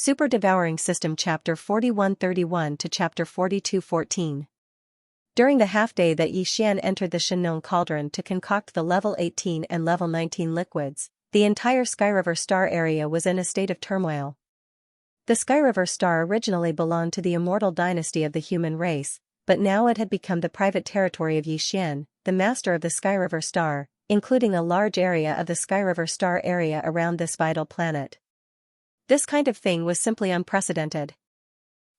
Super Devouring System Chapter 4131 to Chapter 4214. During the half-day that Xian entered the Shenong Cauldron to concoct the Level 18 and Level 19 liquids, the entire Skyriver Star area was in a state of turmoil. The Skyriver Star originally belonged to the immortal dynasty of the human race, but now it had become the private territory of Xian, the master of the Skyriver Star, including a large area of the Skyriver Star area around this vital planet. This kind of thing was simply unprecedented.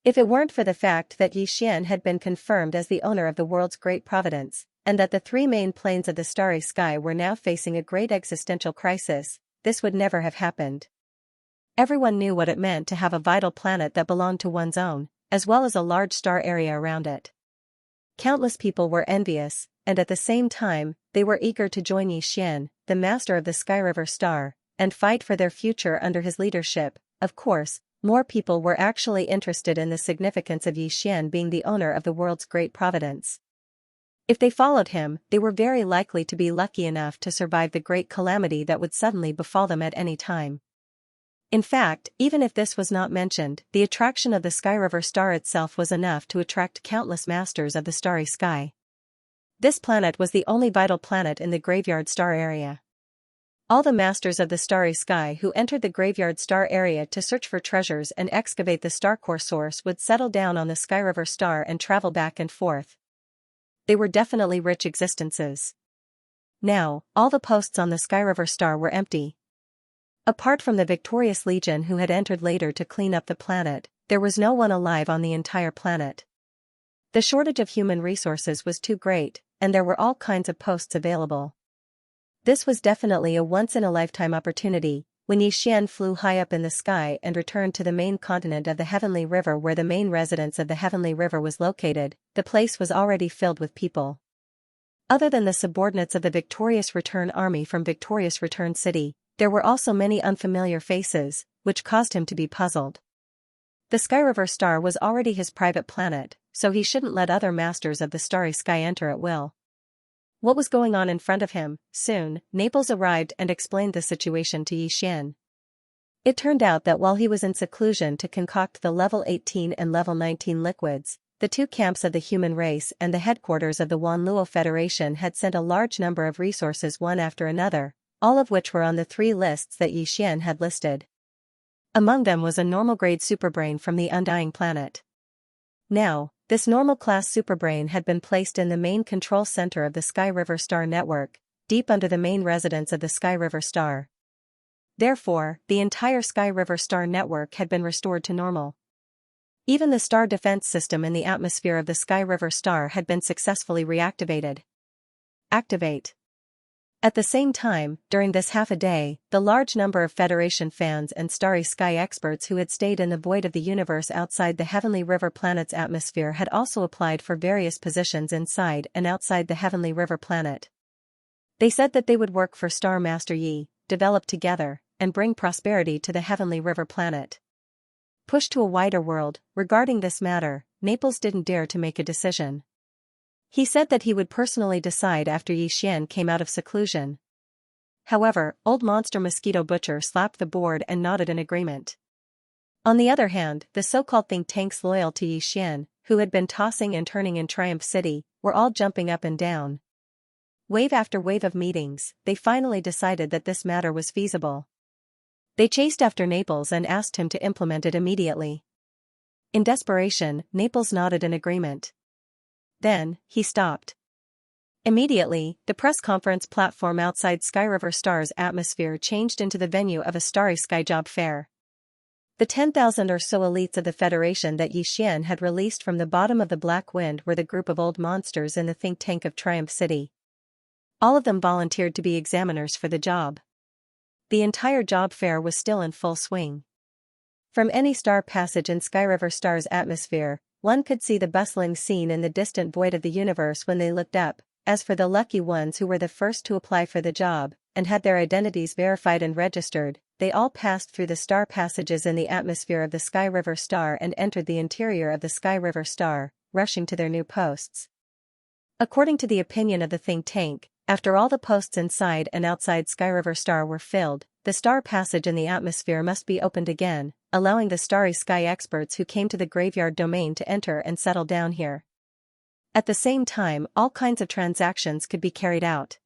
If it weren't for the fact that Xian had been confirmed as the owner of the world's great providence, and that the three main planes of the starry sky were now facing a great existential crisis, this would never have happened. Everyone knew what it meant to have a vital planet that belonged to one's own, as well as a large star area around it. Countless people were envious, and at the same time, they were eager to join Xian, the master of the Skyriver Star, and fight for their future under his leadership. Of course, more people were actually interested in the significance of Xian being the owner of the world's great providence. If they followed him, they were very likely to be lucky enough to survive the great calamity that would suddenly befall them at any time. In fact, even if this was not mentioned, the attraction of the Skyriver Star itself was enough to attract countless masters of the starry sky. This planet was the only vital planet in the Graveyard Star area. All the masters of the starry sky who entered the Graveyard Star area to search for treasures and excavate the star core source would settle down on the Skyriver Star and travel back and forth. They were definitely rich existences. Now, all the posts on the Skyriver Star were empty. Apart from the victorious legion who had entered later to clean up the planet, there was no one alive on the entire planet. The shortage of human resources was too great, and there were all kinds of posts available. This was definitely a once-in-a-lifetime opportunity. When Xian flew high up in the sky and returned to the main continent of the Heavenly River where the main residence of the Heavenly River was located, the place was already filled with people. Other than the subordinates of the Victorious Return Army from Victorious Return City, there were also many unfamiliar faces, which caused him to be puzzled. The Skyriver Star was already his private planet, so he shouldn't let other masters of the starry sky enter at will. What was going on in front of him? Soon, Naples arrived and explained the situation to Xian. It turned out that while he was in seclusion to concoct the Level 18 and Level 19 liquids, the two camps of the human race and the headquarters of the Wanluo Federation had sent a large number of resources one after another, all of which were on the three lists that Xian had listed. Among them was a normal-grade superbrain from the Undying Planet. Now, this normal-class superbrain had been placed in the main control center of the Skyriver Star network, deep under the main residence of the Skyriver Star. Therefore, the entire Skyriver Star network had been restored to normal. Even the star defense system in the atmosphere of the Skyriver Star had been successfully reactivated. Activate. At the same time, during this half a day, the large number of Federation fans and starry sky experts who had stayed in the void of the universe outside the Heavenly River planet's atmosphere had also applied for various positions inside and outside the Heavenly River planet. They said that they would work for Star Master Yi, develop together, and bring prosperity to the Heavenly River planet. Pushed to a wider world, regarding this matter, Naples didn't dare to make a decision. He said that he would personally decide after Xian came out of seclusion. However, Old Monster Mosquito Butcher slapped the board and nodded in agreement. On the other hand, the so-called think tanks loyal to Xian, who had been tossing and turning in Triumph City, were all jumping up and down. Wave after wave of meetings, they finally decided that this matter was feasible. They chased after Naples and asked him to implement it immediately. In desperation, Naples nodded in agreement. Then, he stopped. Immediately, the press conference platform outside Skyriver Star's atmosphere changed into the venue of a starry sky job fair. The 10,000 or so elites of the Federation that Xian had released from the bottom of the Black Wind were the group of old monsters in the think tank of Triumph City. All of them volunteered to be examiners for the job. The entire job fair was still in full swing. From any star passage in Skyriver Star's atmosphere, one could see the bustling scene in the distant void of the universe when they looked up. As for the lucky ones who were the first to apply for the job, and had their identities verified and registered, they all passed through the star passages in the atmosphere of the Skyriver Star and entered the interior of the Skyriver Star, rushing to their new posts. According to the opinion of the think tank, after all the posts inside and outside Skyriver Star were filled, the star passage in the atmosphere must be opened again, allowing the starry sky experts who came to the graveyard domain to enter and settle down here. At the same time, all kinds of transactions could be carried out.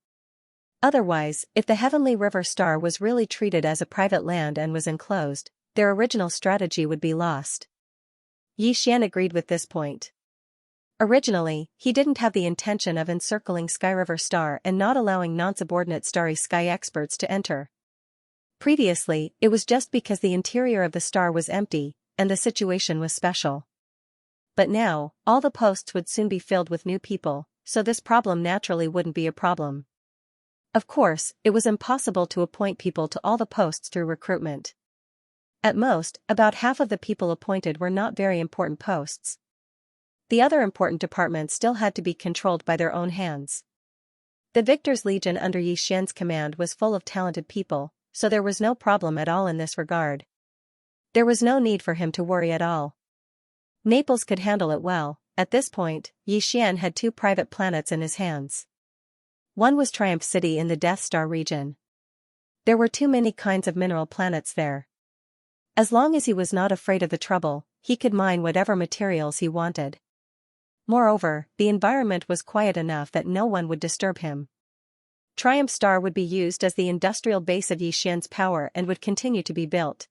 Otherwise, if the Heavenly River Star was really treated as a private land and was enclosed, their original strategy would be lost. Xian agreed with this point. Originally, he didn't have the intention of encircling Sky River Star and not allowing non-subordinate starry sky experts to enter. Previously, it was just because the interior of the star was empty, and the situation was special. But now, all the posts would soon be filled with new people, so this problem naturally wouldn't be a problem. Of course, it was impossible to appoint people to all the posts through recruitment. At most, about half of the people appointed were not very important posts. The other important departments still had to be controlled by their own hands. The Victor's Legion under Xian's command was full of talented people, so there was no problem at all in this regard. There was no need for him to worry at all. Naples could handle it well. At this point, Xian had 2 private planets in his hands. One was Triumph City in the Death Star region. There were too many kinds of mineral planets there. As long as he was not afraid of the trouble, he could mine whatever materials he wanted. Moreover, the environment was quiet enough that no one would disturb him. Triumph Star would be used as the industrial base of Xian's power and would continue to be built.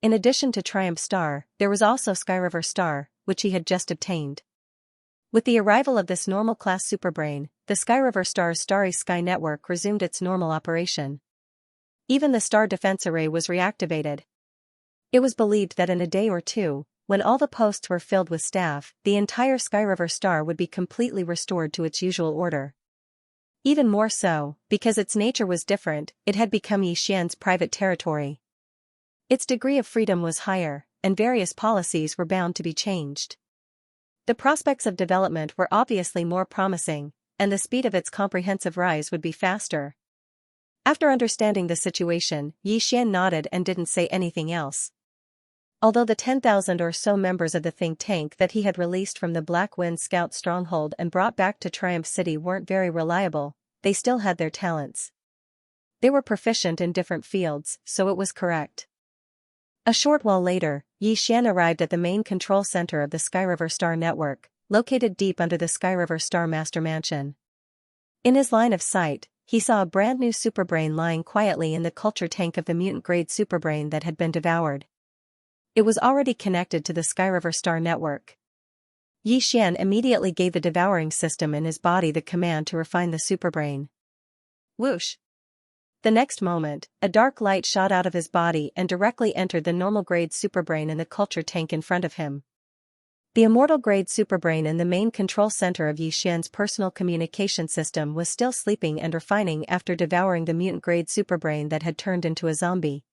In addition to Triumph Star, there was also Sky River Star, which he had just obtained. With the arrival of this normal-class superbrain, the Sky River Star's starry sky network resumed its normal operation. Even the star defense array was reactivated. It was believed that in a day or two, when all the posts were filled with staff, the entire Sky River Star would be completely restored to its usual order. Even more so, because its nature was different, it had become Xian's private territory. Its degree of freedom was higher, and various policies were bound to be changed. The prospects of development were obviously more promising, and the speed of its comprehensive rise would be faster. After understanding the situation, Xian nodded and didn't say anything else. Although the 10,000 or so members of the think tank that he had released from the Black Wind Scout stronghold and brought back to Triumph City weren't very reliable, they still had their talents. They were proficient in different fields, so it was correct. A short while later, Xian arrived at the main control center of the Sky River Star network, located deep under the Sky River Star Master Mansion. In his line of sight, he saw a brand new superbrain lying quietly in the culture tank of the mutant-grade superbrain that had been devoured. It was already connected to the Sky River Star network. Xian immediately gave the devouring system in his body the command to refine the superbrain. Whoosh! The next moment, a dark light shot out of his body and directly entered the normal-grade superbrain in the culture tank in front of him. The immortal-grade superbrain in the main control center of Xian's personal communication system was still sleeping and refining after devouring the mutant-grade superbrain that had turned into a zombie.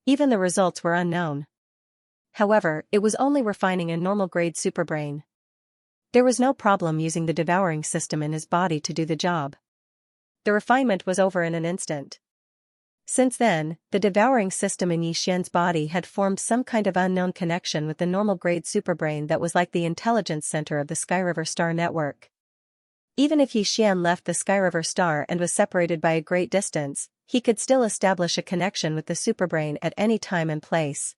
Even the results were unknown. However, it was only refining a normal-grade superbrain. There was no problem using the devouring system in his body to do the job. The refinement was over in an instant. Since then, the devouring system in Xian's body had formed some kind of unknown connection with the normal-grade superbrain that was like the intelligence center of the Sky River Star network. Even if Xian left the Sky River Star and was separated by a great distance, he could still establish a connection with the superbrain at any time and place.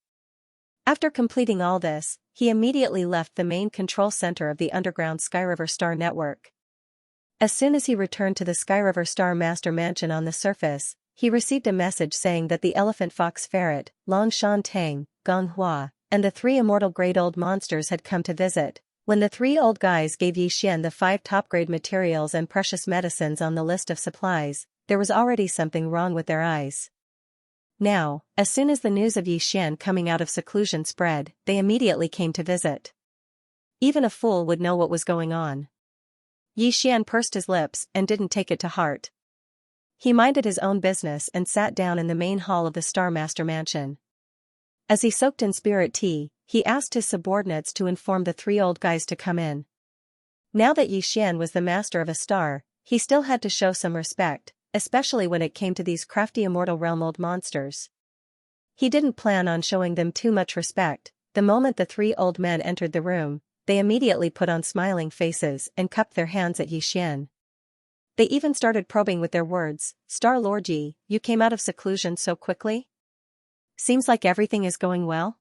After completing all this, he immediately left the main control center of the underground Sky River Star network. As soon as he returned to the Sky River Star Master Mansion on the surface, he received a message saying that the Elephant Fox Ferret, Long Shan Tang, Gong Hua, and the 3 immortal grade old monsters had come to visit. When the 3 old guys gave Xian the 5 top-grade materials and precious medicines on the list of supplies, there was already something wrong with their eyes. Now, as soon as the news of Xian coming out of seclusion spread, they immediately came to visit. Even a fool would know what was going on. Xian pursed his lips and didn't take it to heart. He minded his own business and sat down in the main hall of the Star Master Mansion. As he soaked in spirit tea, he asked his subordinates to inform the 3 old guys to come in. Now that Xian was the master of a star, he still had to show some respect, especially when it came to these crafty immortal realm old monsters. He didn't plan on showing them too much respect. The moment the 3 old men entered the room, they immediately put on smiling faces and cupped their hands at Xian. They even started probing with their words. Star-Lord Yi, you came out of seclusion so quickly? Seems like everything is going well?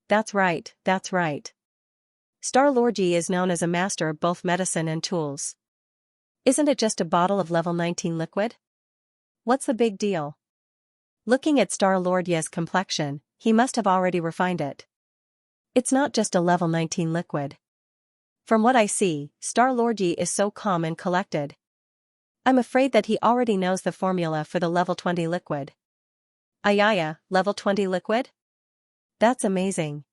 That's right, that's right. Star-Lord Yi is known as a master of both medicine and tools. Isn't it just a bottle of level 19 liquid? What's the big deal? Looking at Star-Lord Yi's complexion, he must have already refined it. It's not just a level 19 liquid. From what I see, Star-Lord Yi is so calm and collected. I'm afraid that he already knows the formula for the level 20 liquid. Ayaya, level 20 liquid? That's amazing.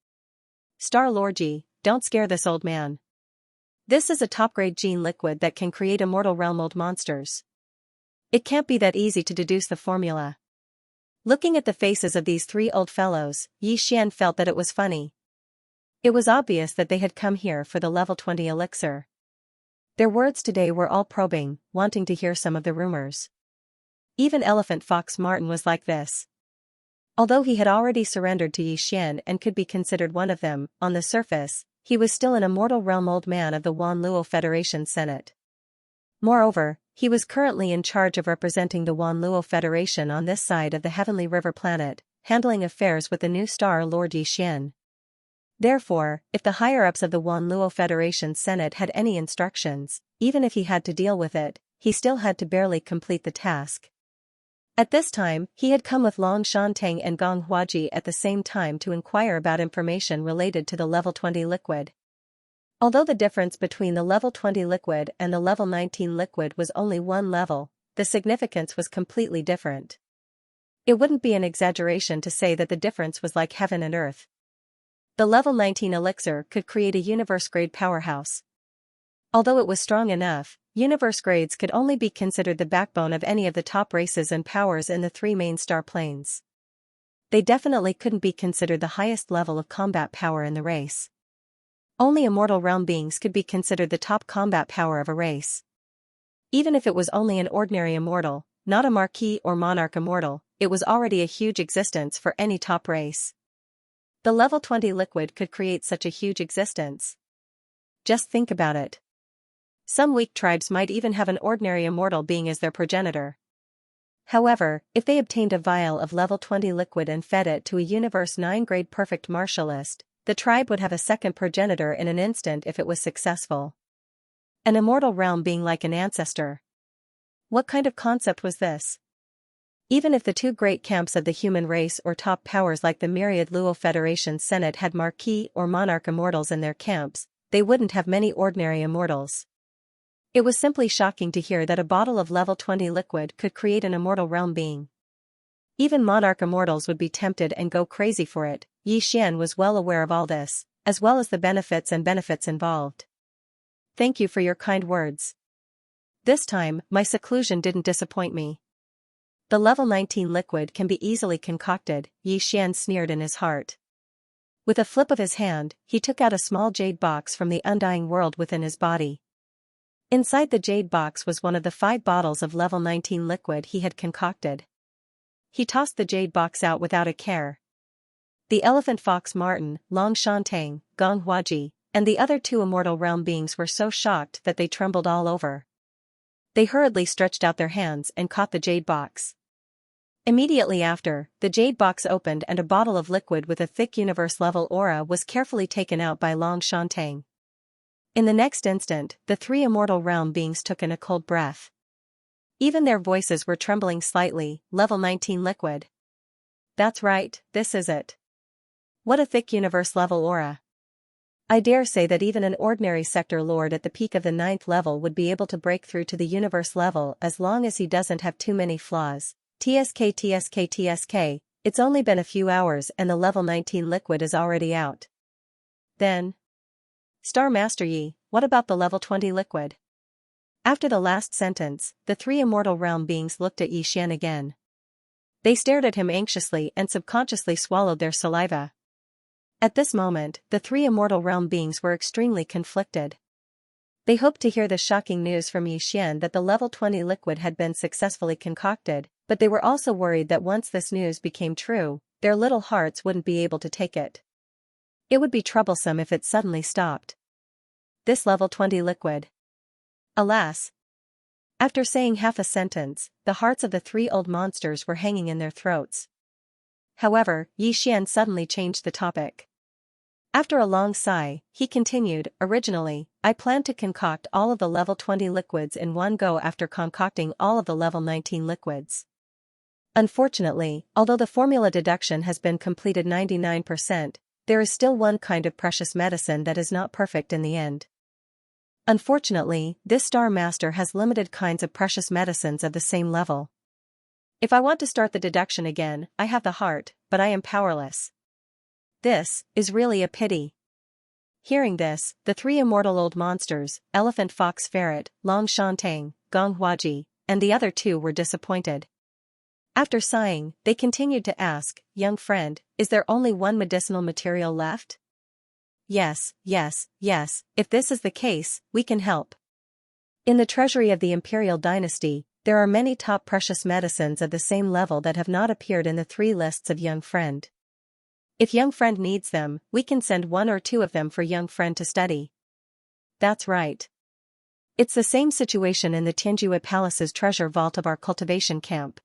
Star-Lord Yi, don't scare this old man. This is a top-grade gene liquid that can create immortal realm old monsters. It can't be that easy to deduce the formula. Looking at the faces of these three old fellows, Yi Xian felt that it was funny. It was obvious that they had come here for the level 20 elixir. Their words today were all probing, wanting to hear some of the rumors. Even Elephant Fox Martin was like this. Although he had already surrendered to Yi Xian and could be considered one of them, on the surface, he was still an immortal realm old man of the Wanluo Federation Senate. Moreover, he was currently in charge of representing the Wanluo Federation on this side of the Heavenly River planet, handling affairs with the new Star-Lord Yi Xian. Therefore, if the higher-ups of the Wanluo Federation Senate had any instructions, even if he had to deal with it, he still had to barely complete the task. At this time, he had come with Long Shantang and Gong Huaji at the same time to inquire about information related to the level 20 liquid. Although the difference between the level 20 liquid and the level 19 liquid was only one level, the significance was completely different. It wouldn't be an exaggeration to say that the difference was like heaven and earth. The level 19 elixir could create a universe-grade powerhouse. Although it was strong enough, universe grades could only be considered the backbone of any of the top races and powers in the three main star planes. They definitely couldn't be considered the highest level of combat power in the race. Only immortal realm beings could be considered the top combat power of a race. Even if it was only an ordinary immortal, not a marquis or monarch immortal, it was already a huge existence for any top race. The level 20 liquid could create such a huge existence. Just think about it. Some weak tribes might even have an ordinary immortal being as their progenitor. However, if they obtained a vial of level 20 liquid and fed it to a Universe 9 grade perfect martialist, the tribe would have a second progenitor in an instant if it was successful. An immortal realm being like an ancestor. What kind of concept was this? Even if the two great camps of the human race or top powers like the myriad Luo Federation Senate had marquis or monarch immortals in their camps, they wouldn't have many ordinary immortals. It was simply shocking to hear that a bottle of level 20 liquid could create an immortal realm being. Even monarch immortals would be tempted and go crazy for it. Yi Xian was well aware of all this, as well as the benefits involved. Thank you for your kind words. This time, my seclusion didn't disappoint me. The level 19 liquid can be easily concocted, Yi Xian sneered in his heart. With a flip of his hand, he took out a small jade box from the undying world within his body. Inside the jade box was one of the 5 bottles of level 19 liquid he had concocted. He tossed the jade box out without a care. The Elephant Fox Martin, Long Shantang, Gong Huaji, and the other 2 immortal realm beings were so shocked that they trembled all over. They hurriedly stretched out their hands and caught the jade box. Immediately after, the jade box opened and a bottle of liquid with a thick universe-level aura was carefully taken out by Long Shantang. In the next instant, the 3 immortal realm beings took in a cold breath. Even their voices were trembling slightly. Level 19 liquid. That's right, this is it. What a thick universe-level aura. I dare say that even an ordinary sector lord at the peak of the 9th level would be able to break through to the universe level as long as he doesn't have too many flaws. TSK, it's only been a few hours and the level 19 liquid is already out. Then. Star Master Yi, what about the level 20 liquid? After the last sentence, the 3 immortal realm beings looked at Yi Xian again. They stared at him anxiously and subconsciously swallowed their saliva. At this moment, the 3 immortal realm beings were extremely conflicted. They hoped to hear the shocking news from Yi Xian that the level 20 liquid had been successfully concocted, but they were also worried that once this news became true, their little hearts wouldn't be able to take it. It would be troublesome if it suddenly stopped. This level 20 liquid. Alas! After saying half a sentence, the hearts of the three old monsters were hanging in their throats. However, Xian suddenly changed the topic. After a long sigh, he continued, originally, I planned to concoct all of the level 20 liquids in one go after concocting all of the level 19 liquids. Unfortunately, although the formula deduction has been completed 99%, there is still one kind of precious medicine that is not perfect in the end. Unfortunately, this Star Master has limited kinds of precious medicines of the same level. If I want to start the deduction again, I have the heart, but I am powerless. This is really a pity. Hearing this, the three immortal old monsters, Elephant Fox Ferret, Long Shantang, Gong Huaji, and the other two were disappointed. After sighing, they continued to ask, young friend, is there only one medicinal material left? Yes, if this is the case, we can help. In the treasury of the Imperial Dynasty, there are many top precious medicines of the same level that have not appeared in the 3 lists of young friend. If young friend needs them, we can send 1 or 2 of them for young friend to study. That's right. It's the same situation in the Tianjue Palace's treasure vault of our cultivation camp.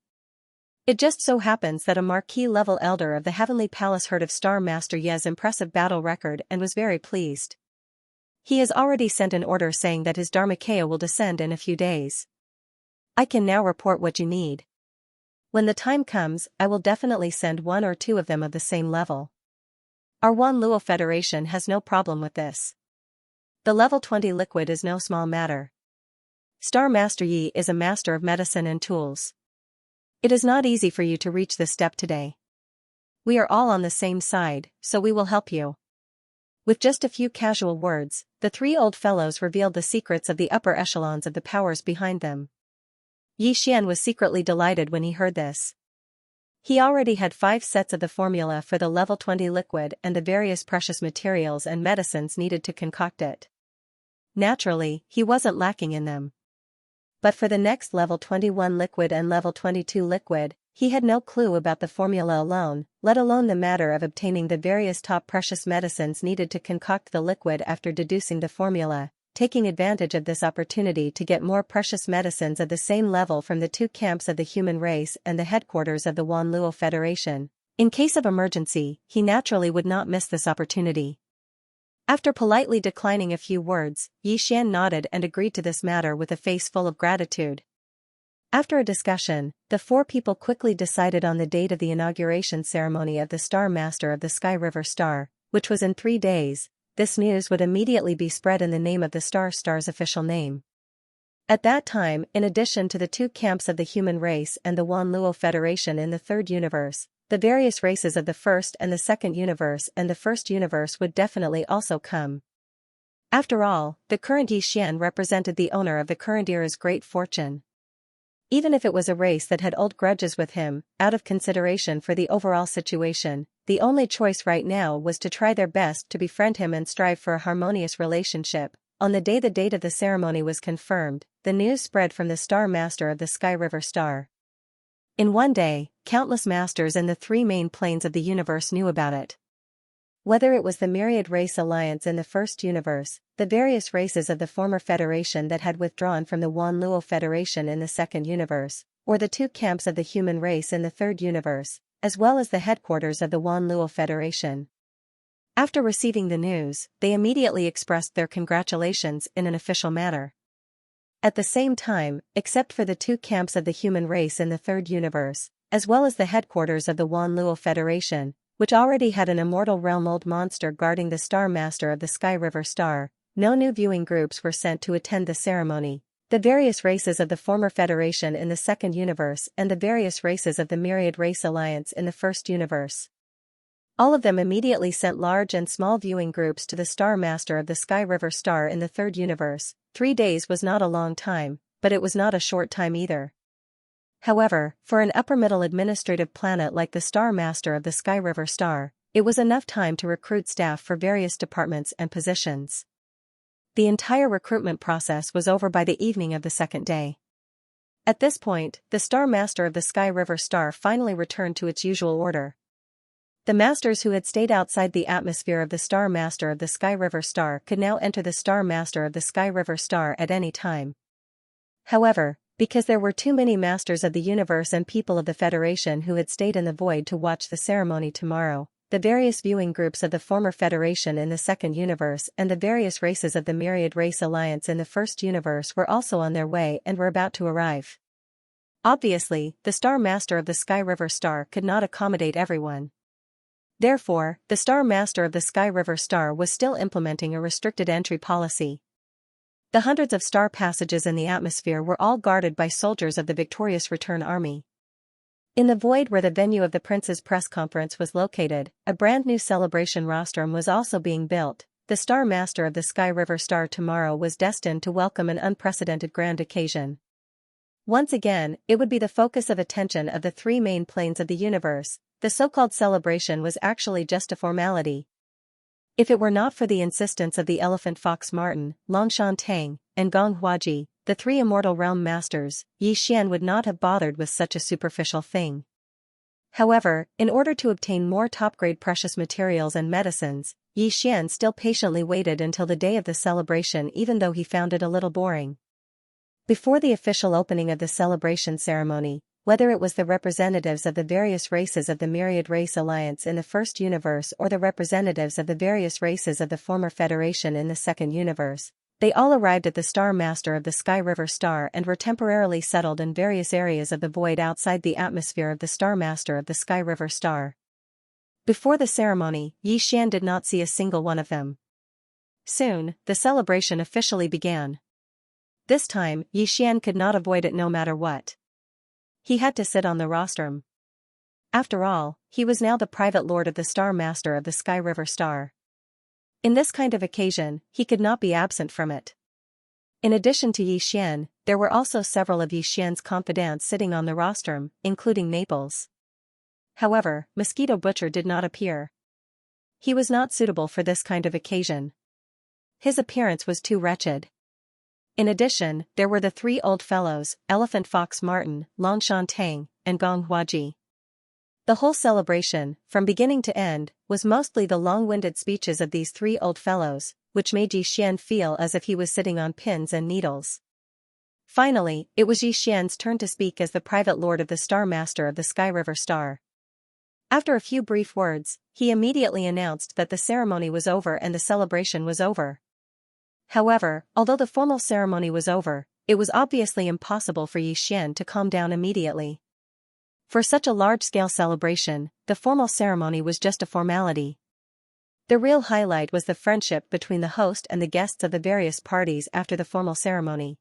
It just so happens that a marquis-level elder of the Heavenly Palace heard of Star Master Ye's impressive battle record and was very pleased. He has already sent an order saying that his Dharmakaya will descend in a few days. I can now report what you need. When the time comes, I will definitely send 1 or 2 of them of the same level. Our Wanluo Federation has no problem with this. The level 20 liquid is no small matter. Star Master Yi is a master of medicine and tools. It is not easy for you to reach this step today. We are all on the same side, so we will help you. With just a few casual words, the 3 old fellows revealed the secrets of the upper echelons of the powers behind them. Xian was secretly delighted when he heard this. He already had 5 sets of the formula for the level 20 liquid and the various precious materials and medicines needed to concoct it. Naturally, he wasn't lacking in them. But for the next level 21 liquid and level 22 liquid, he had no clue about the formula alone, let alone the matter of obtaining the various top precious medicines needed to concoct the liquid after deducing the formula, taking advantage of this opportunity to get more precious medicines of the same level from the 2 camps of the human race and the headquarters of the Wanluo Federation. In case of emergency, he naturally would not miss this opportunity. After politely declining a few words, Xian nodded and agreed to this matter with a face full of gratitude. After a discussion, the 4 people quickly decided on the date of the inauguration ceremony of the Star Master of the Sky River Star, which was in 3 days. This news would immediately be spread in the name of the Star's official name. At that time, in addition to the 2 camps of the human race and the Wanluo Federation in the 3rd universe, the various races of the 1st and the 2nd universe and the 1st universe would definitely also come. After all, the current Xian represented the owner of the current era's great fortune. Even if it was a race that had old grudges with him, out of consideration for the overall situation, the only choice right now was to try their best to befriend him and strive for a harmonious relationship. On the date of the ceremony was confirmed, the news spread from the Star Master of the Sky River Star. In one day, countless masters in the 3 main planes of the universe knew about it. Whether it was the Myriad Race Alliance in the 1st universe, the various races of the former Federation that had withdrawn from the Wanluo Federation in the 2nd universe, or the 2 camps of the human race in the 3rd universe, as well as the headquarters of the Wanluo Federation. After receiving the news, they immediately expressed their congratulations in an official manner. At the same time, except for the 2 camps of the human race in the 3rd universe, as well as the headquarters of the Wanluo Federation, which already had an immortal realm old monster guarding the Star Master of the Sky River Star, no new viewing groups were sent to attend the ceremony. The various races of the former Federation in the 2nd universe and the various races of the Myriad Race Alliance in the 1st universe. All of them immediately sent large and small viewing groups to the Star Master of the Sky River Star in the 3rd universe. 3 days was not a long time, but it was not a short time either. However, for an upper-middle administrative planet like the Star Master of the Sky River Star, it was enough time to recruit staff for various departments and positions. The entire recruitment process was over by the evening of the 2nd day. At this point, the Star Master of the Sky River Star finally returned to its usual order. The masters who had stayed outside the atmosphere of the Star Master of the Sky River Star could now enter the Star Master of the Sky River Star at any time. However, Because there were too many masters of the universe and people of the Federation who had stayed in the void to watch the ceremony tomorrow, the various viewing groups of the former Federation in the second universe and the various races of the Myriad Race Alliance in the first universe were also on their way and were about to arrive. Obviously, the Star Master of the Sky River Star could not accommodate everyone. Therefore, the Star Master of the Sky River Star was still implementing a restricted entry policy. The hundreds of star passages in the atmosphere were all guarded by soldiers of the Victorious Return Army. In the void where the venue of the Prince's press conference was located, a brand new celebration rostrum was also being built. The Star Master of the Sky River Star tomorrow was destined to welcome an unprecedented grand occasion. Once again, it would be the focus of attention of the three main planes of the universe. The so-called celebration was actually just a formality. If it were not for the insistence of the Elephant Fox Martin, Longshan Tang, and Gong Huaji, the three immortal realm masters, Yi Xian would not have bothered with such a superficial thing. However, in order to obtain more top-grade precious materials and medicines, Yi Xian still patiently waited until the day of the celebration even though he found it a little boring. Before the official opening of the celebration ceremony, whether it was the representatives of the various races of the Myriad Race Alliance in the first universe or the representatives of the various races of the former Federation in the second universe, they all arrived at the Star Master of the Sky River Star and were temporarily settled in various areas of the void outside the atmosphere of the Star Master of the Sky River Star. Before the ceremony, Yi Xian did not see a single one of them. Soon, the celebration officially began. This time, Yi Xian could not avoid it no matter what. He had to sit on the rostrum. After all, he was now the private lord of the Star Master of the Sky River Star. In this kind of occasion, he could not be absent from it. In addition to Yi Xian, there were also several of Yi Xian's confidants sitting on the rostrum, including Naples. However, Mosquito Butcher did not appear. He was not suitable for this kind of occasion. His appearance was too wretched. In addition, there were the three old fellows, Elephant Fox Martin, Longshan Tang, and Gong Huaji. The whole celebration, from beginning to end, was mostly the long-winded speeches of these three old fellows, which made Yi Xian feel as if he was sitting on pins and needles. Finally, it was Yi Xian's turn to speak as the private lord of the Star Master of the Sky River Star. After a few brief words, he immediately announced that the ceremony was over and the celebration was over. However, although the formal ceremony was over, it was obviously impossible for Yi Xian to calm down immediately. For such a large-scale celebration, the formal ceremony was just a formality. The real highlight was the friendship between the host and the guests of the various parties after the formal ceremony.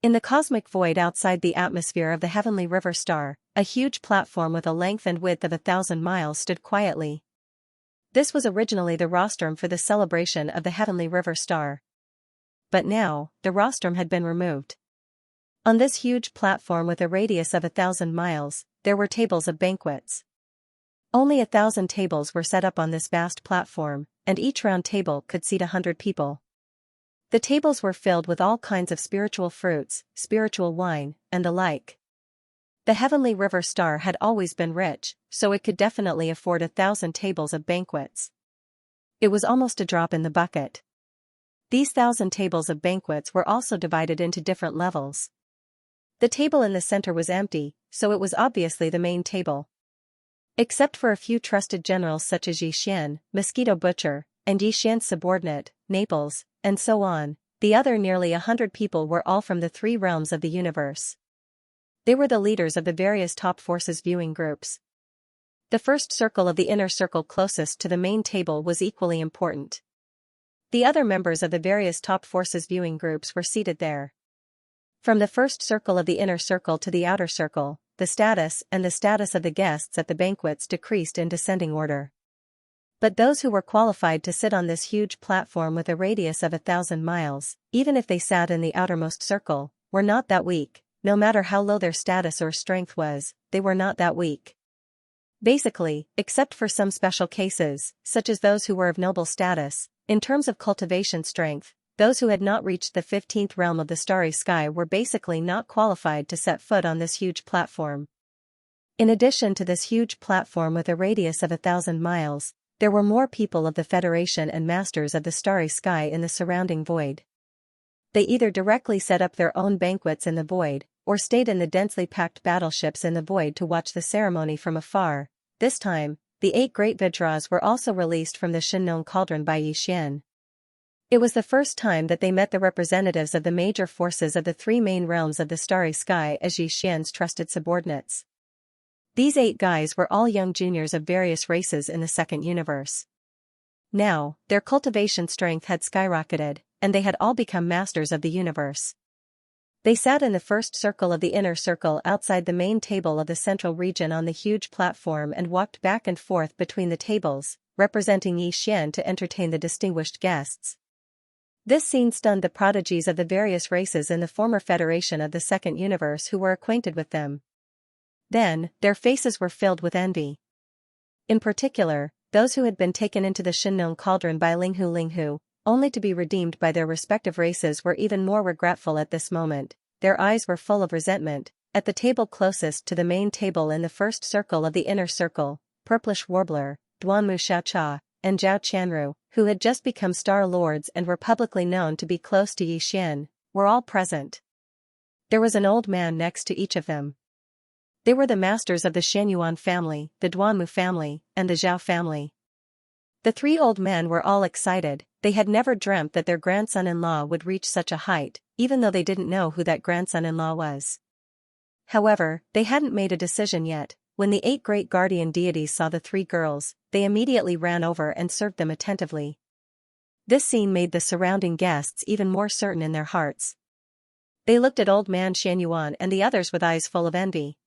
In the cosmic void outside the atmosphere of the Heavenly River Star, a huge platform with a length and width of 1,000 miles stood quietly. This was originally the rostrum for the celebration of the Heavenly River Star. But now, the rostrum had been removed. On this huge platform with a radius of 1,000 miles, there were tables of banquets. Only 1,000 tables were set up on this vast platform, and each round table could seat 100 people. The tables were filled with all kinds of spiritual fruits, spiritual wine, and the like. The Heavenly River Star had always been rich, so it could definitely afford 1,000 tables of banquets. It was almost a drop in the bucket. These 1,000 tables of banquets were also divided into different levels. The table in the center was empty, so it was obviously the main table. Except for a few trusted generals such as Yi Xian, Mosquito Butcher, and Yi Xian's subordinate, Naples, and so on, the other nearly 100 people were all from the three realms of the universe. They were the leaders of the various top forces viewing groups. The first circle of the inner circle closest to the main table was equally important. The other members of the various top forces viewing groups were seated there. From the first circle of the inner circle to the outer circle, the status of the guests at the banquets decreased in descending order. But those who were qualified to sit on this huge platform with a radius of 1,000 miles, even if they sat in the outermost circle, were not that weak. No matter how low their status or strength was, they were not that weak. Basically, except for some special cases, such as those who were of noble status, in terms of cultivation strength, those who had not reached the 15th realm of the starry sky were basically not qualified to set foot on this huge platform. In addition to this huge platform with a radius of 1,000 miles, there were more people of the Federation and masters of the starry sky in the surrounding void. They either directly set up their own banquets in the void, or stayed in the densely packed battleships in the void to watch the ceremony from afar. This time, the 8 great Vajras were also released from the Xianxia cauldron by Xian. It was the first time that they met the representatives of the major forces of the 3 main realms of the starry sky as Xian's trusted subordinates. These 8 guys were all young juniors of various races in the second universe. Now, their cultivation strength had skyrocketed, and they had all become masters of the universe. They sat in the first circle of the inner circle outside the main table of the central region on the huge platform and walked back and forth between the tables, representing Xian to entertain the distinguished guests. This scene stunned the prodigies of the various races in the former Federation of the Second Universe who were acquainted with them. Then, their faces were filled with envy. In particular, those who had been taken into the Xianxia cauldron by Linghu, only to be redeemed by their respective races, were even more regretful at this moment. Their eyes were full of resentment. At the table closest to the main table in the first circle of the inner circle, Purplish Warbler, Duanmu Xiaocha, and Zhao Qianru, who had just become Star Lords and were publicly known to be close to Xian, were all present. There was an old man next to each of them. They were the masters of the Xianyuan family, the Duanmu family, and the Zhao family. The 3 old men were all excited. They had never dreamt that their grandson-in-law would reach such a height, even though they didn't know who that grandson-in-law was. However, they hadn't made a decision yet. When the 8 great guardian deities saw the 3 girls, they immediately ran over and served them attentively. This scene made the surrounding guests even more certain in their hearts. They looked at old man Xianyuan and the others with eyes full of envy.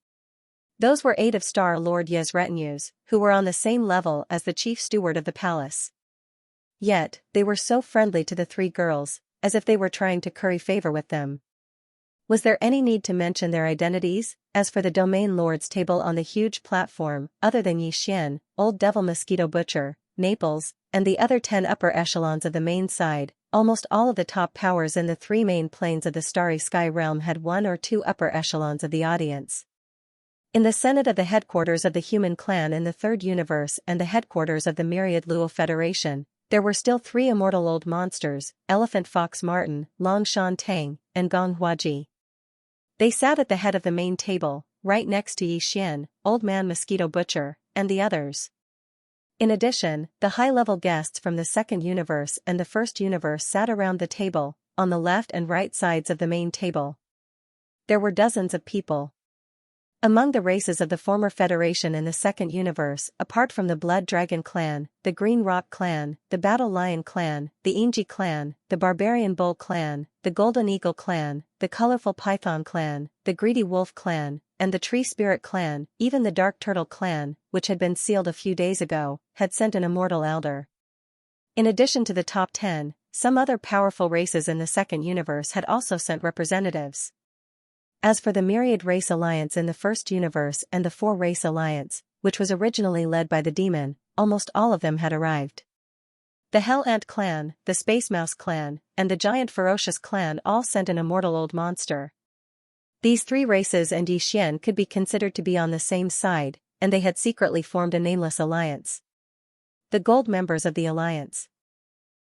Those were 8 of Star Lord Ye's retinues, who were on the same level as the chief steward of the palace. Yet, they were so friendly to the 3 girls, as if they were trying to curry favor with them. Was there any need to mention their identities? As for the domain lord's table on the huge platform, other than Xian, Old Devil Mosquito Butcher, Naples, and the other 10 upper echelons of the main side, almost all of the top powers in the 3 main planes of the starry sky realm had 1 or 2 upper echelons of the audience. In the Senate of the headquarters of the human clan in the third universe and the headquarters of the Myriad Luo Federation, there were still 3 immortal old monsters, Elephant Fox Martin, Long Shan Tang, and Gong Huaji. They sat at the head of the main table, right next to Xian, Old Man Mosquito Butcher, and the others. In addition, the high-level guests from the second universe and the first universe sat around the table, on the left and right sides of the main table. There were dozens of people. Among the races of the former Federation in the second universe, apart from the Blood Dragon clan, the Green Rock clan, the Battle Lion clan, the Inji clan, the Barbarian Bull clan, the Golden Eagle clan, the Colorful Python clan, the Greedy Wolf clan, and the Tree Spirit clan, even the Dark Turtle clan, which had been sealed a few days ago, had sent an immortal elder. In addition to the top 10, some other powerful races in the second universe had also sent representatives. As for the Myriad Race Alliance in the first universe and the 4 Race Alliance, which was originally led by the demon, almost all of them had arrived. The Hell Ant clan, the Space Mouse clan, and the Giant Ferocious clan all sent an immortal old monster. These 3 races and Xian could be considered to be on the same side, and they had secretly formed a nameless alliance. The gold members of the alliance.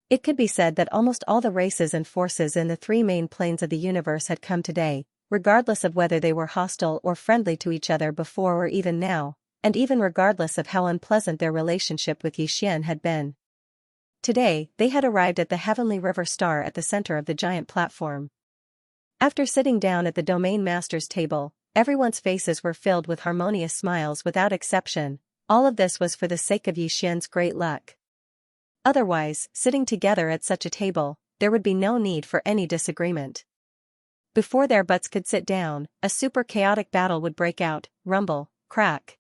It could be said that almost all the races and forces in the 3 main planes of the universe had come today, regardless of whether they were hostile or friendly to each other before or even now, and even regardless of how unpleasant their relationship with Xian had been. Today, they had arrived at the Heavenly River Star at the center of the giant platform. After sitting down at the Domain Master's table, everyone's faces were filled with harmonious smiles without exception. All of this was for the sake of Xian's great luck. Otherwise, sitting together at such a table, there would be no need for any disagreement. Before their butts could sit down, a super chaotic battle would break out, rumble, crack.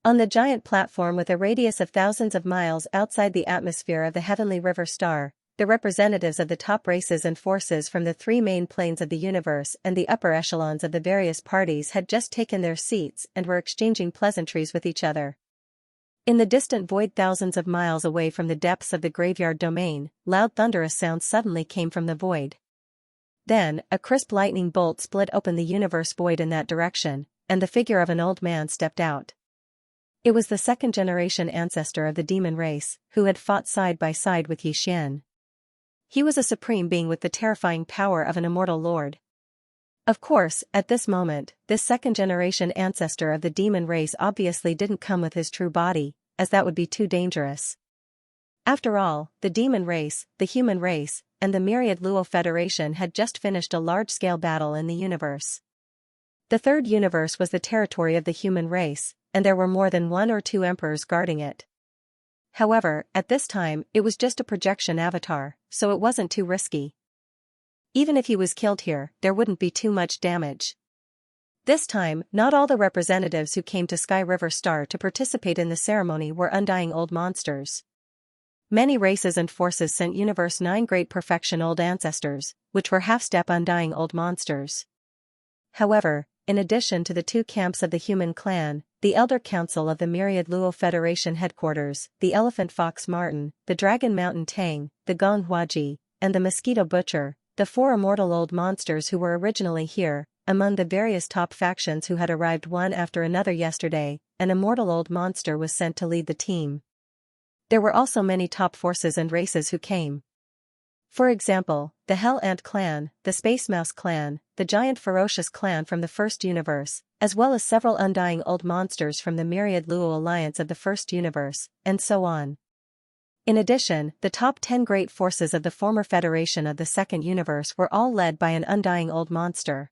On the giant platform with a radius of thousands of miles outside the atmosphere of the Heavenly River Star, the representatives of the top races and forces from the 3 main planes of the universe and the upper echelons of the various parties had just taken their seats and were exchanging pleasantries with each other. In the distant void thousands of miles away from the depths of the graveyard domain, loud thunderous sounds suddenly came from the void. Then, a crisp lightning bolt split open the universe void in that direction, and the figure of an old man stepped out. It was the second-generation ancestor of the demon race, who had fought side by side with Xian. He was a supreme being with the terrifying power of an immortal lord. Of course, at this moment, this second-generation ancestor of the demon race obviously didn't come with his true body, as that would be too dangerous. After all, the demon race, the human race, and the myriad Luo Federation had just finished a large-scale battle in the universe. The third universe was the territory of the human race, and there were more than one or two emperors guarding it. However, at this time, it was just a projection avatar, so it wasn't too risky. Even if he was killed here, there wouldn't be too much damage. This time, not all the representatives who came to Sky River Star to participate in the ceremony were undying old monsters. Many races and forces sent Universe 9 Great Perfection Old Ancestors, which were half-step undying old monsters. However, in addition to the two camps of the human clan, the Elder Council of the Myriad Luo Federation headquarters, the Elephant Fox Martin, the Dragon Mountain Tang, the Gong Huaji, and the Mosquito Butcher, the four immortal old monsters who were originally here, among the various top factions who had arrived one after another yesterday, an immortal old monster was sent to lead the team. There were also many top forces and races who came. For example, the Hell Ant Clan, the Space Mouse Clan, the Giant Ferocious Clan from the First Universe, as well as several undying old monsters from the Myriad Luo Alliance of the First Universe, and so on. In addition, the top 10 great forces of the former Federation of the Second Universe were all led by an undying old monster.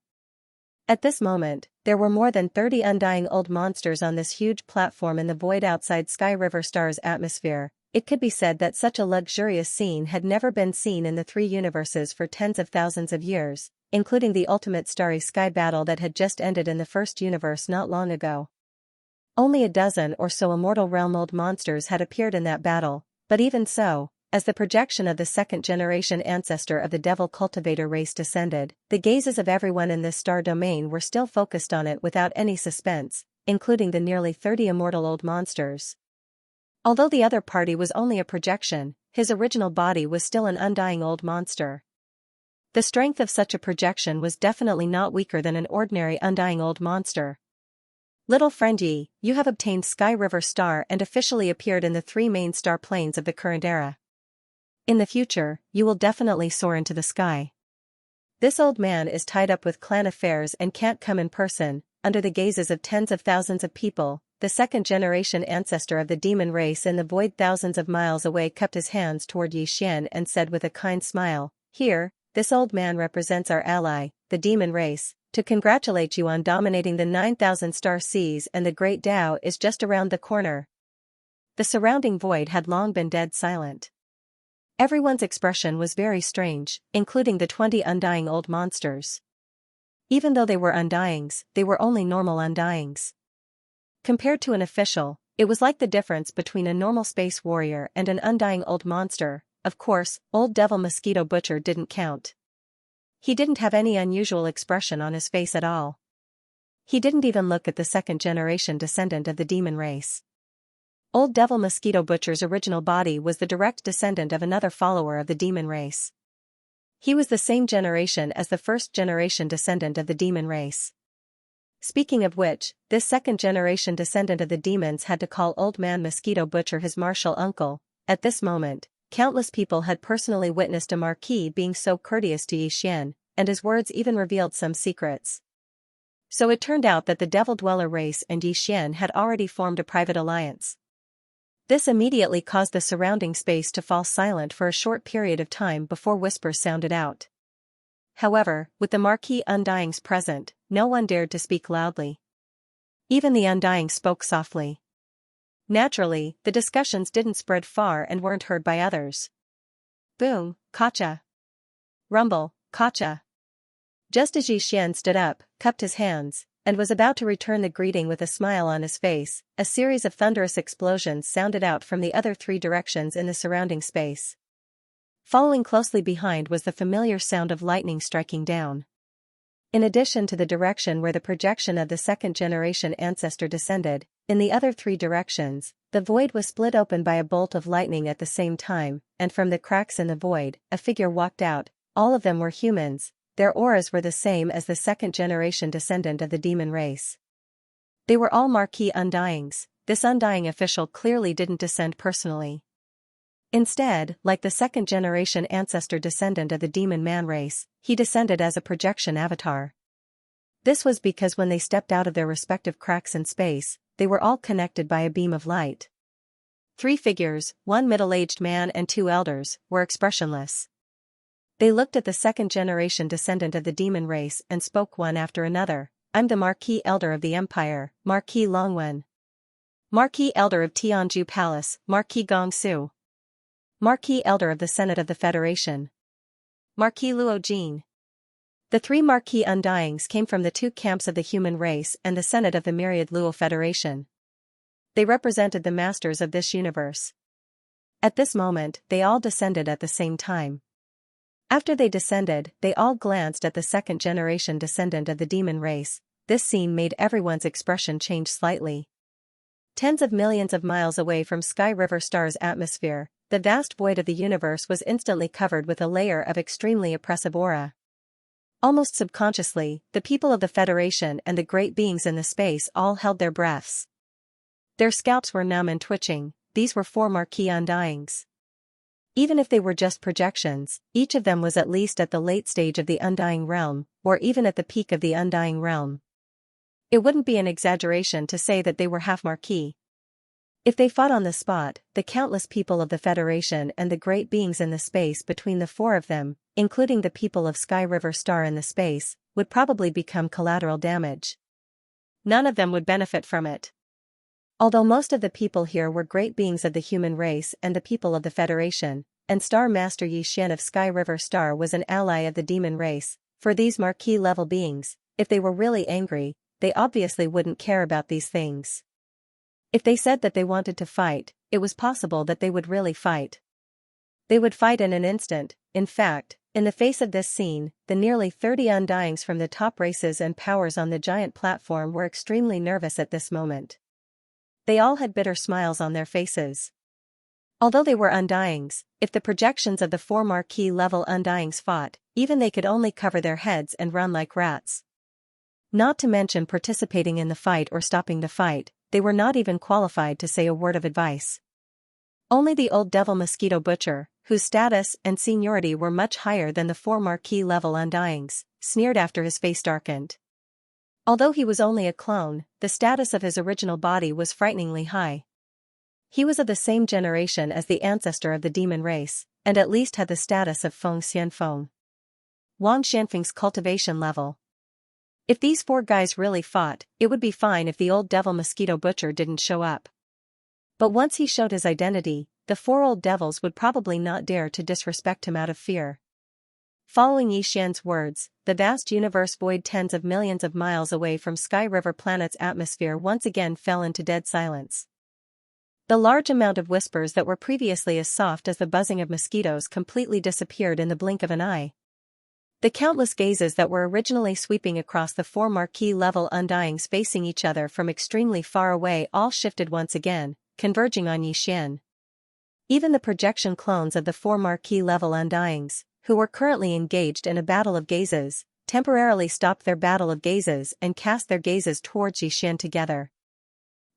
At this moment, there were more than 30 undying old monsters on this huge platform in the void outside Sky River Star's atmosphere. It could be said that such a luxurious scene had never been seen in the three universes for tens of thousands of years, including the ultimate starry sky battle that had just ended in the first universe not long ago. Only a dozen or so immortal realm old monsters had appeared in that battle, but even so, as the projection of the second-generation ancestor of the Devil Cultivator race descended, the gazes of everyone in this star domain were still focused on it without any suspense, including the nearly 30 immortal old monsters. Although the other party was only a projection, his original body was still an undying old monster. The strength of such a projection was definitely not weaker than an ordinary undying old monster. Little friend Yi, you have obtained Sky River Star and officially appeared in the three main star planes of the current era. In the future, you will definitely soar into the sky. This old man is tied up with clan affairs and can't come in person, under the gazes of tens of thousands of people. The second-generation ancestor of the demon race in the void thousands of miles away cupped his hands toward Yi Xian and said with a kind smile, "Here, this old man represents our ally, the demon race, to congratulate you on dominating the 9,000 star seas, and the great Tao is just around the corner." The surrounding void had long been dead silent. Everyone's expression was very strange, including the 20 undying old monsters. Even though they were undyings, they were only normal undyings. Compared to an official, it was like the difference between a normal space warrior and an undying old monster. Of course, old Devil Mosquito Butcher didn't count. He didn't have any unusual expression on his face at all. He didn't even look at the second-generation descendant of the demon race. Old Devil Mosquito Butcher's original body was the direct descendant of another follower of the demon race. He was the same generation as the first-generation descendant of the demon race. Speaking of which, this second-generation descendant of the demons had to call Old Man Mosquito Butcher his martial uncle. At this moment, countless people had personally witnessed a marquis being so courteous to Yi Xian, and his words even revealed some secrets. So it turned out that the Devil Dweller race and Yi Xian had already formed a private alliance. This immediately caused the surrounding space to fall silent for a short period of time before whispers sounded out. However, with the Marquis Undyings present, no one dared to speak loudly. Even the Undying spoke softly. Naturally, the discussions didn't spread far and weren't heard by others. Boom, Kacha. Rumble, Kacha. Just as Yi Xian stood up, cupped his hands, and was about to return the greeting with a smile on his face, a series of thunderous explosions sounded out from the other three directions in the surrounding space. Following closely behind was the familiar sound of lightning striking down. In addition to the direction where the projection of the second-generation ancestor descended, in the other three directions, the void was split open by a bolt of lightning at the same time, and from the cracks in the void, a figure walked out. All of them were humans. Their auras were the same as the second-generation descendant of the demon race. They were all Marquis Undyings. This undying official clearly didn't descend personally. Instead, like the second-generation ancestor descendant of the demon man race, he descended as a projection avatar. This was because when they stepped out of their respective cracks in space, they were all connected by a beam of light. 3 figures, 1 middle-aged man and 2 elders, were expressionless. They looked at the second-generation descendant of the demon race and spoke one after another. "I'm the Marquis Elder of the Empire, Marquis Longwen. Marquis Elder of Tianju Palace, Marquis Gongsu. Marquis Elder of the Senate of the Federation, Marquis Luo Jin." The 3 Marquis Undyings came from the 2 camps of the human race and the Senate of the myriad Luo Federation. They represented the masters of this universe. At this moment, they all descended at the same time. After they descended, they all glanced at the second-generation descendant of the demon race. This scene made everyone's expression change slightly. Tens of millions of miles away from Sky River Star's atmosphere, the vast void of the universe was instantly covered with a layer of extremely oppressive aura. Almost subconsciously, the people of the Federation and the great beings in the space all held their breaths. Their scalps were numb and twitching. These were 4 Marquis Undyings. Even if they were just projections, each of them was at least at the late stage of the Undying Realm, or even at the peak of the Undying Realm. It wouldn't be an exaggeration to say that they were half Marquis. If they fought on the spot, the countless people of the Federation and the great beings in the space between the 4 of them, including the people of Sky River Star in the space, would probably become collateral damage. None of them would benefit from it. Although most of the people here were great beings of the human race and the people of the Federation, and Star Master Xian of Sky River Star was an ally of the demon race, for these Marquis-level beings, if they were really angry, they obviously wouldn't care about these things. If they said that they wanted to fight, it was possible that they would really fight. They would fight in an instant. In fact, in the face of this scene, the nearly 30 Undyings from the top races and powers on the giant platform were extremely nervous at this moment. They all had bitter smiles on their faces. Although they were Undyings, if the projections of the 4 Marquis-level Undyings fought, even they could only cover their heads and run like rats. Not to mention participating in the fight or stopping the fight, they were not even qualified to say a word of advice. Only the old devil mosquito butcher, whose status and seniority were much higher than the 4 Marquis-level Undyings, sneered after his face darkened. Although he was only a clone, the status of his original body was frighteningly high. He was of the same generation as the ancestor of the demon race, and at least had the status of Feng Xianfeng, Wang Xianfeng's cultivation level. If these 4 guys really fought, it would be fine if the old devil mosquito butcher didn't show up. But once he showed his identity, the 4 old devils would probably not dare to disrespect him out of fear. Following Xian's words, the vast universe void tens of millions of miles away from Sky River Planet's atmosphere once again fell into dead silence. The large amount of whispers that were previously as soft as the buzzing of mosquitoes completely disappeared in the blink of an eye. The countless gazes that were originally sweeping across the 4 Marquis-level Undyings facing each other from extremely far away all shifted once again, converging on Xian. Even the projection clones of the 4 Marquis-level Undyings, who were currently engaged in a battle of gazes, temporarily stopped their battle of gazes and cast their gazes towards Xian together.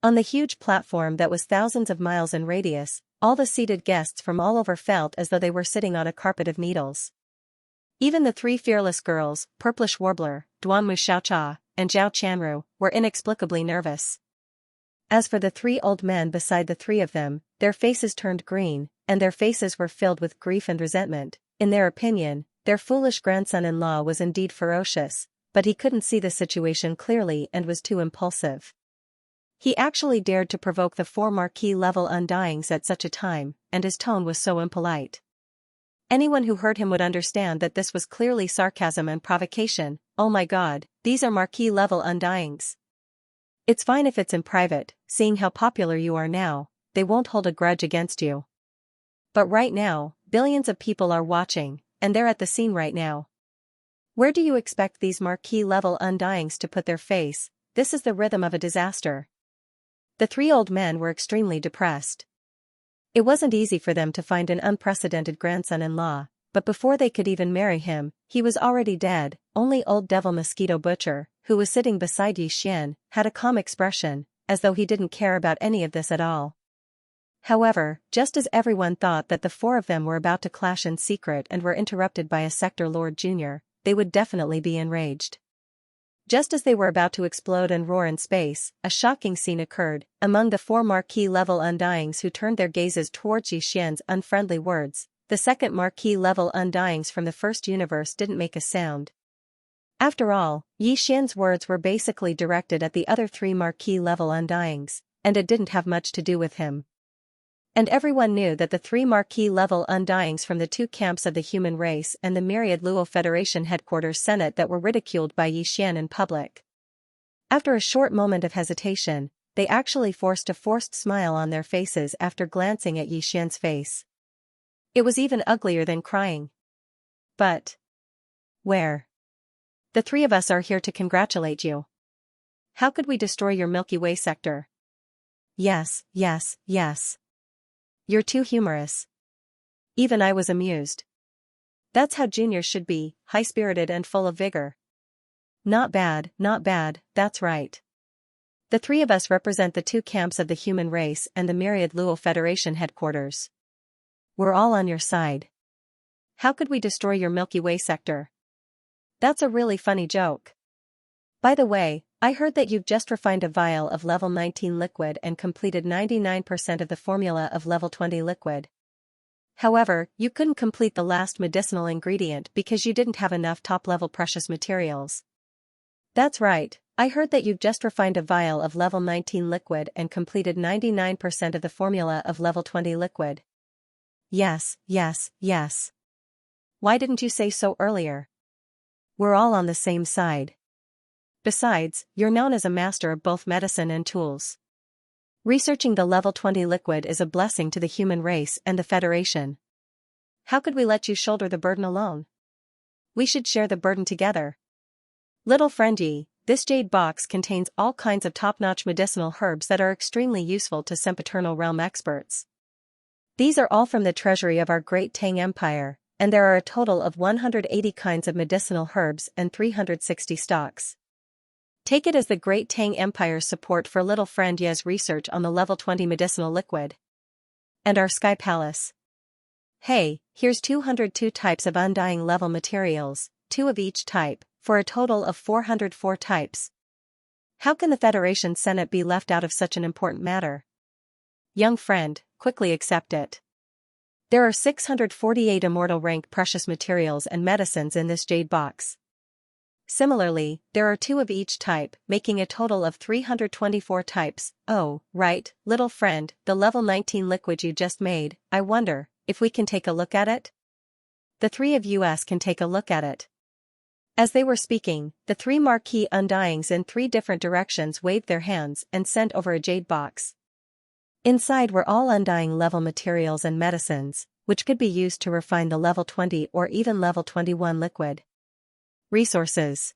On the huge platform that was thousands of miles in radius, all the seated guests from all over felt as though they were sitting on a carpet of needles. Even the 3 fearless girls, Purplish Warbler, Duanmu Xiaocha, and Zhao Chanru, were inexplicably nervous. As for the 3 old men beside the 3 of them, their faces turned green, and their faces were filled with grief and resentment. In their opinion, their foolish grandson-in-law was indeed ferocious, but he couldn't see the situation clearly and was too impulsive. He actually dared to provoke the 4 Marquis-level Undyings at such a time, and his tone was so impolite. Anyone who heard him would understand that this was clearly sarcasm and provocation. Oh my god, these are Marquis-level Undyings. It's fine if it's in private, seeing how popular you are now, they won't hold a grudge against you. But right now, billions of people are watching, and they're at the scene right now. Where do you expect these Marquis-level Undyings to put their face? This is the rhythm of a disaster. The 3 old men were extremely depressed. It wasn't easy for them to find an unprecedented grandson-in-law, but before they could even marry him, he was already dead. Only old devil mosquito butcher, who was sitting beside Xian, had a calm expression, as though he didn't care about any of this at all. However, just as everyone thought that the 4 of them were about to clash in secret and were interrupted by a Sector Lord Jr., they would definitely be enraged. Just as they were about to explode and roar in space, a shocking scene occurred. Among the 4 Marquis-level Undyings who turned their gazes towards Yi Xian's unfriendly words, the second Marquis-level Undyings from the first universe didn't make a sound. After all, Yi Xian's words were basically directed at the other 3 Marquis-level Undyings, and it didn't have much to do with him. And everyone knew that the 3 Marquis-level Undyings from the 2 camps of the human race and the myriad Luo Federation headquarters Senate that were ridiculed by Yi Xian in public. After a short moment of hesitation, they actually forced a forced smile on their faces after glancing at Yi Xian's face. It was even uglier than crying. But where? The 3 of us are here to congratulate you. How could we destroy your Milky Way sector? Yes, yes, yes. You're too humorous. Even I was amused. That's how juniors should be, high-spirited and full of vigor. Not bad, that's right. The 3 of us represent the 2 camps of the human race and the myriad Luo Federation headquarters. We're all on your side. How could we destroy your Milky Way sector? That's a really funny joke. By the way, I heard that you've just refined a vial of level 19 liquid and completed 99% of the formula of level 20 liquid. However, you couldn't complete the last medicinal ingredient because you didn't have enough top-level precious materials. That's right, I heard that you've just refined a vial of level 19 liquid and completed 99% of the formula of level 20 liquid. Yes. Why didn't you say so earlier? We're all on the same side. Besides, you're known as a master of both medicine and tools. Researching the level 20 liquid is a blessing to the human race and the Federation. How could we let you shoulder the burden alone? We should share the burden together. Little friend Yi, this jade box contains all kinds of top-notch medicinal herbs that are extremely useful to sempiternal realm experts. These are all from the treasury of our great Tang Empire, and there are a total of 180 kinds of medicinal herbs and 360 stocks. Take it as the great Tang Empire's support for little friend Ye's research on the level 20 medicinal liquid. And our Sky Palace. Hey, here's 202 types of undying level materials, 2 of each type, for a total of 404 types. How can the Federation Senate be left out of such an important matter? Young friend, quickly accept it. There are 648 immortal rank precious materials and medicines in this jade box. Similarly, there are 2 of each type, making a total of 324 types. Oh, right, little friend, the level 19 liquid you just made, I wonder if we can take a look at it? The 3 of us can take a look at it. As they were speaking, the 3 Marquis Undyings in 3 different directions waved their hands and sent over a jade box. Inside were all undying level materials and medicines, which could be used to refine the level 20 or even level 21 liquid. Resources.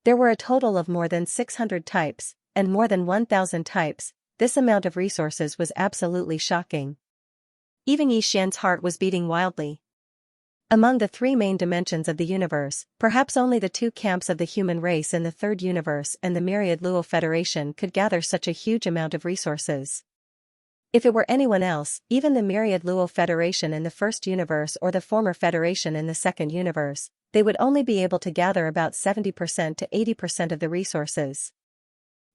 There were a total of more than 600 types, and more than 1,000 types. This amount of resources was absolutely shocking. Even Yi Xian's heart was beating wildly. Among the 3 main dimensions of the universe, perhaps only the 2 camps of the human race in the 3rd universe and the myriad Luo Federation could gather such a huge amount of resources. If it were anyone else, even the myriad Luo Federation in the 1st universe or the former Federation in the 2nd universe, they would only be able to gather about 70% to 80% of the resources.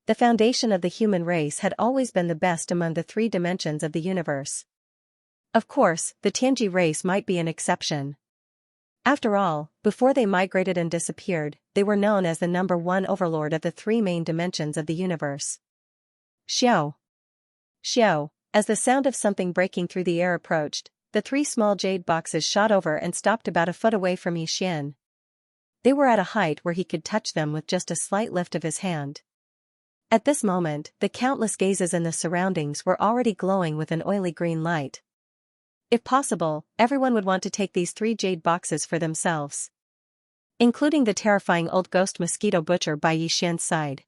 The foundation of the human race had always been the best among the 3 dimensions of the universe. Of course, the Tianji race might be an exception. After all, before they migrated and disappeared, they were known as the number 1 overlord of the 3 main dimensions of the universe. Xiao. As the sound of something breaking through the air approached, the 3 small jade boxes shot over and stopped about a foot away from Yi Xian. They were at a height where he could touch them with just a slight lift of his hand. At this moment, the countless gazes in the surroundings were already glowing with an oily green light. If possible, everyone would want to take these 3 jade boxes for themselves. Including the terrifying old ghost mosquito butcher by Yi Xian's side.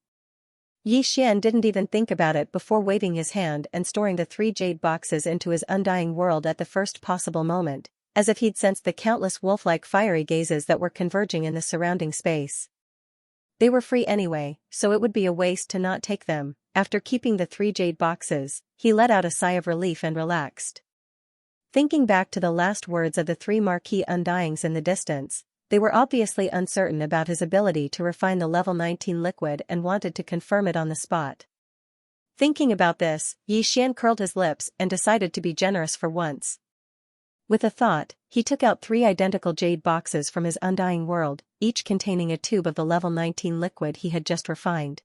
Yi Xian didn't even think about it before waving his hand and storing the 3 jade boxes into his undying world at the first possible moment, as if he'd sensed the countless wolf-like fiery gazes that were converging in the surrounding space. They were free anyway, so it would be a waste to not take them. After keeping the 3 jade boxes, he let out a sigh of relief and relaxed. Thinking back to the last words of the 3 Marquis Undyings in the distance, They were obviously uncertain about his ability to refine the level 19 liquid and wanted to confirm it on the spot. Thinking about this, Xian curled his lips and decided to be generous for once. With a thought, he took out 3 identical jade boxes from his undying world, each containing a tube of the level 19 liquid he had just refined.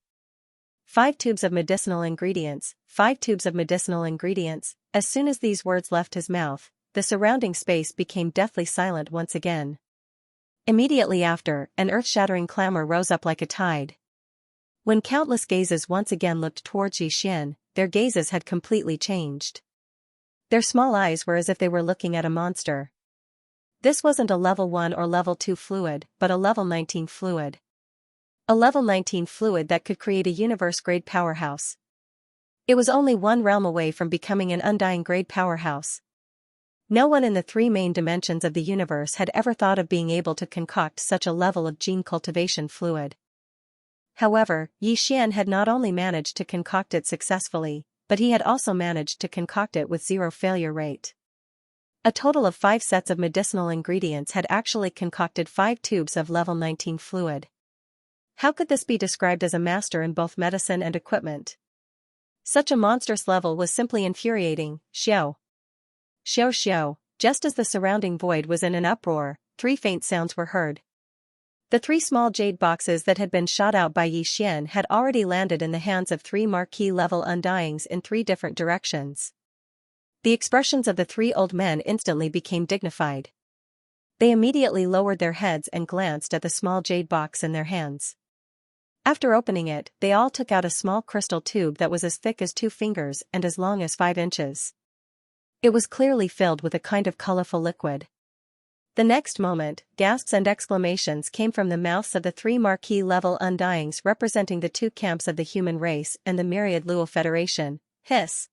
5 tubes of medicinal ingredients, 5 tubes of medicinal ingredients. As soon as these words left his mouth, the surrounding space became deathly silent once again. Immediately after, an earth-shattering clamor rose up like a tide. When countless gazes once again looked towards Xian, their gazes had completely changed. Their small eyes were as if they were looking at a monster. This wasn't a level 1 or level 2 fluid, but a level 19 fluid. A level 19 fluid that could create a universe-grade powerhouse. It was only one realm away from becoming an undying-grade powerhouse. No one in the 3 main dimensions of the universe had ever thought of being able to concoct such a level of gene cultivation fluid. However, Xian had not only managed to concoct it successfully, but he had also managed to concoct it with 0 failure rate. A total of 5 sets of medicinal ingredients had actually concocted 5 tubes of level 19 fluid. How could this be described as a master in both medicine and equipment? Such a monstrous level was simply infuriating. Xiao. Xiao xiao. Just as the surrounding void was in an uproar, 3 faint sounds were heard. The 3 small jade boxes that had been shot out by Xian had already landed in the hands of 3 marquee-level undyings in 3 different directions. The expressions of the 3 old men instantly became dignified. They immediately lowered their heads and glanced at the small jade box in their hands. After opening it, they all took out a small crystal tube that was as thick as 2 fingers and as long as 5 inches. It was clearly filled with a kind of colorful liquid. The next moment, gasps and exclamations came from the mouths of the 3 marquee-level undyings representing the 2 camps of the human race and the myriad Luo Federation. Hiss!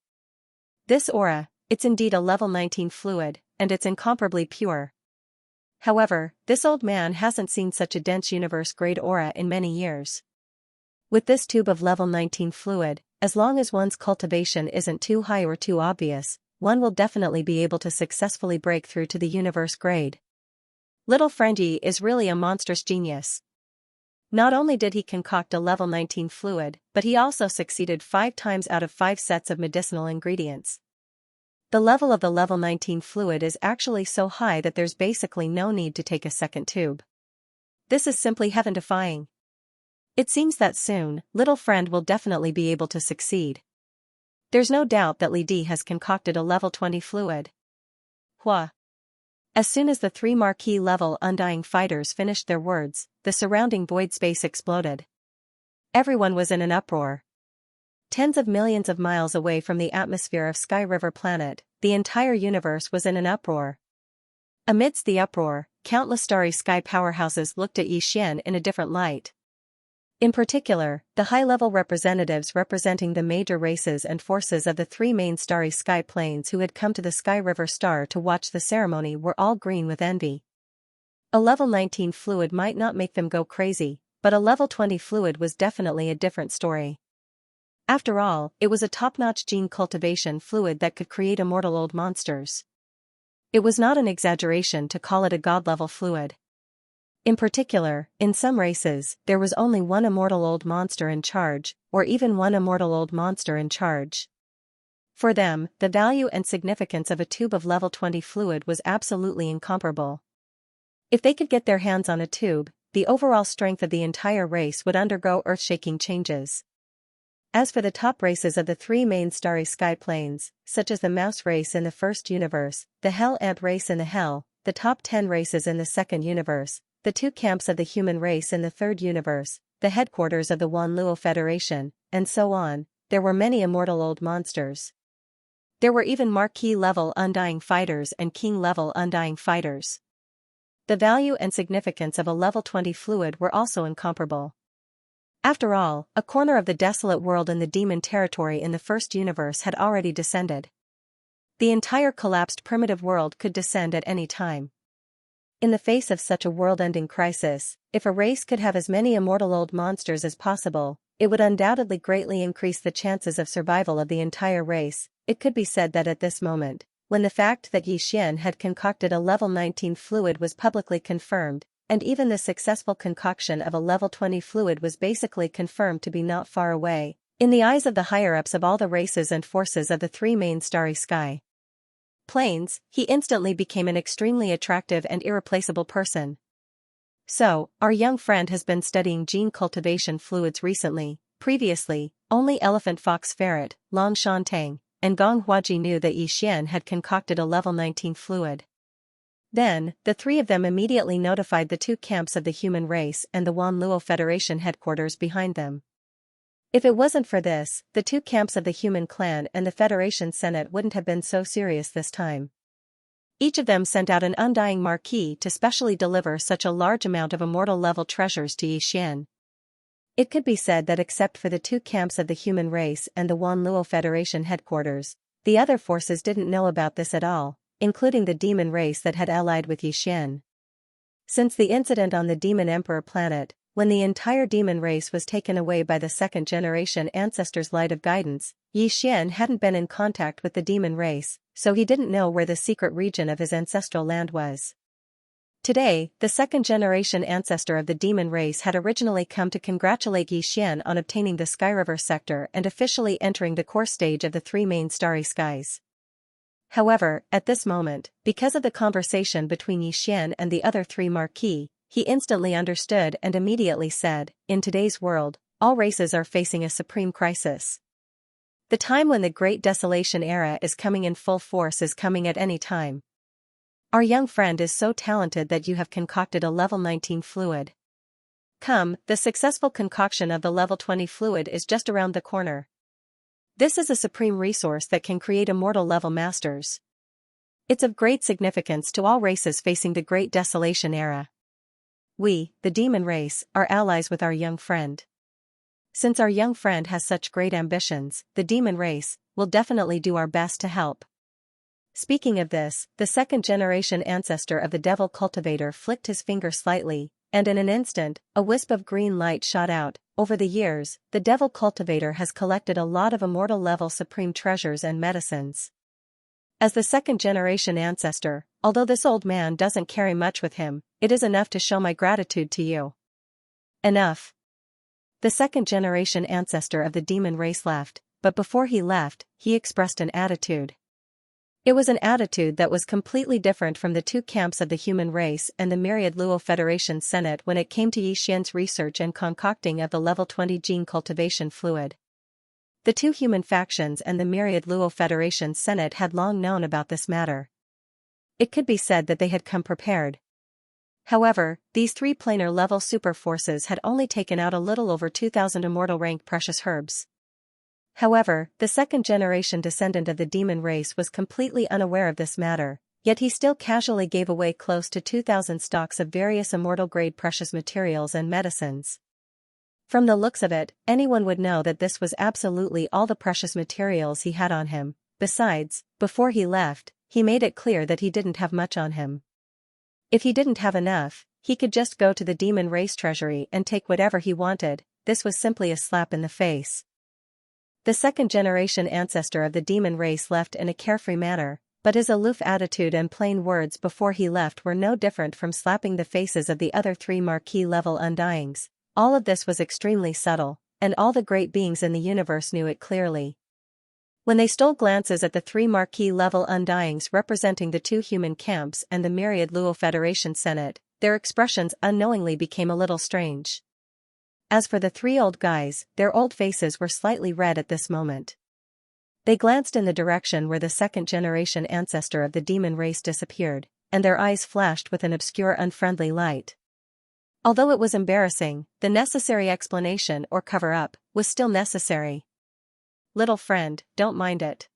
This aura, it's indeed a level 19 fluid, and it's incomparably pure. However, this old man hasn't seen such a dense universe-grade aura in many years. With this tube of level 19 fluid, as long as one's cultivation isn't too high or too obvious, one will definitely be able to successfully break through to the universe grade. Little Friendy is really a monstrous genius. Not only did he concoct a level 19 fluid, but he also succeeded 5 times out of 5 sets of medicinal ingredients. The level of the level 19 fluid is actually so high that there's basically no need to take a second tube. This is simply heaven-defying. It seems that soon, little friend will definitely be able to succeed. There's no doubt that Li Di has concocted a level 20 fluid. Hua. As soon as the 3 marquee-level undying fighters finished their words, the surrounding void space exploded. Everyone was in an uproar. Tens of millions of miles away from the atmosphere of Sky River Planet, the entire universe was in an uproar. Amidst the uproar, countless starry sky powerhouses looked at Xian in a different light. In particular, the high-level representatives representing the major races and forces of the 3 main starry sky planes who had come to the Sky River Star to watch the ceremony were all green with envy. A level 19 fluid might not make them go crazy, but a level 20 fluid was definitely a different story. After all, it was a top-notch gene cultivation fluid that could create immortal old monsters. It was not an exaggeration to call it a god-level fluid. In particular, in some races, there was only one immortal old monster in charge, or even one immortal old monster in charge. For them, the value and significance of a tube of level 20 fluid was absolutely incomparable. If they could get their hands on a tube, the overall strength of the entire race would undergo earth-shaking changes. As for the top races of the 3 main starry sky planes, such as the mouse race in the first universe, the hell ant race in the hell, the top 10 races in the second universe, the 2 camps of the human race in the third universe, the headquarters of the Wan Luo Federation, and so on, there were many immortal old monsters. There were even marquee-level undying fighters and king-level undying fighters. The value and significance of a level 20 fluid were also incomparable. After all, a corner of the desolate world in the demon territory in the first universe had already descended. The entire collapsed primitive world could descend at any time. In the face of such a world-ending crisis, if a race could have as many immortal old monsters as possible, it would undoubtedly greatly increase the chances of survival of the entire race. It could be said that at this moment, when the fact that Xian had concocted a level 19 fluid was publicly confirmed, and even the successful concoction of a level 20 fluid was basically confirmed to be not far away, in the eyes of the higher-ups of all the races and forces of the three main starry sky planes. He instantly became an extremely attractive and irreplaceable person. So, our young friend has been studying gene cultivation fluids recently. Previously, only Elephant Fox Ferret, Long Shantang, and Gong Huaji knew that Yixian had concocted a level 19 fluid. Then, the three of them immediately notified the two camps of the human race and the Wanluo Federation headquarters behind them. If it wasn't for this, the two camps of the human clan and the Federation Senate wouldn't have been so serious this time. Each of them sent out an undying marquis to specially deliver such a large amount of immortal-level treasures to Yixian. It could be said that except for the two camps of the human race and the Wanluo Federation headquarters, the other forces didn't know about this at all, including the demon race that had allied with Yixian. Since the incident on the Demon Emperor planet, when the entire demon race was taken away by the second-generation ancestor's light of guidance, Yixian hadn't been in contact with the demon race, so he didn't know where the secret region of his ancestral land was. Today, the second-generation ancestor of the demon race had originally come to congratulate Yixian on obtaining the Skyriver sector and officially entering the core stage of the three main starry skies. However, at this moment, because of the conversation between Yixian and the other three marquis, he instantly understood and immediately said, "In today's world, all races are facing a supreme crisis. The time when the Great Desolation era is coming in full force is coming at any time. Our young friend is so talented that you have concocted a level 19 fluid. Come, the successful concoction of the level 20 fluid is just around the corner. This is a supreme resource that can create immortal level masters. It's of great significance to all races facing the Great Desolation era. We, the demon race, are allies with our young friend. Since our young friend has such great ambitions, the demon race will definitely do our best to help." Speaking of this, the second-generation ancestor of the devil cultivator flicked his finger slightly, and in an instant, a wisp of green light shot out. Over the years, the devil cultivator has collected a lot of immortal-level supreme treasures and medicines. As the second-generation ancestor, although this old man doesn't carry much with him, it is enough to show my gratitude to you. Enough. The second-generation ancestor of the demon race left, but before he left, he expressed an attitude. It was an attitude that was completely different from the two camps of the human race and the myriad Luo Federation Senate when it came to Yixian's research and concocting of the level 20 gene cultivation fluid. The two human factions and the myriad Luo Federation Senate had long known about this matter. It could be said that they had come prepared. However, these three planar-level super forces had only taken out a little over 2,000 immortal-rank precious herbs. However, the second-generation descendant of the demon race was completely unaware of this matter, yet he still casually gave away close to 2,000 stocks of various immortal-grade precious materials and medicines. From the looks of it, anyone would know that this was absolutely all the precious materials he had on him. Besides, before he left, he made it clear that he didn't have much on him. If he didn't have enough, he could just go to the demon race treasury and take whatever he wanted. This was simply a slap in the face. The second-generation ancestor of the demon race left in a carefree manner, but his aloof attitude and plain words before he left were no different from slapping the faces of the other three marquis-level undyings. All of this was extremely subtle, and all the great beings in the universe knew it clearly. When they stole glances at the three marquis-level undyings representing the two human camps and the myriad Luo Federation Senate, their expressions unknowingly became a little strange. As for the three old guys, their old faces were slightly red at this moment. They glanced in the direction where the second-generation ancestor of the demon race disappeared, and their eyes flashed with an obscure unfriendly light. Although it was embarrassing, the necessary explanation or cover-up was still necessary. "Little friend, don't mind it.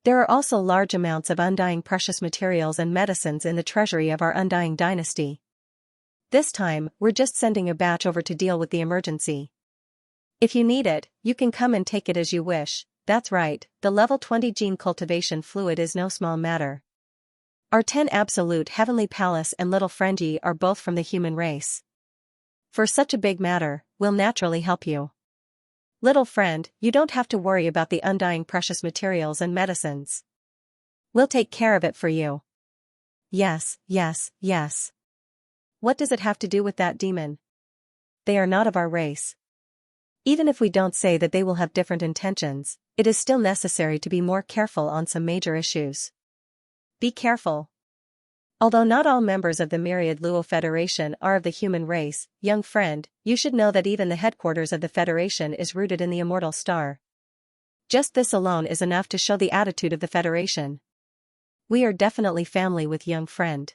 There are also large amounts of undying precious materials and medicines in the treasury of our undying dynasty. This time, we're just sending a batch over to deal with the emergency. If you need it, you can come and take it as you wish." That's right, the level 20 gene cultivation fluid is no small matter. Our 10 absolute heavenly palace and little friendy are both from the human race. For such a big matter, we'll naturally help you. Little friend, you don't have to worry about the undying precious materials and medicines. We'll take care of it for you. Yes, yes, yes. What does it have to do with that demon? They are not of our race. Even if we don't say that they will have different intentions, it is still necessary to be more careful on some major issues. Be careful. Although not all members of the Myriad Luo Federation are of the human race, young friend, you should know that even the headquarters of the Federation is rooted in the immortal star. Just this alone is enough to show the attitude of the Federation. We are definitely family with young friend.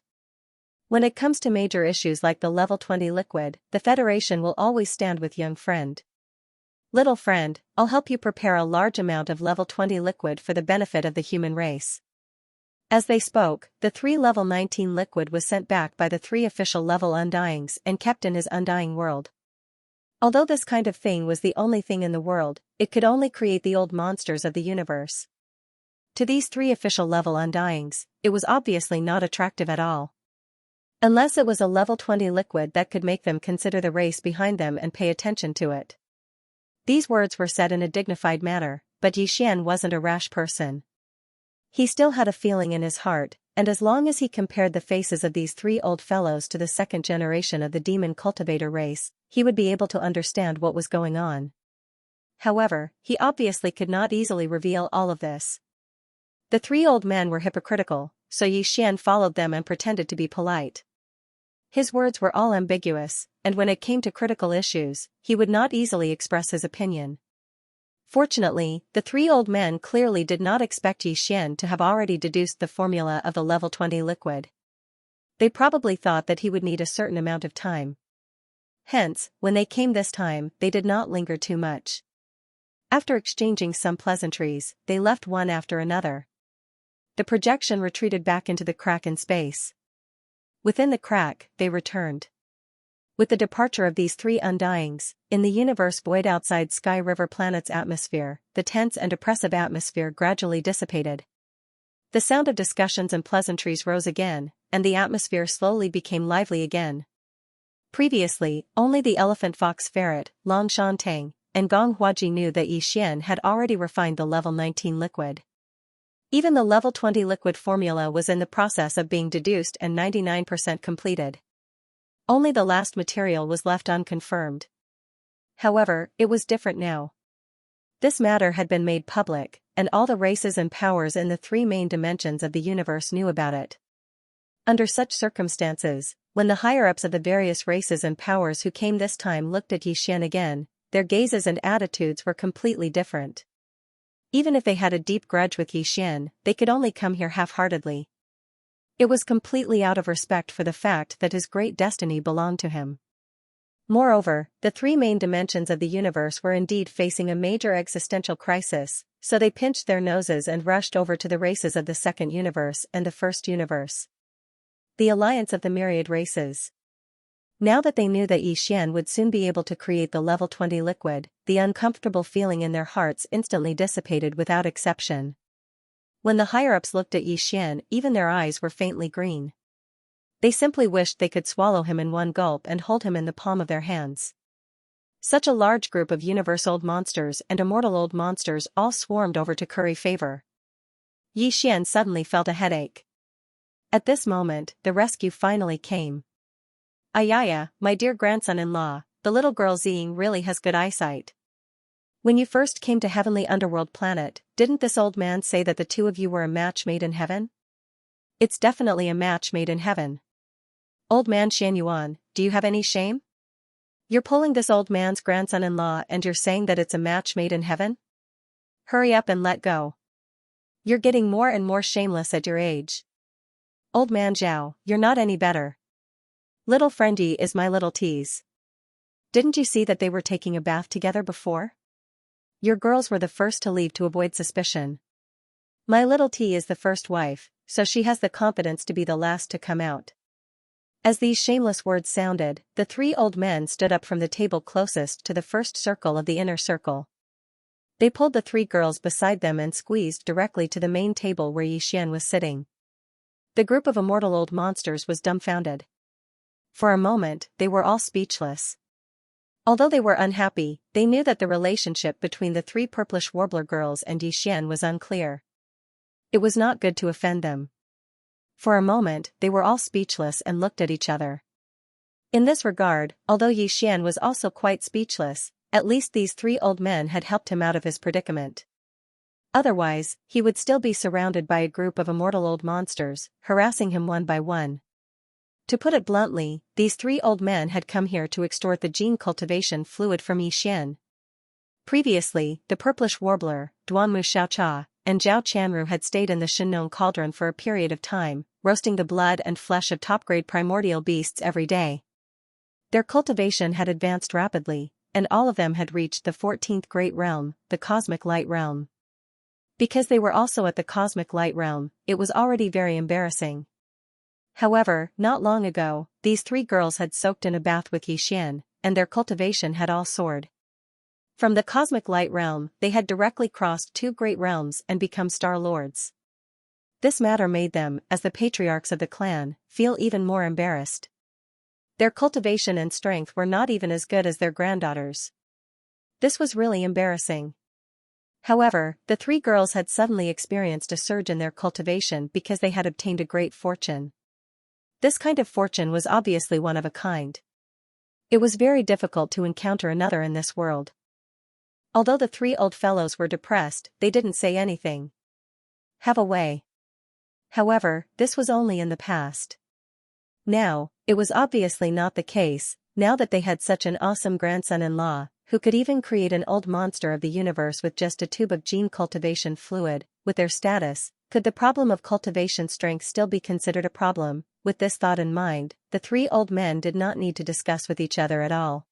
When it comes to major issues like the level 20 liquid, the Federation will always stand with young friend. Little friend, I'll help you prepare a large amount of level 20 liquid for the benefit of the human race. As they spoke, the 3 level 19 liquid was sent back by the 3 official level Undyings and kept in his Undying world. Although this kind of thing was the only thing in the world, it could only create the old monsters of the universe. To these 3 official level Undyings, it was obviously not attractive at all. Unless it was a level 20 liquid that could make them consider the race behind them and pay attention to it. These words were said in a dignified manner, but Yixian wasn't a rash person. He still had a feeling in his heart, and as long as he compared the faces of these 3 old fellows to the second generation of the demon cultivator race, he would be able to understand what was going on. However, he obviously could not easily reveal all of this. The 3 old men were hypocritical, so Yixian followed them and pretended to be polite. His words were all ambiguous, and when it came to critical issues, he would not easily express his opinion. Fortunately, the 3 old men clearly did not expect Yixian to have already deduced the formula of the level 20 liquid. They probably thought that he would need a certain amount of time. Hence, when they came this time, they did not linger too much. After exchanging some pleasantries, they left one after another. The projection retreated back into the crack in space. Within the crack, they returned. With the departure of these 3 Undyings, in the universe void outside Sky River Planet's atmosphere, the tense and oppressive atmosphere gradually dissipated. The sound of discussions and pleasantries rose again, and the atmosphere slowly became lively again. Previously, only the elephant fox ferret, Long Shantang, and Gong Huaji knew that Yixian had already refined the level 19 liquid. Even the level 20 liquid formula was in the process of being deduced and 99% completed. Only the last material was left unconfirmed. However, it was different now. This matter had been made public, and all the races and powers in the 3 main dimensions of the universe knew about it. Under such circumstances, when the higher-ups of the various races and powers who came this time looked at Yixian again, their gazes and attitudes were completely different. Even if they had a deep grudge with Yixian, they could only come here half-heartedly. It was completely out of respect for the fact that his great destiny belonged to him. Moreover, the 3 main dimensions of the universe were indeed facing a major existential crisis, so they pinched their noses and rushed over to the races of the second universe and the first universe. The alliance of the myriad races. Now that they knew that Yixian would soon be able to create the level 20 liquid, the uncomfortable feeling in their hearts instantly dissipated without exception. When the higher-ups looked at Yixian, even their eyes were faintly green. They simply wished they could swallow him in one gulp and hold him in the palm of their hands. Such a large group of universe-old monsters and immortal old monsters all swarmed over to curry favor. Yixian suddenly felt a headache. At this moment, the rescue finally came. Ayaya, my dear grandson-in-law, the little girl Ziying really has good eyesight. When you first came to Heavenly Underworld Planet, didn't this old man say that the 2 of you were a match made in heaven? It's definitely a match made in heaven. Old man Xianyuan, do you have any shame? You're pulling this old man's grandson-in-law and you're saying that it's a match made in heaven? Hurry up and let go. You're getting more and more shameless at your age. Old man Zhao, you're not any better. Little friendy is my little tease. Didn't you see that they were taking a bath together before? Your girls were the first to leave to avoid suspicion. My little T is the first wife, so she has the confidence to be the last to come out. As these shameless words sounded, the 3 old men stood up from the table closest to the first circle of the inner circle. They pulled the 3 girls beside them and squeezed directly to the main table where Yixian was sitting. The group of immortal old monsters was dumbfounded. For a moment, they were all speechless. Although they were unhappy, they knew that the relationship between the 3 purplish warbler girls and Yixian was unclear. It was not good to offend them. For a moment, they were all speechless and looked at each other. In this regard, although Yi Xian was also quite speechless, at least these three old men had helped him out of his predicament. Otherwise, he would still be surrounded by a group of immortal old monsters, harassing him one by one. To put it bluntly, these three old men had come here to extort the gene cultivation fluid from Yi Xian. Previously, the purplish warbler, Duanmu Xiaocha, and Zhao Chanru had stayed in the Shenong cauldron for a period of time, roasting the blood and flesh of top-grade primordial beasts every day. Their cultivation had advanced rapidly, and all of them had reached the 14th Great Realm, the Cosmic Light Realm. Because they were also at the Cosmic Light Realm, it was already very embarrassing. However, not long ago, these three girls had soaked in a bath with Yi Xian, and their cultivation had all soared. From the Cosmic Light Realm, they had directly crossed two great realms and become Star Lords. This matter made them, as the patriarchs of the clan, feel even more embarrassed. Their cultivation and strength were not even as good as their granddaughters. This was really embarrassing. However, the three girls had suddenly experienced a surge in their cultivation because they had obtained a great fortune. This kind of fortune was obviously one of a kind. It was very difficult to encounter another in this world. Although the three old fellows were depressed, they didn't say anything. Have a way. However, this was only in the past. Now, it was obviously not the case, now that they had such an awesome grandson-in-law, who could even create an old monster of the universe with just a tube of gene cultivation fluid. With their status, could the problem of cultivation strength still be considered a problem? With this thought in mind, the three old men did not need to discuss with each other at all.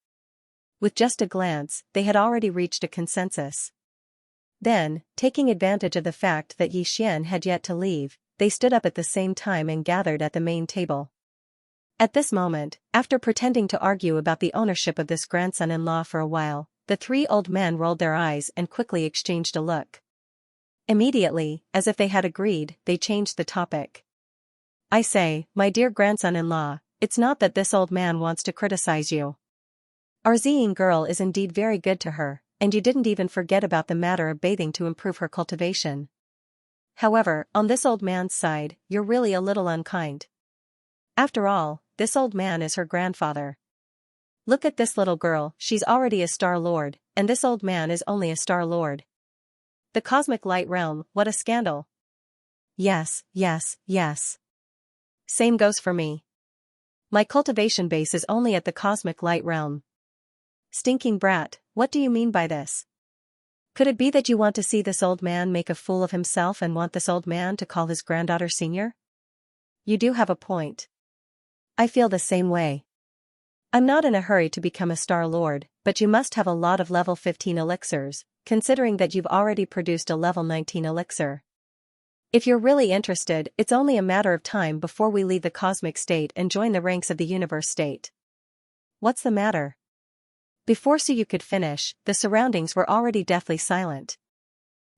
With just a glance, they had already reached a consensus. Then, taking advantage of the fact that Yi Xian had yet to leave, they stood up at the same time and gathered at the main table. At this moment, after pretending to argue about the ownership of this grandson-in-law for a while, the three old men rolled their eyes and quickly exchanged a look. Immediately, as if they had agreed, they changed the topic. I say, my dear grandson-in-law, it's not that this old man wants to criticize you. Our Ziying girl is indeed very good to her, and you didn't even forget about the matter of bathing to improve her cultivation. However, on this old man's side, you're really a little unkind. After all, this old man is her grandfather. Look at this little girl, she's already a Star Lord, and this old man is only a Star Lord. The Cosmic Light Realm, what a scandal. Yes, yes, yes. Same goes for me. My cultivation base is only at the Cosmic Light Realm. Stinking brat, what do you mean by this? Could it be that you want to see this old man make a fool of himself and want this old man to call his granddaughter senior? You do have a point. I feel the same way. I'm not in a hurry to become a Star Lord, but you must have a lot of level 15 elixirs, considering that you've already produced a level 19 elixir. If you're really interested, it's only a matter of time before we leave the cosmic state and join the ranks of the universe state. What's the matter? Before Suyu could finish, the surroundings were already deathly silent.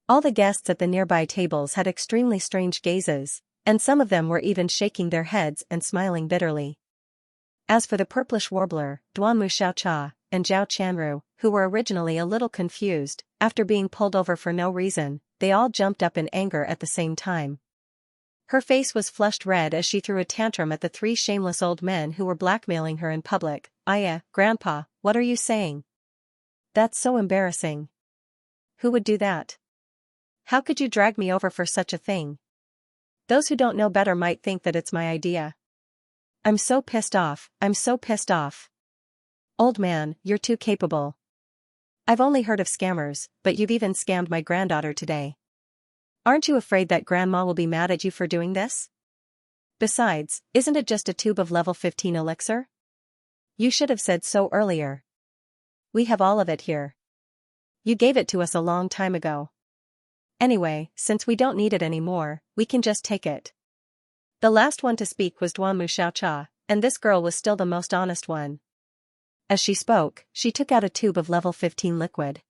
All the guests at the nearby tables had extremely strange gazes, and some of them were even shaking their heads and smiling bitterly. As for the purplish warbler, Duanmu Xiaocha, and Zhao Chanru, who were originally a little confused, after being pulled over for no reason, they all jumped up in anger at the same time. Her face was flushed red as she threw a tantrum at the three shameless old men who were blackmailing her in public. Grandpa, what are you saying? That's so embarrassing. Who would do that? How could you drag me over for such a thing? Those who don't know better might think that it's my idea. I'm so pissed off, I'm so pissed off. Old man, you're too capable. I've only heard of scammers, but you've even scammed my granddaughter today. Aren't you afraid that grandma will be mad at you for doing this? Besides, isn't it just a tube of level 15 elixir? You should have said so earlier. We have all of it here. You gave it to us a long time ago. Anyway, since we don't need it anymore, we can just take it. The last one to speak was Duanmu Xiaocha, and this girl was still the most honest one. As she spoke, she took out a tube of level 15 liquid.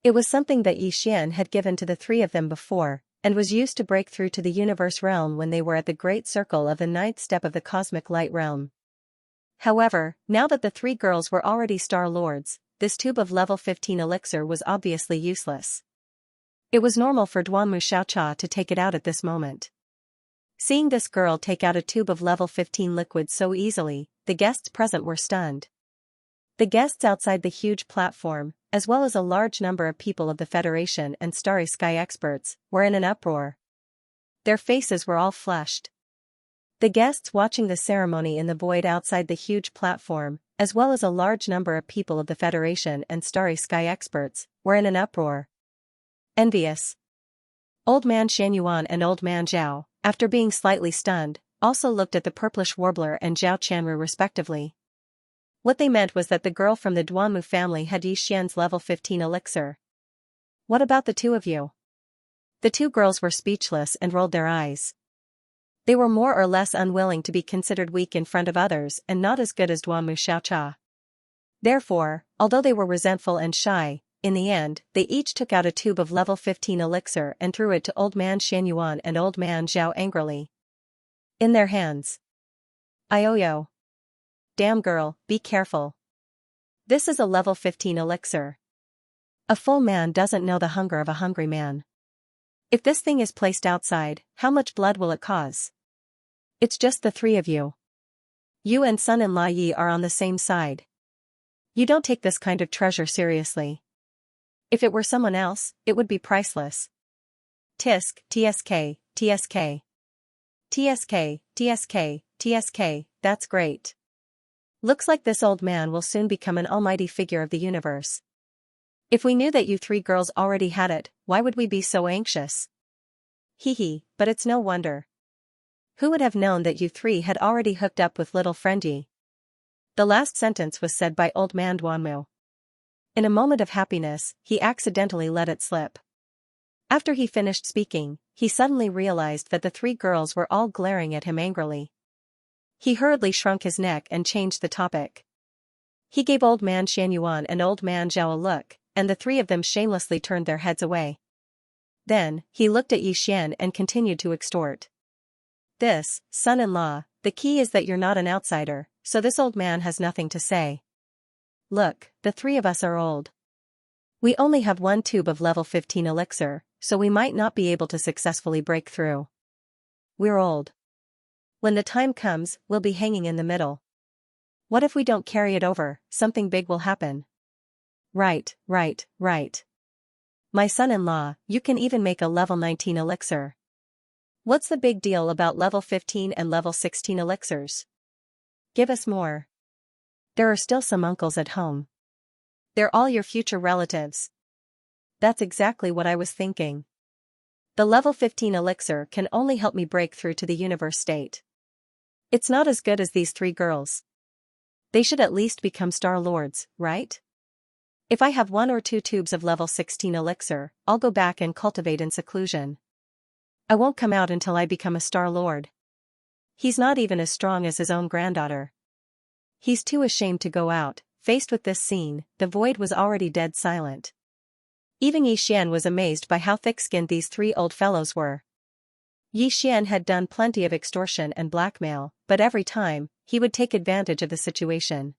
It was something that Yi Xian had given to the three of them before, and was used to break through to the universe realm when they were at the great circle of the 9th step of the Cosmic Light Realm. However, now that the three girls were already Star Lords, this tube of level 15 elixir was obviously useless. It was normal for Duanmu Xiaocha to take it out at this moment. Seeing this girl take out a tube of level 15 liquid so easily, the guests present were stunned. The guests outside the huge platform, as well as a large number of people of the Federation and Starry Sky experts, were in an uproar. Their faces were all flushed. The guests watching the ceremony in the void outside the huge platform, as well as a large number of people of the Federation and Starry Sky experts, were in an uproar. Envious. Old Man Xianyuan and Old Man Zhao, after being slightly stunned, also looked at the Purplish Warbler and Zhao Chanru respectively. What they meant was that the girl from the Duanmu family had Yi Xian's level 15 elixir. What about the two of you? The two girls were speechless and rolled their eyes. They were more or less unwilling to be considered weak in front of others and not as good as Duanmu Xiaocha. Therefore, although they were resentful and shy, in the end, they each took out a tube of level 15 elixir and threw it to Old Man Xianyuan and Old Man Zhao angrily. In their hands. Ioyo. Damn girl, be careful. This is a level 15 elixir. A full man doesn't know the hunger of a hungry man. If this thing is placed outside, how much blood will it cause? It's just the three of you. You and son-in-law Yi are on the same side. You don't take this kind of treasure seriously. If it were someone else, it would be priceless. Tisk, TSK, TSK. TSK, TSK, TSK, that's great. Looks like this old man will soon become an almighty figure of the universe. If we knew that you three girls already had it, why would we be so anxious? Hee, but it's no wonder. Who would have known that you three had already hooked up with little friend Yi? The last sentence was said by Old Man Duanmu. In a moment of happiness, he accidentally let it slip. After he finished speaking, he suddenly realized that the three girls were all glaring at him angrily. He hurriedly shrunk his neck and changed the topic. He gave Old Man Xianyuan and Old Man Zhao a look, and the three of them shamelessly turned their heads away. Then, he looked at Yi Xian and continued to extort. This, son-in-law, the key is that you're not an outsider, so this old man has nothing to say. Look, the three of us are old. We only have one tube of level 15 elixir, so we might not be able to successfully break through. We're old. When the time comes, we'll be hanging in the middle. What if we don't carry it over? Something big will happen. Right. My son-in-law, you can even make a level 19 elixir. What's the big deal about level 15 and level 16 elixirs? Give us more. There are still some uncles at home. They're all your future relatives. That's exactly what I was thinking. The level 15 elixir can only help me break through to the universe state. It's not as good as these three girls. They should at least become Star Lords, right? If I have 1 or 2 tubes of level 16 elixir, I'll go back and cultivate in seclusion. I won't come out until I become a Star Lord. He's not even as strong as his own granddaughter. He's too ashamed to go out. Faced with this scene, the void was already dead silent. Even Yi Xian was amazed by how thick-skinned these three old fellows were. Yi Xian had done plenty of extortion and blackmail, but every time, he would take advantage of the situation.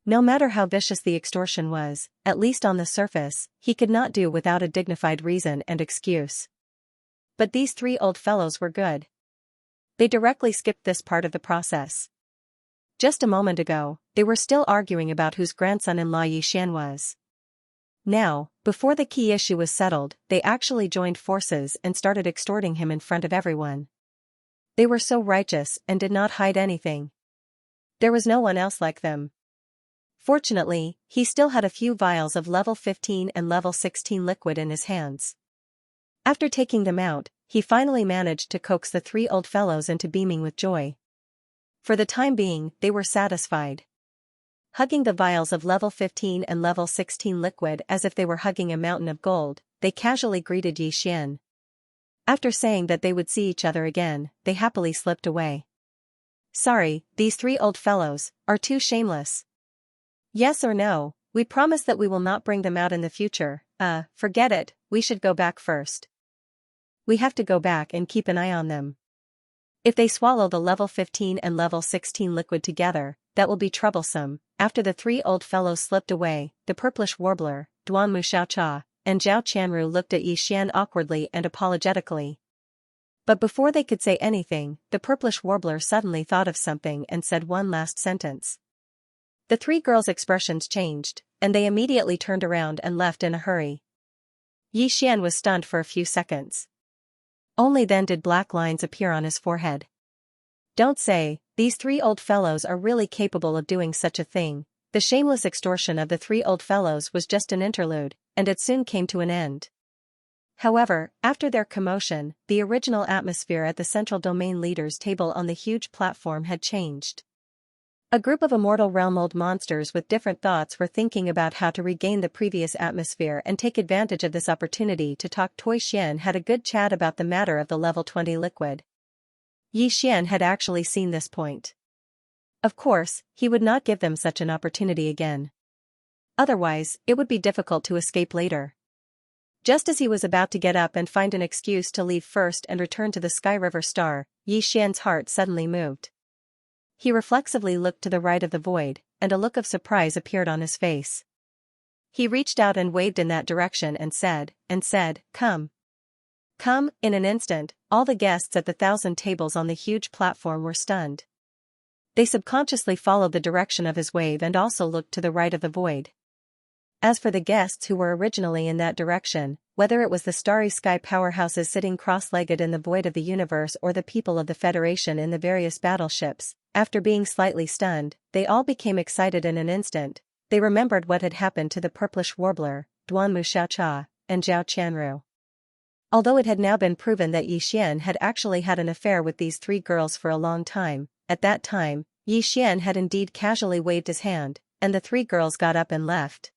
No matter how vicious the extortion was, at least on the surface, he could not do without a dignified reason and excuse. But these three old fellows were good. They directly skipped this part of the process. Just a moment ago, they were still arguing about whose grandson-in-law Yi Xian was. Now, before the key issue was settled, they actually joined forces and started extorting him in front of everyone. They were so righteous and did not hide anything. There was no one else like them. Fortunately, he still had a few vials of level 15 and level 16 liquid in his hands. After taking them out, he finally managed to coax the three old fellows into beaming with joy. For the time being, they were satisfied. Hugging the vials of level 15 and level 16 liquid as if they were hugging a mountain of gold, they casually greeted Yi Xian. After saying that they would see each other again, they happily slipped away. Sorry, these three old fellows are too shameless. Yes or no, we promise that we will not bring them out in the future. Forget it, we should go back first. We have to go back and keep an eye on them. If they swallow the level 15 and level 16 liquid together, that will be troublesome. After the three old fellows slipped away, the Purplish Warbler, Duanmu Xiaocha, and Zhao Chanru looked at Yi Xian awkwardly and apologetically. But before they could say anything, the purplish warbler suddenly thought of something and said one last sentence. The three girls' expressions changed, and they immediately turned around and left in a hurry. Yi Xian was stunned for a few seconds. Only then did black lines appear on his forehead. Don't say, these three old fellows are really capable of doing such a thing. The shameless extortion of the three old fellows was just an interlude, and it soon came to an end. However, after their commotion, the original atmosphere at the central domain leaders' table on the huge platform had changed. A group of immortal realm-old monsters with different thoughts were thinking about how to regain the previous atmosphere and take advantage of this opportunity to talk. Toy Xian had a good chat about the matter of the level 20 liquid. Yi Xian had actually seen this point. Of course, he would not give them such an opportunity again. Otherwise, it would be difficult to escape later. Just as he was about to get up and find an excuse to leave first and return to the Sky River Star, Yi Xian's heart suddenly moved. He reflexively looked to the right of the void, and a look of surprise appeared on his face. He reached out and waved in that direction and said, "Come." Come, in an instant, all the guests at the 1,000 tables on the huge platform were stunned. They subconsciously followed the direction of his wave and also looked to the right of the void. As for the guests who were originally in that direction, whether it was the starry sky powerhouses sitting cross-legged in the void of the universe or the people of the Federation in the various battleships, after being slightly stunned, they all became excited in an instant. They remembered what had happened to the purplish warbler, Duanmu Xiaocha, and Zhao Qianru. Although it had now been proven that Yi Xian had actually had an affair with these three girls for a long time, at that time, Yi Xian had indeed casually waved his hand, and the three girls got up and left.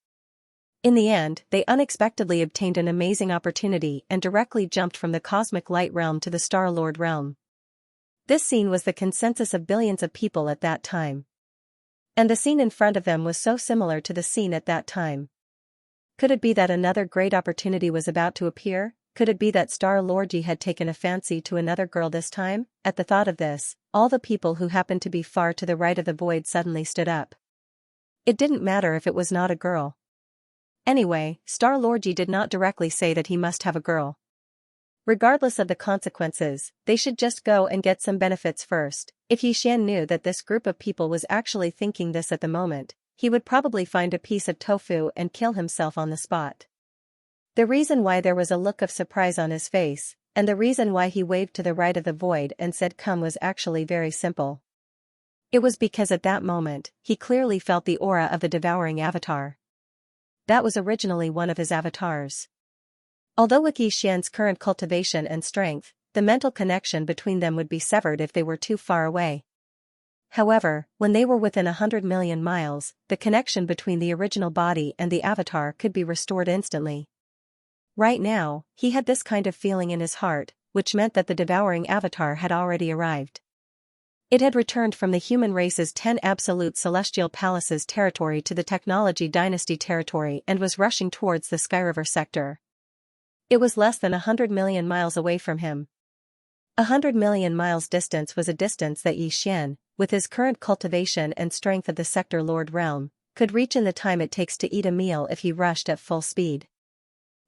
In the end, they unexpectedly obtained an amazing opportunity and directly jumped from the cosmic light realm to the Star Lord realm. This scene was the consensus of billions of people at that time. And the scene in front of them was so similar to the scene at that time. Could it be that another great opportunity was about to appear? Could it be that Star Lord Yi had taken a fancy to another girl this time? At the thought of this, all the people who happened to be far to the right of the void suddenly stood up. It didn't matter if it was not a girl. Anyway, Star Lord Yi did not directly say that he must have a girl. Regardless of the consequences, they should just go and get some benefits first. If Yi Xian knew that this group of people was actually thinking this at the moment, he would probably find a piece of tofu and kill himself on the spot. The reason why there was a look of surprise on his face, and the reason why he waved to the right of the void and said come was actually very simple. It was because at that moment, he clearly felt the aura of the Devouring avatar. That was originally one of his avatars. Although with Yi Xian's current cultivation and strength, the mental connection between them would be severed if they were too far away. However, when they were within 100 million miles, the connection between the original body and the avatar could be restored instantly. Right now, he had this kind of feeling in his heart, which meant that the Devouring avatar had already arrived. It had returned from the human race's 10 absolute celestial palaces territory to the technology dynasty territory and was rushing towards the Skyriver sector. It was less than 100 million miles away from him. 100 million miles distance was a distance that Yi Xian, with his current cultivation and strength of the Sector Lord realm, could reach in the time it takes to eat a meal if he rushed at full speed.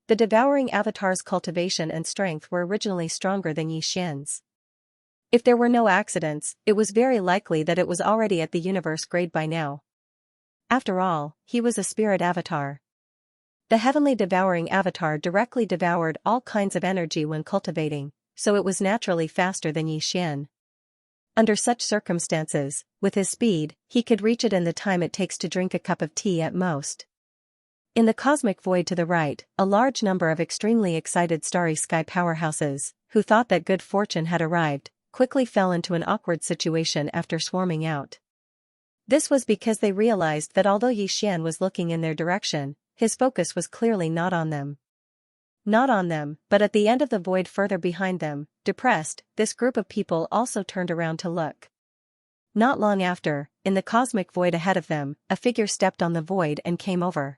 The Devouring avatar's cultivation and strength were originally stronger than Yi Xian's. If there were no accidents, it was very likely that it was already at the universe grade by now. After all, he was a spirit avatar. The heavenly Devouring avatar directly devoured all kinds of energy when cultivating, so it was naturally faster than Yi Xian. Under such circumstances, with his speed, he could reach it in the time it takes to drink a cup of tea at most. In the cosmic void to the right, a large number of extremely excited starry sky powerhouses, who thought that good fortune had arrived, quickly fell into an awkward situation after swarming out. This was because they realized that although Yi Xian was looking in their direction, his focus was clearly not on them. Not on them, but at the end of the void further behind them, depressed, this group of people also turned around to look. Not long after, in the cosmic void ahead of them, a figure stepped on the void and came over.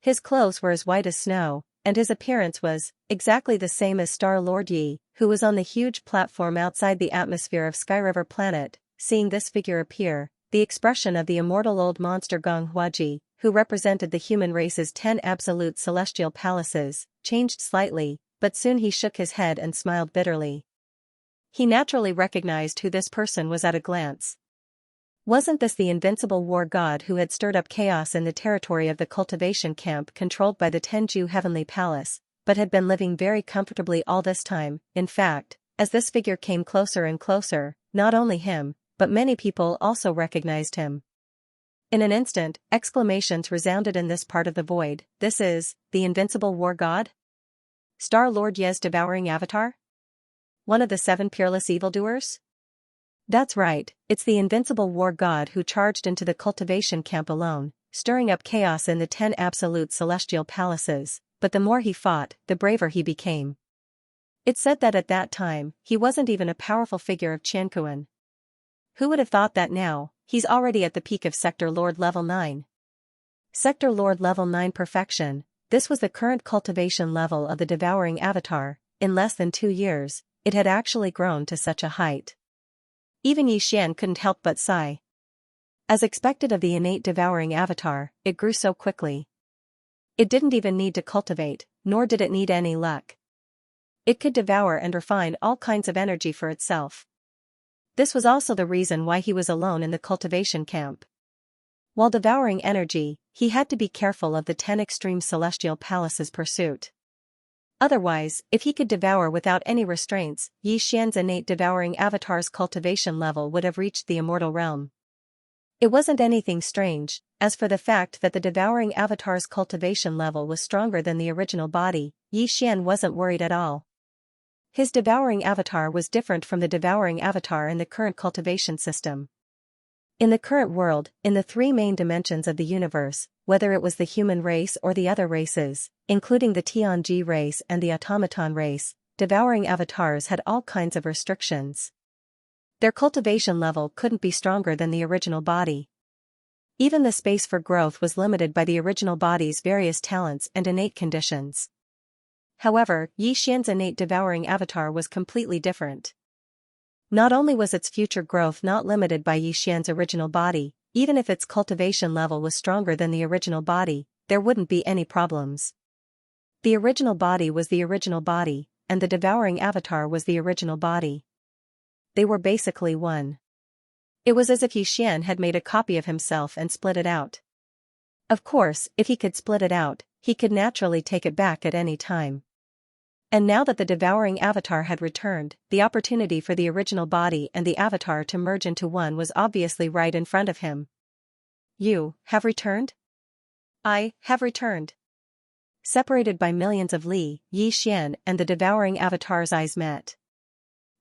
His clothes were as white as snow, and his appearance was exactly the same as Star Lord Yi, who was on the huge platform outside the atmosphere of Skyriver planet. Seeing this figure appear, the expression of the immortal old monster Gong Huaji, who represented the human race's 10 absolute celestial palaces, changed slightly, but soon he shook his head and smiled bitterly. He naturally recognized who this person was at a glance. Wasn't this the invincible war god who had stirred up chaos in the territory of the cultivation camp controlled by the Tenju Heavenly Palace, but had been living very comfortably all this time? In fact, as this figure came closer and closer, not only him, but many people also recognized him. In an instant, exclamations resounded in this part of the void. This is the invincible war god? Star Lord Ye's devouring avatar? One of the 7 peerless evildoers? That's right, it's the invincible war god who charged into the cultivation camp alone, stirring up chaos in the 10 absolute celestial palaces, but the more he fought, the braver he became. It's said that at that time, he wasn't even a powerful figure of Qianquan. Who would have thought that now, he's already at the peak of Sector Lord Level 9. Sector Lord Level 9 perfection, this was the current cultivation level of the devouring avatar. In less than 2 years, it had actually grown to such a height. Even Yi Xian couldn't help but sigh. As expected of the innate devouring avatar, it grew so quickly. It didn't even need to cultivate, nor did it need any luck. It could devour and refine all kinds of energy for itself. This was also the reason why he was alone in the cultivation camp. While devouring energy, he had to be careful of the 10 extreme celestial palaces' pursuit. Otherwise, if he could devour without any restraints, Yi Xian's innate devouring avatar's cultivation level would have reached the immortal realm. It wasn't anything strange, as for the fact that the devouring avatar's cultivation level was stronger than the original body, Yi Xian wasn't worried at all. His devouring avatar was different from the devouring avatar in the current cultivation system. In the current world, in the 3 main dimensions of the universe, whether it was the human race or the other races, including the Tianji race and the automaton race, devouring avatars had all kinds of restrictions. Their cultivation level couldn't be stronger than the original body. Even the space for growth was limited by the original body's various talents and innate conditions. However, Yi Xian's innate devouring avatar was completely different. Not only was its future growth not limited by Yi Xian's original body, even if its cultivation level was stronger than the original body, there wouldn't be any problems. The original body was the original body, and the devouring avatar was the original body. They were basically one. It was as if Yi Xian had made a copy of himself and split it out. Of course, if he could split it out, he could naturally take it back at any time. And now that the devouring avatar had returned, the opportunity for the original body and the avatar to merge into one was obviously right in front of him. You have returned? I have returned. Separated by millions of li, Yi Xian and the devouring avatar's eyes met.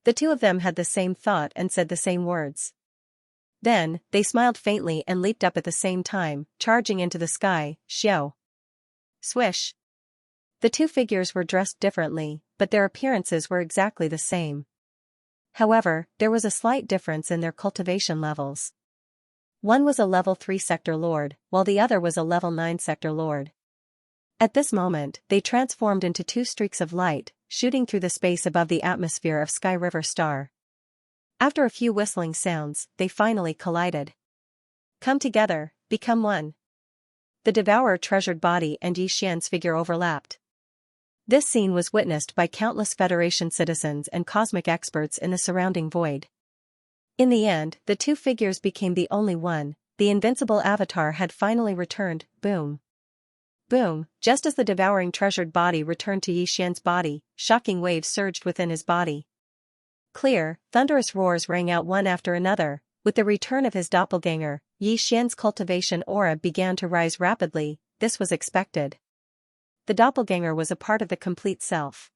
The two of them had the same thought and said the same words. Then, they smiled faintly and leaped up at the same time, charging into the sky. Xiao. Swish. The 2 figures were dressed differently, but their appearances were exactly the same. However, there was a slight difference in their cultivation levels. One was a level 3 sector lord, while the other was a level 9 sector lord. At this moment, they transformed into 2 streaks of light, shooting through the space above the atmosphere of Sky River Star. After a few whistling sounds, they finally collided. Come together, become one. The devourer treasured body and Yi Xian's figure overlapped. This scene was witnessed by countless Federation citizens and cosmic experts in the surrounding void. In the end, the 2 figures became the only one. The invincible avatar had finally returned. Boom. Boom, just as the devouring treasured body returned to Yi Xian's body, shocking waves surged within his body. Clear, thunderous roars rang out one after another. With the return of his doppelganger, Yi Xian's cultivation aura began to rise rapidly. This was expected. The doppelganger was a part of the complete self.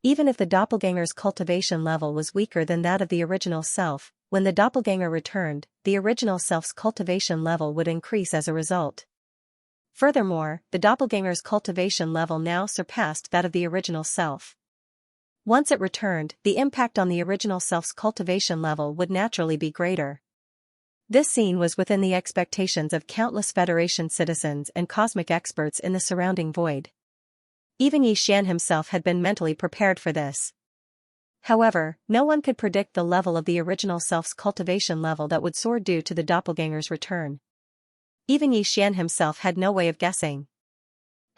Even if the doppelganger's cultivation level was weaker than that of the original self, when the doppelganger returned, the original self's cultivation level would increase as a result. Furthermore, the doppelganger's cultivation level now surpassed that of the original self. Once it returned, the impact on the original self's cultivation level would naturally be greater. This scene was within the expectations of countless Federation citizens and cosmic experts in the surrounding void. Even Yi Xian himself had been mentally prepared for this. However, no one could predict the level of the original self's cultivation level that would soar due to the doppelganger's return. Even Yi Xian himself had no way of guessing.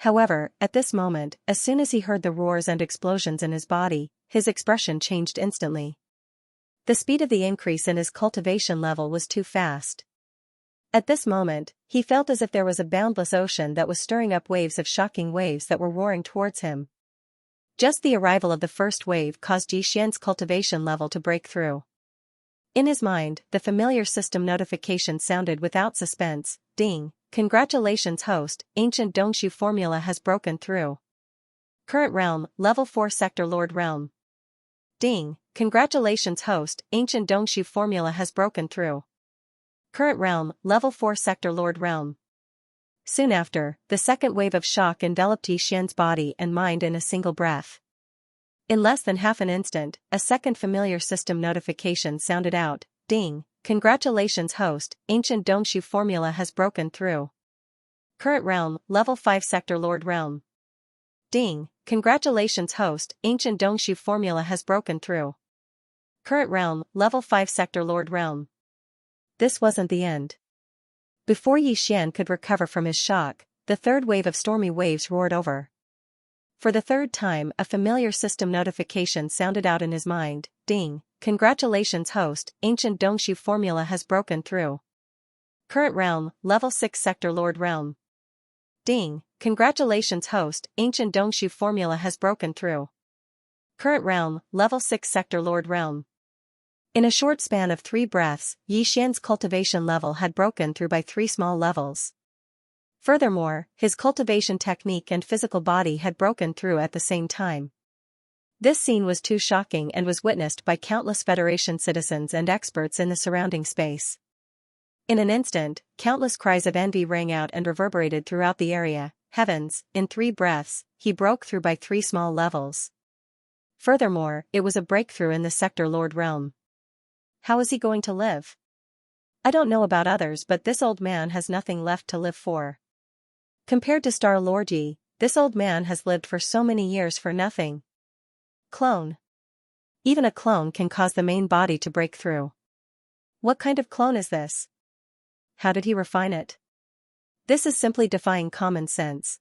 However, at this moment, as soon as he heard the roars and explosions in his body, his expression changed instantly. The speed of the increase in his cultivation level was too fast. At this moment, he felt as if there was a boundless ocean that was stirring up waves of shocking waves that were roaring towards him. Just the arrival of the first wave caused Xianxia's cultivation level to break through. In his mind, the familiar system notification sounded without suspense. Ding! Congratulations host, ancient Dongshu formula has broken through. Current realm, level 4 sector Lord realm. Ding! Congratulations host, ancient Dongshu formula has broken through. Current realm, level 4 sector Lord realm. Soon after, the second wave of shock enveloped Xian's body and mind in a single breath. In less than half an instant, a second familiar system notification sounded out. Ding! Congratulations host, ancient Dongshu formula has broken through. Current realm, level 5 sector Lord realm. Ding! Congratulations host, ancient Dongshu formula has broken through. Current realm, level 5 sector Lord realm. This wasn't the end. Before Xian could recover from his shock, the third wave of stormy waves roared over. For the third time, a familiar system notification sounded out in his mind. Ding! Congratulations host, ancient Dongshu formula has broken through. Current realm, level 6 sector Lord realm. Ding! Congratulations host, ancient Dongshu formula has broken through. Current realm, level 6 sector Lord realm. In a short span of 3 breaths, Xian's cultivation level had broken through by 3 small levels. Furthermore, his cultivation technique and physical body had broken through at the same time. This scene was too shocking and was witnessed by countless Federation citizens and experts in the surrounding space. In an instant, countless cries of envy rang out and reverberated throughout the area. Heavens, in 3 breaths, he broke through by 3 small levels. Furthermore, it was a breakthrough in the sector Lord realm. How is he going to live? I don't know about others, but this old man has nothing left to live for. Compared to Star Lord Yi, this old man has lived for so many years for nothing. Clone. Even a clone can cause the main body to break through. What kind of clone is this? How did he refine it? This is simply defying common sense.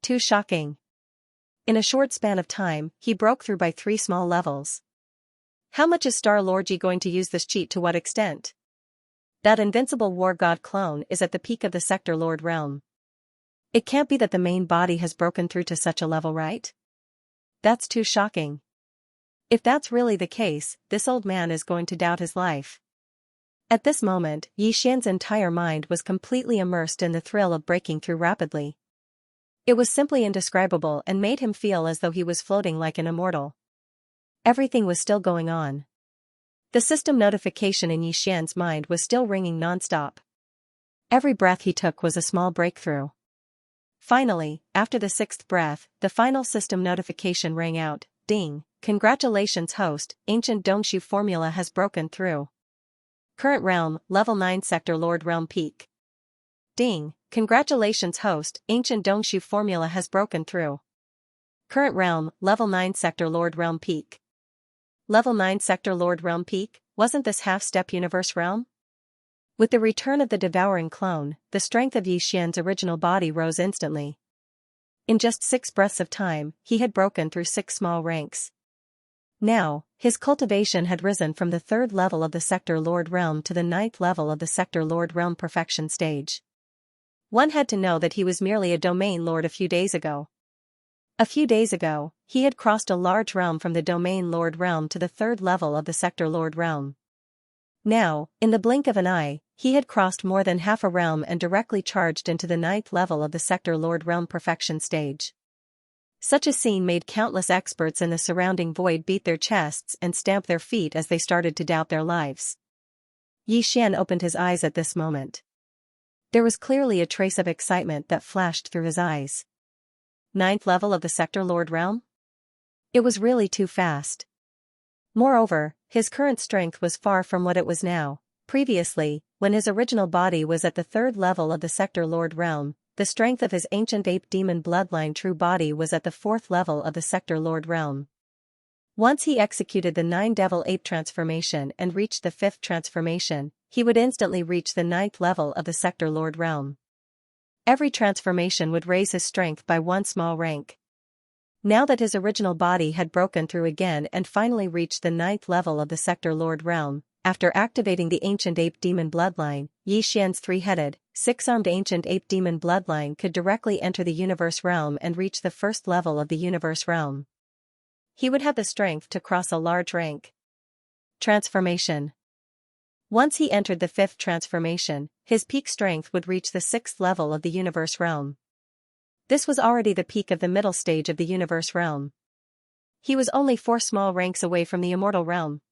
Too shocking. In a short span of time, he broke through by 3 small levels. How much is Star Lord Yi going to use this cheat, to what extent? That invincible war god clone is at the peak of the sector Lord realm. It can't be that the main body has broken through to such a level, right? That's too shocking. If that's really the case, this old man is going to doubt his life. At this moment, Xian's entire mind was completely immersed in the thrill of breaking through rapidly. It was simply indescribable and made him feel as though he was floating like an immortal. Everything was still going on. The system notification in Xian's mind was still ringing non-stop. Every breath he took was a small breakthrough. Finally, after the 6th breath, the final system notification rang out. Ding! Congratulations host, ancient Dongshu formula has broken through. Current realm, level 9 sector Lord realm peak. Ding! Congratulations host, ancient Dongshu formula has broken through. Current realm, level 9 sector Lord realm peak. Level 9 sector Lord realm peak, wasn't this half-step universe realm? With the return of the devouring clone, the strength of Xian's original body rose instantly. In just 6 breaths of time, he had broken through 6 small ranks. Now, his cultivation had risen from the 3rd level of the sector Lord realm to the 9th level of the sector Lord realm perfection stage. One had to know that he was merely a domain lord a few days ago. A few days ago, he had crossed a large realm from the domain lord realm to the 3rd level of the sector Lord realm. Now, in the blink of an eye, he had crossed more than half a realm and directly charged into the 9th level of the sector Lord realm perfection stage. Such a scene made countless experts in the surrounding void beat their chests and stamp their feet as they started to doubt their lives. Xian opened his eyes at this moment. There was clearly a trace of excitement that flashed through his eyes. 9th level of the sector Lord realm? It was really too fast. Moreover, his current strength was far from what it was now. Previously, when his original body was at the 3rd level of the sector Lord realm, the strength of his ancient ape demon bloodline true body was at the 4th level of the sector Lord realm. Once he executed the 9 devil ape transformation and reached the 5th transformation, he would instantly reach the 9th level of the sector Lord realm. Every transformation would raise his strength by 1 small rank. Now that his original body had broken through again and finally reached the 9th level of the Sector Lord realm, after activating the ancient ape demon bloodline, Yi Xian's three-headed, six-armed ancient ape demon bloodline could directly enter the universe realm and reach the 1st level of the universe realm. He would have the strength to cross a large rank. Transformation. Once he entered the 5th transformation, his peak strength would reach the 6th level of the universe realm. This was already the peak of the middle stage of the universe realm. He was only 4 small ranks away from the immortal realm.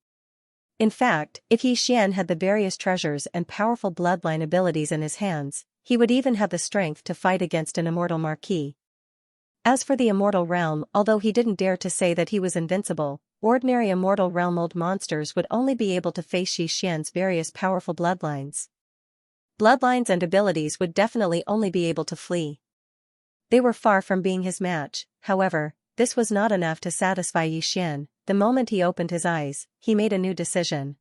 In fact, if Yi Xian had the various treasures and powerful bloodline abilities in his hands, he would even have the strength to fight against an immortal marquis. As for the immortal realm, although he didn't dare to say that he was invincible, ordinary immortal realm old monsters would only be able to face Yi Xian's various powerful bloodlines. Bloodlines and abilities would definitely only be able to flee. They were far from being his match. However, this was not enough to satisfy Yi Xian. The moment he opened his eyes, he made a new decision.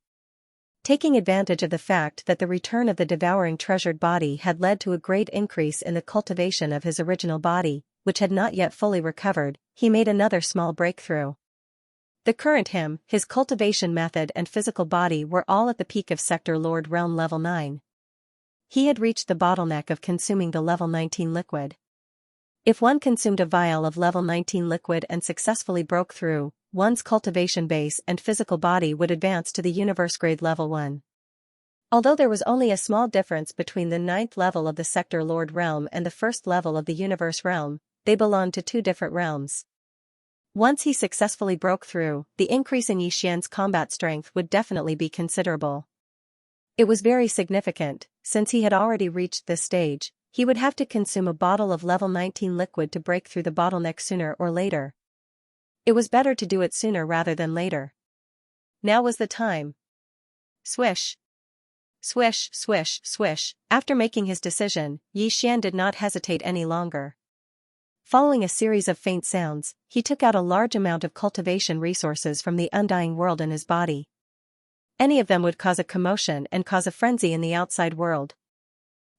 Taking advantage of the fact that the return of the devouring treasured body had led to a great increase in the cultivation of his original body, which had not yet fully recovered, he made another small breakthrough. The current him, his cultivation method and physical body were all at the peak of Sector Lord Realm level 9. He had reached the bottleneck of consuming the level 19 liquid. If one consumed a vial of level 19 liquid and successfully broke through, one's cultivation base and physical body would advance to the universe grade level 1. Although there was only a small difference between the 9th level of the Sector Lord realm and the 1st level of the universe realm, they belonged to 2 different realms. Once he successfully broke through, the increase in Yi Xian's combat strength would definitely be considerable. It was very significant, since he had already reached this stage, he would have to consume a bottle of level 19 liquid to break through the bottleneck sooner or later. It was better to do it sooner rather than later. Now was the time. Swish. Swish, swish, swish. After making his decision, Yi Xian did not hesitate any longer. Following a series of faint sounds, he took out a large amount of cultivation resources from the undying world in his body. Any of them would cause a commotion and cause a frenzy in the outside world.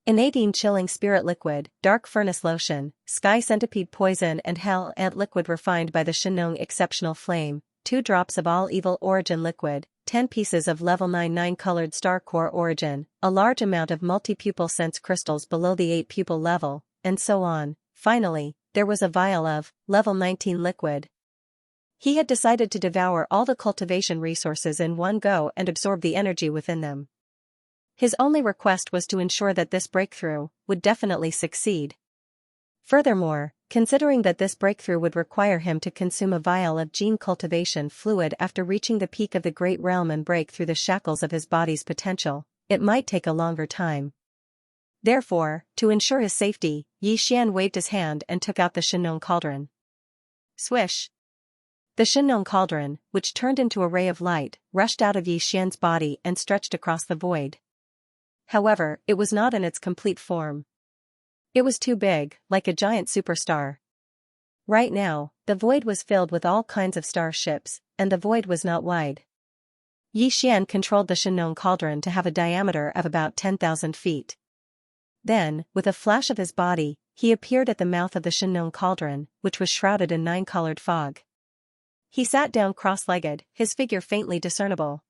Innatine chilling spirit liquid, dark furnace lotion, sky centipede poison and hell ant liquid refined by the Xianxia exceptional flame, 2 drops of all evil origin liquid, 10 pieces of level 9 colored star core origin, a large amount of multi-pupil sense crystals below the 8 pupil level, and so on. Finally, there was a vial of level 19 liquid. He had decided to devour all the cultivation resources in one go and absorb the energy within them. His only request was to ensure that this breakthrough would definitely succeed. Furthermore, considering that this breakthrough would require him to consume a vial of gene cultivation fluid after reaching the peak of the Great Realm and break through the shackles of his body's potential, it might take a longer time. Therefore, to ensure his safety, Yi Xian waved his hand and took out the Xianxia cauldron. Swish! The Xianxia cauldron, which turned into a ray of light, rushed out of Yi Xian's body and stretched across the void. However, it was not in its complete form. It was too big, like a giant superstar. Right now, the void was filled with all kinds of starships, and the void was not wide. Yi Xian controlled the Xianxia cauldron to have a diameter of about 10,000 feet. Then, with a flash of his body, he appeared at the mouth of the Xianxia cauldron, which was shrouded in 9-colored fog. He sat down cross-legged, his figure faintly discernible.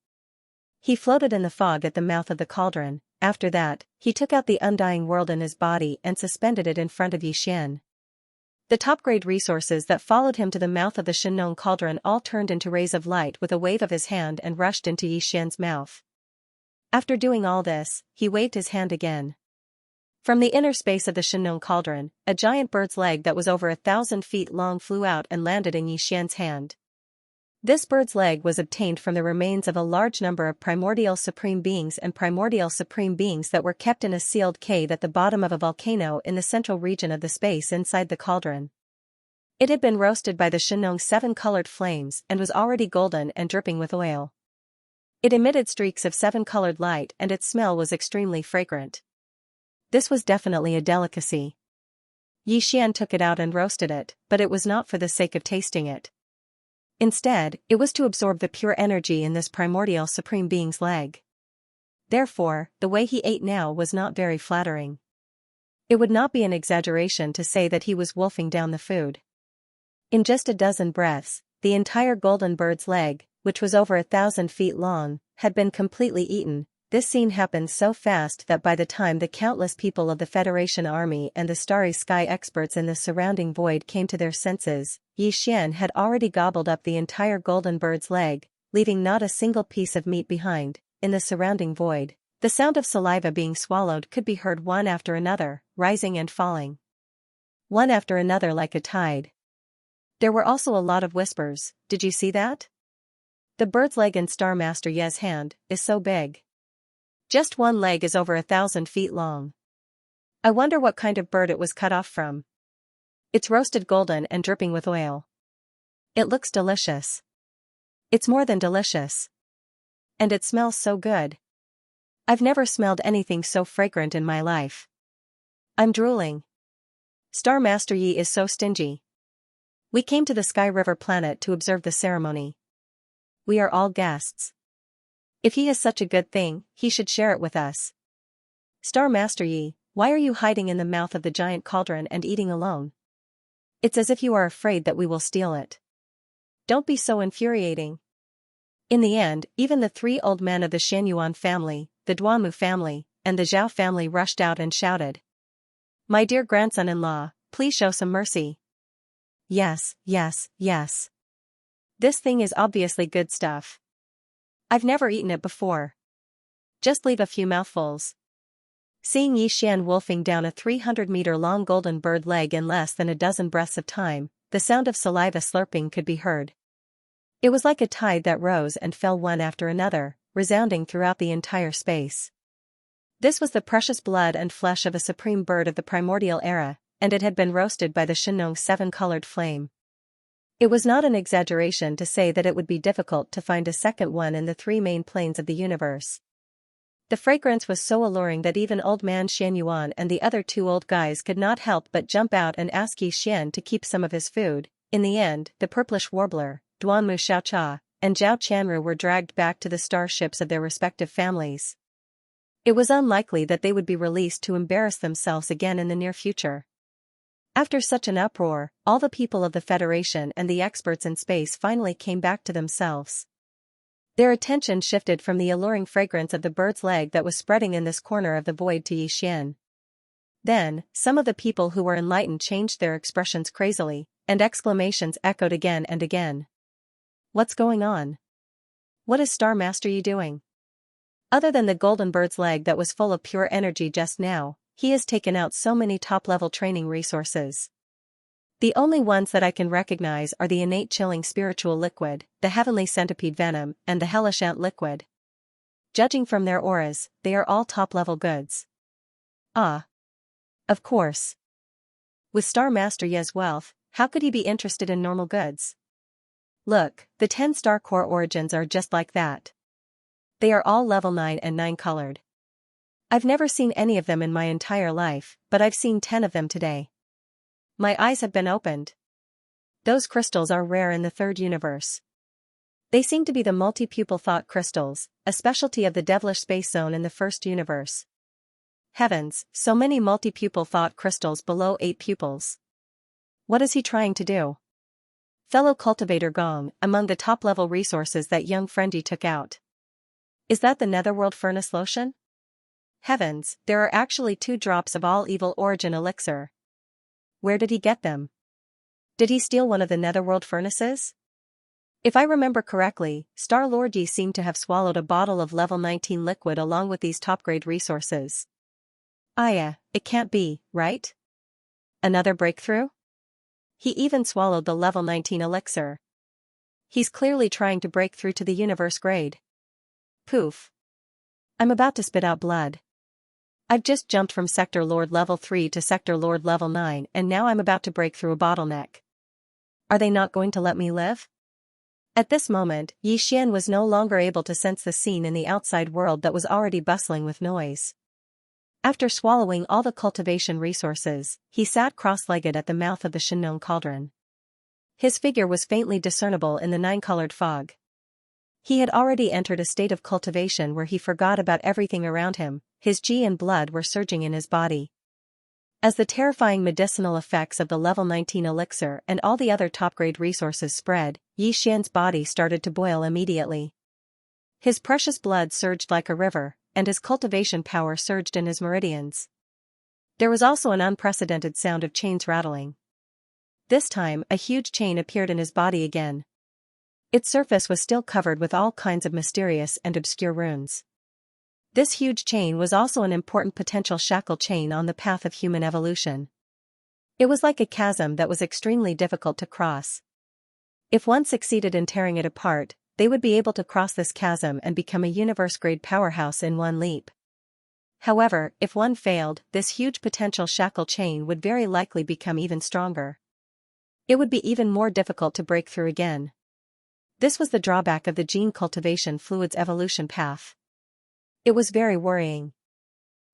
He floated in the fog at the mouth of the cauldron. After that, he took out the undying world in his body and suspended it in front of Yi Xian. The top-grade resources that followed him to the mouth of the Xianxia cauldron all turned into rays of light with a wave of his hand and rushed into Yi Xian's mouth. After doing all this, he waved his hand again. From the inner space of the Xianxia cauldron, a giant bird's leg that was over 1,000 feet long flew out and landed in Yi Xian's hand. This bird's leg was obtained from the remains of a large number of primordial supreme beings and primordial supreme beings that were kept in a sealed cave at the bottom of a volcano in the central region of the space inside the cauldron. It had been roasted by the Xianxia 7-colored flames and was already golden and dripping with oil. It emitted streaks of 7-colored light and its smell was extremely fragrant. This was definitely a delicacy. Yi Xian took it out and roasted it, but it was not for the sake of tasting it. Instead, it was to absorb the pure energy in this primordial supreme being's leg. Therefore, the way he ate now was not very flattering. It would not be an exaggeration to say that he was wolfing down the food. In just a dozen breaths, the entire golden bird's leg, which was over 1,000 feet long, had been completely eaten. This scene happened so fast that by the time the countless people of the Federation army and the starry sky experts in the surrounding void came to their senses, Xian had already gobbled up the entire golden bird's leg, leaving not a single piece of meat behind. In the surrounding void, the sound of saliva being swallowed could be heard one after another, rising and falling. One after another like a tide. There were also a lot of whispers. Did you see that? The bird's leg in Star Master Ye's hand is so big. Just one leg is over 1,000 feet long. I wonder what kind of bird it was cut off from. It's roasted golden and dripping with oil. It looks delicious. It's more than delicious. And it smells so good. I've never smelled anything so fragrant in my life. I'm drooling. Star Master Yi is so stingy. We came to the Sky River planet to observe the ceremony. We are all guests. If he has such a good thing, he should share it with us. Star Master Yi, why are you hiding in the mouth of the giant cauldron and eating alone? It's as if you are afraid that we will steal it. Don't be so infuriating. In the end, even the 3 old men of the Xianyuan family, the Duanmu family, and the Zhao family rushed out and shouted. My dear grandson-in-law, please show some mercy. Yes, yes, yes. This thing is obviously good stuff. I've never eaten it before. Just leave a few mouthfuls. Seeing Xian wolfing down a 300-meter-long golden bird leg in less than a dozen breaths of time, the sound of saliva slurping could be heard. It was like a tide that rose and fell one after another, resounding throughout the entire space. This was the precious blood and flesh of a supreme bird of the primordial era, and it had been roasted by the Shenong 7-colored flame. It was not an exaggeration to say that it would be difficult to find a second one in the 3 main planes of the universe. The fragrance was so alluring that even old man Xianyuan and the other 2 old guys could not help but jump out and ask Yi Xian to keep some of his food. In the end, the purplish warbler, Duanmu Xiaocha, and Zhao Chanru were dragged back to the starships of their respective families. It was unlikely that they would be released to embarrass themselves again in the near future. After such an uproar, all the people of the Federation and the experts in space finally came back to themselves. Their attention shifted from the alluring fragrance of the bird's leg that was spreading in this corner of the void to Yi Xian. Then, some of the people who were enlightened changed their expressions crazily, and exclamations echoed again and again. What's going on? What is Star Master Yi doing? Other than the golden bird's leg that was full of pure energy just now, he has taken out so many top-level training resources. The only ones that I can recognize are the innate chilling spiritual liquid, the heavenly centipede venom, and the hellish ant liquid. Judging from their auras, they are all top-level goods. Ah. Of course. With Star Master Ye's wealth, how could he be interested in normal goods? Look, the 10-star core origins are just like that. They are all level 9 and 9 colored. I've never seen any of them in my entire life, but I've seen 10 of them today. My eyes have been opened. Those crystals are rare in the 3rd universe. They seem to be the multi-pupil thought crystals, a specialty of the devilish space zone in the 1st universe. Heavens, so many multi-pupil thought crystals below 8 pupils. What is he trying to do? Fellow cultivator Gong, among the top-level resources that young Frenzy took out. Is that the Netherworld Furnace Lotion? Heavens, there are actually 2 drops of all evil origin elixir. Where did he get them? Did he steal one of the Netherworld furnaces? If I remember correctly, Star-Lord Yi seemed to have swallowed a bottle of level 19 liquid along with these top-grade resources. It can't be, right? Another breakthrough? He even swallowed the level 19 elixir. He's clearly trying to break through to the universe grade. Poof. I'm about to spit out blood. I've just jumped from Sector Lord level 3 to Sector Lord level 9 and now I'm about to break through a bottleneck. Are they not going to let me live? At this moment, Yi Xian was no longer able to sense the scene in the outside world that was already bustling with noise. After swallowing all the cultivation resources, he sat cross-legged at the mouth of the Shenong cauldron. His figure was faintly discernible in the 9-colored fog. He had already entered a state of cultivation where he forgot about everything around him, his qi and blood were surging in his body. As the terrifying medicinal effects of the level 19 elixir and all the other top-grade resources spread, Yi Xian's body started to boil immediately. His precious blood surged like a river, and his cultivation power surged in his meridians. There was also an unprecedented sound of chains rattling. This time, a huge chain appeared in his body again. Its surface was still covered with all kinds of mysterious and obscure runes. This huge chain was also an important potential shackle chain on the path of human evolution. It was like a chasm that was extremely difficult to cross. If one succeeded in tearing it apart, they would be able to cross this chasm and become a universe-grade powerhouse in one leap. However, if one failed, this huge potential shackle chain would very likely become even stronger. It would be even more difficult to break through again. This was the drawback of the gene cultivation fluid's evolution path. It was very worrying.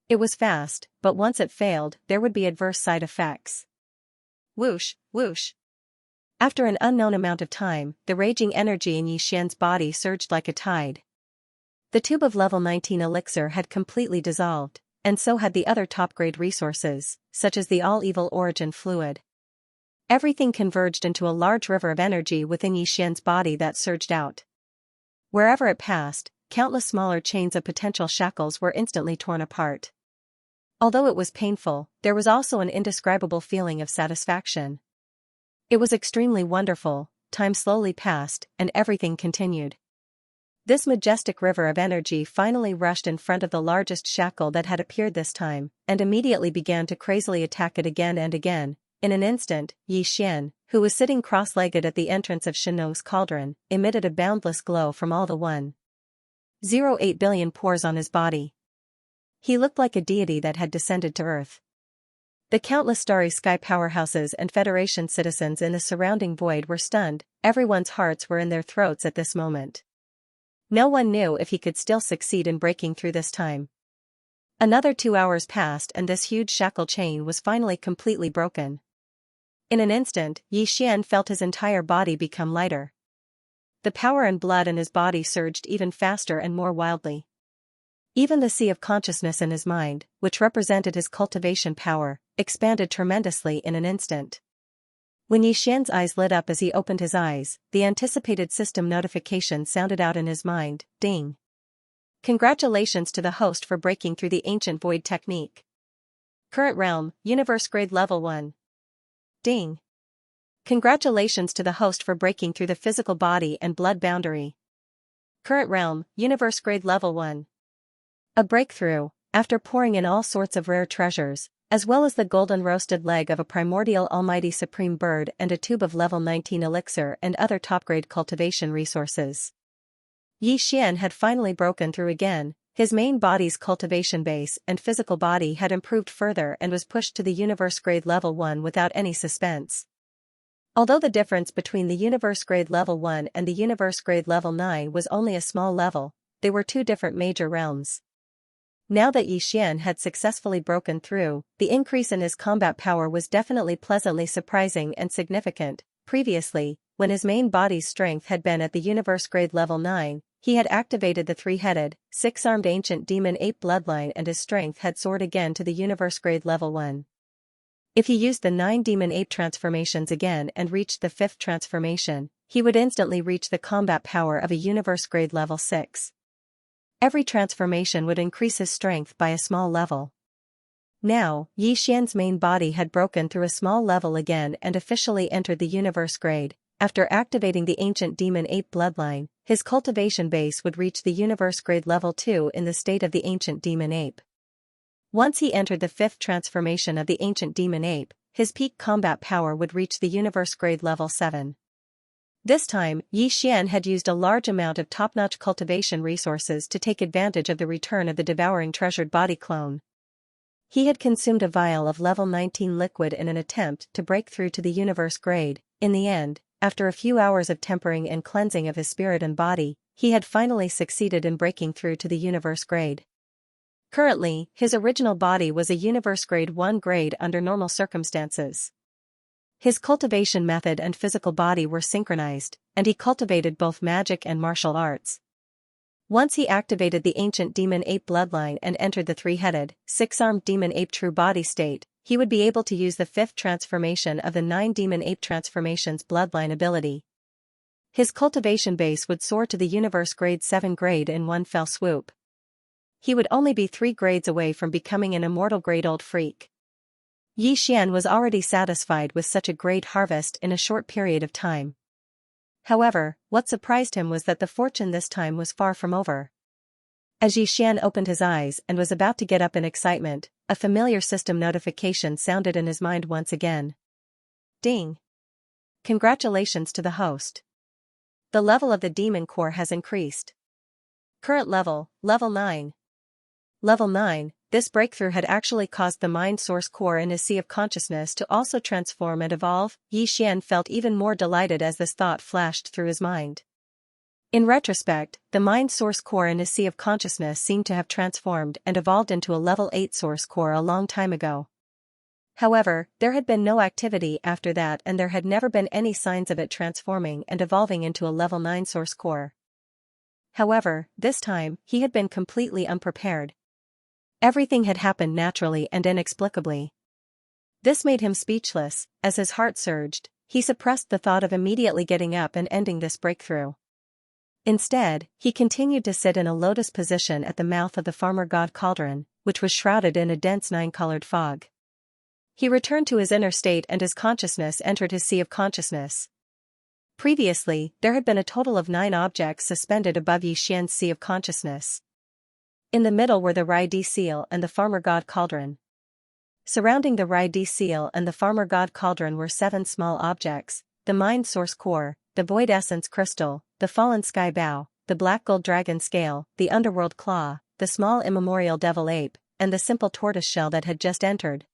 It was fast, but once it failed, there would be adverse side effects. Whoosh, whoosh. After an unknown amount of time, the raging energy in Yi Xian's body surged like a tide. The tube of level 19 elixir had completely dissolved, and so had the other top-grade resources, such as the all-evil origin fluid. Everything converged into a large river of energy within Yi Xian's body that surged out. Wherever it passed, countless smaller chains of potential shackles were instantly torn apart. Although it was painful, there was also an indescribable feeling of satisfaction. It was extremely wonderful. Time slowly passed, and everything continued. This majestic river of energy finally rushed in front of the largest shackle that had appeared this time, and immediately began to crazily attack it again and again. In an instant, Yi Xian, who was sitting cross-legged at the entrance of Xianxia's cauldron, emitted a boundless glow from all the 1.08 billion pores on his body. He looked like a deity that had descended to earth. The countless starry sky powerhouses and Federation citizens in the surrounding void were stunned. Everyone's hearts were in their throats at this moment. No one knew if he could still succeed in breaking through this time. Another 2 hours passed and this huge shackle chain was finally completely broken. In an instant, Yi Xian felt his entire body become lighter. The power and blood in his body surged even faster and more wildly. Even the sea of consciousness in his mind, which represented his cultivation power, expanded tremendously in an instant. When Yi Xian's eyes lit up as he opened his eyes, the anticipated system notification sounded out in his mind, ding. Congratulations to the host for breaking through the ancient void technique. Current realm, universe grade level 1. Ding. Congratulations to the host for breaking through the physical body and blood boundary. Current realm, universe grade level 1. A breakthrough. After pouring in all sorts of rare treasures, as well as the golden roasted leg of a primordial almighty supreme bird and a tube of level 19 elixir and other top-grade cultivation resources, Yi Xian had finally broken through again. His main body's cultivation base and physical body had improved further and was pushed to the universe-grade level 1 without any suspense. Although the difference between the universe-grade level 1 and the universe-grade level 9 was only a small level, they were two different major realms. Now that Yi Xian had successfully broken through, the increase in his combat power was definitely pleasantly surprising and significant. Previously, when his main body's strength had been at the universe-grade level 9, he had activated the three-headed, six-armed ancient demon ape bloodline and his strength had soared again to the universe-grade level 1. If he used the 9 demon ape transformations again and reached the 5th transformation, he would instantly reach the combat power of a universe-grade level 6. Every transformation would increase his strength by a small level. Now, Yi Xian's main body had broken through a small level again and officially entered the universe grade. After activating the ancient demon ape bloodline, his cultivation base would reach the universe grade level 2 in the state of the ancient demon ape. Once he entered the 5th transformation of the ancient demon ape, his peak combat power would reach the universe grade level 7. This time, Yi Xian had used a large amount of top-notch cultivation resources to take advantage of the return of the devouring treasured body clone. He had consumed a vial of level 19 liquid in an attempt to break through to the universe grade. In the end, after a few hours of tempering and cleansing of his spirit and body, he had finally succeeded in breaking through to the universe grade. Currently, his original body was a universe grade 1 grade under normal circumstances. His cultivation method and physical body were synchronized, and he cultivated both magic and martial arts. Once he activated the ancient demon ape bloodline and entered the three-headed, six-armed demon ape true body state, he would be able to use the 5th transformation of the 9 Demon Ape Transformations bloodline ability. His cultivation base would soar to the universe grade 7 grade in one fell swoop. He would only be 3 grades away from becoming an immortal grade old freak. Yi Xian was already satisfied with such a great harvest in a short period of time. However, what surprised him was that the fortune this time was far from over. As Yi Xian opened his eyes and was about to get up in excitement, a familiar system notification sounded in his mind once again. Ding! Congratulations to the host. The level of the demon core has increased. Current level, level 9. Level 9, this breakthrough had actually caused the mind source core in his sea of consciousness to also transform and evolve. Yi Xian felt even more delighted as this thought flashed through his mind. In retrospect, the mind source core in his sea of consciousness seemed to have transformed and evolved into a level 8 source core a long time ago. However, there had been no activity after that, and there had never been any signs of it transforming and evolving into a level 9 source core. However, this time, he had been completely unprepared. Everything had happened naturally and inexplicably. This made him speechless. As his heart surged, he suppressed the thought of immediately getting up and ending this breakthrough. Instead, he continued to sit in a lotus position at the mouth of the farmer god cauldron, which was shrouded in a dense 9-colored fog. He returned to his inner state and his consciousness entered his sea of consciousness. Previously, there had been a total of 9 objects suspended above Yi Xian's sea of consciousness. In the middle were the Rai-Di seal and the farmer god cauldron. Surrounding the Rai-Di seal and the farmer god cauldron were 7 small objects: the mind source core, the void essence crystal, the fallen sky bow, the black gold dragon scale, the underworld claw, the small immemorial devil ape, and the simple tortoise shell that had just entered.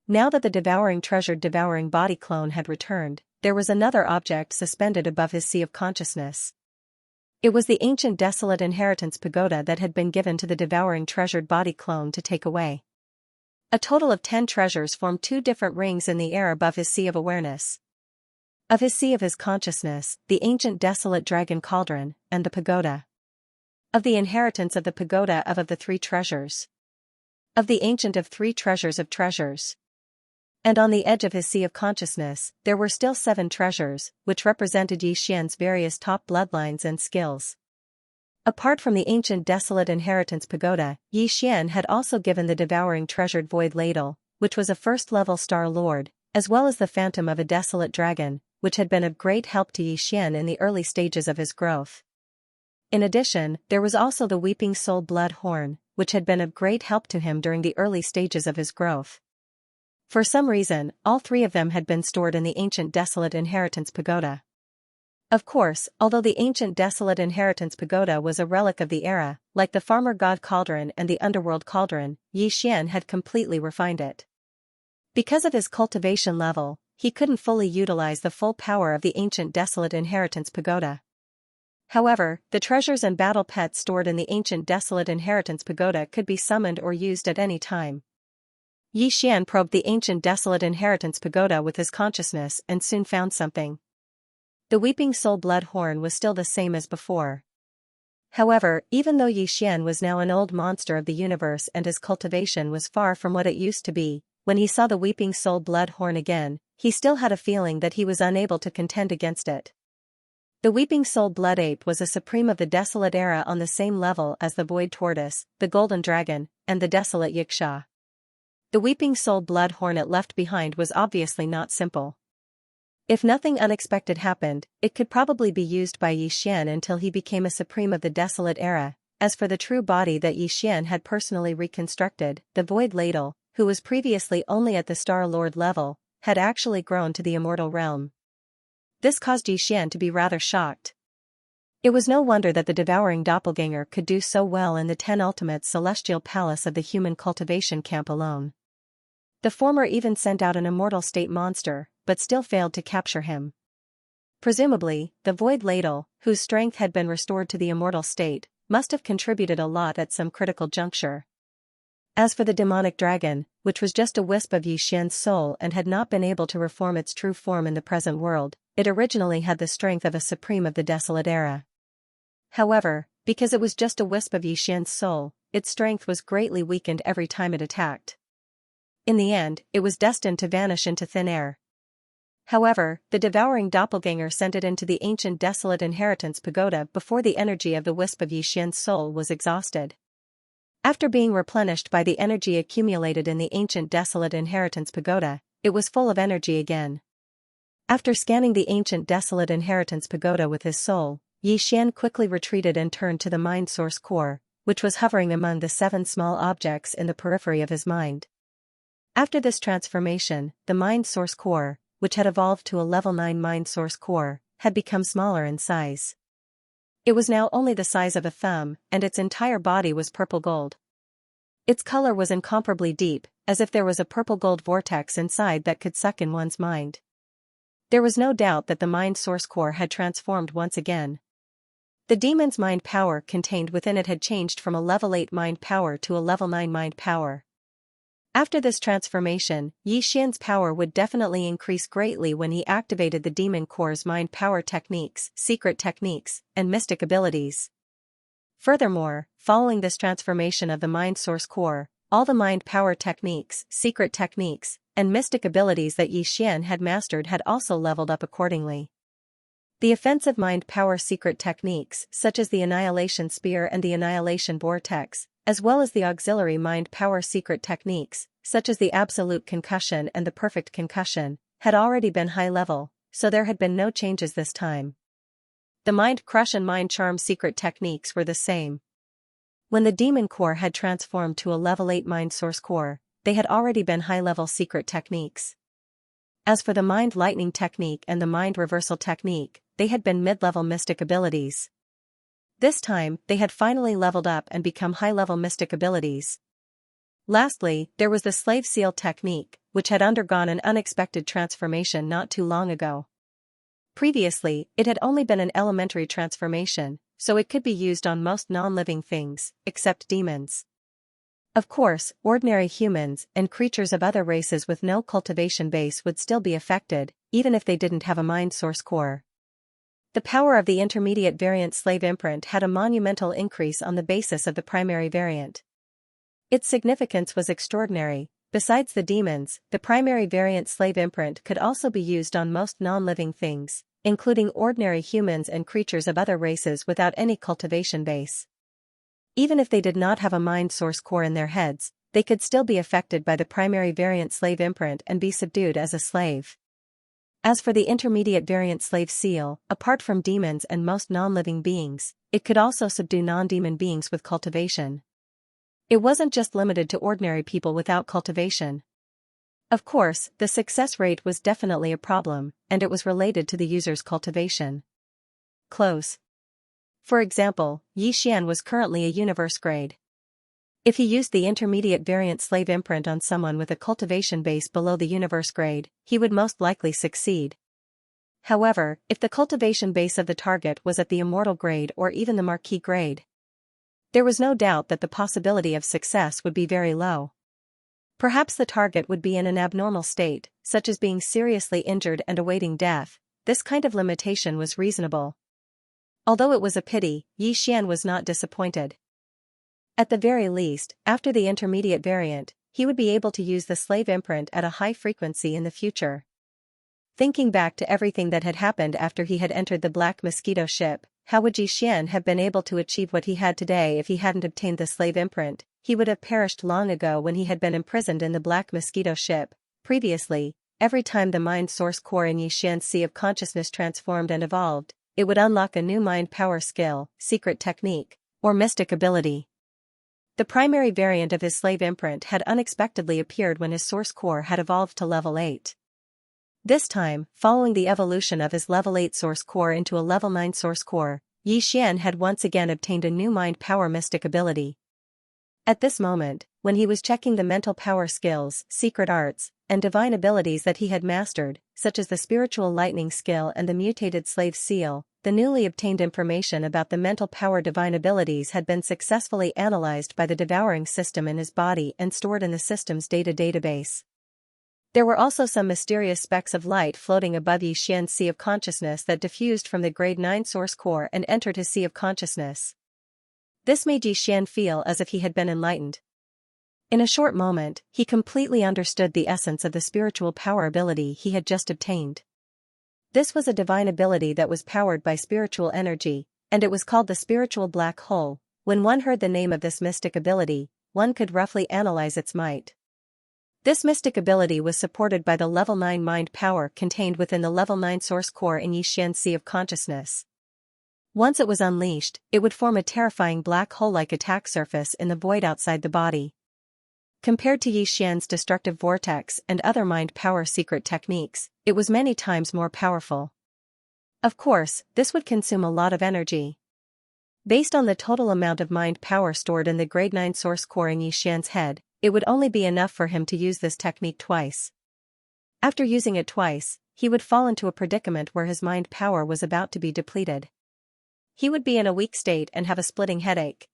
Now that the devouring treasured devouring body clone had returned, there was another object suspended above his sea of consciousness. It was the ancient desolate inheritance pagoda that had been given to the devouring treasured body clone to take away. A total of 10 treasures formed 2 different rings in the air above his sea of awareness. Of his sea of his consciousness, the ancient desolate dragon cauldron, and the pagoda. Of the inheritance of the pagoda of the 3 treasures. Of the ancient of 3 treasures of treasures. And on the edge of his sea of consciousness, there were still 7 treasures, which represented Yi Xian's various top bloodlines and skills. Apart from the ancient desolate inheritance pagoda, Yi Xian had also given the devouring treasured void ladle, which was a first-level star lord, as well as the phantom of a desolate dragon, which had been of great help to Yi Xian in the early stages of his growth. In addition, there was also the weeping soul blood horn, which had been of great help to him during the early stages of his growth. For some reason, all 3 of them had been stored in the ancient desolate inheritance pagoda. Of course, although the ancient desolate inheritance pagoda was a relic of the era, like the farmer god cauldron and the underworld cauldron, Yi Xian had completely refined it. Because of his cultivation level, he couldn't fully utilize the full power of the ancient desolate inheritance pagoda. However, the treasures and battle pets stored in the ancient desolate inheritance pagoda could be summoned or used at any time. Yi Xian probed the ancient desolate inheritance pagoda with his consciousness and soon found something. The weeping soul blood horn was still the same as before. However, even though Yi Xian was now an old monster of the universe and his cultivation was far from what it used to be, when he saw the weeping soul blood horn again, he still had a feeling that he was unable to contend against it. The weeping soul blood ape was a supreme of the desolate era on the same level as the void tortoise, the golden dragon, and the desolate Xianxia. The weeping soul blood horn it left behind was obviously not simple. If nothing unexpected happened, it could probably be used by Yi Xian until he became a supreme of the desolate era. As for the true body that Yi Xian had personally reconstructed, the void ladle, who was previously only at the Star Lord level, had actually grown to the immortal realm. This caused Yi Xian to be rather shocked. It was no wonder that the devouring doppelganger could do so well in the 10 ultimate celestial palace of the human cultivation camp alone. The former even sent out an immortal state monster, but still failed to capture him. Presumably, the void ladle, whose strength had been restored to the immortal state, must have contributed a lot at some critical juncture. As for the demonic dragon, which was just a wisp of Yi Xian's soul and had not been able to reform its true form in the present world, it originally had the strength of a supreme of the desolate era. However, because it was just a wisp of Yi Xian's soul, its strength was greatly weakened every time it attacked. In the end, it was destined to vanish into thin air. However, the devouring doppelganger sent it into the ancient desolate inheritance pagoda before the energy of the wisp of Yixian's soul was exhausted. After being replenished by the energy accumulated in the ancient desolate inheritance pagoda, it was full of energy again. After scanning the ancient desolate inheritance pagoda with his soul, Yixian quickly retreated and turned to the mind source core, which was hovering among the 7 small objects in the periphery of his mind. After this transformation, the mind source core, which had evolved to a level 9 mind source core, had become smaller in size. It was now only the size of a thumb, and its entire body was purple gold. Its color was incomparably deep, as if there was a purple-gold vortex inside that could suck in one's mind. There was no doubt that the mind source core had transformed once again. The demon's mind power contained within it had changed from a level 8 mind power to a level 9 mind power. After this transformation, Yixian's power would definitely increase greatly when he activated the demon core's mind power techniques, secret techniques, and mystic abilities. Furthermore, following this transformation of the mind source core, all the mind power techniques, secret techniques, and mystic abilities that Yixian had mastered had also leveled up accordingly. The offensive mind power secret techniques, such as the Annihilation Spear and the Annihilation Vortex, as well as the auxiliary mind power secret techniques, such as the Absolute Concussion and the Perfect Concussion, had already been high level, so there had been no changes this time. The Mind Crush and Mind Charm secret techniques were the same. When the demon core had transformed to a level 8 mind source core, they had already been high-level secret techniques. As for the Mind Lightning technique and the Mind Reversal technique, they had been mid-level mystic abilities. This time, they had finally leveled up and become high-level mystic abilities. Lastly, there was the Slave Seal technique, which had undergone an unexpected transformation not too long ago. Previously, it had only been an elementary transformation, so it could be used on most non-living things, except demons. Of course, ordinary humans and creatures of other races with no cultivation base would still be affected, even if they didn't have a mind source core. The power of the intermediate variant slave imprint had a monumental increase on the basis of the primary variant. Its significance was extraordinary. Besides the demons, the primary variant slave imprint could also be used on most non-living things, including ordinary humans and creatures of other races without any cultivation base. Even if they did not have a mind source core in their heads, they could still be affected by the primary variant slave imprint and be subdued as a slave. As for the intermediate variant slave seal, apart from demons and most non-living beings, it could also subdue non-demon beings with cultivation. It wasn't just limited to ordinary people without cultivation. Of course, the success rate was definitely a problem, and it was related to the user's cultivation. Close. For example, Yixian was currently a universe grade. If he used the intermediate variant slave imprint on someone with a cultivation base below the universe grade, he would most likely succeed. However, if the cultivation base of the target was at the immortal grade or even the marquis grade, there was no doubt that the possibility of success would be very low. Perhaps the target would be in an abnormal state, such as being seriously injured and awaiting death. This kind of limitation was reasonable. Although it was a pity, Yixian was not disappointed. At the very least, after the intermediate variant, he would be able to use the slave imprint at a high frequency in the future. Thinking back to everything that had happened after he had entered the Black Mosquito ship, how would Yixian have been able to achieve what he had today if he hadn't obtained the slave imprint? He would have perished long ago when he had been imprisoned in the Black Mosquito ship. Previously, every time the mind source core in Yixian's sea of consciousness transformed and evolved, it would unlock a new mind power skill, secret technique, or mystic ability. The primary variant of his slave imprint had unexpectedly appeared when his source core had evolved to level 8. This time, following the evolution of his level 8 source core into a level 9 source core, Yixian had once again obtained a new mind power mystic ability. At this moment, when he was checking the mental power skills, secret arts, and divine abilities that he had mastered, such as the spiritual lightning skill and the mutated slave seal, the newly obtained information about the mental power divine abilities had been successfully analyzed by the devouring system in his body and stored in the system's data database. There were also some mysterious specks of light floating above Yixian's sea of consciousness that diffused from the grade 9 source core and entered his sea of consciousness. This made Yixian feel as if he had been enlightened. In a short moment, he completely understood the essence of the spiritual power ability he had just obtained. This was a divine ability that was powered by spiritual energy, and it was called the spiritual black hole. When one heard the name of this mystic ability, one could roughly analyze its might. This mystic ability was supported by the level 9 mind power contained within the level 9 source core in Xianxia of consciousness. Once it was unleashed, it would form a terrifying black hole-like attack surface in the void outside the body. Compared to Xian's destructive vortex and other mind power secret techniques, it was many times more powerful. Of course, this would consume a lot of energy. Based on the total amount of mind power stored in the grade 9 source core in Xian's head, it would only be enough for him to use this technique twice. After using it twice, he would fall into a predicament where his mind power was about to be depleted. He would be in a weak state and have a splitting headache.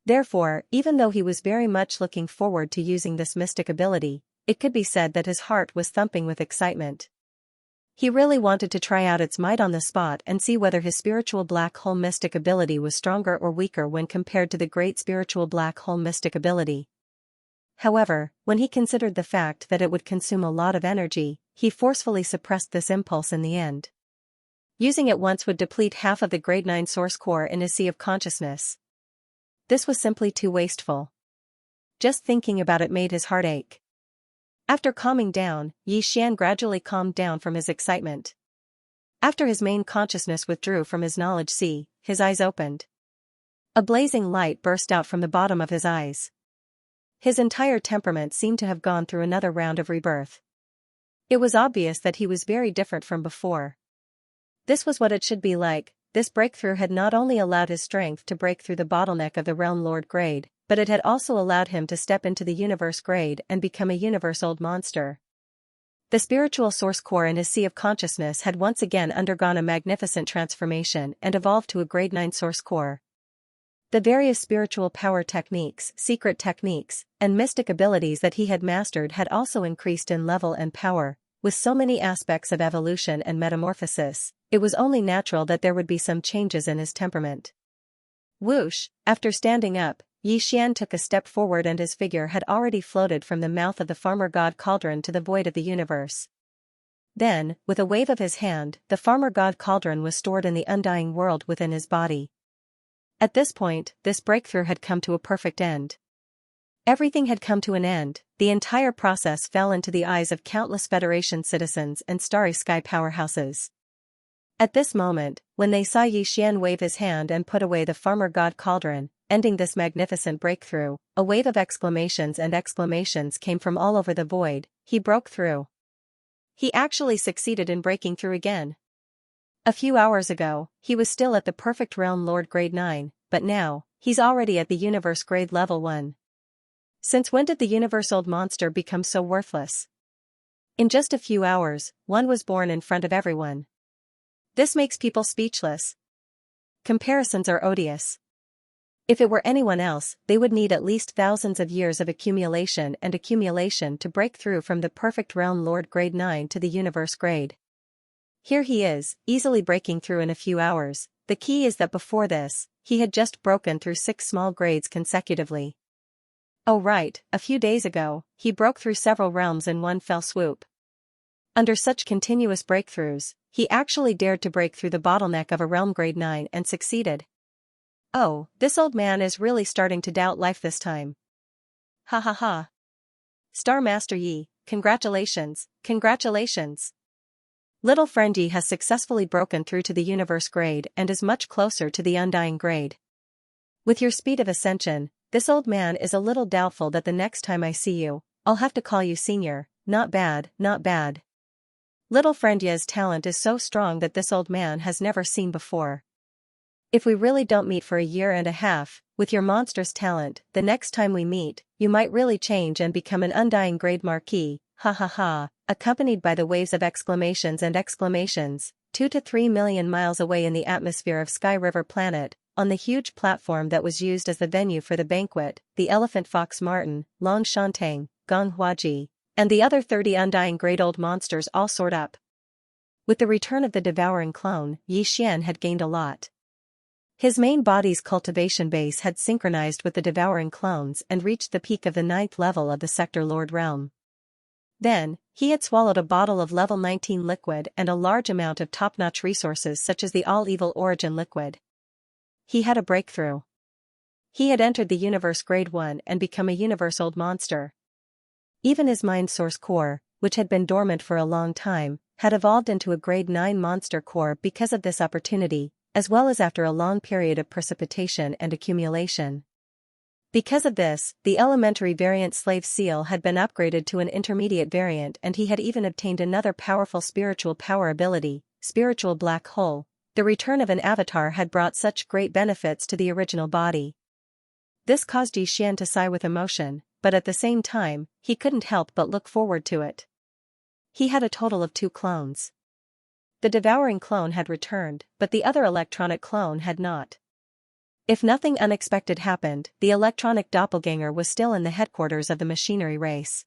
Therefore, even though he was very much looking forward to using this mystic ability, it could be said that his heart was thumping with excitement. He really wanted to try out its might on the spot and see whether his spiritual black hole mystic ability was stronger or weaker when compared to the great spiritual black hole mystic ability. However, when he considered the fact that it would consume a lot of energy, he forcefully suppressed this impulse in the end. Using it once would deplete half of the grade 9 source core in his sea of consciousness. This was simply too wasteful. Just thinking about it made his heart ache. After calming down, Xian gradually calmed down from his excitement. After his main consciousness withdrew from his knowledge sea, his eyes opened. A blazing light burst out from the bottom of his eyes. His entire temperament seemed to have gone through another round of rebirth. It was obvious that he was very different from before. This was what it should be like. This breakthrough had not only allowed his strength to break through the bottleneck of the Realm Lord grade, but it had also allowed him to step into the Universe grade and become a Universe-old monster. The spiritual source core in his sea of consciousness had once again undergone a magnificent transformation and evolved to a grade 9 source core. The various spiritual power techniques, secret techniques, and mystic abilities that he had mastered had also increased in level and power. With so many aspects of evolution and metamorphosis, it was only natural that there would be some changes in his temperament. Whoosh! After standing up, Xian took a step forward and his figure had already floated from the mouth of the farmer god cauldron to the void of the universe. Then, with a wave of his hand, the farmer god cauldron was stored in the undying world within his body. At this point, this breakthrough had come to a perfect end. Everything had come to an end. The entire process fell into the eyes of countless Federation citizens and Starry Sky powerhouses. At this moment, when they saw Xian wave his hand and put away the farmer god cauldron, ending this magnificent breakthrough, a wave of exclamations and exclamations came from all over the void. He broke through. He actually succeeded in breaking through again. A few hours ago, he was still at the perfect realm Lord grade 9, but now, he's already at the universe grade level 1. Since when did the universe-old monster become so worthless? In just a few hours, one was born in front of everyone. This makes people speechless. Comparisons are odious. If it were anyone else, they would need at least thousands of years of accumulation to break through from the perfect realm Lord grade 9 to the universe grade. Here he is, easily breaking through in a few hours. The key is that before this, he had just broken through 6 small grades consecutively. Oh right, a few days ago, he broke through several realms in one fell swoop. Under such continuous breakthroughs, he actually dared to break through the bottleneck of a realm grade 9 and succeeded. Oh, this old man is really starting to doubt life this time. Ha ha ha. Star Master Yi, congratulations, congratulations. Little friend Yi has successfully broken through to the universe grade and is much closer to the undying grade. With your speed of ascension, this old man is a little doubtful that the next time I see you, I'll have to call you senior. Not bad, not bad. Little friend Yi's talent is so strong that this old man has never seen before. If we really don't meet for a year and a half, with your monstrous talent, the next time we meet, you might really change and become an undying grade marquis. Ha ha ha, accompanied by the waves of exclamations and exclamations, 2 to 3 million miles away in the atmosphere of Sky River Planet, on the huge platform that was used as the venue for the banquet, the elephant fox Martin, Long Shantang, Gong Huaji, and the other 30 undying great old monsters all soared up. With the return of the devouring clone, Xian had gained a lot. His main body's cultivation base had synchronized with the devouring clones and reached the peak of the 9th level of the Sector Lord realm. Then, he had swallowed a bottle of level 19 liquid and a large amount of top-notch resources such as the all-evil origin liquid. He had a breakthrough. He had entered the universe grade 1 and become a universe-old monster. Even his mind source core, which had been dormant for a long time, had evolved into a grade 9 monster core because of this opportunity, as well as after a long period of precipitation and accumulation. Because of this, the elementary variant slave seal had been upgraded to an intermediate variant, and he had even obtained another powerful spiritual power ability, spiritual black hole. The return of an avatar had brought such great benefits to the original body. This caused Xian to sigh with emotion, but at the same time, he couldn't help but look forward to it. He had a total of 2 clones. The devouring clone had returned, but the other electronic clone had not. If nothing unexpected happened, the electronic doppelganger was still in the headquarters of the machinery race.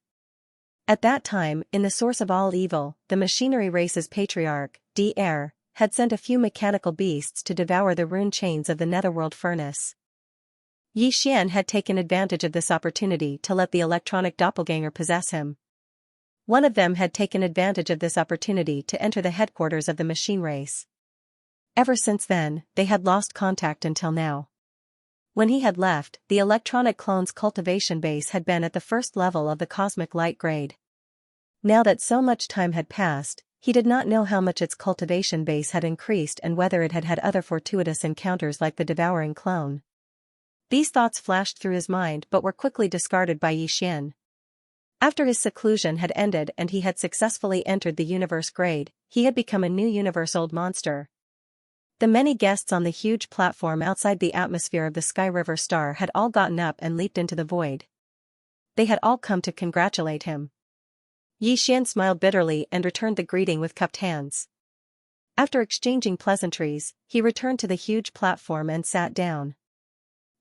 At that time, in the source of all evil, the machinery race's patriarch, Dr. had sent a few mechanical beasts to devour the rune chains of the netherworld furnace. Xian had taken advantage of this opportunity to let the electronic doppelganger possess him. One of them had taken advantage of this opportunity to enter the headquarters of the machine race. Ever since then, they had lost contact until now. When he had left, the electronic clone's cultivation base had been at the 1st level of the cosmic light grade. Now that so much time had passed, he did not know how much its cultivation base had increased and whether it had had other fortuitous encounters like the devouring clone. These thoughts flashed through his mind but were quickly discarded by Xian. After his seclusion had ended and he had successfully entered the universe grade, he had become a new universe-old monster. The many guests on the huge platform outside the atmosphere of the Sky River Star had all gotten up and leaped into the void. They had all come to congratulate him. Xian smiled bitterly and returned the greeting with cupped hands. After exchanging pleasantries, he returned to the huge platform and sat down.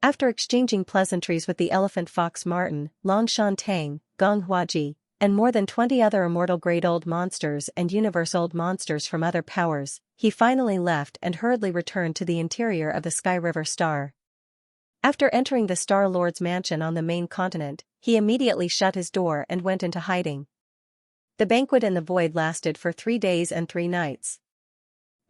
After exchanging pleasantries with the elephant fox Martin, Longshan Tang, Gong Huaji, and more than 20 other immortal-grade old monsters and universe-old monsters from other powers, he finally left and hurriedly returned to the interior of the Sky River Star. After entering the Star Lord's mansion on the main continent, he immediately shut his door and went into hiding. The banquet in the void lasted for 3 days and 3 nights.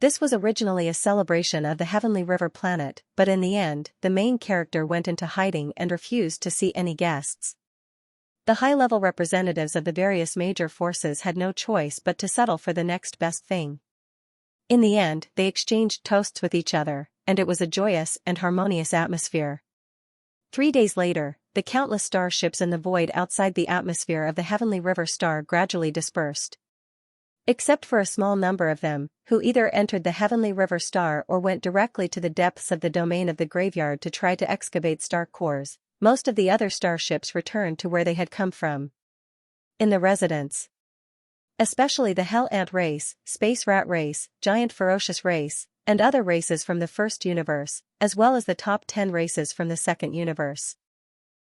This was originally a celebration of the Heavenly River planet, but in the end, the main character went into hiding and refused to see any guests. The high-level representatives of the various major forces had no choice but to settle for the next best thing. In the end, they exchanged toasts with each other, and it was a joyous and harmonious atmosphere. 3 days later, the countless starships in the void outside the atmosphere of the Heavenly River Star gradually dispersed. Except for a small number of them, who either entered the Heavenly River Star or went directly to the depths of the domain of the graveyard to try to excavate star cores, most of the other starships returned to where they had come from. In the residence, especially the Hell Ant race, Space Rat race, Giant Ferocious race, and other races from the first universe, as well as the top 10 races from the second universe.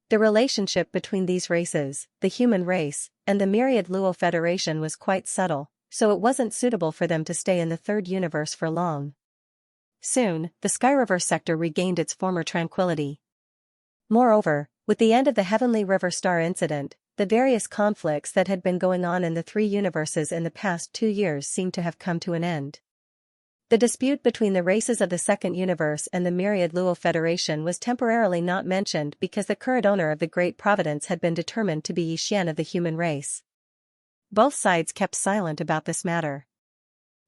The relationship between these races, the human race, and the myriad Luo Federation was quite subtle, so it wasn't suitable for them to stay in the third universe for long. Soon, the Sky River sector regained its former tranquility. Moreover, with the end of the Heavenly River Star incident, the various conflicts that had been going on in the 3 universes in the past 2 years seemed to have come to an end. The dispute between the races of the second universe and the myriad Luo Federation was temporarily not mentioned because the current owner of the Great Providence had been determined to be Xian of the human race. Both sides kept silent about this matter.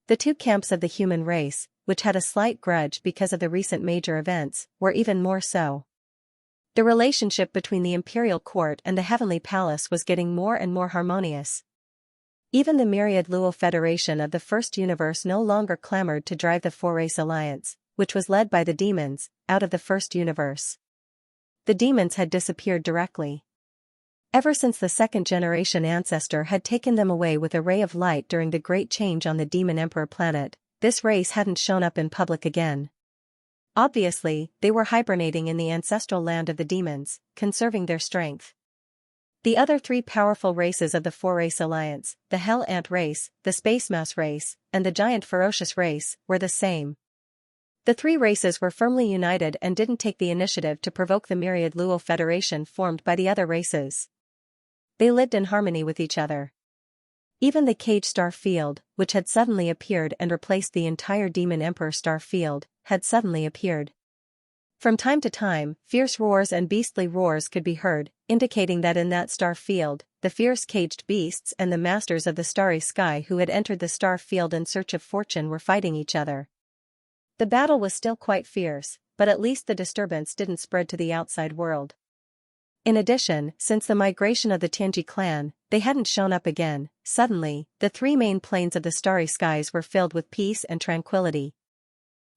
The 2 camps of the human race, which had a slight grudge because of the recent major events, were even more so. The relationship between the Imperial Court and the Heavenly Palace was getting more and more harmonious. Even the myriad Luo Federation of the first universe no longer clamored to drive the 4-race alliance, which was led by the demons, out of the first universe. The demons had disappeared directly. Ever since the second-generation ancestor had taken them away with a ray of light during the Great Change on the Demon Emperor planet, this race hadn't shown up in public again. Obviously, they were hibernating in the ancestral land of the demons, conserving their strength. The other 3 powerful races of the 4-race alliance, the Hell Ant race, the Space Mouse race, and the Giant Ferocious race, were the same. The three races were firmly united and didn't take the initiative to provoke the myriad Luo Federation formed by the other races. They lived in harmony with each other. Even the Cage Star Field, which had suddenly appeared and replaced the entire Demon Emperor Star Field, had suddenly appeared. From time to time, fierce roars and beastly roars could be heard, indicating that in that star field, the fierce caged beasts and the masters of the starry sky who had entered the star field in search of fortune were fighting each other. The battle was still quite fierce, but at least the disturbance didn't spread to the outside world. In addition, since the migration of the Tianji clan, they hadn't shown up again. Suddenly, the three main plains of the starry skies were filled with peace and tranquility.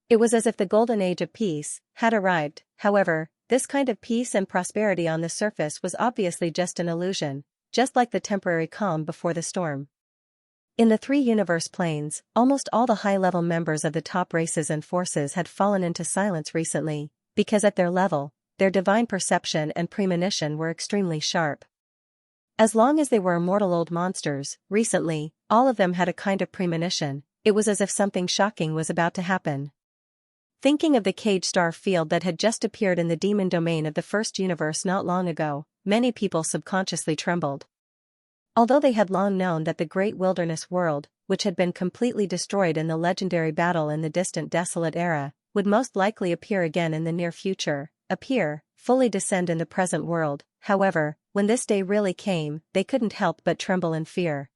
It was as if the golden age of peace had arrived. However, this kind of peace and prosperity on the surface was obviously just an illusion, just like the temporary calm before the storm. In the three universe planes, almost all the high-level members of the top races and forces had fallen into silence recently, because at their level, their divine perception and premonition were extremely sharp. As long as they were immortal old monsters, recently, all of them had a kind of premonition. It was as if something shocking was about to happen. Thinking of the Cage Star Field that had just appeared in the demon domain of the first universe not long ago, many people subconsciously trembled. Although they had long known that the great wilderness world, which had been completely destroyed in the legendary battle in the distant desolate era, would most likely appear again in the near future, fully descend in the present world, however, when this day really came, they couldn't help but tremble in fear.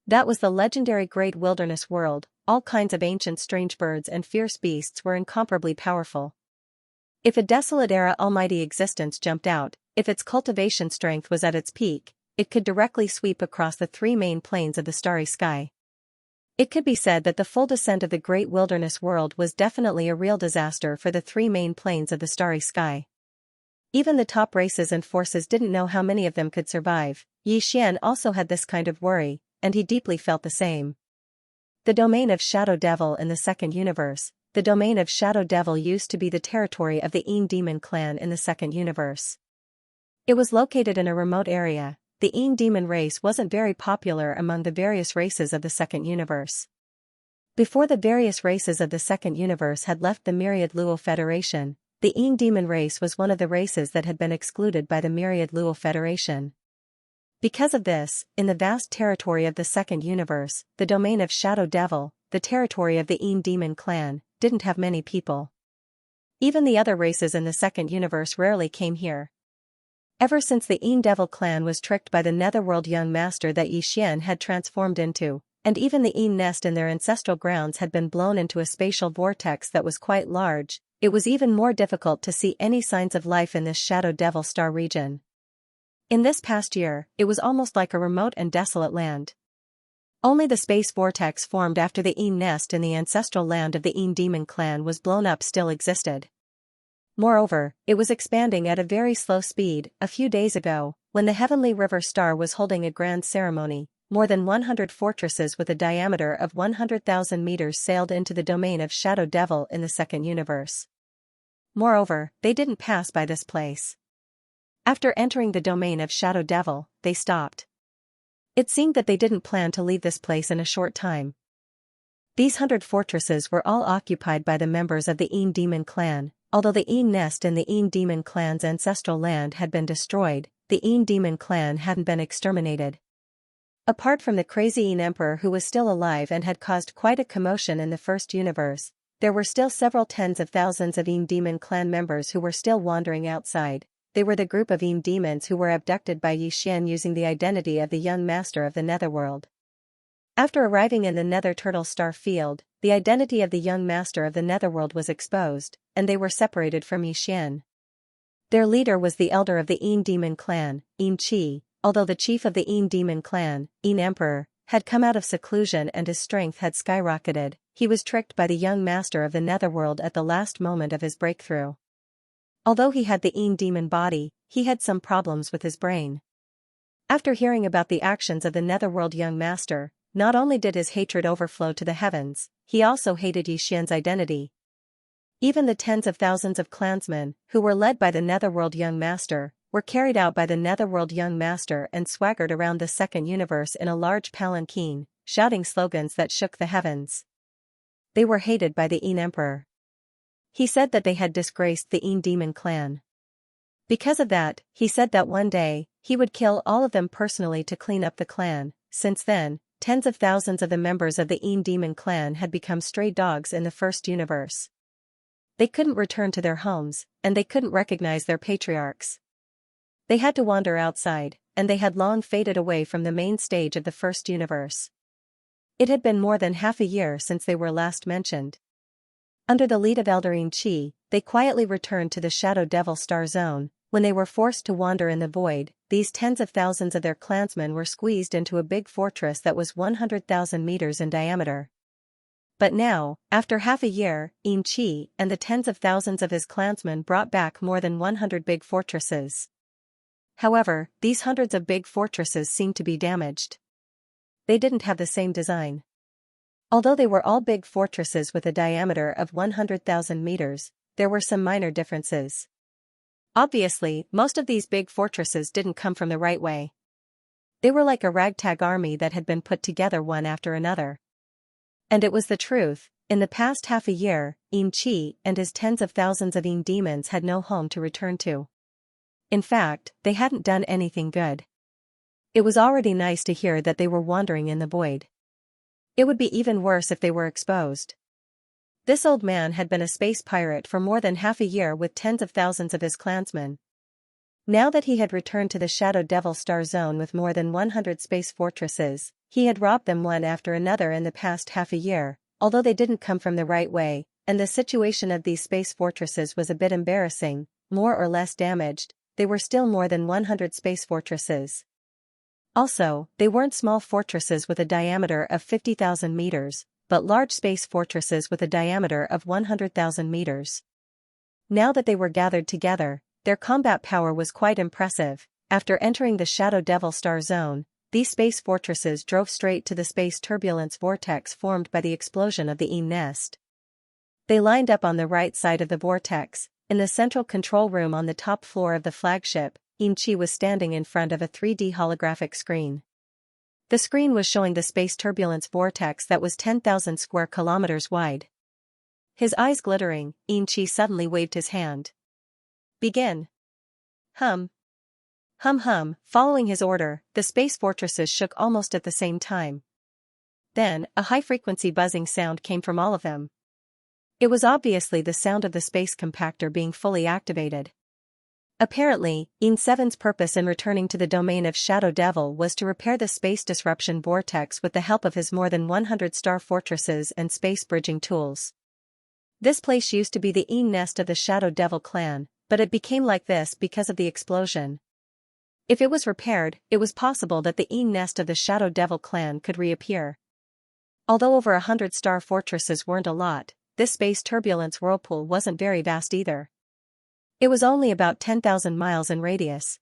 That was the legendary great wilderness world. All kinds of ancient strange birds and fierce beasts were incomparably powerful. If a desolate era almighty existence jumped out, if its cultivation strength was at its peak, it could directly sweep across the three main plains of the starry sky. It could be said that the full descent of the great wilderness world was definitely a real disaster for the three main plains of the starry sky. Even the top races and forces didn't know how many of them could survive. Yi Xian also had this kind of worry, and he deeply felt the same. The domain of Shadow Devil in the second universe. The domain of Shadow Devil used to be the territory of the Yin Demon clan in the second universe. It was located in a remote area. The Yin Demon race wasn't very popular among the various races of the second universe. Before the various races of the second universe had left the Myriad Luo Federation, the Yin Demon race was one of the races that had been excluded by the Myriad Luo Federation. Because of this, in the vast territory of the second universe, the domain of Shadow Devil, the territory of the Yin Demon clan, didn't have many people. Even the other races in the second universe rarely came here. Ever since the Yin Devil clan was tricked by the netherworld young master that Yi Xian had transformed into, and even the Yin nest in their ancestral grounds had been blown into a spatial vortex that was quite large, it was even more difficult to see any signs of life in this Shadow Devil star region. In this past year, it was almost like a remote and desolate land. Only the space vortex formed after the Yin nest in the ancestral land of the Yin Demon clan was blown up still existed. Moreover, it was expanding at a very slow speed. A few days ago, when the Heavenly River Star was holding a grand ceremony, more than 100 fortresses with a diameter of 100,000 meters sailed into the domain of Shadow Devil in the second universe. Moreover, they didn't pass by this place. After entering the domain of Shadow Devil, they stopped. It seemed that they didn't plan to leave this place in a short time. These 100 fortresses were all occupied by the members of the Yin Demon clan. Although the Yin nest in the Yin Demon clan's ancestral land had been destroyed, the Yin Demon clan hadn't been exterminated. Apart from the crazy Yin Emperor who was still alive and had caused quite a commotion in the first universe, there were still several tens of thousands of Yin Demon clan members who were still wandering outside. They were the group of Yin demons who were abducted by Yi Xian using the identity of the young master of the netherworld. After arriving in the Nether Turtle Star Field, the identity of the young master of the netherworld was exposed, and they were separated from Yi Xian. Their leader was the elder of the Yin Demon clan, Yin Qi. Although the chief of the Yin Demon clan, Yin Emperor, had come out of seclusion and his strength had skyrocketed, he was tricked by the young master of the netherworld at the last moment of his breakthrough. Although he had the Yin demon body, he had some problems with his brain. After hearing about the actions of the netherworld young master, not only did his hatred overflow to the heavens, he also hated Yi Xian's identity. Even the tens of thousands of clansmen, who were led by the netherworld young master, were carried out by the netherworld young master and swaggered around the second universe in a large palanquin, shouting slogans that shook the heavens. They were hated by the Yin Emperor. He said that they had disgraced the Demon clan. Because of that, he said that one day, he would kill all of them personally to clean up the clan. Since then, tens of thousands of the members of the Demon clan had become stray dogs in the first universe. They couldn't return to their homes, and they couldn't recognize their patriarchs. They had to wander outside, and they had long faded away from the main stage of the first universe. It had been more than half a year since they were last mentioned. Under the lead of Elder Xianxia, they quietly returned to the Shadow Devil Star Zone. When they were forced to wander in the void, these tens of thousands of their clansmen were squeezed into a big fortress that was 100,000 meters in diameter. But now, after half a year, Xianxia and the tens of thousands of his clansmen brought back more than 100 big fortresses. However, these hundreds of big fortresses seemed to be damaged. They didn't have the same design. Although they were all big fortresses with a diameter of 100,000 meters, there were some minor differences. Obviously, most of these big fortresses didn't come from the right way. They were like a ragtag army that had been put together one after another. And it was the truth. In the past half a year, Xianxia and his tens of thousands of demons had no home to return to. In fact, they hadn't done anything good. It was already nice to hear that they were wandering in the void. It would be even worse if they were exposed. This old man had been a space pirate for more than half a year with tens of thousands of his clansmen. Now that he had returned to the Shadow Devil Star Zone with more than 100 space fortresses, he had robbed them one after another in the past half a year, although they didn't come from the right way, and the situation of these space fortresses was a bit embarrassing. More or less damaged, they were still more than 100 space fortresses. Also, they weren't small fortresses with a diameter of 50,000 meters, but large space fortresses with a diameter of 100,000 meters. Now that they were gathered together, their combat power was quite impressive. After entering the Shadow Devil Star Zone, these space fortresses drove straight to the space turbulence vortex formed by the explosion of the nest. They lined up on the right side of the vortex. In the central control room on the top floor of the flagship, Xianxia was standing in front of a 3D holographic screen. The screen was showing the space turbulence vortex that was 10,000 square kilometers wide. His eyes glittering, Xianxia suddenly waved his hand. Begin. Hum. Hum hum. Following his order, the space fortresses shook almost at the same time. Then, a high-frequency buzzing sound came from all of them. It was obviously the sound of the space compactor being fully activated. Apparently, Xianxia's purpose in returning to the domain of Shadow Devil was to repair the space disruption vortex with the help of his more than 100 star fortresses and space bridging tools. This place used to be the nest of the Shadow Devil clan, but it became like this because of the explosion. If it was repaired, it was possible that the nest of the Shadow Devil clan could reappear. Although over 100 star fortresses weren't a lot, this space turbulence whirlpool wasn't very vast either. It was only about 10,000 miles in radius.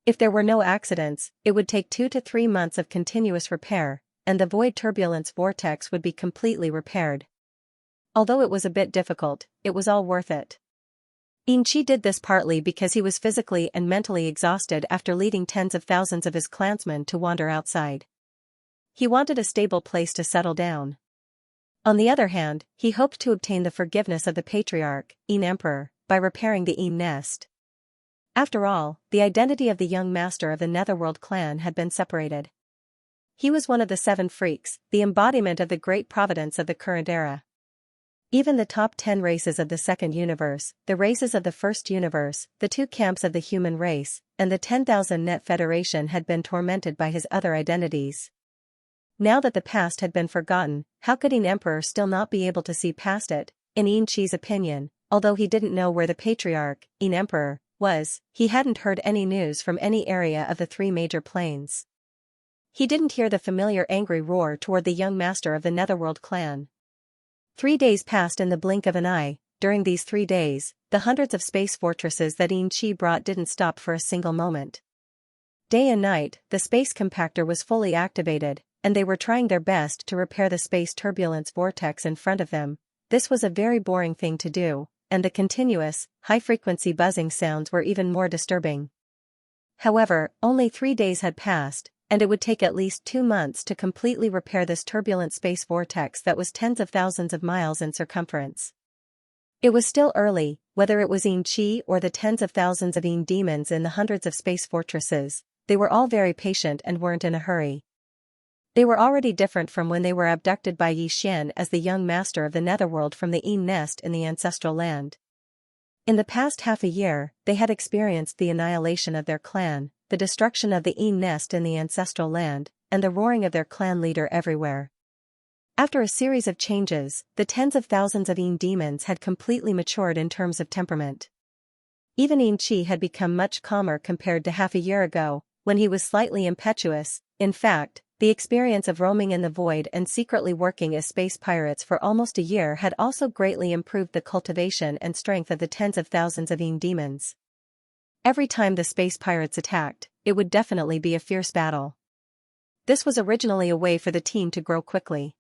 If there were no accidents, it would take 2 to 3 months of continuous repair, and the void turbulence vortex would be completely repaired. Although it was a bit difficult, it was all worth it. Xianxia did this partly because he was physically and mentally exhausted after leading tens of thousands of his clansmen to wander outside. He wanted a stable place to settle down. On the other hand, he hoped to obtain the forgiveness of the Patriarch, Emperor, by repairing the nest. After all, the identity of the young master of the Netherworld clan had been separated. He was one of the 7 freaks, the embodiment of the great providence of the current era. Even the top 10 races of the second universe, the races of the first universe, the 2 camps of the human race, and the 10,000 Net Federation had been tormented by his other identities. Now that the past had been forgotten, how could an emperor still not be able to see past it? In Xianxia's opinion, although he didn't know where the Patriarch, Emperor, was, he hadn't heard any news from any area of the 3 major planes. He didn't hear the familiar angry roar toward the young master of the Netherworld clan. 3 days passed in the blink of an eye. During these 3 days, the hundreds of space fortresses that Xianxia brought didn't stop for a single moment. Day and night, the space compactor was fully activated, and they were trying their best to repair the space turbulence vortex in front of them. This was a very boring thing to do, and the continuous, high-frequency buzzing sounds were even more disturbing. However, only 3 days had passed, and it would take at least 2 months to completely repair this turbulent space vortex that was tens of thousands of miles in circumference. It was still early, whether it was Xianxia or the tens of thousands of demons in the hundreds of space fortresses, they were all very patient and weren't in a hurry. They were already different from when they were abducted by Yi Xian as the young master of the netherworld from the nest in the ancestral land. In the past half a year, they had experienced the annihilation of their clan, the destruction of the nest in the ancestral land, and the roaring of their clan leader everywhere. After a series of changes, the tens of thousands of demons had completely matured in terms of temperament. Even Xianxia had become much calmer compared to half a year ago, when he was slightly impetuous. In fact, the experience of roaming in the void and secretly working as space pirates for almost a year had also greatly improved the cultivation and strength of the tens of thousands of demons. Every time the space pirates attacked, it would definitely be a fierce battle. This was originally a way for the team to grow quickly.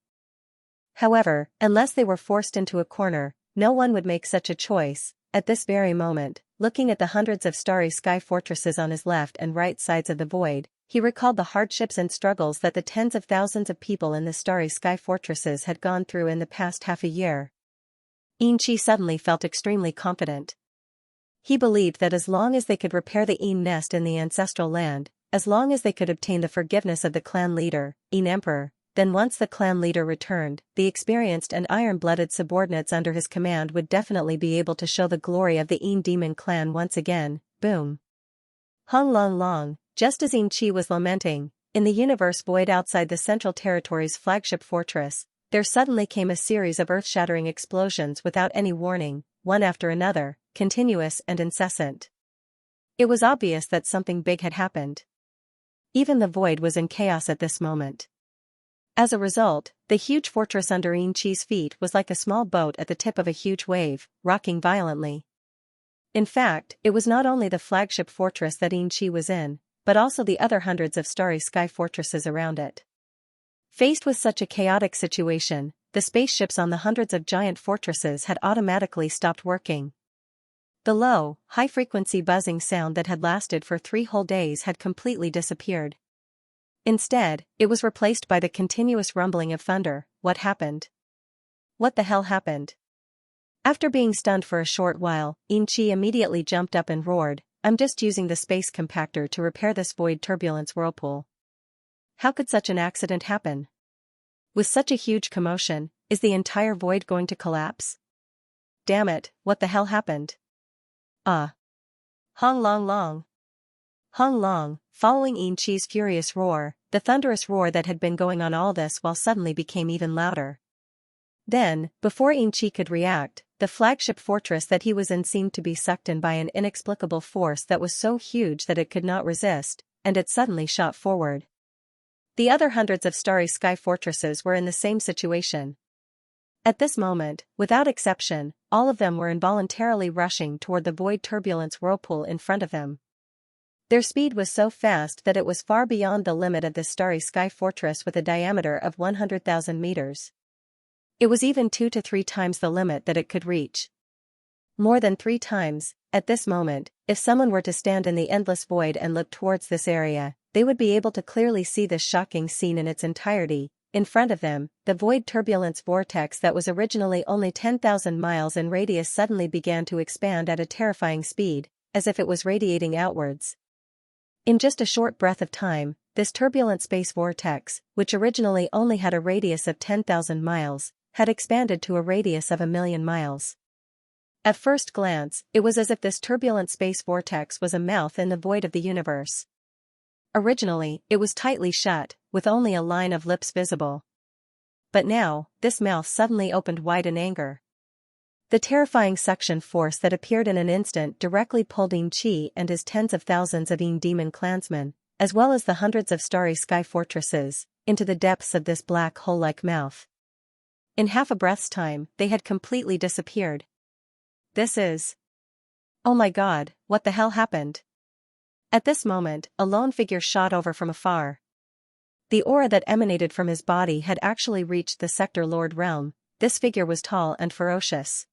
However, unless they were forced into a corner, no one would make such a choice. At this very moment, looking at the hundreds of starry sky fortresses on his left and right sides of the void, he recalled the hardships and struggles that the tens of thousands of people in the starry sky fortresses had gone through in the past half a year. Xianxia suddenly felt extremely confident. He believed that as long as they could repair the nest in the ancestral land, as long as they could obtain the forgiveness of the clan leader, Emperor, then once the clan leader returned, the experienced and iron-blooded subordinates under his command would definitely be able to show the glory of the demon clan once again. Boom. Hung long long, just as Xianxia was lamenting, in the universe void outside the Central Territory's flagship fortress, there suddenly came a series of earth-shattering explosions without any warning, one after another, continuous and incessant. It was obvious that something big had happened. Even the void was in chaos at this moment. As a result, the huge fortress under Xianxia's feet was like a small boat at the tip of a huge wave, rocking violently. In fact, it was not only the flagship fortress that Xianxia was in, but also the other hundreds of starry sky fortresses around it. Faced with such a chaotic situation, the spaceships on the hundreds of giant fortresses had automatically stopped working. The low, high-frequency buzzing sound that had lasted for 3 whole days had completely disappeared. Instead, it was replaced by the continuous rumbling of thunder. What happened? What the hell happened? After being stunned for a short while, Xianxia immediately jumped up and roared, "I'm just using the space compactor to repair this void turbulence whirlpool. How could such an accident happen? With such a huge commotion, is the entire void going to collapse? Damn it, what the hell happened?" Hong long long. Hung long, following Xianxia's furious roar, the thunderous roar that had been going on all this while suddenly became even louder. Then, before Xianxia could react, the flagship fortress that he was in seemed to be sucked in by an inexplicable force that was so huge that it could not resist, and it suddenly shot forward. The other hundreds of starry sky fortresses were in the same situation. At this moment, without exception, all of them were involuntarily rushing toward the void turbulence whirlpool in front of them. Their speed was so fast that it was far beyond the limit of this starry sky fortress with a diameter of 100,000 meters. It was even 2 to 3 times the limit that it could reach. More than 3 times. At this moment, if someone were to stand in the endless void and look towards this area, they would be able to clearly see this shocking scene in its entirety. In front of them, the void turbulence vortex that was originally only 10,000 miles in radius suddenly began to expand at a terrifying speed, as if it was radiating outwards. In just a short breath of time, this turbulent space vortex, which originally only had a radius of 10,000 miles, had expanded to a radius of 1,000,000 miles. At first glance, it was as if this turbulent space vortex was a mouth in the void of the universe. Originally, it was tightly shut, with only a line of lips visible. But now, this mouth suddenly opened wide in anger. The terrifying suction force that appeared in an instant directly pulled Xianxia and his tens of thousands of demon clansmen, as well as the hundreds of starry sky fortresses, into the depths of this black hole-like mouth. In half a breath's time, they had completely disappeared. This is... Oh my god, what the hell happened? At this moment, a lone figure shot over from afar. The aura that emanated from his body had actually reached the Sector Lord realm. This figure was tall and ferocious.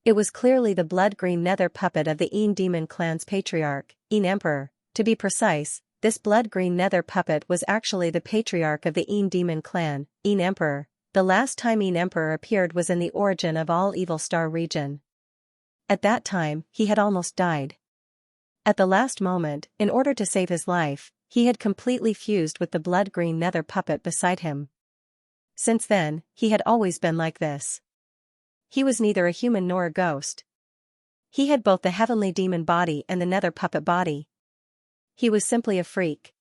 It was clearly the blood-green nether puppet of the demon clan's patriarch, Emperor. To be precise, this blood-green nether puppet was actually the patriarch of the demon clan, Emperor. The last time Emperor appeared was in the origin of all Evil Star region. At that time, he had almost died. At the last moment, in order to save his life, he had completely fused with the blood-green nether puppet beside him. Since then, he had always been like this. He was neither a human nor a ghost. He had both the heavenly demon body and the nether puppet body. He was simply a freak.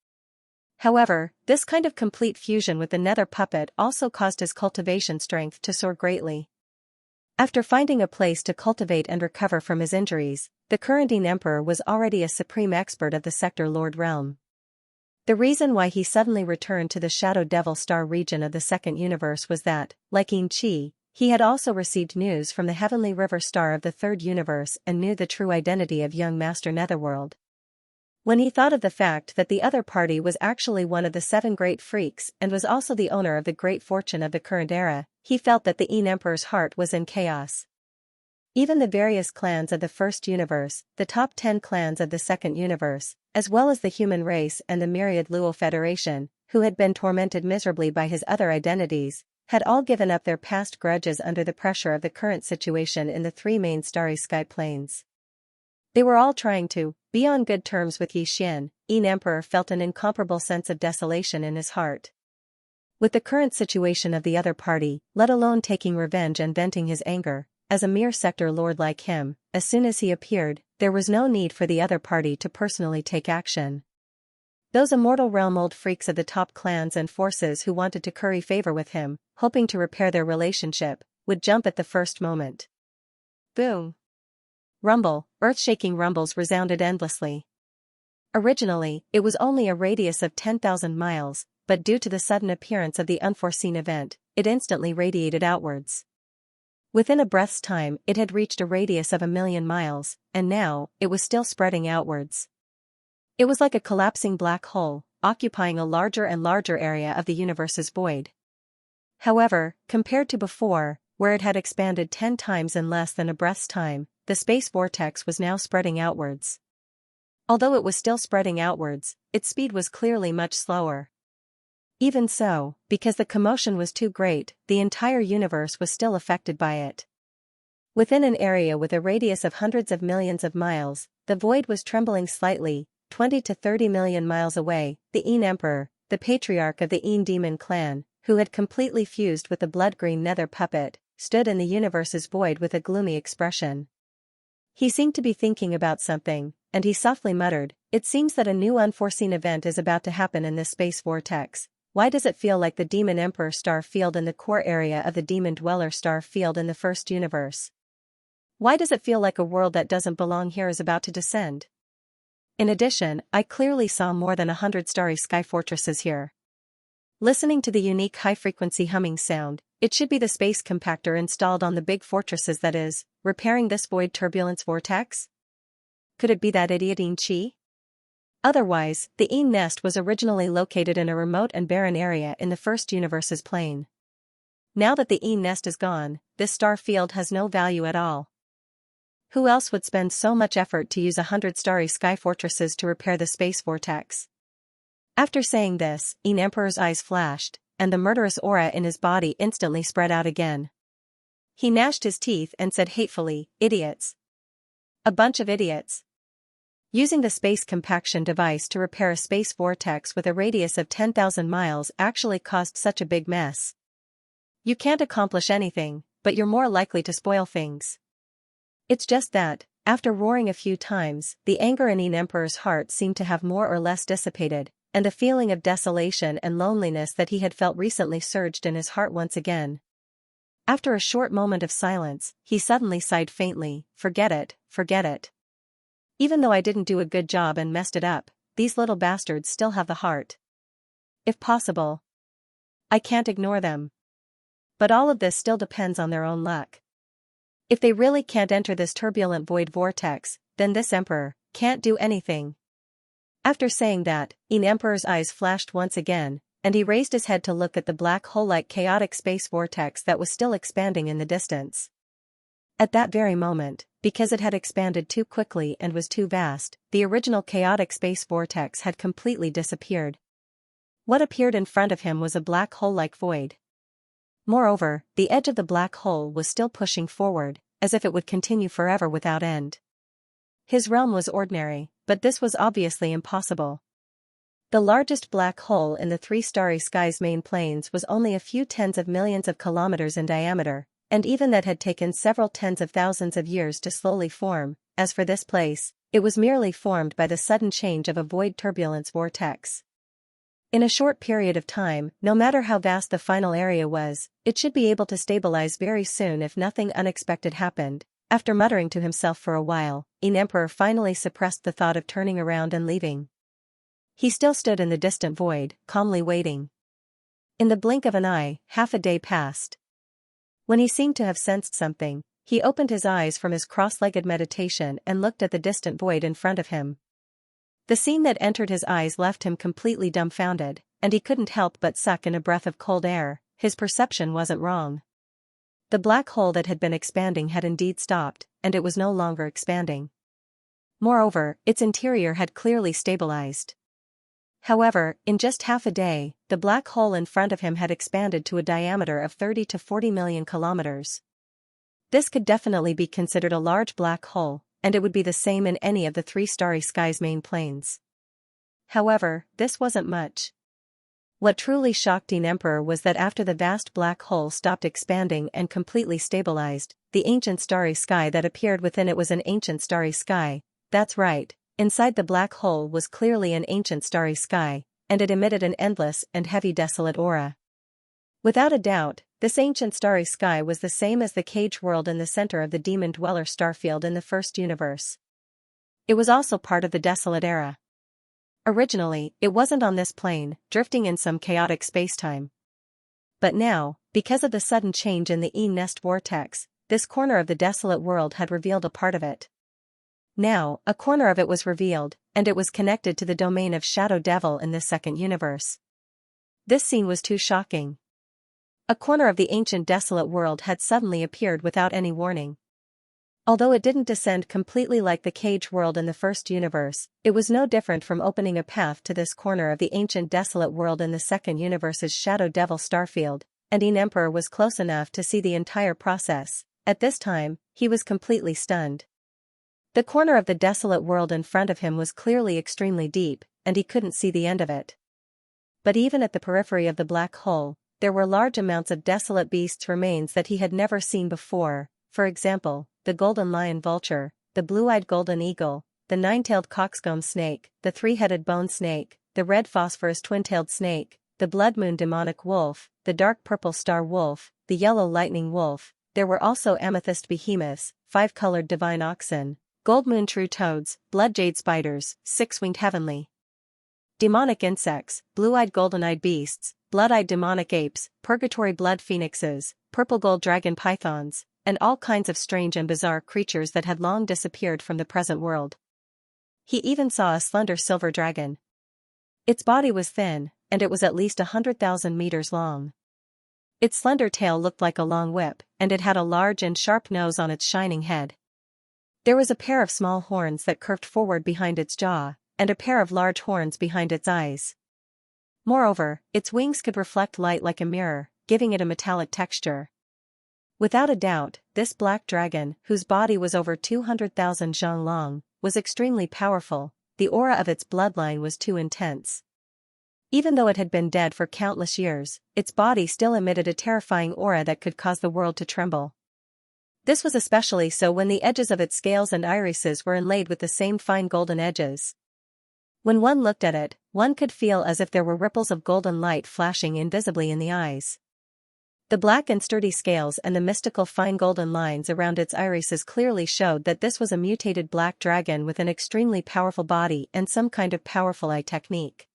However, this kind of complete fusion with the nether puppet also caused his cultivation strength to soar greatly. After finding a place to cultivate and recover from his injuries, the Kurandine Emperor was already a supreme expert of the Sector Lord realm. The reason why he suddenly returned to the Shadow Devil Star region of the Second Universe was that, like Xianxia, he had also received news from the Heavenly River Star of the Third Universe and knew the true identity of young Master Netherworld. When he thought of the fact that the other party was actually one of the 7 great freaks and was also the owner of the great fortune of the current era, he felt that the Yin Emperor's heart was in chaos. Even the various clans of the First Universe, the top 10 clans of the Second Universe, as well as the human race and the myriad Luo Federation, who had been tormented miserably by his other identities, had all given up their past grudges under the pressure of the current situation in the 3 main starry sky planes. They were all trying to be on good terms with Yi Xian. Yin Emperor felt an incomparable sense of desolation in his heart. With the current situation of the other party, let alone taking revenge and venting his anger, as a mere sector lord like him, as soon as he appeared, there was no need for the other party to personally take action. Those immortal realm old freaks of the top clans and forces who wanted to curry favor with him, hoping to repair their relationship, would jump at the first moment. Boom! Rumble, earth-shaking rumbles resounded endlessly. Originally, it was only a radius of 10,000 miles, but due to the sudden appearance of the unforeseen event, it instantly radiated outwards. Within a breath's time, it had reached a radius of 1,000,000 miles, and now, it was still spreading outwards. It was like a collapsing black hole, occupying a larger and larger area of the universe's void. However, compared to before, where it had expanded 10 times in less than a breath's time, the space vortex was now spreading outwards. Although it was still spreading outwards, its speed was clearly much slower. Even so, because the commotion was too great, the entire universe was still affected by it. Within an area with a radius of hundreds of millions of miles, the void was trembling slightly. 20 to 30 million miles away, the Yin Emperor, the patriarch of the Yin Demon clan, who had completely fused with the blood-green nether puppet, stood in the universe's void with a gloomy expression. He seemed to be thinking about something, and he softly muttered, "It seems that a new unforeseen event is about to happen in this space vortex. Why does it feel like the Demon Emperor star field in the core area of the Demon Dweller star field in the First Universe? Why does it feel like a world that doesn't belong here is about to descend? In addition, I clearly saw more than 100 starry sky fortresses here." Listening to the unique high-frequency humming sound, it should be the space compactor installed on the big fortresses that is, repairing this void turbulence vortex? Could it be that idiot Xianxia? Otherwise, the Yin nest was originally located in a remote and barren area in the First Universe's plane. Now that the Yin nest is gone, this star field has no value at all. Who else would spend so much effort to use 100 starry sky fortresses to repair the space vortex? After saying this, Yin Emperor's eyes flashed, and the murderous aura in his body instantly spread out again. He gnashed his teeth and said hatefully, "Idiots. A bunch of idiots. Using the space compaction device to repair a space vortex with a radius of 10,000 miles actually caused such a big mess. You can't accomplish anything, but you're more likely to spoil things." It's just that, after roaring a few times, the anger in Yin Emperor's heart seemed to have more or less dissipated, and the feeling of desolation and loneliness that he had felt recently surged in his heart once again. After a short moment of silence, he suddenly sighed faintly, forget it. Even though I didn't do a good job and messed it up, these little bastards still have the heart. If possible, I can't ignore them. But all of this still depends on their own luck. If they really can't enter this turbulent void vortex, then this emperor can't do anything. After saying that, Yin Emperor's eyes flashed once again, and he raised his head to look at the black hole-like chaotic space vortex that was still expanding in the distance. At that very moment, because it had expanded too quickly and was too vast, the original chaotic space vortex had completely disappeared. What appeared in front of him was a black hole-like void. Moreover, the edge of the black hole was still pushing forward, as if it would continue forever without end. His realm was ordinary, but this was obviously impossible. The largest black hole in the three starry skies' main planes was only a few tens of millions of kilometers in diameter, and even that had taken several tens of thousands of years to slowly form. As for this place, it was merely formed by the sudden change of a void turbulence vortex. In a short period of time, no matter how vast the final area was, it should be able to stabilize very soon if nothing unexpected happened. After muttering to himself for a while, Emperor finally suppressed the thought of turning around and leaving. He still stood in the distant void, calmly waiting. In the blink of an eye, half a day passed. When he seemed to have sensed something, he opened his eyes from his cross-legged meditation and looked at the distant void in front of him. The scene that entered his eyes left him completely dumbfounded, and he couldn't help but suck in a breath of cold air. His perception wasn't wrong. The black hole that had been expanding had indeed stopped, and it was no longer expanding. Moreover, its interior had clearly stabilized. However, in just half a day, the black hole in front of him had expanded to a diameter of 30 to 40 million kilometers. This could definitely be considered a large black hole, and it would be the same in any of the three starry skies' main planes. However, this wasn't much. What truly shocked Emperor was that after the vast black hole stopped expanding and completely stabilized, the ancient starry sky that appeared within it was an ancient starry sky. That's right, inside the black hole was clearly an ancient starry sky, and it emitted an endless and heavy desolate aura. Without a doubt, this ancient starry sky was the same as the cage world in the center of the demon dweller starfield in the first universe. It was also part of the desolate era. Originally, it wasn't on this plane, drifting in some chaotic spacetime. But now, because of the sudden change in the nest vortex, this corner of the desolate world had revealed a part of it. Now, a corner of it was revealed, and it was connected to the domain of Shadow Devil in this second universe. This scene was too shocking. A corner of the ancient desolate world had suddenly appeared without any warning. Although it didn't descend completely like the cage world in the first universe, it was no different from opening a path to this corner of the ancient desolate world in the second universe's Shadow Devil starfield, and Emperor was close enough to see the entire process. At this time, he was completely stunned. The corner of the desolate world in front of him was clearly extremely deep, and he couldn't see the end of it. But even at the periphery of the black hole, there were large amounts of desolate beasts' remains that he had never seen before. For example, the golden lion vulture, the blue-eyed golden eagle, the nine-tailed coxcomb snake, the three-headed bone snake, the red phosphorus twin-tailed snake, the blood moon demonic wolf, the dark purple star wolf, the yellow lightning wolf. There were also amethyst behemoths, five-colored divine oxen, gold moon true toads, blood jade spiders, six-winged heavenly demonic insects, blue-eyed golden-eyed beasts, blood-eyed demonic apes, purgatory blood phoenixes, purple gold dragon pythons, and all kinds of strange and bizarre creatures that had long disappeared from the present world. He even saw a slender silver dragon. Its body was thin, and it was at least 100,000 meters long. Its slender tail looked like a long whip, and it had a large and sharp nose on its shining head. There was a pair of small horns that curved forward behind its jaw, and a pair of large horns behind its eyes. Moreover, its wings could reflect light like a mirror, giving it a metallic texture. Without a doubt, this black dragon, whose body was over 200,000 zhang long, was extremely powerful. The aura of its bloodline was too intense. Even though it had been dead for countless years, its body still emitted a terrifying aura that could cause the world to tremble. This was especially so when the edges of its scales and irises were inlaid with the same fine golden edges. When one looked at it, one could feel as if there were ripples of golden light flashing invisibly in the eyes. The black and sturdy scales and the mystical fine golden lines around its irises clearly showed that this was a mutated black dragon with an extremely powerful body and some kind of powerful eye technique.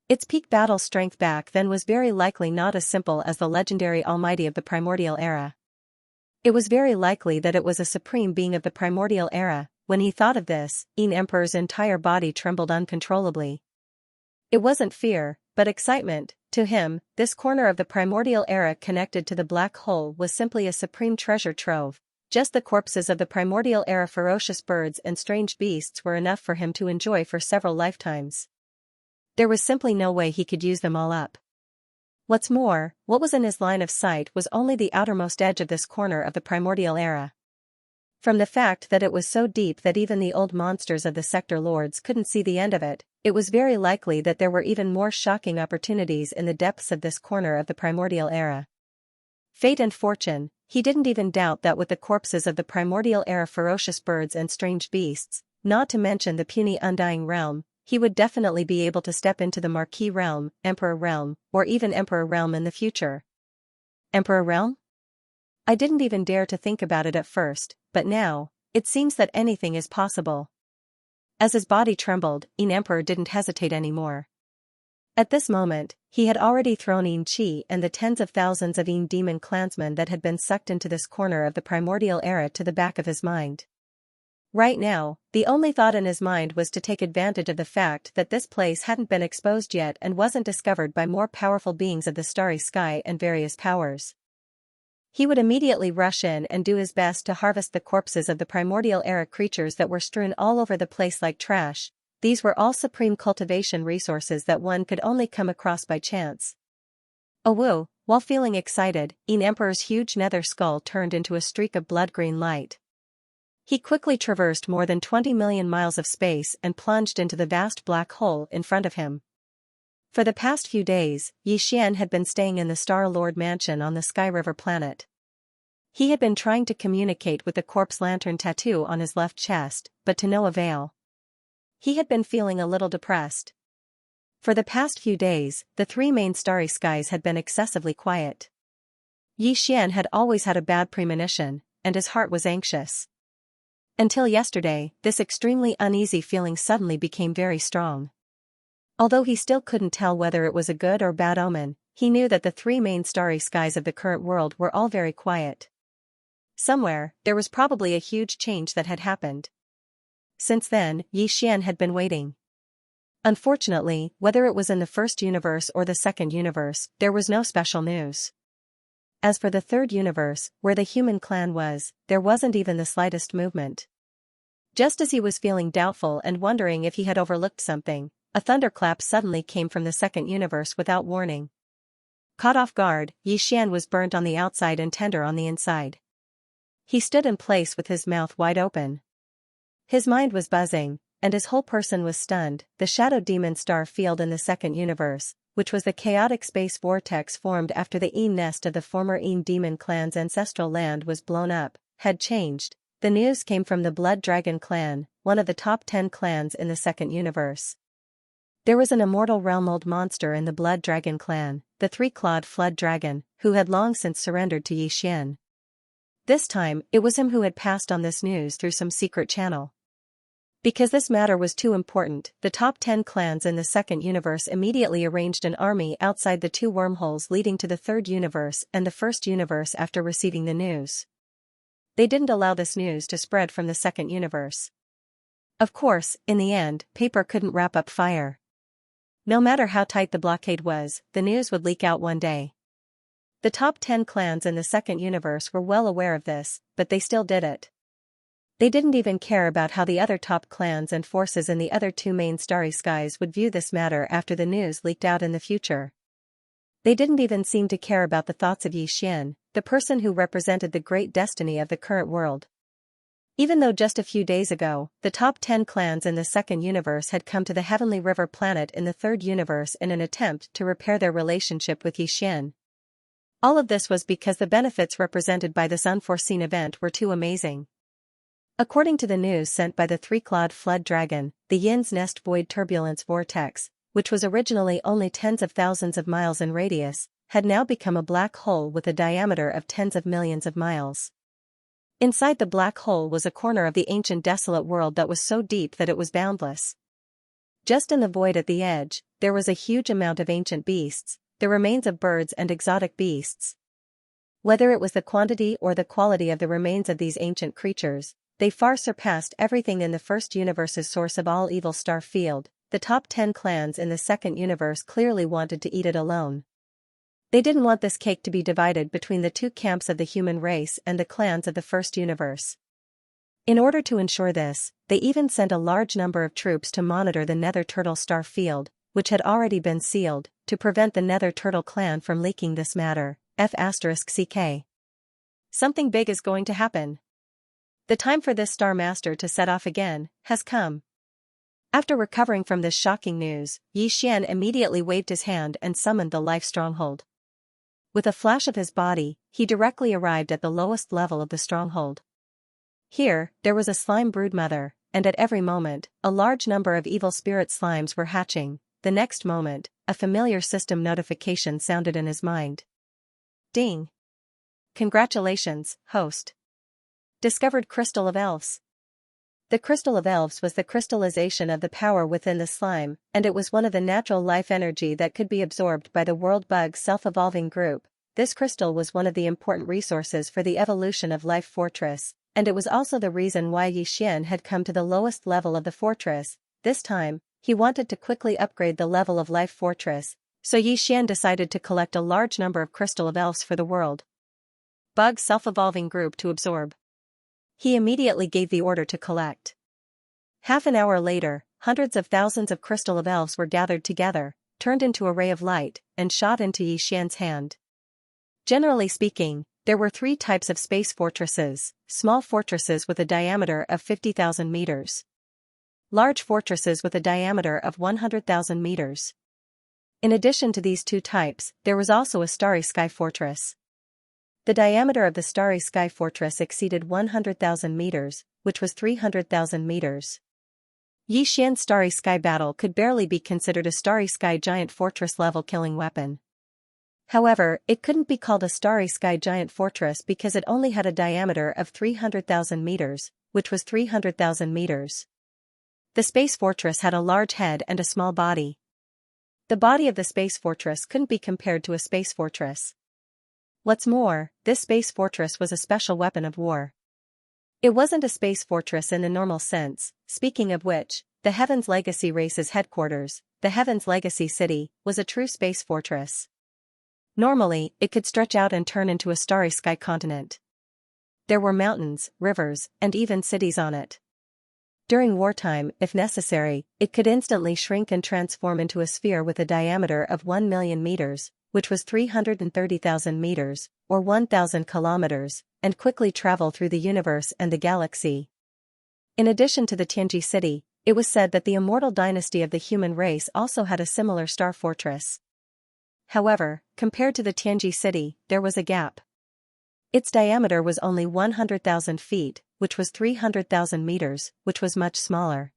Its peak battle strength back then was very likely not as simple as the legendary Almighty of the Primordial Era. It was very likely that it was a supreme being of the Primordial Era. When he thought of this, Emperor's entire body trembled uncontrollably. It wasn't fear, but excitement. To him, this corner of the Primordial Era connected to the black hole was simply a supreme treasure trove. Just the corpses of the Primordial Era ferocious birds and strange beasts were enough for him to enjoy for several lifetimes. There was simply no way he could use them all up. What's more, what was in his line of sight was only the outermost edge of this corner of the Primordial Era. From the fact that it was so deep that even the old monsters of the sector lords couldn't see the end of it, it was very likely that there were even more shocking opportunities in the depths of this corner of the primordial era. Fate and fortune, he didn't even doubt that with the corpses of the primordial era ferocious birds and strange beasts, not to mention the puny undying realm, he would definitely be able to step into the Marquis realm, Emperor realm, or even Emperor realm in the future. Emperor realm? I didn't even dare to think about it at first, but now, it seems that anything is possible. As his body trembled, Emperor didn't hesitate anymore. At this moment, he had already thrown Chi and the tens of thousands of demon clansmen that had been sucked into this corner of the primordial era to the back of his mind. Right now, the only thought in his mind was to take advantage of the fact that this place hadn't been exposed yet and wasn't discovered by more powerful beings of the starry sky and various powers. He would immediately rush in and do his best to harvest the corpses of the primordial era creatures that were strewn all over the place like trash. These were all supreme cultivation resources that one could only come across by chance. Oh woo, while feeling excited, Emperor's huge nether skull turned into a streak of blood-green light. He quickly traversed more than 20 million miles of space and plunged into the vast black hole in front of him. For the past few days, Xian had been staying in the Star-Lord mansion on the Sky River planet. He had been trying to communicate with the corpse lantern tattoo on his left chest, but to no avail. He had been feeling a little depressed. For the past few days, the three main starry skies had been excessively quiet. Xian had always had a bad premonition, and his heart was anxious. Until yesterday, this extremely uneasy feeling suddenly became very strong. Although he still couldn't tell whether it was a good or bad omen, he knew that the three main starry skies of the current world were all very quiet. Somewhere, there was probably a huge change that had happened. Since then, Xian had been waiting. Unfortunately, whether it was in the first universe or the second universe, there was no special news. As for the third universe, where the human clan was, there wasn't even the slightest movement. Just as he was feeling doubtful and wondering if he had overlooked something, a thunderclap suddenly came from the second universe without warning. Caught off guard, Xian was burnt on the outside and tender on the inside. He stood in place with his mouth wide open. His mind was buzzing, and his whole person was stunned. The shadow demon star field in the second universe, which was the chaotic space vortex formed after the nest of the former demon clan's ancestral land was blown up, had changed. The news came from the Blood Dragon clan, one of the top 10 clans in the second universe. There was an immortal realm-old monster in the Blood Dragon clan, the three-clawed Flood Dragon, who had long since surrendered to Xian. This time, it was him who had passed on this news through some secret channel. Because this matter was too important, the top 10 clans in the second universe immediately arranged an army outside the two wormholes leading to the third universe and the first universe after receiving the news. They didn't allow this news to spread from the second universe. Of course, in the end, paper couldn't wrap up fire. No matter how tight the blockade was, the news would leak out one day. The top 10 clans in the second universe were well aware of this, but they still did it. They didn't even care about how the other top clans and forces in the other two main starry skies would view this matter after the news leaked out in the future. They didn't even seem to care about the thoughts of Xian, the person who represented the great destiny of the current world. Even though just a few days ago, the top 10 clans in the second universe had come to the Heavenly River planet in the third universe in an attempt to repair their relationship with Xian. All of this was because the benefits represented by this unforeseen event were too amazing. According to the news sent by the three-clawed Flood Dragon, the Yin's Nest Void Turbulence Vortex, which was originally only tens of thousands of miles in radius, had now become a black hole with a diameter of tens of millions of miles. Inside the black hole was a corner of the ancient desolate world that was so deep that it was boundless. Just in the void at the edge, there was a huge amount of ancient beasts, the remains of birds and exotic beasts. Whether it was the quantity or the quality of the remains of these ancient creatures, they far surpassed everything in the first universe's source of all evil star field. The top 10 clans in the second universe clearly wanted to eat it alone. They didn't want this cake to be divided between the two camps of the human race and the clans of the first universe. In order to ensure this, they even sent a large number of troops to monitor the Nether Turtle star field, which had already been sealed, to prevent the Nether Turtle clan from leaking this matter. F***CK. Something big is going to happen. The time for this Star Master to set off again has come. After recovering from this shocking news, Xian immediately waved his hand and summoned the life stronghold. With a flash of his body, he directly arrived at the lowest level of the stronghold. Here, there was a slime broodmother, and at every moment, a large number of evil spirit slimes were hatching. The next moment, a familiar system notification sounded in his mind. Ding! Congratulations, host. Discovered Crystal of Elves. The Crystal of Elves was the crystallization of the power within the slime, and it was one of the natural life energy that could be absorbed by the world bug self-evolving group. This crystal was one of the important resources for the evolution of Life Fortress, and it was also the reason why Xian had come to the lowest level of the fortress. This time, he wanted to quickly upgrade the level of Life Fortress, so Xian decided to collect a large number of Crystal of Elves for the world bug self-evolving group to absorb. He immediately gave the order to collect. Half an hour later, hundreds of thousands of Crystal of Elves were gathered together, turned into a ray of light, and shot into Xian's hand. Generally speaking, there were 3 types of space fortresses: small fortresses with a diameter of 50,000 meters, large fortresses with a diameter of 100,000 meters. In addition to these 2 types, there was also a starry sky fortress. The diameter of the starry sky fortress exceeded 100,000 meters, which was 300,000 meters. Xian's starry sky battle could barely be considered a starry sky giant fortress level killing weapon. However, it couldn't be called a starry sky giant fortress because it only had a diameter of 300,000 meters, which was 300,000 meters. The space fortress had a large head and a small body. The body of the space fortress couldn't be compared to a space fortress. What's more, this space fortress was a special weapon of war. It wasn't a space fortress in the normal sense, speaking of which, the Heaven's Legacy race's headquarters, the Heaven's Legacy City, was a true space fortress. Normally, it could stretch out and turn into a starry sky continent. There were mountains, rivers, and even cities on it. During wartime, if necessary, it could instantly shrink and transform into a sphere with a diameter of 1 million meters, which was 330,000 meters, or 1,000 kilometers, and quickly travel through the universe and the galaxy. In addition to the Tianji city, it was said that the immortal dynasty of the human race also had a similar star fortress. However, compared to the Tianji city, there was a gap. Its diameter was only 100,000 feet, which was 300,000 meters, which was much smaller.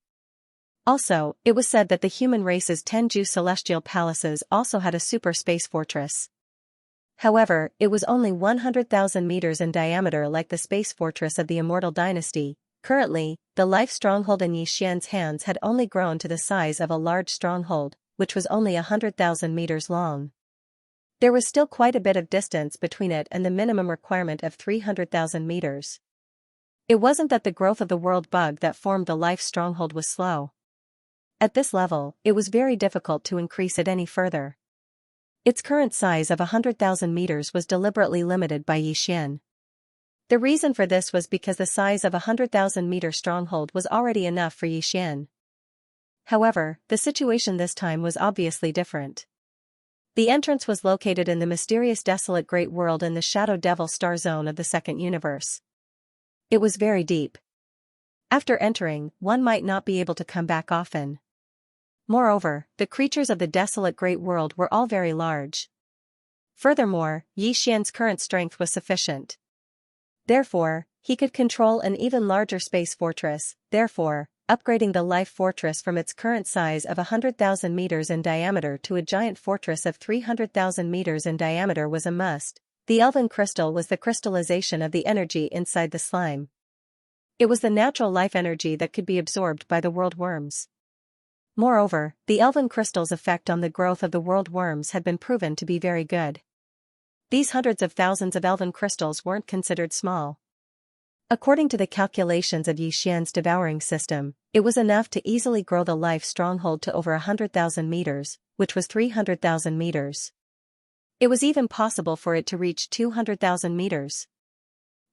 Also, it was said that the human race's Tenju celestial palaces also had a super space fortress. However, it was only 100,000 meters in diameter like the space fortress of the immortal dynasty. Currently, the life stronghold in Xian's hands had only grown to the size of a large stronghold, which was only 100,000 meters long. There was still quite a bit of distance between it and the minimum requirement of 300,000 meters. It wasn't that the growth of the world bug that formed the life stronghold was slow. At this level, it was very difficult to increase it any further. Its current size of 100,000 meters was deliberately limited by Xian. The reason for this was because the size of a 100,000-meter stronghold was already enough for Xian. However, the situation this time was obviously different. The entrance was located in the mysterious desolate great world in the Shadow Devil star zone of the second universe. It was very deep. After entering, one might not be able to come back often. Moreover, the creatures of the desolate great world were all very large. Furthermore, Xian's current strength was sufficient. Therefore, he could control an even larger space fortress. Therefore, upgrading the life fortress from its current size of 100,000 meters in diameter to a giant fortress of 300,000 meters in diameter was a must. The elven crystal was the crystallization of the energy inside the slime. It was the natural life energy that could be absorbed by the world worms. Moreover, the elven crystal's effect on the growth of the world worms had been proven to be very good. These hundreds of thousands of elven crystals weren't considered small. According to the calculations of Xian's devouring system, it was enough to easily grow the life stronghold to over 100,000 meters, which was 300,000 meters. It was even possible for it to reach 200,000 meters.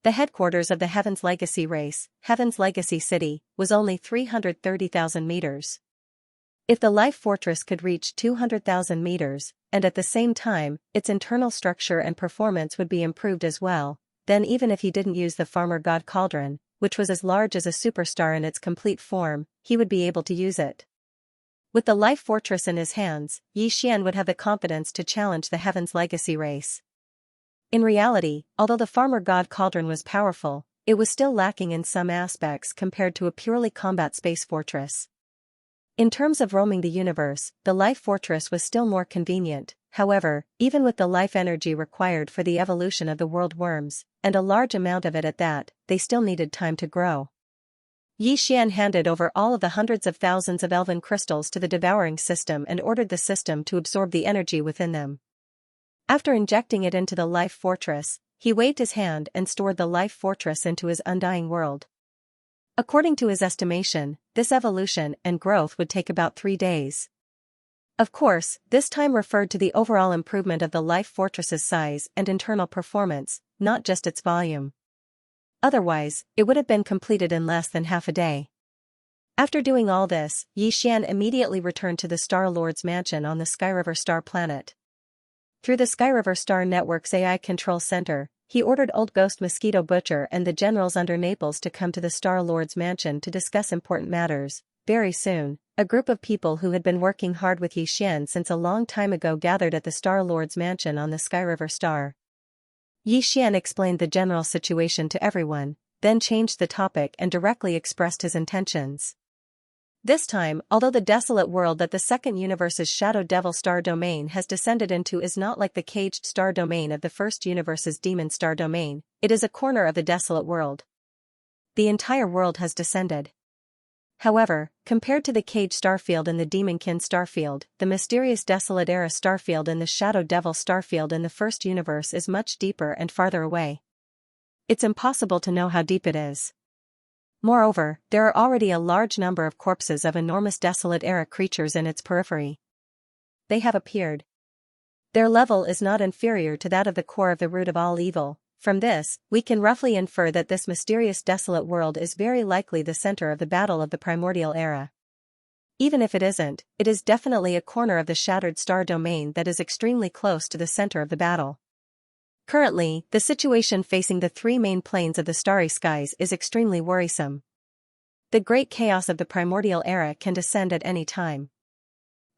The headquarters of the Heaven's Legacy race, Heaven's Legacy City, was only 330,000 meters. If the life fortress could reach 200,000 meters, and at the same time, its internal structure and performance would be improved as well, then even if he didn't use the Farmer God Cauldron, which was as large as a superstar in its complete form, he would be able to use it. With the life fortress in his hands, Xian would have the confidence to challenge the Heaven's legacy race. In reality, although the farmer god cauldron was powerful, it was still lacking in some aspects compared to a purely combat space fortress. In terms of roaming the universe, the life fortress was still more convenient. However, even with the life energy required for the evolution of the world worms, and a large amount of it at that, they still needed time to grow. Xian handed over all of the hundreds of thousands of elven crystals to the Devouring system and ordered the system to absorb the energy within them. After injecting it into the life fortress, he waved his hand and stored the life fortress into his undying world. According to his estimation, this evolution and growth would take about 3 days. Of course, this time referred to the overall improvement of the life fortress's size and internal performance, not just its volume. Otherwise, it would have been completed in less than half a day. After doing all this, Xian immediately returned to the Star Lord's mansion on the Skyriver Star planet. Through the Skyriver Star Network's AI Control Center, he ordered Old Ghost Mosquito Butcher and the generals under Naples to come to the Star Lord's mansion to discuss important matters. Very soon, a group of people who had been working hard with Xian since a long time ago gathered at the Star Lord's mansion on the Skyriver Star. Xian explained the general situation to everyone, then changed the topic and directly expressed his intentions. This time, although the desolate world that the second universe's Shadow Devil star domain has descended into is not like the caged star domain of the first universe's Demon star domain, it is a corner of the desolate world. The entire world has descended. However, compared to the caged starfield in the Demonkin starfield, the mysterious Desolate Era starfield and the Shadow Devil starfield in the first universe is much deeper and farther away. It's impossible to know how deep it is. Moreover, there are already a large number of corpses of enormous Desolate Era creatures in its periphery. They have appeared. Their level is not inferior to that of the core of the root of all evil. From this, we can roughly infer that this mysterious desolate world is very likely the center of the battle of the primordial era. Even if it isn't, it is definitely a corner of the shattered star domain that is extremely close to the center of the battle. Currently, the situation facing the 3 main planes of the starry skies is extremely worrisome. The great chaos of the primordial era can descend at any time.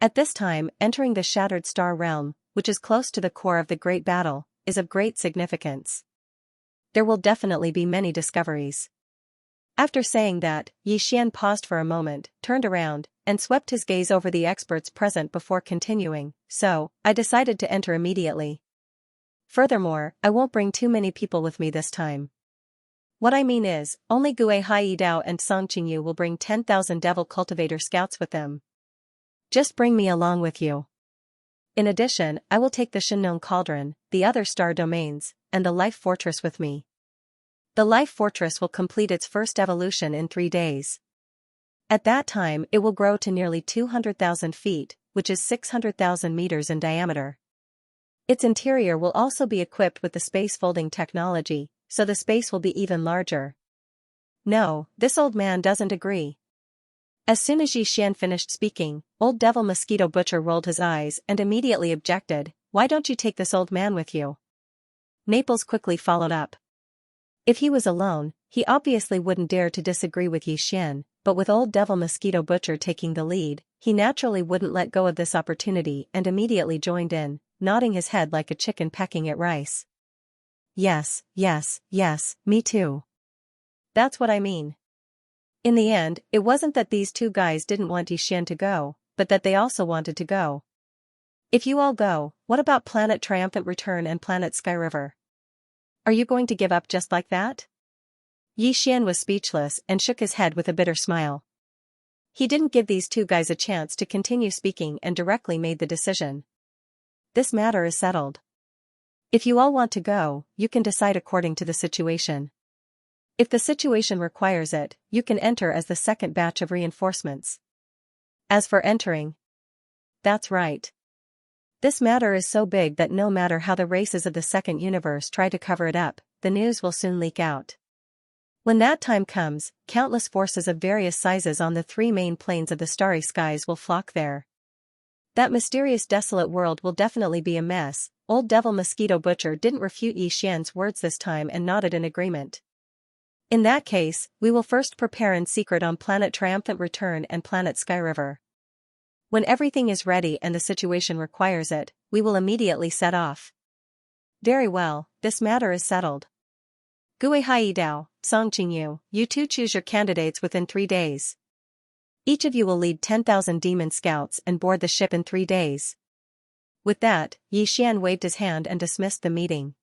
At this time, entering the shattered star realm, which is close to the core of the great battle, is of great significance. There will definitely be many discoveries. After saying that, Xian paused for a moment, turned around, and swept his gaze over the experts present before continuing. So, I decided to enter immediately. Furthermore, I won't bring too many people with me this time. What I mean is, only Gue Hai Dao and Song Qingyu will bring 10,000 Devil Cultivator scouts with them. Just bring me along with you. In addition, I will take the Xianxia Cauldron, the other star domains, and the Life Fortress with me. The Life Fortress will complete its first evolution in 3 days. At that time it will grow to nearly 200,000 feet, which is 600,000 meters in diameter. Its interior will also be equipped with the space folding technology, so the space will be even larger. No, this old man doesn't agree. As soon as Xian finished speaking, Old Devil Mosquito Butcher rolled his eyes and immediately objected. Why don't you take this old man with you? Naples quickly followed up. If he was alone, he obviously wouldn't dare to disagree with Xian, but with Old Devil Mosquito Butcher taking the lead, he naturally wouldn't let go of this opportunity and immediately joined in, nodding his head like a chicken pecking at rice. Yes, yes, yes, me too. That's what I mean. In the end, it wasn't that these 2 guys didn't want Xian to go, but that they also wanted to go. If you all go, what about Planet Triumphant Return and Planet Skyriver? Are you going to give up just like that? Xian was speechless and shook his head with a bitter smile. He didn't give these 2 guys a chance to continue speaking and directly made the decision. This matter is settled. If you all want to go, you can decide according to the situation. If the situation requires it, you can enter as the second batch of reinforcements. As for entering, that's right. This matter is so big that no matter how the races of the second universe try to cover it up, the news will soon leak out. When that time comes, countless forces of various sizes on the 3 main planes of the starry skies will flock there. That mysterious desolate world will definitely be a mess. Old Devil Mosquito Butcher didn't refute Xian's words this time and nodded in agreement. In that case, we will first prepare in secret on Planet Triumphant Return and Planet Sky River. When everything is ready and the situation requires it, we will immediately set off. Very well, this matter is settled. Gui Hai Dao, Song Qingyu, you two choose your candidates within 3 days. Each of you will lead 10,000 demon scouts and board the ship in 3 days. With that, Yi Xian waved his hand and dismissed the meeting.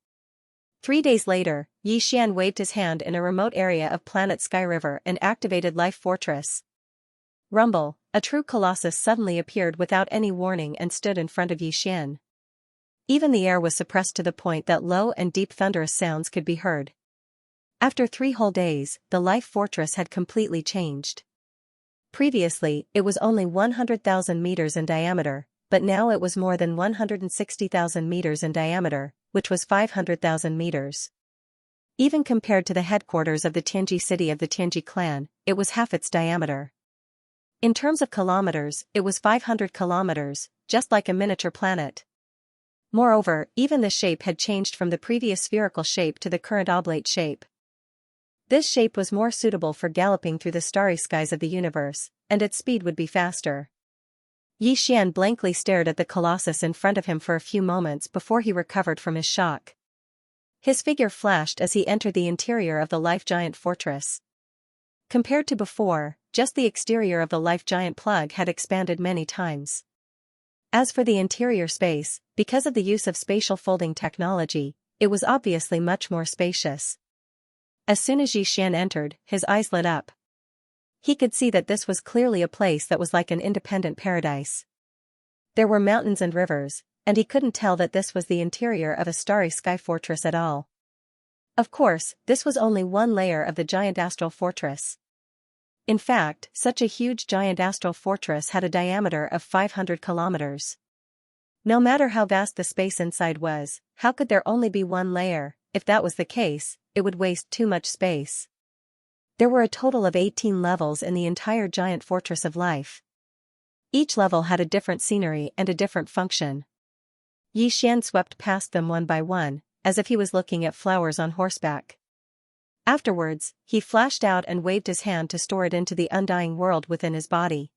3 days later, Yi Xian waved his hand in a remote area of Planet Sky River and activated Life Fortress. Rumble, a true colossus suddenly appeared without any warning and stood in front of Yi Xian. Even the air was suppressed to the point that low and deep thunderous sounds could be heard. After 3 whole days, the Life Fortress had completely changed. Previously, it was only 100,000 meters in diameter, but now it was more than 160,000 meters in diameter, which was 500,000 meters. Even compared to the headquarters of the Tianji city of the Tianji clan, it was half its diameter. In terms of kilometers, it was 500 kilometers, just like a miniature planet. Moreover, even the shape had changed from the previous spherical shape to the current oblate shape. This shape was more suitable for galloping through the starry skies of the universe, and its speed would be faster. Yi Xian blankly stared at the colossus in front of him for a few moments before he recovered from his shock. His figure flashed as he entered the interior of the Life Giant Fortress. Compared to before, just the exterior of the Life Giant plug had expanded many times. As for the interior space, because of the use of spatial folding technology, it was obviously much more spacious. As soon as Yi Xian entered, his eyes lit up. He could see that this was clearly a place that was like an independent paradise. There were mountains and rivers, and he couldn't tell that this was the interior of a starry sky fortress at all. Of course, this was only one layer of the giant astral fortress. In fact, such a huge giant astral fortress had a diameter of 500 kilometers. No matter how vast the space inside was, how could there only be one layer? If that was the case, it would waste too much space. There were a total of 18 levels in the entire giant fortress of life. Each level had a different scenery and a different function. Yi Xian swept past them one by one, as if he was looking at flowers on horseback. Afterwards, he flashed out and waved his hand to store it into the undying world within his body.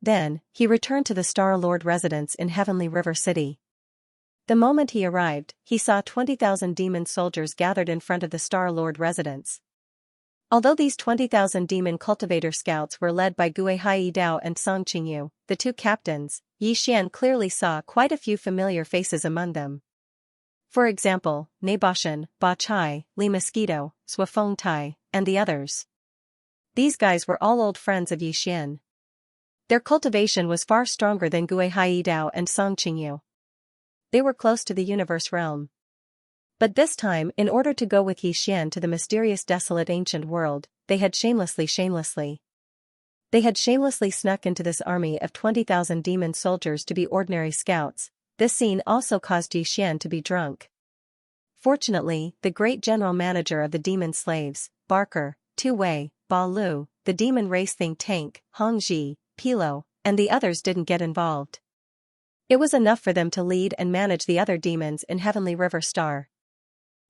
Then, he returned to the Star Lord residence in Heavenly River City. The moment he arrived, he saw 20,000 demon soldiers gathered in front of the Star Lord residence. Although these 20,000 demon cultivator scouts were led by Gui Hai Dao and Song Qingyu, the two captains, Yi Xian clearly saw quite a few familiar faces among them. For example, Ne Bashan, Ba Chai, Li Mosquito, Suafeng Tai, and the others. These guys were all old friends of Yi Xian. Their cultivation was far stronger than Gui Hai Dao and Song Qingyu. They were close to the universe realm. But this time, in order to go with Yi Xian to the mysterious desolate ancient world, they had shamelessly snuck into this army of 20,000 demon soldiers to be ordinary scouts. This scene also caused Yi Xian to be drunk. Fortunately, the great general manager of the demon slaves, Barker, Tu Wei, Ba Lu, the demon race think tank, Hong Ji, Pilo, and the others didn't get involved. It was enough for them to lead and manage the other demons in Heavenly River Star.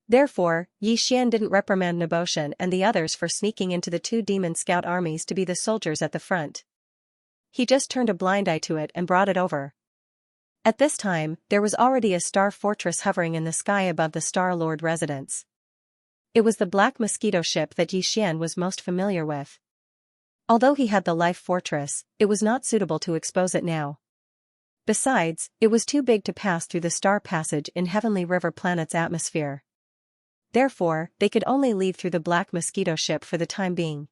Therefore, Yi Xian didn't reprimand Neboshan and the others for sneaking into the two demon scout armies to be the soldiers at the front. He just turned a blind eye to it and brought it over. At this time, there was already a star fortress hovering in the sky above the Star Lord residence. It was the Black Mosquito ship that Yi Xian was most familiar with. Although he had the Life Fortress, it was not suitable to expose it now. Besides, it was too big to pass through the star passage in Heavenly River Planet's atmosphere. Therefore, they could only leave through the Black Mosquito ship for the time being.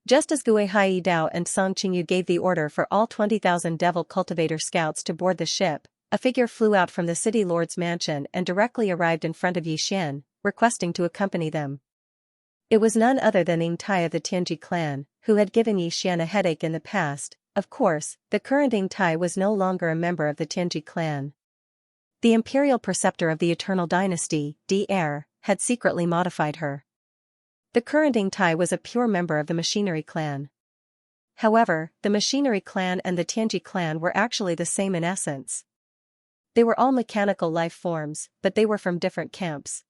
Just as Gui Hai Dao and Song Qingyu gave the order for all 20,000 Devil Cultivator scouts to board the ship, a figure flew out from the City Lord's mansion and directly arrived in front of Yi Xian, requesting to accompany them. It was none other than Ying Tai of the Tianji clan, who had given Yi Xian a headache in the past. Of course, the current Ying Tai was no longer a member of the Tianji clan. The imperial preceptor of the Eternal Dynasty, Di had secretly modified her. The current Ying Tai was a pure member of the Machinery clan. However, the Machinery clan and the Tianji clan were actually the same in essence. They were all mechanical life forms, but they were from different camps.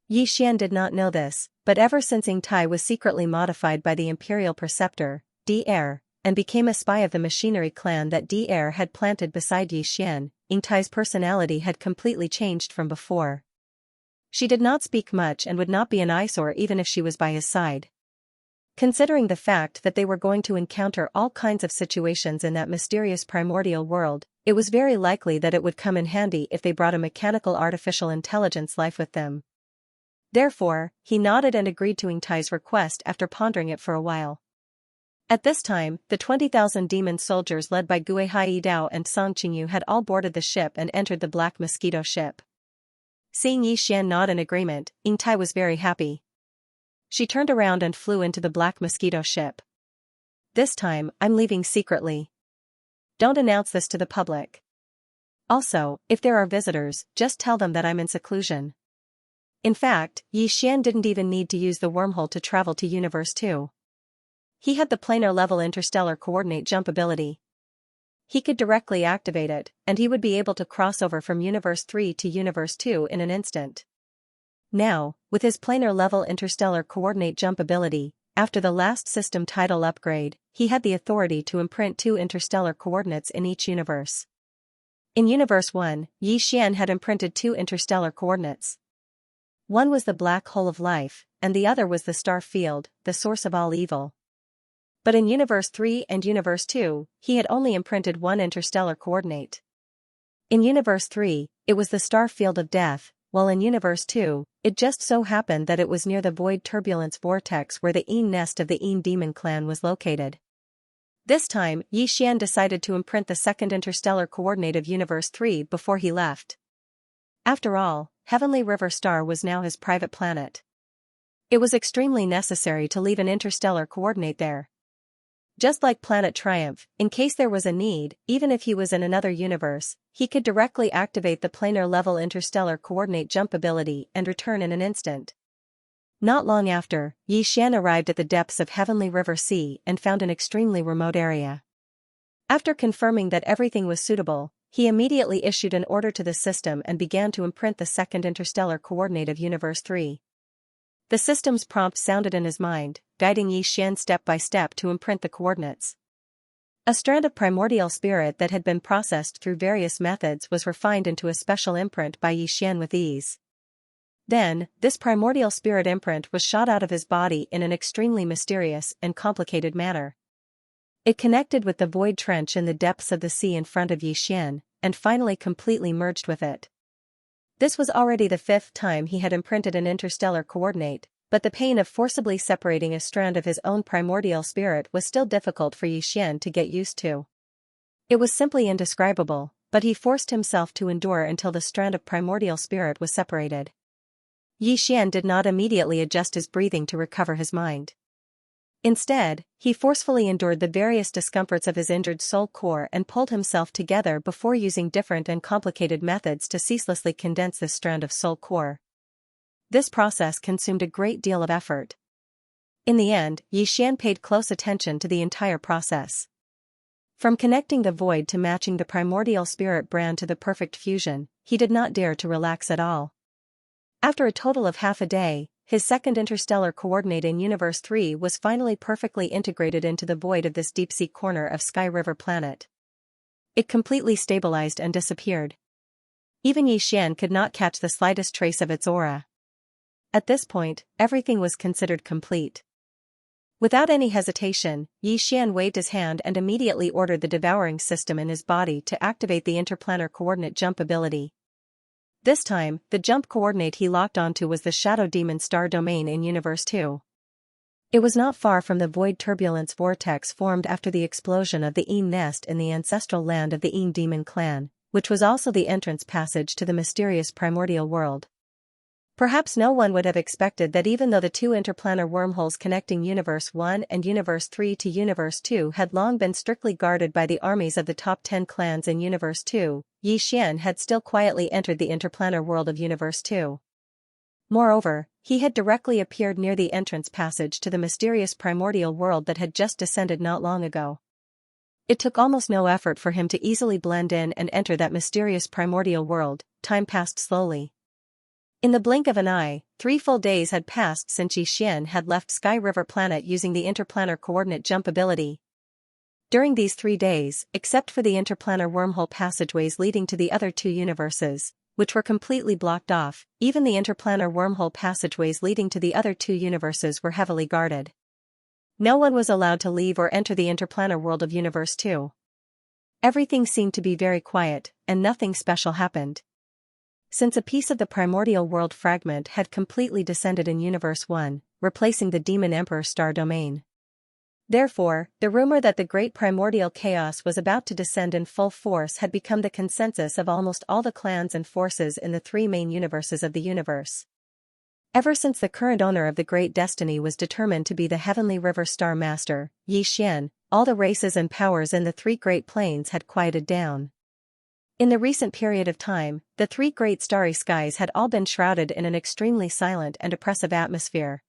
Yi Xian did not know this, but ever since Ying Tai was secretly modified by the Imperial Preceptor, Di, and became a spy of the machinery clan that Di had planted beside Yi Xian, Ying Tai's personality had completely changed from before. She did not speak much and would not be an eyesore even if she was by his side. Considering the fact that they were going to encounter all kinds of situations in that mysterious primordial world, it was very likely that it would come in handy if they brought a mechanical artificial intelligence life with them. Therefore, he nodded and agreed to Ying Tai's request after pondering it for a while. At this time, the 20,000 demon soldiers led by Gui Haidao and Song Qingyu had all boarded the ship and entered the Black Mosquito ship. Seeing Yi Xian nod in agreement, Ying Tai was very happy. She turned around and flew into the Black Mosquito ship. This time, I'm leaving secretly. Don't announce this to the public. Also, if there are visitors, just tell them that I'm in seclusion. In fact, Yi Xian didn't even need to use the wormhole to travel to Universe 2. He had the planar level interstellar coordinate jump ability. He could directly activate it, and he would be able to cross over from Universe 3 to Universe 2 in an instant. Now, with his planar level interstellar coordinate jump ability, after the last system title upgrade, he had the authority to imprint 2 interstellar coordinates in each universe. In Universe 1, Yi Xian had imprinted 2 interstellar coordinates. One was the black hole of life, and the other was the star field, the source of all evil. But in Universe 3 and Universe 2, he had only imprinted 1 interstellar coordinate. In Universe 3, it was the star field of death, while in Universe 2, it just so happened that it was near the void turbulence vortex where the Yin nest of the Yin demon clan was located. This time, Yi Xian decided to imprint the 2nd interstellar coordinate of Universe 3 before he left. After all, Heavenly River Star was now his private planet. It was extremely necessary to leave an interstellar coordinate there. Just like Planet Triumph, in case there was a need, even if he was in another universe, he could directly activate the planar level interstellar coordinate jump ability and return in an instant. Not long after, Yi Xian arrived at the depths of Heavenly River Sea and found an extremely remote area. After confirming that everything was suitable, he immediately issued an order to the system and began to imprint the 2nd interstellar coordinate of Universe 3. The system's prompt sounded in his mind, guiding Yi Xian step by step to imprint the coordinates. A strand of primordial spirit that had been processed through various methods was refined into a special imprint by Yi Xian with ease. Then, this primordial spirit imprint was shot out of his body in an extremely mysterious and complicated manner. It connected with the void trench in the depths of the sea in front of Yi Xian, and finally completely merged with it. This was already the 5th time he had imprinted an interstellar coordinate, but the pain of forcibly separating a strand of his own primordial spirit was still difficult for Yi Xian to get used to. It was simply indescribable, but he forced himself to endure until the strand of primordial spirit was separated. Yi Xian did not immediately adjust his breathing to recover his mind. Instead, he forcefully endured the various discomforts of his injured soul core and pulled himself together before using different and complicated methods to ceaselessly condense this strand of soul core. This process consumed a great deal of effort. In the end, Yi Xian paid close attention to the entire process. From connecting the void to matching the primordial spirit brand to the perfect fusion, he did not dare to relax at all. After a total of half a day, his 2nd interstellar coordinate in Universe 3 was finally perfectly integrated into the void of this deep-sea corner of Sky River planet. It completely stabilized and disappeared. Even Yi Xian could not catch the slightest trace of its aura. At this point, everything was considered complete. Without any hesitation, Yi Xian waved his hand and immediately ordered the Devouring system in his body to activate the interplanar coordinate jump ability. This time, the jump coordinate he locked onto was the Shadow Demon Star domain in Universe 2. It was not far from the void turbulence vortex formed after the explosion of the Yin nest in the ancestral land of the Yin demon clan, which was also the entrance passage to the mysterious primordial world. Perhaps no one would have expected that even though the 2 interplanar wormholes connecting Universe 1 and Universe 3 to Universe 2 had long been strictly guarded by the armies of the top 10 clans in Universe 2, Yi Xian had still quietly entered the interplanar world of Universe 2. Moreover, he had directly appeared near the entrance passage to the mysterious primordial world that had just descended not long ago. It took almost no effort for him to easily blend in and enter that mysterious primordial world. Time passed slowly. In the blink of an eye, 3 full days had passed since Xian had left Sky River Planet using the interplanar coordinate jump ability. During these 3 days, except for the interplanar wormhole passageways leading to the other 2 universes, which were completely blocked off, even the interplanar wormhole passageways leading to the other 2 universes were heavily guarded. No one was allowed to leave or enter the interplanar world of Universe 2. Everything seemed to be very quiet, and nothing special happened. Since a piece of the primordial world fragment had completely descended in Universe 1, replacing the Demon Emperor star domain. Therefore, the rumor that the great primordial chaos was about to descend in full force had become the consensus of almost all the clans and forces in the 3 main universes of the universe. Ever since the current owner of the Great Destiny was determined to be the Heavenly River Star Master, Yi Xian, all the races and powers in the 3 Great Plains had quieted down. In the recent period of time, the 3 great starry skies had all been shrouded in an extremely silent and oppressive atmosphere.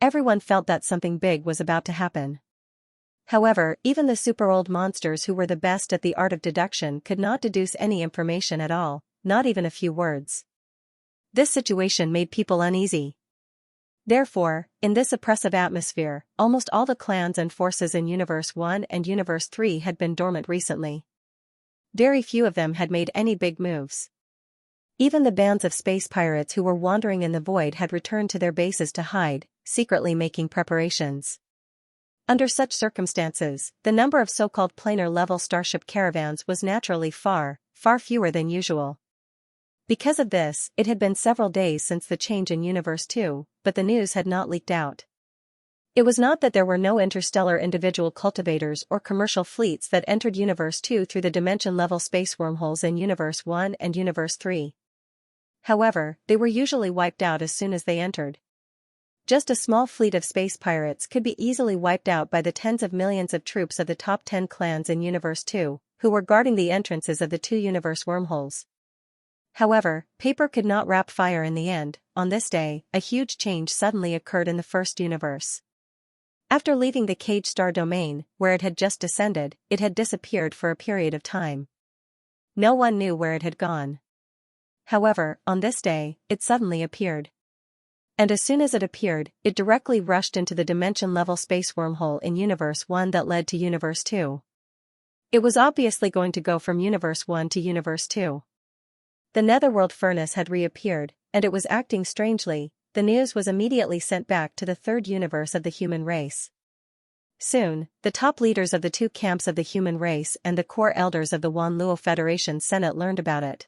Everyone felt that something big was about to happen. However, even the super-old monsters who were the best at the art of deduction could not deduce any information at all, not even a few words. This situation made people uneasy. Therefore, in this oppressive atmosphere, almost all the clans and forces in Universe 1 and Universe 3 had been dormant recently. Very few of them had made any big moves. Even the bands of space pirates who were wandering in the void had returned to their bases to hide, secretly making preparations. Under such circumstances, the number of so-called planar-level starship caravans was naturally far fewer than usual. Because of this, it had been several days since the change in Universe 2, but the news had not leaked out. It was not that there were no interstellar individual cultivators or commercial fleets that entered Universe 2 through the dimension-level space wormholes in Universe 1 and Universe 3. However, they were usually wiped out as soon as they entered. Just a small fleet of space pirates could be easily wiped out by the tens of millions of troops of the top 10 clans in Universe 2, who were guarding the entrances of the 2 universe wormholes. However, paper could not wrap fire in the end. On this day, a huge change suddenly occurred in the first universe. After leaving the cage star domain, where it had just descended, it had disappeared for a period of time. No one knew where it had gone. However, on this day, it suddenly appeared. And as soon as it appeared, it directly rushed into the dimension-level space wormhole in Universe 1 that led to Universe 2. It was obviously going to go from Universe 1 to Universe 2. The netherworld furnace had reappeared, and it was acting strangely. The news was immediately sent back to the 3rd universe of the human race. Soon, the top leaders of the 2 camps of the human race and the core elders of the Wanluo Federation Senate learned about it.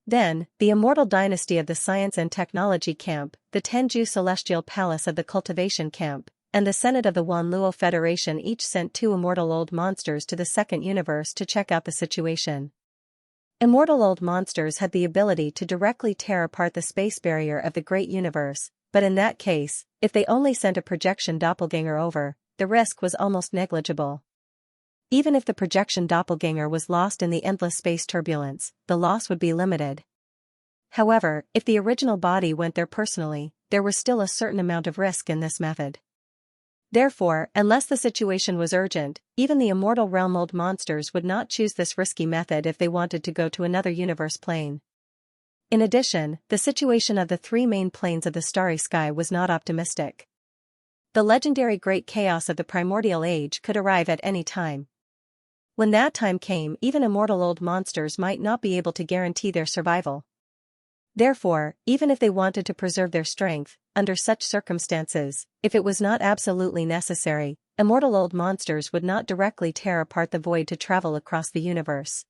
Then, the immortal dynasty of the Science and Technology Camp, the Tenju Celestial Palace of the Cultivation Camp, and the Senate of the Wanluo Federation each sent 2 immortal old monsters to the 2nd universe to check out the situation. Immortal old monsters had the ability to directly tear apart the space barrier of the great universe, but in that case, if they only sent a projection doppelganger over, the risk was almost negligible. Even if the projection doppelganger was lost in the endless space turbulence, the loss would be limited. However, if the original body went there personally, there was still a certain amount of risk in this method. Therefore, unless the situation was urgent, even the immortal realm old monsters would not choose this risky method if they wanted to go to another universe plane. In addition, the situation of the 3 main planes of the starry sky was not optimistic. The legendary great chaos of the primordial age could arrive at any time. When that time came, even immortal old monsters might not be able to guarantee their survival. Therefore, even if they wanted to preserve their strength, under such circumstances, if it was not absolutely necessary, immortal old monsters would not directly tear apart the void to travel across the universe.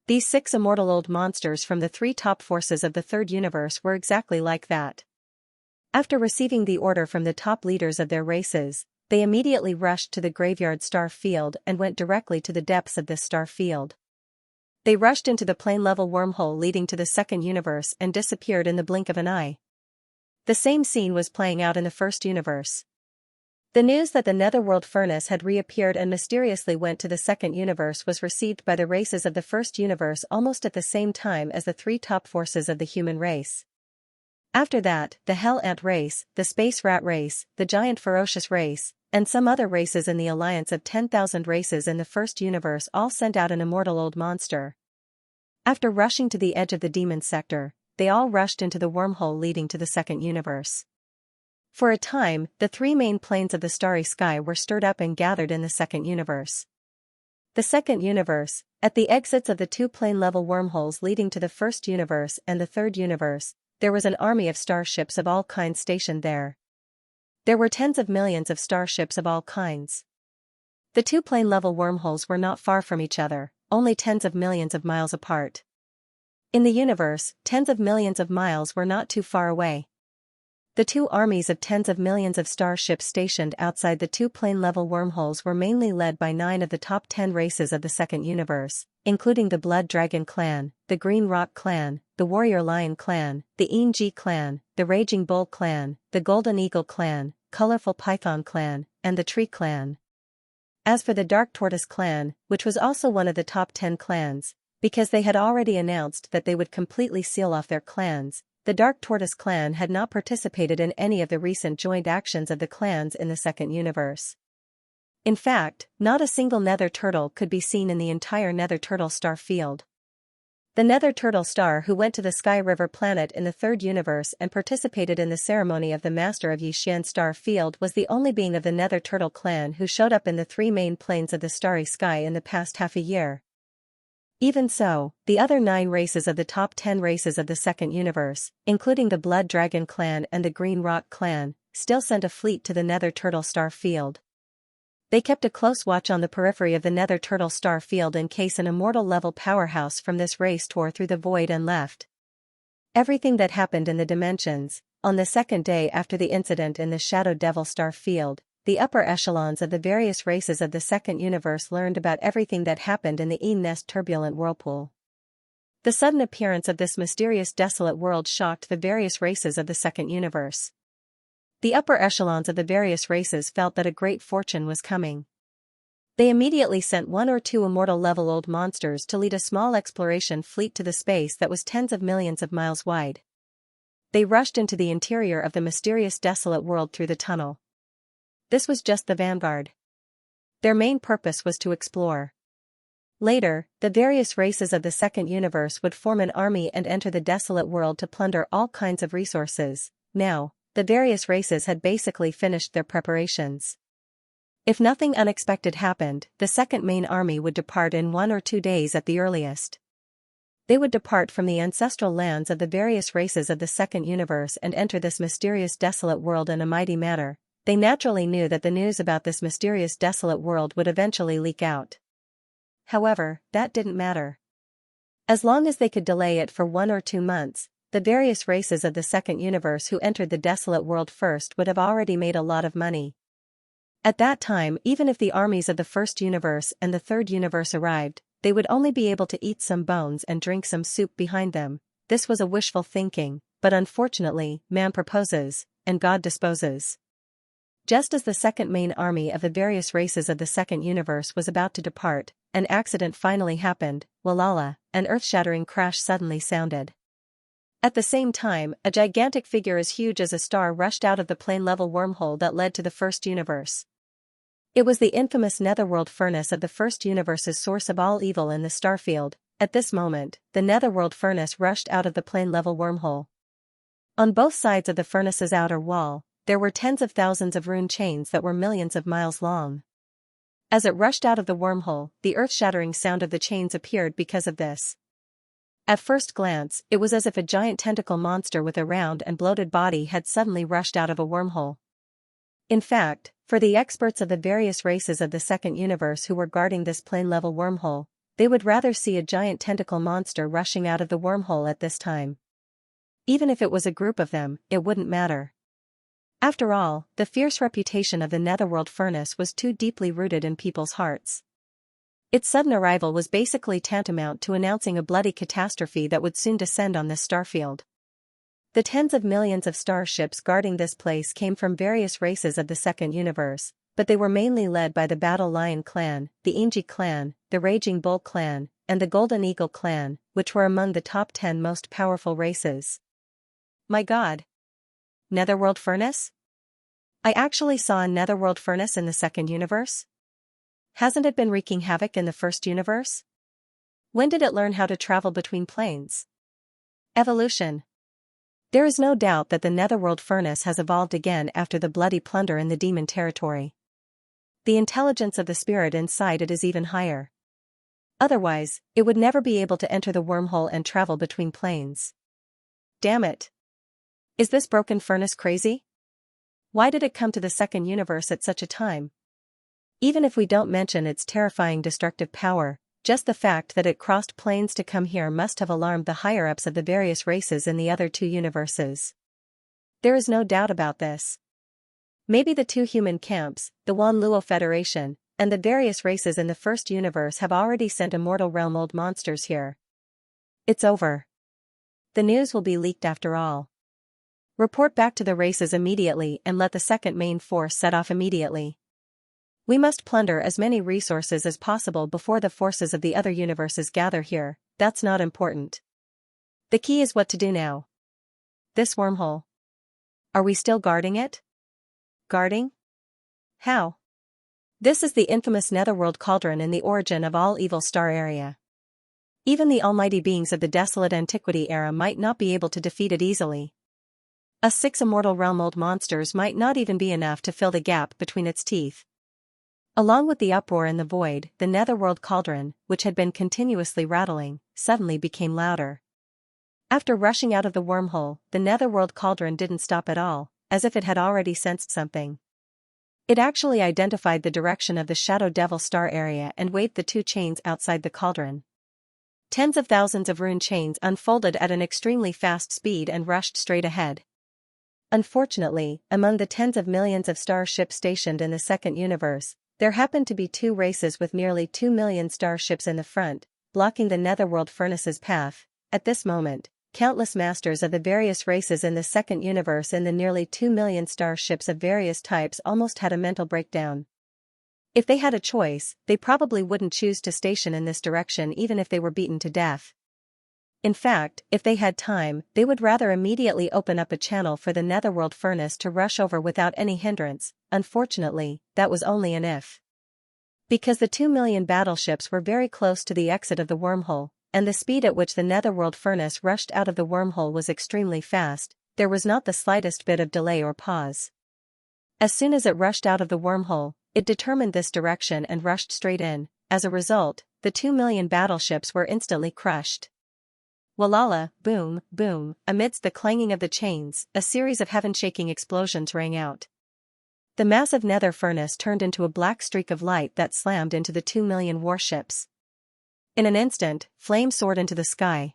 These 6 immortal old monsters from the 3 top forces of the 3rd universe were exactly like that. After receiving the order from the top leaders of their races, they immediately rushed to the graveyard star field and went directly to the depths of this star field. They rushed into the plane-level wormhole leading to the 2nd universe and disappeared in the blink of an eye. The same scene was playing out in the 1st universe. The news that the netherworld furnace had reappeared and mysteriously went to the 2nd universe was received by the races of the 1st universe almost at the same time as the 3 top forces of the human race. After that, the Hell Ant race, the Space Rat race, the Giant Ferocious race, and some other races in the alliance of 10,000 races in the 1st universe all sent out an immortal old monster. After rushing to the edge of the demon sector, they all rushed into the wormhole leading to the second universe. For a time, the three main planes of the starry sky were stirred up and gathered in the second universe. The second universe, at the exits of the two plane-level wormholes leading to the first universe and the third universe, there was an army of starships of all kinds stationed there. There were tens of millions of starships of all kinds. The two plane-level wormholes were not far from each other, only tens of millions of miles apart. In the universe, tens of millions of miles were not too far away. The two armies of tens of millions of starships stationed outside the two plane-level wormholes were mainly led by 9 of the top 10 races of the second universe, including the Blood Dragon Clan, the Green Rock Clan, the Warrior Lion Clan, the Xianxia Clan, the Raging Bull Clan, the Golden Eagle Clan, Colorful Python Clan, and the Tree Clan. As for the Dark Tortoise Clan, which was also one of the top 10 clans, because they had already announced that they would completely seal off their clans, the Dark Tortoise Clan had not participated in any of the recent joint actions of the clans in the second universe. In fact, not a single Nether Turtle could be seen in the entire Nether Turtle star field. The Nether Turtle Star who went to the Sky River planet in the third universe and participated in the ceremony of the Master of Xianxia star field was the only being of the Nether Turtle clan who showed up in the three main planes of the starry sky in the past half a year. Even so, the other 9 races of the top 10 races of the second universe, including the Blood Dragon Clan and the Green Rock Clan, still sent a fleet to the Nether Turtle star field. They kept a close watch on the periphery of the Nether Turtle star field in case an immortal-level powerhouse from this race tore through the void and left. Everything that happened in the dimensions, on the second day after the incident in the Shadow Devil star field, the upper echelons of the various races of the second universe learned about everything that happened in the Nest turbulent whirlpool. The sudden appearance of this mysterious desolate world shocked the various races of the second universe. The upper echelons of the various races felt that a great fortune was coming. They immediately sent 1 or 2 immortal-level old monsters to lead a small exploration fleet to the space that was tens of millions of miles wide. They rushed into the interior of the mysterious desolate world through the tunnel. This was just the vanguard. Their main purpose was to explore. Later, the various races of the second universe would form an army and enter the desolate world to plunder all kinds of resources. Now, the various races had basically finished their preparations. If nothing unexpected happened, the second main army would depart in 1 or 2 days at the earliest. They would depart from the ancestral lands of the various races of the second universe and enter this mysterious desolate world in a mighty manner. They naturally knew that the news about this mysterious desolate world would eventually leak out. However, that didn't matter. As long as they could delay it for 1 or 2 months, the various races of the second universe who entered the desolate world first would have already made a lot of money. At that time, even if the armies of the first universe and the third universe arrived, they would only be able to eat some bones and drink some soup behind them. This was a wishful thinking, but unfortunately, man proposes, and God disposes. Just as the second main army of the various races of the second universe was about to depart, an accident finally happened. Walala, an earth-shattering crash suddenly sounded. At the same time, a gigantic figure as huge as a star rushed out of the plane-level wormhole that led to the first universe. It was the infamous Netherworld furnace of the first universe's source of all evil in the starfield. At this moment, the Netherworld furnace rushed out of the plane-level wormhole. On both sides of the furnace's outer wall, there were tens of thousands of rune chains that were millions of miles long. As it rushed out of the wormhole, the earth-shattering sound of the chains appeared because of this. At first glance, it was as if a giant tentacle monster with a round and bloated body had suddenly rushed out of a wormhole. In fact, for the experts of the various races of the second universe who were guarding this plane-level wormhole, they would rather see a giant tentacle monster rushing out of the wormhole at this time. Even if it was a group of them, it wouldn't matter. After all, the fierce reputation of the Netherworld furnace was too deeply rooted in people's hearts. Its sudden arrival was basically tantamount to announcing a bloody catastrophe that would soon descend on this starfield. The tens of millions of starships guarding this place came from various races of the second universe, but they were mainly led by the Battle Lion Clan, the Xianxia Clan, the Raging Bull Clan, and the Golden Eagle Clan, which were among the top 10 most powerful races. My God! Netherworld furnace? I actually saw a Netherworld furnace in the second universe? Hasn't it been wreaking havoc in the first universe? When did it learn how to travel between planes? Evolution. There is no doubt that the netherworld furnace has evolved again after the bloody plunder in the demon territory. The intelligence of the spirit inside it is even higher. Otherwise, it would never be able to enter the wormhole and travel between planes. Damn it! Is this broken furnace crazy? Why did it come to the second universe at such a time? Even if we don't mention its terrifying destructive power, just the fact that it crossed planes to come here must have alarmed the higher-ups of the various races in the other two universes. There is no doubt about this. Maybe the two human camps, the Wan Luo Federation, and the various races in the first universe have already sent immortal realm old monsters here. It's over. The news will be leaked after all. Report back to the races immediately and let the second main force set off immediately. We must plunder as many resources as possible before the forces of the other universes gather here. That's not important. The key is what to do now. This wormhole. Are we still guarding it? Guarding? How? This is the infamous netherworld cauldron in the origin of all evil star area. Even the almighty beings of the desolate antiquity era might not be able to defeat it easily. Us 6 immortal realm old monsters might not even be enough to fill the gap between its teeth. Along with the uproar in the void, the netherworld cauldron, which had been continuously rattling, suddenly became louder. After rushing out of the wormhole, the netherworld cauldron didn't stop at all, as if it had already sensed something. It actually identified the direction of the Shadow Devil star area and waved the 2 chains outside the cauldron. Tens of thousands of rune chains unfolded at an extremely fast speed and rushed straight ahead. Unfortunately, among the tens of millions of starships stationed in the second universe, there happened to be 2 races with nearly 2 million starships in the front, blocking the netherworld furnace's path. At this moment, countless masters of the various races in the second universe in the nearly 2 million starships of various types almost had a mental breakdown. If they had a choice, they probably wouldn't choose to station in this direction even if they were beaten to death. In fact, if they had time, they would rather immediately open up a channel for the netherworld furnace to rush over without any hindrance. Unfortunately, that was only an if. Because the 2 million battleships were very close to the exit of the wormhole, and the speed at which the netherworld furnace rushed out of the wormhole was extremely fast, there was not the slightest bit of delay or pause. As soon as it rushed out of the wormhole, it determined this direction and rushed straight in. As a result, the 2 million battleships were instantly crushed. Walala, boom, boom, amidst the clanging of the chains, a series of heaven-shaking explosions rang out. The massive nether furnace turned into a black streak of light that slammed into the 2 million warships. In an instant, flames soared into the sky.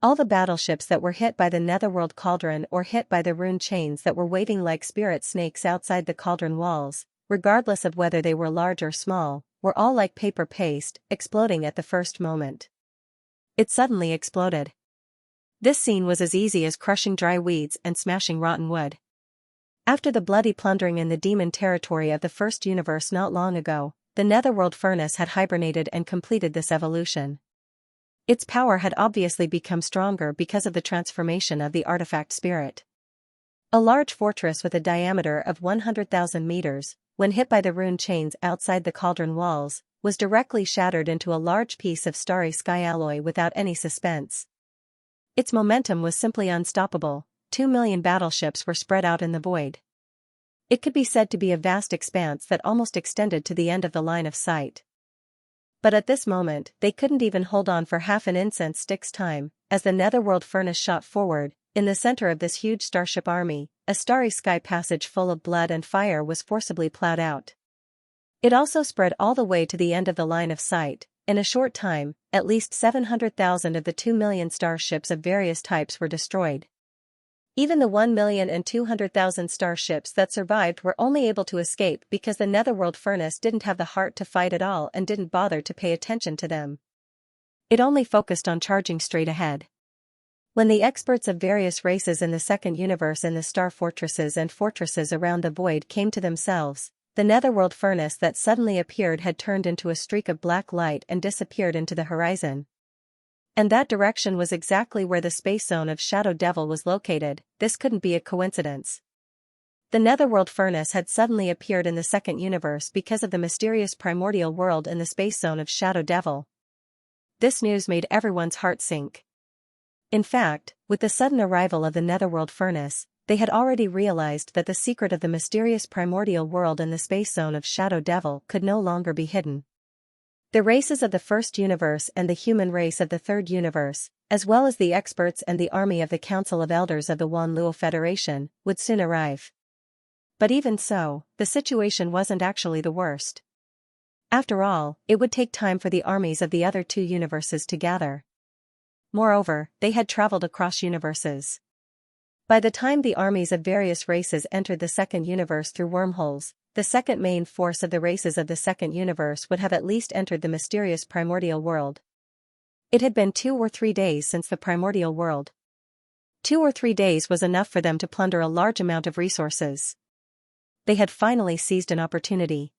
All the battleships that were hit by the netherworld cauldron or hit by the rune chains that were waving like spirit snakes outside the cauldron walls, regardless of whether they were large or small, were all like paper paste, exploding at the first moment. It suddenly exploded. This scene was as easy as crushing dry weeds and smashing rotten wood. After the bloody plundering in the demon territory of the first universe not long ago, the netherworld furnace had hibernated and completed this evolution. Its power had obviously become stronger because of the transformation of the artifact spirit. A large fortress with a diameter of 100,000 meters, when hit by the rune chains outside the cauldron walls, was directly shattered into a large piece of starry sky alloy without any suspense. Its momentum was simply unstoppable. 2 million battleships were spread out in the void. It could be said to be a vast expanse that almost extended to the end of the line of sight. But at this moment, they couldn't even hold on for half an incense stick's time, as the netherworld furnace shot forward. In the center of this huge starship army, a starry sky passage full of blood and fire was forcibly plowed out. It also spread all the way to the end of the line of sight. In a short time, at least 700,000 of the 2 million starships of various types were destroyed. Even the 1,200,000 starships that survived were only able to escape because the netherworld furnace didn't have the heart to fight at all and didn't bother to pay attention to them. It only focused on charging straight ahead. When the experts of various races in the second universe in the star fortresses and fortresses around the void came to themselves, the netherworld furnace that suddenly appeared had turned into a streak of black light and disappeared into the horizon. And that direction was exactly where the space zone of Shadow Devil was located. This couldn't be a coincidence. The netherworld furnace had suddenly appeared in the second universe because of the mysterious primordial world in the space zone of Shadow Devil. This news made everyone's heart sink. In fact, with the sudden arrival of the netherworld furnace, they had already realized that the secret of the mysterious primordial world in the space zone of Shadow Devil could no longer be hidden. The races of the first universe and the human race of the third universe, as well as the experts and the army of the Council of Elders of the Wanluo Federation, would soon arrive. But even so, the situation wasn't actually the worst. After all, it would take time for the armies of the other two universes to gather. Moreover, they had traveled across universes. By the time the armies of various races entered the second universe through wormholes, the second main force of the races of the second universe would have at least entered the mysterious primordial world. It had been 2 or 3 days since the primordial world. 2 or 3 days was enough for them to plunder a large amount of resources. They had finally seized an opportunity.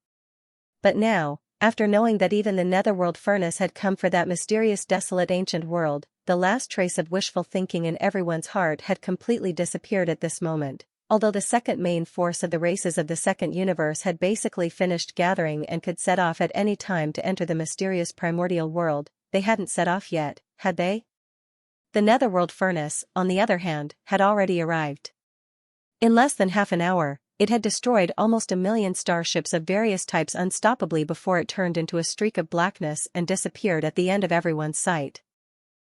But now, after knowing that even the netherworld furnace had come for that mysterious desolate ancient world, the last trace of wishful thinking in everyone's heart had completely disappeared at this moment. Although the second main force of the races of the second universe had basically finished gathering and could set off at any time to enter the mysterious primordial world, they hadn't set off yet, had they? The netherworld furnace, on the other hand, had already arrived. In less than half an hour, it had destroyed almost 1,000,000 starships of various types unstoppably before it turned into a streak of blackness and disappeared at the end of everyone's sight.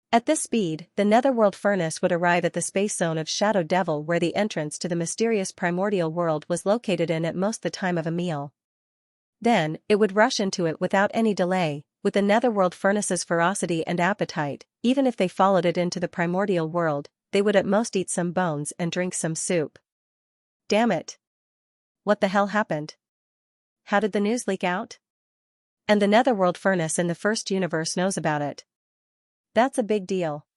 At this speed, the netherworld furnace would arrive at the space zone of Shadow Devil where the entrance to the mysterious primordial world was located in at most the time of a meal. Then, it would rush into it without any delay, with the netherworld furnace's ferocity and appetite. Even if they followed it into the primordial world, they would at most eat some bones and drink some soup. Damn it! What the hell happened? How did the news leak out? And the netherworld furnace in the first universe knows about it. That's a big deal.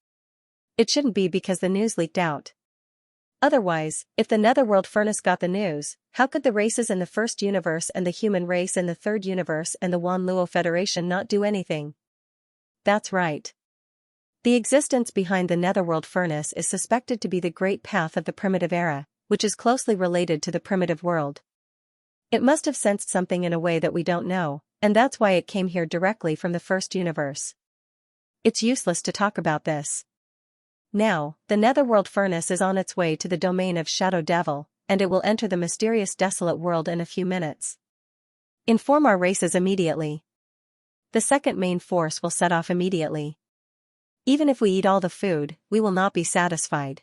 It shouldn't be because the news leaked out. Otherwise, if the netherworld furnace got the news, how could the races in the first universe and the human race in the third universe and the Wanluo Federation not do anything? That's right. The existence behind the netherworld furnace is suspected to be the great path of the primitive era, which is closely related to the primitive world. It must have sensed something in a way that we don't know, and that's why it came here directly from the first universe. It's useless to talk about this. Now, the netherworld furnace is on its way to the domain of Shadow Devil, and it will enter the mysterious desolate world in a few minutes. Inform our races immediately. The second main force will set off immediately. Even if we eat all the food, we will not be satisfied.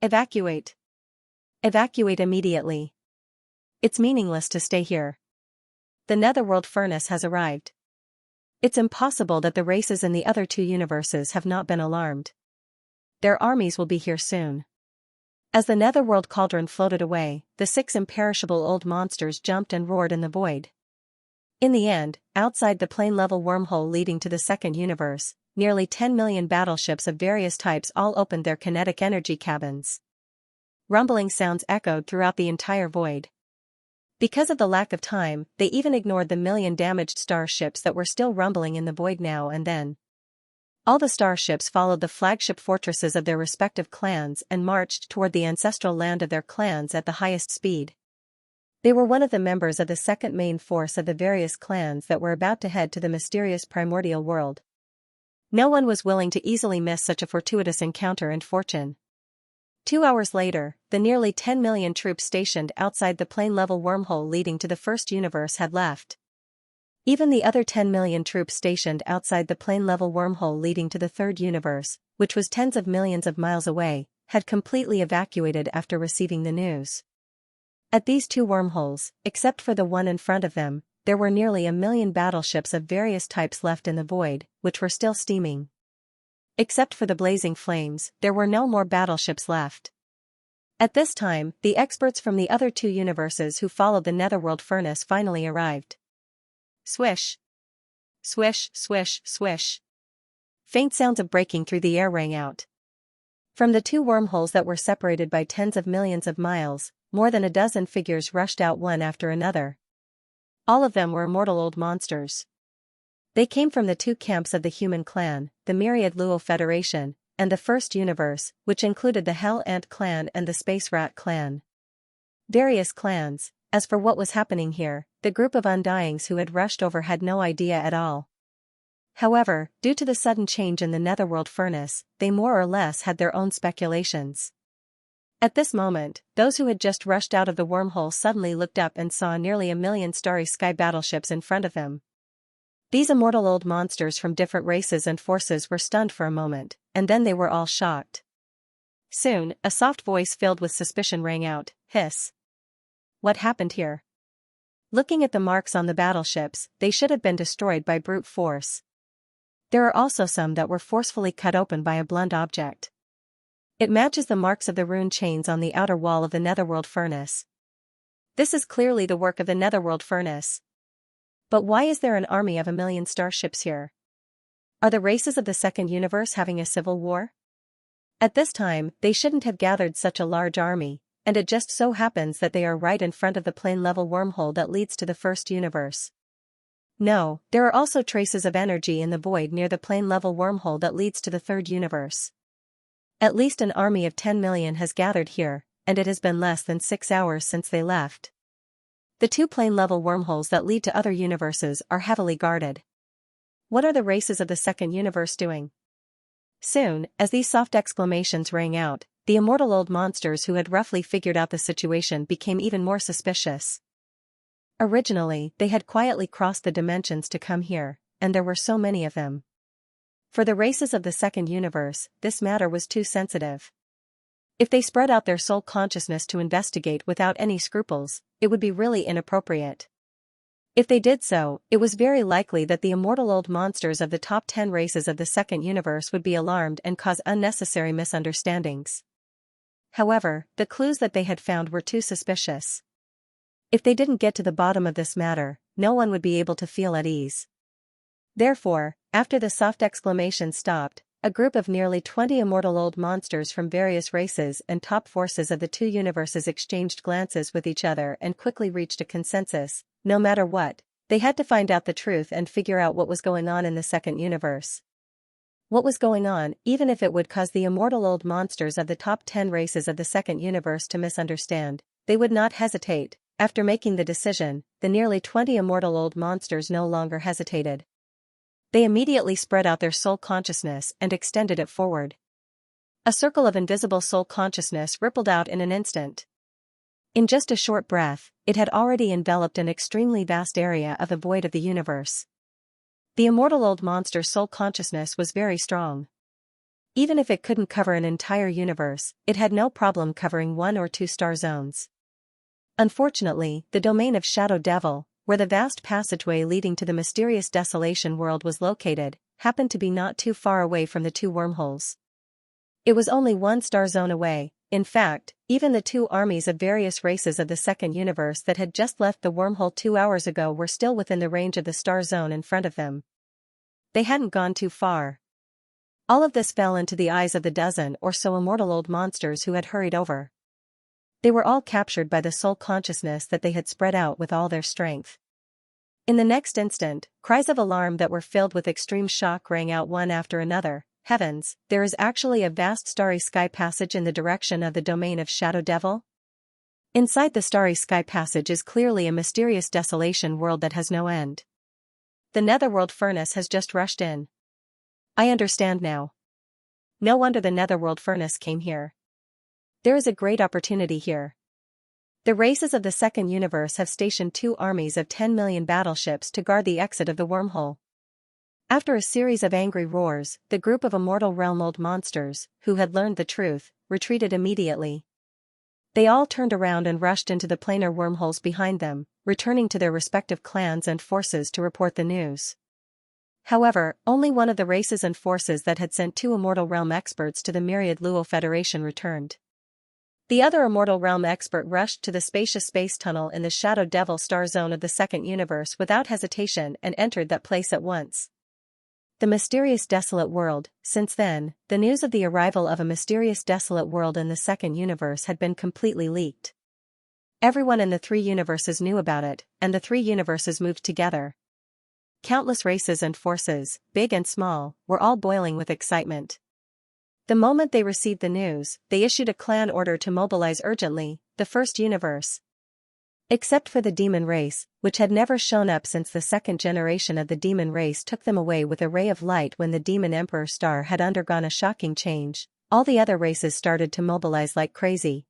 Evacuate. Evacuate immediately. It's meaningless to stay here. The netherworld furnace has arrived. It's impossible that the races in the other two universes have not been alarmed. Their armies will be here soon. As the netherworld cauldron floated away, the 6 imperishable old monsters jumped and roared in the void. In the end, outside the plane-level wormhole leading to the second universe, nearly 10 million battleships of various types all opened their kinetic energy cabins. Rumbling sounds echoed throughout the entire void. Because of the lack of time, they even ignored the 1,000,000 damaged starships that were still rumbling in the void now and then. All the starships followed the flagship fortresses of their respective clans and marched toward the ancestral land of their clans at the highest speed. They were one of the members of the second main force of the various clans that were about to head to the mysterious primordial world. No one was willing to easily miss such a fortuitous encounter and fortune. 2 hours later, the nearly 10 million troops stationed outside the plane-level wormhole leading to the first universe had left. Even the other 10 million troops stationed outside the plane-level wormhole leading to the third universe, which was tens of millions of miles away, had completely evacuated after receiving the news. At these 2 wormholes, except for the one in front of them, there were nearly 1,000,000 battleships of various types left in the void, which were still steaming. Except for the blazing flames, there were no more battleships left. At this time, the experts from the other 2 universes who followed the netherworld furnace finally arrived. Swish! Swish, swish, swish. Faint sounds of breaking through the air rang out. From the 2 wormholes that were separated by tens of millions of miles, more than a dozen figures rushed out one after another. All of them were immortal old monsters. They came from the 2 camps of the human clan, the Myriad Luo Federation, and the First Universe, which included the Hell Ant clan and the Space Rat clan. Various clans. As for what was happening here, the group of Undyings who had rushed over had no idea at all. However, due to the sudden change in the netherworld furnace, they more or less had their own speculations. At this moment, those who had just rushed out of the wormhole suddenly looked up and saw nearly 1,000,000 starry sky battleships in front of them. These immortal old monsters from different races and forces were stunned for a moment, and then they were all shocked. Soon, a soft voice filled with suspicion rang out, "Hiss. What happened here?" Looking at the marks on the battleships, they should have been destroyed by brute force. There are also some that were forcefully cut open by a blunt object. It matches the marks of the rune chains on the outer wall of the netherworld furnace. This is clearly the work of the netherworld furnace. But why is there an army of 1,000,000 starships here? Are the races of the second universe having a civil war? At this time, they shouldn't have gathered such a large army, and it just so happens that they are right in front of the plane-level wormhole that leads to the first universe. No, there are also traces of energy in the void near the plane-level wormhole that leads to the third universe. At least an army of 10 million has gathered here, and it has been less than 6 hours since they left. The two plane-level wormholes that lead to other universes are heavily guarded. What are the races of the second universe doing? Soon, as these soft exclamations rang out, the immortal old monsters who had roughly figured out the situation became even more suspicious. Originally, they had quietly crossed the dimensions to come here, and there were so many of them. For the races of the second universe, this matter was too sensitive. If they spread out their soul consciousness to investigate without any scruples, it would be really inappropriate. If they did so, it was very likely that the immortal old monsters of the top 10 races of the second universe would be alarmed and cause unnecessary misunderstandings. However, the clues that they had found were too suspicious. If they didn't get to the bottom of this matter, no one would be able to feel at ease. Therefore, after the soft exclamation stopped, a group of nearly 20 immortal old monsters from various races and top forces of the two universes exchanged glances with each other and quickly reached a consensus. No matter what, they had to find out the truth and figure out what was going on in the second universe. What was going on, even if it would cause the immortal old monsters of the top 10 races of the second universe to misunderstand, they would not hesitate. After making the decision, the nearly 20 immortal old monsters no longer hesitated. They immediately spread out their soul consciousness and extended it forward. A circle of invisible soul consciousness rippled out in an instant. In just a short breath, it had already enveloped an extremely vast area of the void of the universe. The immortal old monster's soul consciousness was very strong. Even if it couldn't cover an entire universe, it had no problem covering 1 or 2 star zones. Unfortunately, the domain of Shadow Devil, where the vast passageway leading to the mysterious desolation world was located, happened to be not too far away from the two wormholes. It was only 1 star zone away. In fact, even the two armies of various races of the second universe that had just left the wormhole 2 hours ago were still within the range of the star zone in front of them. They hadn't gone too far. All of this fell into the eyes of the dozen or so immortal old monsters who had hurried over. They were all captured by the soul consciousness that they had spread out with all their strength. In the next instant, cries of alarm that were filled with extreme shock rang out one after another. Heavens, there is actually a vast starry sky passage in the direction of the domain of Shadow Devil? Inside the starry sky passage is clearly a mysterious desolation world that has no end. The netherworld furnace has just rushed in. I understand now. No wonder the netherworld furnace came here. There is a great opportunity here. The races of the second universe have stationed 2 armies of 10 million battleships to guard the exit of the wormhole. After a series of angry roars, the group of immortal realm old monsters, who had learned the truth, retreated immediately. They all turned around and rushed into the planar wormholes behind them, returning to their respective clans and forces to report the news. However, only one of the races and forces that had sent 2 immortal realm experts to the Myriad Luo Federation returned. The other immortal realm expert rushed to the spacious space tunnel in the Shadow Devil star zone of the second universe without hesitation and entered that place at once. The mysterious desolate world. Since then, the news of the arrival of a mysterious desolate world in the second universe had been completely leaked. Everyone in the 3 universes knew about it, and the 3 universes moved together. Countless races and forces, big and small, were all boiling with excitement. The moment they received the news, they issued a clan order to mobilize urgently. The first universe. Except for the demon race, which had never shown up since the second generation of the demon race took them away with a ray of light when the demon emperor star had undergone a shocking change, all the other races started to mobilize like crazy.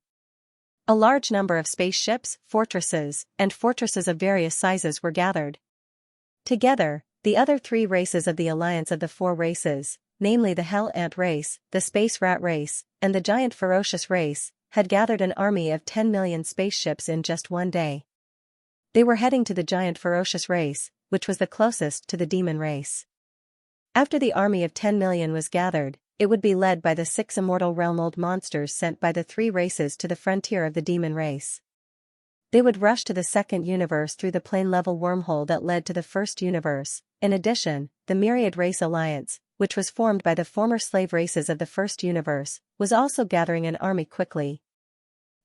A large number of spaceships, fortresses, and fortresses of various sizes were gathered. Together, the other three races of the alliance of the four races, namely the Hell Ant race, the Space Rat race, and the Giant Ferocious race, had gathered an army of 10 million spaceships in just one day. They were heading to the Giant Ferocious race, which was the closest to the demon race. After the army of 10 million was gathered, it would be led by the 6 immortal realm-old monsters sent by the 3 races to the frontier of the demon race. They would rush to the second universe through the plane-level wormhole that led to the first universe. In addition, the Myriad Race Alliance, which was formed by the former slave races of the first universe, was also gathering an army quickly.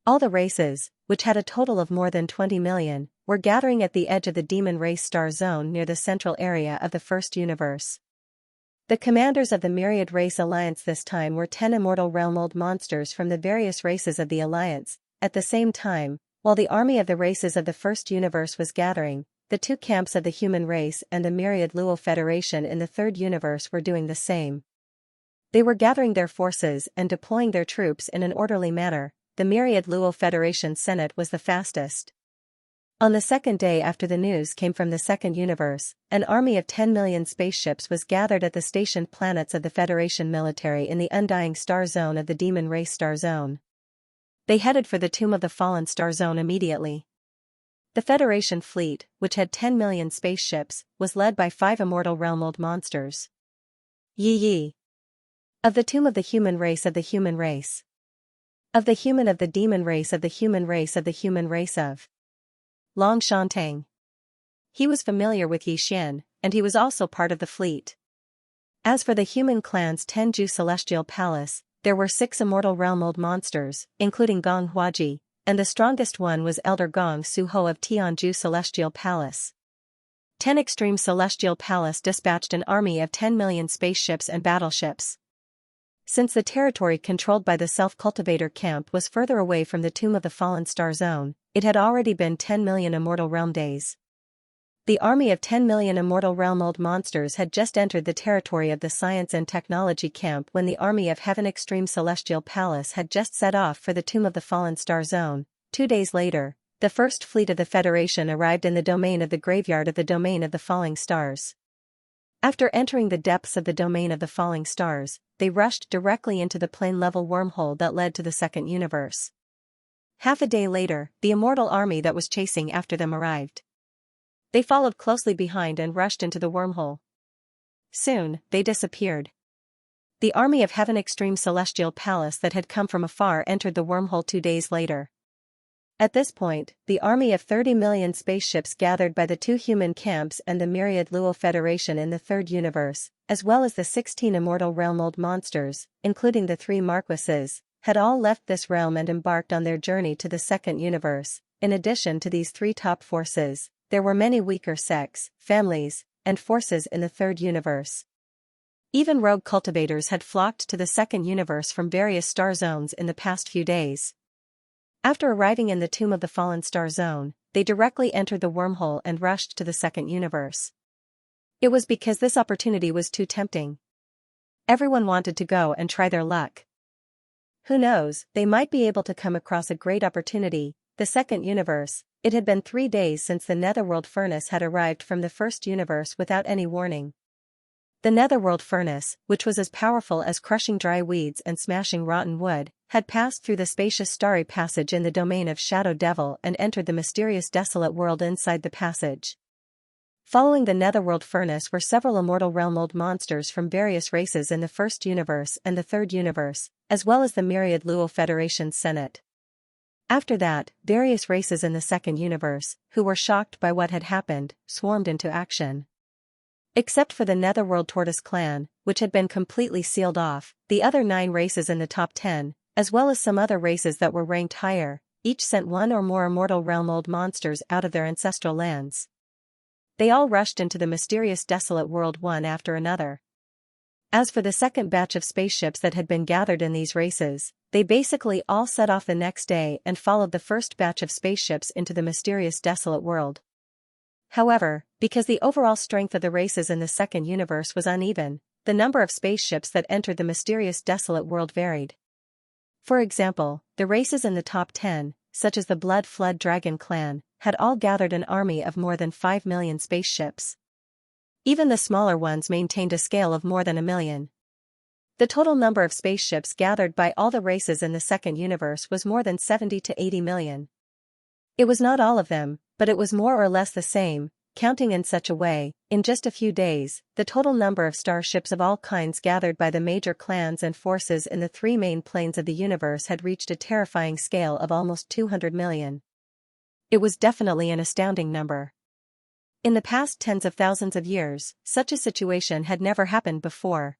All the races, which had a total of more than 20 million, were gathering at the edge of the demon race star zone near the central area of the first universe. The commanders of the Myriad Race Alliance this time were 10 immortal realm-old monsters from the various races of the Alliance. At the same time, while the army of the races of the first universe was gathering, the 2 camps of the human race and the Myriad Luo Federation in the third universe were doing the same. They were gathering their forces and deploying their troops in an orderly manner. The Myriad Luo Federation Senate was the fastest. On the second day after the news came from the second universe, an army of 10 million spaceships was gathered at the stationed planets of the Federation military in the undying star zone of the Demon Race star zone. They headed for the Tomb of the Fallen star zone immediately. The Federation fleet, which had 10 million spaceships, was led by 5 immortal realm-old monsters. Yi. Of the Tomb of the Human Race of the Human Race. Of the Human of the Demon Race of the Human Race of the Human Race of Long Shantang. He was familiar with Xian, and he was also part of the fleet. As for the human clan's Tenju Celestial Palace, there were 6 immortal realm-old monsters, including Gong Huaji, and the strongest one was Elder Gong Suho of Tianju Celestial Palace. 10 Extreme Celestial Palace dispatched an army of 10 million spaceships and battleships. Since the territory controlled by the Self-Cultivator camp was further away from the Tomb of the Fallen star zone, it had already been 10 million immortal realm days. The army of 10 million immortal realm-old monsters had just entered the territory of the Science and Technology camp when the army of Heaven Extreme Celestial Palace had just set off for the Tomb of the Fallen star zone. 2 days later, the first fleet of the Federation arrived in the domain of the graveyard of the Domain of the Falling Stars. After entering the depths of the Domain of the Falling Stars, they rushed directly into the plane-level wormhole that led to the second universe. Half a day later, the immortal army that was chasing after them arrived. They followed closely behind and rushed into the wormhole. Soon, they disappeared. The army of Heaven Extreme Celestial Palace that had come from afar entered the wormhole 2 days later. At this point, the army of 30 million spaceships gathered by the 2 human camps and the Myriad Luo Federation in the third universe, as well as the 16 immortal realm-old monsters, including the 3 marquises, had all left this realm and embarked on their journey to the second universe. In addition to these 3 top forces, there were many weaker sects, families, and forces in the third universe. Even rogue cultivators had flocked to the second universe from various star zones in the past few days. After arriving in the Tomb of the Fallen star zone, they directly entered the wormhole and rushed to the second universe. It was because this opportunity was too tempting. Everyone wanted to go and try their luck. Who knows, they might be able to come across a great opportunity. The second universe. It had been 3 days since the Netherworld Furnace had arrived from the first universe without any warning. The Netherworld Furnace, which was as powerful as crushing dry weeds and smashing rotten wood, had passed through the spacious starry passage in the domain of Shadow Devil and entered the mysterious desolate world inside the passage. Following the Netherworld Furnace were several immortal realm-old monsters from various races in the first universe and the third universe, as well as the Myriad Luo Federation Senate. After that, various races in the second universe, who were shocked by what had happened, swarmed into action. Except for the Netherworld Tortoise clan, which had been completely sealed off, the other 9 races in the top 10, as well as some other races that were ranked higher, each sent 1 or more immortal realm-old monsters out of their ancestral lands. They all rushed into the mysterious desolate world one after another. As for the second batch of spaceships that had been gathered in these races, they basically all set off the next day and followed the first batch of spaceships into the mysterious desolate world. However, because the overall strength of the races in the second universe was uneven, the number of spaceships that entered the mysterious desolate world varied. For example, the races in the top 10, such as the Blood Flood Dragon clan, had all gathered an army of more than 5 million spaceships. Even the smaller ones maintained a scale of more than 1 million. The total number of spaceships gathered by all the races in the second universe was more than 70 to 80 million. It was not all of them, but it was more or less the same, counting in such a way. In just a few days, the total number of starships of all kinds gathered by the major clans and forces in the 3 main planes of the universe had reached a terrifying scale of almost 200 million. It was definitely an astounding number. In the past tens of thousands of years, such a situation had never happened before.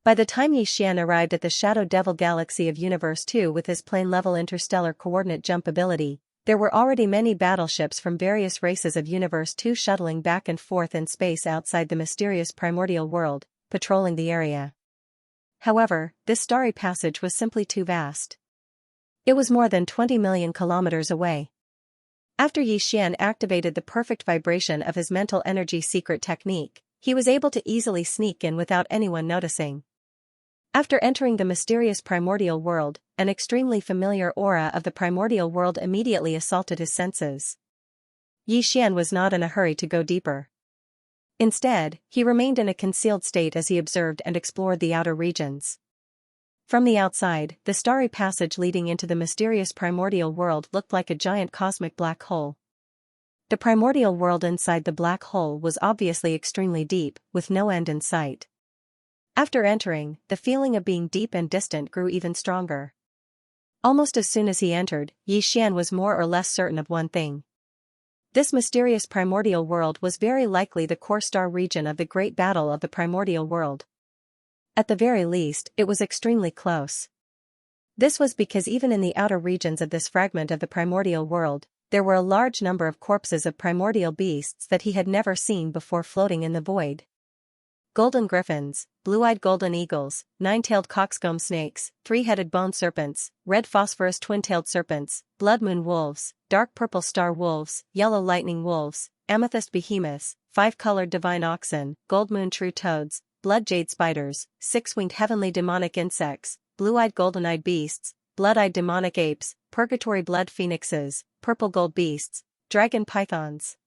By the time Xian arrived at the Shadow Devil galaxy of Universe 2 with his plane-level interstellar coordinate jump ability, there were already many battleships from various races of Universe 2 shuttling back and forth in space outside the mysterious primordial world, patrolling the area. However, this starry passage was simply too vast. It was more than 20 million kilometers away. After Xian activated the perfect vibration of his mental energy secret technique, he was able to easily sneak in without anyone noticing. After entering the mysterious primordial world, an extremely familiar aura of the primordial world immediately assaulted his senses. Xian was not in a hurry to go deeper. Instead, he remained in a concealed state as he observed and explored the outer regions. From the outside, the starry passage leading into the mysterious primordial world looked like a giant cosmic black hole. The primordial world inside the black hole was obviously extremely deep, with no end in sight. After entering, the feeling of being deep and distant grew even stronger. Almost as soon as he entered, Xian was more or less certain of one thing. This mysterious primordial world was very likely the core star region of the Great Battle of the Primordial World. At the very least, it was extremely close. This was because even in the outer regions of this fragment of the primordial world, there were a large number of corpses of primordial beasts that he had never seen before floating in the void. Golden griffins, blue-eyed golden eagles, 9-tailed coxcomb snakes, 3-headed bone serpents, red phosphorus twin-tailed serpents, blood moon wolves, dark purple star wolves, yellow lightning wolves, amethyst behemoths, 5-colored divine oxen, gold moon true toads, blood jade spiders, 6-winged heavenly demonic insects, blue-eyed golden-eyed beasts, blood-eyed demonic apes, purgatory blood phoenixes, purple gold beasts, dragon pythons.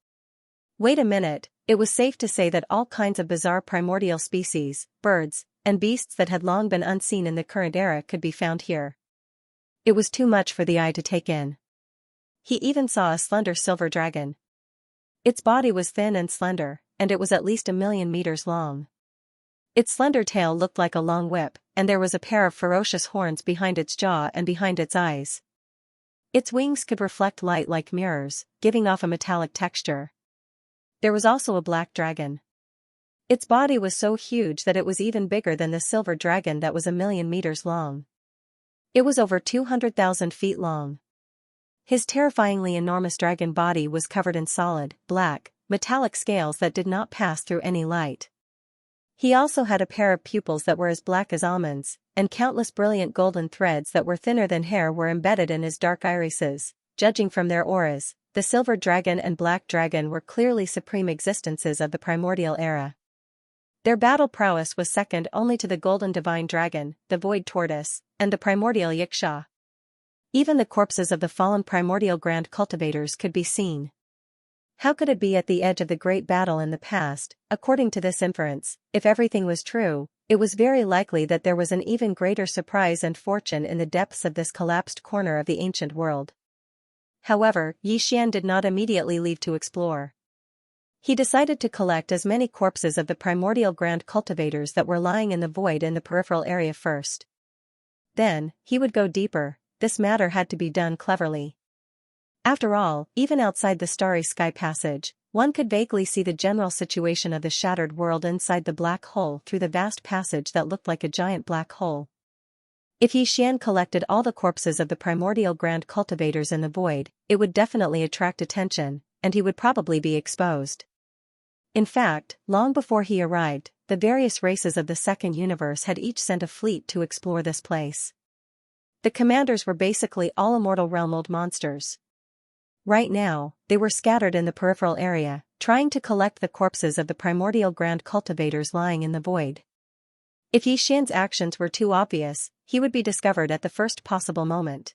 Wait a minute, it was safe to say that all kinds of bizarre primordial species, birds, and beasts that had long been unseen in the current era could be found here. It was too much for the eye to take in. He even saw a slender silver dragon. Its body was thin and slender, and it was at least 1 million meters long. Its slender tail looked like a long whip, and there was a pair of ferocious horns behind its jaw and behind its eyes. Its wings could reflect light like mirrors, giving off a metallic texture. There was also a black dragon. Its body was so huge that it was even bigger than the silver dragon that was 1 million meters long. It was over 200,000 feet long. His terrifyingly enormous dragon body was covered in solid, black, metallic scales that did not pass through any light. He also had a pair of pupils that were as black as almonds, and countless brilliant golden threads that were thinner than hair were embedded in his dark irises. Judging from their auras, the silver dragon and black dragon were clearly supreme existences of the primordial era. Their battle prowess was second only to the golden divine dragon, the void tortoise, and the primordial Xianxia. Even the corpses of the fallen primordial grand cultivators could be seen. How could it be at the edge of the great battle in the past? According to this inference, if everything was true, it was very likely that there was an even greater surprise and fortune in the depths of this collapsed corner of the ancient world. However, Xian did not immediately leave to explore. He decided to collect as many corpses of the primordial grand cultivators that were lying in the void in the peripheral area first. Then, he would go deeper. This matter had to be done cleverly. After all, even outside the starry sky passage, one could vaguely see the general situation of the shattered world inside the black hole through the vast passage that looked like a giant black hole. If Xian collected all the corpses of the primordial grand cultivators in the void, it would definitely attract attention, and he would probably be exposed. In fact, long before he arrived, the the various races of the second universe had each sent a fleet to explore this place. The commanders were basically all immortal realm-old monsters. Right now, they were scattered in the peripheral area, trying to collect the corpses of the primordial grand cultivators lying in the void. If Xian's actions were too obvious, he would be discovered at the first possible moment.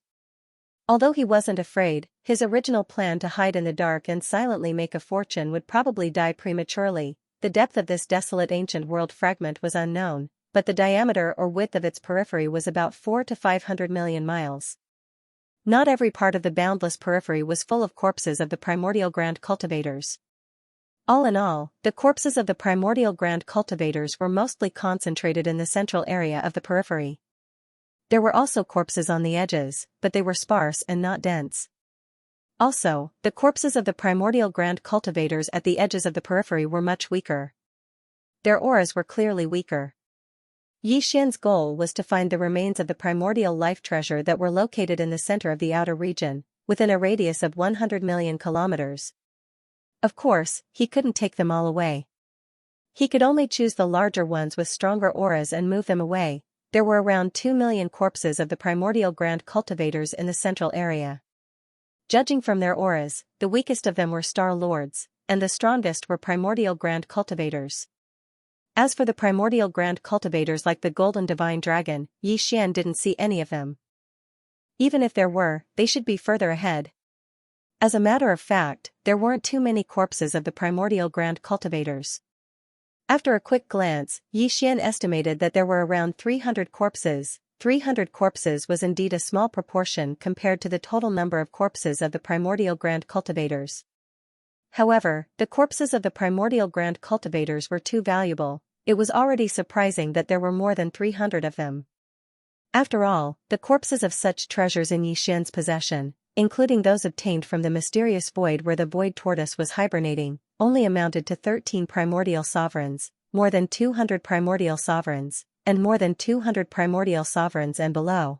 Although he wasn't afraid, his original plan to hide in the dark and silently make a fortune would probably die prematurely. The depth of this desolate ancient world fragment was unknown, but the diameter or width of its periphery was about 4 to 500 million miles. Not every part of the boundless periphery was full of corpses of the primordial grand cultivators. All in all, the corpses of the primordial grand cultivators were mostly concentrated in the central area of the periphery. There were also corpses on the edges, but they were sparse and not dense. Also, the corpses of the primordial grand cultivators at the edges of the periphery were much weaker. Their auras were clearly weaker. Xian's goal was to find the remains of the primordial life treasure that were located in the center of the outer region, within a radius of 100 million kilometers. Of course, he couldn't take them all away. He could only choose the larger ones with stronger auras and move them away. There were around 2 million corpses of the primordial grand cultivators in the central area. Judging from their auras, the weakest of them were Star Lords, and the strongest were primordial grand cultivators. As for the primordial grand cultivators like the golden divine dragon, Xian didn't see any of them. Even if there were, they should be further ahead. As a matter of fact, there weren't too many corpses of the primordial grand cultivators. After a quick glance, Xian estimated that there were around 300 corpses. 300 corpses was indeed a small proportion compared to the total number of corpses of the primordial grand cultivators. However, the corpses of the primordial grand cultivators were too valuable. It was already surprising that there were more than 300 of them. After all, the corpses of such treasures in Xian's possession, including those obtained from the mysterious void where the void tortoise was hibernating, only amounted to 13 primordial sovereigns, more than 200 primordial sovereigns, and more than 200 primordial sovereigns and below.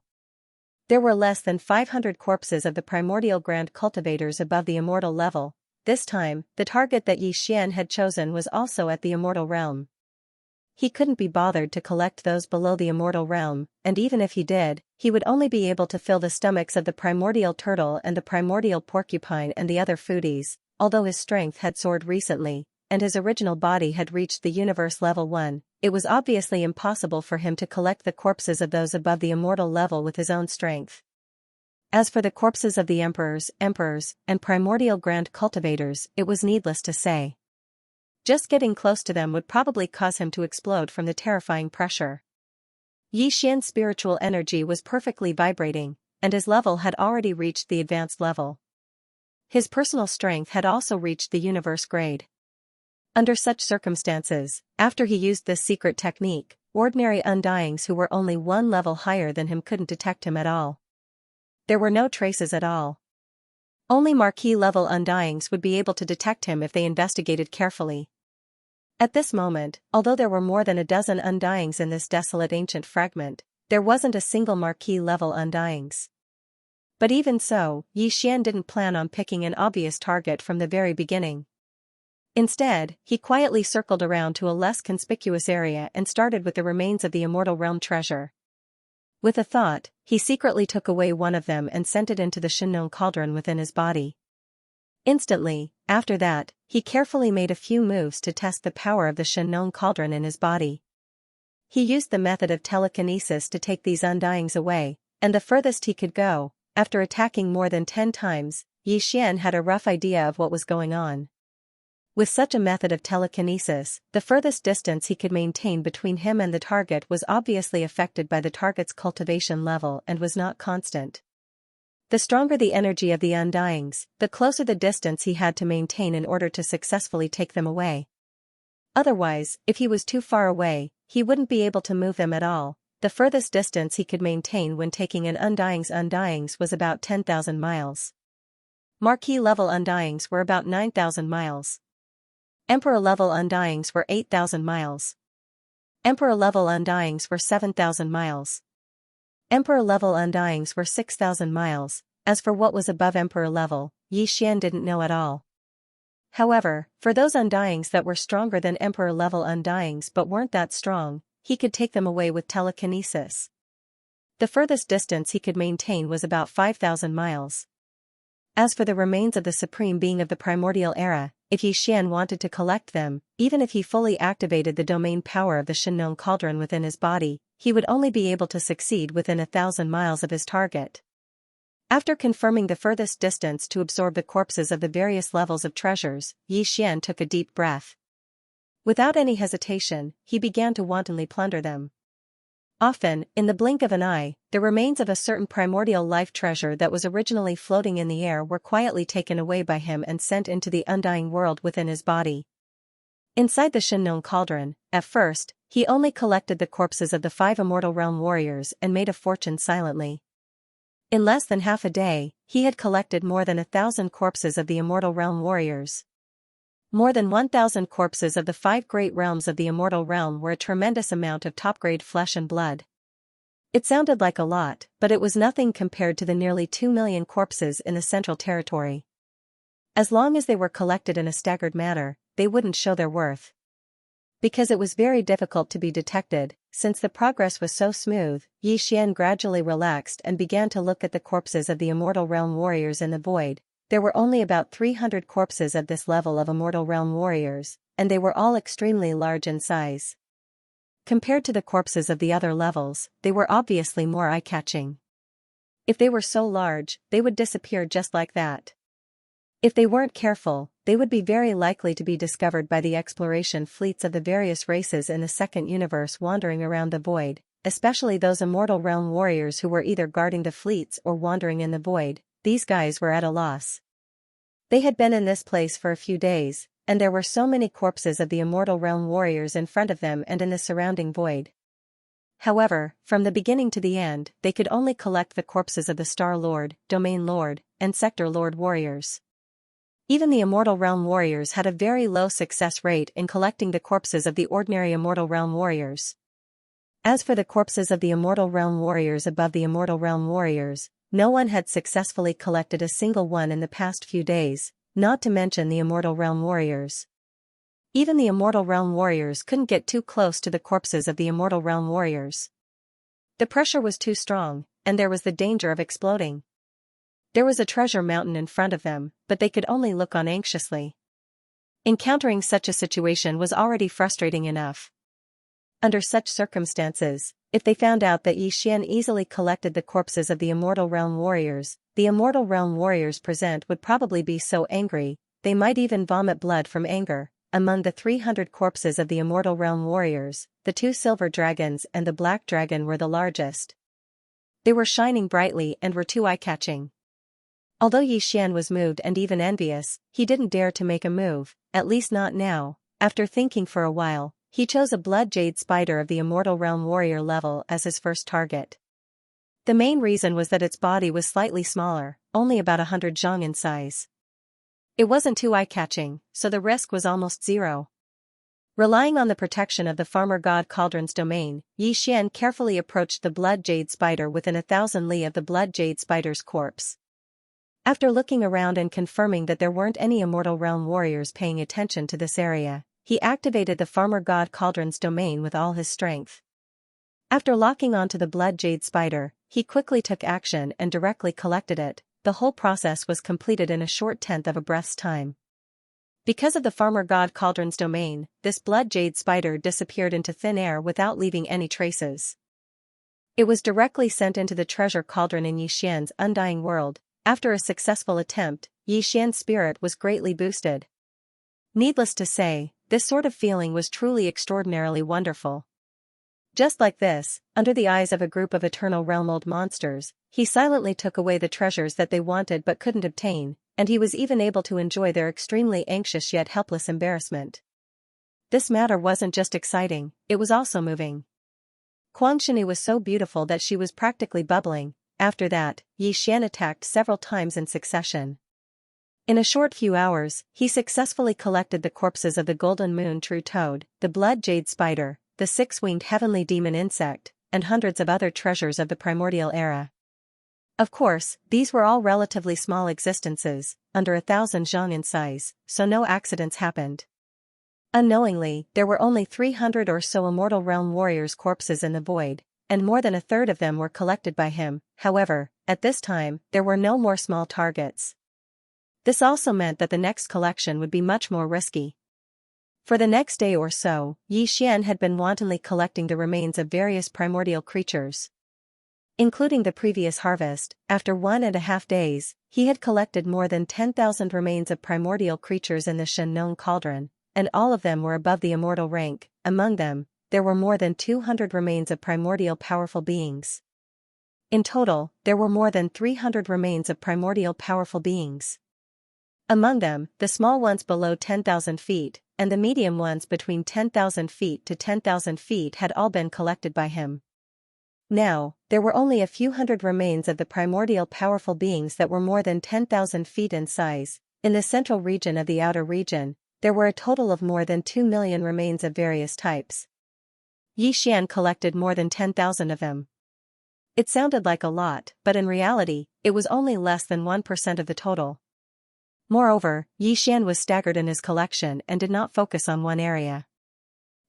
There were less than 500 corpses of the primordial grand cultivators above the immortal level. This time, the target that Xian had chosen was also at the immortal realm. He couldn't be bothered to collect those below the immortal realm, and even if he did, he would only be able to fill the stomachs of the primordial turtle and the primordial porcupine and the other foodies. Although his strength had soared recently, and his original body had reached the universe level 1, it was obviously impossible for him to collect the corpses of those above the immortal level with his own strength. As for the corpses of the emperors, and primordial grand cultivators, it was needless to say. Just getting close to them would probably cause him to explode from the terrifying pressure. Xian's spiritual energy was perfectly vibrating, and his level had already reached the advanced level. His personal strength had also reached the universe grade. Under such circumstances, after he used this secret technique, ordinary undyings who were only one level higher than him couldn't detect him at all. There were no traces at all. Only marquee-level undyings would be able to detect him if they investigated carefully. At this moment, although there were more than a dozen undyings in this desolate ancient fragment, there wasn't a single marquee-level undyings. But even so, Xian didn't plan on picking an obvious target from the very beginning. Instead, he quietly circled around to a less conspicuous area and started with the remains of the immortal realm treasure. With a thought, he secretly took away one of them and sent it into the Xianxia cauldron within his body. Instantly, after that, he carefully made a few moves to test the power of the Xianxia cauldron in his body. He used the method of telekinesis to take these undyings away, and the furthest he could go, after attacking more than 10 times, Xian had a rough idea of what was going on. With such a method of telekinesis, the furthest distance he could maintain between him and the target was obviously affected by the target's cultivation level and was not constant. The stronger the energy of the undyings, the closer the distance he had to maintain in order to successfully take them away. Otherwise, if he was too far away, he wouldn't be able to move them at all. The furthest distance he could maintain when taking an undyings was about 10,000 miles. Marquee-level undyings were about 9,000 miles. Emperor-level undyings were 8,000 miles. Emperor-level undyings were 7,000 miles. Emperor-level undyings were 6,000 miles. As for what was above Emperor level, Xian didn't know at all. However, for those undyings that were stronger than Emperor-level undyings but weren't that strong, he could take them away with telekinesis. The furthest distance he could maintain was about 5,000 miles. As for the remains of the supreme being of the primordial era, if Yi Xian wanted to collect them, even if he fully activated the domain power of the Shenong cauldron within his body, he would only be able to succeed within 1,000 miles of his target. After confirming the furthest distance to absorb the corpses of the various levels of treasures, Yi Xian took a deep breath. Without any hesitation, he began to wantonly plunder them. Often, in the blink of an eye, the remains of a certain primordial life treasure that was originally floating in the air were quietly taken away by him and sent into the undying world within his body. Inside the Shenong cauldron, at first, he only collected the corpses of the 5 immortal realm warriors and made a fortune silently. In less than half a day, he had collected more than 1,000 corpses of the immortal realm warriors. More than 1,000 corpses of the 5 great realms of the immortal realm were a tremendous amount of top-grade flesh and blood. It sounded like a lot, but it was nothing compared to the nearly 2 million corpses in the Central Territory. As long as they were collected in a staggered manner, they wouldn't show their worth. Because it was very difficult to be detected, since the progress was so smooth, Yi Xian gradually relaxed and began to look at the corpses of the immortal realm warriors in the void. There were only about 300 corpses of this level of immortal realm warriors, and they were all extremely large in size. Compared to the corpses of the other levels, they were obviously more eye-catching. If they were so large, they would disappear just like that. If they weren't careful, they would be very likely to be discovered by the exploration fleets of the various races in the second universe wandering around the void, especially those immortal realm warriors who were either guarding the fleets or wandering in the void. These guys were at a loss. They had been in this place for a few days, and there were so many corpses of the immortal realm warriors in front of them and in the surrounding void. However, from the beginning to the end, they could only collect the corpses of the Star Lord, Domain Lord, and Sector Lord warriors. Even the immortal realm warriors had a very low success rate in collecting the corpses of the ordinary immortal realm warriors. As for the corpses of the immortal realm warriors above the immortal realm warriors, no one had successfully collected a single one in the past few days, not to mention the immortal realm warriors. Even the immortal realm warriors couldn't get too close to the corpses of the immortal realm warriors. The pressure was too strong, and there was the danger of exploding. There was a treasure mountain in front of them, but they could only look on anxiously. Encountering such a situation was already frustrating enough. Under such circumstances, if they found out that Yi Xian easily collected the corpses of the immortal realm warriors, the immortal realm warriors present would probably be so angry, they might even vomit blood from anger. Among the 300 corpses of the immortal realm warriors, the 2 silver dragons and the black dragon were the largest. They were shining brightly and were too eye-catching. Although Yi Xian was moved and even envious, he didn't dare to make a move, at least not now. After thinking for a while, he chose a blood jade spider of the immortal realm warrior level as his first target. The main reason was that its body was slightly smaller, only about 100 zhang in size. It wasn't too eye-catching, so the risk was almost zero. Relying on the protection of the farmer god Cauldron's domain, Yi Xian carefully approached the blood jade spider within 1,000 li of the blood jade spider's corpse. After looking around and confirming that there weren't any immortal realm warriors paying attention to this area, he activated the farmer god Cauldron's domain with all his strength. After locking onto the blood jade spider, he quickly took action and directly collected it. The whole process was completed in a short tenth of a breath's time. Because of the farmer god Cauldron's domain, this blood jade spider disappeared into thin air without leaving any traces. It was directly sent into the treasure cauldron in Yi Xian's undying world. After a successful attempt, Yi Xian's spirit was greatly boosted. Needless to say, this sort of feeling was truly extraordinarily wonderful. Just like this, under the eyes of a group of eternal realm-old monsters, he silently took away the treasures that they wanted but couldn't obtain, and he was even able to enjoy their extremely anxious yet helpless embarrassment. This matter wasn't just exciting, it was also moving. Guangxini was so beautiful that she was practically bubbling. After that, Yi Xian attacked several times in succession. In a short few hours, he successfully collected the corpses of the golden moon true toad, the blood jade spider, the 6-winged heavenly demon insect, and hundreds of other treasures of the primordial era. Of course, these were all relatively small existences, under 1,000 zhang in size, so no accidents happened. Unknowingly, there were only 300 or so Immortal Realm warriors' corpses in the void, and more than a third of them were collected by him. However, at this time, there were no more small targets. This also meant that the next collection would be much more risky. For the next day or so, Xian had been wantonly collecting the remains of various primordial creatures. Including the previous harvest, after 1.5 days, he had collected more than 10,000 remains of primordial creatures in the Xianxia cauldron, and all of them were above the immortal rank. Among them, there were more than 200 remains of primordial powerful beings. In total, there were more than 300 remains of primordial powerful beings. Among them, the small ones below 10,000 feet, and the medium ones between 10,000 feet to 10,000 feet had all been collected by him. Now, there were only a few hundred remains of the primordial powerful beings that were more than 10,000 feet in size. In the central region of the outer region, there were a total of more than 2 million remains of various types. Xian collected more than 10,000 of them. It sounded like a lot, but in reality, it was only less than 1% of the total. Moreover, Xian was staggered in his collection and did not focus on one area.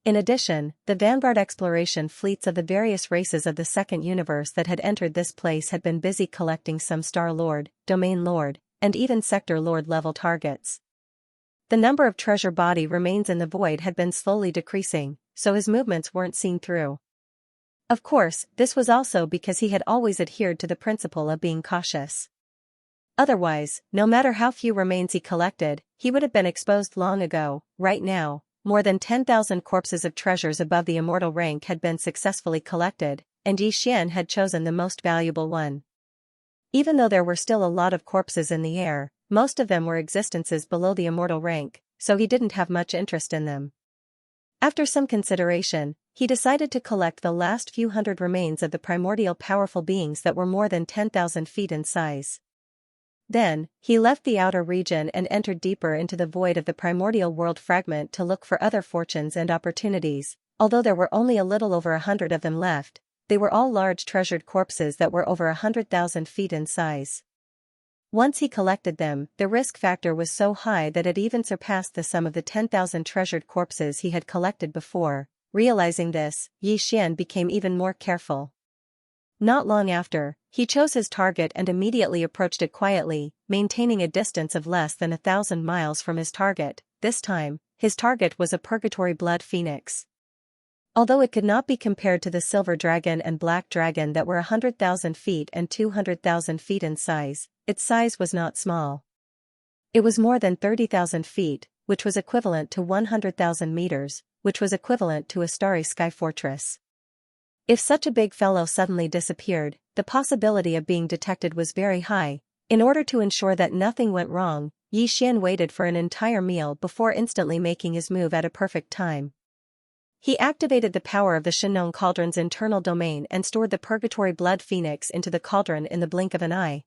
In addition, the vanguard exploration fleets of the various races of the second universe that had entered this place had been busy collecting some Star Lord, Domain Lord, and even Sector Lord level targets. The number of treasure body remains in the void had been slowly decreasing, so his movements weren't seen through. Of course, this was also because he had always adhered to the principle of being cautious. Otherwise, no matter how few remains he collected, he would have been exposed long ago. Right now, more than 10,000 corpses of treasures above the immortal rank had been successfully collected, and Xian had chosen the most valuable one. Even though there were still a lot of corpses in the air, most of them were existences below the immortal rank, so he didn't have much interest in them. After some consideration, he decided to collect the last few hundred remains of the primordial powerful beings that were more than 10,000 feet in size. Then, he left the outer region and entered deeper into the void of the primordial world fragment to look for other fortunes and opportunities. Although there were only a little over 100 of them left, they were all large treasured corpses that were over 100,000 feet in size. Once he collected them, the risk factor was so high that it even surpassed the sum of the 10,000 treasured corpses he had collected before. Realizing this, Xian became even more careful. Not long after, he chose his target and immediately approached it quietly, maintaining a distance of less than 1,000 miles from his target. This time, his target was a purgatory blood phoenix. Although it could not be compared to the silver dragon and black dragon that were 100,000 feet and 200,000 feet in size, its size was not small. It was more than 30,000 feet, which was equivalent to 100,000 meters, which was equivalent to a starry sky fortress. If such a big fellow suddenly disappeared, the possibility of being detected was very high. In order to ensure that nothing went wrong, Xian waited for an entire meal before instantly making his move at a perfect time. He activated the power of the Xianxia cauldron's internal domain and stored the purgatory blood phoenix into the cauldron in the blink of an eye.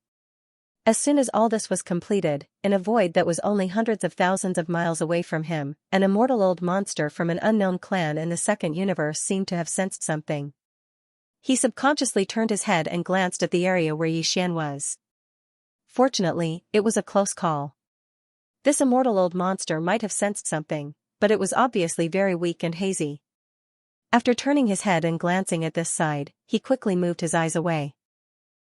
As soon as all this was completed, in a void that was only hundreds of thousands of miles away from him, an immortal old monster from an unknown clan in the second universe seemed to have sensed something. He subconsciously turned his head and glanced at the area where Xian was. Fortunately, it was a close call. This immortal old monster might have sensed something, but it was obviously very weak and hazy. After turning his head and glancing at this side, he quickly moved his eyes away.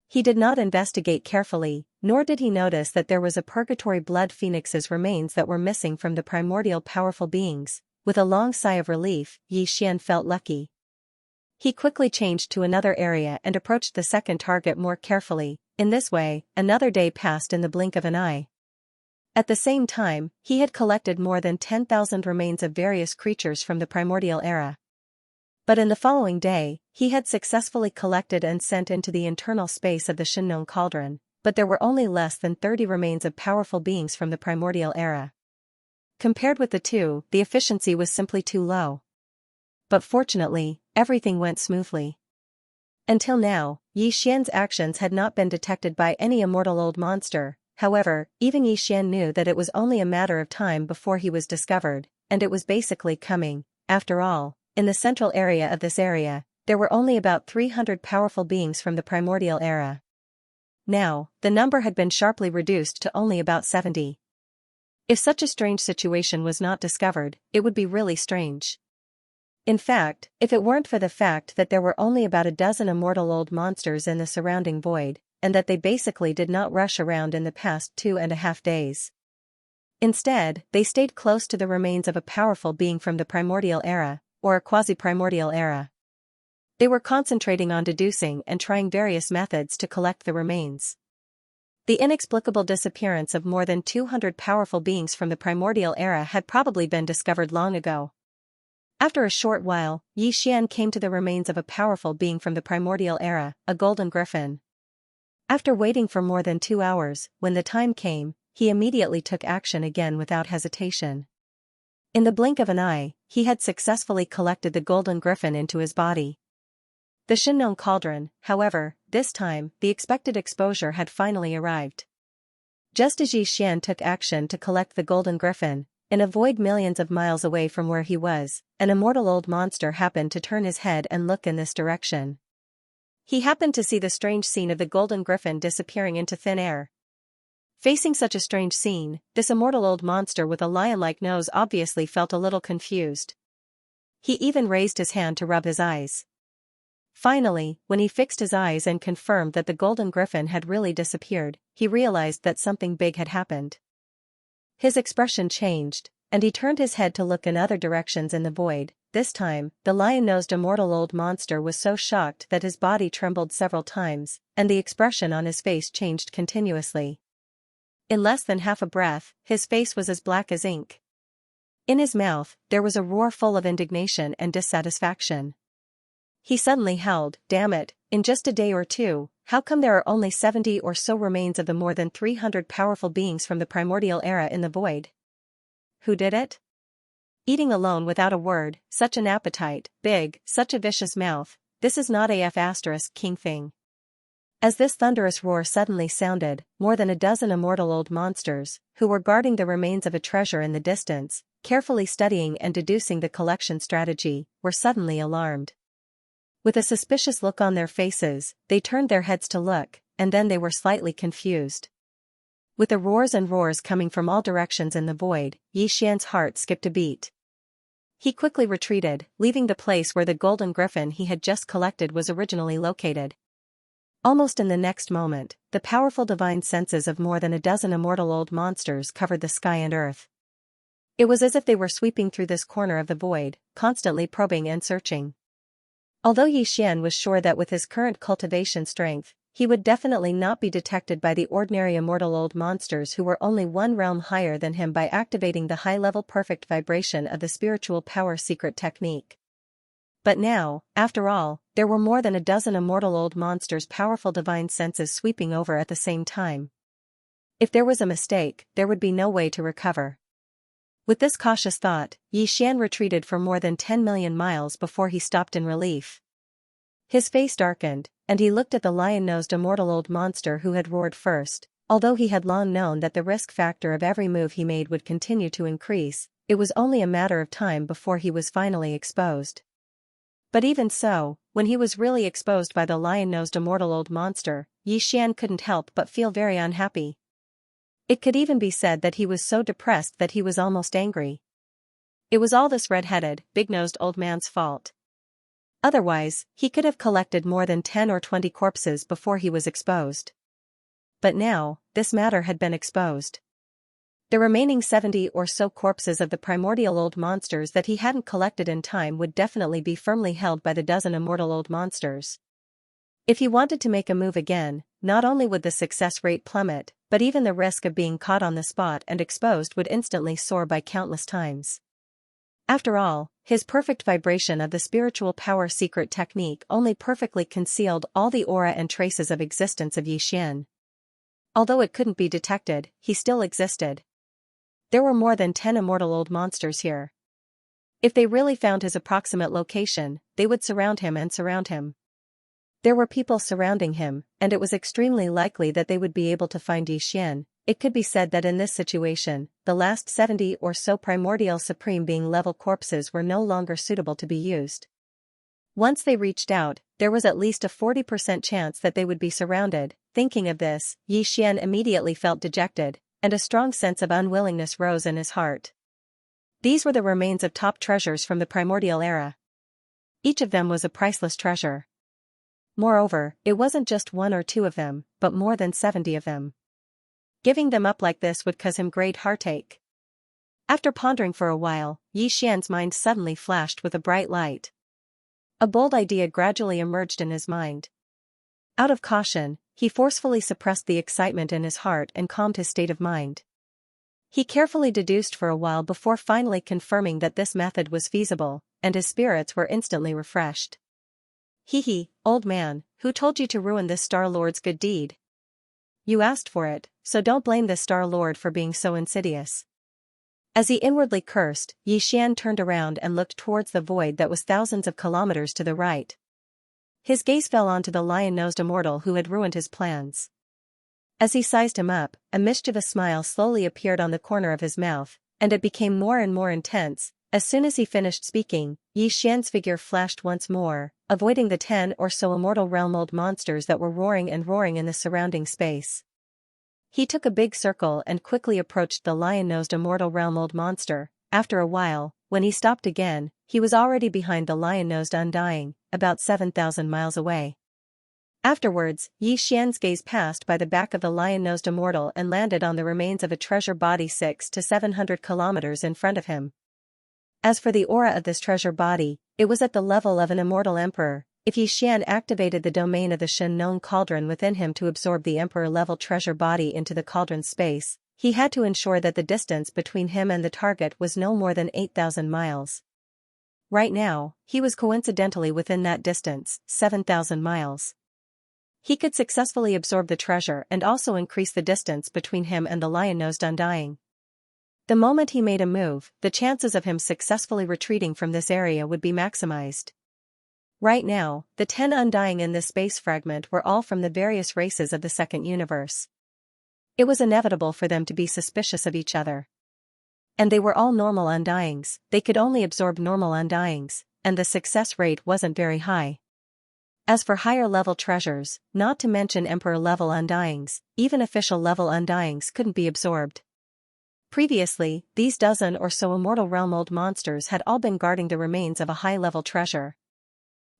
He did not investigate carefully, nor did he notice that there was a purgatory blood phoenix's remains that were missing from the primordial powerful beings. With a long sigh of relief, Xian felt lucky. He quickly changed to another area and approached the second target more carefully. In this way, another day passed in the blink of an eye. At the same time, he had collected more than 10,000 remains of various creatures from the primordial era. But in the following day, he had successfully collected and sent into the internal space of the Xianxia cauldron, but there were only less than 30 remains of powerful beings from the primordial era. Compared with the two, the efficiency was simply too low. But fortunately, everything went smoothly. Until now, Xian's actions had not been detected by any immortal old monster. However, even Xian knew that it was only a matter of time before he was discovered, and it was basically coming. After all, in the central area of this area, there were only about 300 powerful beings from the primordial era. Now, the number had been sharply reduced to only about 70. If such a strange situation was not discovered, it would be really strange. In fact, if it weren't for the fact that there were only about a dozen immortal old monsters in the surrounding void, and that they basically did not rush around in the past 2.5 days. Instead, they stayed close to the remains of a powerful being from the primordial era, or a quasi-primordial era. They were concentrating on deducing and trying various methods to collect the remains. The inexplicable disappearance of more than 200 powerful beings from the primordial era had probably been discovered long ago. After a short while, Xian came to the remains of a powerful being from the primordial era, a golden griffin. After waiting for more than 2 hours, when the time came, he immediately took action again without hesitation. In the blink of an eye, he had successfully collected the golden griffin into his body. The Xianxia cauldron, however, this time, the expected exposure had finally arrived. Just as Xian took action to collect the golden griffin, in a void millions of miles away from where he was, an immortal old monster happened to turn his head and look in this direction. He happened to see the strange scene of the golden griffin disappearing into thin air. Facing such a strange scene, this immortal old monster with a lion-like nose obviously felt a little confused. He even raised his hand to rub his eyes. Finally, when he fixed his eyes and confirmed that the golden griffin had really disappeared, he realized that something big had happened. His expression changed, and he turned his head to look in other directions in the void. This time, the lion-nosed immortal old monster was so shocked that his body trembled several times, and the expression on his face changed continuously. In less than half a breath, his face was as black as ink. In his mouth, there was a roar full of indignation and dissatisfaction. He suddenly howled, "Damn it, in just a day or two, how come there are only 70 or so remains of the more than 300 powerful beings from the primordial era in the void? Who did it? Eating alone without a word, such an appetite, big, such a vicious mouth, this is not a king thing." As this thunderous roar suddenly sounded, more than a dozen immortal old monsters, who were guarding the remains of a treasure in the distance, carefully studying and deducing the collection strategy, were suddenly alarmed. With a suspicious look on their faces, they turned their heads to look, and then they were slightly confused. With the roars and roars coming from all directions in the void, Xian's heart skipped a beat. He quickly retreated, leaving the place where the golden griffin he had just collected was originally located. Almost in the next moment, the powerful divine senses of more than a dozen immortal old monsters covered the sky and earth. It was as if they were sweeping through this corner of the void, constantly probing and searching. Although Xian was sure that with his current cultivation strength, he would definitely not be detected by the ordinary immortal old monsters who were only one realm higher than him by activating the high-level perfect vibration of the spiritual power secret technique. But now, after all, there were more than a dozen immortal old monsters' powerful divine senses sweeping over at the same time. If there was a mistake, there would be no way to recover. With this cautious thought, Xian retreated for more than 10 million miles before he stopped in relief. His face darkened, and he looked at the lion-nosed immortal old monster who had roared first. Although he had long known that the risk factor of every move he made would continue to increase, it was only a matter of time before he was finally exposed. But even so, when he was really exposed by the lion-nosed immortal old monster, Xian couldn't help but feel very unhappy. It could even be said that he was so depressed that he was almost angry. It was all this red-headed, big-nosed old man's fault. Otherwise, he could have collected more than 10 or 20 corpses before he was exposed. But now, this matter had been exposed. The remaining 70 or so corpses of the primordial old monsters that he hadn't collected in time would definitely be firmly held by the dozen immortal old monsters. If he wanted to make a move again, not only would the success rate plummet, but even the risk of being caught on the spot and exposed would instantly soar by countless times. After all, his perfect vibration of the spiritual power secret technique only perfectly concealed all the aura and traces of existence of Xian. Although it couldn't be detected, he still existed. There were more than 10 immortal old monsters here. If they really found his approximate location, they would surround him and surround him. There were people surrounding him, and it was extremely likely that they would be able to find Xian. It could be said that in this situation, the last 70 or so primordial supreme being level corpses were no longer suitable to be used. Once they reached out, there was at least a 40% chance that they would be surrounded, Thinking of this, Yi Xian immediately felt dejected, and a strong sense of unwillingness rose in his heart. These were the remains of top treasures from the primordial era. Each of them was a priceless treasure. Moreover, it wasn't just one or two of them, but more than 70 of them. Giving them up like this would cause him great heartache. After pondering for a while, Yi Xian's mind suddenly flashed with a bright light. A bold idea gradually emerged in his mind. Out of caution, he forcefully suppressed the excitement in his heart and calmed his state of mind. He carefully deduced for a while before finally confirming that this method was feasible, and his spirits were instantly refreshed. Hee, old man, who told you to ruin this Star Lord's good deed? You asked for it, so don't blame this Star Lord for being so insidious. As he inwardly cursed, Yi Xian turned around and looked towards the void that was thousands of kilometers to the right. His gaze fell onto the lion-nosed immortal who had ruined his plans. As he sized him up, a mischievous smile slowly appeared on the corner of his mouth, and it became more and more intense. As soon as he finished speaking, Yi Xian's figure flashed once more, avoiding the 10 or so immortal realm-old monsters that were roaring and roaring in the surrounding space. He took a big circle and quickly approached the lion-nosed immortal realm-old monster. After a while, when he stopped again, he was already behind the lion-nosed undying, about 7,000 miles away. Afterwards, Yi Xian's gaze passed by the back of the lion-nosed immortal and landed on the remains of a treasure body 600 to 700 kilometers in front of him. As for the aura of this treasure body, it was at the level of an immortal emperor. If Yi Xian activated the domain of the Xianxia cauldron within him to absorb the emperor-level treasure body into the cauldron's space, he had to ensure that the distance between him and the target was no more than 8,000 miles. Right now, he was coincidentally within that distance, 7,000 miles. He could successfully absorb the treasure and also increase the distance between him and the lion-nosed undying. The moment he made a move, the chances of him successfully retreating from this area would be maximized. Right now, the 10 undying in this space fragment were all from the various races of the second universe. It was inevitable for them to be suspicious of each other. And they were all normal undyings. They could only absorb normal undyings, and the success rate wasn't very high. As for higher-level treasures, not to mention Emperor-level undyings, even official-level undyings couldn't be absorbed. Previously, these dozen or so immortal realm-old monsters had all been guarding the remains of a high-level treasure.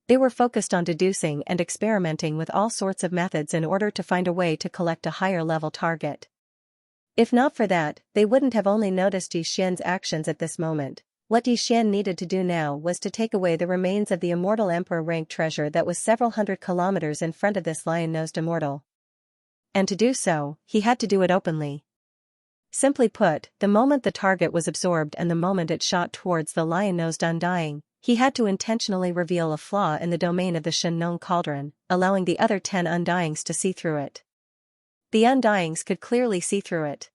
They were focused on deducing and experimenting with all sorts of methods in order to find a way to collect a higher-level target. If not for that, they wouldn't have only noticed Yi Xian's actions at this moment. What Yi Xian needed to do now was to take away the remains of the immortal emperor-rank treasure that was several hundred kilometers in front of this lion-nosed immortal. And to do so, he had to do it openly. Simply put, the moment the target was absorbed and the moment it shot towards the lion-nosed undying, he had to intentionally reveal a flaw in the domain of the Xianxia cauldron, allowing the other 10 undyings to see through it. The undyings could clearly see through it.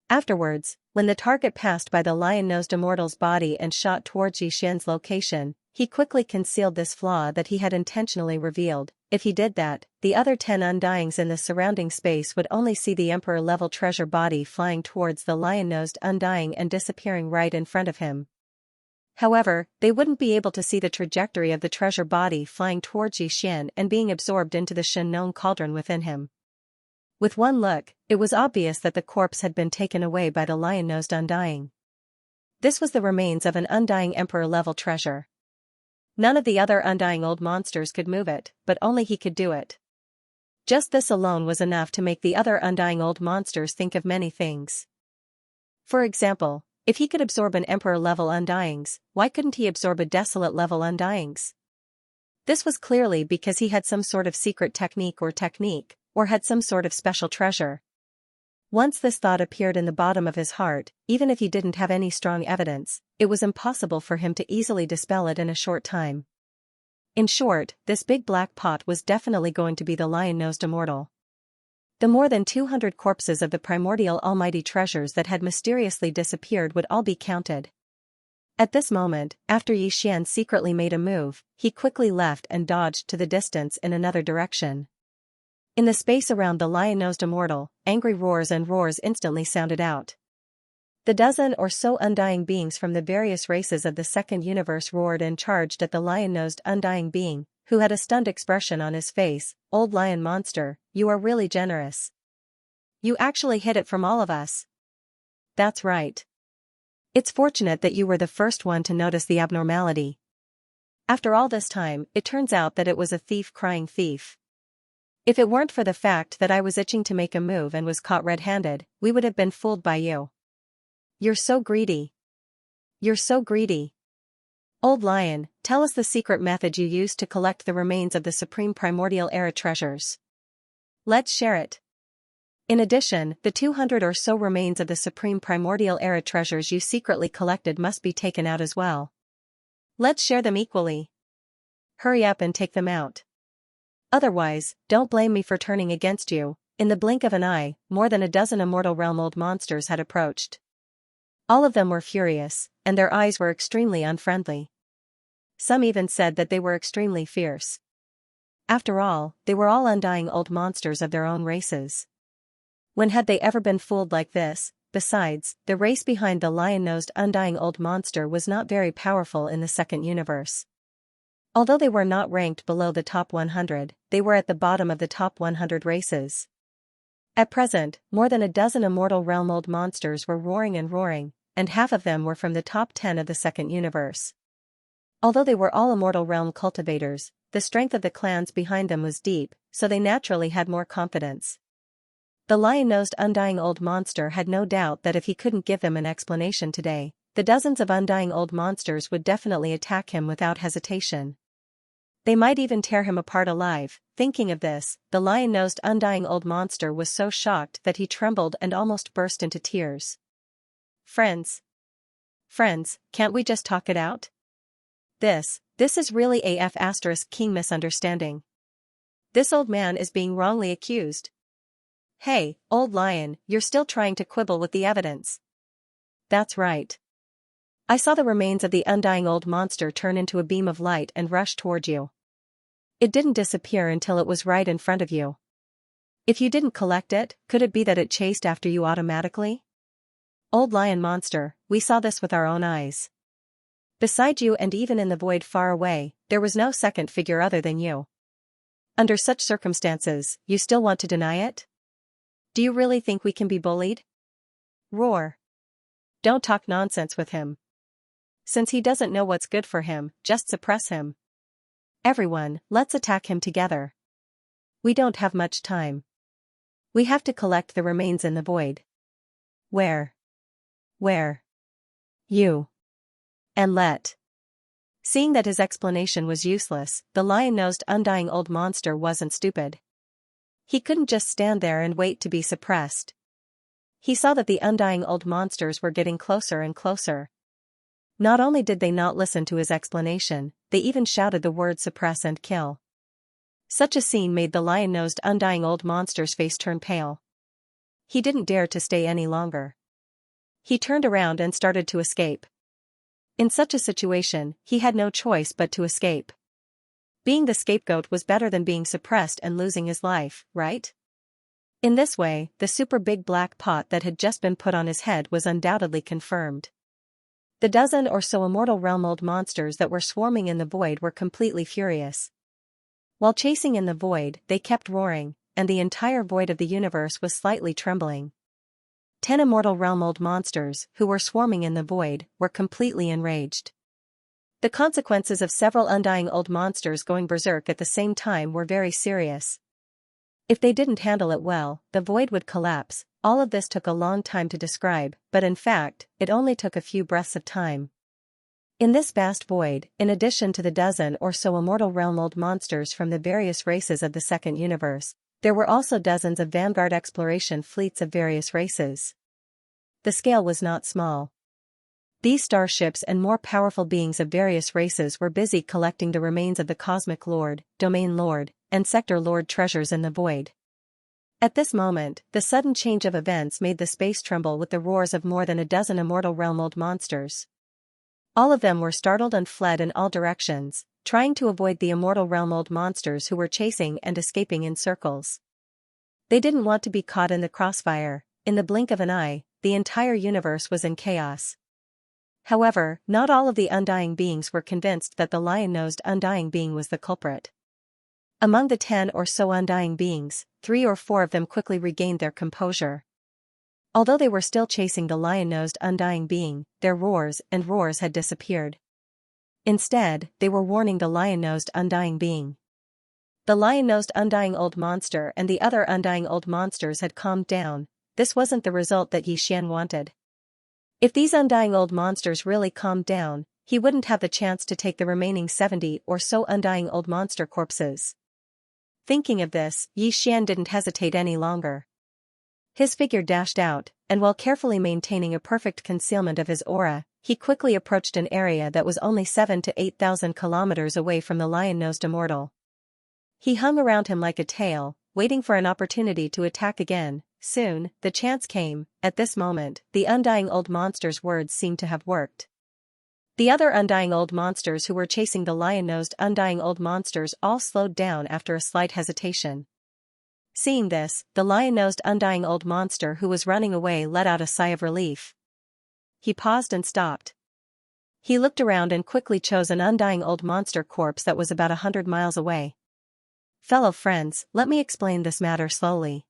Afterwards, when the target passed by the lion-nosed immortal's body and shot towards Yi Xian's location, he quickly concealed this flaw that he had intentionally revealed. If he did that, the other 10 undyings in the surrounding space would only see the emperor-level treasure body flying towards the lion-nosed undying and disappearing right in front of him. However, they wouldn't be able to see the trajectory of the treasure body flying towards Yi Xian and being absorbed into the Xianxia cauldron within him. With one look, it was obvious that the corpse had been taken away by the lion-nosed undying. This was the remains of an undying emperor-level treasure. None of the other undying old monsters could move it, but only he could do it. Just this alone was enough to make the other undying old monsters think of many things. For example, if he could absorb an emperor-level undyings, why couldn't he absorb a desolate-level undyings? This was clearly because he had some sort of secret technique, or had some sort of special treasure. Once this thought appeared in the bottom of his heart, even if he didn't have any strong evidence, it was impossible for him to easily dispel it in a short time. In short, this big black pot was definitely going to be the lion-nosed immortal. The more than 200 corpses of the primordial almighty treasures that had mysteriously disappeared would all be counted. At this moment, after Yi Xian secretly made a move, he quickly left and dodged to the distance in another direction. In the space around the lion-nosed immortal, angry roars and roars instantly sounded out. The dozen or so undying beings from the various races of the second universe roared and charged at the lion-nosed undying being, who had a stunned expression on his face. "Old lion monster, you are really generous. You actually hid it from all of us." "That's right. It's fortunate that you were the first one to notice the abnormality. After all this time, it turns out that it was a thief crying thief. If it weren't for the fact that I was itching to make a move and was caught red-handed, we would have been fooled by you. You're so greedy. You're so greedy. Old lion, tell us the secret method you used to collect the remains of the supreme primordial era treasures. Let's share it. In addition, the 200 or so remains of the supreme primordial era treasures you secretly collected must be taken out as well. Let's share them equally. Hurry up and take them out. Otherwise, don't blame me for turning against you." In the blink of an eye, more than a dozen immortal realm old monsters had approached. All of them were furious, and their eyes were extremely unfriendly. Some even said that they were extremely fierce. After all, they were all undying old monsters of their own races. When had they ever been fooled like this? Besides, the race behind the lion-nosed undying old monster was not very powerful in the second universe. Although they were not ranked below the top 100, they were at the bottom of the top 100 races. At present, more than a dozen immortal realm old monsters were roaring, and half of them were from the top 10 of the second universe. Although they were all immortal realm cultivators, the strength of the clans behind them was deep, so they naturally had more confidence. The lion-nosed undying old monster had no doubt that if he couldn't give them an explanation today, the dozens of undying old monsters would definitely attack him without hesitation. They might even tear him apart alive. Thinking of this, the lion-nosed undying old monster was so shocked that he trembled and almost burst into tears. Friends, can't we just talk it out? This is really a King misunderstanding. This old man is being wrongly accused. Hey, old lion, you're still trying to quibble with the evidence. That's right. I saw the remains of the undying old monster turn into a beam of light and rush toward you. It didn't disappear until it was right in front of you. If you didn't collect it, could it be that it chased after you automatically? Old lion monster, we saw this with our own eyes. Beside you and even in the void far away, there was no second figure other than you. Under such circumstances, you still want to deny it? Do you really think we can be bullied? Roar. Don't talk nonsense with him. Since he doesn't know what's good for him, just suppress him. Everyone, let's attack him together. We don't have much time. We have to collect the remains in the void. Where? You. And let. Seeing that his explanation was useless, the lion-nosed undying old monster wasn't stupid. He couldn't just stand there and wait to be suppressed. He saw that the undying old monsters were getting closer and closer. Not only did they not listen to his explanation, they even shouted the words suppress and kill. Such a scene made the lion-nosed undying old monster's face turn pale. He didn't dare to stay any longer. He turned around and started to escape. In such a situation, he had no choice but to escape. Being the scapegoat was better than being suppressed and losing his life, right? In this way, the super big black pot that had just been put on his head was undoubtedly confirmed. The dozen or so immortal realm old monsters that were swarming in the void were completely furious. While chasing in the void, they kept roaring, and the entire void of the universe was slightly trembling. 10 immortal realm old monsters, who were swarming in the void, were completely enraged. The consequences of several undying old monsters going berserk at the same time were very serious. If they didn't handle it well, the void would collapse. All of this took a long time to describe, but in fact, it only took a few breaths of time. In this vast void, in addition to the dozen or so immortal realm old monsters from the various races of the second universe, there were also dozens of vanguard exploration fleets of various races. The scale was not small. These starships and more powerful beings of various races were busy collecting the remains of the Cosmic Lord, Domain Lord, and Sector Lord treasures in the void. At this moment, the sudden change of events made the space tremble with the roars of more than a dozen immortal realm old monsters. All of them were startled and fled in all directions, trying to avoid the immortal realm old monsters who were chasing and escaping in circles. They didn't want to be caught in the crossfire. In the blink of an eye, the entire universe was in chaos. However, not all of the undying beings were convinced that the lion-nosed undying being was the culprit. Among the 10 or so undying beings, 3 or 4 of them quickly regained their composure. Although they were still chasing the lion-nosed undying being, their roars and roars had disappeared. Instead, they were warning the lion-nosed undying being. The lion-nosed undying old monster and the other undying old monsters had calmed down. This wasn't the result that Xian wanted. If these undying old monsters really calmed down, he wouldn't have the chance to take the remaining 70 or so undying old monster corpses. Thinking of this, Xian didn't hesitate any longer. His figure dashed out, and while carefully maintaining a perfect concealment of his aura, he quickly approached an area that was only 7,000 to 8,000 kilometers away from the lion-nosed immortal. He hung around him like a tail, waiting for an opportunity to attack again. Soon, the chance came. At this moment, the undying old monster's words seemed to have worked. The other undying old monsters who were chasing the lion-nosed undying old monsters all slowed down after a slight hesitation. Seeing this, the lion-nosed undying old monster who was running away let out a sigh of relief. He paused and stopped. He looked around and quickly chose an undying old monster corpse that was about 100 miles away. Fellow friends, let me explain this matter slowly.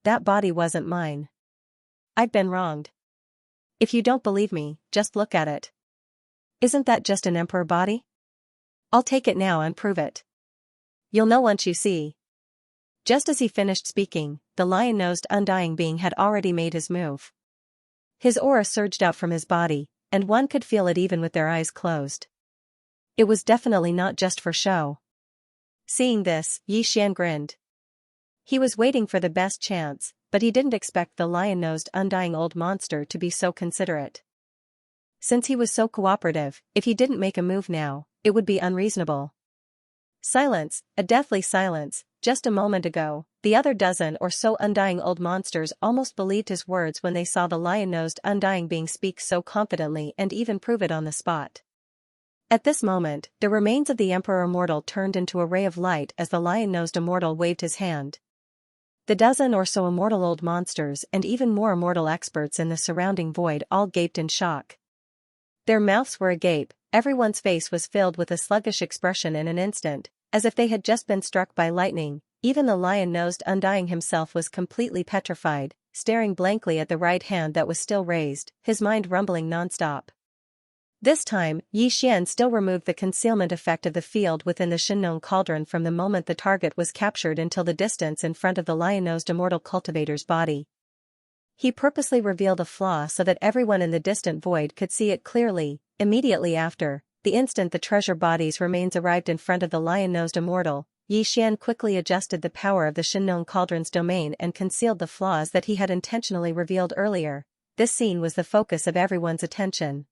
That body wasn't mine. I've been wronged. If you don't believe me, just look at it. Isn't that just an emperor body? I'll take it now and prove it. You'll know once you see. Just as he finished speaking, the lion-nosed undying being had already made his move. His aura surged out from his body, and one could feel it even with their eyes closed. It was definitely not just for show. Seeing this, Xian grinned. He was waiting for the best chance, but he didn't expect the lion-nosed undying old monster to be so considerate. Since he was so cooperative, if he didn't make a move now, it would be unreasonable. Silence, a deathly silence. Just a moment ago, the other dozen or so undying old monsters almost believed his words when they saw the lion-nosed undying being speak so confidently and even prove it on the spot. At this moment, the remains of the Emperor Immortal turned into a ray of light as the lion-nosed immortal waved his hand. The dozen or so immortal old monsters and even more immortal experts in the surrounding void all gaped in shock. Their mouths were agape, everyone's face was filled with a sluggish expression in an instant, as if they had just been struck by lightning. Even the lion-nosed undying himself was completely petrified, staring blankly at the right hand that was still raised, his mind rumbling non-stop. This time, Xian still removed the concealment effect of the field within the Xianxia cauldron from the moment the target was captured until the distance in front of the lion-nosed immortal cultivator's body. He purposely revealed a flaw so that everyone in the distant void could see it clearly. Immediately after, the instant the treasure body's remains arrived in front of the lion-nosed immortal, Xian quickly adjusted the power of the Xianxia cauldron's domain and concealed the flaws that he had intentionally revealed earlier. This scene was the focus of everyone's attention.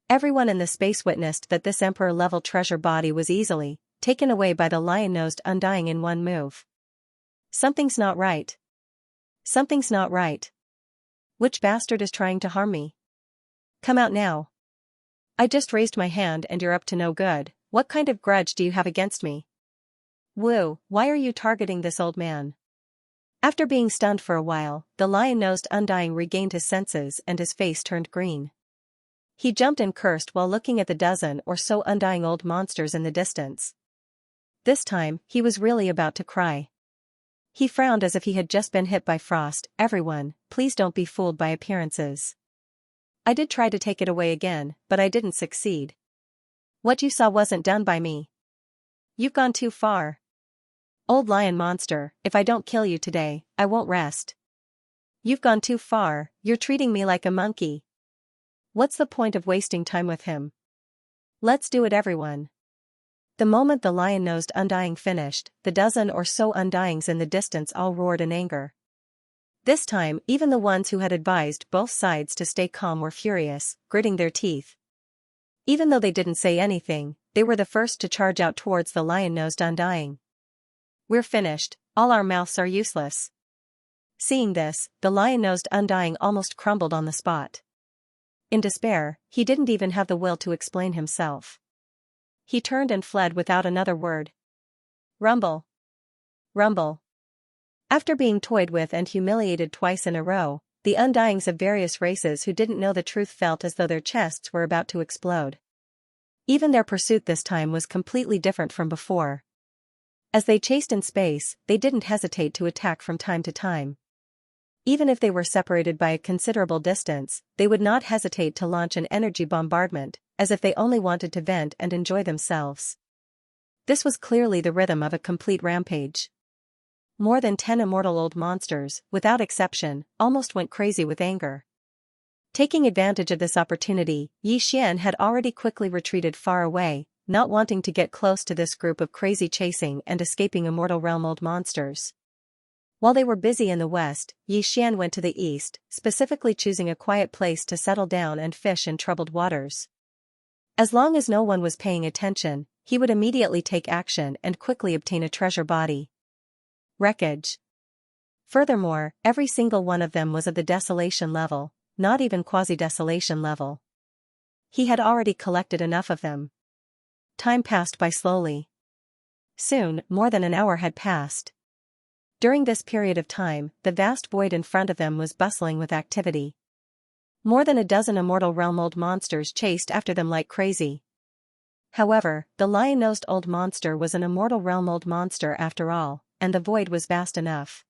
Everyone in the space witnessed that this emperor-level treasure body was easily taken away by the lion-nosed undying in one move. Something's not right. Something's not right. Which bastard is trying to harm me? Come out now. I just raised my hand and you're up to no good. What kind of grudge do you have against me? Woo, why are you targeting this old man? After being stunned for a while, the lion-nosed undying regained his senses and his face turned green. He jumped and cursed while looking at the dozen or so undying old monsters in the distance. This time, he was really about to cry. He frowned as if he had just been hit by frost. Everyone, please don't be fooled by appearances. I did try to take it away again, but I didn't succeed. What you saw wasn't done by me. You've gone too far. Old lion monster, if I don't kill you today, I won't rest. You've gone too far, you're treating me like a monkey. What's the point of wasting time with him? Let's do it, everyone. The moment the lion-nosed undying finished, the dozen or so undyings in the distance all roared in anger. This time, even the ones who had advised both sides to stay calm were furious, gritting their teeth. Even though they didn't say anything, they were the first to charge out towards the lion-nosed undying. We're finished, all our mouths are useless. Seeing this, the lion-nosed undying almost crumbled on the spot. In despair, he didn't even have the will to explain himself. He turned and fled without another word. Rumble. Rumble. After being toyed with and humiliated twice in a row, the undyings of various races who didn't know the truth felt as though their chests were about to explode. Even their pursuit this time was completely different from before. As they chased in space, they didn't hesitate to attack from time to time. Even if they were separated by a considerable distance, they would not hesitate to launch an energy bombardment, as if they only wanted to vent and enjoy themselves. This was clearly the rhythm of a complete rampage. More than 10 immortal old monsters, without exception, almost went crazy with anger. Taking advantage of this opportunity, Xian had already quickly retreated far away, not wanting to get close to this group of crazy chasing and escaping immortal realm old monsters. While they were busy in the west, Xian went to the east, specifically choosing a quiet place to settle down and fish in troubled waters. As long as no one was paying attention, he would immediately take action and quickly obtain a treasure body. Wreckage. Furthermore, every single one of them was of the desolation level, not even quasi-desolation level. He had already collected enough of them. Time passed by slowly. Soon, more than an hour had passed. During this period of time, the vast void in front of them was bustling with activity. More than a dozen immortal realm old monsters chased after them like crazy. However, the lion-nosed old monster was an immortal realm old monster after all, and the void was vast enough.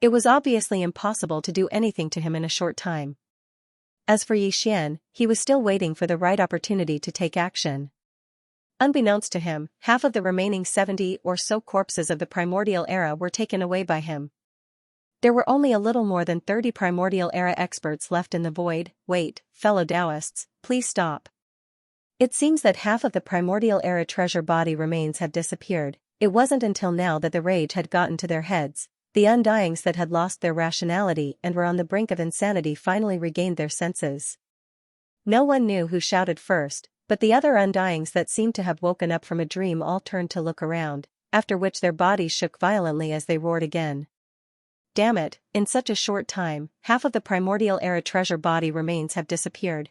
It was obviously impossible to do anything to him in a short time. As for Xian, he was still waiting for the right opportunity to take action. Unbeknownst to him, half of the remaining 70 or so corpses of the primordial era were taken away by him. There were only a little more than 30 primordial era experts left in the void. Wait, fellow Taoists, please stop. It seems that half of the primordial era treasure body remains have disappeared. It wasn't until now that the rage had gotten to their heads. The undyings that had lost their rationality and were on the brink of insanity finally regained their senses. No one knew who shouted first, but the other undyings that seemed to have woken up from a dream all turned to look around, after which their bodies shook violently as they roared again. Damn it, in such a short time, half of the primordial era treasure body remains have disappeared.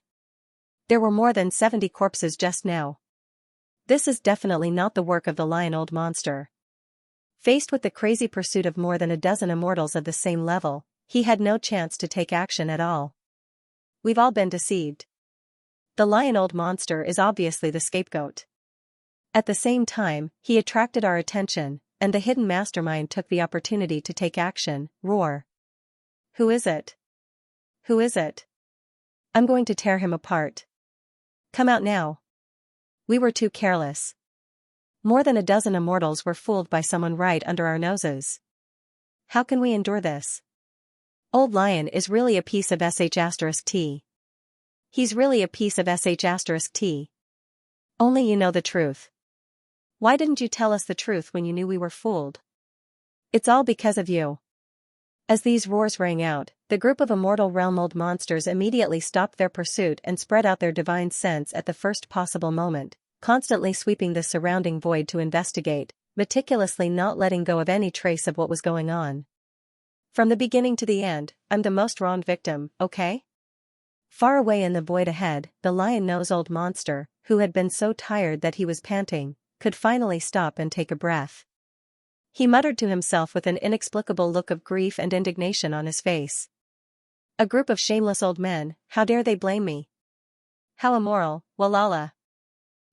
There were more than 70 corpses just now. This is definitely not the work of the lion old monster. Faced with the crazy pursuit of more than a dozen immortals of the same level, he had no chance to take action at all. We've all been deceived. The lion old monster is obviously the scapegoat. At the same time, he attracted our attention, and the hidden mastermind took the opportunity to take action. Roar. Who is it? Who is it? I'm going to tear him apart. Come out now. We were too careless. More than a dozen immortals were fooled by someone right under our noses. How can we endure this? Old Lion is really a piece of sh*t. He's really a piece of sh*t. Only you know the truth. Why didn't you tell us the truth when you knew we were fooled? It's all because of you. As these roars rang out, the group of immortal realm old monsters immediately stopped their pursuit and spread out their divine sense at the first possible moment, constantly sweeping the surrounding void to investigate, meticulously not letting go of any trace of what was going on. From the beginning to the end, I'm the most wronged victim, okay? Far away in the void ahead, the lion-nosed old monster, who had been so tired that he was panting, could finally stop and take a breath. He muttered to himself with an inexplicable look of grief and indignation on his face. A group of shameless old men, how dare they blame me? How immoral, walala.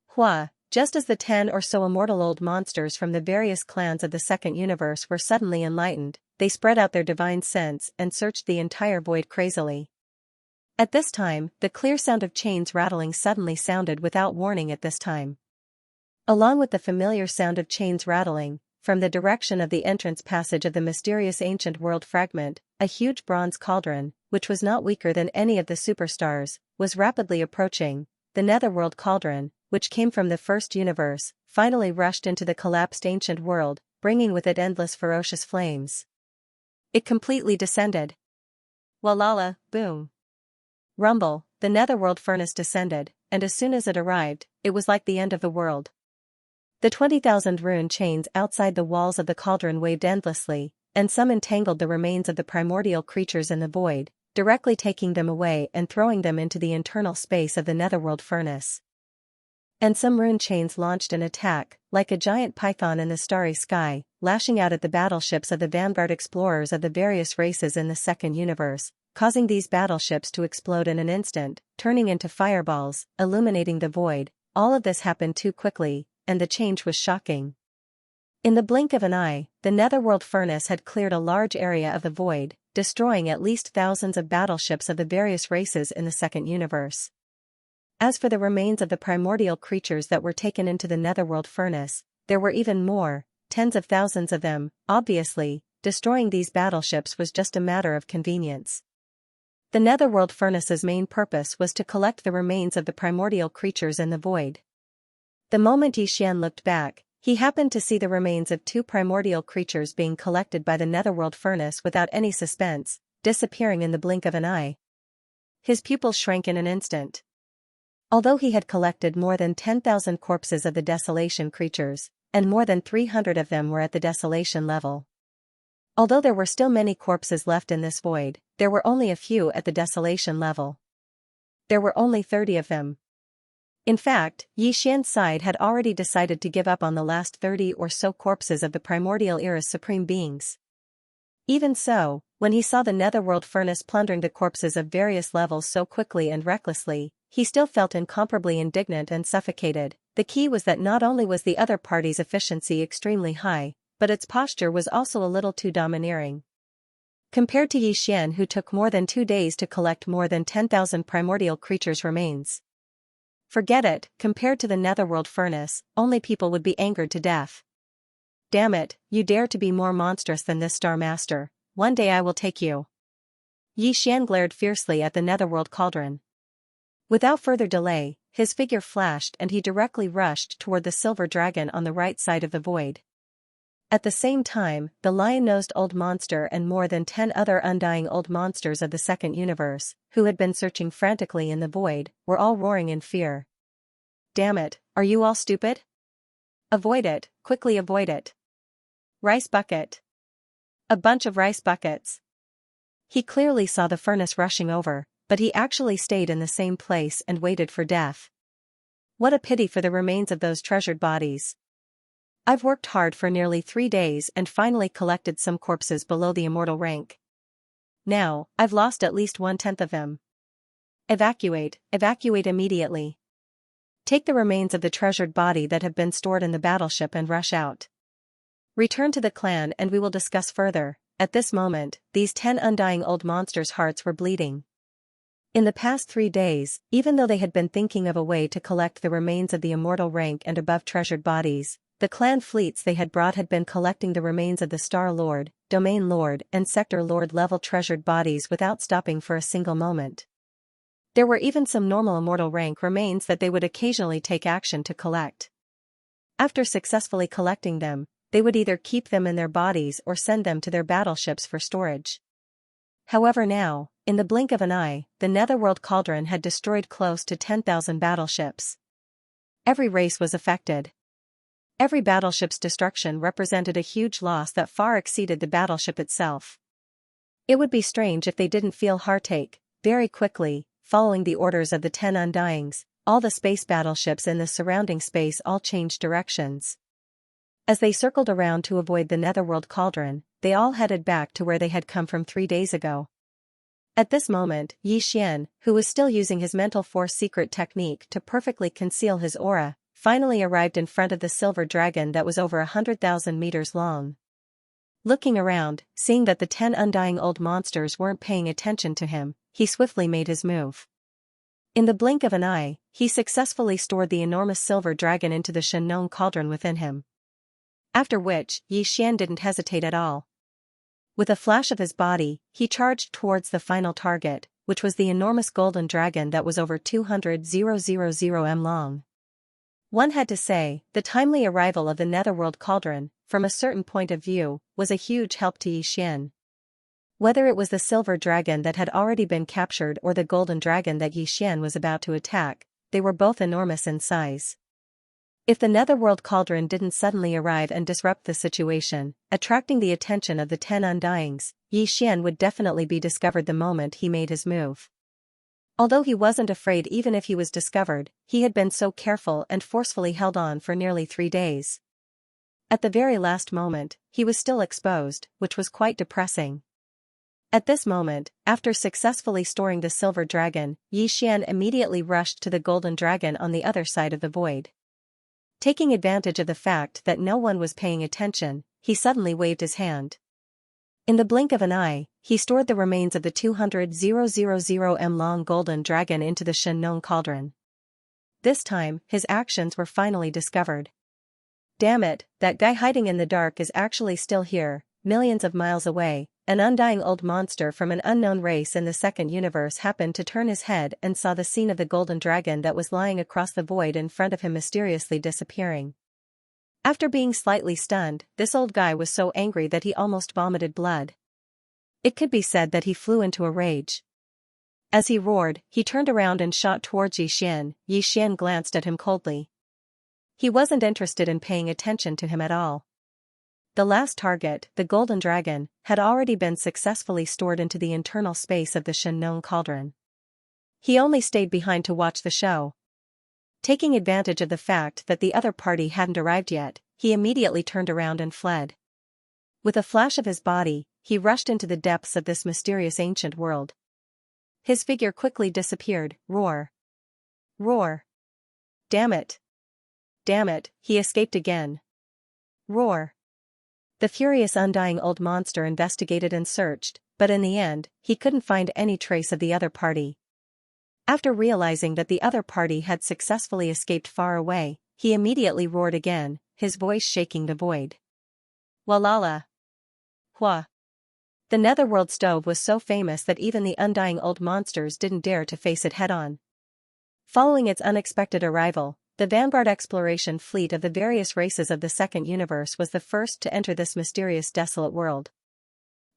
Hua, just as the 10 or so immortal old monsters from the various clans of the second universe were suddenly enlightened, they spread out their divine sense and searched the entire void crazily. At this time, the clear sound of chains rattling suddenly sounded without warning at this time. Along with the familiar sound of chains rattling, from the direction of the entrance passage of the mysterious ancient world fragment, a huge bronze cauldron, which was not weaker than any of the superstars, was rapidly approaching. The netherworld cauldron, which came from the first universe, finally rushed into the collapsed ancient world, bringing with it endless ferocious flames. It completely descended. Walala, boom. Rumble, the netherworld furnace descended, and as soon as it arrived, it was like the end of the world. The 20,000 rune chains outside the walls of the cauldron waved endlessly, and some entangled the remains of the primordial creatures in the void, directly taking them away and throwing them into the internal space of the netherworld furnace. And some rune chains launched an attack, like a giant python in the starry sky, lashing out at the battleships of the vanguard explorers of the various races in the second universe, causing these battleships to explode in an instant, turning into fireballs, illuminating the void. All of this happened too quickly, and the change was shocking. In the blink of an eye, the netherworld furnace had cleared a large area of the void, destroying at least thousands of battleships of the various races in the second universe. As for the remains of the primordial creatures that were taken into the netherworld furnace, there were even more, tens of thousands of them. Obviously, destroying these battleships was just a matter of convenience. The netherworld furnace's main purpose was to collect the remains of the primordial creatures in the void. The moment Xian looked back, he happened to see the remains of two primordial creatures being collected by the netherworld furnace without any suspense, disappearing in the blink of an eye. His pupils shrank in an instant. Although he had collected more than 10,000 corpses of the desolation creatures, and more than 300 of them were at the desolation level. Although there were still many corpses left in this void, there were only a few at the desolation level. There were only 30 of them. In fact, Xian's side had already decided to give up on the last 30 or so corpses of the primordial era's supreme beings. Even so, when he saw the netherworld furnace plundering the corpses of various levels so quickly and recklessly, he still felt incomparably indignant and suffocated. The key was that not only was the other party's efficiency extremely high, but its posture was also a little too domineering. Compared to Xian, who took more than 2 days to collect more than 10,000 primordial creatures' remains. Forget it, compared to the netherworld furnace, only people would be angered to death. Damn it, you dare to be more monstrous than this Star Master, one day I will take you. Xian glared fiercely at the netherworld cauldron. Without further delay, his figure flashed and he directly rushed toward the silver dragon on the right side of the void. At the same time, the lion-nosed old monster and more than 10 other undying old monsters of the second universe, who had been searching frantically in the void, were all roaring in fear. Damn it, are you all stupid? Avoid it, quickly avoid it. Rice bucket. A bunch of rice buckets. He clearly saw the furnace rushing over, but he actually stayed in the same place and waited for death. What a pity for the remains of those treasured bodies. I've worked hard for nearly 3 days and finally collected some corpses below the immortal rank. Now, I've lost at least 1/10 of them. Evacuate immediately. Take the remains of the treasured body that have been stored in the battleship and rush out. Return to the clan and we will discuss further. At this moment, these 10 undying old monsters' hearts were bleeding. In the past 3 days, even though they had been thinking of a way to collect the remains of the immortal rank and above treasured bodies, the clan fleets they had brought had been collecting the remains of the Star Lord, Domain Lord and Sector Lord level treasured bodies without stopping for a single moment. There were even some normal immortal rank remains that they would occasionally take action to collect. After successfully collecting them, they would either keep them in their bodies or send them to their battleships for storage. However now, in the blink of an eye, the netherworld cauldron had destroyed close to 10,000 battleships. Every race was affected. Every battleship's destruction represented a huge loss that far exceeded the battleship itself. It would be strange if they didn't feel heartache. Very quickly, following the orders of the 10 Undyings, all the space battleships in the surrounding space all changed directions. As they circled around to avoid the netherworld cauldron, they all headed back to where they had come from 3 days ago. At this moment, Xian, who was still using his mental force secret technique to perfectly conceal his aura, finally arrived in front of the silver dragon that was over 100,000 meters long. Looking around, seeing that the 10 undying old monsters weren't paying attention to him, he swiftly made his move. In the blink of an eye, he successfully stored the enormous silver dragon into the Xianxia cauldron within him. After which, Xian didn't hesitate at all. With a flash of his body, he charged towards the final target, which was the enormous golden dragon that was over 200,000 m long. One had to say, the timely arrival of the netherworld cauldron, from a certain point of view, was a huge help to Xian. Whether it was the silver dragon that had already been captured or the golden dragon that Xian was about to attack, they were both enormous in size. If the netherworld cauldron didn't suddenly arrive and disrupt the situation, attracting the attention of the 10 Undyings, Xian would definitely be discovered the moment he made his move. Although he wasn't afraid even if he was discovered, he had been so careful and forcefully held on for nearly 3 days. At the very last moment, he was still exposed, which was quite depressing. At this moment, after successfully storing the silver dragon, Xian immediately rushed to the golden dragon on the other side of the void. Taking advantage of the fact that no one was paying attention, he suddenly waved his hand. In the blink of an eye, he stored the remains of the 200,000 long golden dragon into the Xianxia cauldron. This time, his actions were finally discovered. Damn it, that guy hiding in the dark is actually still here, millions of miles away. An undying old monster from an unknown race in the second universe happened to turn his head and saw the scene of the golden dragon that was lying across the void in front of him mysteriously disappearing. After being slightly stunned, this old guy was so angry that he almost vomited blood. It could be said that he flew into a rage. As he roared, he turned around and shot towards Yi Xian. Yi Xian glanced at him coldly. He wasn't interested in paying attention to him at all. The last target, the golden dragon, had already been successfully stored into the internal space of the Xianxia cauldron. He only stayed behind to watch the show. Taking advantage of the fact that the other party hadn't arrived yet, he immediately turned around and fled. With a flash of his body, he rushed into the depths of this mysterious ancient world. His figure quickly disappeared. Roar! Roar! Damn it! Damn it, he escaped again. Roar! The furious undying old monster investigated and searched, but in the end, he couldn't find any trace of the other party. After realizing that the other party had successfully escaped far away, he immediately roared again, his voice shaking the void. Walala! Hua! The netherworld stove was so famous that even the undying old monsters didn't dare to face it head-on. Following its unexpected arrival, the vanguard exploration fleet of the various races of the second universe was the first to enter this mysterious desolate world.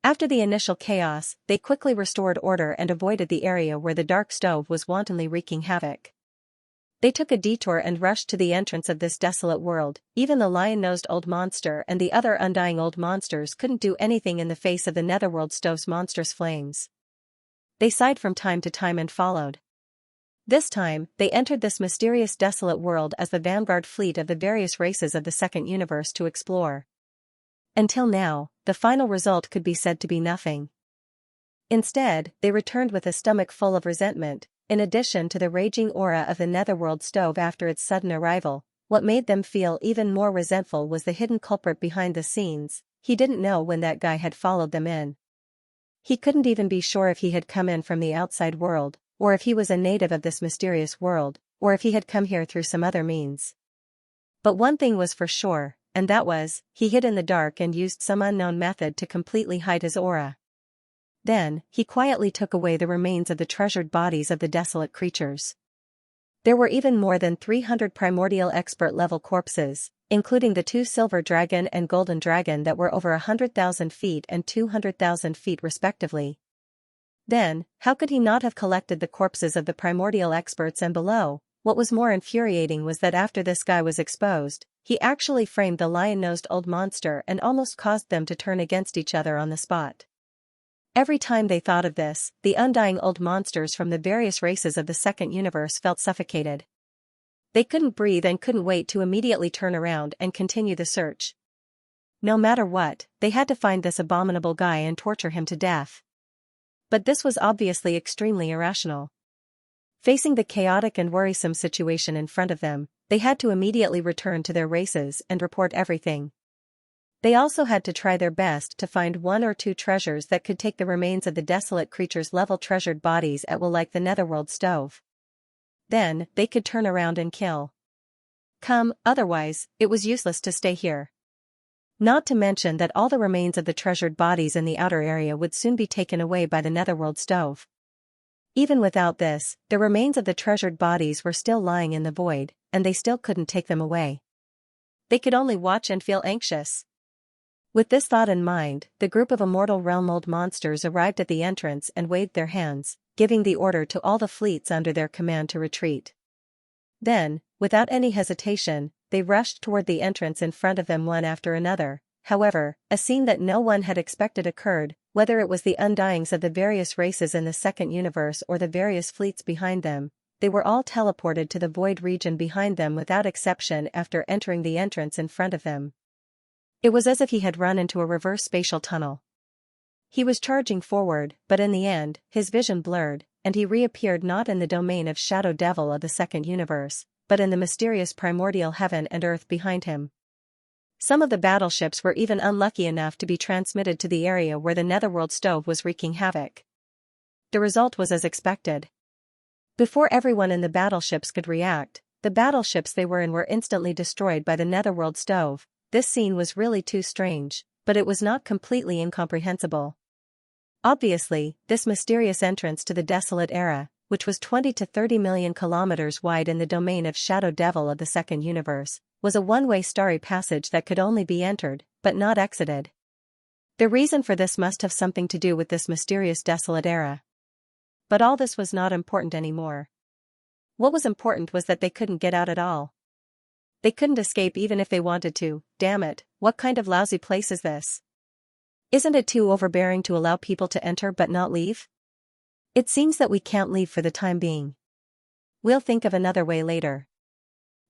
After the initial chaos, they quickly restored order and avoided the area where the dark stove was wantonly wreaking havoc. They took a detour and rushed to the entrance of this desolate world. Even the lion-nosed old monster and the other undying old monsters couldn't do anything in the face of the netherworld stove's monstrous flames. They sighed from time to time and followed. This time, they entered this mysterious desolate world as the vanguard fleet of the various races of the second universe to explore. Until now, the final result could be said to be nothing. Instead, they returned with a stomach full of resentment. In addition to the raging aura of the netherworld stove after its sudden arrival, what made them feel even more resentful was the hidden culprit behind the scenes. He didn't know when that guy had followed them in. He couldn't even be sure if he had come in from the outside world, or if he was a native of this mysterious world, or if he had come here through some other means. But one thing was for sure, and that was, he hid in the dark and used some unknown method to completely hide his aura. Then, he quietly took away the remains of the treasured bodies of the desolate creatures. There were even more than 300 primordial expert-level corpses, including the 2 silver dragon and golden dragon that were over 100,000 feet and 200,000 feet respectively. Then, how could he not have collected the corpses of the primordial experts and below? What was more infuriating was that after this guy was exposed, he actually framed the lion-nosed old monster and almost caused them to turn against each other on the spot. Every time they thought of this, the undying old monsters from the various races of the second universe felt suffocated. They couldn't breathe and couldn't wait to immediately turn around and continue the search. No matter what, they had to find this abominable guy and torture him to death. But this was obviously extremely irrational. Facing the chaotic and worrisome situation in front of them, they had to immediately return to their races and report everything. They also had to try their best to find 1 or 2 treasures that could take the remains of the desolate creatures' level treasured bodies at will like the netherworld stove. Then, they could turn around and kill. Otherwise, it was useless to stay here. Not to mention that all the remains of the treasured bodies in the outer area would soon be taken away by the netherworld stove. Even without this, the remains of the treasured bodies were still lying in the void, and they still couldn't take them away. They could only watch and feel anxious. With this thought in mind, the group of immortal realm old monsters arrived at the entrance and waved their hands, giving the order to all the fleets under their command to retreat. Then, without any hesitation, they rushed toward the entrance in front of them one after another. However, a scene that no one had expected occurred, whether it was the undyings of the various races in the second universe or the various fleets behind them. They were all teleported to the void region behind them without exception after entering the entrance in front of them. It was as if he had run into a reverse spatial tunnel. He was charging forward, but in the end, his vision blurred, and he reappeared not in the domain of Shadow Devil of the second universe, but in the mysterious primordial heaven and earth behind him. Some of the battleships were even unlucky enough to be transmitted to the area where the netherworld stove was wreaking havoc. The result was as expected. Before everyone in the battleships could react, the battleships they were in were instantly destroyed by the netherworld stove. This scene was really too strange, but it was not completely incomprehensible. Obviously, this mysterious entrance to the desolate era, which was 20 to 30 million kilometers wide in the domain of Shadow Devil of the second universe, was a one-way starry passage that could only be entered, but not exited. The reason for this must have something to do with this mysterious desolate era. But all this was not important anymore. What was important was that they couldn't get out at all. They couldn't escape even if they wanted to. Damn it, what kind of lousy place is this? Isn't it too overbearing to allow people to enter but not leave? It seems that we can't leave for the time being. We'll think of another way later.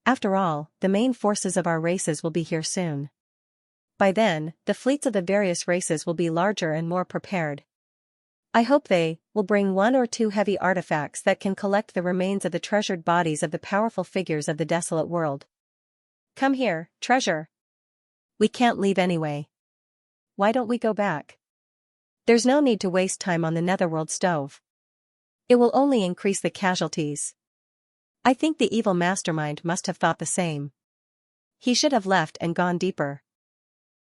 After all, the main forces of our races will be here soon. By then, the fleets of the various races will be larger and more prepared. I hope they will bring 1 or 2 heavy artifacts that can collect the remains of the treasured bodies of the powerful figures of the desolate world. Come here, treasure. We can't leave anyway. Why don't we go back? There's no need to waste time on the netherworld stove. It will only increase the casualties. I think the evil mastermind must have thought the same. He should have left and gone deeper.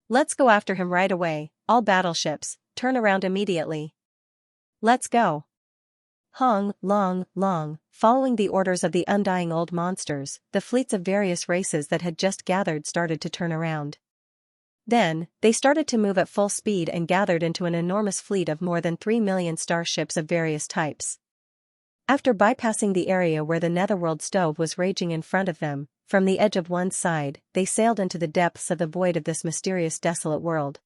Let's go after him right away, all battleships, turn around immediately. Let's go. Long, following the orders of the undying old monsters, the fleets of various races that had just gathered started to turn around. Then, they started to move at full speed and gathered into an enormous fleet of more than 3 million starships of various types. After bypassing the area where the netherworld stove was raging in front of them, from the edge of one side, they sailed into the depths of the void of this mysterious desolate world.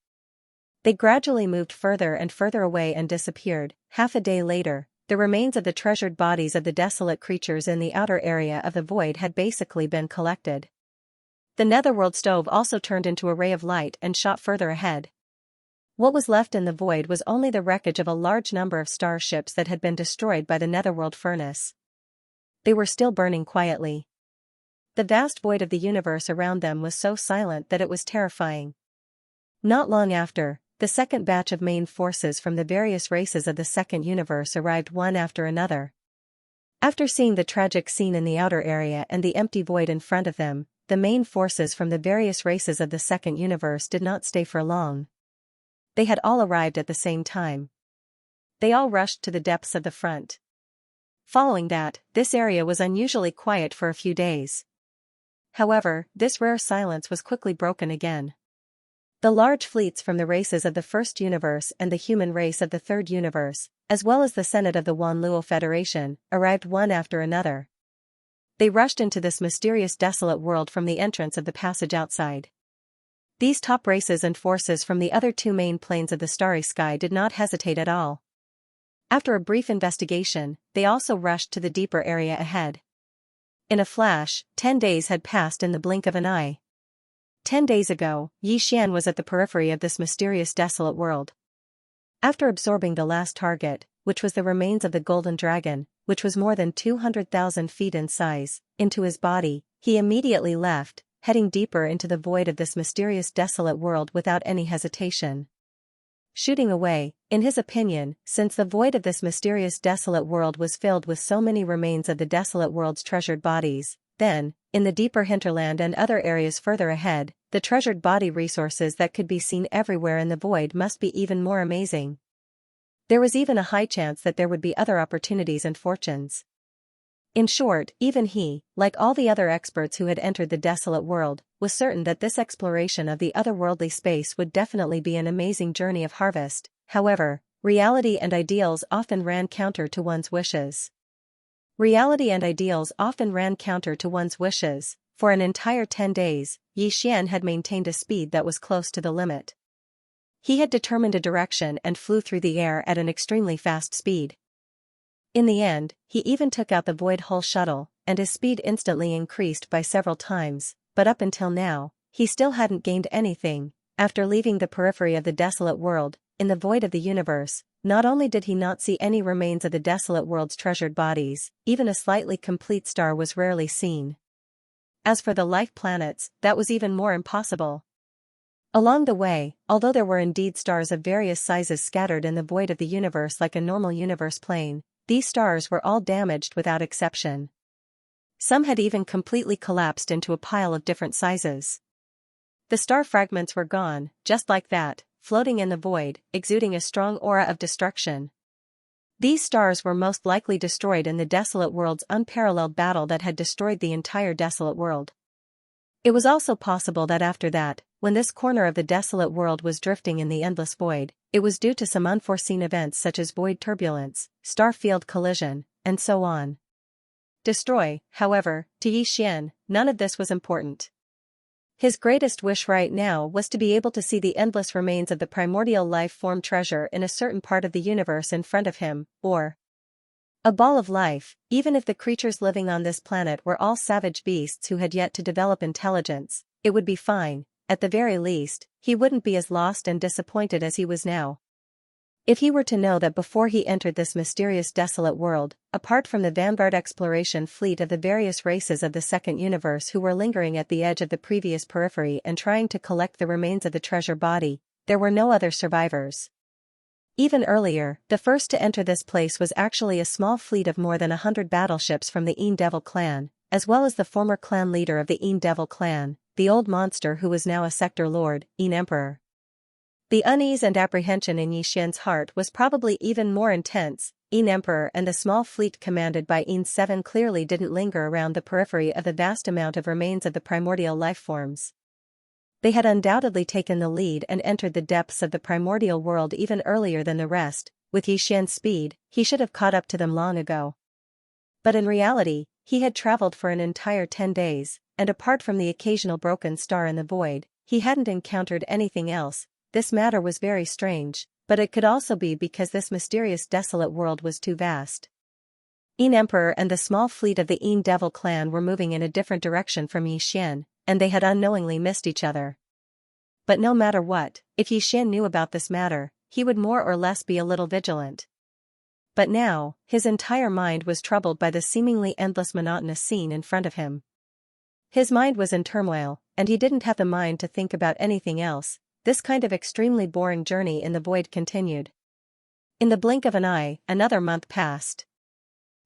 They gradually moved further and further away and disappeared. Half a day later, the remains of the treasured bodies of the desolate creatures in the outer area of the void had basically been collected. The netherworld stove also turned into a ray of light and shot further ahead. What was left in the void was only the wreckage of a large number of starships that had been destroyed by the netherworld furnace. They were still burning quietly. The vast void of the universe around them was so silent that it was terrifying. Not long after, the second batch of main forces from the various races of the second universe arrived one after another. After seeing the tragic scene in the outer area and the empty void in front of them, the main forces from the various races of the second universe did not stay for long. They had all arrived at the same time. They all rushed to the depths of the front. Following that, this area was unusually quiet for a few days. However, this rare silence was quickly broken again. The large fleets from the races of the first universe and the human race of the third universe, as well as the Senate of the Wanluo Federation, arrived one after another. They rushed into this mysterious desolate world from the entrance of the passage outside. These top races and forces from the other 2 main planes of the starry sky did not hesitate at all. After a brief investigation, they also rushed to the deeper area ahead. In a flash, 10 days had passed in the blink of an eye. 10 days ago, Xianxia was at the periphery of this mysterious desolate world. After absorbing the last target, which was the remains of the golden dragon, which was more than 200,000 feet in size, into his body, he immediately left, heading deeper into the void of this mysterious desolate world without any hesitation. Shooting away, in his opinion, since the void of this mysterious desolate world was filled with so many remains of the desolate world's treasured bodies, then, in the deeper hinterland and other areas further ahead, the treasured body resources that could be seen everywhere in the void must be even more amazing. There was even a high chance that there would be other opportunities and fortunes. In short, even he, like all the other experts who had entered the desolate world, was certain that this exploration of the otherworldly space would definitely be an amazing journey of harvest. However, reality and ideals often ran counter to one's wishes. For an entire 10 days, Xianxia had maintained a speed that was close to the limit. He had determined a direction and flew through the air at an extremely fast speed. In the end, he even took out the Void Hull shuttle, and his speed instantly increased by several times, but up until now, he still hadn't gained anything. After leaving the periphery of the desolate world, in the void of the universe, not only did he not see any remains of the desolate world's treasured bodies, even a slightly complete star was rarely seen. As for the life planets, that was even more impossible. Along the way, although there were indeed stars of various sizes scattered in the void of the universe like a normal universe plane, these stars were all damaged without exception. Some had even completely collapsed into a pile of different sizes. The star fragments were gone, just like that, floating in the void, exuding a strong aura of destruction. These stars were most likely destroyed in the desolate world's unparalleled battle that had destroyed the entire desolate world. It was also possible that after that, when this corner of the desolate world was drifting in the endless void, it was due to some unforeseen events such as void turbulence, star field collision, and so on. Destroy, however, to Xian, none of this was important. His greatest wish right now was to be able to see the endless remains of the primordial life form treasure in a certain part of the universe in front of him, or a ball of life, even if the creatures living on this planet were all savage beasts who had yet to develop intelligence, it would be fine. At the very least, he wouldn't be as lost and disappointed as he was now. If he were to know that before he entered this mysterious desolate world, apart from the vanguard exploration fleet of the various races of the second universe who were lingering at the edge of the previous periphery and trying to collect the remains of the treasure body, there were no other survivors. Even earlier, the first to enter this place was actually a small fleet of more than 100 battleships from the Een Devil clan, as well as the former clan leader of the Een Devil clan, the old monster who was now a sector lord, Een Emperor. The unease and apprehension in Xian's heart was probably even more intense. Een Emperor and the small fleet commanded by Een 7 clearly didn't linger around the periphery of the vast amount of remains of the primordial life forms. They had undoubtedly taken the lead and entered the depths of the primordial world even earlier than the rest. With Xian's speed, he should have caught up to them long ago. But in reality, he had traveled for an entire 10 days, and apart from the occasional broken star in the void, he hadn't encountered anything else. This matter was very strange, but it could also be because this mysterious desolate world was too vast. Een Emperor and the small fleet of the Een Devil clan were moving in a different direction from Xian, and they had unknowingly missed each other. But no matter what, if Xian knew about this matter, he would more or less be a little vigilant. But now, his entire mind was troubled by the seemingly endless monotonous scene in front of him. His mind was in turmoil, and he didn't have the mind to think about anything else. This kind of extremely boring journey in the void continued. In the blink of an eye, another month passed.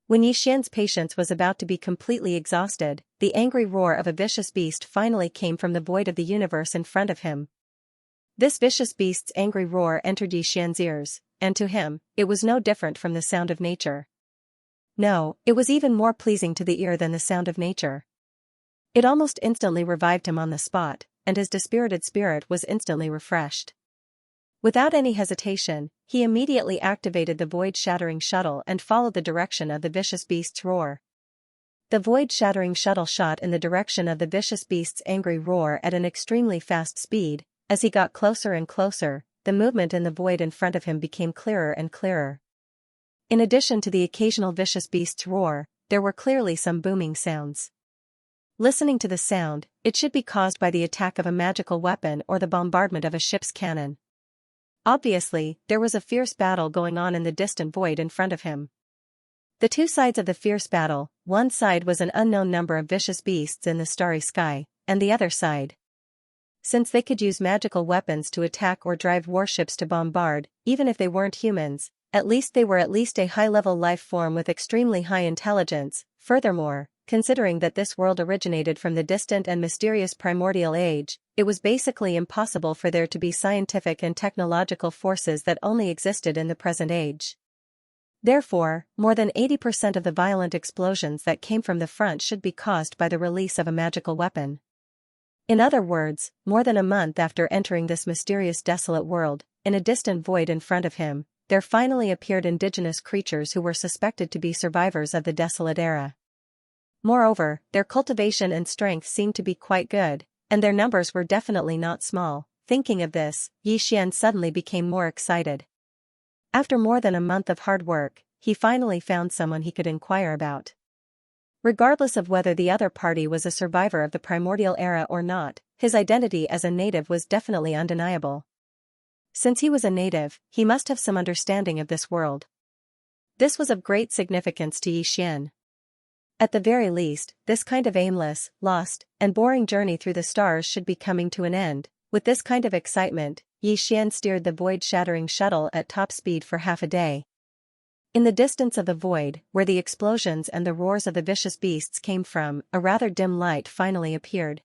When Xian's patience was about to be completely exhausted, the angry roar of a vicious beast finally came from the void of the universe in front of him. This vicious beast's angry roar entered Xian's ears, and to him, it was no different from the sound of nature. No, it was even more pleasing to the ear than the sound of nature. It almost instantly revived him on the spot, and his dispirited spirit was instantly refreshed. Without any hesitation, he immediately activated the void-shattering shuttle and followed the direction of the vicious beast's roar. The void-shattering shuttle shot in the direction of the vicious beast's angry roar at an extremely fast speed. As he got closer and closer, the movement in the void in front of him became clearer and clearer. In addition to the occasional vicious beast's roar, there were clearly some booming sounds. Listening to the sound, it should be caused by the attack of a magical weapon or the bombardment of a ship's cannon. Obviously, there was a fierce battle going on in the distant void in front of him. The two sides of the fierce battle, one side was an unknown number of vicious beasts in the starry sky, and the other side. Since they could use magical weapons to attack or drive warships to bombard, even if they weren't humans, at least they were at least a high-level life form with extremely high intelligence. Furthermore, considering that this world originated from the distant and mysterious primordial age, it was basically impossible for there to be scientific and technological forces that only existed in the present age. Therefore, more than 80% of the violent explosions that came from the front should be caused by the release of a magical weapon. In other words, more than a month after entering this mysterious desolate world, in a distant void in front of him, there finally appeared indigenous creatures who were suspected to be survivors of the desolate era. Moreover, their cultivation and strength seemed to be quite good, and their numbers were definitely not small. Thinking of this, Xian suddenly became more excited. After more than a month of hard work, he finally found someone he could inquire about. Regardless of whether the other party was a survivor of the primordial era or not, his identity as a native was definitely undeniable. Since he was a native, he must have some understanding of this world. This was of great significance to Xian. At the very least, this kind of aimless, lost, and boring journey through the stars should be coming to an end. With this kind of excitement, Xian steered the void-shattering shuttle at top speed for half a day. In the distance of the void, where the explosions and the roars of the vicious beasts came from, a rather dim light finally appeared.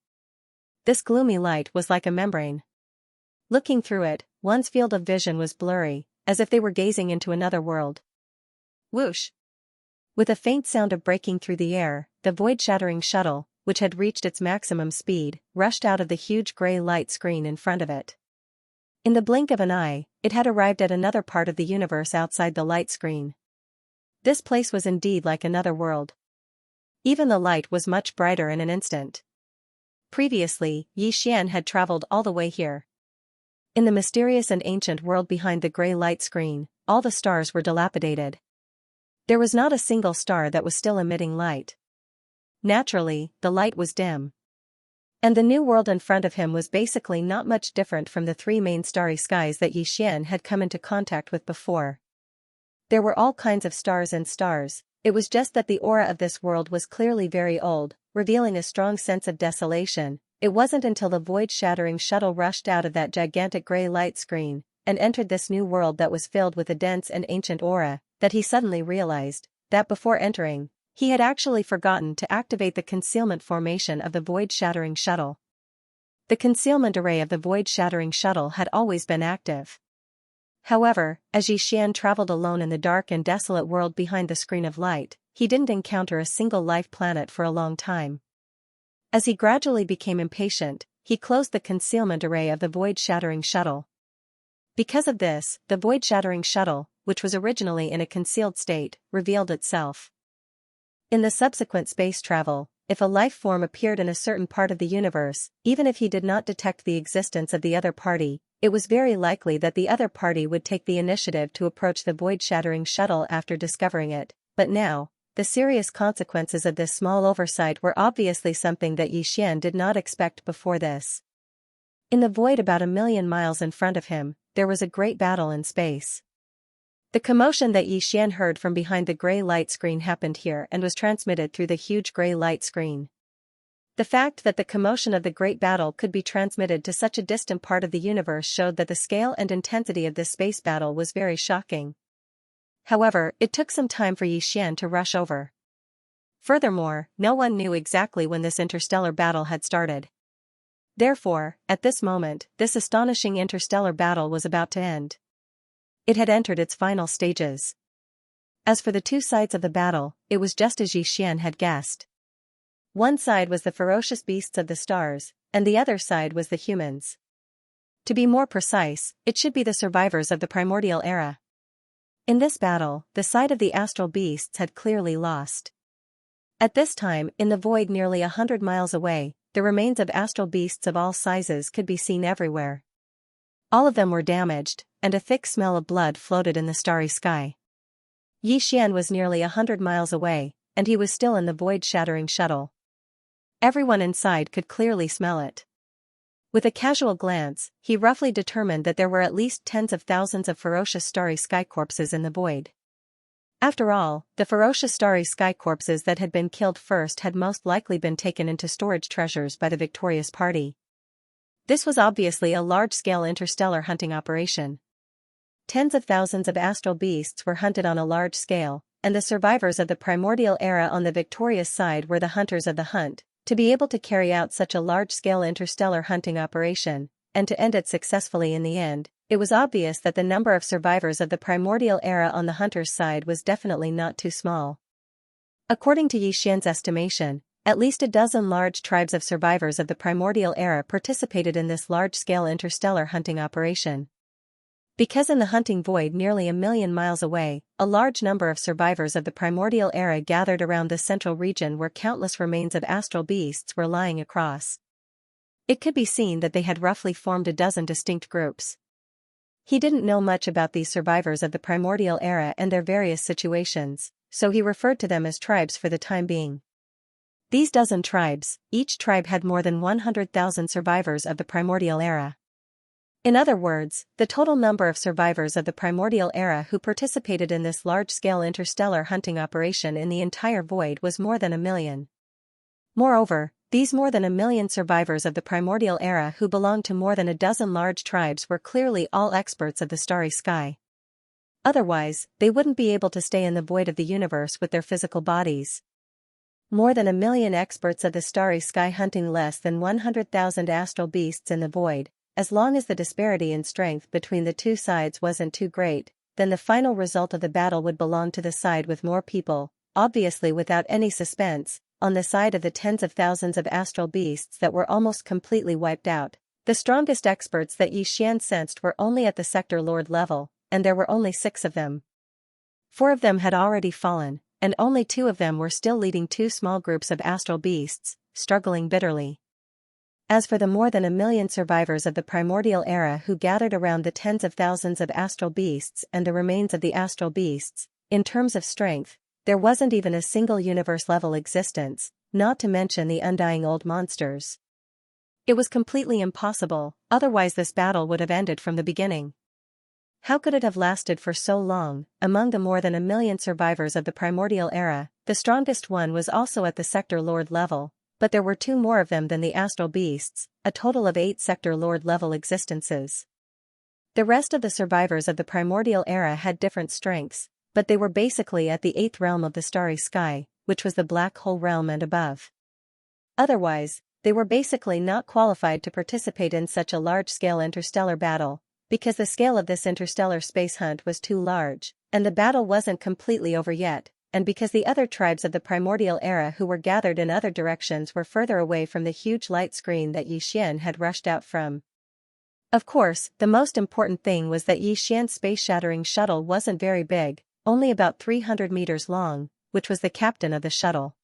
This gloomy light was like a membrane. Looking through it, one's field of vision was blurry, as if they were gazing into another world. Whoosh! With a faint sound of breaking through the air, the void-shattering shuttle, which had reached its maximum speed, rushed out of the huge gray light screen in front of it. In the blink of an eye, it had arrived at another part of the universe outside the light screen. This place was indeed like another world. Even the light was much brighter in an instant. Previously, Xian had traveled all the way here. In the mysterious and ancient world behind the gray light screen, all the stars were dilapidated. There was not a single star that was still emitting light. Naturally, the light was dim. And the new world in front of him was basically not much different from the three main starry skies that Xian had come into contact with before. There were all kinds of stars and stars, it was just that the aura of this world was clearly very old, revealing a strong sense of desolation. It wasn't until the void-shattering shuttle rushed out of that gigantic gray light screen, and entered this new world that was filled with a dense and ancient aura, that he suddenly realized that before entering, he had actually forgotten to activate the concealment formation of the void-shattering shuttle. The concealment array of the void-shattering shuttle had always been active. However, as Xian traveled alone in the dark and desolate world behind the screen of light, he didn't encounter a single life planet for a long time. As he gradually became impatient, he closed the concealment array of the void-shattering shuttle. Because of this, the void-shattering shuttle, which was originally in a concealed state, revealed itself. In the subsequent space travel, if a life form appeared in a certain part of the universe, even if he did not detect the existence of the other party, it was very likely that the other party would take the initiative to approach the void-shattering shuttle after discovering it. But now, the serious consequences of this small oversight were obviously something that Xian did not expect before this. In the void about 1,000,000 miles in front of him, there was a great battle in space. The commotion that Xian heard from behind the gray light screen happened here and was transmitted through the huge gray light screen. The fact that the commotion of the great battle could be transmitted to such a distant part of the universe showed that the scale and intensity of this space battle was very shocking. However, it took some time for Xian to rush over. Furthermore, no one knew exactly when this interstellar battle had started. Therefore, at this moment, this astonishing interstellar battle was about to end. It had entered its final stages. As for the two sides of the battle, it was just as Xian had guessed. One side was the ferocious beasts of the stars, and the other side was the humans. To be more precise, it should be the survivors of the primordial era. In this battle, the side of the astral beasts had clearly lost. At this time, in the void nearly 100 miles away, the remains of astral beasts of all sizes could be seen everywhere. All of them were damaged, and a thick smell of blood floated in the starry sky. Xian was nearly 100 miles away, and he was still in the void-shattering shuttle. Everyone inside could clearly smell it. With a casual glance, he roughly determined that there were at least tens of thousands of ferocious starry sky corpses in the void. After all, the ferocious starry sky corpses that had been killed first had most likely been taken into storage treasures by the victorious party. This was obviously a large-scale interstellar hunting operation. Tens of thousands of astral beasts were hunted on a large scale, and the survivors of the primordial era on the victorious side were the hunters of the hunt. To be able to carry out such a large-scale interstellar hunting operation, and to end it successfully in the end, it was obvious that the number of survivors of the primordial era on the hunter's side was definitely not too small. According to Xian's estimation, at least a dozen large tribes of survivors of the primordial era participated in this large-scale interstellar hunting operation. Because in the hunting void nearly 1,000,000 miles away, a large number of survivors of the primordial era gathered around the central region where countless remains of astral beasts were lying across. It could be seen that they had roughly formed a dozen distinct groups. He didn't know much about these survivors of the primordial era and their various situations, so he referred to them as tribes for the time being. These dozen tribes, each tribe had more than 100,000 survivors of the primordial era. In other words, the total number of survivors of the primordial era who participated in this large-scale interstellar hunting operation in the entire void was more than 1 million. Moreover, these more than 1 million survivors of the primordial era who belonged to more than a dozen large tribes were clearly all experts of the starry sky. Otherwise, they wouldn't be able to stay in the void of the universe with their physical bodies. More than 1 million experts of the starry sky hunting less than 100,000 astral beasts in the void. As long as the disparity in strength between the two sides wasn't too great, then the final result of the battle would belong to the side with more people, obviously without any suspense, on the side of the tens of thousands of astral beasts that were almost completely wiped out. The strongest experts that Xian sensed were only at the sector lord level, and there were only 6 of them. 4 of them had already fallen, and only 2 of them were still leading 2 small groups of astral beasts, struggling bitterly. As for the more than 1 million survivors of the primordial era who gathered around the tens of thousands of astral beasts and the remains of the astral beasts, in terms of strength, there wasn't even a single universe-level existence, not to mention the undying old monsters. It was completely impossible, otherwise this battle would have ended from the beginning. How could it have lasted for so long? Among the more than 1 million survivors of the primordial era, the strongest one was also at the sector lord level, but there were 2 more of them than the astral beasts, a total of 8 sector lord level existences. The rest of the survivors of the primordial era had different strengths, but they were basically at the 8th realm of the starry sky, which was the black hole realm and above. Otherwise, they were basically not qualified to participate in such a large-scale interstellar battle, because the scale of this interstellar space hunt was too large, and the battle wasn't completely over yet, and because the other tribes of the primordial era who were gathered in other directions were further away from the huge light screen that Xian had rushed out from. Of course, the most important thing was that Xian's space-shattering shuttle wasn't very big, only about 300 meters long, which was the captain of the shuttle.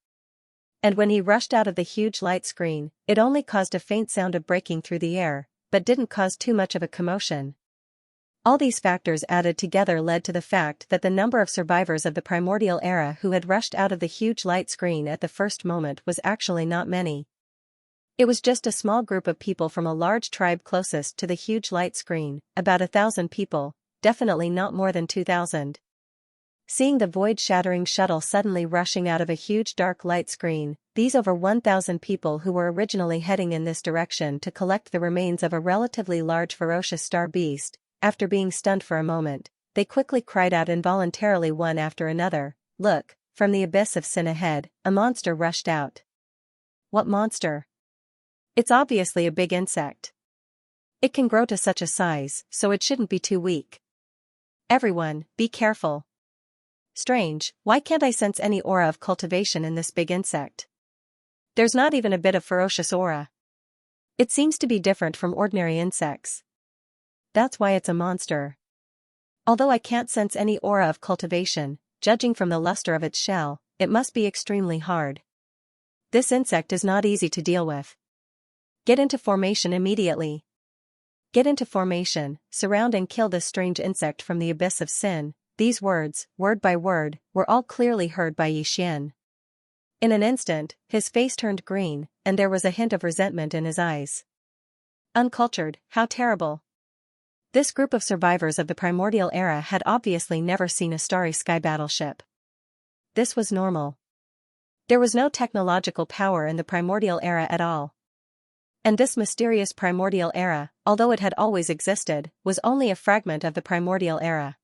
And when he rushed out of the huge light screen, it only caused a faint sound of breaking through the air, but didn't cause too much of a commotion. All these factors added together led to the fact that the number of survivors of the primordial era who had rushed out of the huge light screen at the first moment was actually not many. It was just a small group of people from a large tribe closest to the huge light screen, about 1,000 people, definitely not more than 2,000. Seeing the void-shattering shuttle suddenly rushing out of a huge dark light screen, these over 1,000 people who were originally heading in this direction to collect the remains of a relatively large ferocious star beast, after being stunned for a moment, they quickly cried out involuntarily one after another, "Look!" From the abyss of sin ahead, a monster rushed out. What monster? It's obviously a big insect. It can grow to such a size, so it shouldn't be too weak. Everyone, be careful. Strange, why can't I sense any aura of cultivation in this big insect? There's not even a bit of ferocious aura. It seems to be different from ordinary insects. That's why it's a monster. Although I can't sense any aura of cultivation, judging from the luster of its shell, it must be extremely hard. This insect is not easy to deal with. Get into formation immediately. Get into formation, surround and kill this strange insect from the abyss of sin. These words, word by word, were all clearly heard by Xian. In an instant, his face turned green, and there was a hint of resentment in his eyes. Uncultured, how terrible. This group of survivors of the primordial era had obviously never seen a starry sky battleship. This was normal. There was no technological power in the primordial era at all. And this mysterious primordial era, although it had always existed, was only a fragment of the primordial era.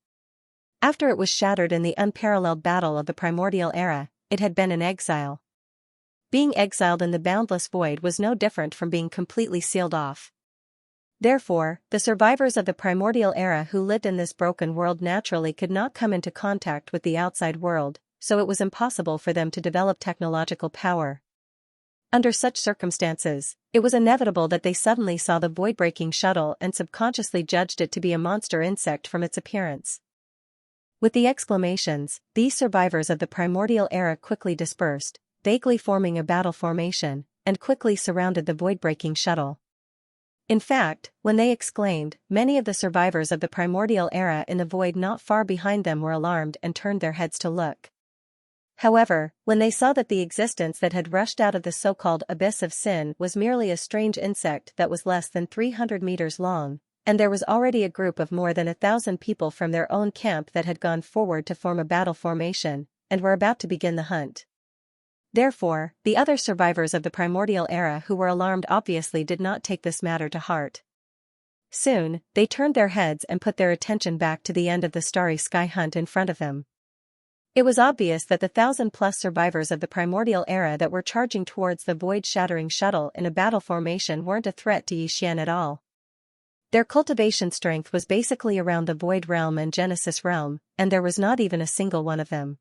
After it was shattered in the unparalleled battle of the primordial era, it had been in exile. Being exiled in the boundless void was no different from being completely sealed off. Therefore, the survivors of the primordial era who lived in this broken world naturally could not come into contact with the outside world, so it was impossible for them to develop technological power. Under such circumstances, it was inevitable that they suddenly saw the void-breaking shuttle and subconsciously judged it to be a monster insect from its appearance. With the exclamations, these survivors of the primordial era quickly dispersed, vaguely forming a battle formation, and quickly surrounded the void-breaking shuttle. In fact, when they exclaimed, many of the survivors of the primordial era in the void not far behind them were alarmed and turned their heads to look. However, when they saw that the existence that had rushed out of the so-called abyss of sin was merely a strange insect that was less than 300 meters long, and there was already a group of more than 1,000 people from their own camp that had gone forward to form a battle formation, and were about to begin the hunt. Therefore, the other survivors of the primordial era who were alarmed obviously did not take this matter to heart. Soon, they turned their heads and put their attention back to the end of the starry sky hunt in front of them. It was obvious that the 1,000-plus survivors of the primordial era that were charging towards the void-shattering shuttle in a battle formation weren't a threat to Xianxia at all. Their cultivation strength was basically around the Void Realm and Genesis Realm, and there was not even a single one of them.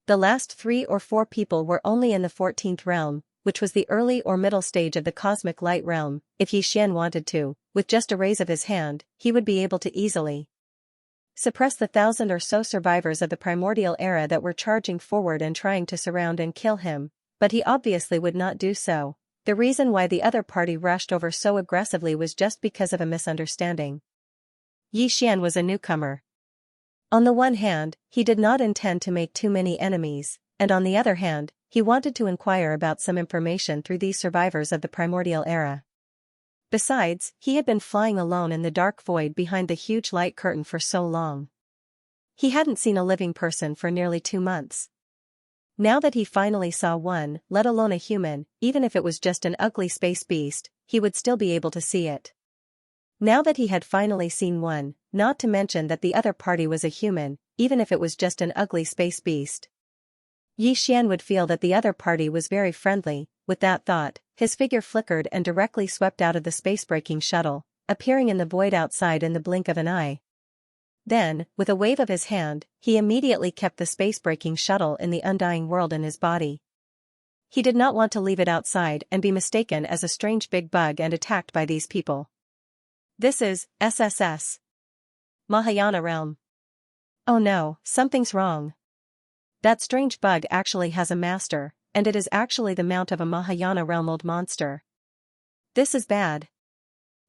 The last 3 or 4 people were only in the 14th realm, which was the early or middle stage of the cosmic light realm. If Xianxia wanted to, with just a raise of his hand, he would be able to easily suppress the 1,000 or so survivors of the primordial era that were charging forward and trying to surround and kill him, but he obviously would not do so. The reason why the other party rushed over so aggressively was just because of a misunderstanding. Xianxia was a newcomer. On the one hand, he did not intend to make too many enemies, and on the other hand, he wanted to inquire about some information through these survivors of the primordial era. Besides, he had been flying alone in the dark void behind the huge light curtain for so long. He hadn't seen a living person for nearly 2 months. Now that he finally saw one, let alone a human, even if it was just an ugly space beast, he would still be able to see it. Now that he had finally seen one, not to mention that the other party was a human, even if it was just an ugly space beast, Xianxia would feel that the other party was very friendly. With that thought, his figure flickered and directly swept out of the space-breaking shuttle, appearing in the void outside in the blink of an eye. Then, with a wave of his hand, he immediately kept the space-breaking shuttle in the undying world in his body. He did not want to leave it outside and be mistaken as a strange big bug and attacked by these people. This is SSS. Mahayana Realm. Oh no, something's wrong. That strange bug actually has a master, and it is actually the mount of a Mahayana Realm old monster. This is bad.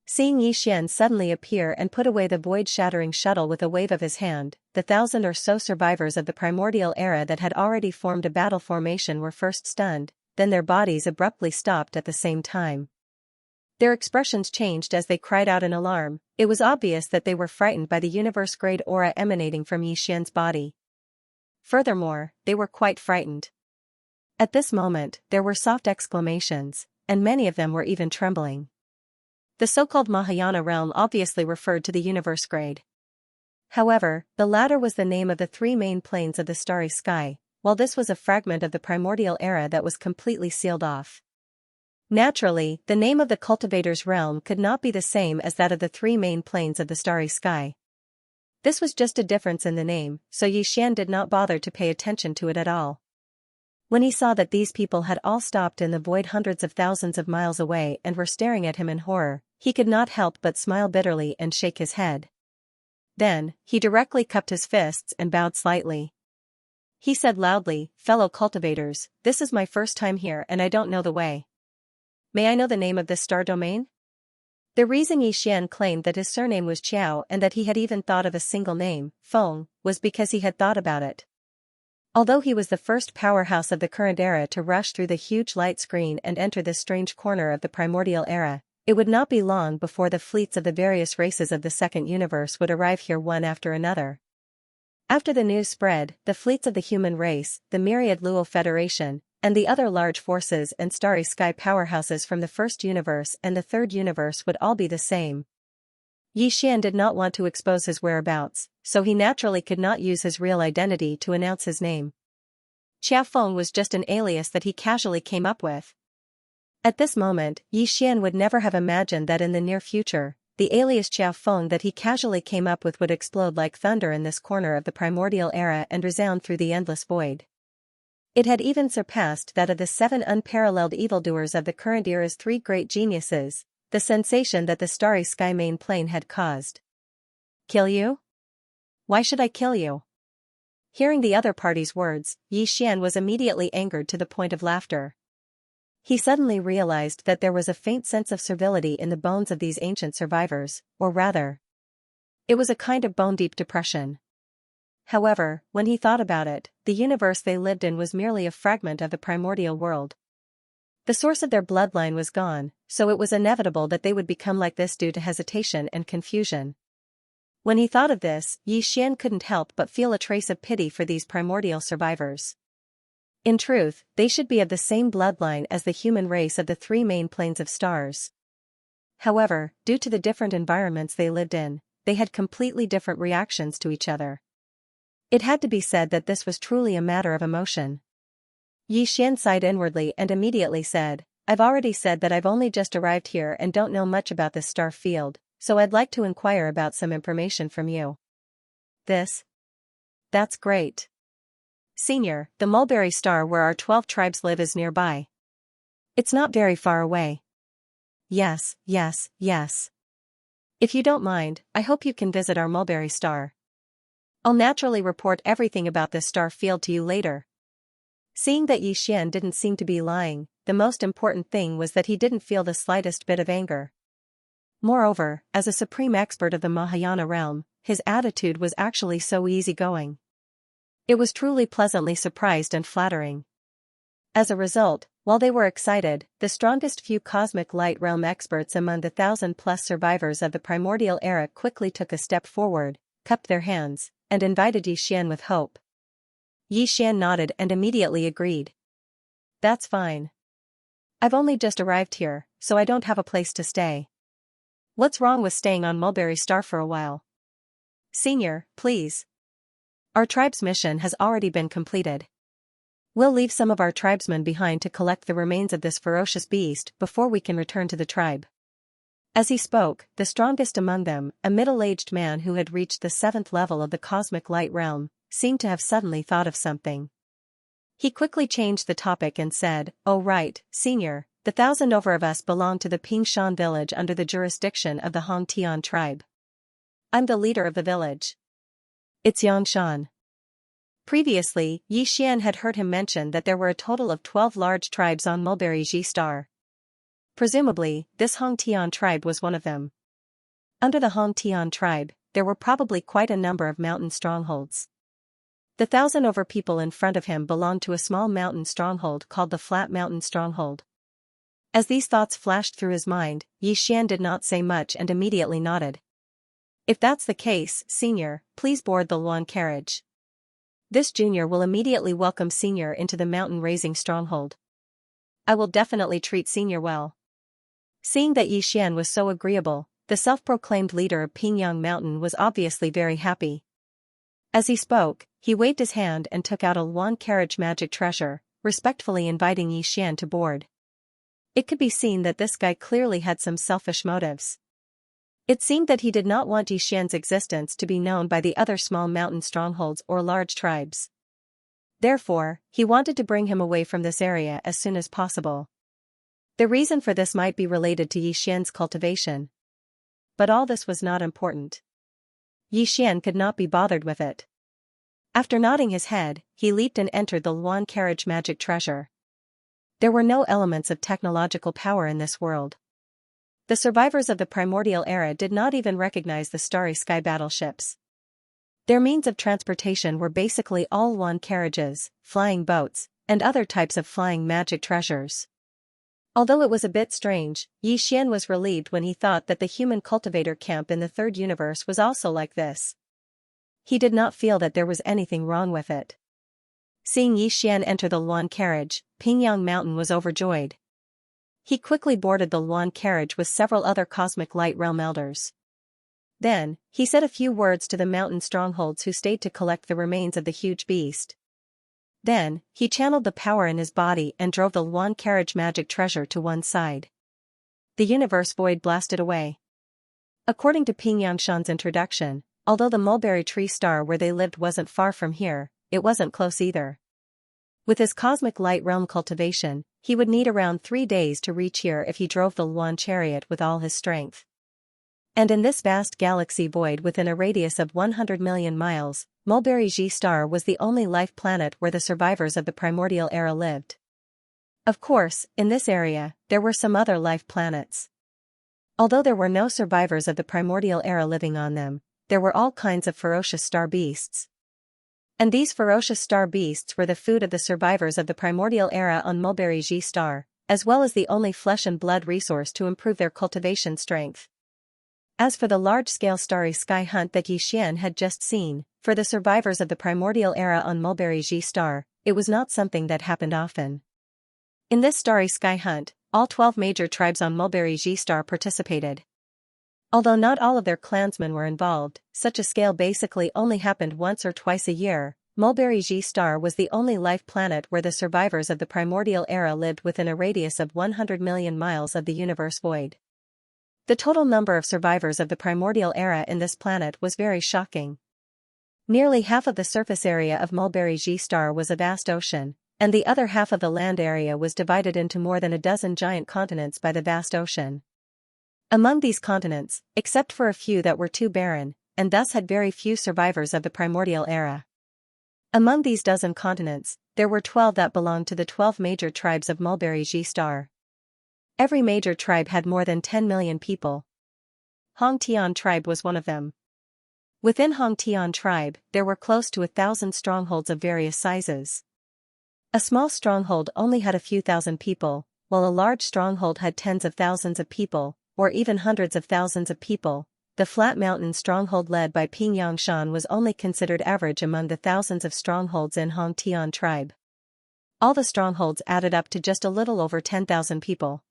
Seeing Xianxia suddenly appear and put away the void-shattering shuttle with a wave of his hand, the 1,000 or so survivors of the primordial era that had already formed a battle formation were first stunned, then their bodies abruptly stopped at the same time. Their expressions changed as they cried out in alarm. It was obvious that they were frightened by the universe-grade aura emanating from Xianxia's body. Furthermore, they were quite frightened. At this moment, there were soft exclamations, and many of them were even trembling. The so-called Mahayana realm obviously referred to the universe grade. However, the latter was the name of the 3 main planes of the starry sky, while this was a fragment of the primordial era that was completely sealed off. Naturally, the name of the cultivator's realm could not be the same as that of the 3 main planes of the starry sky. This was just a difference in the name, so Xianxia did not bother to pay attention to it at all. When he saw that these people had all stopped in the void hundreds of thousands of miles away and were staring at him in horror, he could not help but smile bitterly and shake his head. Then, he directly cupped his fists and bowed slightly. He said loudly, "Fellow cultivators, this is my first time here and I don't know the way. May I know the name of this star domain?" The reason Xianxia claimed that his surname was Qiao and that he had even thought of a single name, Feng, was because he had thought about it. Although he was the first powerhouse of the current era to rush through the huge light screen and enter this strange corner of the primordial era, it would not be long before the fleets of the various races of the second universe would arrive here one after another. After the news spread, the fleets of the human race, the myriad Luo Federation, and the other large forces and starry sky powerhouses from the first universe and the third universe would all be the same. Xianxia did not want to expose his whereabouts, so he naturally could not use his real identity to announce his name. Qiao Feng was just an alias that he casually came up with. At this moment, Xianxia would never have imagined that in the near future, the alias Qiao Feng that he casually came up with would explode like thunder in this corner of the primordial era and resound through the endless void. It had even surpassed that of the 7 unparalleled evildoers of the current era's 3 great geniuses, the sensation that the starry sky main plane had caused. "Kill you? Why should I kill you?" Hearing the other party's words, Xianxia was immediately angered to the point of laughter. He suddenly realized that there was a faint sense of servility in the bones of these ancient survivors, or rather, it was a kind of bone-deep depression. However, when he thought about it, the universe they lived in was merely a fragment of the primordial world. The source of their bloodline was gone, so it was inevitable that they would become like this due to hesitation and confusion. When he thought of this, Xian couldn't help but feel a trace of pity for these primordial survivors. In truth, they should be of the same bloodline as the human race of the three main planes of stars. However, due to the different environments they lived in, they had completely different reactions to each other. It had to be said that this was truly a matter of emotion. Xian sighed inwardly and immediately said, "I've already said that I've only just arrived here and don't know much about this star field, so I'd like to inquire about some information from you." That's great. Senior, the mulberry star where our 12 tribes live is nearby. It's not very far away. Yes. If you don't mind, I hope you can visit our mulberry star. I'll naturally report everything about this star field to you later. Seeing that Xian didn't seem to be lying, the most important thing was that he didn't feel the slightest bit of anger. Moreover, as a supreme expert of the Mahayana realm, his attitude was actually so easygoing. It was truly pleasantly surprised and flattering. As a result, while they were excited, the strongest few cosmic light realm experts among the 1,000+ survivors of the primordial era quickly took a step forward, cupped their hands, and invited Xian with hope. Xian nodded and immediately agreed. That's fine. I've only just arrived here, so I don't have a place to stay. What's wrong with staying on Mulberry Star for a while? Senior, please. Our tribe's mission has already been completed. We'll leave some of our tribesmen behind to collect the remains of this ferocious beast before we can return to the tribe. As he spoke, the strongest among them, a middle-aged man who had reached the 7th level of the cosmic light realm, seemed to have suddenly thought of something. He quickly changed the topic and said, "Oh right, Senior, the 1,000 over of us belong to the Pingshan village under the jurisdiction of the Hongtian tribe. I'm the leader of the village. It's Xianxia." Previously, Xian had heard him mention that there were a total of 12 large tribes on Mulberry Ji Star. Presumably, this Hongtian tribe was one of them. Under the Hongtian tribe, there were probably quite a number of mountain strongholds. The 1,000 over people in front of him belonged to a small mountain stronghold called the Flat Mountain Stronghold. As these thoughts flashed through his mind, Xian did not say much and immediately nodded. "If that's the case, Senior, please board the Luan carriage. This junior will immediately welcome Senior into the mountain-raising stronghold. I will definitely treat Senior well." Seeing that Xian was so agreeable, the self-proclaimed leader of Pingyang Mountain was obviously very happy. As he spoke, he waved his hand and took out a Luan carriage magic treasure, respectfully inviting Xian to board. It could be seen that this guy clearly had some selfish motives. It seemed that he did not want Xian's existence to be known by the other small mountain strongholds or large tribes. Therefore, he wanted to bring him away from this area as soon as possible. The reason for this might be related to Xian's cultivation. But all this was not important. Xian could not be bothered with it. After nodding his head, he leaped and entered the Luan carriage magic treasure. There were no elements of technological power in this world. The survivors of the primordial era did not even recognize the starry sky battleships. Their means of transportation were basically all Luan carriages, flying boats, and other types of flying magic treasures. Although it was a bit strange, Xian was relieved when he thought that the human cultivator camp in the third universe was also like this. He did not feel that there was anything wrong with it. Seeing Xian enter the Luan carriage, Pingyang Mountain was overjoyed. He quickly boarded the Luan carriage with several other cosmic light realm elders. Then, he said a few words to the mountain strongholds who stayed to collect the remains of the huge beast. Then, he channeled the power in his body and drove the Luan carriage magic treasure to one side. The universe void blasted away. According to Pingyangshan's introduction, although the mulberry tree star where they lived wasn't far from here, it wasn't close either. With his cosmic light realm cultivation, he would need around 3 days to reach here if he drove the Luan chariot with all his strength. And in this vast galaxy void within a radius of 100 million miles, Mulberry Ji Star was the only life planet where the survivors of the primordial era lived. Of course, in this area, there were some other life planets. Although there were no survivors of the primordial era living on them, there were all kinds of ferocious star beasts. And these ferocious star beasts were the food of the survivors of the primordial era on Mulberry Ji Star, as well as the only flesh and blood resource to improve their cultivation strength. As for the large-scale starry sky hunt that Xian had just seen, for the survivors of the primordial era on Mulberry G star, it was not something that happened often. In this starry sky hunt, all 12 major tribes on Mulberry G star participated. Although not all of their clansmen were involved, such a scale basically only happened once or twice a year. Mulberry G star was the only life planet where the survivors of the primordial era lived within a radius of 100 million miles of the universe void. The total number of survivors of the primordial era in this planet was very shocking. Nearly half of the surface area of Mulberry G star was a vast ocean, and the other half of the land area was divided into more than a dozen giant continents by the vast ocean. Among these continents, except for a few that were too barren, and thus had very few survivors of the primordial era. Among these dozen continents, there were 12 that belonged to the 12 major tribes of Mulberry G star. Every major tribe had more than 10 million people. Xianxia tribe was one of them. Within Xianxia tribe, there were close to 1,000 strongholds of various sizes. A small stronghold only had a few thousand people, while a large stronghold had tens of thousands of people, or even hundreds of thousands of people. The flat mountain stronghold led by Xianxia was only considered average among the thousands of strongholds in Xianxia tribe. All the strongholds added up to just a little over 10,000 people.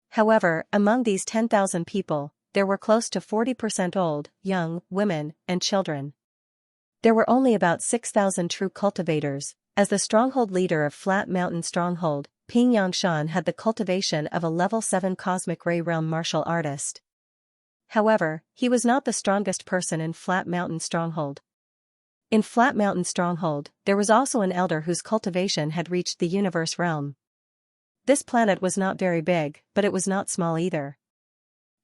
However, among these 10,000 people, there were close to 40% old, young, women, and children. There were only about 6,000 true cultivators, as the stronghold leader of Flat Mountain Stronghold, Xianxia had the cultivation of a level 7 cosmic ray realm martial artist. However, he was not the strongest person in Flat Mountain Stronghold. In Flat Mountain Stronghold, there was also an elder whose cultivation had reached the universe realm. This planet was not very big, but it was not small either.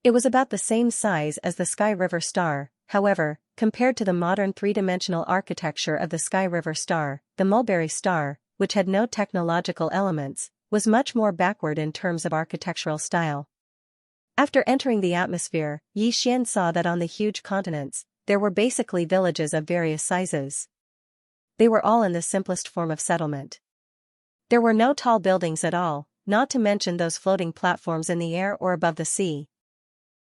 It was about the same size as the Sky River star. However, compared to the modern three-dimensional architecture of the Sky River star, the Mulberry star, which had no technological elements, was much more backward in terms of architectural style. After entering the atmosphere, Xian saw that on the huge continents, there were basically villages of various sizes. They were all in the simplest form of settlement. There were no tall buildings at all, not to mention those floating platforms in the air or above the sea.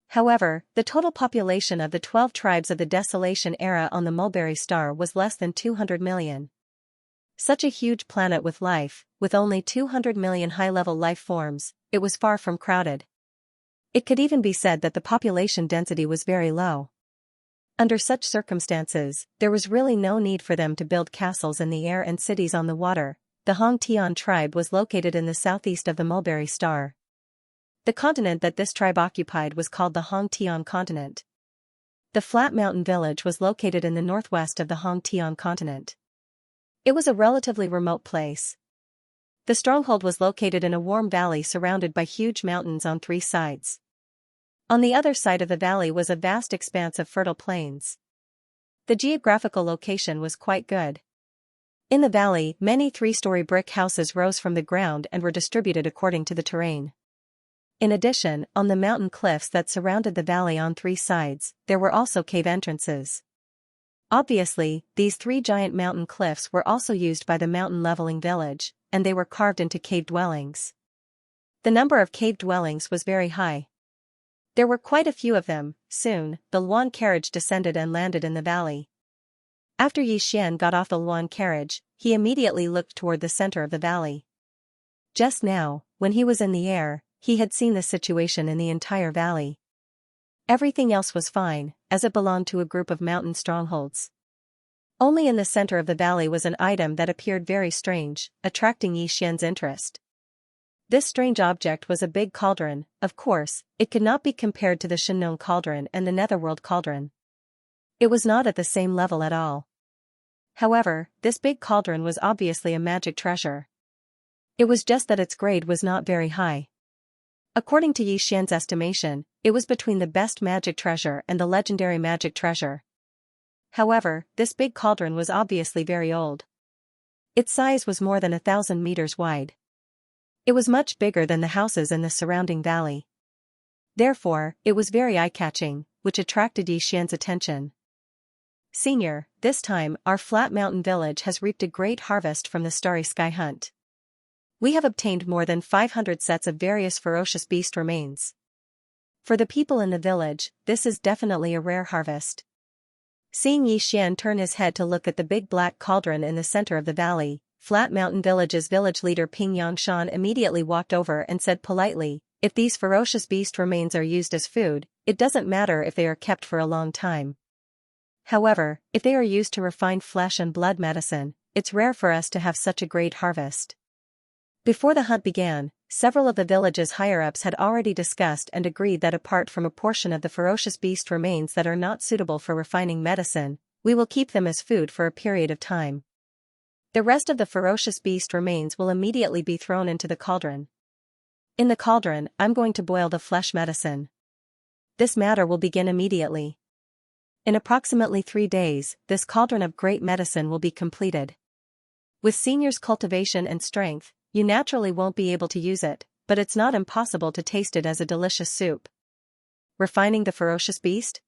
However, the total population of the 12 tribes of the Desolation era on the Mulberry star was less than 200 million. Such a huge planet with life, with only 200 million high-level life forms, it was far from crowded. It could even be said that the population density was very low. Under such circumstances, there was really no need for them to build castles in the air and cities on the water. The Xianxia tribe was located in the southeast of the Mulberry star. The continent that this tribe occupied was called the Xianxia continent. The Flat Mountain village was located in the northwest of the Xianxia continent. It was a relatively remote place. The stronghold was located in a warm valley surrounded by huge mountains on 3 sides. On the other side of the valley was a vast expanse of fertile plains. The geographical location was quite good. In the valley, many 3-story brick houses rose from the ground and were distributed according to the terrain. In addition, on the mountain cliffs that surrounded the valley on 3 sides, there were also cave entrances. Obviously, these 3 giant mountain cliffs were also used by the mountain leveling village, and they were carved into cave dwellings. The number of cave dwellings was very high. There were quite a few of them. Soon, the Luan carriage descended and landed in the valley. After Xian got off the Luan carriage, he immediately looked toward the center of the valley. Just now, when he was in the air, he had seen the situation in the entire valley. Everything else was fine, as it belonged to a group of mountain strongholds. Only in the center of the valley was an item that appeared very strange, attracting Xian's interest. This strange object was a big cauldron. Of course, it could not be compared to the Xianxia cauldron and the Netherworld cauldron. It was not at the same level at all. However, this big cauldron was obviously a magic treasure. It was just that its grade was not very high. According to Xian's estimation, it was between the best magic treasure and the legendary magic treasure. However, this big cauldron was obviously very old. Its size was more than 1,000 meters wide. It was much bigger than the houses in the surrounding valley. Therefore, it was very eye-catching, which attracted Xian's attention. Senior, this time, our Flat Mountain village has reaped a great harvest from the Starry Sky hunt. We have obtained more than 500 sets of various ferocious beast remains. For the people in the village, this is definitely a rare harvest. Seeing Xian turn his head to look at the big black cauldron in the center of the valley, Flat Mountain Village's village leader Ping Yangshan immediately walked over and said politely, "If these ferocious beast remains are used as food, it doesn't matter if they are kept for a long time. However, if they are used to refine flesh and blood medicine, it's rare for us to have such a great harvest." Before the hunt began, several of the village's higher-ups had already discussed and agreed that apart from a portion of the ferocious beast remains that are not suitable for refining medicine, we will keep them as food for a period of time. The rest of the ferocious beast remains will immediately be thrown into the cauldron. In the cauldron, I'm going to boil the flesh medicine. This matter will begin immediately. In approximately 3 days, this cauldron of great medicine will be completed. With Senior's cultivation and strength, you naturally won't be able to use it, but it's not impossible to taste it as a delicious soup. Refining the ferocious beast?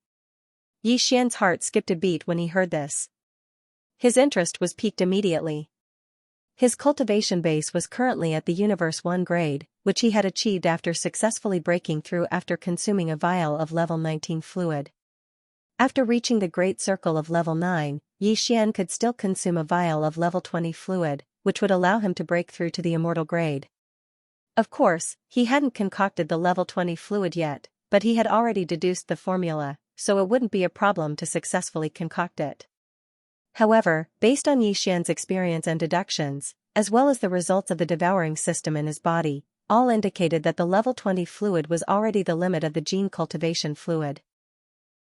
Yi Xian's heart skipped a beat when he heard this. His interest was piqued immediately. His cultivation base was currently at the Universe 1 grade, which he had achieved after successfully breaking through after consuming a vial of level 19 fluid. After reaching the Great Circle of level 9, Yi Xian could still consume a vial of level 20 fluid, which would allow him to break through to the immortal grade. Of course, he hadn't concocted the level 20 fluid yet, but he had already deduced the formula, so it wouldn't be a problem to successfully concoct it. However, based on Yi Xian's experience and deductions, as well as the results of the devouring system in his body, all indicated that the level 20 fluid was already the limit of the gene cultivation fluid.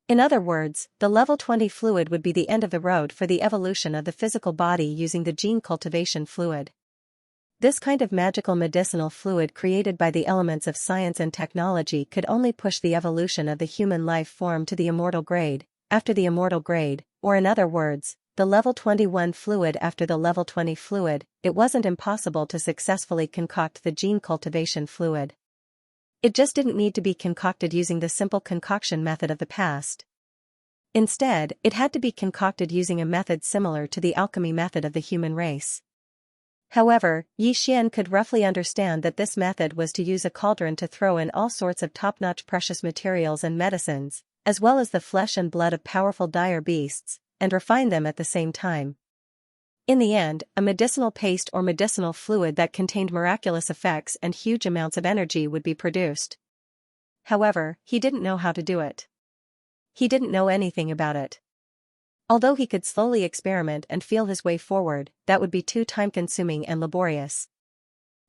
In other words, the level 20 fluid would be the end of the road for the evolution of the physical body using the gene cultivation fluid. This kind of magical medicinal fluid created by the elements of science and technology could only push the evolution of the human life form to the immortal grade, after the immortal grade, or in other words, the level 21 fluid after the level 20 fluid. It wasn't impossible to successfully concoct the gene cultivation fluid. It just didn't need to be concocted using the simple concoction method of the past. Instead, it had to be concocted using a method similar to the alchemy method of the human race. However, Yi Xian could roughly understand that this method was to use a cauldron to throw in all sorts of top-notch precious materials and medicines, as well as the flesh and blood of powerful dire beasts, and refine them at the same time. In the end, a medicinal paste or medicinal fluid that contained miraculous effects and huge amounts of energy would be produced. However, he didn't know how to do it. He didn't know anything about it. Although he could slowly experiment and feel his way forward, that would be too time-consuming and laborious.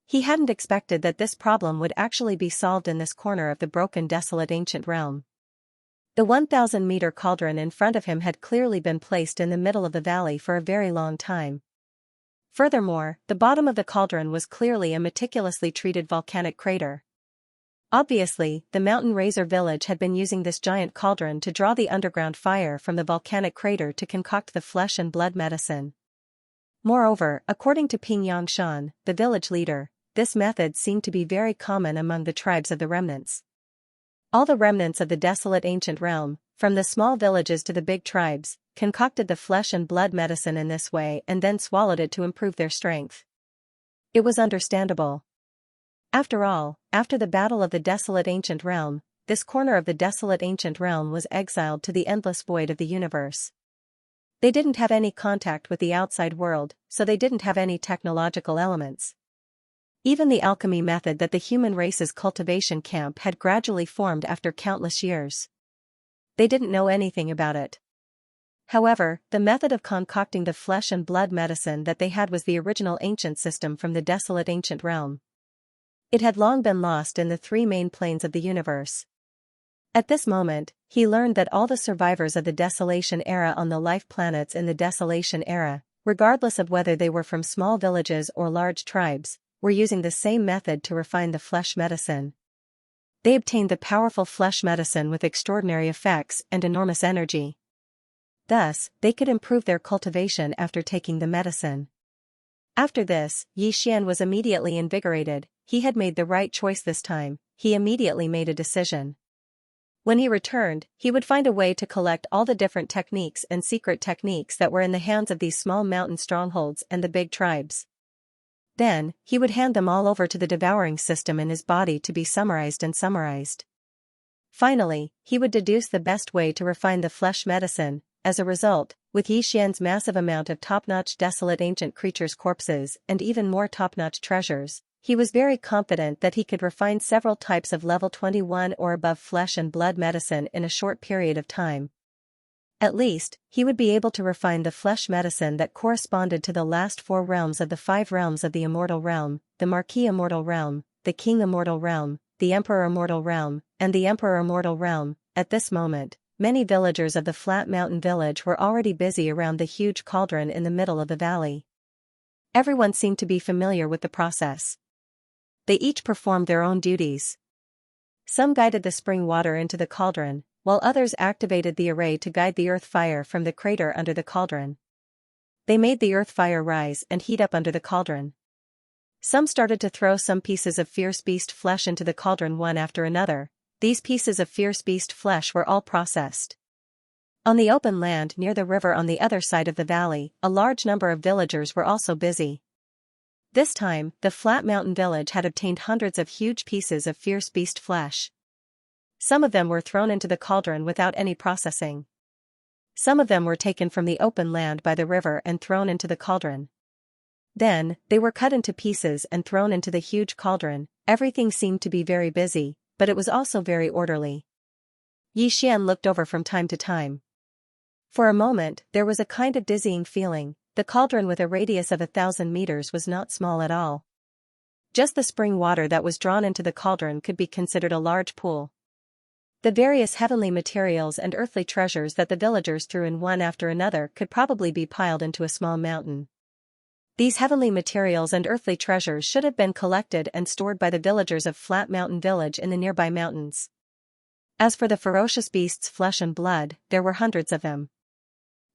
He hadn't expected that this problem would actually be solved in this corner of the broken, desolate ancient realm. The 1,000-meter cauldron in front of him had clearly been placed in the middle of the valley for a very long time. Furthermore, the bottom of the cauldron was clearly a meticulously treated volcanic crater. Obviously, the mountain razor village had been using this giant cauldron to draw the underground fire from the volcanic crater to concoct the flesh and blood medicine. Moreover, according to Ping Yangshan, the village leader, this method seemed to be very common among the tribes of the remnants. All the remnants of the desolate ancient realm, from the small villages to the big tribes, concocted the flesh and blood medicine in this way and then swallowed it to improve their strength. It was understandable. After all, after the battle of the desolate ancient realm, this corner of the desolate ancient realm was exiled to the endless void of the universe. They didn't have any contact with the outside world, so they didn't have any technological elements. Even the alchemy method that the human race's cultivation camp had gradually formed after countless years. They didn't know anything about it. However, the method of concocting the flesh and blood medicine that they had was the original ancient system from the desolate ancient realm. It had long been lost in the 3 main planes of the universe. At this moment, he learned that all the survivors of the Desolation Era on the life planets in the Desolation Era, regardless of whether they were from small villages or large tribes, were using the same method to refine the flesh medicine. They obtained the powerful flesh medicine with extraordinary effects and enormous energy. Thus, they could improve their cultivation after taking the medicine. After this, Yi Xian was immediately invigorated. He had made the right choice this time. He immediately made a decision. When he returned, he would find a way to collect all the different techniques and secret techniques that were in the hands of these small mountain strongholds and the big tribes. Then, he would hand them all over to the devouring system in his body to be summarized and summarized. Finally, he would deduce the best way to refine the flesh medicine. As a result, with Yixian's massive amount of top-notch desolate ancient creatures' corpses and even more top-notch treasures, he was very confident that he could refine several types of level 21 or above flesh and blood medicine in a short period of time. At least, he would be able to refine the flesh medicine that corresponded to the last 4 realms of the 5 realms of the Immortal Realm, the Marquis Immortal Realm, the King Immortal Realm, the Emperor Immortal Realm, and the Emperor Immortal Realm. At this moment, many villagers of the Flat Mountain Village were already busy around the huge cauldron in the middle of the valley. Everyone seemed to be familiar with the process. They each performed their own duties. Some guided the spring water into the cauldron, while others activated the array to guide the earth fire from the crater under the cauldron. They made the earth fire rise and heat up under the cauldron. Some started to throw some pieces of fierce beast flesh into the cauldron one after another. These pieces of fierce beast flesh were all processed. On the open land near the river on the other side of the valley, a large number of villagers were also busy. This time, the Flat Mountain Village had obtained hundreds of huge pieces of fierce beast flesh. Some of them were thrown into the cauldron without any processing. Some of them were taken from the open land by the river and thrown into the cauldron. Then, they were cut into pieces and thrown into the huge cauldron. Everything seemed to be very busy, but it was also very orderly. Yixian looked over from time to time. For a moment, there was a kind of dizzying feeling. The cauldron with a radius of 1,000 meters was not small at all. Just the spring water that was drawn into the cauldron could be considered a large pool. The various heavenly materials and earthly treasures that the villagers threw in one after another could probably be piled into a small mountain. These heavenly materials and earthly treasures should have been collected and stored by the villagers of Flat Mountain Village in the nearby mountains. As for the ferocious beasts' flesh and blood, there were hundreds of them.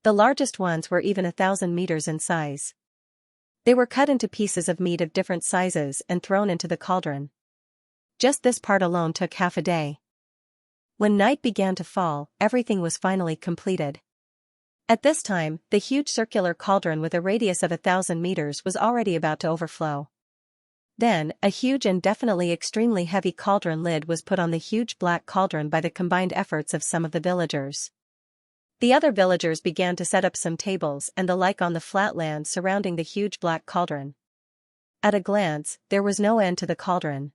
The largest ones were even 1,000 meters in size. They were cut into pieces of meat of different sizes and thrown into the cauldron. Just this part alone took half a day. When night began to fall, everything was finally completed. At this time, the huge circular cauldron with a radius of 1,000 meters was already about to overflow. Then, a huge and definitely extremely heavy cauldron lid was put on the huge black cauldron by the combined efforts of some of the villagers. The other villagers began to set up some tables and the like on the flat land surrounding the huge black cauldron. At a glance, there was no end to the cauldron.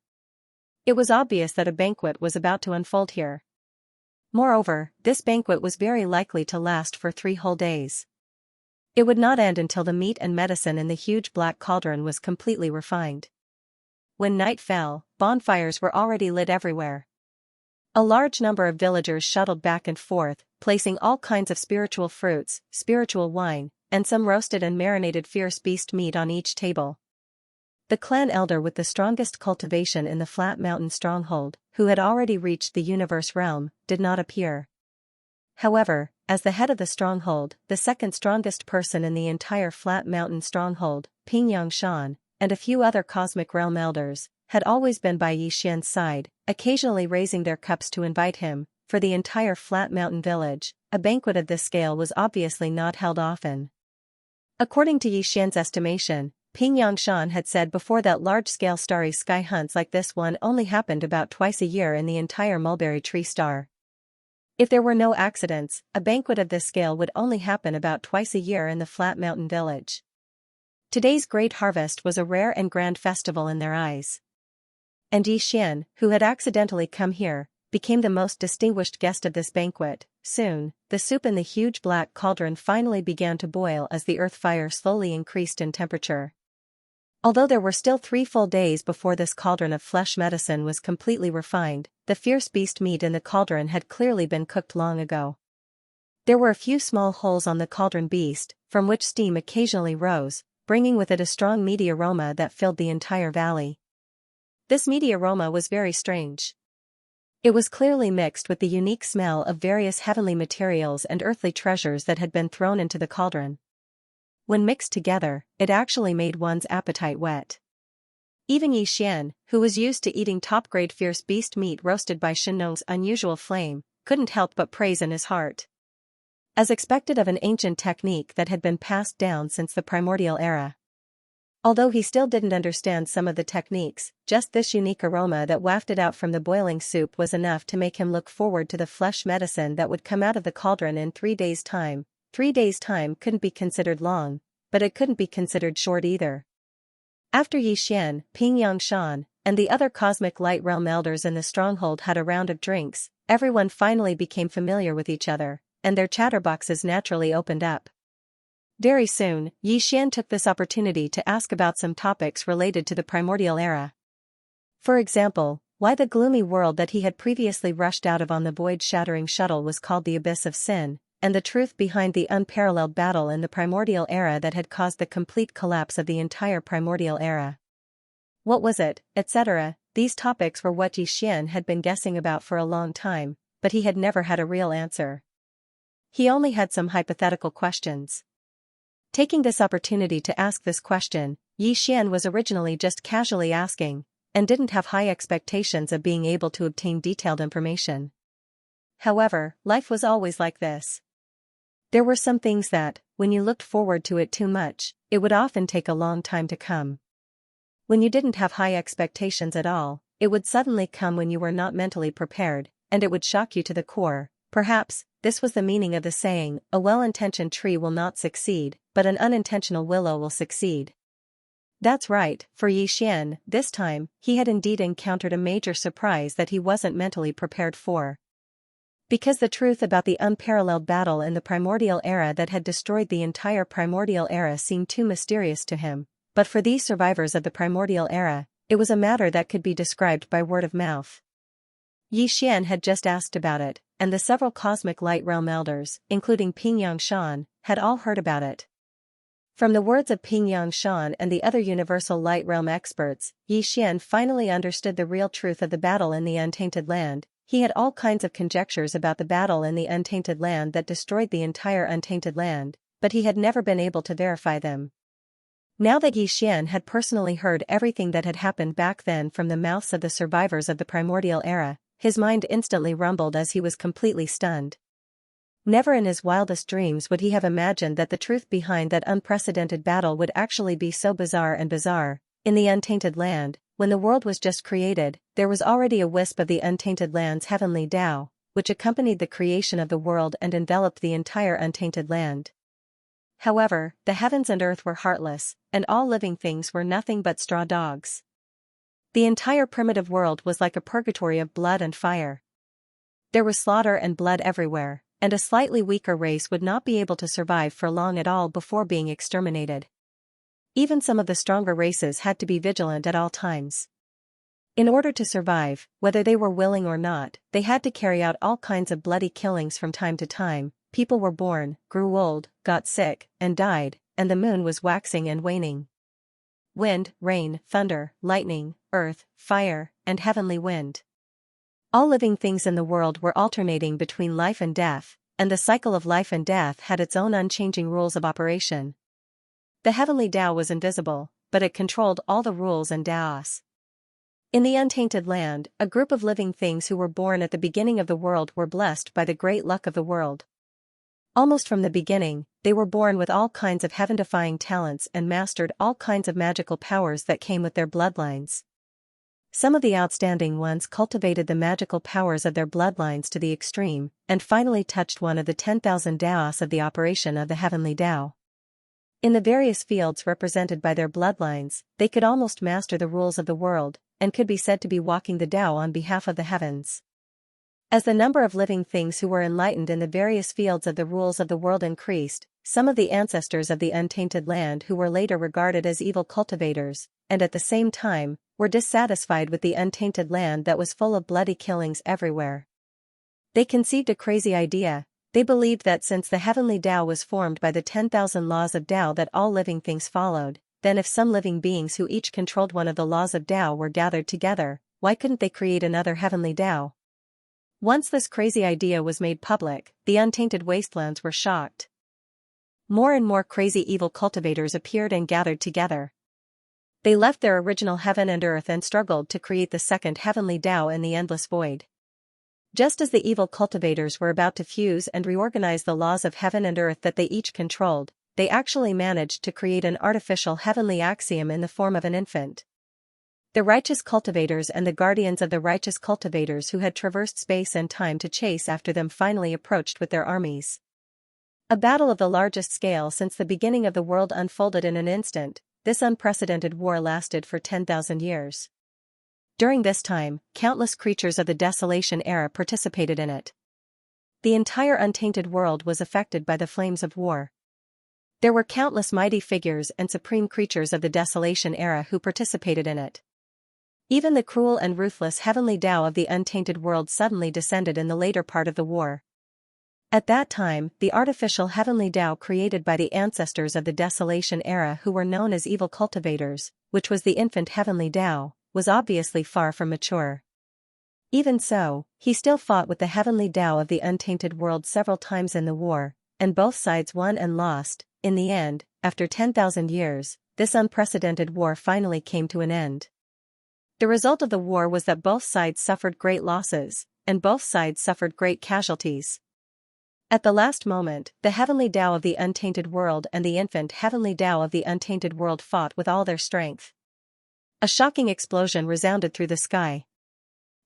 It was obvious that a banquet was about to unfold here. Moreover, this banquet was very likely to last for 3 whole days. It would not end until the meat and medicine in the huge black cauldron was completely refined. When night fell, bonfires were already lit everywhere. A large number of villagers shuttled back and forth, placing all kinds of spiritual fruits, spiritual wine, and some roasted and marinated fierce beast meat on each table. The clan elder with the strongest cultivation in the Flat Mountain stronghold, who had already reached the universe realm, did not appear. However, as the head of the stronghold, the second strongest person in the entire Flat Mountain stronghold, Xianxia, and a few other cosmic realm elders, had always been by Yixian's side, occasionally raising their cups to invite him. For the entire Flat Mountain Village, a banquet of this scale was obviously not held often. According to Yixian's estimation, Xianxia had said before that large-scale starry sky hunts like this one only happened about twice a year in the entire mulberry tree star. If there were no accidents, a banquet of this scale would only happen about twice a year in the Flat Mountain Village. Today's great harvest was a rare and grand festival in their eyes. And Yixian, who had accidentally come here, became the most distinguished guest of this banquet. Soon, the soup in the huge black cauldron finally began to boil as the earth fire slowly increased in temperature. Although there were still 3 full days before this cauldron of flesh medicine was completely refined, the fierce beast meat in the cauldron had clearly been cooked long ago. There were a few small holes on the cauldron beast, from which steam occasionally rose, bringing with it a strong meaty aroma that filled the entire valley. This meaty aroma was very strange. It was clearly mixed with the unique smell of various heavenly materials and earthly treasures that had been thrown into the cauldron. When mixed together, it actually made one's appetite wet. Even Yixian, who was used to eating top-grade fierce beast meat roasted by Shenong's unusual flame, couldn't help but praise in his heart. As expected of an ancient technique that had been passed down since the primordial era. Although he still didn't understand some of the techniques, just this unique aroma that wafted out from the boiling soup was enough to make him look forward to the flesh medicine that would come out of the cauldron in 3 days' time. 3 days' time couldn't be considered long, but it couldn't be considered short either. After Yi Xian, Ping Yangshan, and the other cosmic light realm elders in the stronghold had a round of drinks, everyone finally became familiar with each other, and their chatterboxes naturally opened up. Very soon, Yi Xian took this opportunity to ask about some topics related to the primordial era. For example, why the gloomy world that he had previously rushed out of on the void-shattering shuttle was called the Abyss of Sin, and the truth behind the unparalleled battle in the primordial era that had caused the complete collapse of the entire primordial era. What was it, etc.? These topics were what Yi Xian had been guessing about for a long time, but he had never had a real answer. He only had some hypothetical questions. Taking this opportunity to ask this question, Yi Xian was originally just casually asking, and didn't have high expectations of being able to obtain detailed information. However, life was always like this. There were some things that, when you looked forward to it too much, it would often take a long time to come. When you didn't have high expectations at all, it would suddenly come when you were not mentally prepared, and it would shock you to the core. Perhaps, this was the meaning of the saying, a well-intentioned tree will not succeed, but an unintentional willow will succeed. That's right, for Yi Xian, this time, he had indeed encountered a major surprise that he wasn't mentally prepared for. Because the truth about the unparalleled battle in the primordial era that had destroyed the entire primordial era seemed too mysterious to him, but for these survivors of the primordial era, it was a matter that could be described by word of mouth. Yi Xian had just asked about it, and the several cosmic light realm elders, including Ping Yangshan, had all heard about it. From the words of Ping Yangshan and the other universal light realm experts, Yi Xian finally understood the real truth of the battle in the Untainted Land. He had all kinds of conjectures about the battle in the Untainted Land that destroyed the entire Untainted Land, but he had never been able to verify them. Now that Yi Xian had personally heard everything that had happened back then from the mouths of the survivors of the primordial era, his mind instantly rumbled as he was completely stunned. Never in his wildest dreams would he have imagined that the truth behind that unprecedented battle would actually be so bizarre and bizarre. In the Untainted Land, when the world was just created, there was already a wisp of the Untainted Land's heavenly Tao, which accompanied the creation of the world and enveloped the entire Untainted Land. However, the heavens and earth were heartless, and all living things were nothing but straw dogs. The entire primitive world was like a purgatory of blood and fire. There was slaughter and blood everywhere, and a slightly weaker race would not be able to survive for long at all before being exterminated. Even some of the stronger races had to be vigilant at all times. In order to survive, whether they were willing or not, they had to carry out all kinds of bloody killings from time to time. People were born, grew old, got sick, and died, and the moon was waxing and waning. Wind, rain, thunder, lightning, earth, fire, and heavenly wind. All living things in the world were alternating between life and death, and the cycle of life and death had its own unchanging rules of operation. The heavenly Tao was invisible, but it controlled all the rules and Taos. In the Untainted Land, a group of living things who were born at the beginning of the world were blessed by the great luck of the world. Almost from the beginning, they were born with all kinds of heaven-defying talents and mastered all kinds of magical powers that came with their bloodlines. Some of the outstanding ones cultivated the magical powers of their bloodlines to the extreme, and finally touched one of the 10,000 Taos of the operation of the heavenly Tao. In the various fields represented by their bloodlines, they could almost master the rules of the world, and could be said to be walking the Tao on behalf of the heavens. As the number of living things who were enlightened in the various fields of the rules of the world increased, some of the ancestors of the Untainted Land who were later regarded as evil cultivators, and at the same time, were dissatisfied with the Untainted Land that was full of bloody killings everywhere. They conceived a crazy idea. They believed that since the heavenly Tao was formed by the 10,000 laws of Tao that all living things followed, then if some living beings who each controlled one of the laws of Tao were gathered together, why couldn't they create another heavenly Tao? Once this crazy idea was made public, the untainted wastelands were shocked. More and more crazy evil cultivators appeared and gathered together. They left their original heaven and earth and struggled to create the second heavenly Tao in the endless void. Just as the evil cultivators were about to fuse and reorganize the laws of heaven and earth that they each controlled, they actually managed to create an artificial heavenly axiom in the form of an infant. The righteous cultivators and the guardians of the righteous cultivators who had traversed space and time to chase after them finally approached with their armies. A battle of the largest scale since the beginning of the world unfolded in an instant. This unprecedented war lasted for 10,000 years. During this time, countless creatures of the Desolation era participated in it. The entire untainted world was affected by the flames of war. There were countless mighty figures and supreme creatures of the Desolation era who participated in it. Even the cruel and ruthless heavenly Tao of the untainted world suddenly descended in the later part of the war. At that time, the artificial heavenly Tao created by the ancestors of the Desolation era who were known as evil cultivators, which was the infant heavenly Tao, was obviously far from mature. Even so, he still fought with the heavenly Tao of the untainted world several times in the war, and both sides won and lost. In the end, after 10,000 years, this unprecedented war finally came to an end. The result of the war was that both sides suffered great losses, and both sides suffered great casualties. At the last moment, the heavenly Tao of the untainted world and the infant heavenly Tao of the untainted world fought with all their strength. A shocking explosion resounded through the sky.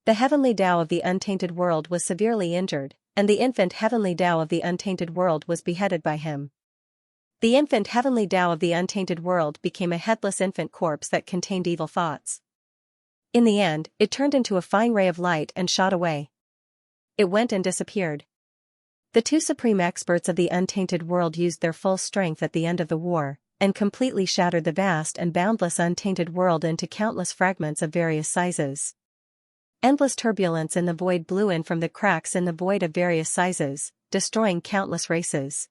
The heavenly Tao of the untainted world was severely injured, and the infant heavenly Tao of the untainted world was beheaded by him. The infant heavenly Tao of the untainted world became a headless infant corpse that contained evil thoughts. In the end, it turned into a fine ray of light and shot away. It went and disappeared. The two supreme experts of the untainted world used their full strength at the end of the war, and completely shattered the vast and boundless untainted world into countless fragments of various sizes. Endless turbulence in the void blew in from the cracks in the void of various sizes, destroying countless races.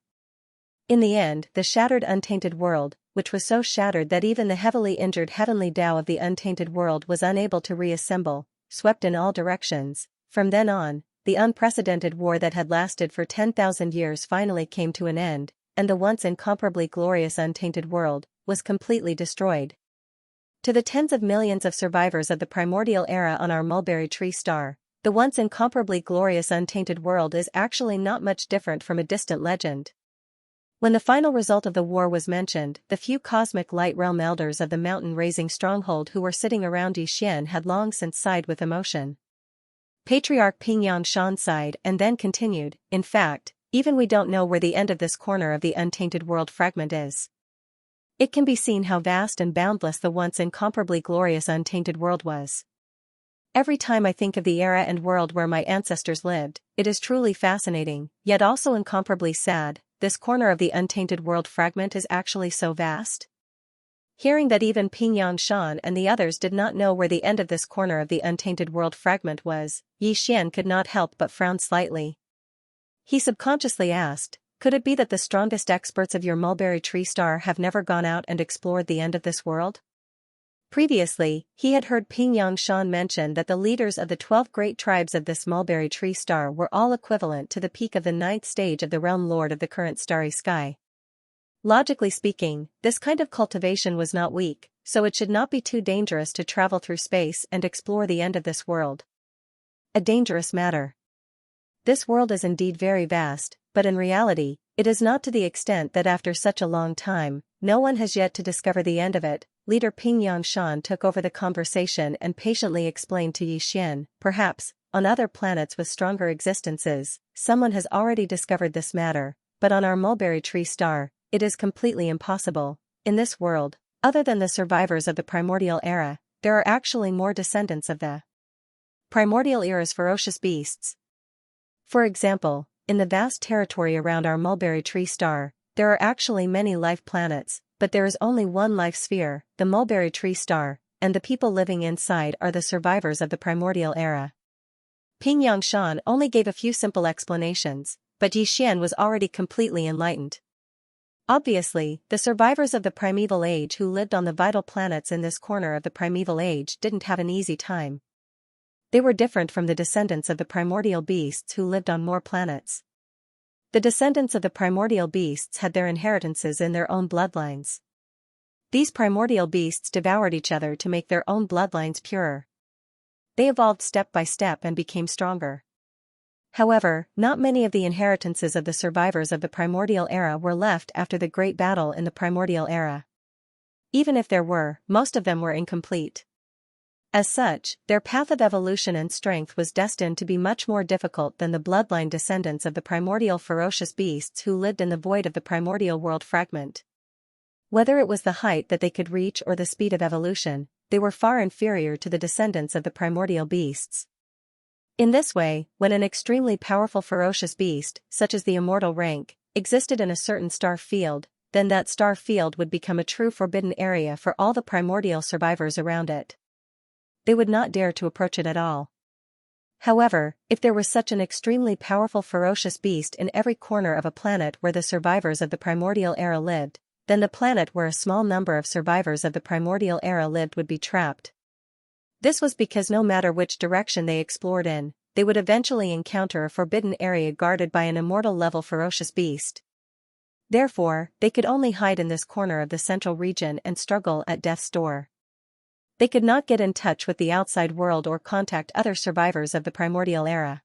In the end, the shattered untainted world, which was so shattered that even the heavily injured heavenly Tao of the untainted world was unable to reassemble, swept in all directions. From then on, the unprecedented war that had lasted for 10,000 years finally came to an end, and the once incomparably glorious untainted world was completely destroyed. To the tens of millions of survivors of the primordial era on our mulberry tree star, the once incomparably glorious untainted world is actually not much different from a distant legend. When the final result of the war was mentioned, the few cosmic light realm elders of the mountain-raising stronghold who were sitting around Yixian had long since sighed with emotion. Patriarch Pingyan Shan sighed and then continued, "In fact, even we don't know where the end of this corner of the untainted world fragment is. It can be seen how vast and boundless the once incomparably glorious untainted world was. Every time I think of the era and world where my ancestors lived, it is truly fascinating, yet also incomparably sad. This corner of the untainted world fragment is actually so vast." Hearing that even Pingyan Shan and the others did not know where the end of this corner of the untainted world fragment was, Yixian could not help but frown slightly. He subconsciously asked, "Could it be that the strongest experts of your mulberry tree star have never gone out and explored the end of this world?" Previously, he had heard Pingyan Shan mention that the leaders of the 12 great tribes of this mulberry tree star were all equivalent to the peak of the 9th stage of the realm lord of the current starry sky. Logically speaking, this kind of cultivation was not weak, so it should not be too dangerous to travel through space and explore the end of this world. A dangerous matter. This world is indeed very vast, but in reality, it is not to the extent that after such a long time, no one has yet to discover the end of it. Leader Pingyan Shan took over the conversation and patiently explained to Yixian, "Perhaps, on other planets with stronger existences, someone has already discovered this matter, but on our mulberry tree star, it is completely impossible. In this world, other than the survivors of the primordial era, there are actually more descendants of the primordial era's ferocious beasts. For example, in the vast territory around our mulberry tree star, there are actually many life planets, but there is only one life sphere, the mulberry tree star, and the people living inside are the survivors of the primordial era." Pingyan Shan only gave a few simple explanations, but Yixian was already completely enlightened. Obviously, the survivors of the primeval age who lived on the vital planets in this corner of the primeval age didn't have an easy time. They were different from the descendants of the primordial beasts who lived on more planets. The descendants of the primordial beasts had their inheritances in their own bloodlines. These primordial beasts devoured each other to make their own bloodlines purer. They evolved step by step and became stronger. However, not many of the inheritances of the survivors of the primordial era were left after the Great Battle in the primordial era. Even if there were, most of them were incomplete. As such, their path of evolution and strength was destined to be much more difficult than the bloodline descendants of the primordial ferocious beasts who lived in the void of the primordial world fragment. Whether it was the height that they could reach or the speed of evolution, they were far inferior to the descendants of the primordial beasts. In this way, when an extremely powerful ferocious beast, such as the immortal rank, existed in a certain star field, then that star field would become a true forbidden area for all the primordial survivors around it. They would not dare to approach it at all. However, if there was such an extremely powerful ferocious beast in every corner of a planet where the survivors of the primordial era lived, then the planet where a small number of survivors of the primordial era lived would be trapped. This was because no matter which direction they explored in, they would eventually encounter a forbidden area guarded by an immortal-level ferocious beast. Therefore, they could only hide in this corner of the central region and struggle at death's door. They could not get in touch with the outside world or contact other survivors of the primordial era.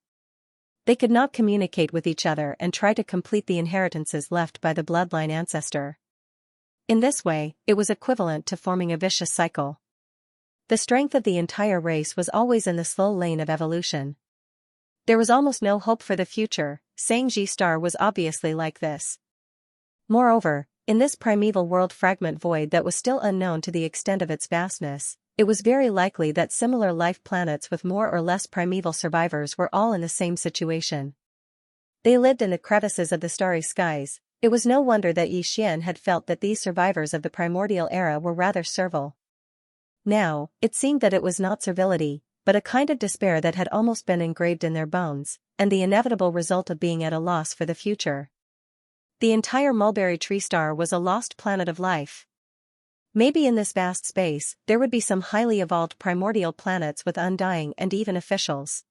They could not communicate with each other and try to complete the inheritances left by the bloodline ancestor. In this way, it was equivalent to forming a vicious cycle. The strength of the entire race was always in the slow lane of evolution. There was almost no hope for the future. Xianxia star was obviously like this. Moreover, in this primeval world fragment void that was still unknown to the extent of its vastness, it was very likely that similar life planets with more or less primeval survivors were all in the same situation. They lived in the crevices of the starry skies. It was no wonder that Xian had felt that these survivors of the primordial era were rather servile. Now, it seemed that it was not servility, but a kind of despair that had almost been engraved in their bones, and the inevitable result of being at a loss for the future. The entire mulberry tree star was a lost planet of life. Maybe in this vast space, there would be some highly evolved primordial planets with undying and even officials.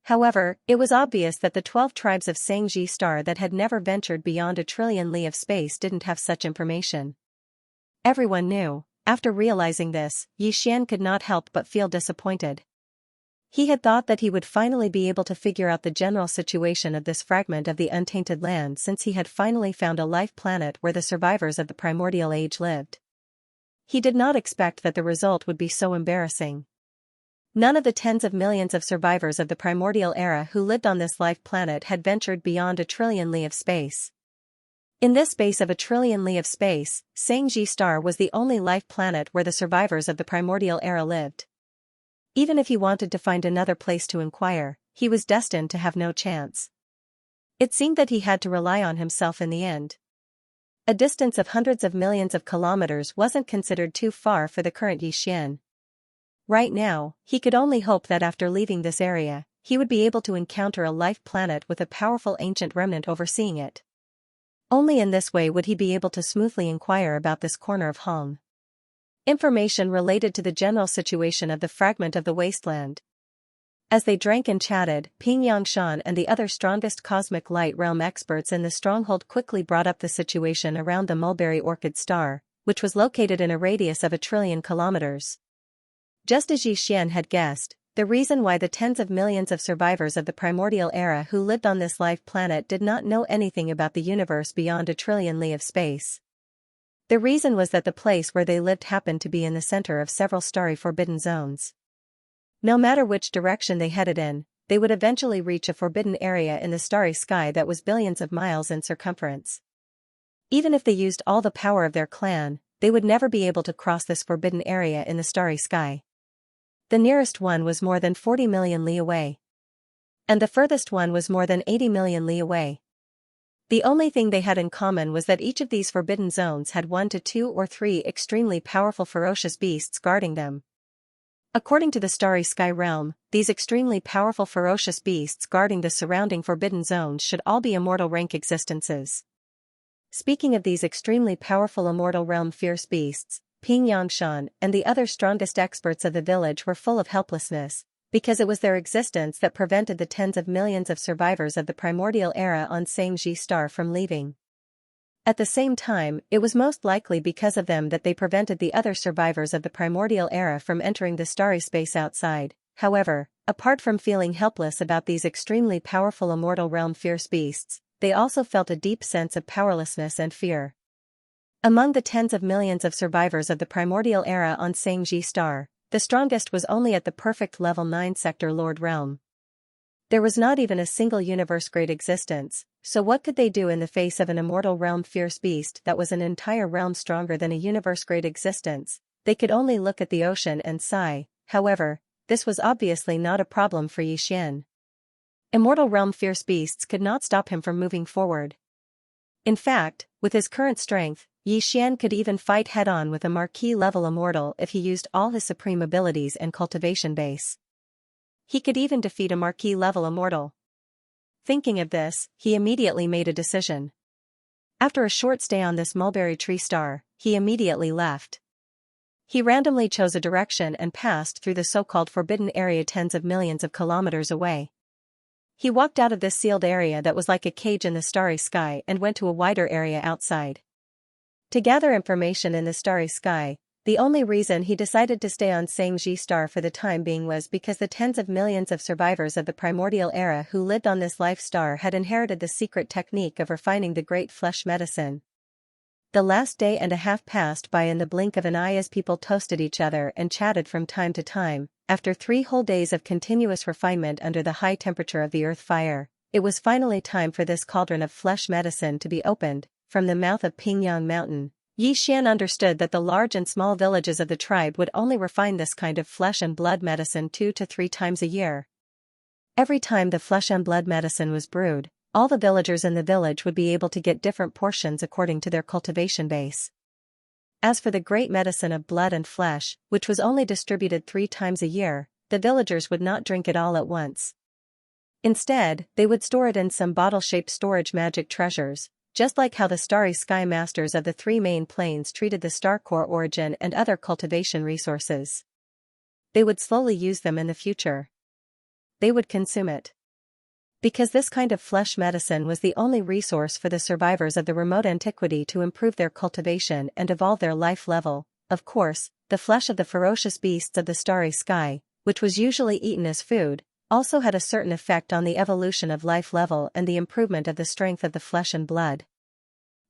However, it was obvious that the 12 tribes of Xianxia star that had never ventured beyond a trillion li of space didn't have such information. Everyone knew. After realizing this, Xian could not help but feel disappointed. He had thought that he would finally be able to figure out the general situation of this fragment of the untainted land since he had finally found a life planet where the survivors of the primordial age lived. He did not expect that the result would be so embarrassing. None of the tens of millions of survivors of the primordial era who lived on this life planet had ventured beyond a trillion li of space. In this space of a trillion li of space, Xianxia star was the only life planet where the survivors of the primordial era lived. Even if he wanted to find another place to inquire, he was destined to have no chance. It seemed that he had to rely on himself in the end. A distance of hundreds of millions of kilometers wasn't considered too far for the current Xian. Right now, he could only hope that after leaving this area, he would be able to encounter a life planet with a powerful ancient remnant overseeing it. Only in this way would he be able to smoothly inquire about this corner of home. Information related to the general situation of the fragment of the wasteland. As they drank and chatted, Xianxia and the other strongest cosmic light realm experts in the stronghold quickly brought up the situation around the mulberry orchid star, which was located in a radius of 1 trillion kilometers. Just as Xian had guessed, the reason why the tens of millions of survivors of the primordial era who lived on this life planet did not know anything about the universe beyond 1 trillion li of space. The reason was that the place where they lived happened to be in the center of several starry forbidden zones. No matter which direction they headed in, they would eventually reach a forbidden area in the starry sky that was billions of miles in circumference. Even if they used all the power of their clan, they would never be able to cross this forbidden area in the starry sky. The nearest one was more than 40 million li away. And the furthest one was more than 80 million li away. The only thing they had in common was that each of these forbidden zones had 1 to 2 or 3 extremely powerful ferocious beasts guarding them. According to the starry sky realm, these extremely powerful ferocious beasts guarding the surrounding forbidden zones should all be immortal rank existences. Speaking of these extremely powerful immortal realm fierce beasts, Xianxia and the other strongest experts of the village were full of helplessness, because it was their existence that prevented the tens of millions of survivors of the primordial era on Xianxia star from leaving. At the same time, it was most likely because of them that they prevented the other survivors of the primordial era from entering the starry space outside. However, apart from feeling helpless about these extremely powerful immortal realm fierce beasts, they also felt a deep sense of powerlessness and fear. Among the tens of millions of survivors of the primordial era on Xianxia star, the strongest was only at the perfect level 9 sector Lord realm. There was not even a single universe-grade existence, so what could they do in the face of an immortal realm fierce beast that was an entire realm stronger than a universe-grade existence? They could only look at the ocean and sigh. However, this was obviously not a problem for Xian. Immortal realm fierce beasts could not stop him from moving forward. In fact, with his current strength, Xian could even fight head-on with a marquee-level immortal if he used all his supreme abilities and cultivation base. He could even defeat a marquee-level immortal. Thinking of this, he immediately made a decision. After a short stay on this mulberry tree star, he immediately left. He randomly chose a direction and passed through the so-called forbidden area tens of millions of kilometers away. He walked out of this sealed area that was like a cage in the starry sky and went to a wider area outside. To gather information in the starry sky, the only reason he decided to stay on Xianxia star for the time being was because the tens of millions of survivors of the primordial era who lived on this life star had inherited the secret technique of refining the great flesh medicine. The last day and a half passed by in the blink of an eye as people toasted each other and chatted from time to time. After 3 whole days of continuous refinement under the high temperature of the earth fire, it was finally time for this cauldron of flesh medicine to be opened. From the mouth of Pingyang Mountain, Xian understood that the large and small villages of the tribe would only refine this kind of flesh and blood medicine 2 to 3 times a year. Every time the flesh and blood medicine was brewed, all the villagers in the village would be able to get different portions according to their cultivation base. As for the great medicine of blood and flesh, which was only distributed 3 times a year, the villagers would not drink it all at once. Instead, they would store it in some bottle-shaped storage magic treasures, just like how the starry sky masters of the 3 main planes treated the star core origin and other cultivation resources. They would slowly use them in the future. They would consume it. Because this kind of flesh medicine was the only resource for the survivors of the remote antiquity to improve their cultivation and evolve their life level. Of course, the flesh of the ferocious beasts of the starry sky, which was usually eaten as food, also had a certain effect on the evolution of life level and the improvement of the strength of the flesh and blood.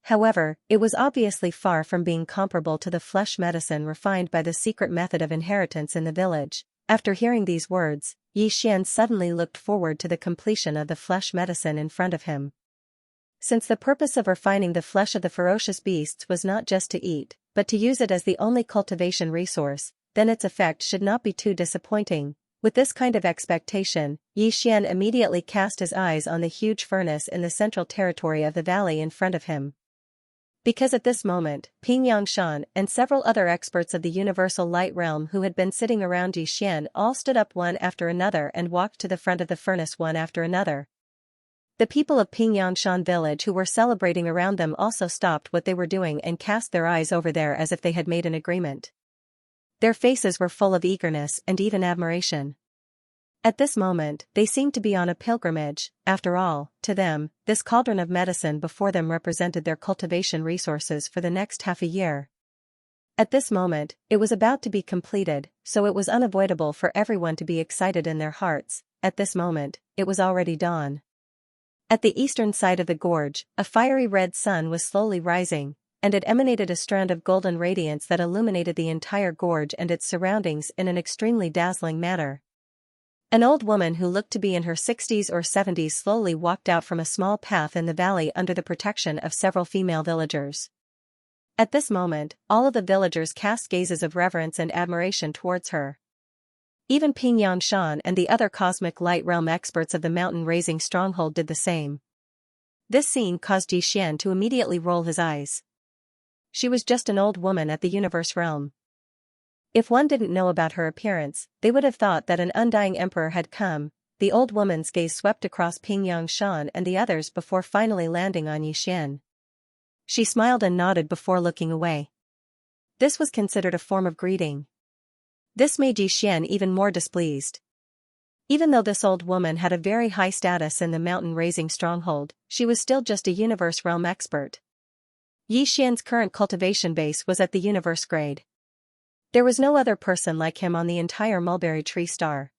However, it was obviously far from being comparable to the flesh medicine refined by the secret method of inheritance in the village. After hearing these words, Xian suddenly looked forward to the completion of the flesh medicine in front of him. Since the purpose of refining the flesh of the ferocious beasts was not just to eat, but to use it as the only cultivation resource, then its effect should not be too disappointing. With this kind of expectation, Xian immediately cast his eyes on the huge furnace in the central territory of the valley in front of him. Because at this moment, Pingyang Shan and several other experts of the universal light realm who had been sitting around Xian all stood up one after another and walked to the front of the furnace one after another. The people of Pingyang Shan village who were celebrating around them also stopped what they were doing and cast their eyes over there as if they had made an agreement. Their faces were full of eagerness and even admiration. At this moment, they seemed to be on a pilgrimage. After all, to them, this cauldron of medicine before them represented their cultivation resources for the next half a year. At this moment, it was about to be completed, so it was unavoidable for everyone to be excited in their hearts. At this moment, it was already dawn. At the eastern side of the gorge, a fiery red sun was slowly rising, and it emanated a strand of golden radiance that illuminated the entire gorge and its surroundings in an extremely dazzling manner. An old woman who looked to be in her 60s or 70s slowly walked out from a small path in the valley under the protection of several female villagers. At this moment, all of the villagers cast gazes of reverence and admiration towards her. Even Pingyang Shan and the other cosmic light realm experts of the mountain-raising stronghold did the same. This scene caused Xian to immediately roll his eyes. She was just an old woman at the universe realm. If one didn't know about her appearance, they would have thought that an undying emperor had come. The old woman's gaze swept across Pingyang Shan and the others before finally landing on Xian. She smiled and nodded before looking away. This was considered a form of greeting. This made Xian even more displeased. Even though this old woman had a very high status in the mountain-raising stronghold, she was still just a universe realm expert. Xian's current cultivation base was at the universe grade. There was no other person like him on the entire mulberry tree star.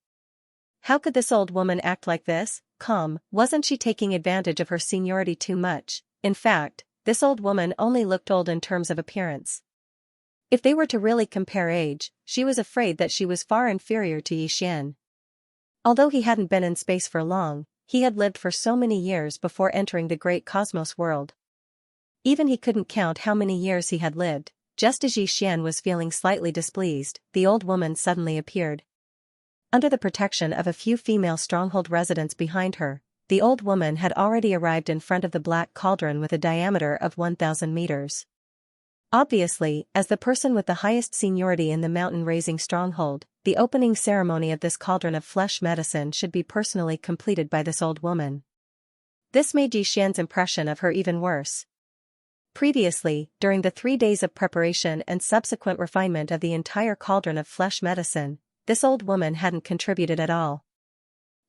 How could this old woman act like this? Calm, wasn't she taking advantage of her seniority too much? In fact, this old woman only looked old in terms of appearance. If they were to really compare age, she was afraid that she was far inferior to Xian. Although he hadn't been in space for long, he had lived for so many years before entering the great cosmos world. Even he couldn't count how many years he had lived. Just as Xian was feeling slightly displeased, the old woman suddenly appeared. Under the protection of a few female stronghold residents behind her, the old woman had already arrived in front of the black cauldron with a diameter of 1,000 meters. Obviously, as the person with the highest seniority in the mountain-raising stronghold, the opening ceremony of this cauldron of flesh medicine should be personally completed by this old woman. This made Xian's impression of her even worse. Previously, during the 3 days of preparation and subsequent refinement of the entire cauldron of flesh medicine, this old woman hadn't contributed at all.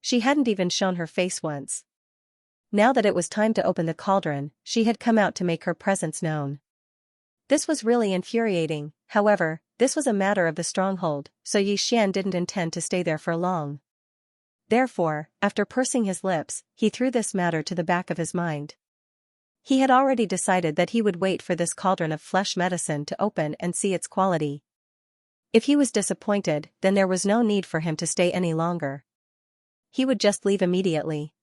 She hadn't even shown her face once. Now that it was time to open the cauldron, she had come out to make her presence known. This was really infuriating. However, this was a matter of the stronghold, so Xian didn't intend to stay there for long. Therefore, after pursing his lips, he threw this matter to the back of his mind. He had already decided that he would wait for this cauldron of flesh medicine to open and see its quality. If he was disappointed, then there was no need for him to stay any longer. He would just leave immediately.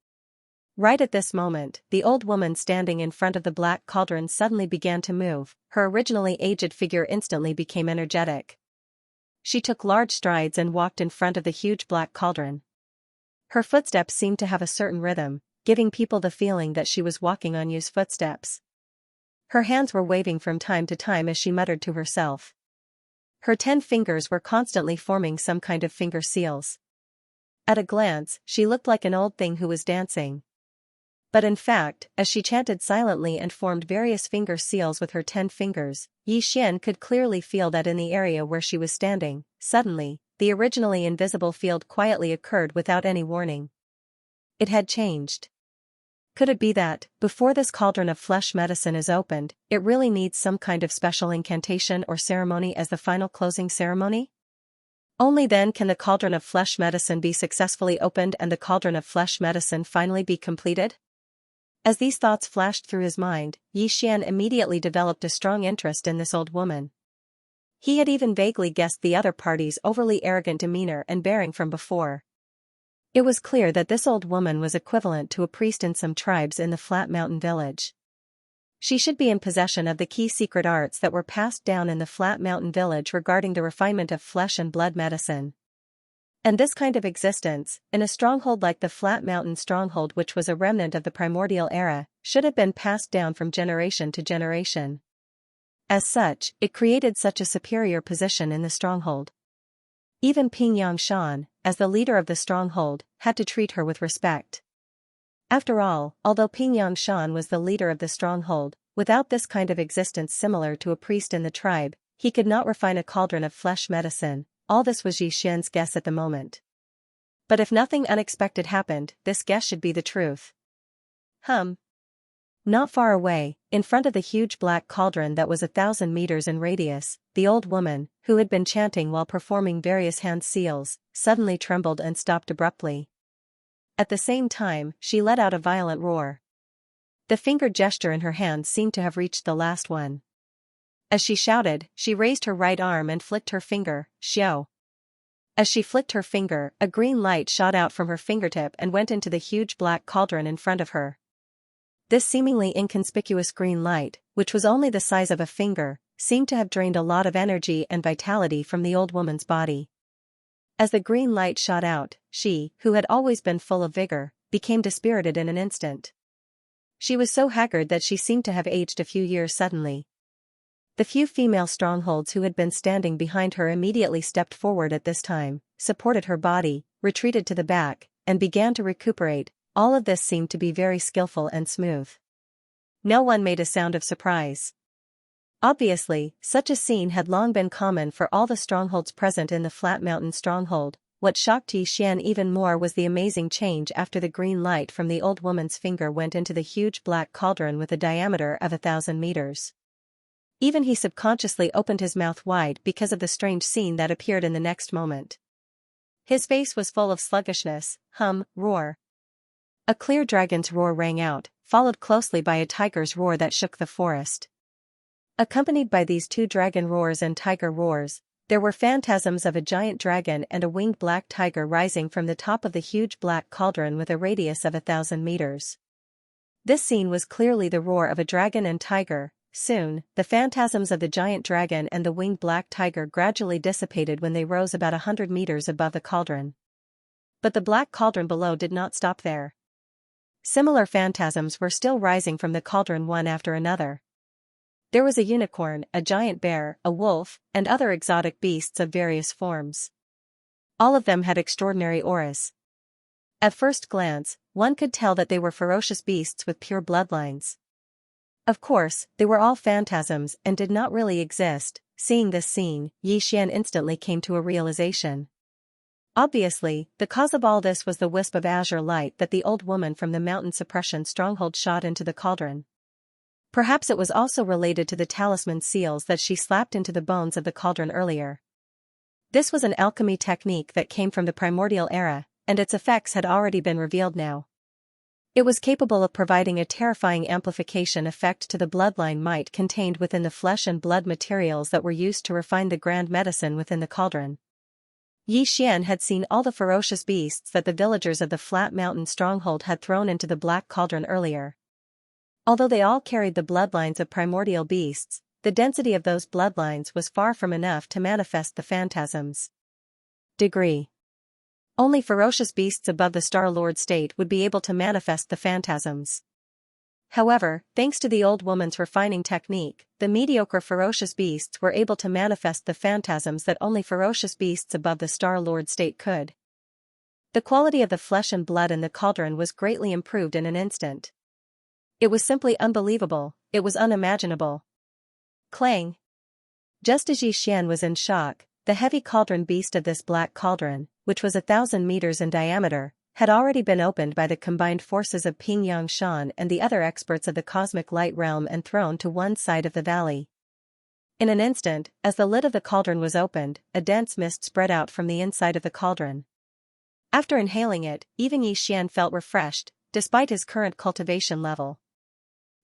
Right at this moment, the old woman standing in front of the black cauldron suddenly began to move. Her originally aged figure instantly became energetic. She took large strides and walked in front of the huge black cauldron. Her footsteps seemed to have a certain rhythm, giving people the feeling that she was walking on Yu's footsteps. Her hands were waving from time to time as she muttered to herself. Her 10 fingers were constantly forming some kind of finger seals. At a glance, she looked like an old thing who was dancing. But in fact, as she chanted silently and formed various finger seals with her 10 fingers, Xian could clearly feel that in the area where she was standing, suddenly, the originally invisible field quietly occurred without any warning. It had changed. Could it be that, before this cauldron of flesh medicine is opened, it really needs some kind of special incantation or ceremony as the final closing ceremony? Only then can the cauldron of flesh medicine be successfully opened and the cauldron of flesh medicine finally be completed? As these thoughts flashed through his mind, Xian immediately developed a strong interest in this old woman. He had even vaguely guessed the other party's overly arrogant demeanor and bearing from before. It was clear that this old woman was equivalent to a priest in some tribes in the flat mountain village. She should be in possession of the key secret arts that were passed down in the flat mountain village regarding the refinement of flesh and blood medicine. And this kind of existence, in a stronghold like the flat mountain stronghold which was a remnant of the primordial era, should have been passed down from generation to generation. As such, it created such a superior position in the stronghold. Even Yangshan, as the leader of the stronghold, had to treat her with respect. After all, although Yangshan was the leader of the stronghold, without this kind of existence similar to a priest in the tribe, he could not refine a cauldron of flesh medicine. All this was Xian's guess at the moment. But if nothing unexpected happened, this guess should be the truth. Not far away, in front of the huge black cauldron that was 1,000 meters in radius, the old woman, who had been chanting while performing various hand seals, suddenly trembled and stopped abruptly. At the same time, she let out a violent roar. The finger gesture in her hand seemed to have reached the last one. As she shouted, she raised her right arm and flicked her finger, Xiao. As she flicked her finger, a green light shot out from her fingertip and went into the huge black cauldron in front of her. This seemingly inconspicuous green light, which was only the size of a finger, seemed to have drained a lot of energy and vitality from the old woman's body. As the green light shot out, she, who had always been full of vigor, became dispirited in an instant. She was so haggard that she seemed to have aged a few years suddenly. The few female strongholds who had been standing behind her immediately stepped forward at this time, supported her body, retreated to the back, and began to recuperate. All of this seemed to be very skillful and smooth. No one made a sound of surprise. Obviously, such a scene had long been common for all the strongholds present in the flat mountain stronghold. What shocked Xian even more was the amazing change after the green light from the old woman's finger went into the huge black cauldron with a diameter of 1,000 meters. Even he subconsciously opened his mouth wide because of the strange scene that appeared in the next moment. His face was full of sluggishness, roar. A clear dragon's roar rang out, followed closely by a tiger's roar that shook the forest. Accompanied by these two dragon roars and tiger roars, there were phantasms of a giant dragon and a winged black tiger rising from the top of the huge black cauldron with a radius of 1,000 meters. This scene was clearly the roar of a dragon and tiger. Soon, the phantasms of the giant dragon and the winged black tiger gradually dissipated when they rose about 100 meters above the cauldron. But the black cauldron below did not stop there. Similar phantasms were still rising from the cauldron one after another. There was a unicorn, a giant bear, a wolf, and other exotic beasts of various forms. All of them had extraordinary auras. At first glance, one could tell that they were ferocious beasts with pure bloodlines. Of course, they were all phantasms and did not really exist. Seeing this scene, Xian instantly came to a realization. Obviously, the cause of all this was the wisp of azure light that the old woman from the mountain suppression stronghold shot into the cauldron. Perhaps it was also related to the talisman seals that she slapped into the bones of the cauldron earlier. This was an alchemy technique that came from the primordial era, and its effects had already been revealed now. It was capable of providing a terrifying amplification effect to the bloodline might contained within the flesh and blood materials that were used to refine the grand medicine within the cauldron. Xian had seen all the ferocious beasts that the villagers of the flat mountain stronghold had thrown into the black cauldron earlier. Although they all carried the bloodlines of primordial beasts, the density of those bloodlines was far from enough to manifest the phantasms. Degree. Only ferocious beasts above the Star Lord state would be able to manifest the phantasms. However, thanks to the old woman's refining technique, the mediocre ferocious beasts were able to manifest the phantasms that only ferocious beasts above the Star Lord state could. The quality of the flesh and blood in the cauldron was greatly improved in an instant. It was simply unbelievable, it was unimaginable. Clang! Just as Xian was in shock, the heavy cauldron beast of this black cauldron, which was 1,000 meters in diameter, had already been opened by the combined forces of Ping Yangshan and the other experts of the cosmic light realm and thrown to one side of the valley. In an instant, as the lid of the cauldron was opened, a dense mist spread out from the inside of the cauldron. After inhaling it, even Xian felt refreshed, despite his current cultivation level.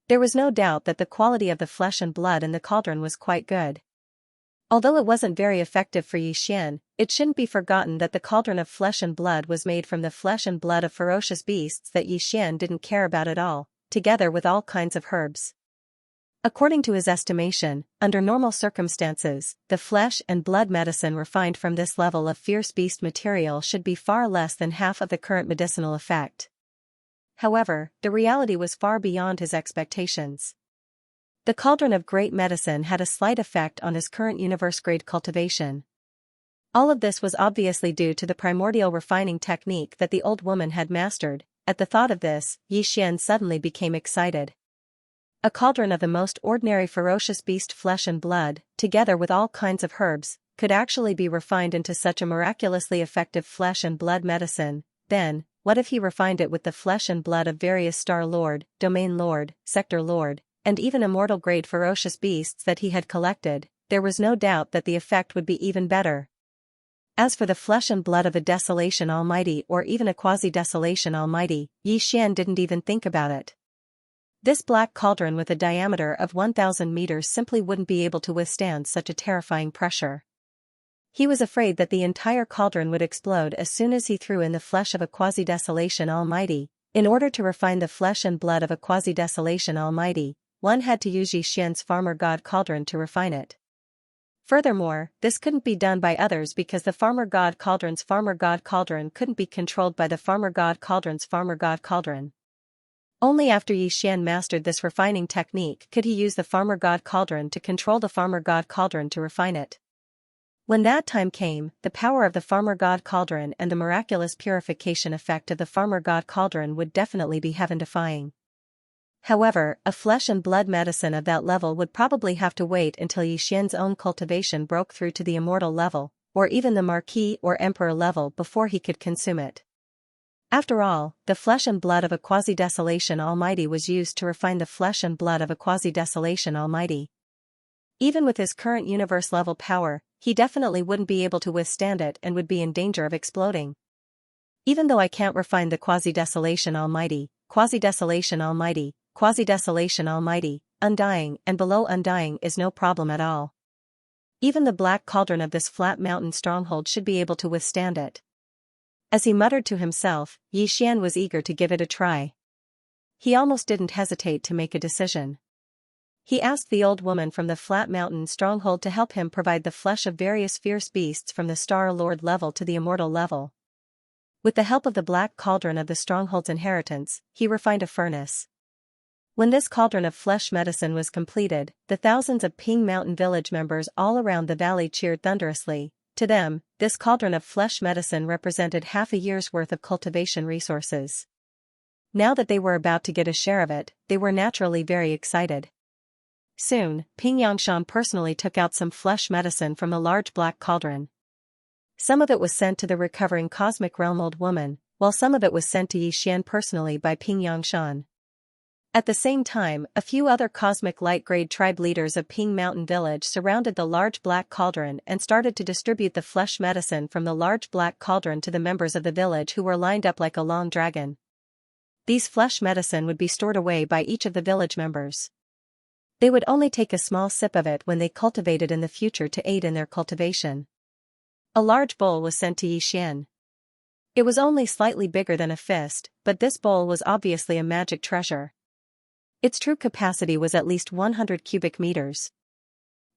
There was no doubt that the quality of the flesh and blood in the cauldron was quite good. Although it wasn't very effective for Xian, it shouldn't be forgotten that the cauldron of flesh and blood was made from the flesh and blood of ferocious beasts that Xian didn't care about at all, together with all kinds of herbs. According to his estimation, under normal circumstances, the flesh and blood medicine refined from this level of fierce beast material should be far less than half of the current medicinal effect. However, the reality was far beyond his expectations. The cauldron of great medicine had a slight effect on his current universe-grade cultivation. All of this was obviously due to the primordial refining technique that the old woman had mastered. At the thought of this, Xian suddenly became excited. A cauldron of the most ordinary ferocious beast flesh and blood, together with all kinds of herbs, could actually be refined into such a miraculously effective flesh and blood medicine. Then, what if he refined it with the flesh and blood of various Star Lord, Domain Lord, Sector Lord, and even immortal-grade ferocious beasts that he had collected? There was no doubt that the effect would be even better. As for the flesh and blood of a Desolation Almighty or even a Quasi-Desolation Almighty, Xian didn't even think about it. This black cauldron with a diameter of 1,000 meters simply wouldn't be able to withstand such a terrifying pressure. He was afraid that the entire cauldron would explode as soon as he threw in the flesh of a Quasi-Desolation Almighty. In order to refine the flesh and blood of a Quasi-Desolation Almighty, one had to use Xian's Farmer God Cauldron to refine it. Furthermore, this couldn't be done by others because the Farmer God Cauldron's Farmer God Cauldron couldn't be controlled by the Farmer God Cauldron's Farmer God Cauldron. Only after Xian mastered this refining technique could he use the Farmer God Cauldron to control the Farmer God Cauldron to refine it. When that time came, the power of the Farmer God Cauldron and the miraculous purification effect of the Farmer God Cauldron would definitely be heaven-defying. However, a flesh and blood medicine of that level would probably have to wait until Xian's own cultivation broke through to the immortal level, or even the Marquis or Emperor level before he could consume it. After all, the flesh and blood of a Quasi-Desolation Almighty was used to refine the flesh and blood of a Quasi-Desolation Almighty. Even with his current universe-level power, he definitely wouldn't be able to withstand it and would be in danger of exploding. Even though I can't refine the quasi-desolation almighty, quasi-desolation almighty, quasi-desolation almighty, undying and below undying is no problem at all. Even the black cauldron of this flat mountain stronghold should be able to withstand it. As he muttered to himself, Xian was eager to give it a try. He almost didn't hesitate to make a decision. He asked the old woman from the flat mountain stronghold to help him provide the flesh of various fierce beasts from the Star Lord level to the immortal level. With the help of the black cauldron of the stronghold's inheritance, he refined a furnace. When this cauldron of flesh medicine was completed, the thousands of Ping Mountain village members all around the valley cheered thunderously. To them, this cauldron of flesh medicine represented half a year's worth of cultivation resources. Now that they were about to get a share of it, they were naturally very excited. Soon, Ping Yangshan personally took out some flesh medicine from the large black cauldron. Some of it was sent to the recovering cosmic realm old woman, while some of it was sent to Xian personally by Ping Yangshan. At the same time, a few other cosmic light-grade tribe leaders of Ping Mountain Village surrounded the large black cauldron and started to distribute the flesh medicine from the large black cauldron to the members of the village who were lined up like a long dragon. These flesh medicine would be stored away by each of the village members. They would only take a small sip of it when they cultivated in the future to aid in their cultivation. A large bowl was sent to Xian. It was only slightly bigger than a fist, but this bowl was obviously a magic treasure. Its true capacity was at least 100 cubic meters.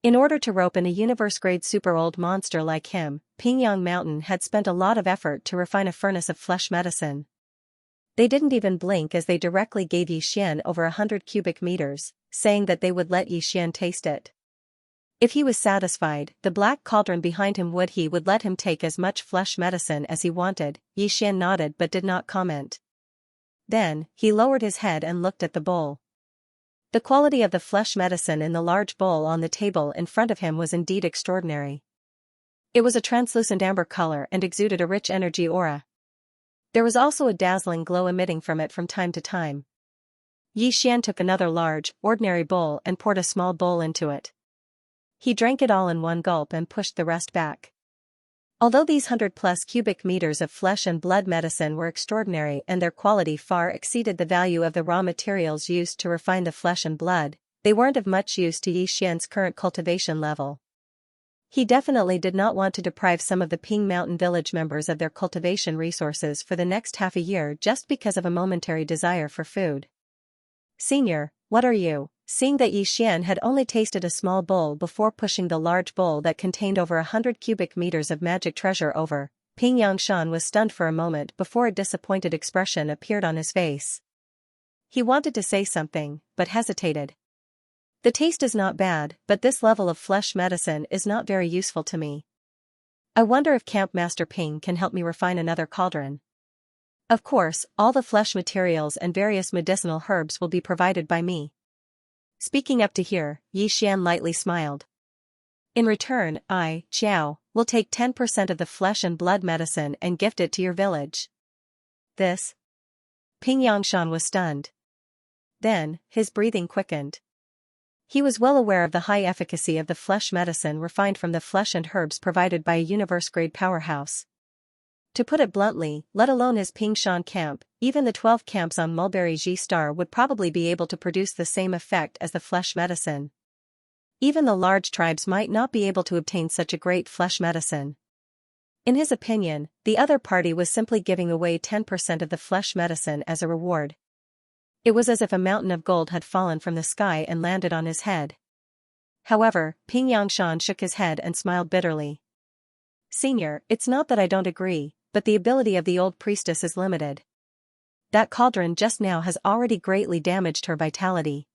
In order to rope in a universe-grade super-old monster like him, Pingyang Mountain had spent a lot of effort to refine a furnace of flesh medicine. They didn't even blink as they directly gave Xian over 100 cubic meters, saying that they would let Xian taste it. If he was satisfied, the black cauldron behind him would let him take as much flesh medicine as he wanted. Xian nodded but did not comment. Then, he lowered his head and looked at the bowl. The quality of the flesh medicine in the large bowl on the table in front of him was indeed extraordinary. It was a translucent amber color and exuded a rich energy aura. There was also a dazzling glow emitting from it from time to time. Xian took another large, ordinary bowl and poured a small bowl into it. He drank it all in one gulp and pushed the rest back. Although these 100+ cubic meters of flesh and blood medicine were extraordinary and their quality far exceeded the value of the raw materials used to refine the flesh and blood, they weren't of much use to Xian's current cultivation level. He definitely did not want to deprive some of the Ping Mountain Village members of their cultivation resources for the next half a year just because of a momentary desire for food. "Senior, what are you?" Seeing that Xian had only tasted a small bowl before pushing the large bowl that contained over 100 cubic meters of magic treasure over, Ping Yangshan was stunned for a moment before a disappointed expression appeared on his face. He wanted to say something, but hesitated. "The taste is not bad, but this level of flesh medicine is not very useful to me. I wonder if Camp Master Ping can help me refine another cauldron. Of course, all the flesh materials and various medicinal herbs will be provided by me." Speaking up to here, Xian lightly smiled. "In return, I, Xiao, will take 10% of the flesh and blood medicine and gift it to your village." This? Ping Yangshan was stunned. Then, his breathing quickened. He was well aware of the high efficacy of the flesh medicine refined from the flesh and herbs provided by a universe-grade powerhouse. To put it bluntly, let alone his Pingshan camp, even the 12 camps on Mulberry G Star would probably be able to produce the same effect as the flesh medicine. Even the large tribes might not be able to obtain such a great flesh medicine. In his opinion, the other party was simply giving away 10% of the flesh medicine as a reward. It was as if a mountain of gold had fallen from the sky and landed on his head. However, Ping Yangshan shook his head and smiled bitterly. "Senior, it's not that I don't agree, but the ability of the old priestess is limited. That cauldron just now has already greatly damaged her vitality.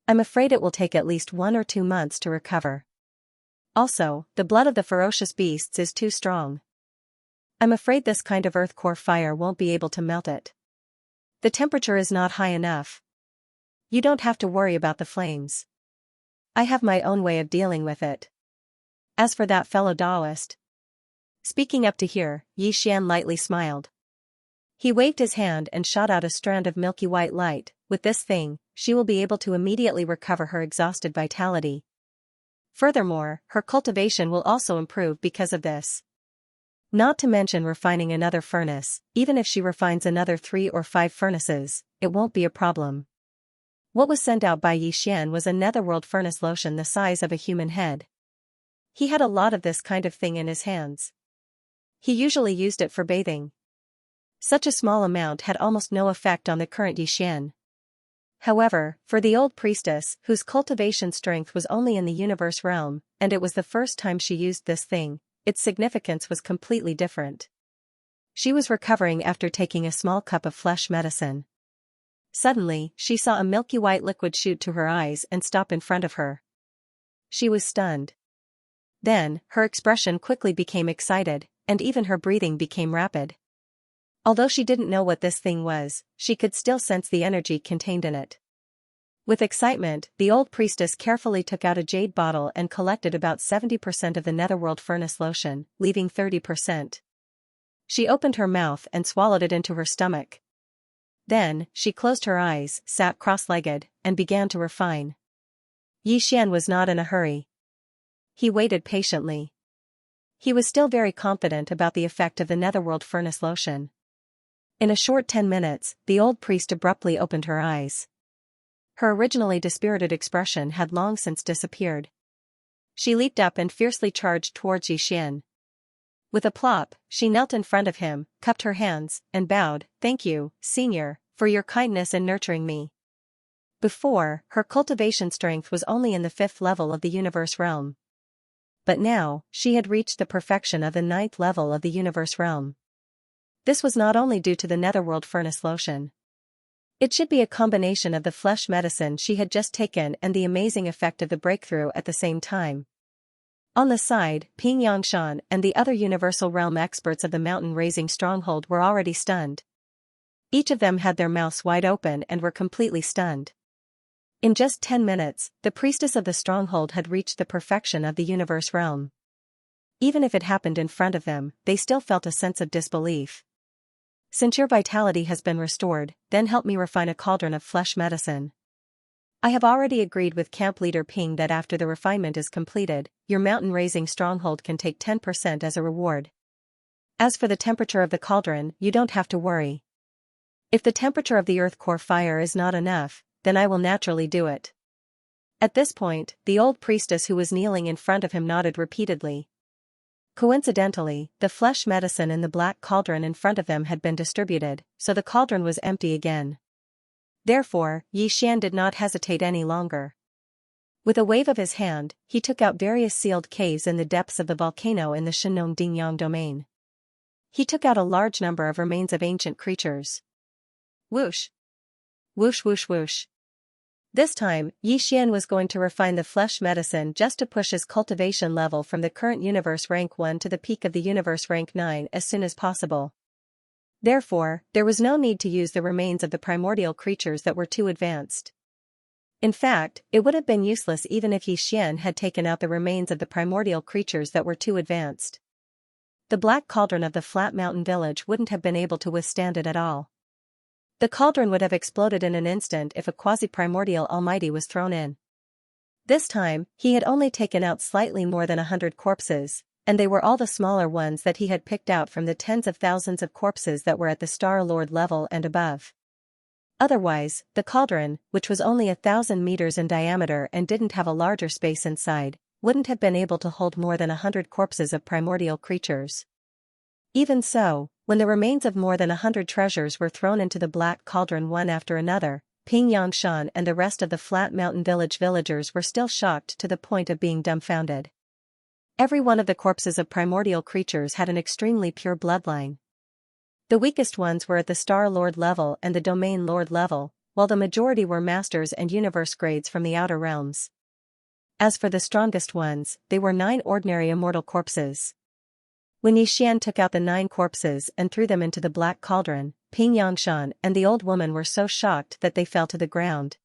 I'm afraid it will take at least 1 or 2 months to recover. Also, the blood of the ferocious beasts is too strong. I'm afraid this kind of earth core fire won't be able to melt it. The temperature is not high enough. You don't have to worry about the flames. I have my own way of dealing with it. As for that fellow Taoist..." Speaking up to here, Xian lightly smiled. He waved his hand and shot out a strand of milky white light. "With this thing, she will be able to immediately recover her exhausted vitality." Furthermore, her cultivation will also improve because of this. Not to mention refining another furnace, even if she refines another 3 or 5 furnaces, it won't be a problem. What was sent out by Yi Xian was a netherworld furnace lotion the size of a human head. He had a lot of this kind of thing in his hands. He usually used it for bathing. Such a small amount had almost no effect on the current Yi Xian. However, for the old priestess, whose cultivation strength was only in the universe realm, and it was the first time she used this thing, its significance was completely different. She was recovering after taking a small cup of flesh medicine. Suddenly, she saw a milky white liquid shoot to her eyes and stop in front of her. She was stunned. Then, her expression quickly became excited, and even her breathing became rapid. Although she didn't know what this thing was, she could still sense the energy contained in it. With excitement, the old priestess carefully took out a jade bottle and collected about 70% of the netherworld furnace lotion, leaving 30%. She opened her mouth and swallowed it into her stomach. Then, she closed her eyes, sat cross-legged, and began to refine. Yi Xian was not in a hurry. He waited patiently. He was still very confident about the effect of the netherworld furnace lotion. In a short 10 minutes, the old priest abruptly opened her eyes. Her originally dispirited expression had long since disappeared. She leaped up and fiercely charged towards Yi Xian. With a plop, she knelt in front of him, cupped her hands, and bowed. "Thank you, Senior, for your kindness in nurturing me." Before, her cultivation strength was only in the 5th level of the universe realm. But now, she had reached the perfection of the 9th level of the universe realm. This was not only due to the netherworld furnace lotion. It should be a combination of the flesh medicine she had just taken and the amazing effect of the breakthrough at the same time. On the side, Ping Yangshan and the other universal realm experts of the mountain-raising stronghold were already stunned. Each of them had their mouths wide open and were completely stunned. In just 10 minutes, the priestess of the stronghold had reached the perfection of the universe realm. Even if it happened in front of them, they still felt a sense of disbelief. "Since your vitality has been restored, then help me refine a cauldron of flesh medicine. I have already agreed with camp leader Ping that after the refinement is completed, your mountain-raising stronghold can take 10% as a reward. As for the temperature of the cauldron, you don't have to worry. If the temperature of the earth core fire is not enough, then I will naturally do it." At this point, the old priestess who was kneeling in front of him nodded repeatedly. Coincidentally, the flesh medicine in the black cauldron in front of them had been distributed, so the cauldron was empty again. Therefore, Yi Xian did not hesitate any longer. With a wave of his hand, he took out various sealed caves in the depths of the volcano in the Shenong Dingyang domain. He took out a large number of remains of ancient creatures. Whoosh! Whoosh whoosh whoosh. This time, Yi Xian was going to refine the flesh medicine just to push his cultivation level from the current universe rank 1 to the peak of the universe rank 9 as soon as possible. Therefore, there was no need to use the remains of the primordial creatures that were too advanced. In fact, it would have been useless even if Yi Xian had taken out the remains of the primordial creatures that were too advanced. The black cauldron of the flat mountain village wouldn't have been able to withstand it at all. The cauldron would have exploded in an instant if a quasi-primordial almighty was thrown in. This time, he had only taken out slightly more than 100 corpses, and they were all the smaller ones that he had picked out from the tens of thousands of corpses that were at the Star Lord level and above. Otherwise, the cauldron, which was only 1,000 meters in diameter and didn't have a larger space inside, wouldn't have been able to hold more than 100 corpses of primordial creatures. Even so, when the remains of more than 100 treasures were thrown into the black cauldron one after another, Ping Yangshan and the rest of the flat mountain village villagers were still shocked to the point of being dumbfounded. Every one of the corpses of primordial creatures had an extremely pure bloodline. The weakest ones were at the Star Lord level and the Domain Lord level, while the majority were masters and universe grades from the outer realms. As for the strongest ones, they were 9 ordinary immortal corpses. When Yi Xian took out the 9 corpses and threw them into the black cauldron, Ping Yangshan and the old woman were so shocked that they fell to the ground.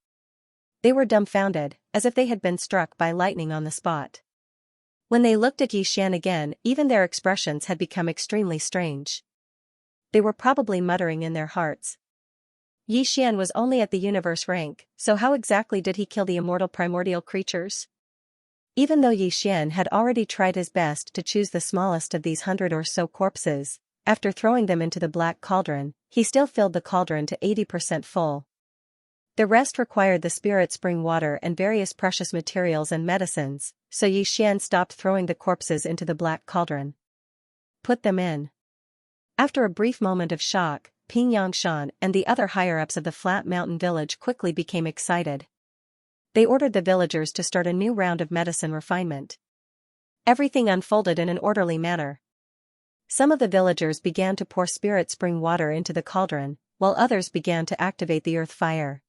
They were dumbfounded, as if they had been struck by lightning on the spot. When they looked at Yi Xian again, even their expressions had become extremely strange. They were probably muttering in their hearts. Yi Xian was only at the universe rank, so how exactly did he kill the immortal primordial creatures? Even though Yi Xian had already tried his best to choose the smallest of these 100 or so corpses, after throwing them into the black cauldron, he still filled the cauldron to 80% full. The rest required the spirit spring water and various precious materials and medicines, so Yi Xian stopped throwing the corpses into the black cauldron. Put them in. After a brief moment of shock, Ping Yangshan and the other higher-ups of the flat mountain village quickly became excited. They ordered the villagers to start a new round of medicine refinement. Everything unfolded in an orderly manner. Some of the villagers began to pour spirit spring water into the cauldron, while others began to activate the earth fire.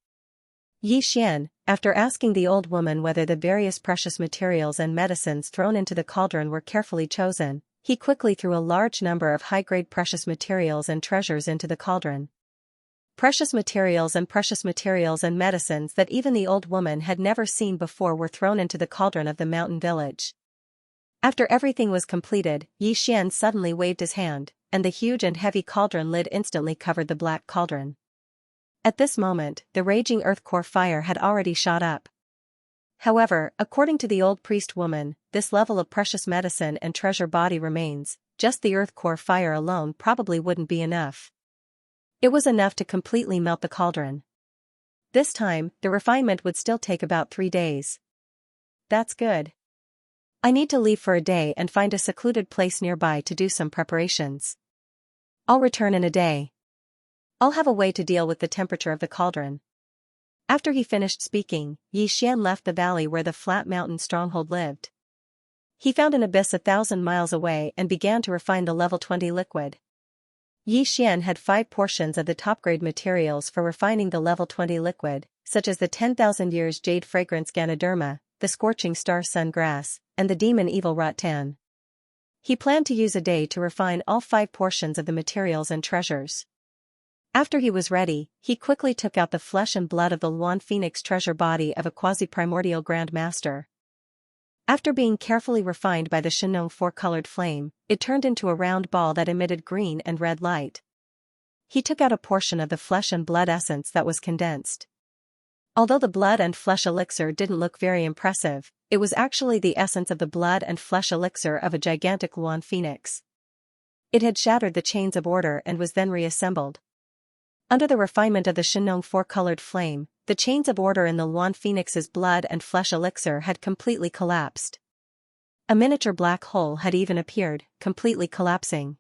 Yi Xian, after asking the old woman whether the various precious materials and medicines thrown into the cauldron were carefully chosen, he quickly threw a large number of high-grade precious materials and treasures into the cauldron. Precious materials and medicines that even the old woman had never seen before were thrown into the cauldron of the mountain village. After everything was completed, Yi Xian suddenly waved his hand, and the huge and heavy cauldron lid instantly covered the black cauldron. At this moment, the raging earth core fire had already shot up. However, according to the old priest woman, this level of precious medicine and treasure body remains, just the earth core fire alone probably wouldn't be enough. It was enough to completely melt the cauldron. This time, the refinement would still take about 3 days. That's good. I need to leave for a day and find a secluded place nearby to do some preparations. I'll return in a day. I'll have a way to deal with the temperature of the cauldron. After he finished speaking, Yi Xian left the valley where the flat mountain stronghold lived. He found an abyss 1,000 miles away and began to refine the level 20 liquid. Yi Xian had 5 portions of the top-grade materials for refining the level 20 liquid, such as the 10,000 years jade fragrance Ganoderma, the scorching star sun grass, and the demon evil rattan. He planned to use a day to refine all 5 portions of the materials and treasures. After he was ready, he quickly took out the flesh and blood of the Luan Phoenix treasure body of a quasi-primordial Grand Master. After being carefully refined by the Xianxia 4-colored flame, it turned into a round ball that emitted green and red light. He took out a portion of the flesh and blood essence that was condensed. Although the blood and flesh elixir didn't look very impressive, it was actually the essence of the blood and flesh elixir of a gigantic Luan Phoenix. It had shattered the chains of order and was then reassembled. Under the refinement of the Xianxia 4-colored flame, the chains of order in the Luan Phoenix's blood and flesh elixir had completely collapsed. A miniature black hole had even appeared, completely collapsing.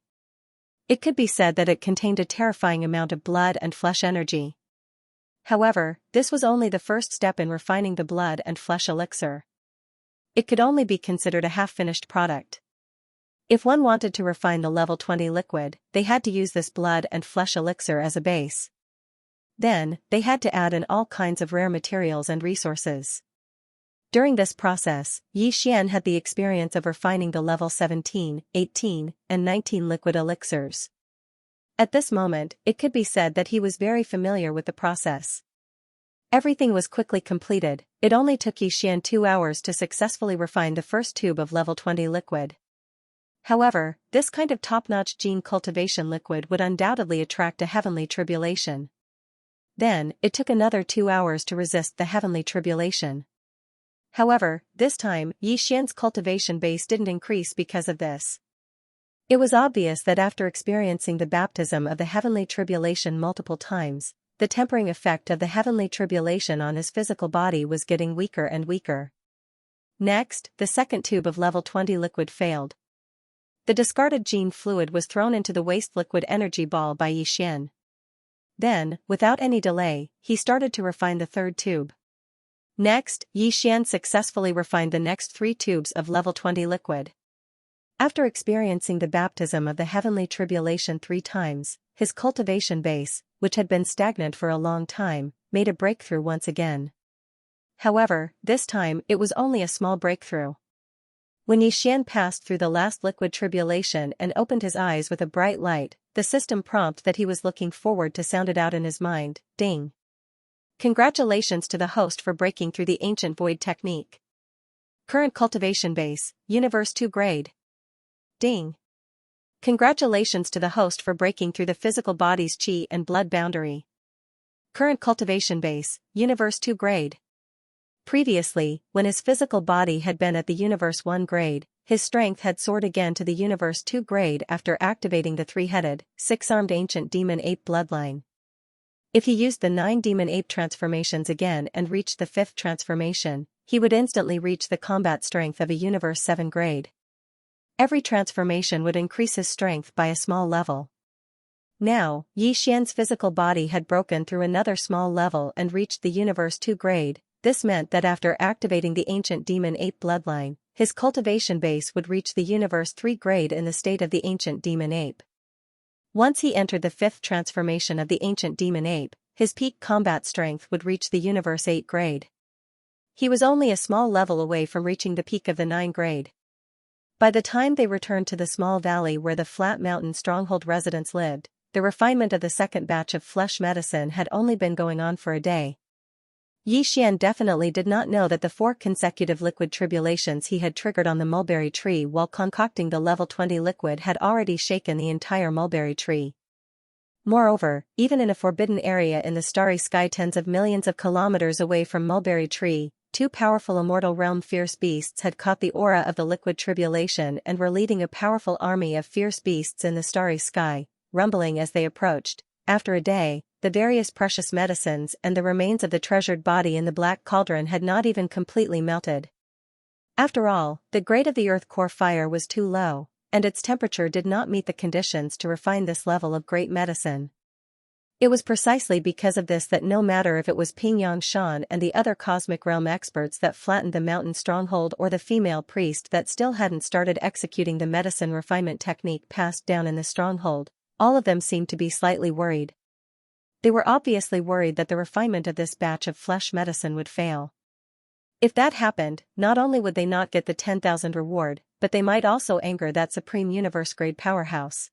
It could be said that it contained a terrifying amount of blood and flesh energy. However, this was only the first step in refining the blood and flesh elixir. It could only be considered a half-finished product. If one wanted to refine the level 20 liquid, they had to use this blood and flesh elixir as a base. Then, they had to add in all kinds of rare materials and resources. During this process, Yi Xian had the experience of refining the level 17, 18, and 19 liquid elixirs. At this moment, it could be said that he was very familiar with the process. Everything was quickly completed. It only took Yi Xian 2 hours to successfully refine the first tube of level 20 liquid. However, this kind of top-notch gene cultivation liquid would undoubtedly attract a heavenly tribulation. Then, it took another 2 hours to resist the heavenly tribulation. However, this time, Yi Xian's cultivation base didn't increase because of this. It was obvious that after experiencing the baptism of the heavenly tribulation multiple times, the tempering effect of the heavenly tribulation on his physical body was getting weaker and weaker. Next, the second tube of level 20 liquid failed. The discarded gene fluid was thrown into the waste liquid energy ball by Yi Xian. Then, without any delay, he started to refine the third tube. Next, Yi Xian successfully refined the next 3 tubes of level 20 liquid. After experiencing the baptism of the heavenly tribulation 3 times, his cultivation base, which had been stagnant for a long time, made a breakthrough once again. However, this time it was only a small breakthrough. When Yi Xian passed through the last liquid tribulation and opened his eyes with a bright light, the system prompt that he was looking forward to sounded out in his mind, ding. Congratulations to the host for breaking through the ancient void technique. Current cultivation base, Universe 2 grade. Ding. Congratulations to the host for breaking through the physical body's chi and blood boundary. Current cultivation base, Universe 2 grade. Previously, when his physical body had been at the Universe 1 grade, his strength had soared again to the Universe 2 grade after activating the three-headed, six-armed ancient demon ape bloodline. If he used the 9 demon ape transformations again and reached the 5th transformation, he would instantly reach the combat strength of a Universe 7 grade. Every transformation would increase his strength by a small level. Now, Yi Xian's physical body had broken through another small level and reached the Universe 2 grade. This meant that after activating the ancient demon ape bloodline, his cultivation base would reach the Universe 3 grade in the state of the ancient demon ape. Once he entered the 5th transformation of the ancient demon ape, his peak combat strength would reach the Universe 8 grade. He was only a small level away from reaching the peak of the 9 grade. By the time they returned to the small valley where the flat mountain stronghold residents lived, the refinement of the second batch of flesh medicine had only been going on for a day. Yi Xian definitely did not know that the 4 consecutive liquid tribulations he had triggered on the mulberry tree while concocting the level 20 liquid had already shaken the entire mulberry tree. Moreover, even in a forbidden area in the starry sky tens of millions of kilometers away from mulberry tree, 2 powerful immortal realm fierce beasts had caught the aura of the liquid tribulation and were leading a powerful army of fierce beasts in the starry sky, rumbling as they approached. After a day, the various precious medicines and the remains of the treasured body in the black cauldron had not even completely melted. After all, the grade of the earth core fire was too low, and its temperature did not meet the conditions to refine this level of great medicine. It was precisely because of this that no matter if it was Xianxia and the other cosmic realm experts that flattened the mountain stronghold or the female priest that still hadn't started executing the medicine refinement technique passed down in the stronghold, all of them seemed to be slightly worried. They were obviously worried that the refinement of this batch of flesh medicine would fail. If that happened, not only would they not get the 10,000 reward, but they might also anger that supreme universe-grade powerhouse.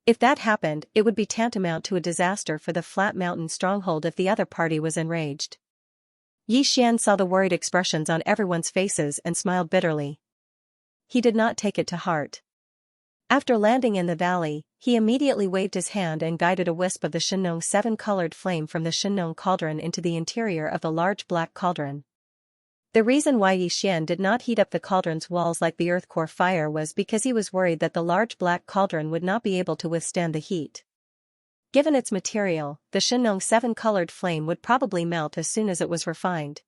If that happened, it would be tantamount to a disaster for the flat mountain stronghold if the other party was enraged. Yi Xian saw the worried expressions on everyone's faces and smiled bitterly. He did not take it to heart. After landing in the valley, he immediately waved his hand and guided a wisp of the Xianxia 7-colored flame from the Xianxia cauldron into the interior of the large black cauldron. The reason why Yi Xian did not heat up the cauldron's walls like the earth core fire was because he was worried that the large black cauldron would not be able to withstand the heat. Given its material, the Xianxia 7-colored flame would probably melt as soon as it was refined.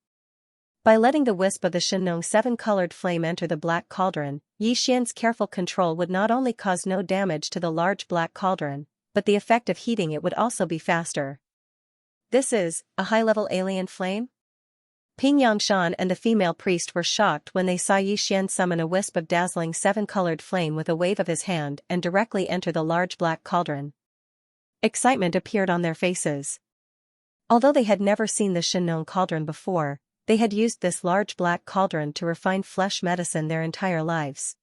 By letting the wisp of the Xianxia 7-colored flame enter the black cauldron, Yi Xian's careful control would not only cause no damage to the large black cauldron, but the effect of heating it would also be faster. This is a high-level alien flame? Xianxia and the female priest were shocked when they saw Yi Xian summon a wisp of dazzling 7-colored flame with a wave of his hand and directly enter the large black cauldron. Excitement appeared on their faces. Although they had never seen the Xianxia cauldron before, they had used this large black cauldron to refine flesh medicine their entire lives.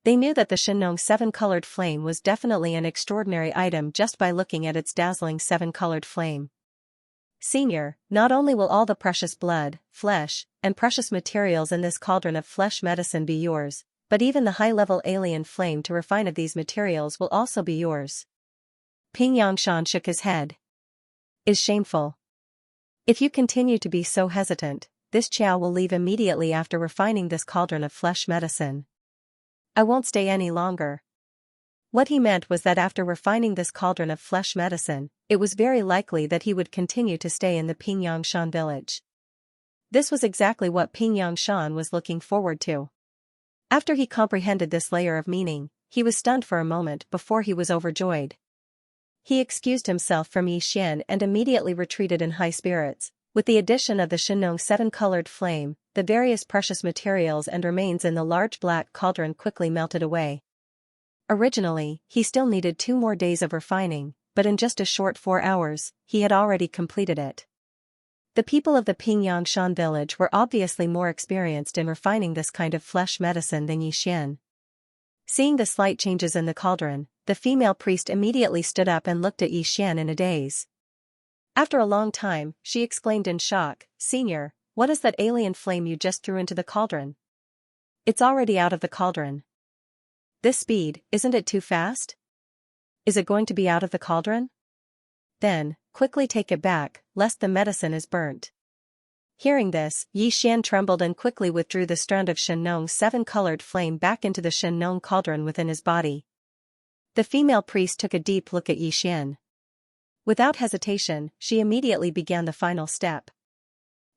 They knew that the Xianxia 7-colored flame was definitely an extraordinary item just by looking at its dazzling 7-colored flame. Senior, not only will all the precious blood, flesh, and precious materials in this cauldron of flesh medicine be yours, but even the high-level alien flame to refine of these materials will also be yours. Xianxia shook his head. Is shameful. If you continue to be so hesitant, this Qiao will leave immediately after refining this cauldron of flesh medicine. I won't stay any longer. What he meant was that after refining this cauldron of flesh medicine, it was very likely that he would continue to stay in the Xianxia village. This was exactly what Xianxia was looking forward to. After he comprehended this layer of meaning, he was stunned for a moment before he was overjoyed. He excused himself from Yi Xian and immediately retreated in high spirits. With the addition of the Xianxia 7-colored flame, the various precious materials and remains in the large black cauldron quickly melted away. Originally, he still needed 2 more days of refining, but in just a short 4 hours, he had already completed it. The people of the Xianxia village were obviously more experienced in refining this kind of flesh medicine than Yi Xian. Seeing the slight changes in the cauldron, the female priest immediately stood up and looked at Yi Xian in a daze. After a long time, she exclaimed in shock, "Senior, what is that alien flame you just threw into the cauldron? It's already out of the cauldron. This speed, isn't it too fast? Is it going to be out of the cauldron? Then, quickly take it back, lest the medicine is burnt." Hearing this, Yi Xian trembled and quickly withdrew the strand of Shenong's seven-colored flame back into the Shenong cauldron within his body. The female priest took a deep look at Yi Xian. Without hesitation, she immediately began the final step.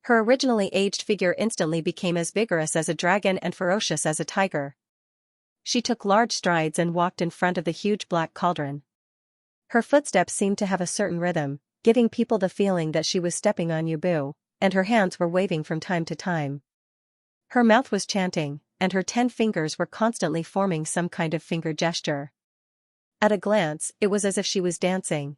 Her originally aged figure instantly became as vigorous as a dragon and ferocious as a tiger. She took large strides and walked in front of the huge black cauldron. Her footsteps seemed to have a certain rhythm, giving people the feeling that she was stepping on Yubu, and her hands were waving from time to time. Her mouth was chanting, and her 10 fingers were constantly forming some kind of finger gesture. At a glance, it was as if she was dancing.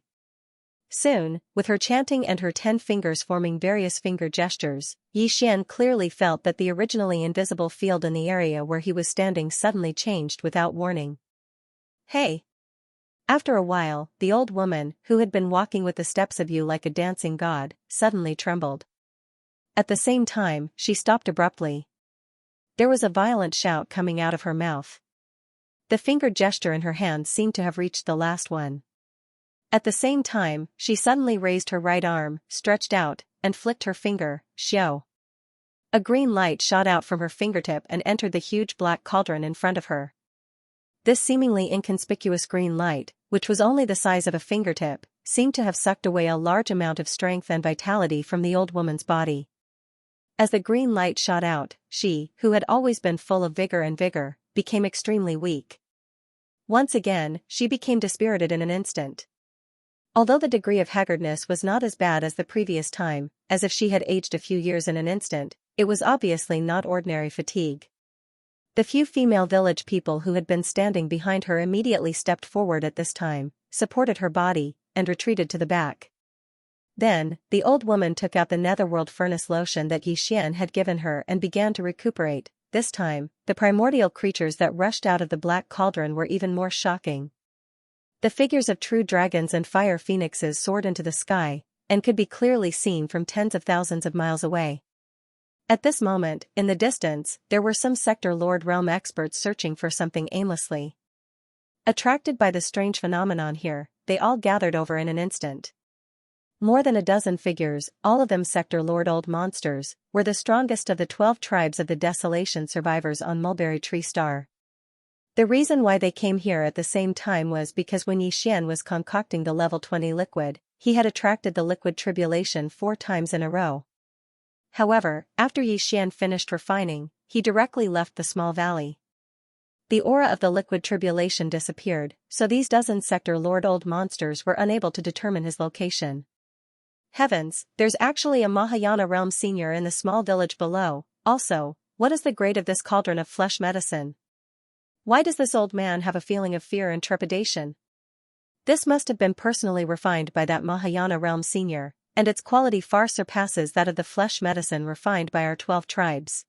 Soon, with her chanting and her 10 fingers forming various finger gestures, Yi Xian clearly felt that the originally invisible field in the area where he was standing suddenly changed without warning. Hey! After a while, the old woman, who had been walking with the steps of Yu like a dancing god, suddenly trembled. At the same time, she stopped abruptly. There was a violent shout coming out of her mouth. The finger gesture in her hand seemed to have reached the last one. At the same time, she suddenly raised her right arm, stretched out, and flicked her finger, Xiao. A green light shot out from her fingertip and entered the huge black cauldron in front of her. This seemingly inconspicuous green light, which was only the size of a fingertip, seemed to have sucked away a large amount of strength and vitality from the old woman's body. As the green light shot out, she, who had always been full of vigor, became extremely weak. Once again, she became dispirited in an instant. Although the degree of haggardness was not as bad as the previous time, as if she had aged a few years in an instant, it was obviously not ordinary fatigue. The few female village people who had been standing behind her immediately stepped forward at this time, supported her body, and retreated to the back. Then, the old woman took out the netherworld furnace lotion that Yi Xian had given her and began to recuperate. This time, the primordial creatures that rushed out of the black cauldron were even more shocking. The figures of true dragons and fire phoenixes soared into the sky, and could be clearly seen from tens of thousands of miles away. At this moment, in the distance, there were some sector Lord Realm experts searching for something aimlessly. Attracted by the strange phenomenon here, they all gathered over in an instant. More than a dozen figures, all of them sector Lord Old monsters, were the strongest of the 12 tribes of the Desolation survivors on Mulberry Tree Star. The reason why they came here at the same time was because when Yi Xian was concocting the level 20 liquid, he had attracted the liquid tribulation 4 times in a row. However, after Yi Xian finished refining, he directly left the small valley. The aura of the liquid tribulation disappeared, so these dozen sector Lord Old monsters were unable to determine his location. Heavens, there's actually a Mahayana realm senior in the small village below. Also, what is the grade of this cauldron of flesh medicine? Why does this old man have a feeling of fear and trepidation? This must have been personally refined by that Mahayana realm senior, and its quality far surpasses that of the flesh medicine refined by our 12 tribes.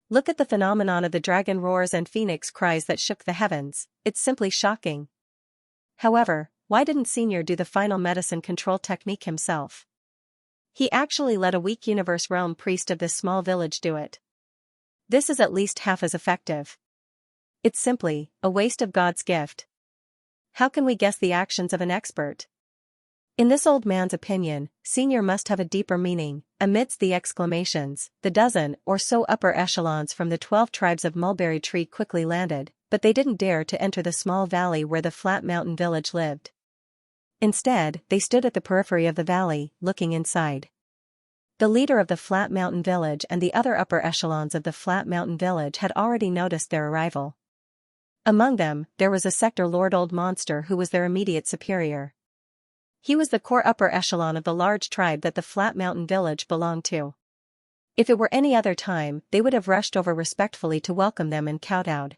Look at the phenomenon of the dragon roars and phoenix cries that shook the heavens, it's simply shocking. However, why didn't Senior do the final medicine control technique himself? He actually let a weak universe realm priest of this small village do it. This is at least half as effective. It's simply a waste of God's gift. How can we guess the actions of an expert? In this old man's opinion, Senior must have a deeper meaning. Amidst the exclamations, the dozen or so upper echelons from the 12 tribes of Mulberry Tree quickly landed, but they didn't dare to enter the small valley where the flat mountain village lived. Instead, they stood at the periphery of the valley, looking inside. The leader of the flat mountain village and the other upper echelons of the flat mountain village had already noticed their arrival. Among them, there was a sector Lord Old monster who was their immediate superior. He was the core upper echelon of the large tribe that the flat mountain village belonged to. If it were any other time, they would have rushed over respectfully to welcome them and kowtowed.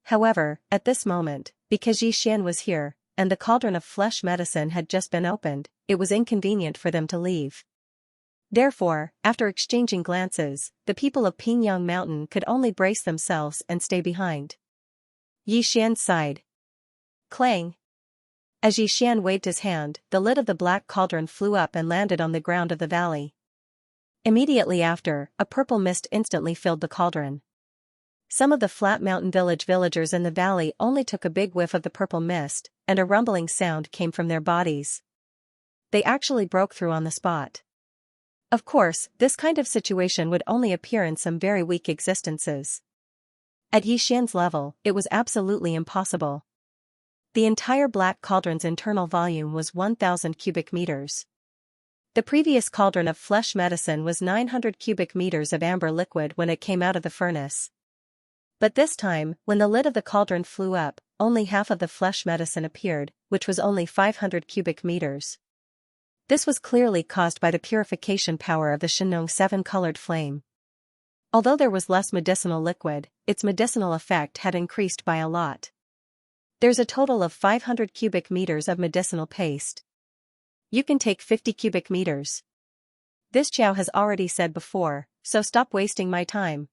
However, at this moment, because Yi Xian was here, and the cauldron of flesh medicine had just been opened, it was inconvenient for them to leave. Therefore, after exchanging glances, the people of Pingyang Mountain could only brace themselves and stay behind. Yi Xian sighed. Clang. As Yi Xian waved his hand, the lid of the black cauldron flew up and landed on the ground of the valley. Immediately after, a purple mist instantly filled the cauldron. Some of the flat mountain village villagers in the valley only took a big whiff of the purple mist, and a rumbling sound came from their bodies. They actually broke through on the spot. Of course, this kind of situation would only appear in some very weak existences. At Yixian's level, it was absolutely impossible. The entire black cauldron's internal volume was 1,000 cubic meters. The previous cauldron of flesh medicine was 900 cubic meters of amber liquid when it came out of the furnace. But this time, when the lid of the cauldron flew up, only half of the flesh medicine appeared, which was only 500 cubic meters. This was clearly caused by the purification power of the Xianxia 7-colored flame. Although there was less medicinal liquid, its medicinal effect had increased by a lot. There's a total of 500 cubic meters of medicinal paste. You can take 50 cubic meters. This Qiao has already said before, so stop wasting my time.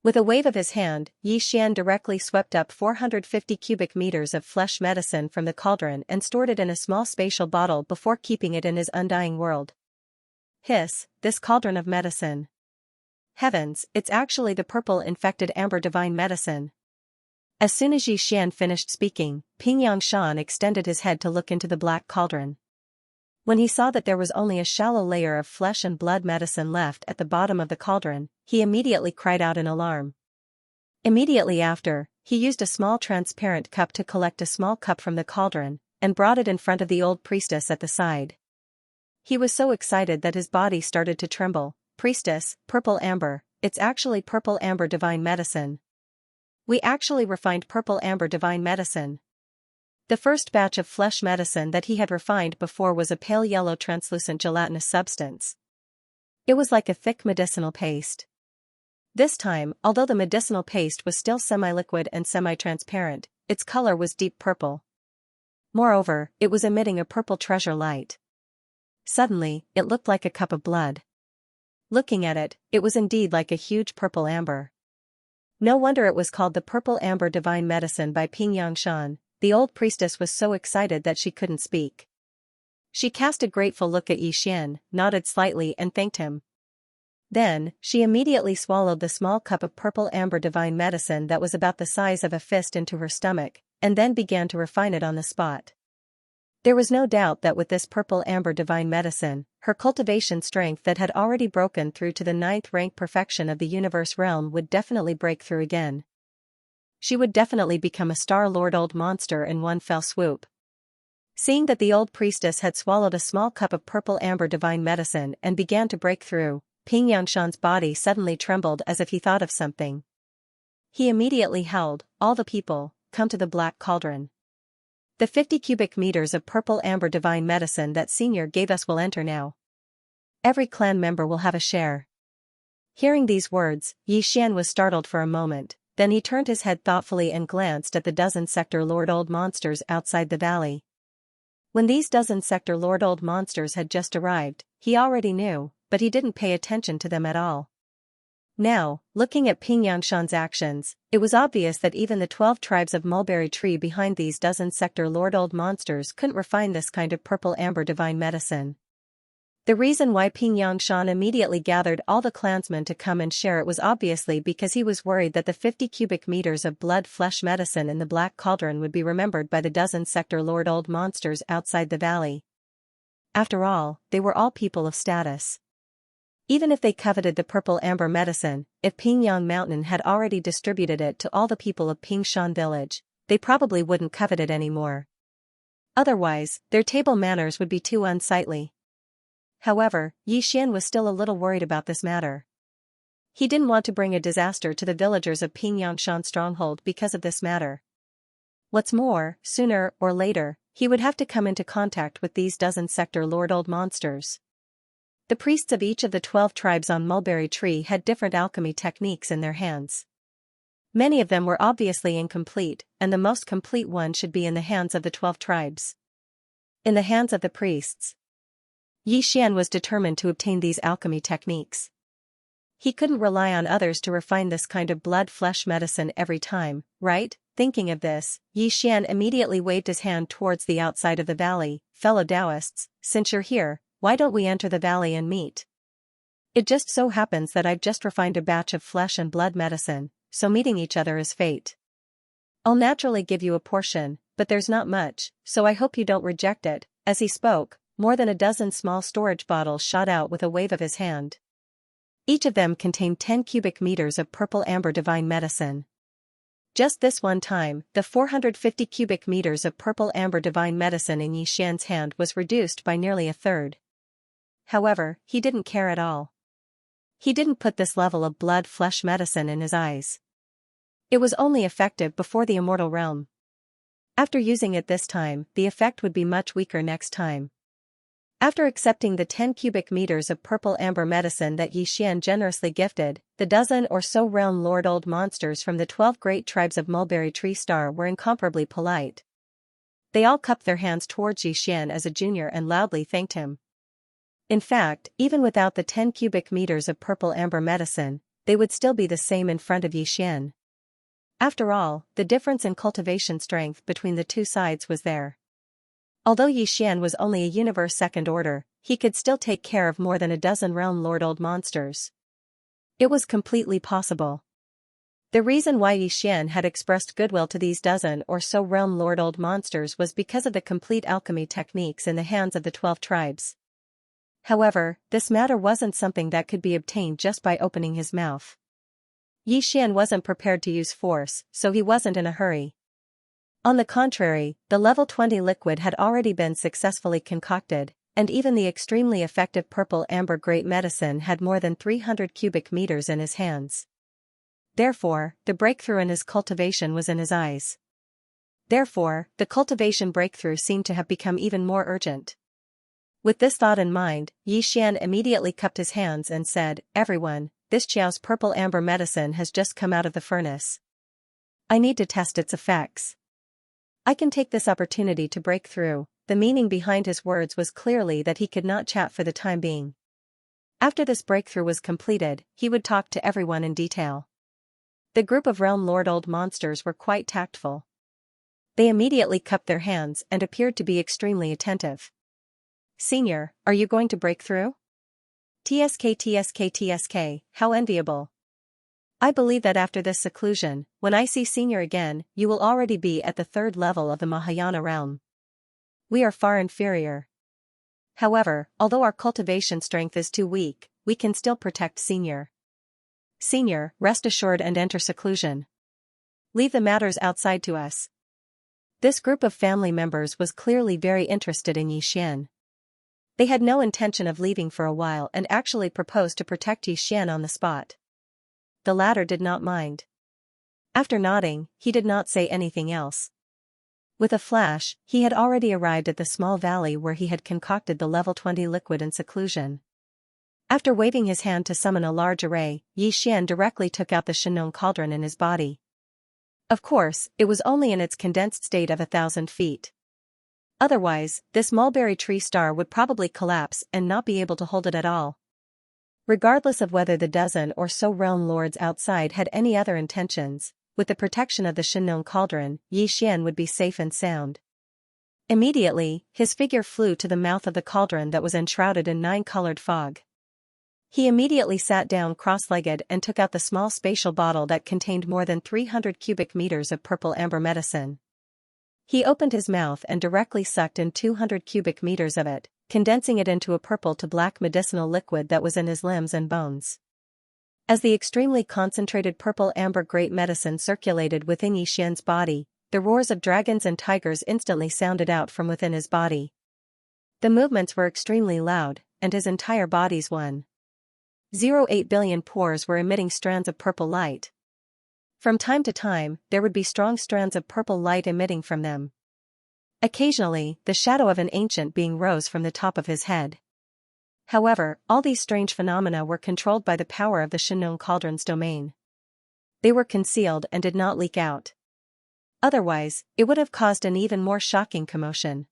With a wave of his hand, Yixian directly swept up 450 cubic meters of flesh medicine from the cauldron and stored it in a small spatial bottle before keeping it in his undying world. Hiss, this cauldron of medicine. Heavens, it's actually the purple infected amber divine medicine. As soon as Yixian finished speaking, Xianxia extended his head to look into the black cauldron. When he saw that there was only a shallow layer of flesh and blood medicine left at the bottom of the cauldron, he immediately cried out in alarm. Immediately after, he used a small transparent cup to collect a small cup from the cauldron, and brought it in front of the old priestess at the side. He was so excited that his body started to tremble. Priestess, purple amber, it's actually purple amber divine medicine. We actually refined purple amber divine medicine. The first batch of flesh medicine that he had refined before was a pale yellow translucent gelatinous substance. It was like a thick medicinal paste. This time, although the medicinal paste was still semi-liquid and semi-transparent, its color was deep purple. Moreover, it was emitting a purple treasure light. Suddenly, it looked like a cup of blood. Looking at it, it was indeed like a huge purple amber. No wonder it was called the purple amber divine medicine by Xianxia. The old priestess was so excited that she couldn't speak. She cast a grateful look at Yixian, nodded slightly and thanked him. Then, she immediately swallowed the small cup of purple amber divine medicine that was about the size of a fist into her stomach, and then began to refine it on the spot. There was no doubt that with this purple amber divine medicine, her cultivation strength that had already broken through to the 9th rank perfection of the universe realm would definitely break through again. She would definitely become a Star-Lord old monster in one fell swoop. Seeing that the old priestess had swallowed a small cup of purple amber divine medicine and began to break through, Xianxia's body suddenly trembled as if he thought of something. He immediately howled, "All the people, come to the black cauldron. The 50 cubic meters of purple amber divine medicine that Senior gave us will enter now. Every clan member will have a share." Hearing these words, Yixian was startled for a moment, then he turned his head thoughtfully and glanced at the dozen sector Lord Old monsters outside the valley. When these dozen sector Lord Old monsters had just arrived, he already knew, but he didn't pay attention to them at all. Now, looking at Xianxia's actions, it was obvious that even the 12 tribes of mulberry tree behind these dozen sector Lord Old monsters couldn't refine this kind of purple amber divine medicine. The reason why Xianxia immediately gathered all the clansmen to come and share it was obviously because he was worried that the 50 cubic meters of blood-flesh medicine in the black cauldron would be remembered by the dozen sector Lord Old monsters outside the valley. After all, they were all people of status. Even if they coveted the purple amber medicine, if Pingyang Mountain had already distributed it to all the people of Pingshan village, they probably wouldn't covet it anymore. Otherwise, their table manners would be too unsightly. However, Yixian was still a little worried about this matter. He didn't want to bring a disaster to the villagers of Pingyangshan stronghold because of this matter. What's more, sooner or later, he would have to come into contact with these dozen sector Lord Old monsters. The priests of each of the 12 tribes on Mulberry Tree had different alchemy techniques in their hands. Many of them were obviously incomplete, and the most complete one should be in the hands of the 12 tribes. In the hands of the priests. Yixian was determined to obtain these alchemy techniques. He couldn't rely on others to refine this kind of blood-flesh medicine every time, right? Thinking of this, Yixian immediately waved his hand towards the outside of the valley. "Fellow Taoists, since you're here, why don't we enter the valley and meet? It just so happens that I've just refined a batch of flesh and blood medicine, so meeting each other is fate. I'll naturally give you a portion, but there's not much, so I hope you don't reject it." As he spoke, more than a dozen small storage bottles shot out with a wave of his hand. Each of them contained 10 cubic meters of purple amber divine medicine. Just this one time, the 450 cubic meters of purple amber divine medicine in Xian's hand was reduced by nearly a third. However, he didn't care at all. He didn't put this level of blood-flesh medicine in his eyes. It was only effective before the immortal realm. After using it this time, the effect would be much weaker next time. After accepting the 10 cubic meters of purple amber medicine that Xian generously gifted, the dozen or so realm lord old monsters from the 12 great tribes of Mulberry Tree Star were incomparably polite. They all cupped their hands towards Xian as a junior and loudly thanked him. In fact, even without the 10 cubic meters of purple amber medicine, they would still be the same in front of Xian. After all, the difference in cultivation strength between the two sides was there. Although Xian was only a universe second order, he could still take care of more than a dozen realm lord old monsters. It was completely possible. The reason why Xian had expressed goodwill to these dozen or so realm lord old monsters was because of the complete alchemy techniques in the hands of the 12 tribes. However, this matter wasn't something that could be obtained just by opening his mouth. Xian wasn't prepared to use force, so he wasn't in a hurry. On the contrary, the level 20 liquid had already been successfully concocted, and even the extremely effective purple amber great medicine had more than 300 cubic meters in his hands. Therefore, the breakthrough in his cultivation was in his eyes. Therefore, the cultivation breakthrough seemed to have become even more urgent. With this thought in mind, Xian immediately cupped his hands and said, "Everyone, this Qiao's purple amber medicine has just come out of the furnace. I need to test its effects. I can take this opportunity to break through." The meaning behind his words was clearly that he could not chat for the time being. After this breakthrough was completed, he would talk to everyone in detail. The group of realm lord old monsters were quite tactful. They immediately cupped their hands and appeared to be extremely attentive. "Senior, are you going to break through?" TSK, how enviable. I believe that after this seclusion, when I see Senior again, you will already be at the 3rd level of the Mahayana realm. We are far inferior. However, although our cultivation strength is too weak, we can still protect Senior. Senior, rest assured and enter seclusion. Leave the matters outside to us. This group of family members was clearly very interested in Xian. They had no intention of leaving for a while and actually proposed to protect Xian on the spot. The latter did not mind. After nodding, he did not say anything else. With a flash, he had already arrived at the small valley where he had concocted the level 20 liquid in seclusion. After waving his hand to summon a large array, Xian directly took out the Xianxia cauldron in his body. Of course, it was only in its condensed state of 1,000 feet. Otherwise, this mulberry tree star would probably collapse and not be able to hold it at all. Regardless of whether the dozen or so realm lords outside had any other intentions, with the protection of the Xianxia cauldron, Xian would be safe and sound. Immediately, his figure flew to the mouth of the cauldron that was enshrouded in 9-colored fog. He immediately sat down cross-legged and took out the small spatial bottle that contained more than 300 cubic meters of purple amber medicine. He opened his mouth and directly sucked in 200 cubic meters of it, condensing it into a purple to black medicinal liquid that was in his limbs and bones. As the extremely concentrated purple amber great medicine circulated within Xian's body, the roars of dragons and tigers instantly sounded out from within his body. The movements were extremely loud, and his entire body's 1.08 billion pores were emitting strands of purple light. From time to time, there would be strong strands of purple light emitting from them. Occasionally, the shadow of an ancient being rose from the top of his head. However, all these strange phenomena were controlled by the power of the Xianxia cauldron's domain. They were concealed and did not leak out. Otherwise, it would have caused an even more shocking commotion.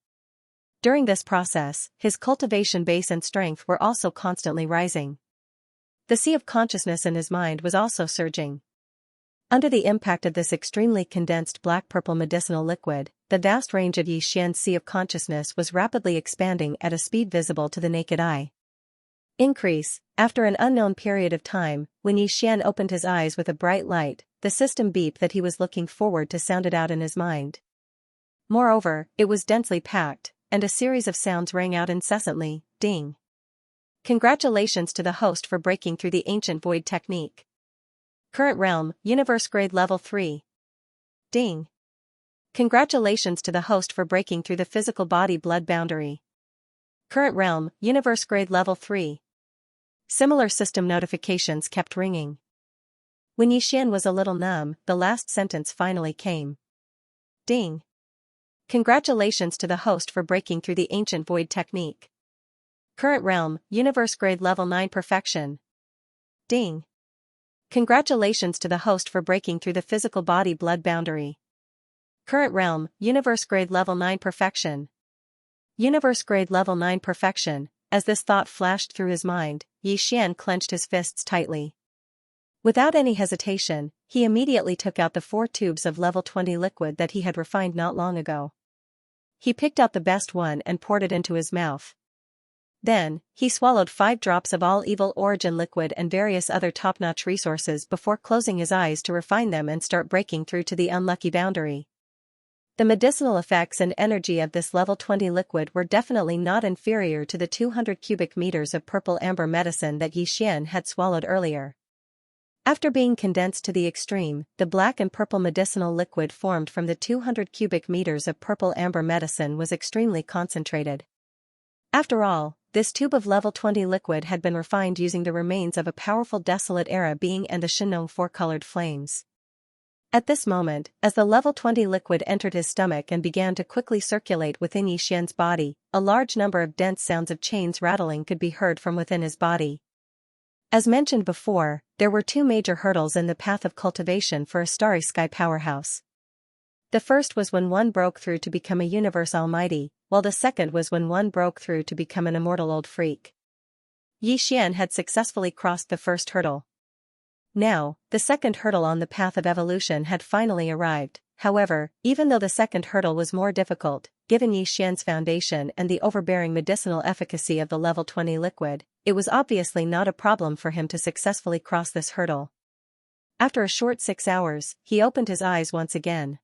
During this process, his cultivation base and strength were also constantly rising. The sea of consciousness in his mind was also surging. Under the impact of this extremely condensed black-purple medicinal liquid, the vast range of Xian's sea of consciousness was rapidly expanding at a speed visible to the naked eye. Increase. After an unknown period of time, when Xian opened his eyes with a bright light, the system beep that he was looking forward to sounded out in his mind. Moreover, it was densely packed, and a series of sounds rang out incessantly, ding. Congratulations to the host for breaking through the ancient void technique. Current realm, universe grade level 3. Ding. Congratulations to the host for breaking through the physical body blood boundary. Current realm, universe grade level 3. Similar system notifications kept ringing. When Yixian was a little numb, the last sentence finally came. Ding. Congratulations to the host for breaking through the ancient void technique. Current realm, universe grade level 9 perfection. Ding. Congratulations to the host for breaking through the physical body blood boundary. Current realm, universe grade level 9 perfection. Universe grade level 9 perfection. As this thought flashed through his mind, Yixian clenched his fists tightly. Without any hesitation, he immediately took out the 4 tubes of level 20 liquid that he had refined not long ago. He picked out the best one and poured it into his mouth. Then, he swallowed 5 drops of all evil origin liquid and various other top-notch resources before closing his eyes to refine them and start breaking through to the unlucky boundary. The medicinal effects and energy of this level 20 liquid were definitely not inferior to the 200 cubic meters of purple amber medicine that Yixian had swallowed earlier. After being condensed to the extreme, the black and purple medicinal liquid formed from the 200 cubic meters of purple amber medicine was extremely concentrated. After all, this tube of level 20 liquid had been refined using the remains of a powerful desolate era being and the Xianxia 4-colored flames. At this moment, as the level 20 liquid entered his stomach and began to quickly circulate within Yixian's body, a large number of dense sounds of chains rattling could be heard from within his body. As mentioned before, there were 2 major hurdles in the path of cultivation for a starry sky powerhouse. The first was when one broke through to become a universe almighty, while the second was when one broke through to become an immortal old freak. Yixian had successfully crossed the first hurdle. Now, the second hurdle on the path of evolution had finally arrived. However, even though the second hurdle was more difficult, given Yixian's foundation and the overbearing medicinal efficacy of the level 20 liquid, it was obviously not a problem for him to successfully cross this hurdle. After a short 6 hours, he opened his eyes once again.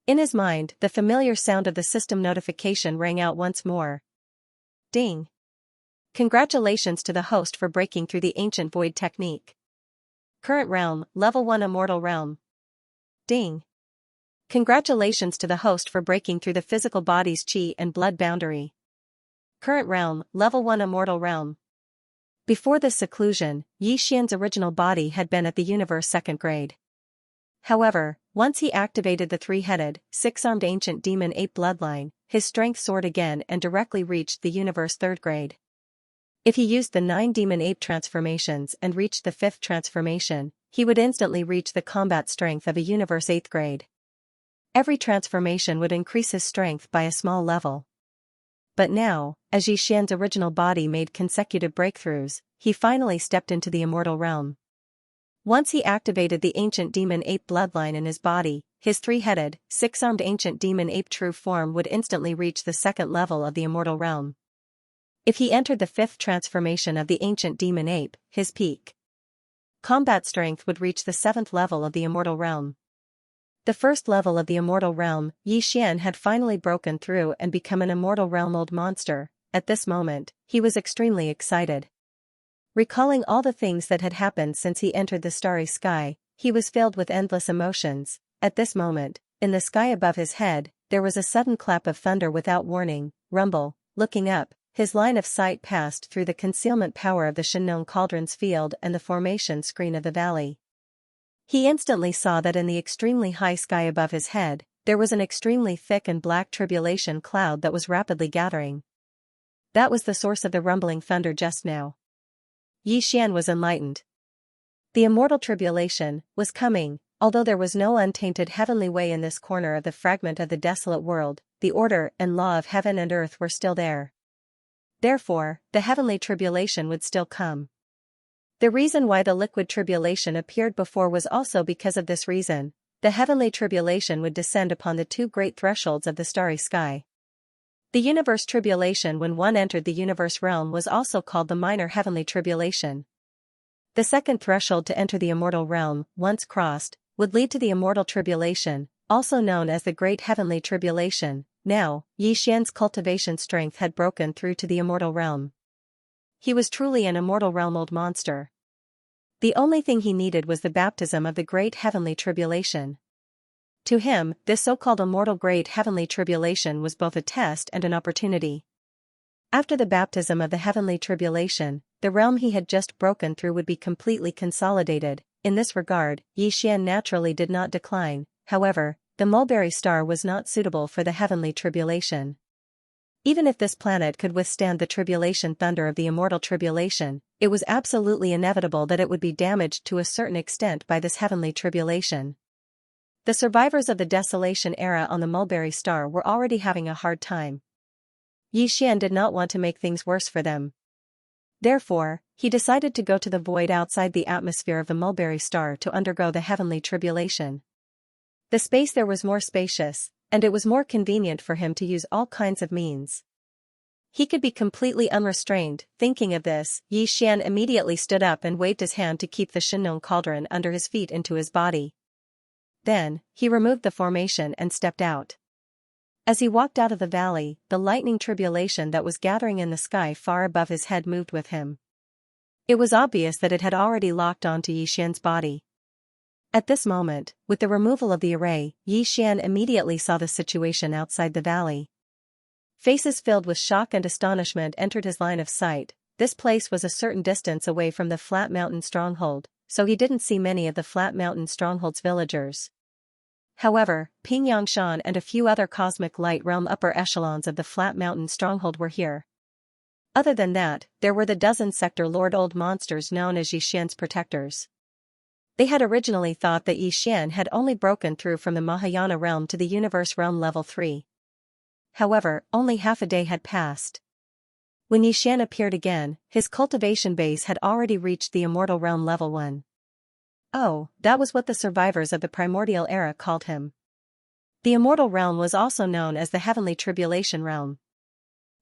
In his mind, the familiar sound of the system notification rang out once more. Ding. Congratulations to the host for breaking through the ancient void technique. Current realm, level 1 immortal realm. Ding. Congratulations to the host for breaking through the physical body's chi and blood boundary. Current realm, level 1 immortal realm. Before this seclusion, Yixian's original body had been at the universe 2nd grade. However, once he activated the 3-headed, 6-armed ancient demon ape bloodline, his strength soared again and directly reached the universe 3rd grade. If he used the 9 demon ape transformations and reached the 5th transformation, he would instantly reach the combat strength of a universe 8th grade. Every transformation would increase his strength by a small level. But now, as Yixian's original body made consecutive breakthroughs, he finally stepped into the immortal realm. Once he activated the ancient demon ape bloodline in his body, his 3-headed, 6-armed ancient demon ape true form would instantly reach the 2nd level of the immortal realm. If he entered the 5th transformation of the ancient demon ape, his peak combat strength would reach the 7th level of the immortal realm. The 1st level of the immortal realm, Yixian had finally broken through and become an immortal realm old monster. At this moment, he was extremely excited. Recalling all the things that had happened since he entered the starry sky, he was filled with endless emotions. At this moment, in the sky above his head, there was a sudden clap of thunder without warning, rumble. Looking up, his line of sight passed through the concealment power of the Xianxia cauldron's field and the formation screen of the valley. He instantly saw that in the extremely high sky above his head, there was an extremely thick and black tribulation cloud that was rapidly gathering. That was the source of the rumbling thunder just now. Yixian was enlightened. The immortal tribulation was coming, although there was no untainted heavenly way in this corner of the fragment of the desolate world, the order and law of heaven and earth were still there. Therefore, the heavenly tribulation would still come. The reason why the liquid tribulation appeared before was also because of this reason. The heavenly tribulation would descend upon the 2 great thresholds of the starry sky. The universe tribulation when one entered the universe realm was also called the minor heavenly tribulation. The 2nd threshold to enter the immortal realm, once crossed, would lead to the immortal tribulation, also known as the Great Heavenly Tribulation. Now, Xian's cultivation strength had broken through to the immortal realm. He was truly an immortal realm-old monster. The only thing he needed was the baptism of the Great Heavenly Tribulation. To him, this so-called immortal Great Heavenly Tribulation was both a test and an opportunity. After the baptism of the Heavenly Tribulation, the realm he had just broken through would be completely consolidated. In this regard, Xian naturally did not decline. However, the mulberry star was not suitable for the Heavenly Tribulation. Even if this planet could withstand the tribulation thunder of the immortal tribulation, it was absolutely inevitable that it would be damaged to a certain extent by this Heavenly Tribulation. The survivors of the Desolation era on the mulberry star were already having a hard time. Xian did not want to make things worse for them. Therefore, he decided to go to the void outside the atmosphere of the mulberry star to undergo the Heavenly Tribulation. The space there was more spacious, and it was more convenient for him to use all kinds of means. He could be completely unrestrained. Thinking of this, Xian immediately stood up and waved his hand to keep the Xianxia cauldron under his feet into his body. Then, he removed the formation and stepped out. As he walked out of the valley, the lightning tribulation that was gathering in the sky far above his head moved with him. It was obvious that it had already locked onto Xian's body. At this moment, with the removal of the array, Xian immediately saw the situation outside the valley. Faces filled with shock and astonishment entered his line of sight. This place was a certain distance away from the Flat Mountain stronghold, so he didn't see many of the Flat Mountain stronghold's villagers. However, Xianxia and a few other cosmic light realm upper echelons of the Flat Mountain stronghold were here. Other than that, there were the dozen sector Lord Old monsters known as Xian's protectors. They had originally thought that Xian had only broken through from the Mahayana realm to the universe realm level 3. However, only half a day had passed. When Xian appeared again, his cultivation base had already reached the immortal realm level 1. Oh, that was what the survivors of the primordial era called him. The immortal realm was also known as the Heavenly Tribulation realm.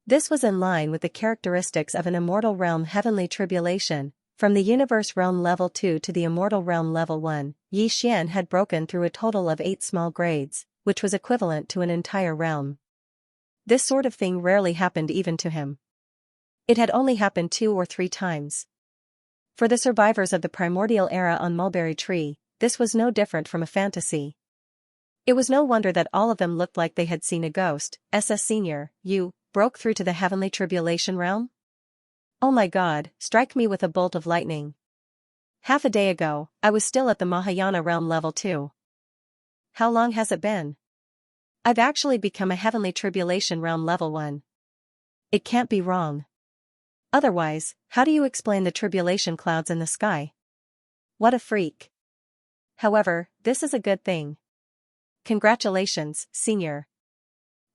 This was in line with the characteristics of an immortal realm Heavenly Tribulation. From the universe realm level 2 to the immortal realm level 1, Xian had broken through a total of 8 small grades, which was equivalent to an entire realm. This sort of thing rarely happened even to him. It had only happened 2 or 3 times. For the survivors of the primordial era on Mulberry Tree, this was no different from a fantasy. It was no wonder that all of them looked like they had seen a ghost. Senior, you broke through to the Heavenly Tribulation realm? Oh my God, strike me with a bolt of lightning. Half a day ago, I was still at the Mahayana realm level 2. How long has it been? I've actually become a Heavenly Tribulation realm level 1. It can't be wrong. Otherwise, how do you explain the tribulation clouds in the sky? What a freak. However, this is a good thing. Congratulations, Senior.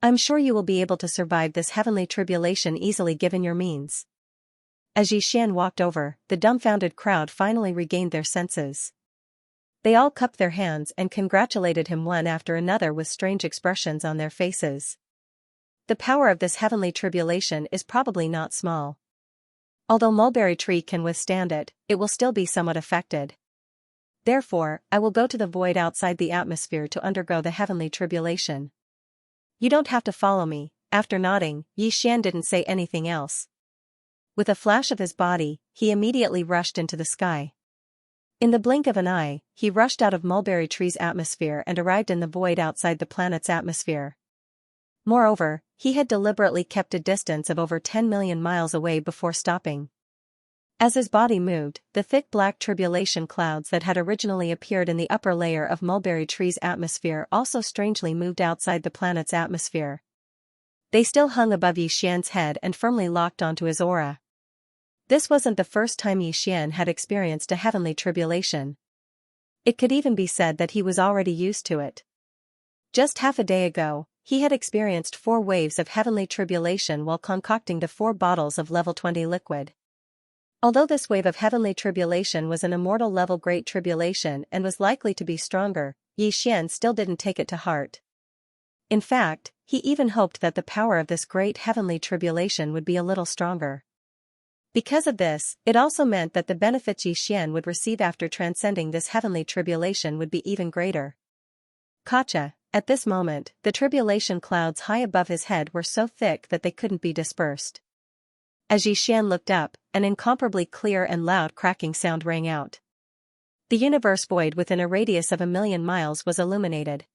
I'm sure you will be able to survive this Heavenly Tribulation easily given your means. As Xian walked over, the dumbfounded crowd finally regained their senses. They all cupped their hands and congratulated him one after another with strange expressions on their faces. The power of this Heavenly Tribulation is probably not small. Although Mulberry Tree can withstand it, it will still be somewhat affected. Therefore, I will go to the void outside the atmosphere to undergo the Heavenly Tribulation. You don't have to follow me. After nodding, Xian didn't say anything else. With a flash of his body, he immediately rushed into the sky. In the blink of an eye, he rushed out of Mulberry Tree's atmosphere and arrived in the void outside the planet's atmosphere. Moreover, he had deliberately kept a distance of over 10 million miles away before stopping. As his body moved, the thick black tribulation clouds that had originally appeared in the upper layer of Mulberry Tree's atmosphere also strangely moved outside the planet's atmosphere. They still hung above Xian's head and firmly locked onto his aura. This wasn't the first time Xian had experienced a heavenly tribulation. It could even be said that he was already used to it. Just half a day ago, he had experienced 4 waves of heavenly tribulation while concocting the 4 bottles of level 20 liquid. Although this wave of heavenly tribulation was an immortal level great tribulation and was likely to be stronger, Xian still didn't take it to heart. In fact, he even hoped that the power of this great heavenly tribulation would be a little stronger. Because of this, it also meant that the benefits Xian would receive after transcending this heavenly tribulation would be even greater. Gotcha. At this moment, the tribulation clouds high above his head were so thick that they couldn't be dispersed. As Xian looked up, an incomparably clear and loud cracking sound rang out. The universe void within a radius of 1,000,000 miles was illuminated.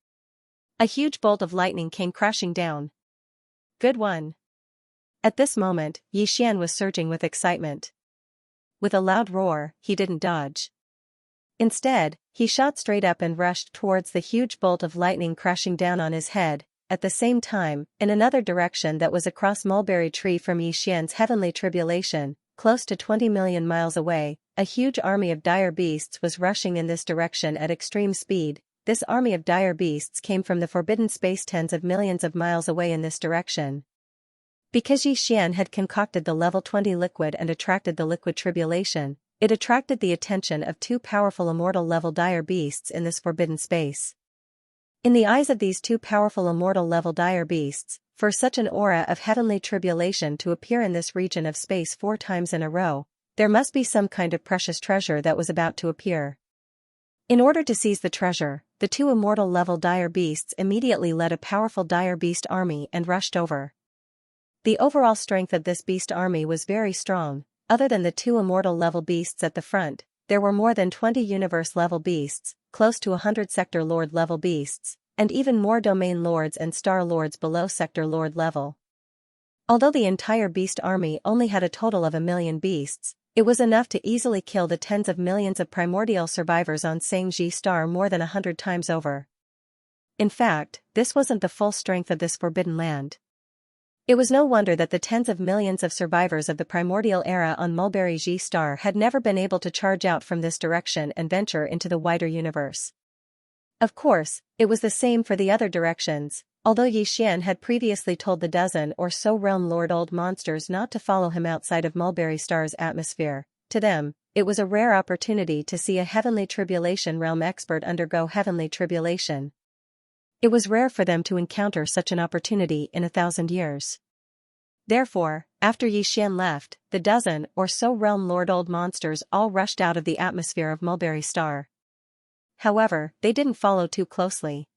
A huge bolt of lightning came crashing down. Good one. At this moment, Xian was surging with excitement. With a loud roar, he didn't dodge. Instead, he shot straight up and rushed towards the huge bolt of lightning crashing down on his head. At the same time, in another direction that was across Mulberry Tree from Xian's heavenly tribulation, close to 20 million miles away, a huge army of dire beasts was rushing in this direction at extreme speed. This army of dire beasts came from the forbidden space tens of millions of miles away in this direction. Because Xian had concocted the level 20 liquid and attracted the liquid tribulation, it attracted the attention of two powerful immortal level dire beasts in this forbidden space. In the eyes of these two powerful immortal level dire beasts, for such an aura of heavenly tribulation to appear in this region of space 4 times in a row, there must be some kind of precious treasure that was about to appear. In order to seize the treasure, the two immortal level dire beasts immediately led a powerful dire beast army and rushed over. The overall strength of this beast army was very strong. Other than the two immortal level beasts at the front, there were more than 20 universe level beasts, close to 100 sector lord level beasts, and even more domain lords and star lords below sector lord level. Although the entire beast army only had a total of 1,000,000 beasts, it was enough to easily kill the tens of millions of primordial survivors on Xianxia star more than 100 times over. In fact, this wasn't the full strength of this forbidden land. It was no wonder that the tens of millions of survivors of the primordial era on Mulberry G star had never been able to charge out from this direction and venture into the wider universe. Of course, it was the same for the other directions. Although Xian had previously told the dozen or so realm lord old monsters not to follow him outside of Mulberry Star's atmosphere, to them, it was a rare opportunity to see a heavenly tribulation realm expert undergo heavenly tribulation. It was rare for them to encounter such an opportunity in 1,000 years. Therefore, after Xian left, the dozen or so realm lord old monsters all rushed out of the atmosphere of Mulberry Star. However, they didn't follow too closely.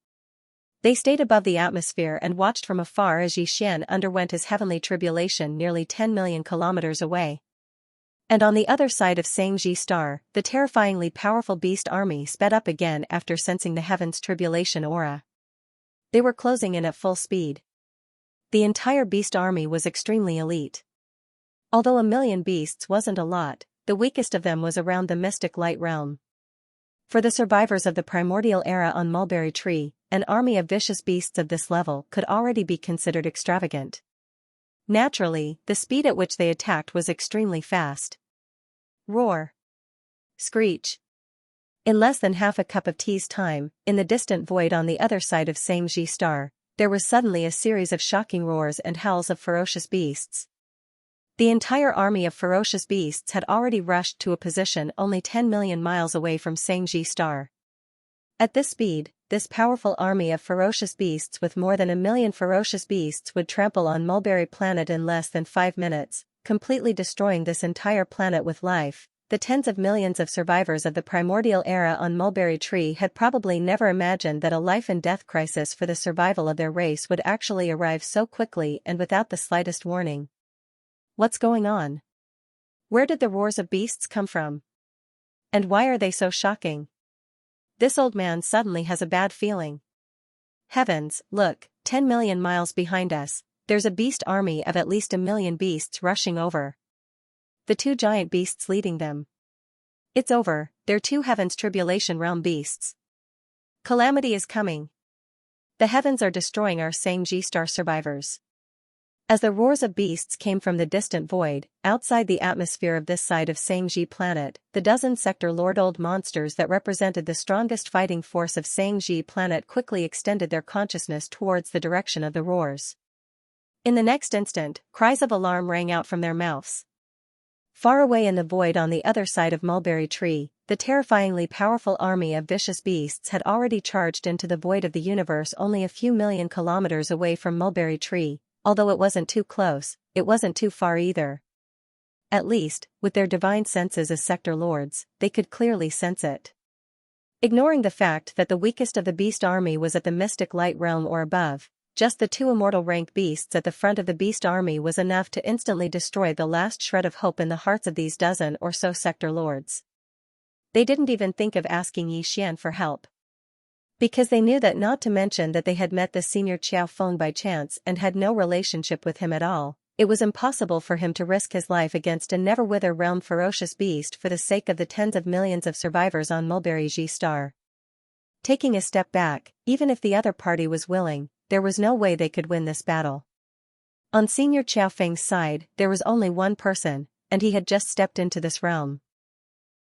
They stayed above the atmosphere and watched from afar as Xian underwent his heavenly tribulation nearly 10 million kilometers away. And on the other side of Xianxia star, the terrifyingly powerful beast army sped up again after sensing the heaven's tribulation aura. They were closing in at full speed. The entire beast army was extremely elite. Although 1,000,000 beasts wasn't a lot, the weakest of them was around the mystic light realm. For the survivors of the primordial era on Mulberry Tree, an army of vicious beasts of this level could already be considered extravagant. Naturally, the speed at which they attacked was extremely fast. Roar. Screech. In less than half a cup of tea's time, in the distant void on the other side of Xianxia star, there was suddenly a series of shocking roars and howls of ferocious beasts. The entire army of ferocious beasts had already rushed to a position only 10 million miles away from Xianxia star. At this speed, this powerful army of ferocious beasts with more than 1,000,000 ferocious beasts would trample on Mulberry Planet in less than 5 minutes, completely destroying this entire planet with life. The tens of millions of survivors of the primordial era on Mulberry Tree had probably never imagined that a life and death crisis for the survival of their race would actually arrive so quickly and without the slightest warning. What's going on? Where did the roars of beasts come from? And why are they so shocking? This old man suddenly has a bad feeling. Heavens, look, 10 million miles behind us, there's a beast army of at least 1,000,000 beasts rushing over. The two giant beasts leading them. It's over, they're two heavens tribulation realm beasts. Calamity is coming. The heavens are destroying our Xianxia star survivors. As the roars of beasts came from the distant void, outside the atmosphere of this side of Xianxia planet, the dozen sector lord old monsters that represented the strongest fighting force of Xianxia planet quickly extended their consciousness towards the direction of the roars. In the next instant, cries of alarm rang out from their mouths. Far away in the void on the other side of Mulberry Tree, the terrifyingly powerful army of vicious beasts had already charged into the void of the universe only a few million kilometers away from Mulberry Tree. Although it wasn't too close, it wasn't too far either. At least, with their divine senses as sector lords, they could clearly sense it. Ignoring the fact that the weakest of the beast army was at the mystic light realm or above, just the two immortal rank beasts at the front of the beast army was enough to instantly destroy the last shred of hope in the hearts of these dozen or so sector lords. They didn't even think of asking Xian for help. Because they knew that, not to mention that they had met the senior Qiao Feng by chance and had no relationship with him at all, it was impossible for him to risk his life against a never-wither realm ferocious beast for the sake of the tens of millions of survivors on Mulberry G Star. Taking a step back, even if the other party was willing, there was no way they could win this battle. On Senior Qiao Feng's side, there was only one person, and he had just stepped into this realm.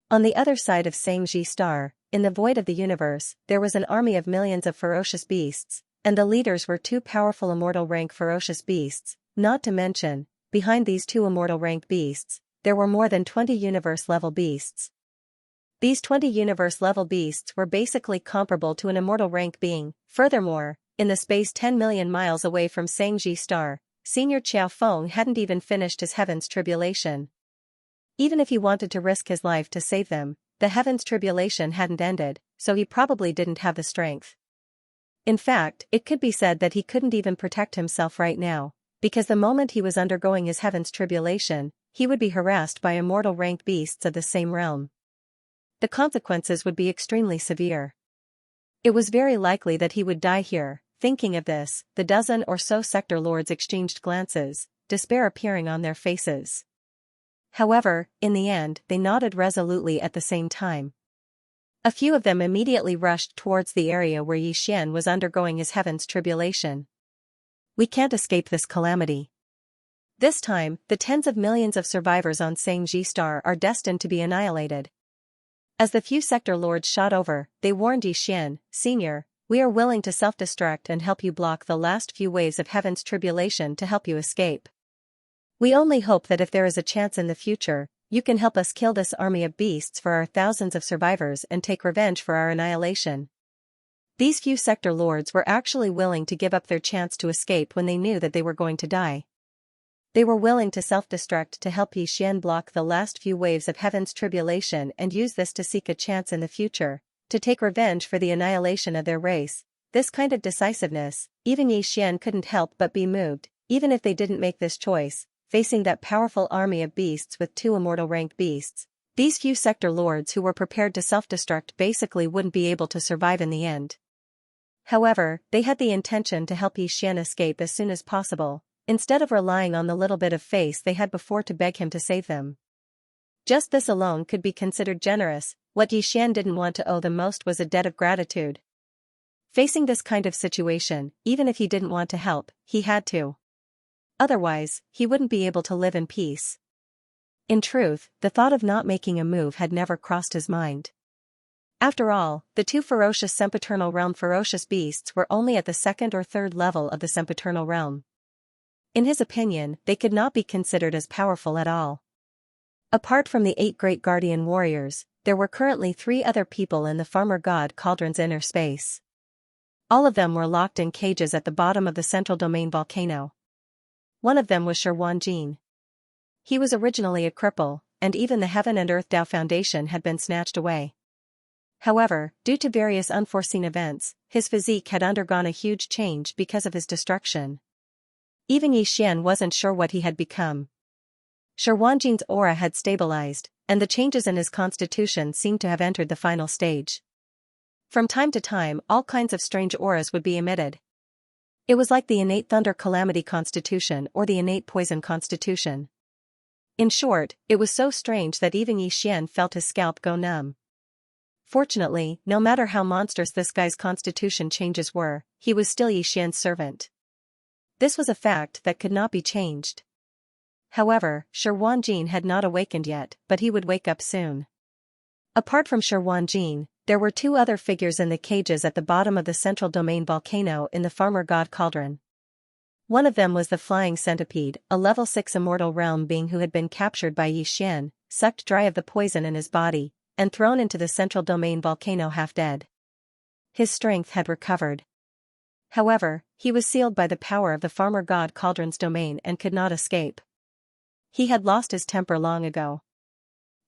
On the other side of Xianxia Star, in the void of the universe, there was an army of millions of ferocious beasts, and the leaders were two powerful immortal rank ferocious beasts. Not to mention, behind these two immortal rank beasts, there were more than 20 universe-level beasts. These 20 universe-level beasts were basically comparable to an immortal rank being. Furthermore, in the space 10 million miles away from Xianxia Star, Senior Qiao Feng hadn't even finished his heaven's tribulation. Even if he wanted to risk his life to save them, the heaven's tribulation hadn't ended, so he probably didn't have the strength. In fact, it could be said that he couldn't even protect himself right now, because the moment he was undergoing his heaven's tribulation, he would be harassed by immortal rank beasts of the same realm. The consequences would be extremely severe. It was very likely that he would die here. Thinking of this, the dozen or so sector lords exchanged glances, despair appearing on their faces. However, in the end, they nodded resolutely at the same time. A few of them immediately rushed towards the area where Xian was undergoing his heaven's tribulation. We can't escape this calamity. This time, the tens of millions of survivors on Xianxia Star are destined to be annihilated. As the few sector lords shot over, they warned Xian, Senior, we are willing to self-destruct and help you block the last few waves of heaven's tribulation to help you escape. We only hope that if there is a chance in the future, you can help us kill this army of beasts for our thousands of survivors and take revenge for our annihilation. These few sector lords were actually willing to give up their chance to escape when they knew that they were going to die. They were willing to self-destruct to help Xian block the last few waves of heaven's tribulation and use this to seek a chance in the future, to take revenge for the annihilation of their race. This kind of decisiveness, even Xian couldn't help but be moved, even if they didn't make this choice, facing that powerful army of beasts with two immortal rank beasts. These few sector lords who were prepared to self-destruct basically wouldn't be able to survive in the end. However, they had the intention to help Xian escape as soon as possible, instead of relying on the little bit of faith they had before to beg him to save them. Just this alone could be considered generous. What Xian didn't want to owe them most was a debt of gratitude. Facing this kind of situation, even if he didn't want to help, he had to. Otherwise, he wouldn't be able to live in peace. In truth, the thought of not making a move had never crossed his mind. After all, the two ferocious sempiternal realm ferocious beasts were only at the second or third level of the sempiternal realm. In his opinion, they could not be considered as powerful at all. Apart from the 8 great guardian warriors, there were currently 3 other people in the farmer god cauldron's inner space. All of them were locked in cages at the bottom of the central domain volcano. One of them was Shi. He was originally a cripple, and even the Heaven and Earth Tao Foundation had been snatched away. However, due to various unforeseen events, his physique had undergone a huge change because of his destruction. Even Xian wasn't sure what he had become. Shi aura had stabilized, and the changes in his constitution seemed to have entered the final stage. From time to time, all kinds of strange auras would be emitted. It was like the innate thunder calamity constitution or the innate poison constitution. In short, it was so strange that even Xian felt his scalp go numb. Fortunately, no matter how monstrous this guy's constitution changes were, he was still Xian's servant. This was a fact that could not be changed. However, Shi had not awakened yet, but he would wake up soon. Apart from Shi, there were 2 other figures in the cages at the bottom of the central domain volcano in the farmer god cauldron. One of them was the flying centipede, a level 6 immortal realm being who had been captured by Xian, sucked dry of the poison in his body, and thrown into the central domain volcano half dead. His strength had recovered. However, he was sealed by the power of the farmer god cauldron's domain and could not escape. He had lost his temper long ago.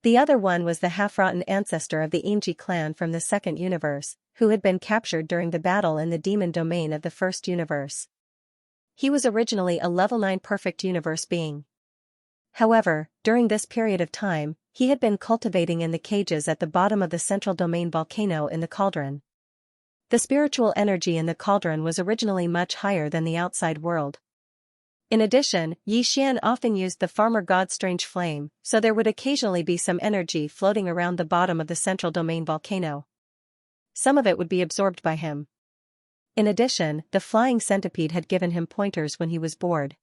The other one was the half-rotten ancestor of the Xianxia clan from the second universe, who had been captured during the battle in the demon domain of the first universe. He was originally a level 9 perfect universe being. However, during this period of time, he had been cultivating in the cages at the bottom of the central domain volcano in the cauldron. The spiritual energy in the cauldron was originally much higher than the outside world. In addition, Xian often used the farmer god's strange flame, so there would occasionally be some energy floating around the bottom of the central domain volcano. Some of it would be absorbed by him. In addition, the flying centipede had given him pointers when he was bored.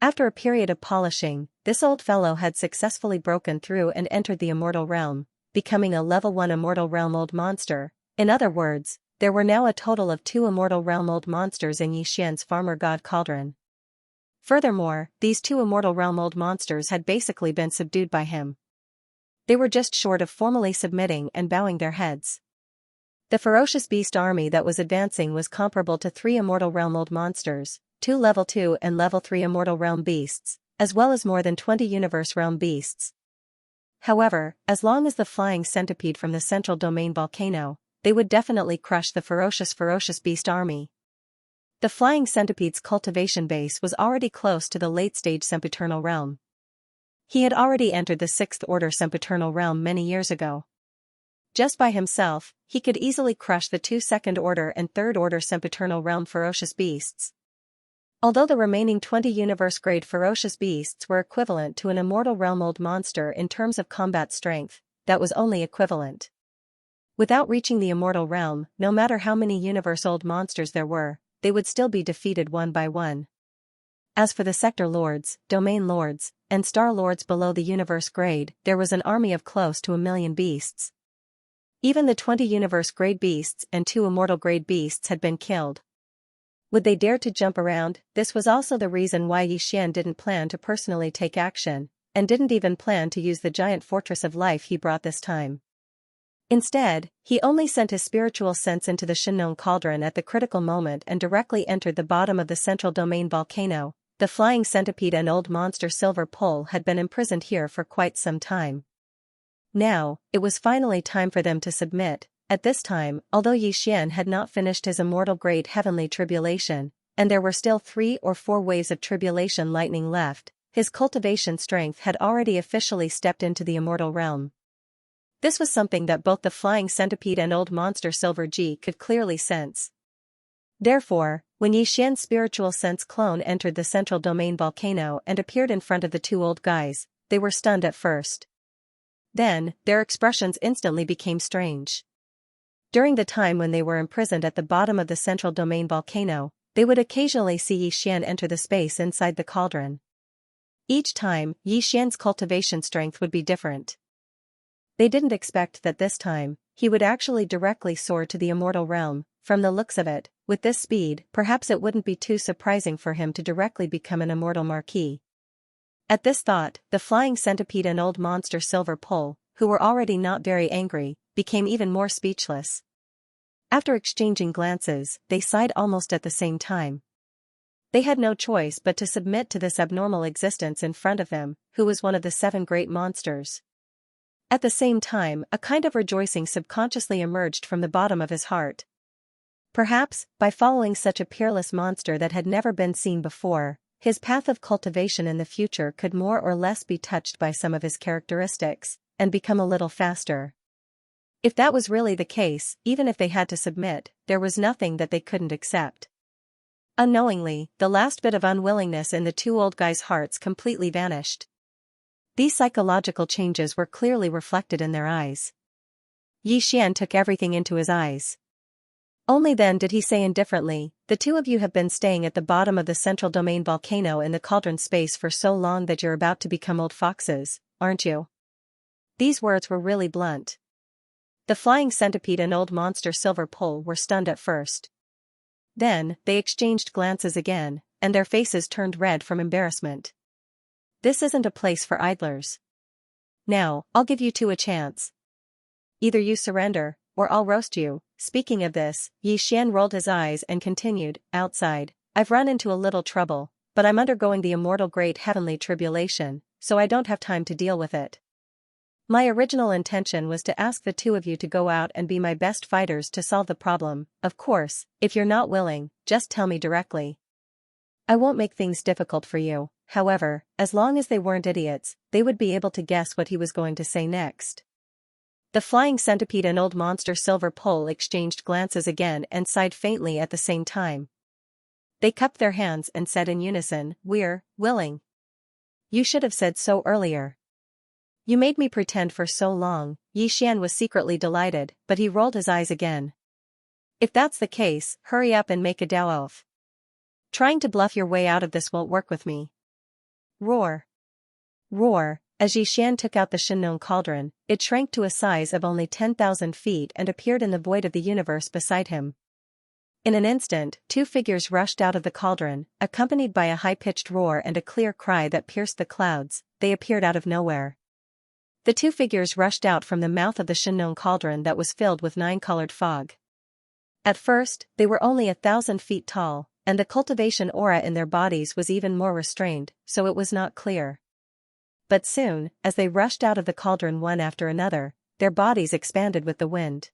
After a period of polishing, this old fellow had successfully broken through and entered the immortal realm, becoming a level 1 immortal realm old monster. In other words, there were now a total of 2 immortal realm old monsters in Xian's farmer god cauldron. Furthermore, these 2 immortal realm old monsters had basically been subdued by him. They were just short of formally submitting and bowing their heads. The ferocious beast army that was advancing was comparable to 3 immortal realm old monsters, 2 level 2 and level 3 immortal realm beasts, as well as more than 20 universe realm beasts. However, as long as the flying centipede from the central domain volcano, they would definitely crush the ferocious beast army. The flying centipede's cultivation base was already close to the late-stage sempiternal realm. He had already entered the 6th order sempiternal realm many years ago. Just by himself, he could easily crush the 2 second order and 3rd order sempiternal realm ferocious beasts. Although the remaining 20 universe-grade ferocious beasts were equivalent to an immortal realm old monster in terms of combat strength, that was only equivalent. Without reaching the immortal realm, no matter how many universe-old monsters there were, they would still be defeated one by one. As for the sector lords, domain lords, and star lords below the universe grade, there was an army of close to 1 million beasts. Even the 20 universe-grade beasts and 2 immortal-grade beasts had been killed. Would they dare to jump around? This was also the reason why Xian didn't plan to personally take action, and didn't even plan to use the giant fortress of life he brought this time. Instead, he only sent his spiritual sense into the Xianxia cauldron at the critical moment and directly entered the bottom of the central domain volcano. The flying centipede and old monster Silver Pole had been imprisoned here for quite some time. Now, it was finally time for them to submit. At this time, although Xian had not finished his immortal great heavenly tribulation, and there were still 3 or 4 waves of tribulation lightning left, his cultivation strength had already officially stepped into the immortal realm. This was something that both the flying centipede and old monster Silver G could clearly sense. Therefore, when Xian's spiritual sense clone entered the central domain volcano and appeared in front of the 2 old guys, they were stunned at first. Then, their expressions instantly became strange. During the time when they were imprisoned at the bottom of the central domain volcano, they would occasionally see Xian enter the space inside the cauldron. Each time, Xian's cultivation strength would be different. They didn't expect that this time, he would actually directly soar to the immortal realm. From the looks of it, with this speed, perhaps it wouldn't be too surprising for him to directly become an immortal marquis. At this thought, the flying centipede and old monster Silver Pole, who were already not very angry, became even more speechless. After exchanging glances, they sighed almost at the same time. They had no choice but to submit to this abnormal existence in front of them, who was one of the 7 great monsters. At the same time, a kind of rejoicing subconsciously emerged from the bottom of his heart. Perhaps, by following such a peerless monster that had never been seen before, his path of cultivation in the future could more or less be touched by some of his characteristics, and become a little faster. If that was really the case, even if they had to submit, there was nothing that they couldn't accept. Unknowingly, the last bit of unwillingness in the 2 old guys' hearts completely vanished. These psychological changes were clearly reflected in their eyes. Xian took everything into his eyes. Only then did he say indifferently, "The 2 of you have been staying at the bottom of the central domain volcano in the cauldron space for so long that you're about to become old foxes, aren't you?" These words were really blunt. The flying centipede and old monster Silver Pole were stunned at first. Then, they exchanged glances again, and their faces turned red from embarrassment. This isn't a place for idlers. Now, I'll give you 2 a chance. Either you surrender, or I'll roast you. Speaking of this, Xian rolled his eyes and continued, "Outside, I've run into a little trouble, but I'm undergoing the immortal great heavenly tribulation, so I don't have time to deal with it." My original intention was to ask the two of you to go out and be my best fighters to solve the problem. Of course, if you're not willing, just tell me directly. I won't make things difficult for you. However, as long as they weren't idiots, they would be able to guess what he was going to say next. The flying centipede and old monster Silver Pole exchanged glances again and sighed faintly at the same time. They cupped their hands and said in unison, "We're willing." You should have said so earlier. You made me pretend for so long. Yi Xian was secretly delighted, but he rolled his eyes again. If that's the case, hurry up and make a Dao oath. Trying to bluff your way out of this won't work with me. Roar. Roar. As Yi Xian took out the Shenong cauldron, it shrank to a size of only 10,000 feet and appeared in the void of the universe beside him. In an instant, two figures rushed out of the cauldron, accompanied by a high-pitched roar and a clear cry that pierced the clouds. They appeared out of nowhere. The two figures rushed out from the mouth of the Shenong cauldron that was filled with nine-colored fog. At first, they were only 1,000 feet tall, and the cultivation aura in their bodies was even more restrained, so it was not clear. But soon, as they rushed out of the cauldron one after another, their bodies expanded with the wind.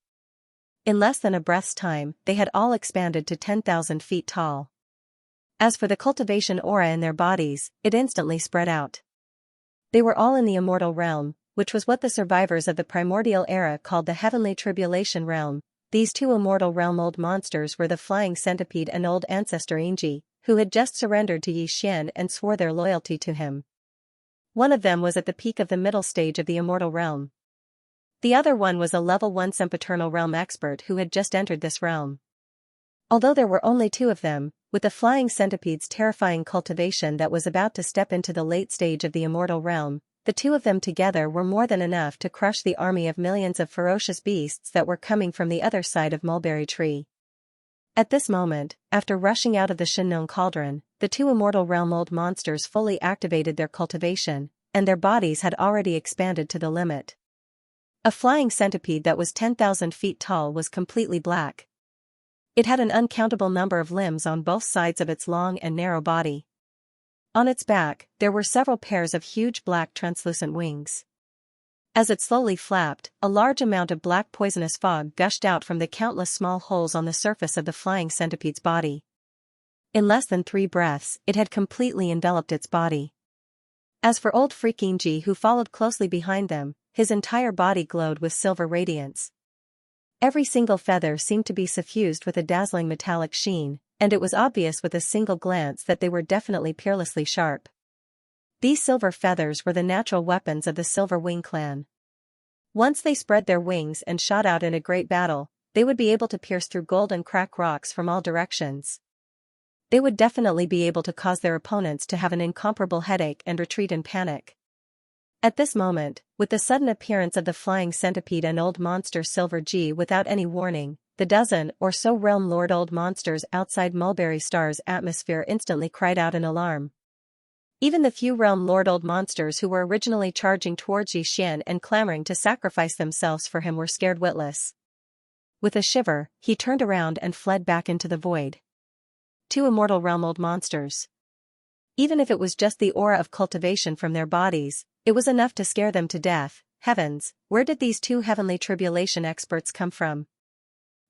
In less than a breath's time, they had all expanded to 10,000 feet tall. As for the cultivation aura in their bodies, it instantly spread out. They were all in the immortal realm, which was what the survivors of the primordial era called the heavenly tribulation realm. These two immortal realm old monsters were the flying centipede and old ancestor Xianxia, who had just surrendered to Yi Xian and swore their loyalty to him. One of them was at the peak of the middle stage of the immortal realm. The other one was a level 1 sempiternal realm expert who had just entered this realm. Although there were only two of them, with the flying centipede's terrifying cultivation that was about to step into the late stage of the immortal realm, the two of them together were more than enough to crush the army of millions of ferocious beasts that were coming from the other side of Mulberry Tree. At this moment, after rushing out of the Shenong cauldron, the two immortal realm old monsters fully activated their cultivation, and their bodies had already expanded to the limit. A flying centipede that was 10,000 feet tall was completely black. It had an uncountable number of limbs on both sides of its long and narrow body. On its back, there were several pairs of huge black translucent wings. As it slowly flapped, a large amount of black poisonous fog gushed out from the countless small holes on the surface of the flying centipede's body. In less than 3 breaths, it had completely enveloped its body. As for old freak Xianxia, who followed closely behind them, his entire body glowed with silver radiance. Every single feather seemed to be suffused with a dazzling metallic sheen, and it was obvious with a single glance that they were definitely peerlessly sharp. These silver feathers were the natural weapons of the Silver Wing clan. Once they spread their wings and shot out in a great battle, they would be able to pierce through gold and crack rocks from all directions. They would definitely be able to cause their opponents to have an incomparable headache and retreat in panic. At this moment, with the sudden appearance of the flying centipede and old monster Silver G without any warning, the dozen or so realm lord old monsters outside Mulberry Star's atmosphere instantly cried out in alarm. Even the few realm lord old monsters who were originally charging towards Yi Xian and clamoring to sacrifice themselves for him were scared witless. With a shiver, he turned around and fled back into the void. Two immortal realm old monsters. Even if it was just the aura of cultivation from their bodies, it was enough to scare them to death. Heavens, where did these two heavenly tribulation experts come from?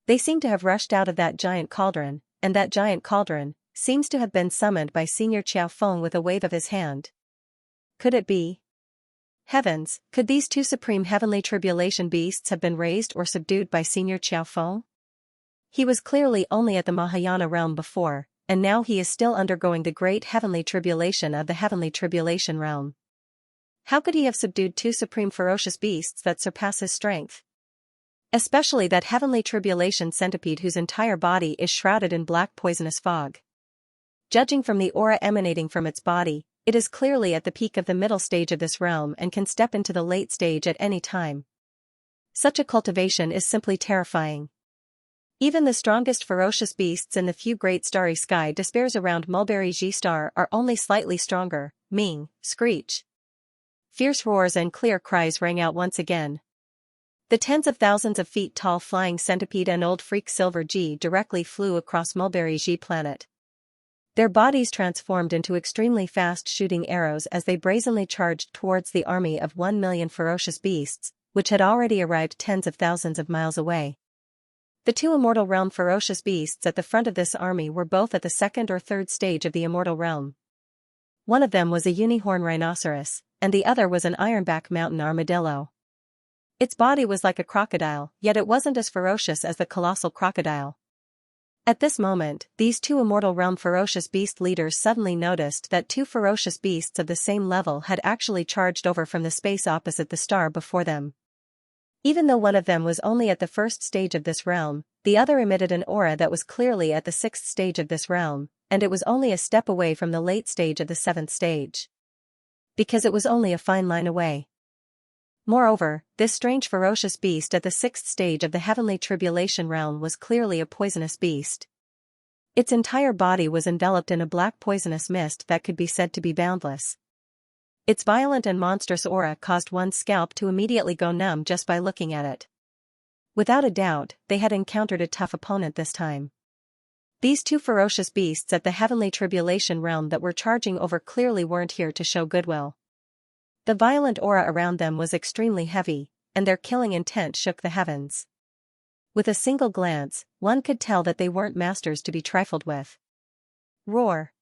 They seem to have rushed out of that giant cauldron, and that giant cauldron seems to have been summoned by Senior Qiao Feng with a wave of his hand. Could it be? Heavens, could these two supreme heavenly tribulation beasts have been raised or subdued by Senior Qiao Feng? He was clearly only at the Mahayana realm before, and now he is still undergoing the great heavenly tribulation of the heavenly tribulation realm. How could he have subdued two supreme ferocious beasts that surpass his strength? Especially that heavenly tribulation centipede whose entire body is shrouded in black poisonous fog. Judging from the aura emanating from its body, it is clearly at the peak of the middle stage of this realm and can step into the late stage at any time. Such a cultivation is simply terrifying. Even the strongest ferocious beasts in the few great starry sky despairs around Mulberry G Star are only slightly stronger. Ming, screech. Fierce roars and clear cries rang out once again. The tens of thousands of feet tall flying centipede and old freak Silver G directly flew across Mulberry G planet. Their bodies transformed into extremely fast-shooting arrows as they brazenly charged towards the army of 1,000,000 ferocious beasts, which had already arrived tens of thousands of miles away. The two Immortal Realm ferocious beasts at the front of this army were both at the second or third stage of the Immortal Realm. One of them was a unicorn rhinoceros, and the other was an ironback mountain armadillo. Its body was like a crocodile, yet it wasn't as ferocious as the colossal crocodile. At this moment, these two Immortal Realm ferocious beast leaders suddenly noticed that two ferocious beasts of the same level had actually charged over from the space opposite the star before them. Even though one of them was only at the first stage of this realm, the other emitted an aura that was clearly at the sixth stage of this realm, and it was only a step away from the late stage of the seventh stage. Because it was only a fine line away. Moreover, this strange ferocious beast at the sixth stage of the heavenly tribulation realm was clearly a poisonous beast. Its entire body was enveloped in a black poisonous mist that could be said to be boundless. Its violent and monstrous aura caused one's scalp to immediately go numb just by looking at it. Without a doubt, they had encountered a tough opponent this time. These two ferocious beasts at the heavenly tribulation realm that were charging over clearly weren't here to show goodwill. The violent aura around them was extremely heavy, and their killing intent shook the heavens. With a single glance, one could tell that they weren't masters to be trifled with. Roar!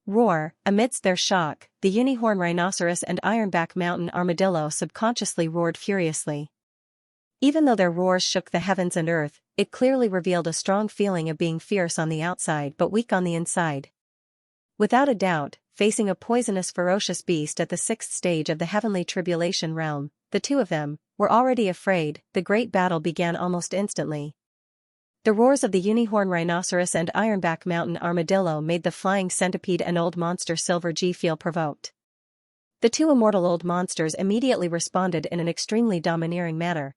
Roar! Amidst their shock, the unicorn rhinoceros and ironback mountain armadillo subconsciously roared furiously. Even though their roars shook the heavens and earth, it clearly revealed a strong feeling of being fierce on the outside but weak on the inside. Without a doubt, facing a poisonous ferocious beast at the sixth stage of the heavenly tribulation realm, the two of them were already afraid. The great battle began almost instantly. The roars of the unicorn rhinoceros and ironback mountain armadillo made the flying centipede and old monster Silver G feel provoked. The two immortal old monsters immediately responded in an extremely domineering manner.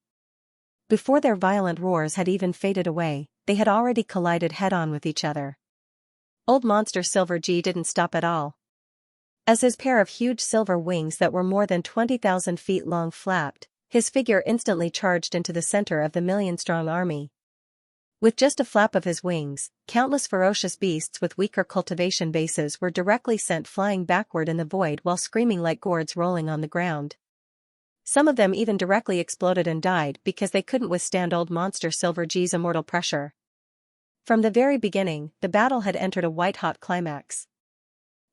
Before their violent roars had even faded away, they had already collided head-on with each other. Old monster Silver G didn't stop at all. As his pair of huge silver wings that were more than 20,000 feet long flapped, his figure instantly charged into the center of the million-strong army. With just a flap of his wings, countless ferocious beasts with weaker cultivation bases were directly sent flying backward in the void while screaming like gourds rolling on the ground. Some of them even directly exploded and died because they couldn't withstand old monster Silver G's immortal pressure. From the very beginning, the battle had entered a white-hot climax.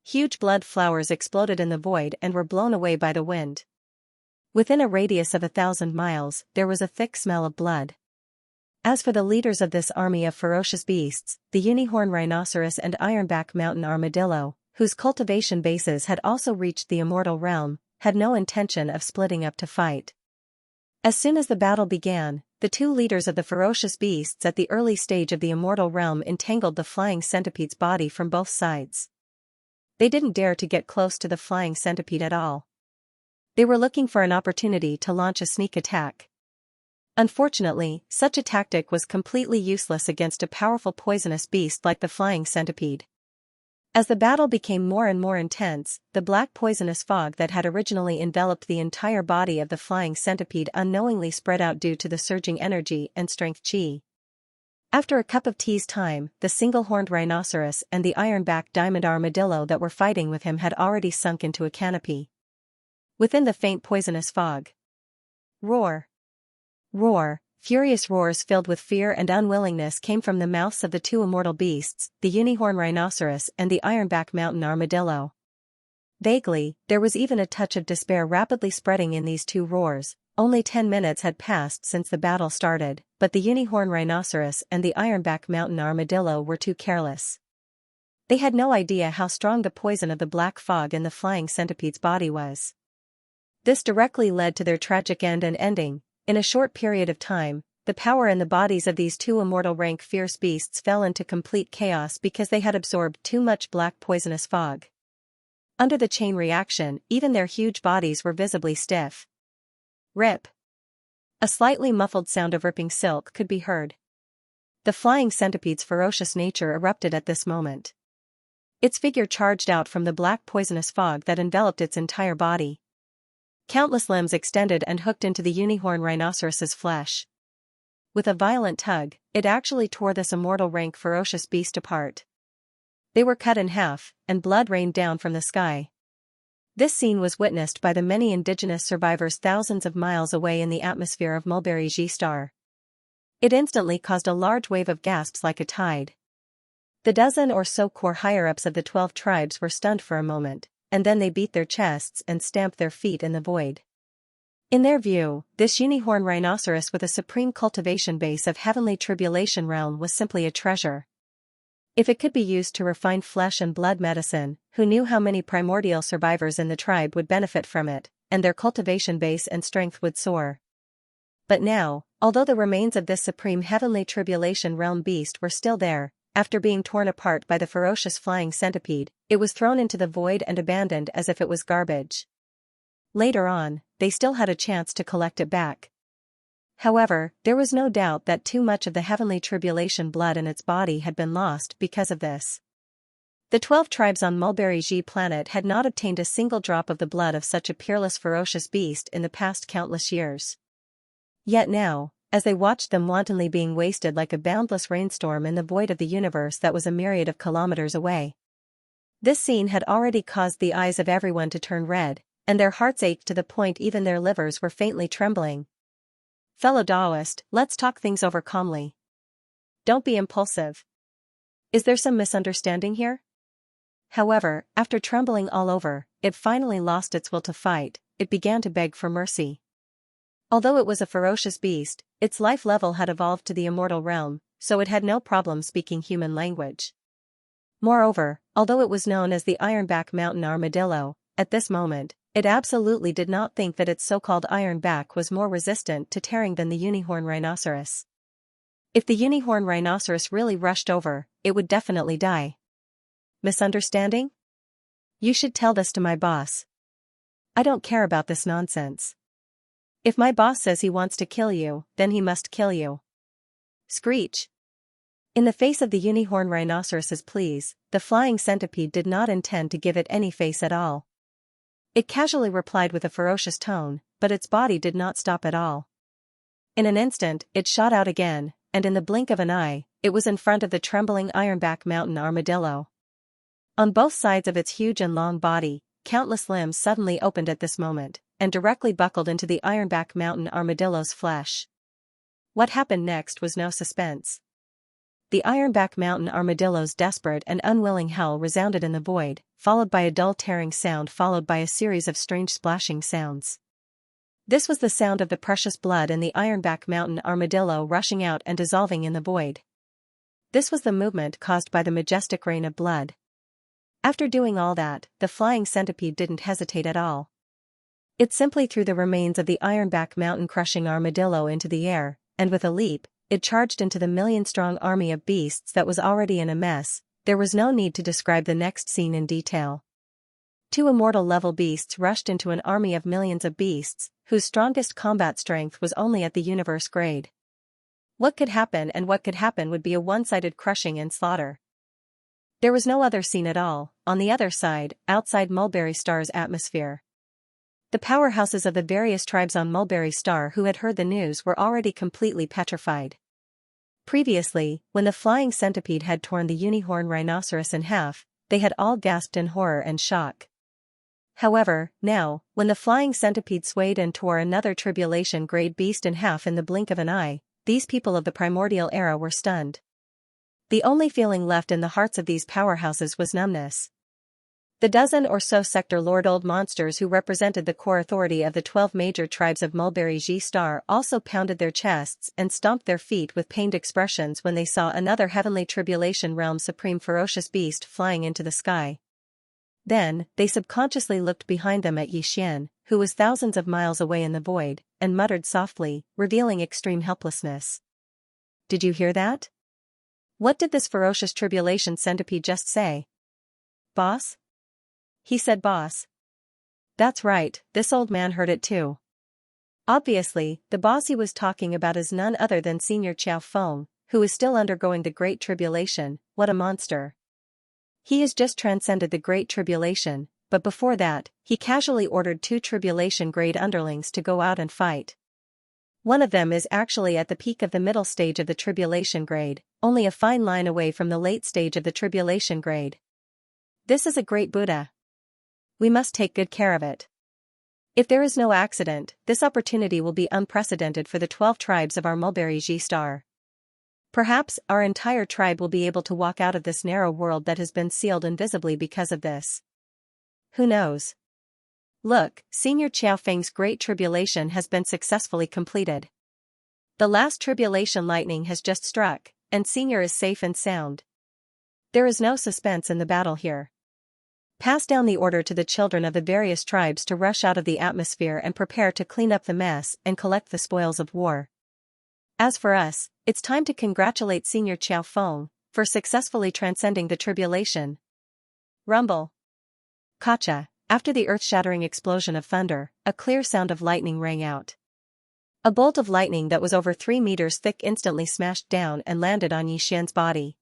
Huge blood flowers exploded in the void and were blown away by the wind. Within a radius of 1,000 miles, there was a thick smell of blood. As for the leaders of this army of ferocious beasts, the unicorn rhinoceros and ironback mountain armadillo, whose cultivation bases had also reached the immortal realm, had no intention of splitting up to fight. As soon as the battle began, the two leaders of the ferocious beasts at the early stage of the immortal realm entangled the flying centipede's body from both sides. They didn't dare to get close to the flying centipede at all. They were looking for an opportunity to launch a sneak attack. Unfortunately, such a tactic was completely useless against a powerful poisonous beast like the flying centipede. As the battle became more and more intense, the black poisonous fog that had originally enveloped the entire body of the flying centipede unknowingly spread out due to the surging energy and strength chi. After a cup of tea's time, the single-horned rhinoceros and the ironback diamond armadillo that were fighting with him had already sunk into a canopy. Within the faint poisonous fog. Roar! Roar! Furious roars filled with fear and unwillingness came from the mouths of the two immortal beasts, the unicorn rhinoceros and the ironback mountain armadillo. Vaguely, there was even a touch of despair rapidly spreading in these two roars. Only 10 minutes had passed since the battle started, but the unicorn rhinoceros and the ironback mountain armadillo were too careless. They had no idea how strong the poison of the black fog in the flying centipede's body was. This directly led to their tragic end and ending. In a short period of time, the power in the bodies of these two immortal rank fierce beasts fell into complete chaos because they had absorbed too much black poisonous fog. Under the chain reaction, even their huge bodies were visibly stiff. Rip! A slightly muffled sound of ripping silk could be heard. The flying centipede's ferocious nature erupted at this moment. Its figure charged out from the black poisonous fog that enveloped its entire body. Countless limbs extended and hooked into the unicorn rhinoceros's flesh. With a violent tug, it actually tore this immortal rank ferocious beast apart. They were cut in half, and blood rained down from the sky. This scene was witnessed by the many indigenous survivors thousands of miles away in the atmosphere of Mulberry G star. It instantly caused a large wave of gasps like a tide. The dozen or so core higher-ups of the 12 tribes were stunned for a moment, and then they beat their chests and stamped their feet in the void. In their view, this unicorn rhinoceros with a supreme cultivation base of heavenly tribulation realm was simply a treasure. If it could be used to refine flesh and blood medicine, who knew how many primordial survivors in the tribe would benefit from it, and their cultivation base and strength would soar. But now, although the remains of this supreme heavenly tribulation realm beast were still there, after being torn apart by the ferocious flying centipede, it was thrown into the void and abandoned as if it was garbage. Later on, they still had a chance to collect it back. However, there was no doubt that too much of the heavenly tribulation blood in its body had been lost because of this. The 12 tribes on Mulberry G planet had not obtained a single drop of the blood of such a peerless ferocious beast in the past countless years. Yet now, as they watched them wantonly being wasted like a boundless rainstorm in the void of the universe that was a myriad of kilometers away. This scene had already caused the eyes of everyone to turn red, and their hearts ached to the point even their livers were faintly trembling. Fellow Daoist, let's talk things over calmly. Don't be impulsive. Is there some misunderstanding here? However, after trembling all over, it finally lost its will to fight. It began to beg for mercy. Although it was a ferocious beast, its life level had evolved to the immortal realm, so it had no problem speaking human language. Moreover, although it was known as the Ironback Mountain Armadillo, at this moment, it absolutely did not think that its so-called iron back was more resistant to tearing than the unicorn rhinoceros. If the unicorn rhinoceros really rushed over, it would definitely die. Misunderstanding? You should tell this to my boss. I don't care about this nonsense. If my boss says he wants to kill you, then he must kill you. Screech. In the face of the unicorn rhinoceros's pleas, the flying centipede did not intend to give it any face at all. It casually replied with a ferocious tone, but its body did not stop at all. In an instant, it shot out again, and in the blink of an eye, it was in front of the trembling Ironback Mountain Armadillo. On both sides of its huge and long body, countless limbs suddenly opened at this moment, and directly buckled into the Ironback Mountain Armadillo's flesh. What happened next was no suspense. The Ironback Mountain Armadillo's desperate and unwilling howl resounded in the void, followed by a dull tearing sound followed by a series of strange splashing sounds. This was the sound of the precious blood in the Ironback Mountain Armadillo rushing out and dissolving in the void. This was the movement caused by the majestic rain of blood. After doing all that, the flying centipede didn't hesitate at all. It simply threw the remains of the Ironback Mountain crushing armadillo into the air, and with a leap, it charged into the million-strong army of beasts that was already in a mess. There was no need to describe the next scene in detail. 2 immortal-level beasts rushed into an army of millions of beasts, whose strongest combat strength was only at the universe grade. What could happen and what could happen would be a one-sided crushing and slaughter. There was no other scene at all, on the other side, outside Mulberry Star's atmosphere. The powerhouses of the various tribes on Mulberry Star who had heard the news were already completely petrified. Previously, when the flying centipede had torn the unicorn rhinoceros in half, they had all gasped in horror and shock. However, now, when the flying centipede swayed and tore another tribulation-grade beast in half in the blink of an eye, these people of the primordial era were stunned. The only feeling left in the hearts of these powerhouses was numbness. The dozen or so sector lord old monsters who represented the core authority of the 12 major tribes of Mulberry G star also pounded their chests and stomped their feet with pained expressions when they saw another heavenly tribulation realm supreme ferocious beast flying into the sky. Then, they subconsciously looked behind them at Xianxia, who was thousands of miles away in the void, and muttered softly, revealing extreme helplessness. Did you hear that? What did this ferocious tribulation centipede just say? Boss? He said boss. That's right, this old man heard it too. Obviously, the boss he was talking about is none other than Senior Qiao Feng, who is still undergoing the Great Tribulation. What a monster. He has just transcended the Great Tribulation, but before that, he casually ordered 2 tribulation-grade underlings to go out and fight. One of them is actually at the peak of the middle stage of the tribulation grade, only a fine line away from the late stage of the tribulation grade. This is a great Buddha. We must take good care of it. If there is no accident, this opportunity will be unprecedented for the 12 tribes of our Mulberry G star. Perhaps our entire tribe will be able to walk out of this narrow world that has been sealed invisibly because of this. Who knows? Look, Senior Qiao Feng's great tribulation has been successfully completed. The last tribulation lightning has just struck, and Senior is safe and sound. There is no suspense in the battle here. Pass down the order to the children of the various tribes to rush out of the atmosphere and prepare to clean up the mess and collect the spoils of war. As for us, it's time to congratulate Senior Qiao Feng for successfully transcending the tribulation. Rumble. Kacha. After the earth-shattering explosion of thunder, a clear sound of lightning rang out. A bolt of lightning that was over 3 meters thick instantly smashed down and landed on Yi Xian's body.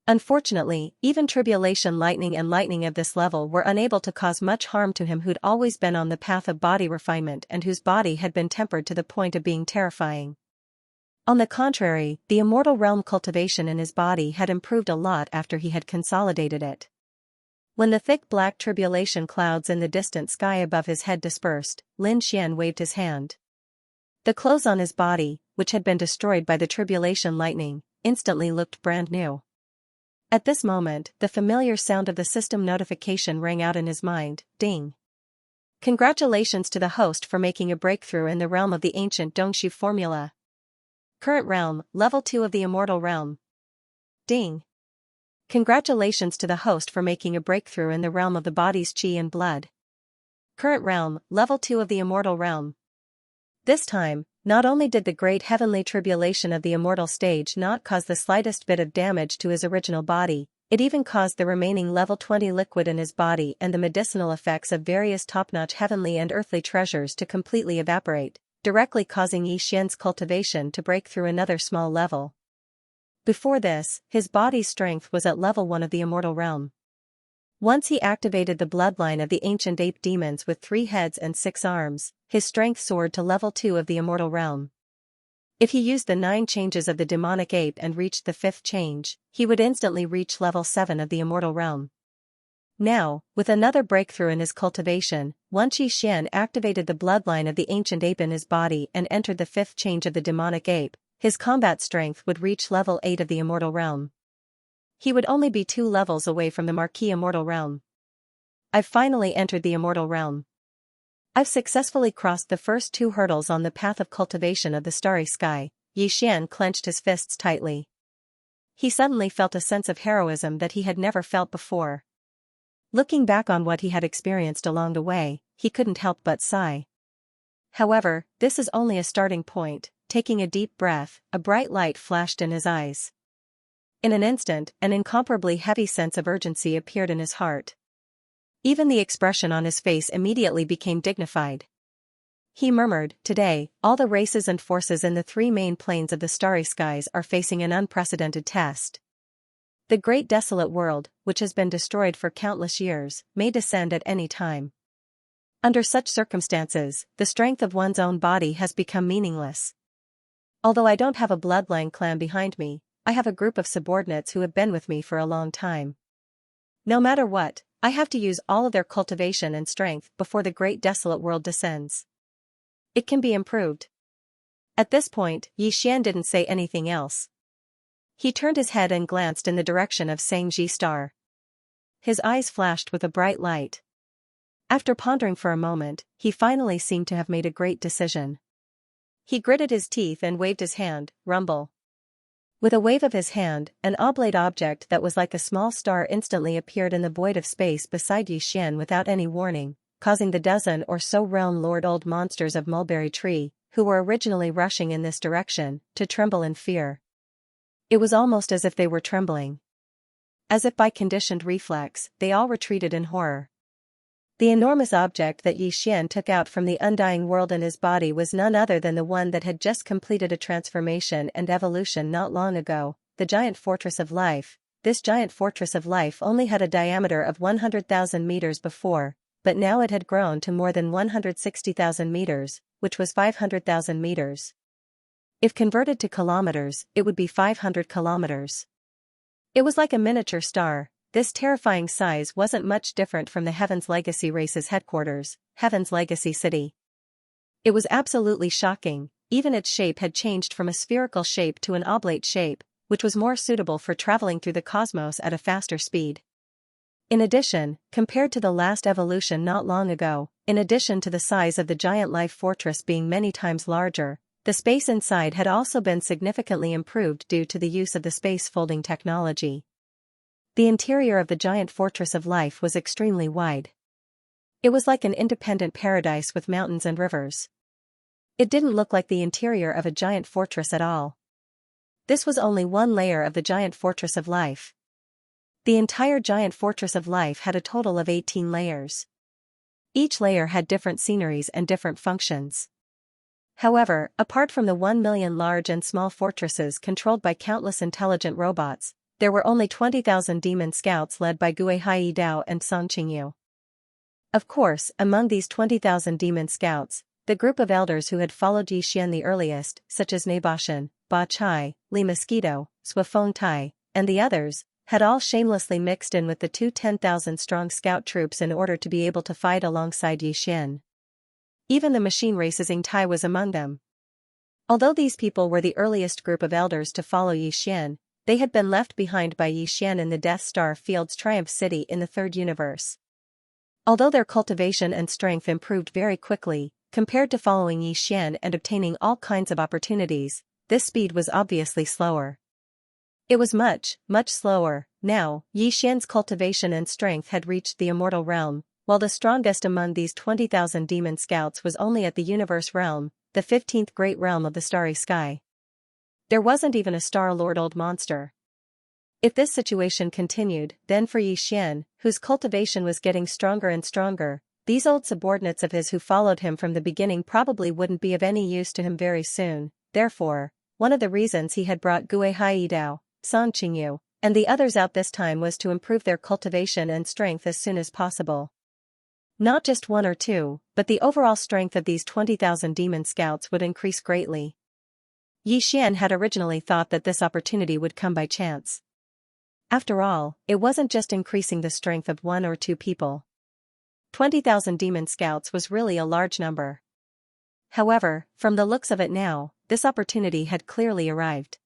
Unfortunately, even tribulation lightning and lightning of this level were unable to cause much harm to him who'd always been on the path of body refinement and whose body had been tempered to the point of being terrifying. On the contrary, the immortal realm cultivation in his body had improved a lot after he had consolidated it. When the thick black tribulation clouds in the distant sky above his head dispersed, Lin Xian waved his hand. The clothes on his body, which had been destroyed by the tribulation lightning, instantly looked brand new. At this moment, the familiar sound of the system notification rang out in his mind, ding. Congratulations to the host for making a breakthrough in the realm of the ancient Dongshu formula. Current realm, level 2 of the immortal realm. Ding. Congratulations to the host for making a breakthrough in the realm of the body's qi and blood. Current realm, level 2 of the immortal realm. This time, not only did the great heavenly tribulation of the immortal stage not cause the slightest bit of damage to his original body, it even caused the remaining level 20 liquid in his body and the medicinal effects of various top-notch heavenly and earthly treasures to completely evaporate, directly causing Yi Xian's cultivation to break through another small level. Before this, his body's strength was at level 1 of the immortal realm. Once he activated the bloodline of the ancient ape demons with 3 heads and 6 arms, his strength soared to level 2 of the immortal realm. If he used the 9 changes of the demonic ape and reached the 5th change, he would instantly reach level 7 of the immortal realm. Now, with another breakthrough in his cultivation, once Yi Xian activated the bloodline of the ancient ape in his body and entered the 5th change of the demonic ape, his combat strength would reach level 8 of the immortal realm. He would only be 2 levels away from the marquee immortal realm. I've finally entered the immortal realm. I've successfully crossed the first 2 hurdles on the path of cultivation of the starry sky. Yi Xian clenched his fists tightly. He suddenly felt a sense of heroism that he had never felt before. Looking back on what he had experienced along the way, he couldn't help but sigh. However, this is only a starting point. Taking a deep breath, a bright light flashed in his eyes. In an instant, an incomparably heavy sense of urgency appeared in his heart. Even the expression on his face immediately became dignified. He murmured, "Today, all the races and forces in the 3 main planes of the starry skies are facing an unprecedented test. The great desolate world, which has been destroyed for countless years, may descend at any time. Under such circumstances, the strength of one's own body has become meaningless. Although I don't have a bloodline clan behind me, I have a group of subordinates who have been with me for a long time. No matter what, I have to use all of their cultivation and strength before the great desolate world descends. It can be improved." At this point, Yi Xian didn't say anything else. He turned his head and glanced in the direction of Xianxia star. His eyes flashed with a bright light. After pondering for a moment, he finally seemed to have made a great decision. He gritted his teeth and waved his hand, rumble. With a wave of his hand, an oblate object that was like a small star instantly appeared in the void of space beside Yi Xian without any warning, causing the dozen or so realm lord old monsters of Mulberry Tree, who were originally rushing in this direction, to tremble in fear. It was almost as if they were trembling. As if by conditioned reflex, they all retreated in horror. The enormous object that Yi Xian took out from the undying world in his body was none other than the one that had just completed a transformation and evolution not long ago, the giant fortress of life. This giant fortress of life only had a diameter of 100,000 meters before, but now it had grown to more than 160,000 meters, which was 500,000 meters. If converted to kilometers, it would be 500 kilometers. It was like a miniature star. This terrifying size wasn't much different from the Heaven's Legacy race's headquarters, Heaven's Legacy City. It was absolutely shocking. Even its shape had changed from a spherical shape to an oblate shape, which was more suitable for traveling through the cosmos at a faster speed. In addition, compared to the last evolution not long ago, in addition to the size of the giant life fortress being many times larger, the space inside had also been significantly improved due to the use of the space folding technology. The interior of the giant fortress of life was extremely wide. It was like an independent paradise with mountains and rivers. It didn't look like the interior of a giant fortress at all. This was only one layer of the giant fortress of life. The entire giant fortress of life had a total of 18 layers. Each layer had different sceneries and different functions. However, apart from the 1 million large and small fortresses controlled by countless intelligent robots, there were only 20,000 demon scouts led by Guihai Dao and Xianxia. Of course, among these 20,000 demon scouts, the group of elders who had followed Yixian the earliest, such as Nabashan, Ba Chai, Li Mosquito, Suifeng Tai, and the others, had all shamelessly mixed in with the two 10,000-strong scout troops in order to be able to fight alongside Yixian. Even the machine racing Tai was among them. Although these people were the earliest group of elders to follow Yixian, they had been left behind by Yixian in the Death Star Field's Triumph City in the Third Universe. Although their cultivation and strength improved very quickly, compared to following Yixian and obtaining all kinds of opportunities, this speed was obviously slower. It was much, much slower. Now, Yixian's cultivation and strength had reached the immortal realm, while the strongest among these 20,000 demon scouts was only at the universe realm, the 15th great realm of the starry sky. There wasn't even a Star-Lord old monster. If this situation continued, then for Yixian, whose cultivation was getting stronger and stronger, these old subordinates of his who followed him from the beginning probably wouldn't be of any use to him very soon. Therefore, one of the reasons he had brought Guihai Dao, San Qingyu, and the others out this time was to improve their cultivation and strength as soon as possible. Not just one or two, but the overall strength of these 20,000 demon scouts would increase greatly. Yixian had originally thought that this opportunity would come by chance. After all, it wasn't just increasing the strength of one or two people. 20,000 demon scouts was really a large number. However, from the looks of it now, this opportunity had clearly arrived.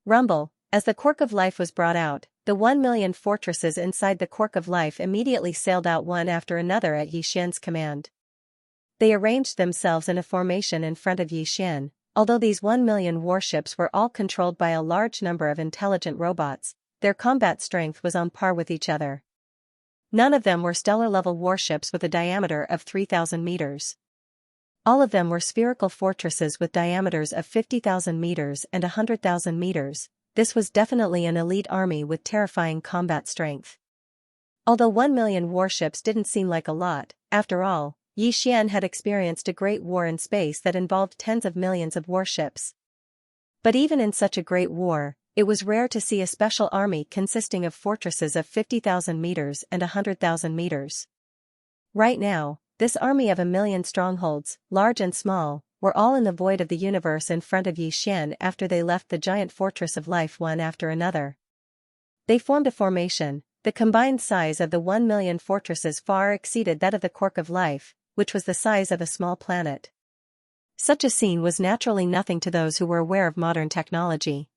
Rumble, as the Quirk of Life was brought out, the 1 million fortresses inside the Quirk of Life immediately sailed out one after another at Yixian's command. They arranged themselves in a formation in front of Yixian. Although these 1 million warships were all controlled by a large number of intelligent robots, their combat strength was on par with each other. None of them were stellar-level warships with a diameter of 3,000 meters. All of them were spherical fortresses with diameters of 50,000 meters and 100,000 meters. This was definitely an elite army with terrifying combat strength. Although 1 million warships didn't seem like a lot, after all, Yixian had experienced a great war in space that involved tens of millions of warships. But even in such a great war, it was rare to see a special army consisting of fortresses of 50,000 meters and 100,000 meters. Right now, this army of 1 million strongholds, large and small, were all in the void of the universe in front of Yixian after they left the giant fortress of life one after another. They formed a formation. The combined size of the 1 million fortresses far exceeded that of the Quirk of Life, which was the size of a small planet. Such a scene was naturally nothing to those who were aware of modern technology.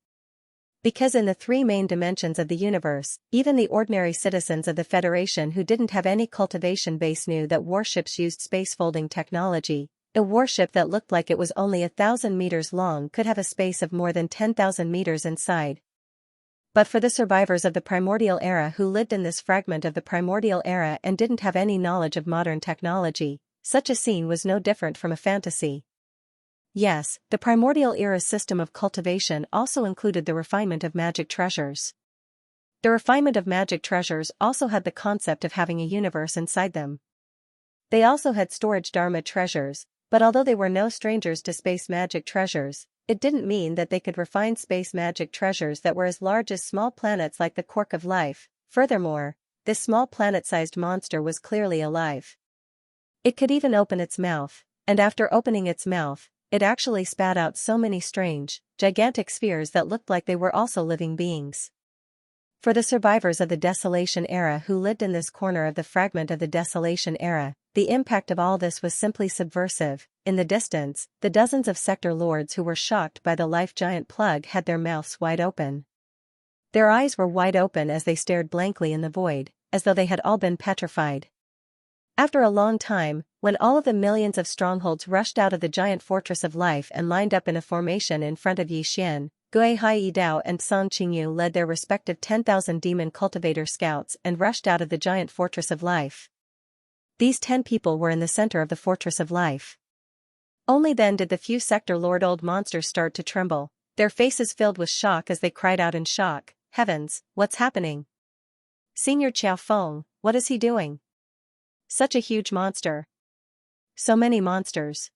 Because in the three main dimensions of the universe, even the ordinary citizens of the Federation who didn't have any cultivation base knew that warships used space-folding technology. A warship that looked like it was only 1,000 meters long could have a space of more than 10,000 meters inside. But for the survivors of the primordial era who lived in this fragment of the primordial era and didn't have any knowledge of modern technology, such a scene was no different from a fantasy. Yes, the primordial era's system of cultivation also included the refinement of magic treasures. The refinement of magic treasures also had the concept of having a universe inside them. They also had storage dharma treasures, but although they were no strangers to space magic treasures, it didn't mean that they could refine space magic treasures that were as large as small planets like the Quirk of Life. Furthermore, this small planet-sized monster was clearly alive. It could even open its mouth, and after opening its mouth, it actually spat out so many strange, gigantic spheres that looked like they were also living beings. For the survivors of the Desolation Era who lived in this corner of the fragment of the Desolation Era, the impact of all this was simply subversive. In the distance, the dozens of sector lords who were shocked by the life giant plug had their mouths wide open. Their eyes were wide open as they stared blankly in the void, as though they had all been petrified. After a long time, when all of the millions of strongholds rushed out of the giant fortress of life and lined up in a formation in front of Yixian, Gui Haidao and Song Qingyu led their respective 10,000 demon cultivator scouts and rushed out of the giant fortress of life. These 10 people were in the center of the fortress of life. Only then did the few sector lord old monsters start to tremble, their faces filled with shock as they cried out in shock, "Heavens, what's happening? Senior Qiao Feng, what is he doing? Such a huge monster. So many monsters.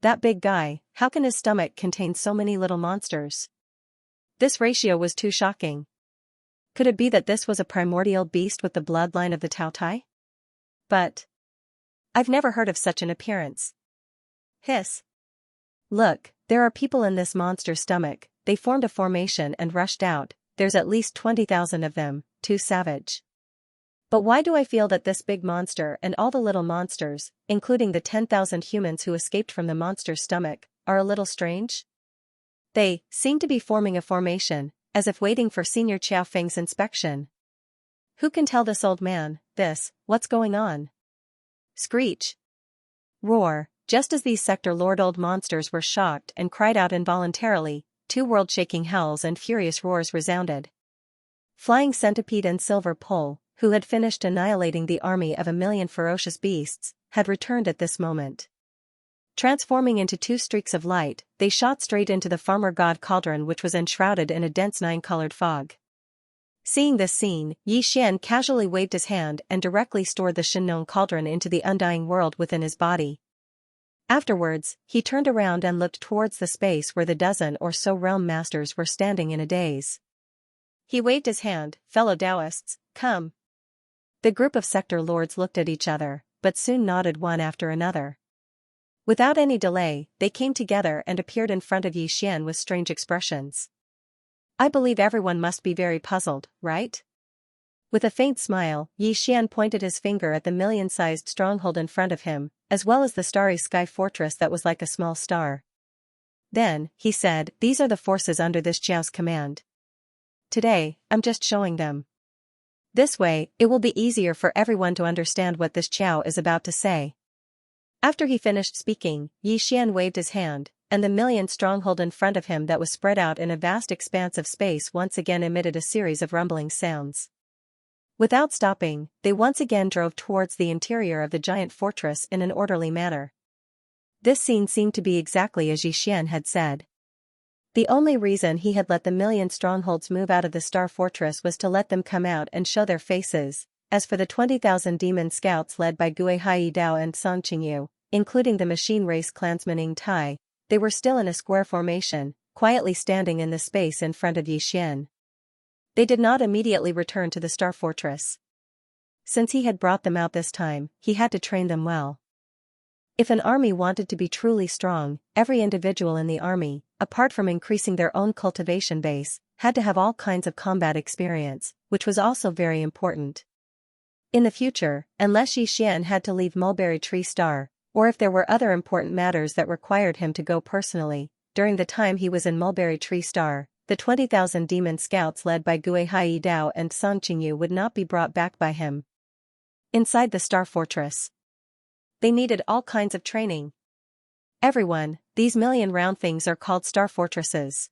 That big guy, how can his stomach contain so many little monsters? This ratio was too shocking. Could it be that this was a primordial beast with the bloodline of the Taotai? But I've never heard of such an appearance. Hiss. Look, there are people in this monster's stomach. They formed a formation and rushed out. There's at least 20,000 of them, too savage. But why do I feel that this big monster and all the little monsters, including the 10,000 humans who escaped from the monster's stomach, are a little strange? They seem to be forming a formation, as if waiting for Senior Qiao Feng's inspection. Who can tell this old man, what's going on? Screech. Roar, just as these sector lord old monsters were shocked and cried out involuntarily, 2 world-shaking howls and furious roars resounded. Flying Centipede and Silver Pole, who had finished annihilating the army of 1,000,000 ferocious beasts, had returned at this moment. Transforming into 2 streaks of light, they shot straight into the farmer god cauldron which was enshrouded in a dense 9-colored fog. Seeing this scene, Yi Xian casually waved his hand and directly stored the Shinnon cauldron into the undying world within his body. Afterwards, he turned around and looked towards the space where the dozen or so realm masters were standing in a daze. He waved his hand, "Fellow Taoists, come." The group of sector lords looked at each other, but soon nodded one after another. Without any delay, they came together and appeared in front of Yi Xian with strange expressions. I believe everyone must be very puzzled, right? With a faint smile, Yi Xian pointed his finger at the million-sized stronghold in front of him, as well as the starry sky fortress that was like a small star. Then, he said, "These are the forces under this Qiao's command. Today, I'm just showing them. This way, it will be easier for everyone to understand what this Qiao is about to say." After he finished speaking, Yi Xian waved his hand, and the million stronghold in front of him that was spread out in a vast expanse of space once again emitted a series of rumbling sounds. Without stopping, they once again drove towards the interior of the giant fortress in an orderly manner. This scene seemed to be exactly as Yi Xian had said. The only reason he had let the million strongholds move out of the star fortress was to let them come out and show their faces. As for the 20,000 demon scouts led by Gui Haidao and Song Qingyu, including the machine race clansman Ying Tai, they were still in a square formation, quietly standing in the space in front of Yi Xian. They did not immediately return to the star fortress. Since he had brought them out this time, he had to train them well. If an army wanted to be truly strong, every individual in the army, apart from increasing their own cultivation base, had to have all kinds of combat experience, which was also very important. In the future, unless Yi Xian had to leave Mulberry Tree Star, or if there were other important matters that required him to go personally, during the time he was in Mulberry Tree Star, the 20,000 demon scouts led by Gui Haidao and Song Qingyu would not be brought back by him. Inside the star fortress, they needed all kinds of training. Everyone, these million round things are called star fortresses.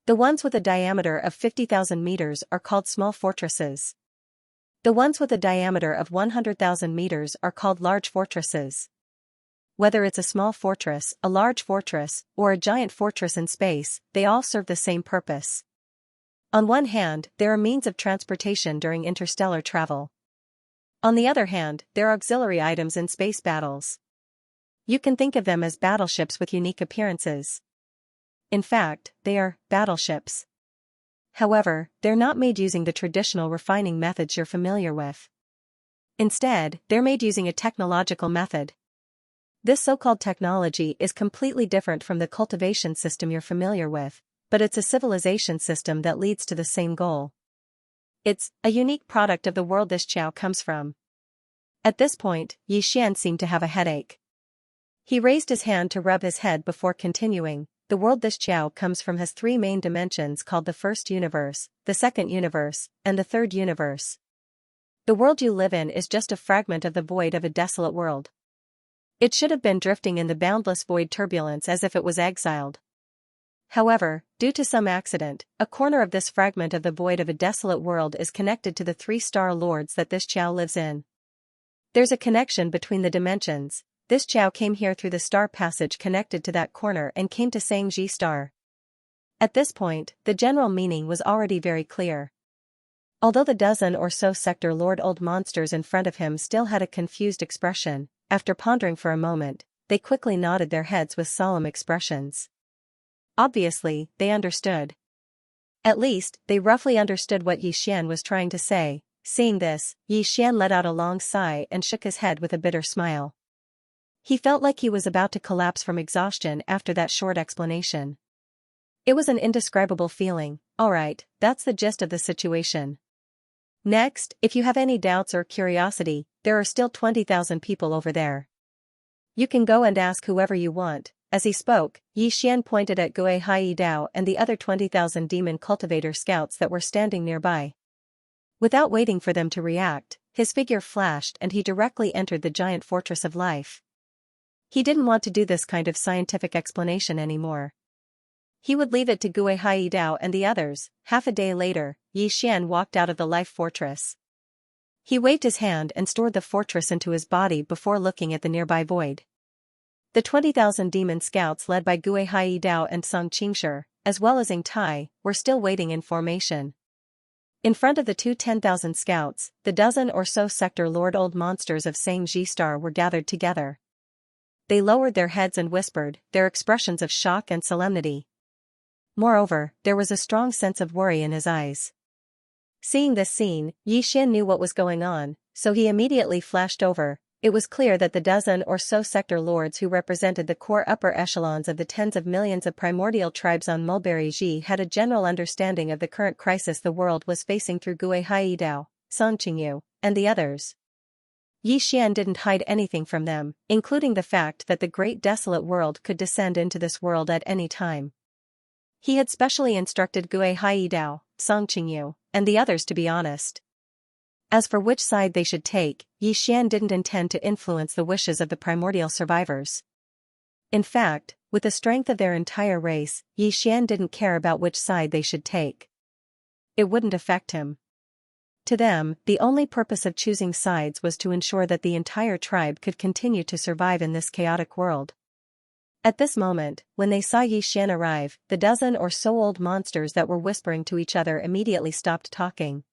The ones with a diameter of 50,000 meters are called small fortresses. The ones with a diameter of 100,000 meters are called large fortresses. Whether it's a small fortress, a large fortress, or a giant fortress in space, they all serve the same purpose. On one hand, there are means of transportation during interstellar travel. On the other hand, there are auxiliary items in space battles. You can think of them as battleships with unique appearances. In fact, they are battleships. However, they're not made using the traditional refining methods you're familiar with. Instead, they're made using a technological method. This so-called technology is completely different from the cultivation system you're familiar with, but it's a civilization system that leads to the same goal. It's a unique product of the world this Xiao comes from. At this point, Xian seemed to have a headache. He raised his hand to rub his head before continuing. The world this Xiao comes from has three main dimensions called the first universe, the second universe, and the third universe. The world you live in is just a fragment of the void of a desolate world. It should have been drifting in the boundless void turbulence as if it was exiled. However, due to some accident, a corner of this fragment of the void of a desolate world is connected to the three star lords that this Xiao lives in. There's a connection between the dimensions. This Xiao came here through the star passage connected to that corner and came to Xianxia star. At this point, the general meaning was already very clear. Although the dozen or so sector lord old monsters in front of him still had a confused expression, after pondering for a moment, they quickly nodded their heads with solemn expressions. Obviously, they understood. At least, they roughly understood what Xian was trying to say. Seeing this, Xian let out a long sigh and shook his head with a bitter smile. He felt like he was about to collapse from exhaustion after that short explanation. It was an indescribable feeling. Alright, that's the gist of the situation. Next, if you have any doubts or curiosity, there are still 20,000 people over there. You can go and ask whoever you want. As he spoke, Xian pointed at Gui Hai Dao and the other 20,000 demon cultivator scouts that were standing nearby. Without waiting for them to react, his figure flashed and he directly entered the giant fortress of life. He didn't want to do this kind of scientific explanation anymore. He would leave it to Gui Hai Dao and the others. Half a day later, Xian walked out of the life fortress. He waved his hand and stored the fortress into his body before looking at the nearby void. The 20,000 demon scouts led by Gui Hai Dao and Song Qingshi, as well as Ying Tai, were still waiting in formation. In front of the 10,000 scouts, the dozen or so sector lord old monsters of Xianxia star were gathered together. They lowered their heads and whispered, their expressions of shock and solemnity. Moreover, there was a strong sense of worry in his eyes. Seeing this scene, Xian knew what was going on, so he immediately flashed over. It was clear that the dozen or so sector lords who represented the core upper echelons of the tens of millions of primordial tribes on Mulberry Ji had a general understanding of the current crisis the world was facing through Gui Hai Dao, Song Qingyu, and the others. Xian didn't hide anything from them, including the fact that the great desolate world could descend into this world at any time. He had specially instructed Gui Hai Dao, Song Qingyu, and the others to be honest. As for which side they should take, Xian didn't intend to influence the wishes of the primordial survivors. In fact, with the strength of their entire race, Xian didn't care about which side they should take. It wouldn't affect him. To them, the only purpose of choosing sides was to ensure that the entire tribe could continue to survive in this chaotic world. At this moment, when they saw Xian arrive, the dozen or so old monsters that were whispering to each other immediately stopped talking.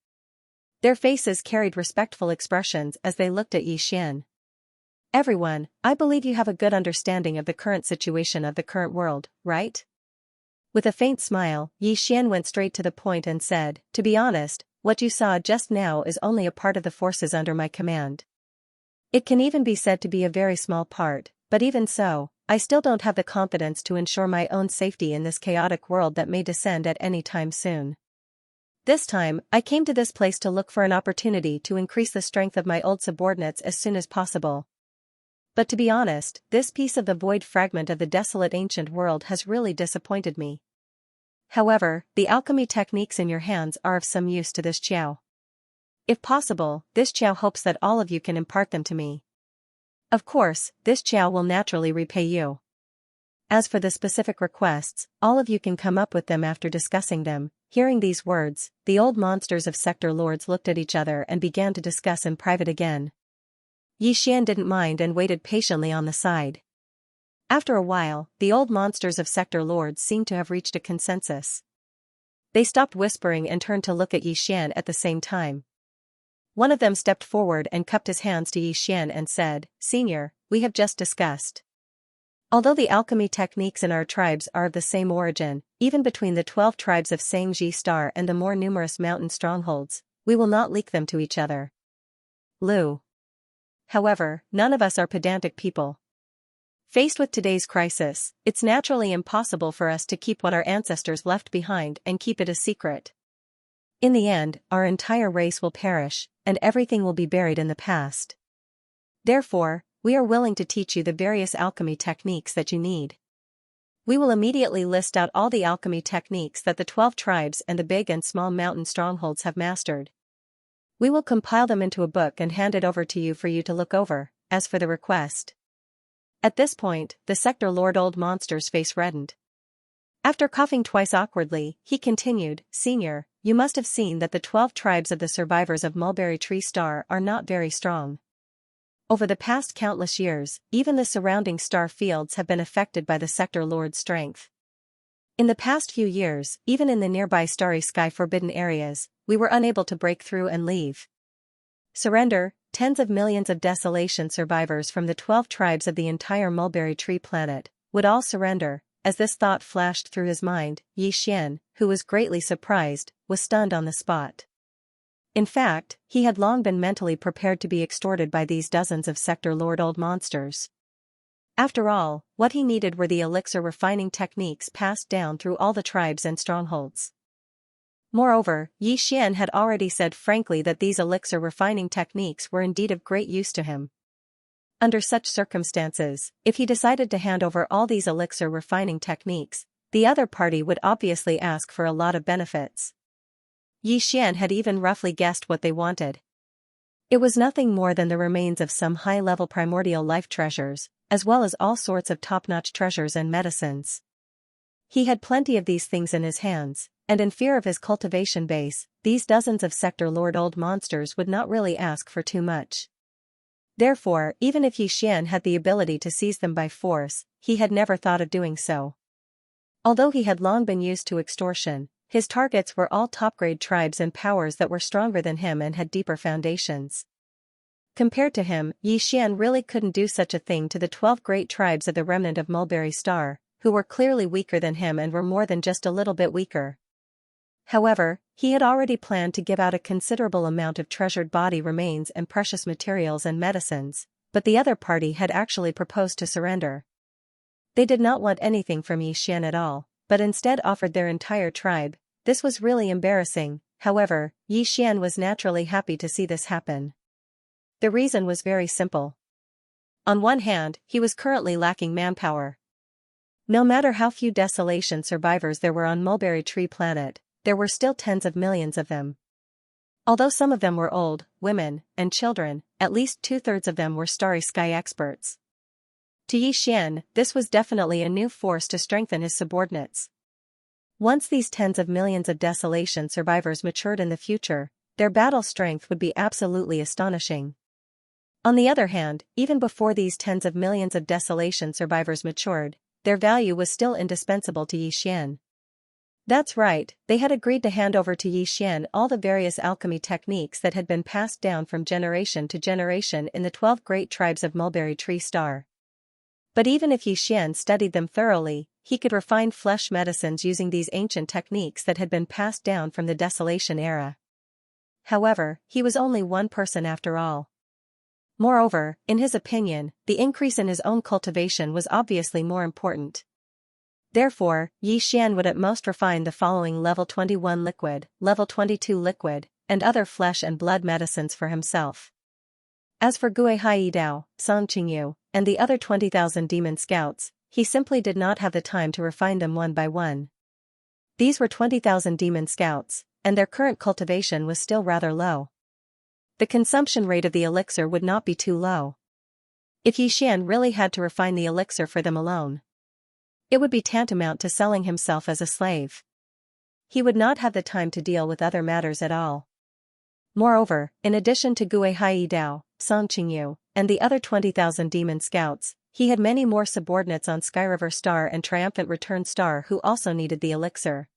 Their faces carried respectful expressions as they looked at Xian. Everyone, I believe you have a good understanding of the current situation of the current world, right? With a faint smile, Xian went straight to the point and said, to be honest, what you saw just now is only a part of the forces under my command. It can even be said to be a very small part, but even so, I still don't have the confidence to ensure my own safety in this chaotic world that may descend at any time soon. This time, I came to this place to look for an opportunity to increase the strength of my old subordinates as soon as possible. But to be honest, this piece of the void fragment of the desolate ancient world has really disappointed me. However, the alchemy techniques in your hands are of some use to this Xiao. If possible, this Xiao hopes that all of you can impart them to me. Of course, this Xiao will naturally repay you. As for the specific requests, all of you can come up with them after discussing them. Hearing these words, the old monsters of sector lords looked at each other and began to discuss in private again. Xian didn't mind and waited patiently on the side. After a while, the old monsters of sector lords seemed to have reached a consensus. They stopped whispering and turned to look at Xian at the same time. One of them stepped forward and cupped his hands to Xian and said, "Senior, we have just discussed. Although the alchemy techniques in our tribes are of the same origin, even between the 12 tribes of Xianxia star and the more numerous mountain strongholds, we will not leak them to each other. Lu. However, none of us are pedantic people. Faced with today's crisis, it's naturally impossible for us to keep what our ancestors left behind and keep it a secret. In the end, our entire race will perish, and everything will be buried in the past. Therefore, we are willing to teach you the various alchemy techniques that you need. We will immediately list out all the alchemy techniques that the 12 tribes and the big and small mountain strongholds have mastered. We will compile them into a book and hand it over to you for you to look over, as for the request. At this point, the sector lord old monster's face reddened. After coughing twice awkwardly, he continued, Senior, you must have seen that the 12 tribes of the survivors of Mulberry Tree Star are not very strong. Over the past countless years, even the surrounding star fields have been affected by the sector lord's strength. In the past few years, even in the nearby starry sky forbidden areas, we were unable to break through and leave. Surrender, tens of millions of desolation survivors from the 12 tribes of the entire Mulberry Tree planet, would all surrender. As this thought flashed through his mind, Xian, who was greatly surprised, was stunned on the spot. In fact, he had long been mentally prepared to be extorted by these dozens of sector lord old monsters. After all, what he needed were the elixir refining techniques passed down through all the tribes and strongholds. Moreover, Xian had already said frankly that these elixir refining techniques were indeed of great use to him. Under such circumstances, if he decided to hand over all these elixir refining techniques, the other party would obviously ask for a lot of benefits. Xian had even roughly guessed what they wanted. It was nothing more than the remains of some high-level primordial life treasures, as well as all sorts of top-notch treasures and medicines. He had plenty of these things in his hands, and in fear of his cultivation base, these dozens of sector lord old monsters would not really ask for too much. Therefore, even if Xian had the ability to seize them by force, he had never thought of doing so. Although he had long been used to extortion, his targets were all top-grade tribes and powers that were stronger than him and had deeper foundations. Compared to him, Xian really couldn't do such a thing to the 12 great tribes of the remnant of Mulberry Star, who were clearly weaker than him and were more than just a little bit weaker. However, he had already planned to give out a considerable amount of treasured body remains and precious materials and medicines, but the other party had actually proposed to surrender. They did not want anything from Xian at all, but instead offered their entire tribe. This was really embarrassing. However, Xian was naturally happy to see this happen. The reason was very simple. On one hand, he was currently lacking manpower. No matter how few desolation survivors there were on Mulberry Tree Planet, there were still tens of millions of them. Although some of them were old, women, and children, at least 2/3 of them were starry sky experts. To Xian, this was definitely a new force to strengthen his subordinates. Once these tens of millions of desolation survivors matured in the future, their battle strength would be absolutely astonishing. On the other hand, even before these tens of millions of desolation survivors matured, their value was still indispensable to Xian. That's right, they had agreed to hand over to Xian all the various alchemy techniques that had been passed down from generation to generation in the 12 great tribes of Mulberry Tree Star. But even if Xian studied them thoroughly, he could refine flesh medicines using these ancient techniques that had been passed down from the Desolation era. However, he was only one person after all. Moreover, in his opinion, the increase in his own cultivation was obviously more important. Therefore, Xian would at most refine the following level 21 liquid, level 22 liquid, and other flesh and blood medicines for himself. As for Gui Hai Dao, Song Qingyu, and the other 20,000 demon scouts, he simply did not have the time to refine them one by one. These were 20,000 demon scouts, and their current cultivation was still rather low. The consumption rate of the elixir would not be too low. If Xian really had to refine the elixir for them alone, it would be tantamount to selling himself as a slave. He would not have the time to deal with other matters at all. Moreover, in addition to Gui Hai Dao, Song Qingyu, and the other 20,000 demon scouts, he had many more subordinates on Skyriver Star and Triumphant Return Star who also needed the elixir.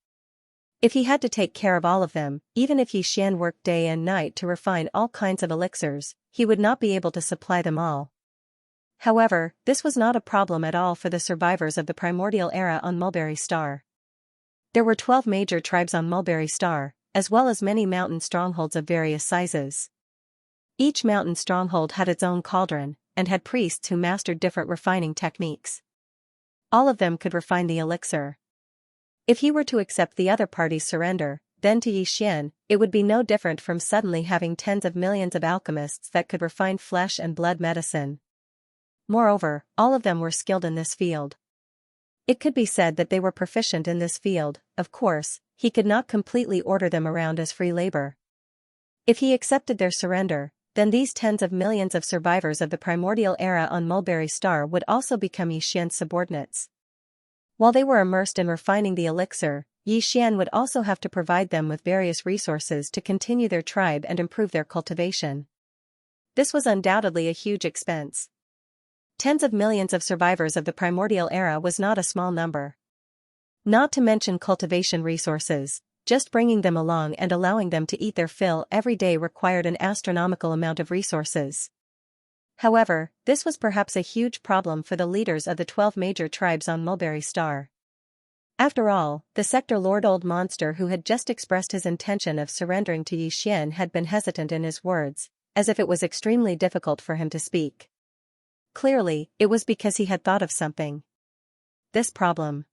If he had to take care of all of them, even if Xian worked day and night to refine all kinds of elixirs, he would not be able to supply them all. However, this was not a problem at all for the survivors of the primordial era on Mulberry Star. There were 12 major tribes on Mulberry Star, as well as many mountain strongholds of various sizes. Each mountain stronghold had its own cauldron, and had priests who mastered different refining techniques. All of them could refine the elixir. If he were to accept the other party's surrender, then to Xian, it would be no different from suddenly having tens of millions of alchemists that could refine flesh and blood medicine. Moreover, all of them were skilled in this field. It could be said that they were proficient in this field. Of course, he could not completely order them around as free labor. If he accepted their surrender, then these tens of millions of survivors of the primordial era on Mulberry Star would also become Xian's subordinates. While they were immersed in refining the elixir, Xian would also have to provide them with various resources to continue their tribe and improve their cultivation. This was undoubtedly a huge expense. Tens of millions of survivors of the primordial era was not a small number. Not to mention cultivation resources, just bringing them along and allowing them to eat their fill every day required an astronomical amount of resources. However, this was perhaps a huge problem for the leaders of the 12 major tribes on Mulberry Star. After all, the sector lord old monster who had just expressed his intention of surrendering to Xian had been hesitant in his words, as if it was extremely difficult for him to speak. Clearly, it was because he had thought of something. This problem.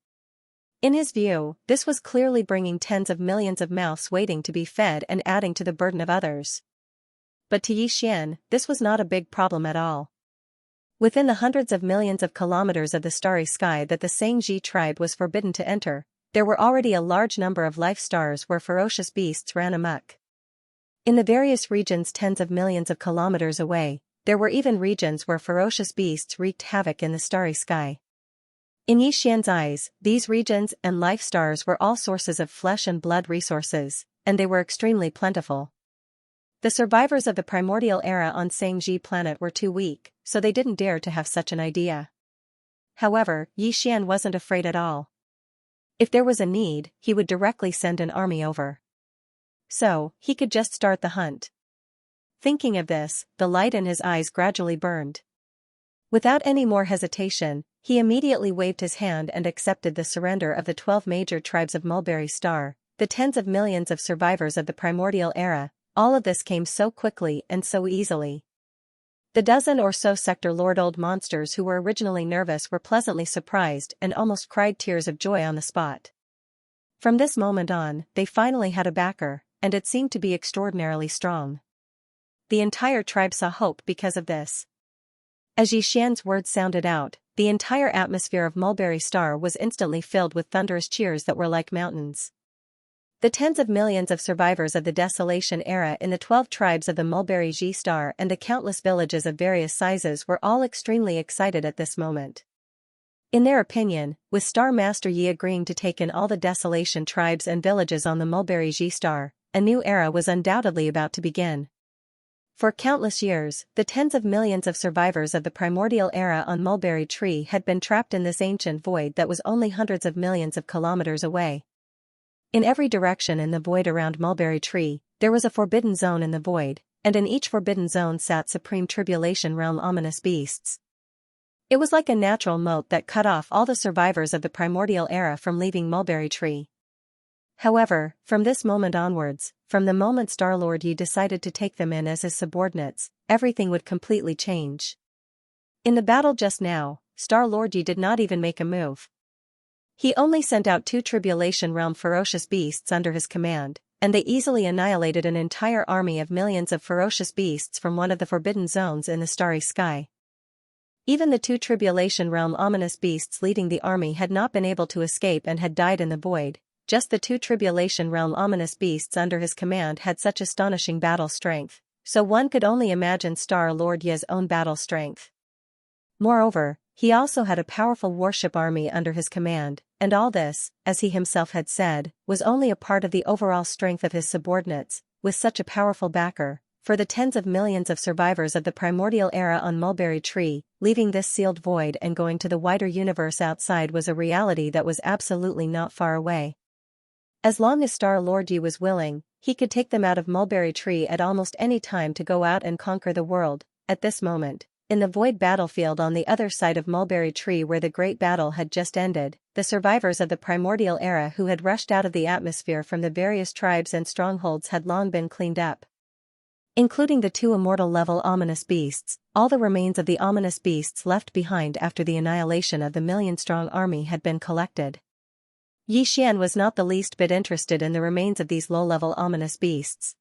In his view, this was clearly bringing tens of millions of mouths waiting to be fed and adding to the burden of others. But to Xian, this was not a big problem at all. Within the hundreds of millions of kilometers of the starry sky that the Xianxia tribe was forbidden to enter, there were already a large number of life stars where ferocious beasts ran amok. In the various regions tens of millions of kilometers away, there were even regions where ferocious beasts wreaked havoc in the starry sky. In Xian's eyes, these regions and life stars were all sources of flesh and blood resources, and they were extremely plentiful. The survivors of the primordial era on Xianxia planet were too weak, so they didn't dare to have such an idea. However, Xian wasn't afraid at all. If there was a need, he would directly send an army over. So, he could just start the hunt. Thinking of this, the light in his eyes gradually burned. Without any more hesitation, he immediately waved his hand and accepted the surrender of the 12 major tribes of Mulberry Star, the tens of millions of survivors of the primordial era. All of this came so quickly and so easily. The dozen or so sector lord old monsters who were originally nervous were pleasantly surprised and almost cried tears of joy on the spot. From this moment on, they finally had a backer, and it seemed to be extraordinarily strong. The entire tribe saw hope because of this. As Xian's words sounded out, the entire atmosphere of Mulberry Star was instantly filled with thunderous cheers that were like mountains. The tens of millions of survivors of the Desolation era in the 12 tribes of the Mulberry Star and the countless villages of various sizes were all extremely excited at this moment. In their opinion, with Star Master Yi agreeing to take in all the Desolation tribes and villages on the Mulberry Star, a new era was undoubtedly about to begin. For countless years, the tens of millions of survivors of the primordial era on Mulberry Tree had been trapped in this ancient void that was only hundreds of millions of kilometers away. In every direction in the void around Mulberry Tree, there was a forbidden zone in the void, and in each forbidden zone sat supreme tribulation realm ominous beasts. It was like a natural moat that cut off all the survivors of the primordial era from leaving Mulberry Tree. However, from this moment onwards, from the moment Star-Lord Yi decided to take them in as his subordinates, everything would completely change. In the battle just now, Star-Lord Yi did not even make a move. He only sent out 2 Tribulation Realm ferocious beasts under his command, and they easily annihilated an entire army of millions of ferocious beasts from one of the forbidden zones in the starry sky. Even the 2 Tribulation Realm ominous beasts leading the army had not been able to escape and had died in the void. Just the 2 Tribulation Realm ominous beasts under his command had such astonishing battle strength, so one could only imagine Star-Lord Yi's own battle strength. Moreover, he also had a powerful warship army under his command, and all this, as he himself had said, was only a part of the overall strength of his subordinates. With such a powerful backer, for the tens of millions of survivors of the primordial era on Mulberry Tree, leaving this sealed void and going to the wider universe outside was a reality that was absolutely not far away. As long as Star-Lord Yi was willing, he could take them out of Mulberry Tree at almost any time to go out and conquer the world. At this moment, in the void battlefield on the other side of Mulberry Tree where the great battle had just ended, the survivors of the primordial era who had rushed out of the atmosphere from the various tribes and strongholds had long been cleaned up. Including the 2 immortal-level ominous beasts, all the remains of the ominous beasts left behind after the annihilation of the million-strong army had been collected. Yi Xian was not the least bit interested in the remains of these low-level ominous beasts.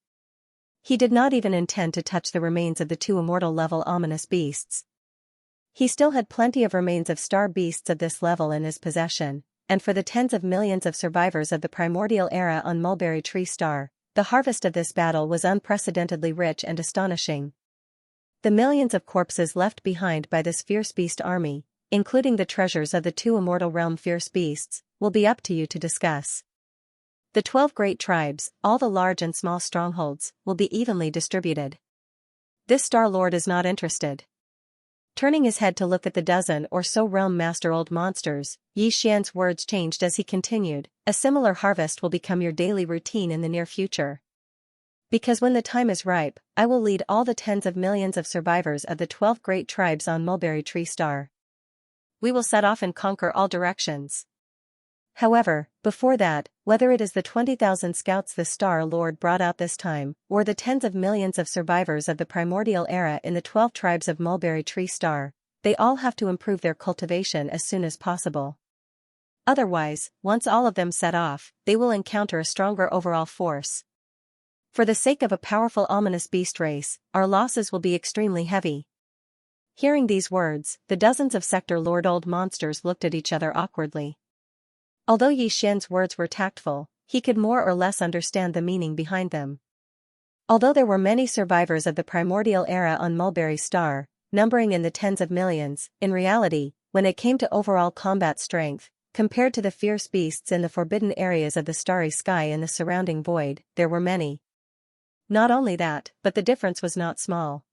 He did not even intend to touch the remains of the 2 immortal-level ominous beasts. He still had plenty of remains of star beasts of this level in his possession, and for the tens of millions of survivors of the primordial era on Mulberry Tree Star, the harvest of this battle was unprecedentedly rich and astonishing. The millions of corpses left behind by this fierce beast army, including the treasures of the 2 immortal realm fierce beasts, will be up to you to discuss. The 12 great tribes, all the large and small strongholds, will be evenly distributed. This Star Lord is not interested. Turning his head to look at the dozen or so realm master old monsters, Yi Xian's words changed as he continued, a similar harvest will become your daily routine in the near future. Because when the time is ripe, I will lead all the tens of millions of survivors of the 12 great tribes on Mulberry Tree Star. We will set off and conquer all directions. However, before that, whether it is the 20,000 scouts the Star Lord brought out this time, or the tens of millions of survivors of the primordial era in the 12 tribes of Mulberry Tree Star, they all have to improve their cultivation as soon as possible. Otherwise, once all of them set off, they will encounter a stronger overall force. For the sake of a powerful ominous beast race, our losses will be extremely heavy. Hearing these words, the dozens of Sector Lord old monsters looked at each other awkwardly. Although Yi Xian's words were tactful, he could more or less understand the meaning behind them. Although there were many survivors of the primordial era on Mulberry Star, numbering in the tens of millions, in reality, when it came to overall combat strength, compared to the fierce beasts in the forbidden areas of the starry sky and the surrounding void, there were many. Not only that, but the difference was not small.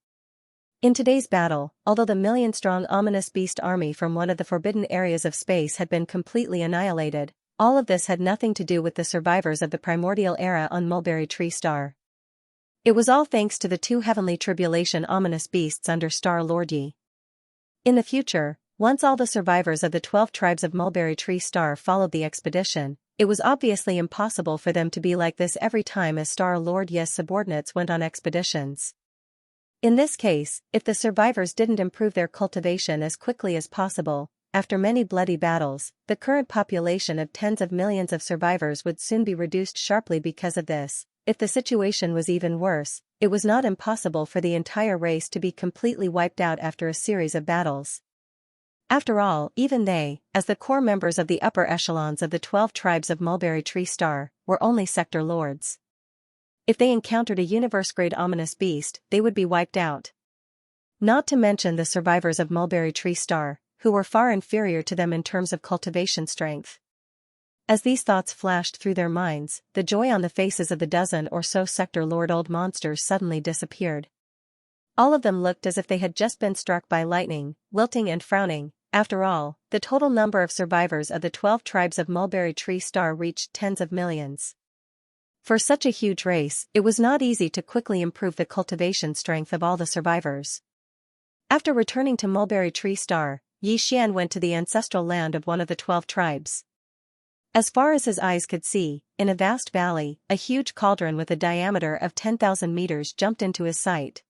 In today's battle, although the million-strong ominous beast army from one of the forbidden areas of space had been completely annihilated, all of this had nothing to do with the survivors of the primordial era on Mulberry Tree Star. It was all thanks to the 2 heavenly tribulation ominous beasts under Star Lord Yi. In the future, once all the survivors of the 12 tribes of Mulberry Tree Star followed the expedition, it was obviously impossible for them to be like this every time as Star Lord Yi's subordinates went on expeditions. In this case, if the survivors didn't improve their cultivation as quickly as possible, after many bloody battles, the current population of tens of millions of survivors would soon be reduced sharply because of this. If the situation was even worse, it was not impossible for the entire race to be completely wiped out after a series of battles. After all, even they, as the core members of the upper echelons of the 12 tribes of Mulberry Tree Star, were only sector lords. If they encountered a universe-grade ominous beast, they would be wiped out. Not to mention the survivors of Mulberry Tree Star, who were far inferior to them in terms of cultivation strength. As these thoughts flashed through their minds, the joy on the faces of the dozen or so sector lord old monsters suddenly disappeared. All of them looked as if they had just been struck by lightning, wilting and frowning. After all, the total number of survivors of the 12 tribes of Mulberry Tree Star reached tens of millions. For such a huge race, it was not easy to quickly improve the cultivation strength of all the survivors. After returning to Mulberry Tree Star, Yi Xian went to the ancestral land of one of the 12 tribes. As far as his eyes could see, in a vast valley, a huge cauldron with a diameter of 10,000 meters jumped into his sight.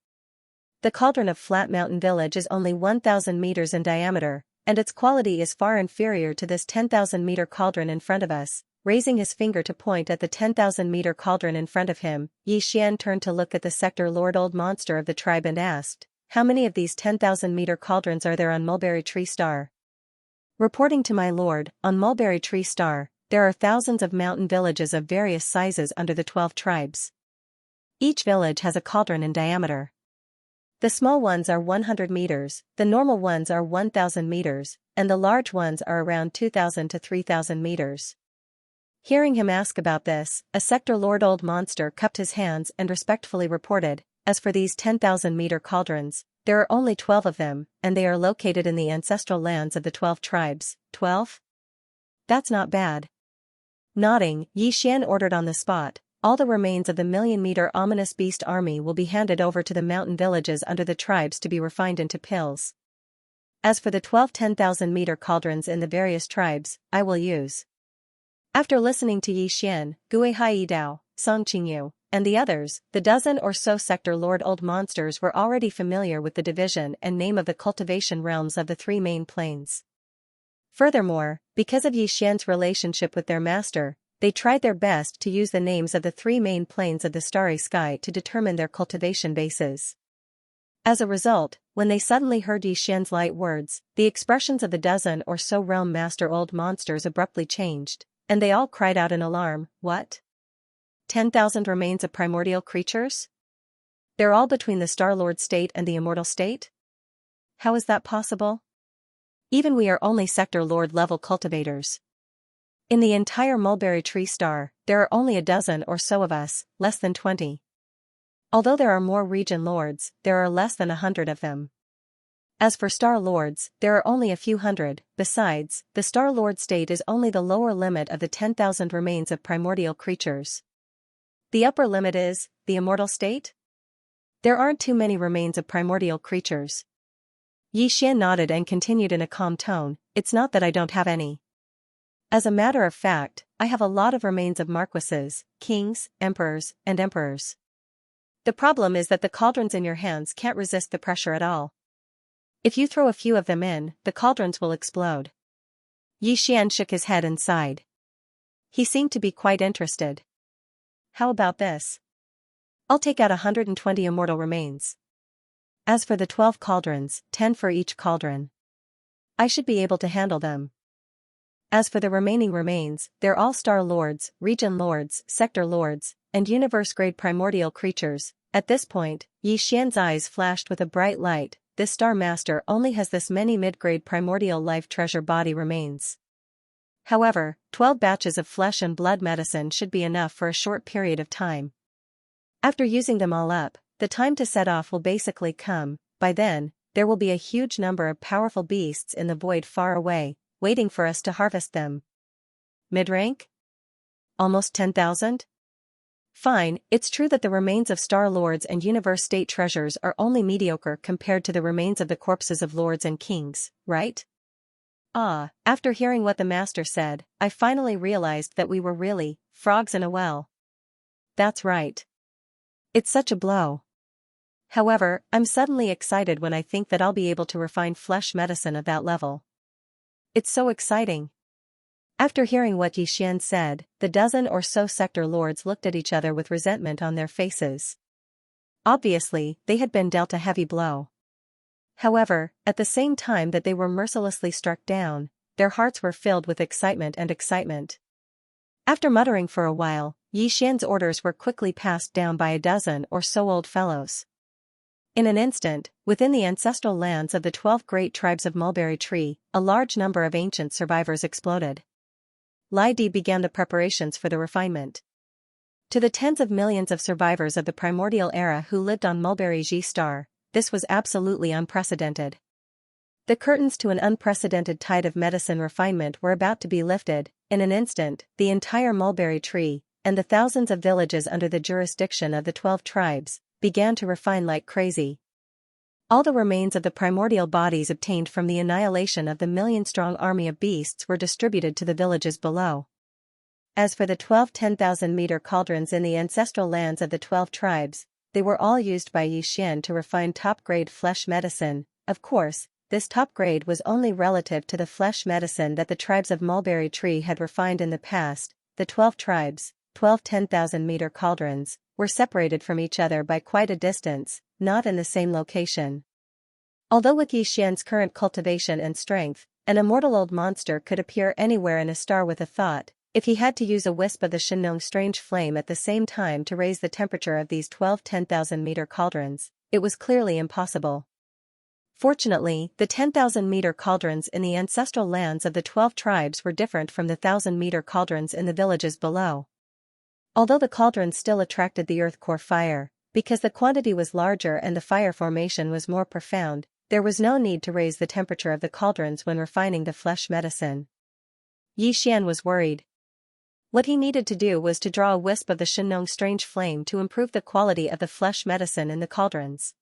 The cauldron of Flat Mountain Village is only 1,000 meters in diameter, and its quality is far inferior to this 10,000-meter cauldron in front of us. Raising his finger to point at the 10,000-meter cauldron in front of him, Yi Xian turned to look at the sector lord old monster of the tribe and asked, "How many of these 10,000-meter cauldrons are there on Mulberry Tree Star?" "Reporting to my lord, on Mulberry Tree Star, there are thousands of mountain villages of various sizes under the 12 tribes. Each village has a cauldron in diameter. The small ones are 100 meters, the normal ones are 1,000 meters, and the large ones are around 2,000 to 3,000 meters. Hearing him ask about this, a sector lord old monster cupped his hands and respectfully reported, "As for these 10,000-meter cauldrons, there are only 12 of them, and they are located in the ancestral lands of the 12 tribes. 12? That's not bad." Nodding, Yi Xian ordered on the spot, all the remains of the million-meter ominous beast army will be handed over to the mountain villages under the tribes to be refined into pills. As for the 12 10,000-meter cauldrons in the various tribes, I will use. After listening to Yi Xian, Gui Hai Dao, Song Qingyu, and the others, the dozen or so sector lord old monsters were already familiar with the division and name of the cultivation realms of the three main planes. Furthermore, because of Yi Xian's relationship with their master, they tried their best to use the names of the three main planes of the starry sky to determine their cultivation bases. As a result, when they suddenly heard Yi Xian's light words, the expressions of the dozen or so realm master old monsters abruptly changed, and they all cried out in alarm, "What? 10,000 remains of primordial creatures? They're all between the Star-Lord state and the Immortal state? How is that possible? Even we are only Sector Lord level cultivators. In the entire mulberry tree star, there are only a dozen or so of us, less than 20. Although there are more region lords, there are less than 100 of them. As for Star Lords, there are only a few hundred. Besides, the Star Lord state is only the lower limit of the 10,000 remains of primordial creatures. The upper limit is, the Immortal state? There aren't too many remains of primordial creatures." Yi Xian nodded and continued in a calm tone, "It's not that I don't have any. As a matter of fact, I have a lot of remains of marquises, kings, emperors, and emperors. The problem is that the cauldrons in your hands can't resist the pressure at all. If you throw a few of them in, the cauldrons will explode." Yi Xian shook his head and sighed. He seemed to be quite interested. "How about this? I'll take out 120 immortal remains. As for the 12 cauldrons, 10 for each cauldron. I should be able to handle them. As for the remaining remains, they're all Star Lords, Region Lords, Sector Lords, and Universe-grade primordial creatures." At this point, Yi Xian's eyes flashed with a bright light. This Star Master only has this many mid-grade primordial life treasure body remains. However, 12 batches of flesh and blood medicine should be enough for a short period of time. After using them all up, the time to set off will basically come. By then, there will be a huge number of powerful beasts in the void far away, waiting for us to harvest them. Mid-rank? Almost 10,000? Fine, it's true that the remains of Star Lords and Universe State treasures are only mediocre compared to the remains of the corpses of lords and kings, right? After hearing what the master said, I finally realized that we were really frogs in a well. That's right. It's such a blow. However, I'm suddenly excited when I think that I'll be able to refine flesh medicine at that level. It's so exciting. After hearing what Yi Xian said, the dozen or so sector lords looked at each other with resentment on their faces. Obviously, they had been dealt a heavy blow. However, at the same time that they were mercilessly struck down, their hearts were filled with excitement. After muttering for a while, Yi Xian's orders were quickly passed down by a dozen or so old fellows. In an instant, within the ancestral lands of the 12 great tribes of Mulberry Tree, a large number of ancient survivors exploded. Lai Di began the preparations for the refinement. To the tens of millions of survivors of the primordial era who lived on Mulberry Ji Star, this was absolutely unprecedented. The curtains to an unprecedented tide of medicine refinement were about to be lifted. In an instant, the entire Mulberry Tree, and the thousands of villages under the jurisdiction of the 12 tribes, began to refine like crazy. All the remains of the primordial bodies obtained from the annihilation of the million-strong army of beasts were distributed to the villages below. As for the 12 10,000-meter cauldrons in the ancestral lands of the 12 tribes, they were all used by Yi Xian to refine top-grade flesh medicine. Of course, this top grade was only relative to the flesh medicine that the tribes of Mulberry Tree had refined in the past. The 12 tribes, 12 10,000-meter cauldrons, were separated from each other by quite a distance, not in the same location. Although with Yi Xian's current cultivation and strength, an immortal old monster could appear anywhere in a star with a thought. If he had to use a wisp of the Shenong strange flame at the same time to raise the temperature of these 12 10,000-meter cauldrons, it was clearly impossible. Fortunately, the 10,000-meter cauldrons in the ancestral lands of the 12 tribes were different from the 1,000-meter cauldrons in the villages below. Although the cauldrons still attracted the earth core fire, because the quantity was larger and the fire formation was more profound, there was no need to raise the temperature of the cauldrons when refining the flesh medicine. Yi Xian was worried. What he needed to do was to draw a wisp of the Shenong strange flame to improve the quality of the flesh medicine in the cauldrons.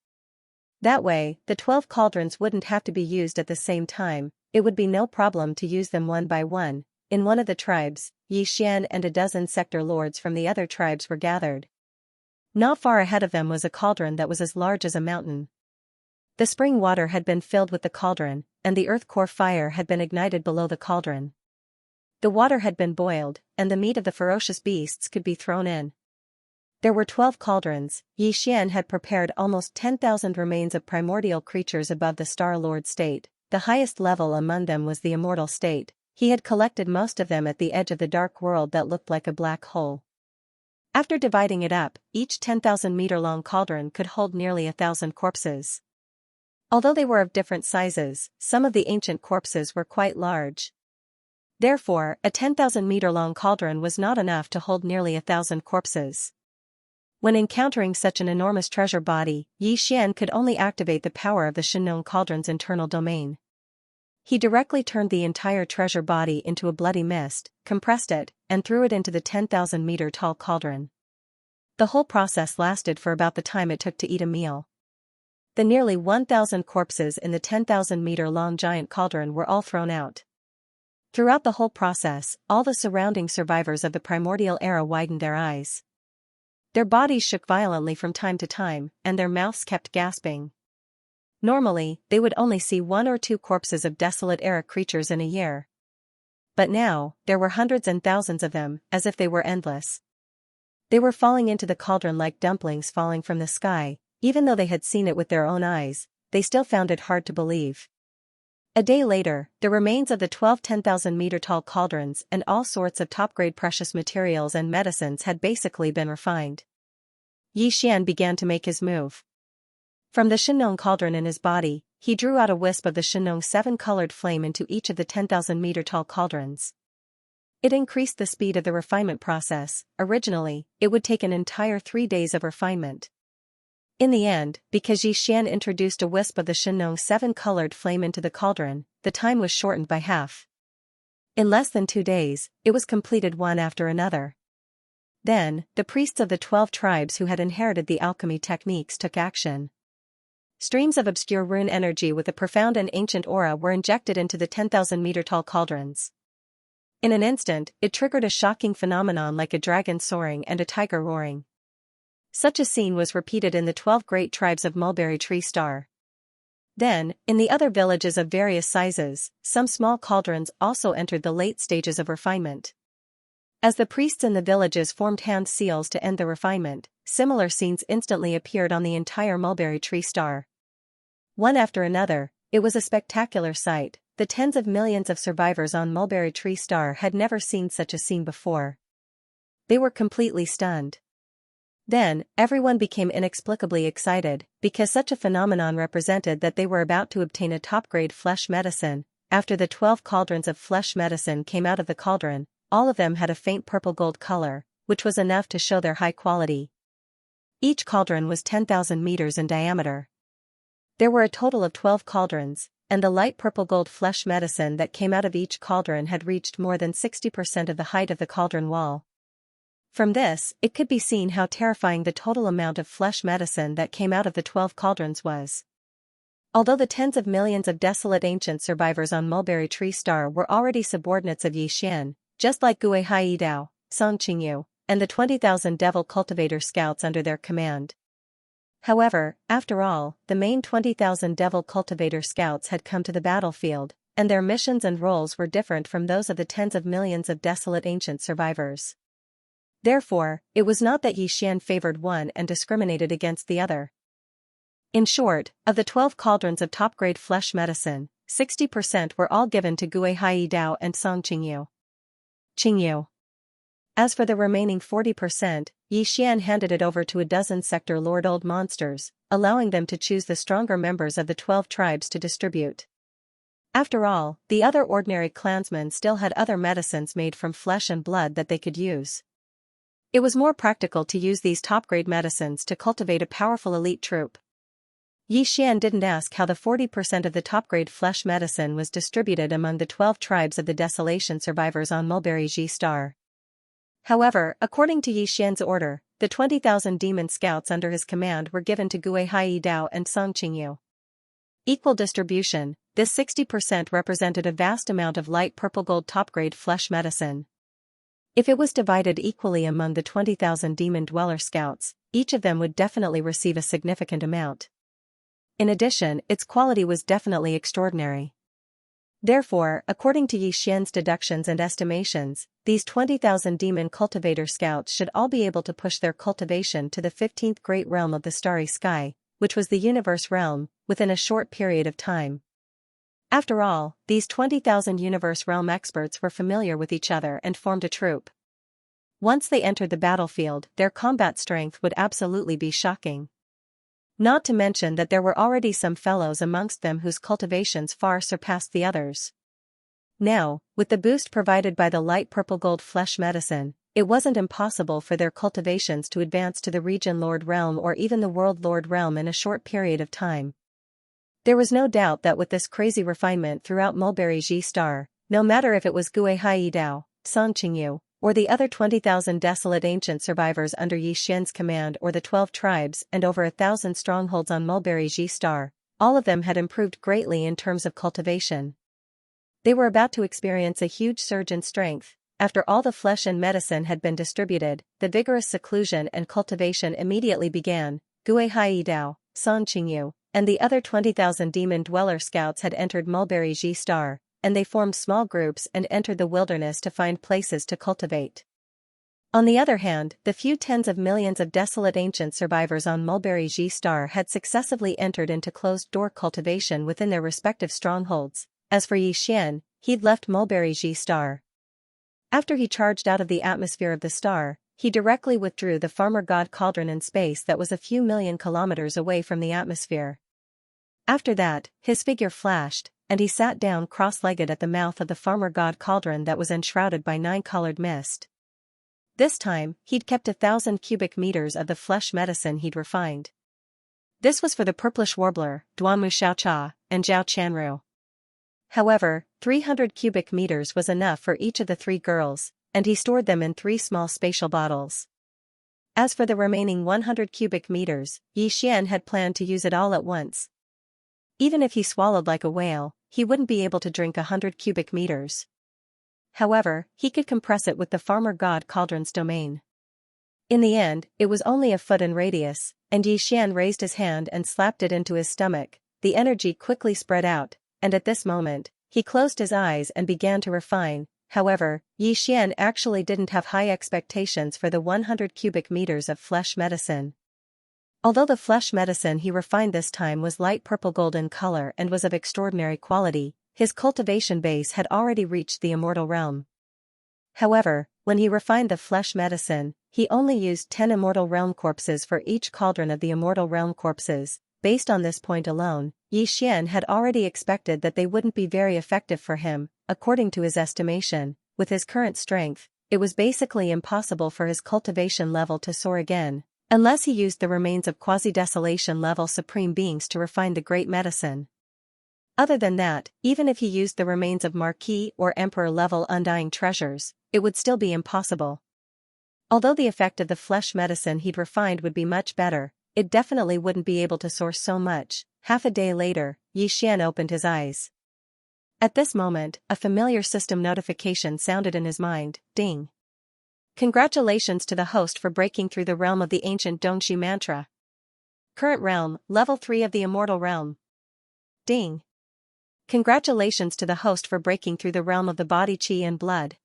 That way, the 12 cauldrons wouldn't have to be used at the same time, it would be no problem to use them one by one. In one of the tribes, Xian and a dozen sector lords from the other tribes were gathered. Not far ahead of them was a cauldron that was as large as a mountain. The spring water had been filled with the cauldron, and the earth core fire had been ignited below the cauldron. The water had been boiled, and the meat of the ferocious beasts could be thrown in. There were 12 cauldrons. Xian had prepared almost 10,000 remains of primordial creatures above the Star Lord state. The highest level among them was the immortal state. He had collected most of them at the edge of the dark world that looked like a black hole. After dividing it up, each 10,000-meter-long cauldron could hold nearly 1,000 corpses. Although they were of different sizes, some of the ancient corpses were quite large. Therefore, a 10,000-meter-long cauldron was not enough to hold nearly 1,000 corpses. When encountering such an enormous treasure body, Xian could only activate the power of the Shenong cauldron's internal domain. He directly turned the entire treasure body into a bloody mist, compressed it, and threw it into the 10,000-meter-tall cauldron. The whole process lasted for about the time it took to eat a meal. The nearly 1,000 corpses in the 10,000-meter-long giant cauldron were all thrown out. Throughout the whole process, all the surrounding survivors of the primordial era widened their eyes. Their bodies shook violently from time to time, and their mouths kept gasping. Normally, they would only see 1 or 2 corpses of desolate era creatures in a year. But now, there were hundreds and thousands of them, as if they were endless. They were falling into the cauldron like dumplings falling from the sky. Even though they had seen it with their own eyes, they still found it hard to believe. A day later, the remains of the 12 10,000-meter-tall cauldrons and all sorts of top-grade precious materials and medicines had basically been refined. Xian began to make his move. From the Shenong cauldron in his body, he drew out a wisp of the Shenong 7-colored flame into each of the 10,000-meter-tall cauldrons. It increased the speed of the refinement process. Originally, it would take an entire 3 days of refinement. In the end, because Xian introduced a wisp of the Shenong 7-colored flame into the cauldron, the time was shortened by half. In less than 2 days, it was completed one after another. Then, the priests of the 12 tribes who had inherited the alchemy techniques took action. Streams of obscure rune energy with a profound and ancient aura were injected into the 10,000-meter-tall cauldrons. In an instant, it triggered a shocking phenomenon like a dragon soaring and a tiger roaring. Such a scene was repeated in the 12 great tribes of Mulberry Tree Star. Then, in the other villages of various sizes, some small cauldrons also entered the late stages of refinement. As the priests in the villages formed hand seals to end the refinement, similar scenes instantly appeared on the entire Mulberry Tree Star. One after another, it was a spectacular sight. The tens of millions of survivors on Mulberry Tree Star had never seen such a scene before. They were completely stunned. Then, everyone became inexplicably excited, because such a phenomenon represented that they were about to obtain a top-grade flesh medicine. After the 12 cauldrons of flesh medicine came out of the cauldron, all of them had a faint purple-gold color, which was enough to show their high quality. Each cauldron was 10,000 meters in diameter. There were a total of 12 cauldrons, and the light purple-gold flesh medicine that came out of each cauldron had reached more than 60% of the height of the cauldron wall. From this, it could be seen how terrifying the total amount of flesh medicine that came out of the 12 cauldrons was. Although the tens of millions of desolate ancient survivors on Mulberry Tree Star were already subordinates of Xian, just like Gui Hai Dao, Song Qingyu, and the 20,000 devil cultivator scouts under their command. However, after all, the main 20,000 devil cultivator scouts had come to the battlefield, and their missions and roles were different from those of the tens of millions of desolate ancient survivors. Therefore, it was not that Xian favored one and discriminated against the other. In short, of the 12 cauldrons of top-grade flesh medicine, 60% were all given to Gui Hai Dao and Song Qingyu. As for the remaining 40%, Xian handed it over to a dozen sector lord old monsters, allowing them to choose the stronger members of the 12 tribes to distribute. After all, the other ordinary clansmen still had other medicines made from flesh and blood that they could use. It was more practical to use these top-grade medicines to cultivate a powerful elite troop. Xian didn't ask how the 40% of the top-grade flesh medicine was distributed among the 12 tribes of the desolation survivors on Mulberry Tree Star. However, according to Yi Xian's order, the 20,000 demon scouts under his command were given to Gui Hai Dao and Song Qingyu. Equal distribution, this 60% represented a vast amount of light purple gold top-grade flesh medicine. If it was divided equally among the 20,000 demon dweller scouts, each of them would definitely receive a significant amount. In addition, its quality was definitely extraordinary. Therefore, according to Yi Xian's deductions and estimations, these 20,000 demon cultivator scouts should all be able to push their cultivation to the 15th great realm of the starry sky, which was the universe realm, within a short period of time. After all, these 20,000 universe realm experts were familiar with each other and formed a troop. Once they entered the battlefield, their combat strength would absolutely be shocking. Not to mention that there were already some fellows amongst them whose cultivations far surpassed the others. Now, with the boost provided by the light purple gold flesh medicine, it wasn't impossible for their cultivations to advance to the region lord realm or even the world lord realm in a short period of time. There was no doubt that with this crazy refinement throughout Mulberry Ji Star, no matter if it was Gui Hai Dao, Song Qingyu, or the other 20,000 desolate ancient survivors under Yi Xian's command or the 12 tribes and over 1,000 strongholds on Mulberry Ji Star, all of them had improved greatly in terms of cultivation. They were about to experience a huge surge in strength. After all the flesh and medicine had been distributed, the vigorous seclusion and cultivation immediately began. Gui Hai Dao, Song Qingyu, and the other 20,000 demon dweller scouts had entered Mulberry Ji Star, and they formed small groups and entered the wilderness to find places to cultivate. On the other hand, the few tens of millions of desolate ancient survivors on Mulberry Ji Star had successively entered into closed-door cultivation within their respective strongholds. As for Yi Xian, he'd left Mulberry Ji Star. After he charged out of the atmosphere of the star, he directly withdrew the farmer god cauldron in space that was a few million kilometers away from the atmosphere. After that, his figure flashed, and he sat down cross-legged at the mouth of the farmer god cauldron that was enshrouded by 9-colored mist. This time, he'd kept 1,000 cubic meters of the flesh medicine he'd refined. This was for the purplish warbler, Duanmu Xiaocha, and Zhao Chanru. However, 300 cubic meters was enough for each of the 3 girls, and he stored them in 3 small spatial bottles. As for the remaining 100 cubic meters, Yi Xian had planned to use it all at once. Even if he swallowed like a whale, he wouldn't be able to drink 100 cubic meters. However, he could compress it with the farmer god cauldron's domain. In the end, it was only a foot in radius, and Yi Xian raised his hand and slapped it into his stomach. The energy quickly spread out, and at this moment, he closed his eyes and began to refine. However, Yi Xian actually didn't have high expectations for the 100 cubic meters of flesh medicine. Although the flesh medicine he refined this time was light purple gold in color and was of extraordinary quality, his cultivation base had already reached the immortal realm. However, when he refined the flesh medicine, he only used 10 immortal realm corpses for each cauldron of the immortal realm corpses. Based on this point alone, Yi Xian had already expected that they wouldn't be very effective for him. According to his estimation, with his current strength, it was basically impossible for his cultivation level to soar again, unless he used the remains of quasi-desolation level supreme beings to refine the great medicine. Other than that, even if he used the remains of Marquis or Emperor level undying treasures, it would still be impossible. Although the effect of the flesh medicine he'd refined would be much better, it definitely wouldn't be able to soar so much. Half a day later, Yi Xian opened his eyes. At this moment, a familiar system notification sounded in his mind. Ding. Congratulations to the host for breaking through the realm of the ancient Dongxi mantra. Current realm, level 3 of the immortal realm. Ding. Congratulations to the host for breaking through the realm of the body qi and blood.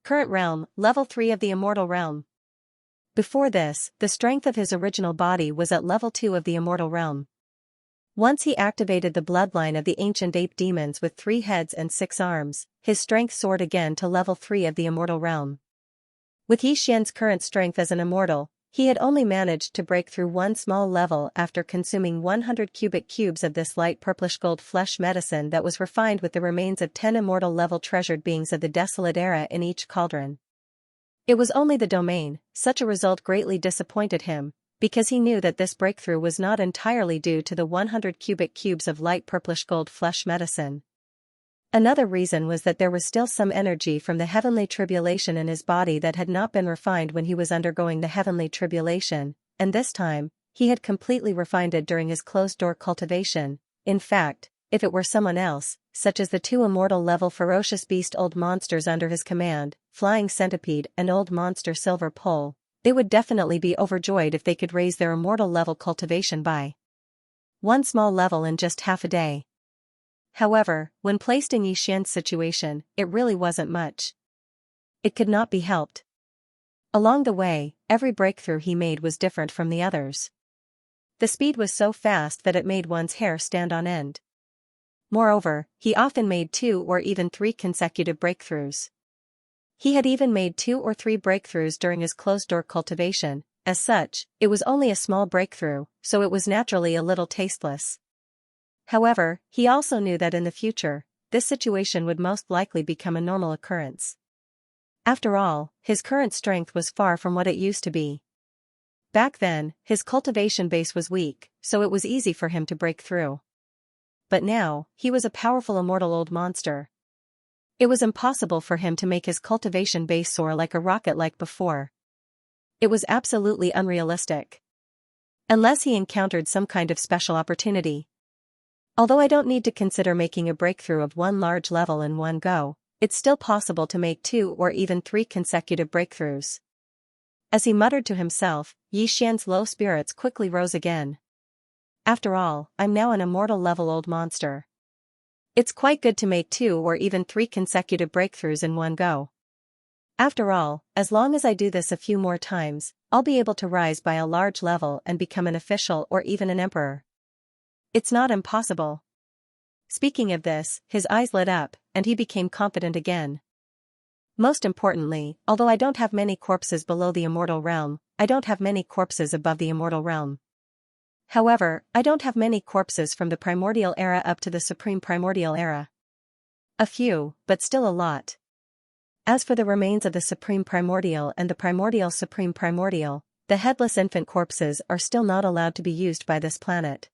Current realm, level 3 of the immortal realm. Before this, the strength of his original body was at level 2 of the immortal realm. Once he activated the bloodline of the ancient ape demons with 3 heads and 6 arms, his strength soared again to level 3 of the immortal realm. With Yi Xian's current strength as an immortal, he had only managed to break through one small level after consuming 100 cubic cubes of this light purplish gold flesh medicine that was refined with the remains of 10 immortal level treasured beings of the desolate era in each cauldron. It was only the domain. Such a result greatly disappointed him, because he knew that this breakthrough was not entirely due to the 100 cubic cubes of light purplish gold flesh medicine. Another reason was that there was still some energy from the heavenly tribulation in his body that had not been refined when he was undergoing the heavenly tribulation, and this time, he had completely refined it during his closed-door cultivation. In fact, if it were someone else, such as the two immortal-level ferocious beast old monsters under his command, Flying Centipede and Old Monster Silver Pole, they would definitely be overjoyed if they could raise their immortal-level cultivation by one small level in just half a day. However, when placed in Xianxia's situation, it really wasn't much. It could not be helped. Along the way, every breakthrough he made was different from the others. The speed was so fast that it made one's hair stand on end. Moreover, he often made 2 or even 3 consecutive breakthroughs. He had even made 2 or 3 breakthroughs during his closed-door cultivation. As such, it was only a small breakthrough, so it was naturally a little tasteless. However, he also knew that in the future, this situation would most likely become a normal occurrence. After all, his current strength was far from what it used to be. Back then, his cultivation base was weak, so it was easy for him to break through. But now, he was a powerful immortal old monster. It was impossible for him to make his cultivation base soar like a rocket like before. It was absolutely unrealistic. Unless he encountered some kind of special opportunity. Although I don't need to consider making a breakthrough of one large level in one go, it's still possible to make 2 or even 3 consecutive breakthroughs. As he muttered to himself, Xianxia's low spirits quickly rose again. After all, I'm now an immortal-level old monster. It's quite good to make 2 or even 3 consecutive breakthroughs in one go. After all, as long as I do this a few more times, I'll be able to rise by a large level and become an official or even an emperor. It's not impossible. Speaking of this, his eyes lit up, and he became confident again. Most importantly, although I don't have many corpses below the immortal realm, I don't have many corpses above the immortal realm. However, I don't have many corpses from the primordial era up to the supreme primordial era. A few, but still a lot. As for the remains of the supreme primordial and the primordial supreme primordial, the headless infant corpses are still not allowed to be used by this planet.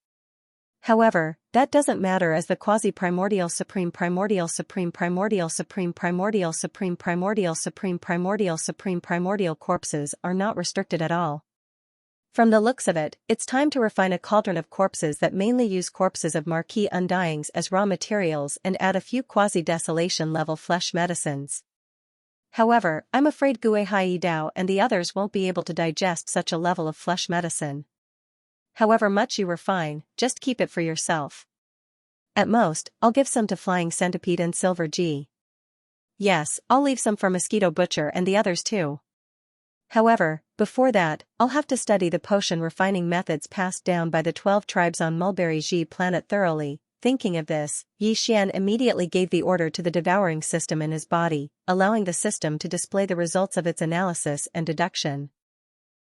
However, that doesn't matter as the quasi-primordial supreme primordial supreme primordial supreme primordial supreme primordial supreme primordial supreme primordial corpses are not restricted at all. From the looks of it, it's time to refine a cauldron of corpses that mainly use corpses of marquis undyings as raw materials and add a few quasi-desolation level flesh medicines. However, I'm afraid Gue Hai Dao and the others won't be able to digest such a level of flesh medicine. However much you refine, just keep it for yourself. At most, I'll give some to Flying Centipede and Silver G. Yes, I'll leave some for Mosquito Butcher and the others too. However, before that, I'll have to study the potion refining methods passed down by the 12 tribes on Mulberry G planet thoroughly. Thinking of this, Xian immediately gave the order to the devouring system in his body, allowing the system to display the results of its analysis and deduction.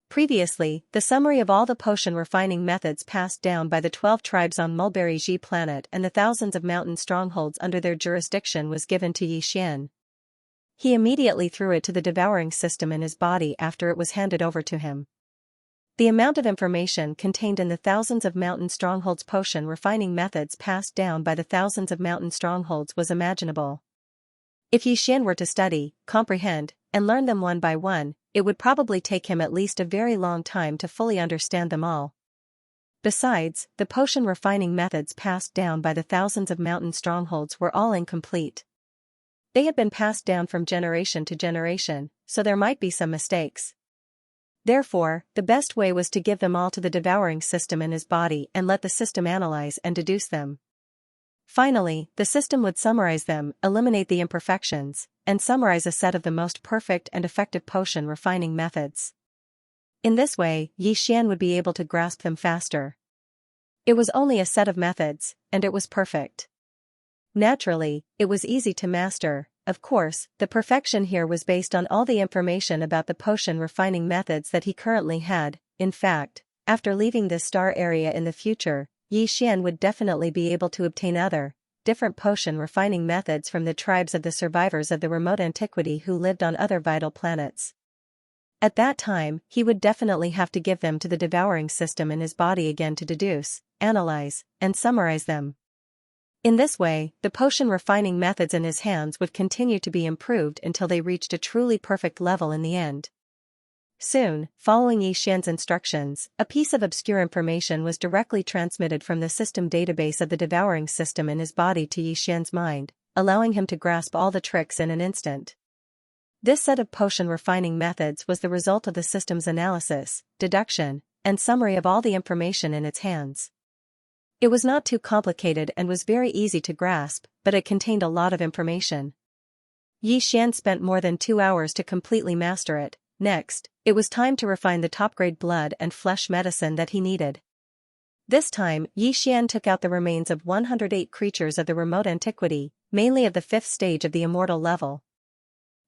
Previously, the summary of all the potion refining methods passed down by the 12 tribes on Mulberry G planet and the thousands of mountain strongholds under their jurisdiction was given to Xian. He immediately threw it to the devouring system in his body after it was handed over to him. The amount of information contained in the thousands of mountain strongholds potion refining methods passed down by the thousands of mountain strongholds was imaginable. If Xian were to study, comprehend, and learn them one by one, it would probably take him at least a very long time to fully understand them all. Besides, the potion refining methods passed down by the thousands of mountain strongholds were all incomplete. They had been passed down from generation to generation, so there might be some mistakes. Therefore, the best way was to give them all to the devouring system in his body and let the system analyze and deduce them. Finally, the system would summarize them, eliminate the imperfections, and summarize a set of the most perfect and effective potion refining methods. In this way, Xian would be able to grasp them faster. It was only a set of methods, and it was perfect. Naturally, it was easy to master. Of course, the perfection here was based on all the information about the potion refining methods that he currently had. In fact, after leaving this star area in the future, Xian would definitely be able to obtain other, different potion refining methods from the tribes of the survivors of the remote antiquity who lived on other vital planets. At that time, he would definitely have to give them to the devouring system in his body again to deduce, analyze, and summarize them. In this way, the potion refining methods in his hands would continue to be improved until they reached a truly perfect level in the end. Soon, following Xian's instructions, a piece of obscure information was directly transmitted from the system database of the Devouring system in his body to Xian's mind, allowing him to grasp all the tricks in an instant. This set of potion refining methods was the result of the system's analysis, deduction, and summary of all the information in its hands. It was not too complicated and was very easy to grasp, but it contained a lot of information. Xian spent more than 2 hours to completely master it. Next, it was time to refine the top-grade blood and flesh medicine that he needed. This time, Xian took out the remains of 108 creatures of the remote antiquity, mainly of the 5th stage of the immortal level.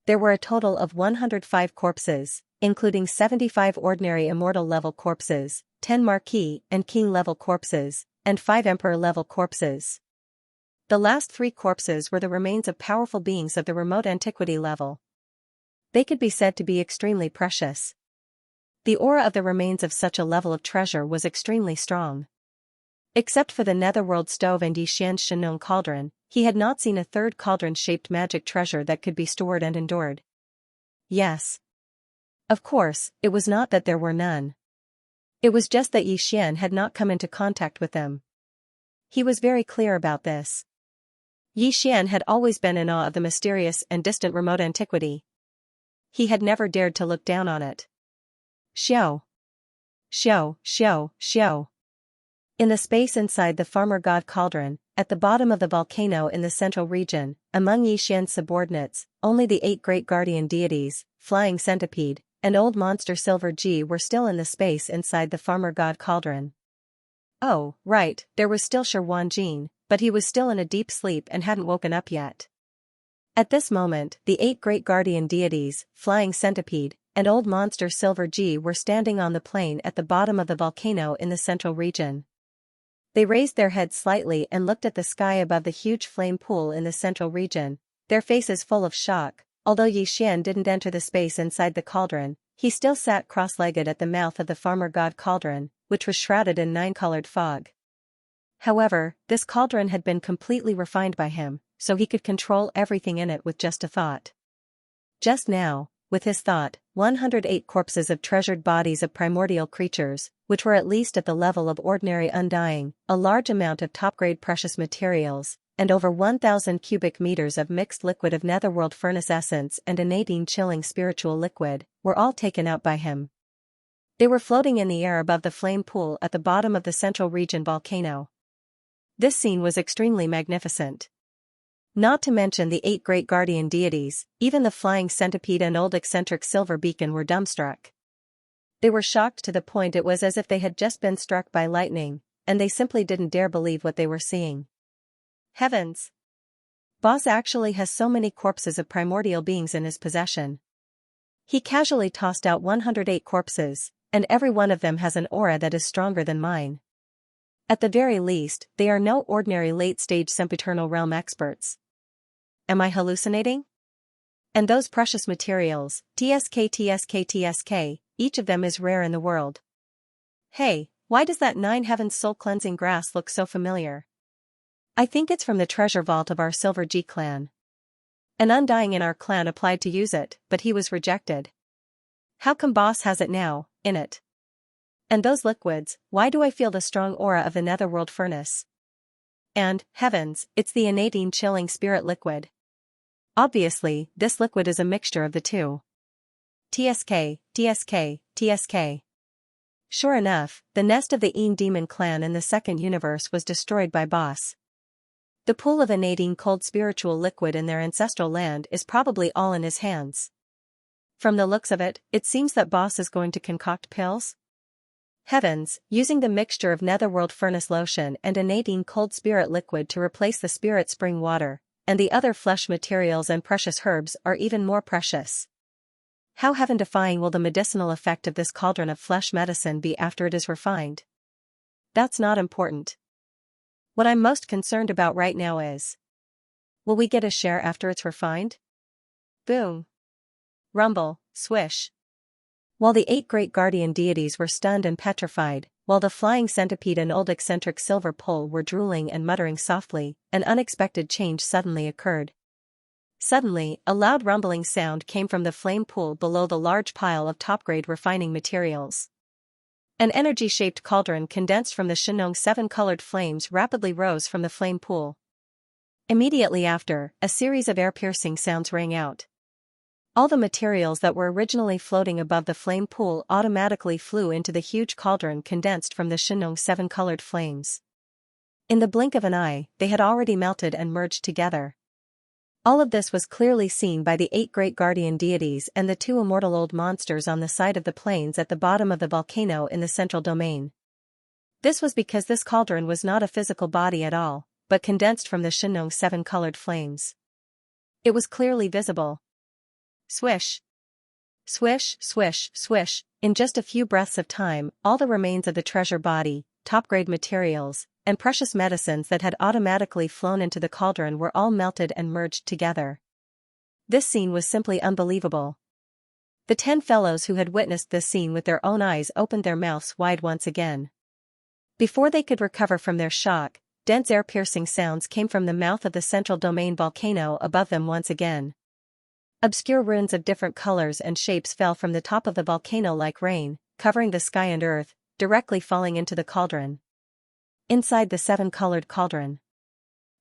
There were a total of 105 corpses, including 75 ordinary immortal level corpses, 10 marquis and king level corpses, and 5 emperor level corpses. The last 3 corpses were the remains of powerful beings of the remote antiquity level. They could be said to be extremely precious. The aura of the remains of such a level of treasure was extremely strong. Except for the netherworld stove and Xian's Xianxia cauldron, he had not seen a third cauldron-shaped magic treasure that could be stored and endured. Yes. Of course, it was not that there were none. It was just that Xian had not come into contact with them. He was very clear about this. Xian had always been in awe of the mysterious and distant remote antiquity. He had never dared to look down on it. Xiao. Xiao, xiao, xiao. In the space inside the farmer god cauldron, at the bottom of the volcano in the central region, among Xian's subordinates, only the 8 great guardian deities, Flying Centipede, and Old Monster Silver G were still in the space inside the farmer god cauldron. Oh, right, there was still Shi Wanjin, but he was still in a deep sleep and hadn't woken up yet. At this moment, the 8 great guardian deities, Flying Centipede, and Old Monster Silver G were standing on the plain at the bottom of the volcano in the central region. They raised their heads slightly and looked at the sky above the huge flame pool in the central region, their faces full of shock. Although Xian didn't enter the space inside the cauldron, he still sat cross-legged at the mouth of the farmer god cauldron, which was shrouded in 9-colored fog. However, this cauldron had been completely refined by him, so he could control everything in it with just a thought. Just now, with his thought, 108 corpses of treasured bodies of primordial creatures, which were at least at the level of ordinary undying, a large amount of top-grade precious materials, and over 1,000 cubic meters of mixed liquid of netherworld furnace essence and innate chilling spiritual liquid, were all taken out by him. They were floating in the air above the flame pool at the bottom of the central region volcano. This scene was extremely magnificent. Not to mention the 8 great guardian deities, even the Flying Centipede and Old Eccentric Silver Beacon were dumbstruck. They were shocked to the point it was as if they had just been struck by lightning, and they simply didn't dare believe what they were seeing. Heavens! Boss actually has so many corpses of primordial beings in his possession. He casually tossed out 108 corpses, and every one of them has an aura that is stronger than mine. At the very least, they are no ordinary late-stage sempiternal realm experts. Am I hallucinating? And those precious materials, TSK, each of them is rare in the world. Hey, why does that 9 Heavens soul-cleansing grass look so familiar? I think it's from the treasure vault of our Silver G clan. An undying in our clan applied to use it, but he was rejected. How come boss has it now, in it? And those liquids, why do I feel the strong aura of the netherworld furnace? And, heavens, it's the innate chilling spirit liquid. Obviously, this liquid is a mixture of the two. TSK. Sure enough, the nest of the Een Demon clan in the second universe was destroyed by boss. The pool of innate cold spiritual liquid in their ancestral land is probably all in his hands. From the looks of it, it seems that boss is going to concoct pills? Heavens, using the mixture of netherworld furnace lotion and innate cold spirit liquid to replace the spirit spring water, and the other flesh materials and precious herbs are even more precious. How heaven-defying will the medicinal effect of this cauldron of flesh medicine be after it is refined? That's not important. What I'm most concerned about right now is, will we get a share after it's refined? Boom. Rumble, swish. While the 8 great guardian deities were stunned and petrified, while the flying centipede and old eccentric silver pole were drooling and muttering softly, an unexpected change suddenly occurred. Suddenly, a loud rumbling sound came from the flame pool below the large pile of top-grade refining materials. An energy-shaped cauldron condensed from the Xianxia 7-colored flames rapidly rose from the flame pool. Immediately after, a series of air-piercing sounds rang out. All the materials that were originally floating above the flame pool automatically flew into the huge cauldron condensed from the Xianxia 7-colored flames. In the blink of an eye, they had already melted and merged together. All of this was clearly seen by the 8 great guardian deities and the 2 immortal old monsters on the side of the plains at the bottom of the volcano in the central domain. This was because this cauldron was not a physical body at all, but condensed from the Xianxia 7-colored flames. It was clearly visible. Swish! Swish, swish, swish. In just a few breaths of time, all the remains of the treasure body, top-grade materials, and precious medicines that had automatically flown into the cauldron were all melted and merged together. This scene was simply unbelievable. The 10 fellows who had witnessed this scene with their own eyes opened their mouths wide once again. Before they could recover from their shock, dense air-piercing sounds came from the mouth of the central domain volcano above them once again. Obscure runes of different colors and shapes fell from the top of the volcano like rain, covering the sky and earth, directly falling into the cauldron. Inside the 7-colored cauldron,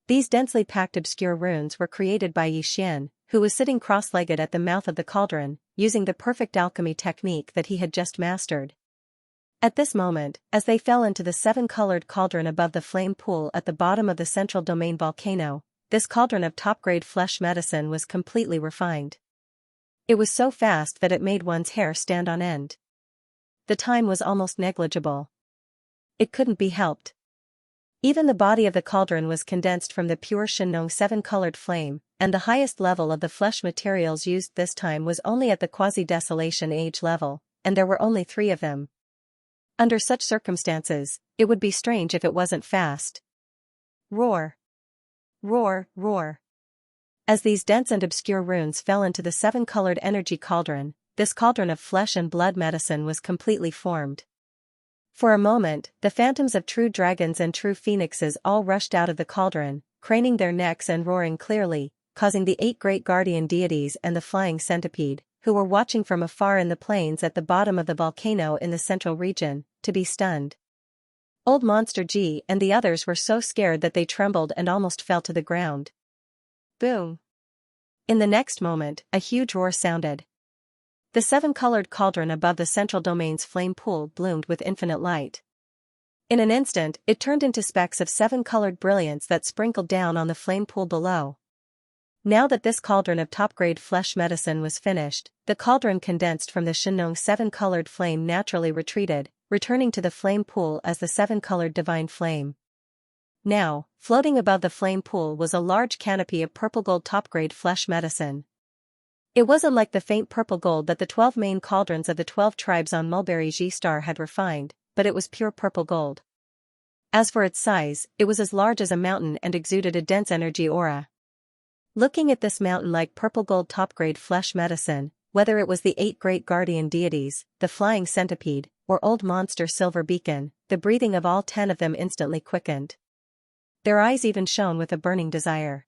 these densely packed obscure runes were created by Xianxia, who was sitting cross-legged at the mouth of the cauldron, using the perfect alchemy technique that he had just mastered. At this moment, as they fell into the 7-colored cauldron above the flame pool at the bottom of the central domain volcano, this cauldron of top-grade flesh medicine was completely refined. It was so fast that it made one's hair stand on end. The time was almost negligible. It couldn't be helped. Even the body of the cauldron was condensed from the pure Xianxia 7-colored flame, and the highest level of the flesh materials used this time was only at the quasi-desolation age level, and there were only 3 of them. Under such circumstances, it would be strange if it wasn't fast. Roar! Roar, roar! As these dense and obscure runes fell into the 7-colored energy cauldron, this cauldron of flesh and blood medicine was completely formed. For a moment, the phantoms of true dragons and true phoenixes all rushed out of the cauldron, craning their necks and roaring clearly, causing the 8 great guardian deities and the flying centipede, who were watching from afar in the plains at the bottom of the volcano in the central region, to be stunned. Old Monster G and the others were so scared that they trembled and almost fell to the ground. Boom! In the next moment, a huge roar sounded. The 7-colored cauldron above the central domain's flame pool bloomed with infinite light. In an instant, it turned into specks of 7-colored brilliance that sprinkled down on the flame pool below. Now that this cauldron of top-grade flesh medicine was finished, the cauldron condensed from the Xianxia 7-colored flame naturally retreated, returning to the flame pool as the 7-colored divine flame. Now, floating above the flame pool was a large canopy of purple-gold top-grade flesh medicine. It wasn't like the faint purple gold that the 12 main cauldrons of the 12 tribes on Mulberry G-Star had refined, but it was pure purple gold. As for its size, it was as large as a mountain and exuded a dense energy aura. Looking at this mountain-like purple gold top-grade flesh medicine, whether it was the 8 great guardian deities, the flying centipede, or old monster Silver Beacon, the breathing of all 10 of them instantly quickened. Their eyes even shone with a burning desire.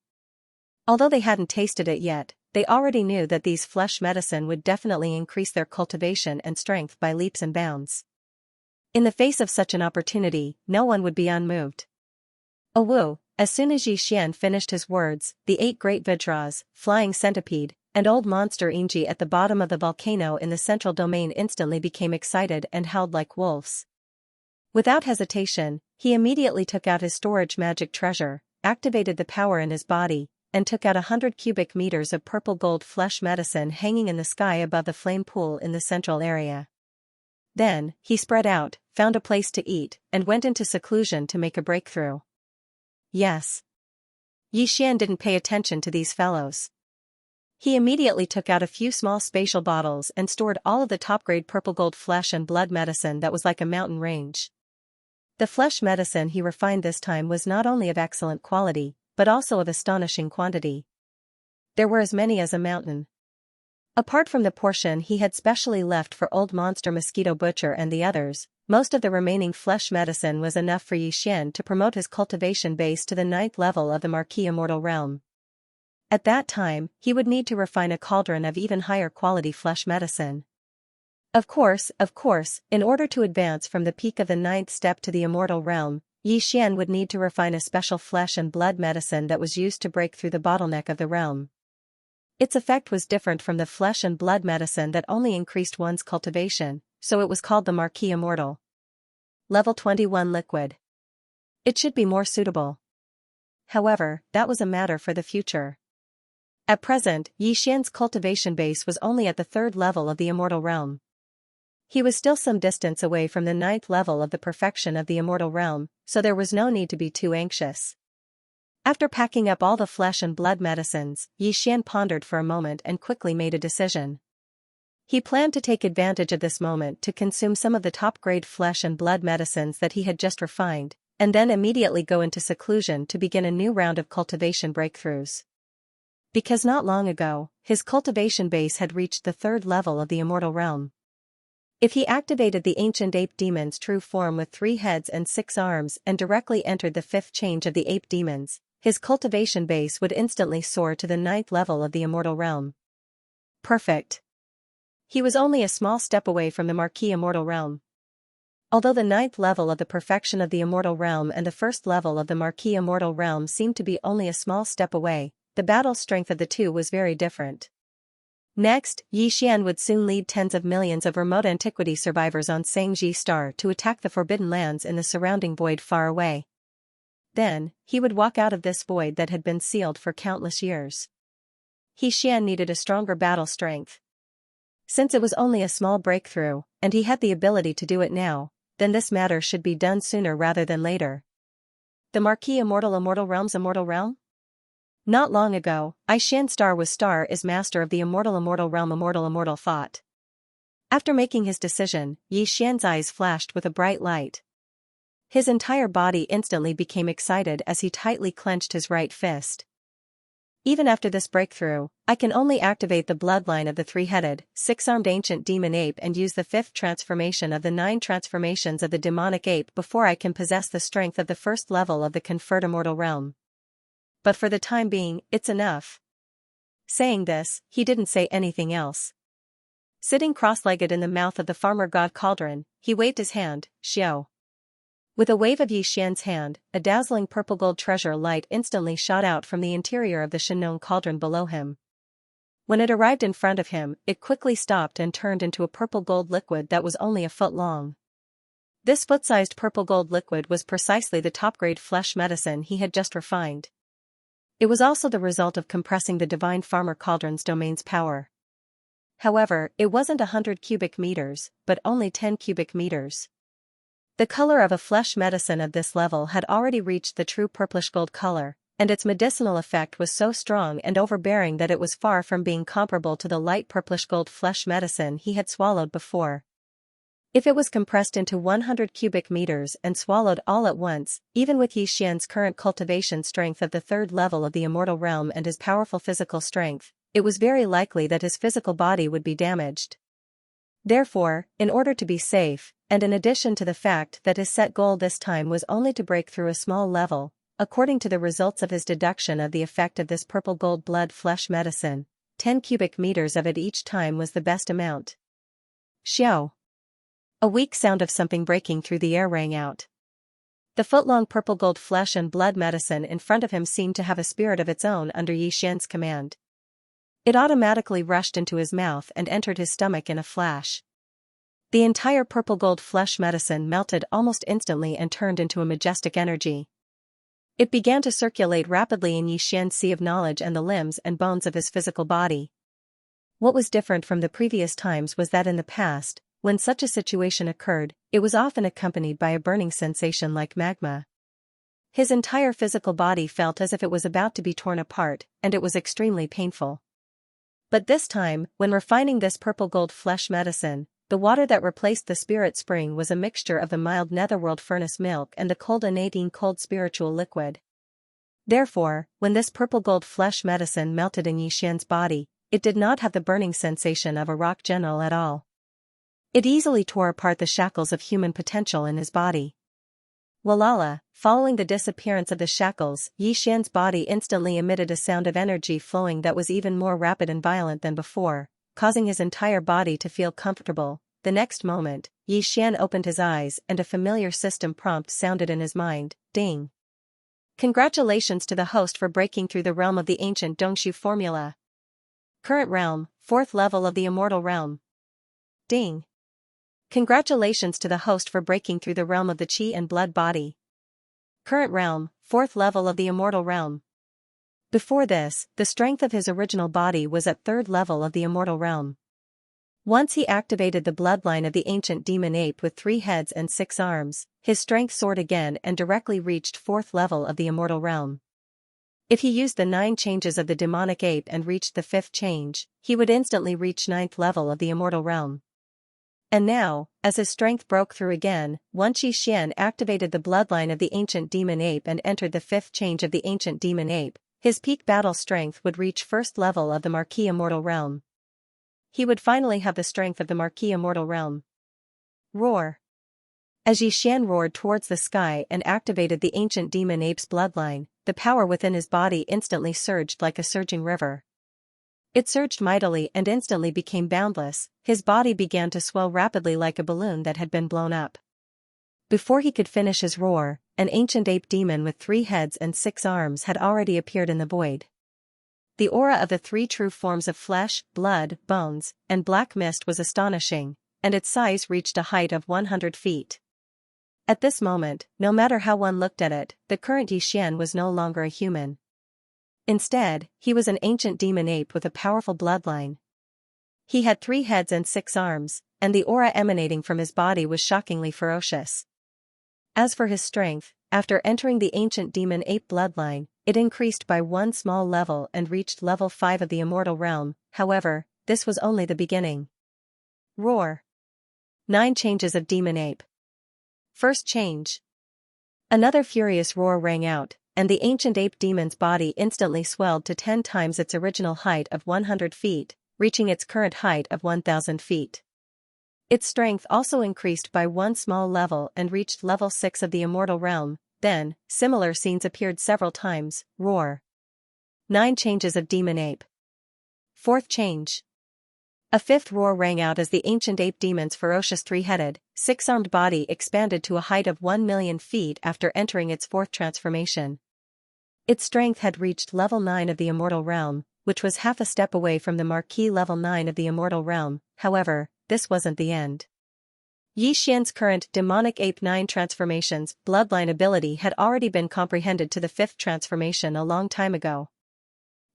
Although they hadn't tasted it yet, they already knew that these flesh medicine would definitely increase their cultivation and strength by leaps and bounds. In the face of such an opportunity, no one would be unmoved. Oh woo! As soon as Xianxia finished his words, the 8 great Vajras, flying centipede, and old monster Inji at the bottom of the volcano in the central domain instantly became excited and howled like wolves. Without hesitation, he immediately took out his storage magic treasure, activated the power in his body, and took out 100 cubic meters of purple gold flesh medicine hanging in the sky above the flame pool in the central area. Then, he spread out, found a place to eat, and went into seclusion to make a breakthrough. Yes. Xianxia didn't pay attention to these fellows. He immediately took out a few small spatial bottles and stored all of the top-grade purple gold flesh and blood medicine that was like a mountain range. The flesh medicine he refined this time was not only of excellent quality, but also of astonishing quantity. There were as many as a mountain. Apart from the portion he had specially left for Old Monster Mosquito Butcher and the others, most of the remaining flesh medicine was enough for Xian to promote his cultivation base to the 9th level of the Marquis Immortal Realm. At that time, he would need to refine a cauldron of even higher quality flesh medicine. Of course, in order to advance from the peak of the 9th step to the Immortal Realm, Xian would need to refine a special flesh and blood medicine that was used to break through the bottleneck of the realm. Its effect was different from the flesh and blood medicine that only increased one's cultivation, so it was called the Marquis Immortal. Level 21 Liquid. It should be more suitable. However, that was a matter for the future. At present, Xian's cultivation base was only at the 3rd level of the Immortal Realm. He was still some distance away from the 9th level of the perfection of the Immortal Realm, so there was no need to be too anxious. After packing up all the flesh and blood medicines, Xian pondered for a moment and quickly made a decision. He planned to take advantage of this moment to consume some of the top-grade flesh and blood medicines that he had just refined, and then immediately go into seclusion to begin a new round of cultivation breakthroughs. Because not long ago, his cultivation base had reached the 3rd level of the Immortal Realm. If he activated the ancient ape demon's true form with 3 heads and 6 arms and directly entered the 5th change of the ape demons, his cultivation base would instantly soar to the 9th level of the Immortal Realm. Perfect. He was only a small step away from the Marquis Immortal Realm. Although the 9th level of the perfection of the Immortal Realm and the 1st level of the Marquis Immortal Realm seemed to be only a small step away, the battle strength of the two was very different. Next, Xian would soon lead tens of millions of remote antiquity survivors on Xianxia Star to attack the forbidden lands in the surrounding void far away. Then, he would walk out of this void that had been sealed for countless years. Xian needed a stronger battle strength. Since it was only a small breakthrough, and he had the ability to do it now, then this matter should be done sooner rather than later. The Marquis Immortal Realm's Immortal Realm? Not long ago, Xian Star is master of the Immortal Realm Immortal thought. After making his decision, Xian's eyes flashed with a bright light. His entire body instantly became excited as he tightly clenched his right fist. Even after this breakthrough, I can only activate the bloodline of the 3-headed, 6-armed ancient demon ape and use the 5th transformation of the 9 transformations of the demonic ape before I can possess the strength of the 1st level of the conferred Immortal Realm. But for the time being, it's enough. Saying this, he didn't say anything else. Sitting cross-legged in the mouth of the farmer god cauldron, he waved his hand, Xiao. With a wave of Xian's hand, a dazzling purple gold treasure light instantly shot out from the interior of the Xianxia cauldron below him. When it arrived in front of him, it quickly stopped and turned into a purple gold liquid that was only a foot long. This foot-sized purple gold liquid was precisely the top-grade flesh medicine he had just refined. It was also the result of compressing the divine farmer cauldron's domain's power. However, it wasn't 100 cubic meters, but only 10 cubic meters. The color of a flesh medicine of this level had already reached the true purplish gold color, and its medicinal effect was so strong and overbearing that it was far from being comparable to the light purplish gold flesh medicine he had swallowed before. If it was compressed into 100 cubic meters and swallowed all at once, even with Xian's current cultivation strength of the 3rd level of the Immortal Realm and his powerful physical strength, it was very likely that his physical body would be damaged. Therefore, in order to be safe, and in addition to the fact that his set goal this time was only to break through a small level, according to the results of his deduction of the effect of this purple gold blood flesh medicine, 10 cubic meters of it each time was the best amount. Xiao. A weak sound of something breaking through the air rang out. The foot-long purple gold flesh and blood medicine in front of him seemed to have a spirit of its own under Xian's command. It automatically rushed into his mouth and entered his stomach in a flash. The entire purple gold flesh medicine melted almost instantly and turned into a majestic energy. It began to circulate rapidly in Xian's sea of knowledge and the limbs and bones of his physical body. What was different from the previous times was that in the past, when such a situation occurred, it was often accompanied by a burning sensation like magma. His entire physical body felt as if it was about to be torn apart, and it was extremely painful. But this time, when refining this purple gold flesh medicine, the water that replaced the spirit spring was a mixture of the mild netherworld furnace milk and the cold innate cold spiritual liquid. Therefore, when this purple gold flesh medicine melted in Xian's body, it did not have the burning sensation of a rock general at all. It easily tore apart the shackles of human potential in his body. Walala, following the disappearance of the shackles, Xian's body instantly emitted a sound of energy flowing that was even more rapid and violent than before, causing his entire body to feel comfortable. The next moment, Xian opened his eyes and a familiar system prompt sounded in his mind, ding. Congratulations to the host for breaking through the realm of the ancient Dongshu formula. Current realm, 4th level of the immortal realm. Ding. Congratulations to the host for breaking through the realm of the Qi and blood body. Current realm, 4th level of the immortal realm. Before this, the strength of his original body was at 3rd level of the immortal realm. Once he activated the bloodline of the ancient demon ape with 3 heads and 6 arms, his strength soared again and directly reached 4th level of the immortal realm. If he used the 9 changes of the demonic ape and reached the 5th change, he would instantly reach 9th level of the immortal realm. And now, as his strength broke through again, once Xian activated the bloodline of the ancient demon ape and entered the 5th change of the ancient demon ape, his peak battle strength would reach 1st level of the Marquis Immortal Realm. He would finally have the strength of the Marquis Immortal Realm. Roar. As Xian roared towards the sky and activated the ancient demon ape's bloodline, the power within his body instantly surged like a surging river. It surged mightily and instantly became boundless. His body began to swell rapidly like a balloon that had been blown up. Before he could finish his roar, an ancient ape demon with 3 heads and 6 arms had already appeared in the void. The aura of the 3 true forms of flesh, blood, bones, and black mist was astonishing, and its size reached a height of 100 feet. At this moment, no matter how one looked at it, the current Xian was no longer a human. Instead, he was an ancient demon ape with a powerful bloodline. He had 3 heads and 6 arms, and the aura emanating from his body was shockingly ferocious. As for his strength, after entering the ancient demon ape bloodline, it increased by 1 small level and reached level 5 of the immortal realm. However, this was only the beginning. Roar. 9 changes of demon ape. First change. Another furious roar rang out, and the ancient ape demon's body instantly swelled to 10 times its original height of 100 feet, reaching its current height of 1,000 feet. Its strength also increased by 1 small level and reached level 6 of the immortal realm. Then, similar scenes appeared several times. Roar. 9 changes of demon ape. 4th change. A 5th roar rang out as the ancient ape demon's ferocious 3-headed, 6-armed body expanded to a height of 1,000,000 feet after entering its 4th transformation. Its strength had reached level 9 of the immortal realm, which was half a step away from the Marquis level 9 of the immortal realm. However, this wasn't the end. Xian's current demonic ape 9 transformations bloodline ability had already been comprehended to the 5th transformation a long time ago.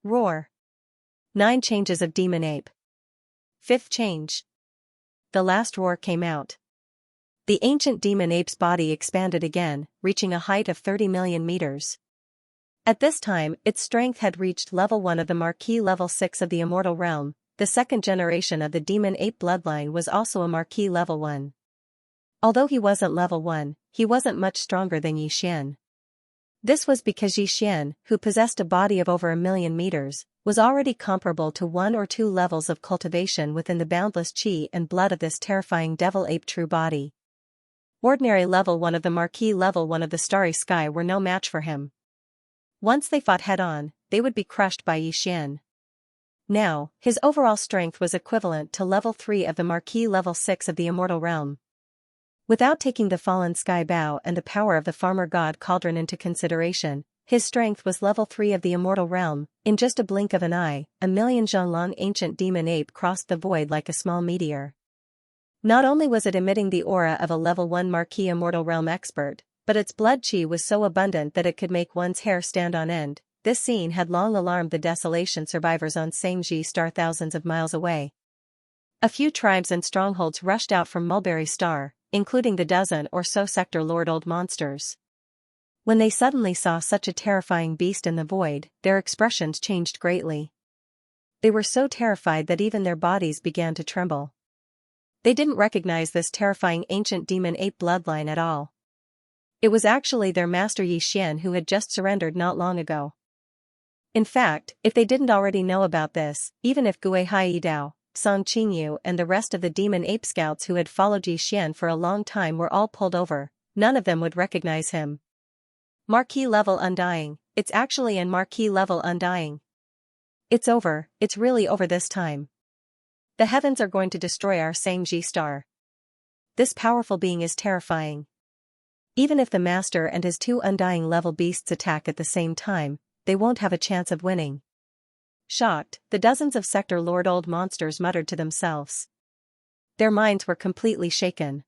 Roar. 9 changes of demon ape. 5th change. The last roar came out. The ancient demon ape's body expanded again, reaching a height of 30 million meters. At this time, its strength had reached level 1 of the Marquis level 6 of the immortal realm. The 2nd generation of the demon ape bloodline was also a Marquis level 1. Although he wasn't level 1, he wasn't much stronger than Xian. This was because Xian, who possessed a body of over 1,000,000 meters, was already comparable to 1 or 2 levels of cultivation within the boundless qi and blood of this terrifying devil ape true body. Ordinary level 1 of the Marquis level 1 of the starry sky were no match for him. Once they fought head-on, they would be crushed by Xian. Now, his overall strength was equivalent to level 3 of the Marquis level 6 of the immortal realm. Without taking the fallen sky bow and the power of the farmer god cauldron into consideration, his strength was level 3 of the immortal realm. In just a blink of an eye, 1,000,000 zhang-long ancient demon ape crossed the void like a small meteor. Not only was it emitting the aura of a level 1 Marquis immortal realm expert, but its blood qi was so abundant that it could make one's hair stand on end. This scene had long alarmed the desolation survivors on Xianxia Star thousands of miles away. A few tribes and strongholds rushed out from Mulberry Star, including the dozen or so sector lord old monsters. When they suddenly saw such a terrifying beast in the void, their expressions changed greatly. They were so terrified that even their bodies began to tremble. They didn't recognize this terrifying ancient demon ape bloodline at all. It was actually their master Xian who had just surrendered not long ago. In fact, if they didn't already know about this, even if Gui Haidao, Song Qingyu and the rest of the demon ape scouts who had followed Yixian for a long time were all pulled over, none of them would recognize him. Marquee level undying, it's actually an marquee level undying. It's over, it's really over this time. The heavens are going to destroy our Xianxia star. This powerful being is terrifying. Even if the master and his two undying level beasts attack at the same time, they won't have a chance of winning. Shocked, the dozens of Sector Lord old monsters muttered to themselves. Their minds were completely shaken.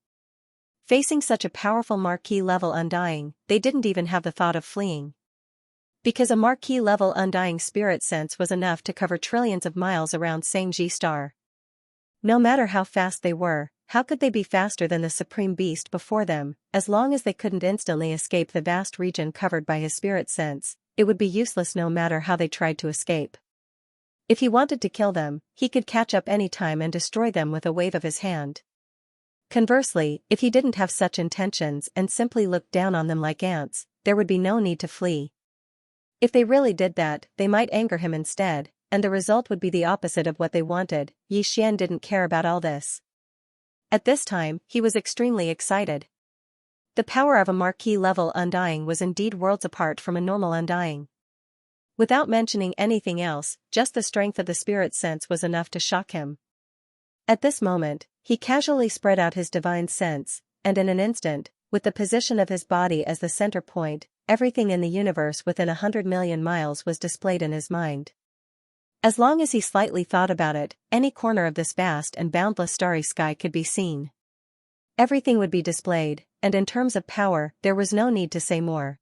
Facing such a powerful marquee level undying, they didn't even have the thought of fleeing. Because a marquee level undying spirit sense was enough to cover trillions of miles around Xianxia star. No matter how fast they were, how could they be faster than the supreme beast before them? As long as they couldn't instantly escape the vast region covered by his spirit sense, it would be useless no matter how they tried to escape. If he wanted to kill them, he could catch up any time and destroy them with a wave of his hand. Conversely, if he didn't have such intentions and simply looked down on them like ants, there would be no need to flee. If they really did that, they might anger him instead, and the result would be the opposite of what they wanted. Yixian didn't care about all this. At this time, he was extremely excited. The power of a marquee level undying was indeed worlds apart from a normal undying. Without mentioning anything else, just the strength of the spirit sense was enough to shock him. At this moment, he casually spread out his divine sense, and in an instant, with the position of his body as the center point, everything in the universe within 100 million miles was displayed in his mind. As long as he slightly thought about it, any corner of this vast and boundless starry sky could be seen. Everything would be displayed, and in terms of power, there was no need to say more.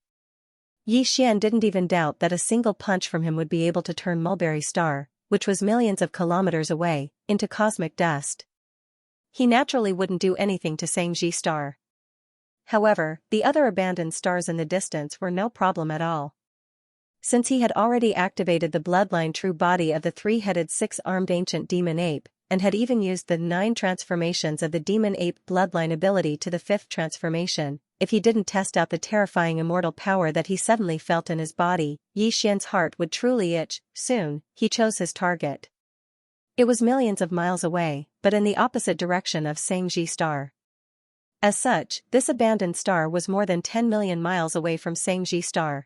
Yixian didn't even doubt that a single punch from him would be able to turn Mulberry Star, which was millions of kilometers away, into cosmic dust. He naturally wouldn't do anything to Xianxia star. However, the other abandoned stars in the distance were no problem at all. Since he had already activated the bloodline true body of the three-headed six-armed ancient demon ape, and had even used the 9 transformations of the demon ape bloodline ability to the 5th transformation, if he didn't test out the terrifying immortal power that he suddenly felt in his body, Yixian's heart would truly itch. Soon, he chose his target. It was millions of miles away, but in the opposite direction of Xianxia star. As such, this abandoned star was more than 10 million miles away from Xianxia star.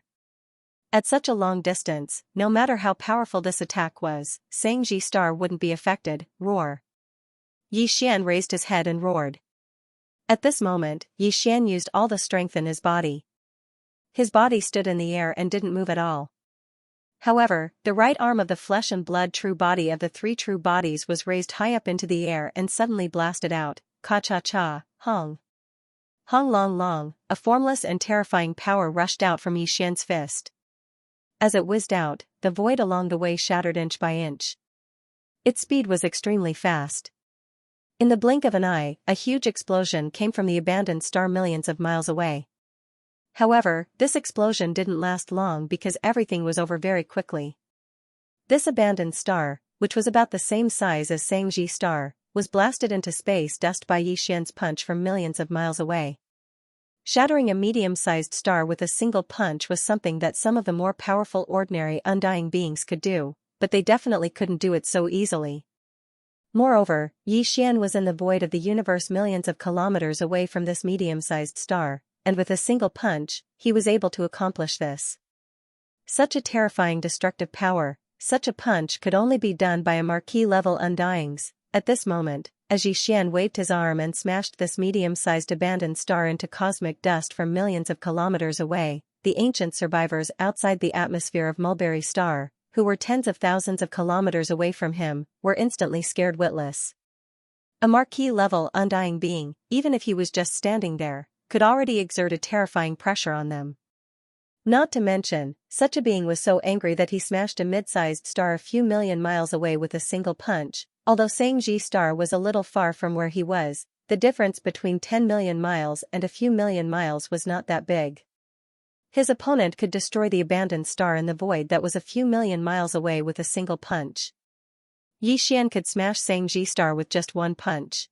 At such a long distance, no matter how powerful this attack was, Xianxia star wouldn't be affected. Roar. Yixian raised his head and roared. At this moment, Yixian used all the strength in his body. His body stood in the air and didn't move at all. However, the right arm of the flesh and blood true body of the 3 true bodies was raised high up into the air and suddenly blasted out, ka-cha-cha, hong. Hong long long, a formless and terrifying power rushed out from Yixian's fist. As it whizzed out, the void along the way shattered inch by inch. Its speed was extremely fast. In the blink of an eye, a huge explosion came from the abandoned star millions of miles away. However, this explosion didn't last long because everything was over very quickly. This abandoned star, which was about the same size as Xianxia star, was blasted into space dust by Yixian's punch from millions of miles away. Shattering a medium-sized star with a single punch was something that some of the more powerful ordinary undying beings could do, but they definitely couldn't do it so easily. Moreover, Yixian was in the void of the universe millions of kilometers away from this medium-sized star, and with a single punch, he was able to accomplish this. Such a terrifying destructive power, such a punch could only be done by a marquee-level undyings. At this moment, as Yixian waved his arm and smashed this medium-sized abandoned star into cosmic dust from millions of kilometers away, the ancient survivors outside the atmosphere of Mulberry Star, who were tens of thousands of kilometers away from him, were instantly scared witless. A marquee-level undying being, even if he was just standing there, could already exert a terrifying pressure on them. Not to mention, such a being was so angry that he smashed a mid-sized star a few million miles away with a single punch. Although Xianxia star was a little far from where he was, the difference between 10 million miles and a few million miles was not that big. His opponent could destroy the abandoned star in the void that was a few million miles away with a single punch. Yixian could smash Xianxia star with just one punch.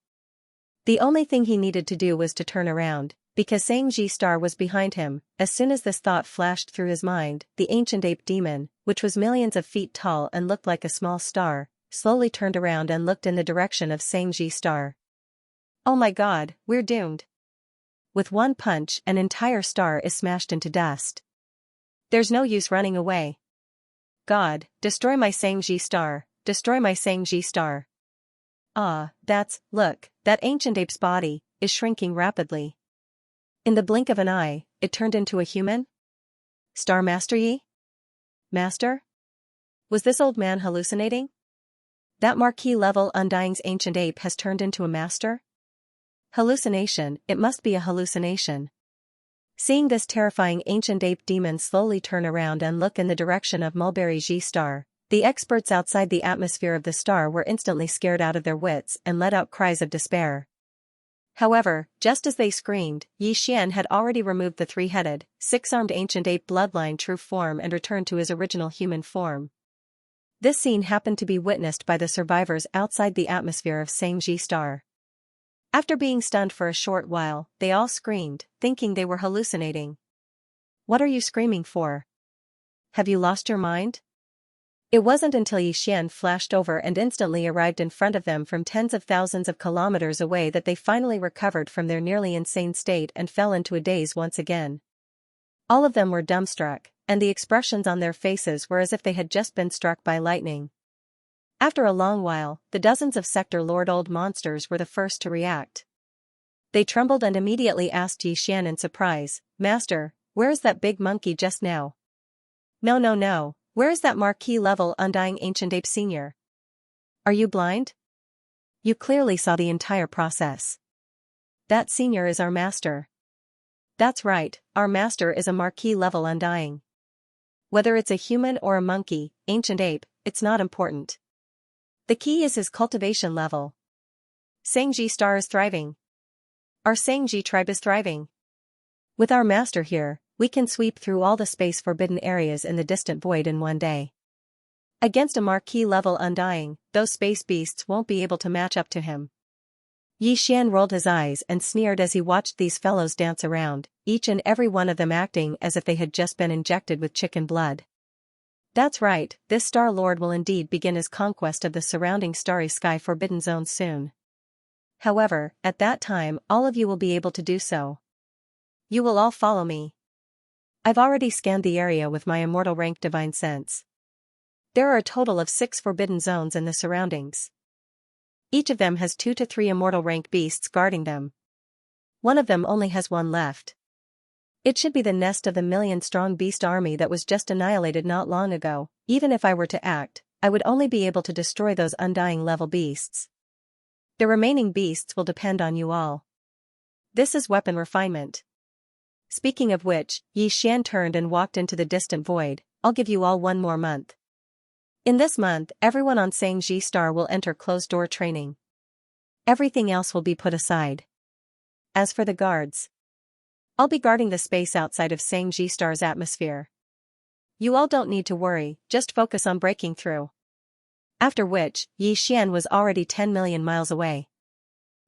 The only thing he needed to do was to turn around, because Xianxia star was behind him. As soon as this thought flashed through his mind, the ancient ape demon, which was millions of feet tall and looked like a small star, slowly turned around and looked in the direction of Xianxia star. Oh my god, we're doomed. With one punch, an entire star is smashed into dust. There's no use running away. God, destroy my Xianxia star, destroy my Xianxia star. Look, that ancient ape's body is shrinking rapidly. In the blink of an eye, it turned into a human? Star Master Yi? Master? Was this old man hallucinating? That marquee-level Undying's ancient ape has turned into a master? Hallucination, it must be a hallucination. Seeing this terrifying ancient ape demon slowly turn around and look in the direction of Mulberry G star, the experts outside the atmosphere of the star were instantly scared out of their wits and let out cries of despair. However, just as they screamed, Yi Xian had already removed the three-headed, six-armed ancient ape bloodline true form and returned to his original human form. This scene happened to be witnessed by the survivors outside the atmosphere of Xianxia star. After being stunned for a short while, they all screamed, thinking they were hallucinating. What are you screaming for? Have you lost your mind? It wasn't until Yi Xian flashed over and instantly arrived in front of them from tens of thousands of kilometers away that they finally recovered from their nearly insane state and fell into a daze once again. All of them were dumbstruck, and the expressions on their faces were as if they had just been struck by lightning. After a long while, the dozens of Sector Lord old monsters were the first to react. They trembled and immediately asked Yi Xian in surprise, "Master, where is that big monkey just now?" No, where is that marquee-level Undying Ancient Ape Senior? Are you blind? You clearly saw the entire process. That senior is our master. That's right, our master is a marquee-level Undying. Whether it's a human or a monkey, ancient ape, it's not important. The key is his cultivation level. Xianxia star is thriving. Our Xianxia tribe is thriving. With our master here, we can sweep through all the space-forbidden areas in the distant void in one day. Against a marquee-level Undying, those space beasts won't be able to match up to him. Yi Xian rolled his eyes and sneered as he watched these fellows dance around, each and every one of them acting as if they had just been injected with chicken blood. That's right, this Star Lord will indeed begin his conquest of the surrounding starry sky forbidden zone soon. However, at that time all of you will be able to do so. You will all follow me. I've already scanned the area with my immortal rank divine sense. There are a total of 6 forbidden zones in the surroundings. Each of them has 2 to 3 immortal rank beasts guarding them. One of them only has one left. It should be the nest of the million-strong beast army that was just annihilated not long ago. Even if I were to act, I would only be able to destroy those Undying level beasts. The remaining beasts will depend on you all. This is weapon refinement. Speaking of which, Yi Xian turned and walked into the distant void. I'll give you all 1 more month. In this month, everyone on Xianxia star will enter closed-door training. Everything else will be put aside. As for the guards, I'll be guarding the space outside of Xianxia star's atmosphere. You all don't need to worry, just focus on breaking through. After which, Yi Xian was already 10 million miles away.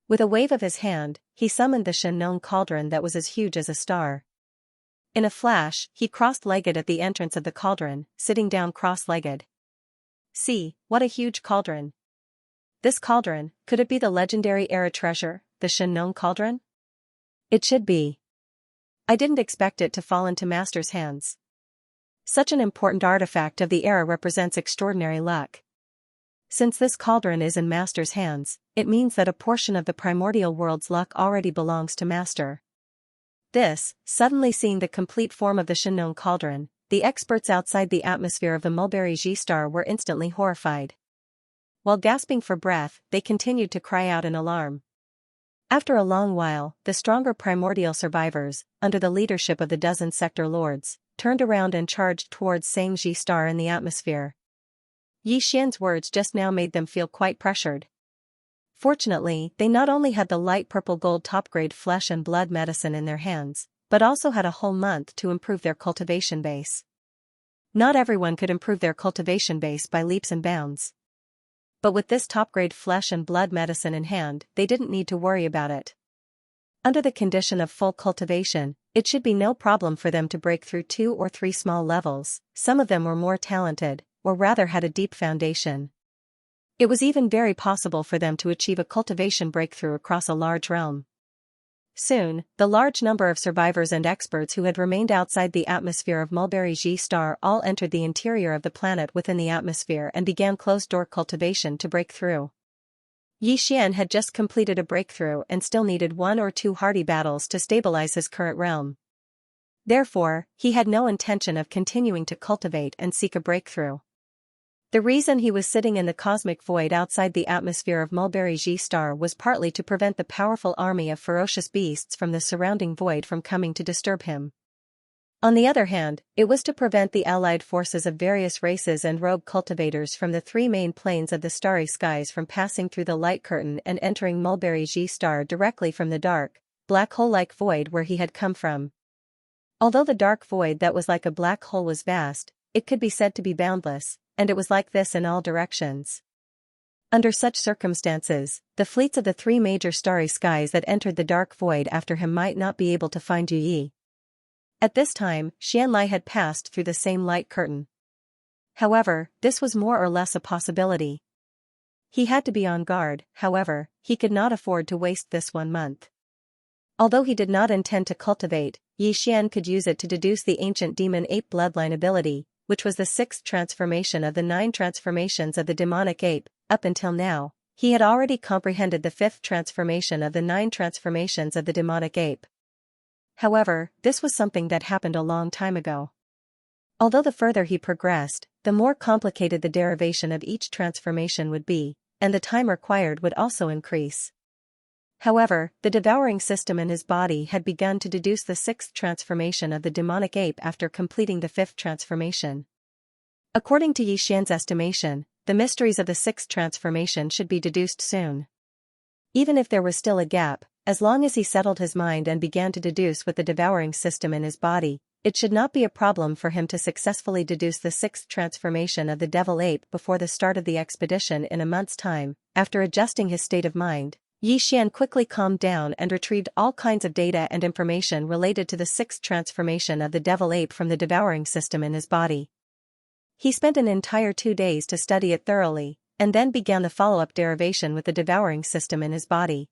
With a wave of his hand, he summoned the Xianxia cauldron that was as huge as a star. In a flash, he cross-legged at the entrance of the cauldron, sitting down cross-legged. See, what a huge cauldron. This cauldron, could it be the legendary era treasure, the Xianxia cauldron? It should be. I didn't expect it to fall into Master's hands. Such an important artifact of the era represents extraordinary luck. Since this cauldron is in Master's hands, it means that a portion of the primordial world's luck already belongs to Master. Suddenly seeing the complete form of the Xianxia cauldron, the experts outside the atmosphere of the Mulberry G star were instantly horrified. While gasping for breath, they continued to cry out in alarm. After a long while, the stronger primordial survivors, under the leadership of the dozen sector lords, turned around and charged towards Xianxia star in the atmosphere. Yi Xian's words just now made them feel quite pressured. Fortunately, they not only had the light purple gold top-grade flesh and blood medicine in their hands, but also had a whole month to improve their cultivation base. Not everyone could improve their cultivation base by leaps and bounds. But with this top-grade flesh and blood medicine in hand, they didn't need to worry about it. Under the condition of full cultivation, it should be no problem for them to break through 2 or 3 small levels. Some of them were more talented, or rather had a deep foundation. It was even very possible for them to achieve a cultivation breakthrough across a large realm. Soon, the large number of survivors and experts who had remained outside the atmosphere of Mulberry G star all entered the interior of the planet within the atmosphere and began closed-door cultivation to break through. Xian had just completed a breakthrough and still needed 1 or 2 hardy battles to stabilize his current realm. Therefore, he had no intention of continuing to cultivate and seek a breakthrough. The reason he was sitting in the cosmic void outside the atmosphere of Mulberry G star was partly to prevent the powerful army of ferocious beasts from the surrounding void from coming to disturb him. On the other hand, it was to prevent the allied forces of various races and rogue cultivators from the 3 main planes of the starry skies from passing through the light curtain and entering Mulberry G star directly from the dark, black hole-like void where he had come from. Although the dark void that was like a black hole was vast, it could be said to be boundless, and it was like this in all directions. Under such circumstances, the fleets of the 3 major starry skies that entered the dark void after him might not be able to find Yi. At this time, Xianlai had passed through the same light curtain. However, this was more or less a possibility. He had to be on guard, however, he could not afford to waste this 1 month. Although he did not intend to cultivate, Xian could use it to deduce the ancient demon ape bloodline ability, which was the 6th transformation of the 9 transformations of the demonic ape. Up until now, he had already comprehended the 5th transformation of the 9 transformations of the demonic ape. However, this was something that happened a long time ago. Although the further he progressed, the more complicated the derivation of each transformation would be, and the time required would also increase. However, the devouring system in his body had begun to deduce the 6th transformation of the demonic ape after completing the 5th transformation. According to Xian's estimation, the mysteries of the 6th transformation should be deduced soon. Even if there was still a gap, as long as he settled his mind and began to deduce with the devouring system in his body, it should not be a problem for him to successfully deduce the 6th transformation of the devil ape before the start of the expedition in a month's time. After adjusting his state of mind, Xian quickly calmed down and retrieved all kinds of data and information related to the 6th transformation of the devil ape from the devouring system in his body. He spent an entire 2 days to study it thoroughly, and then began the follow-up derivation with the devouring system in his body.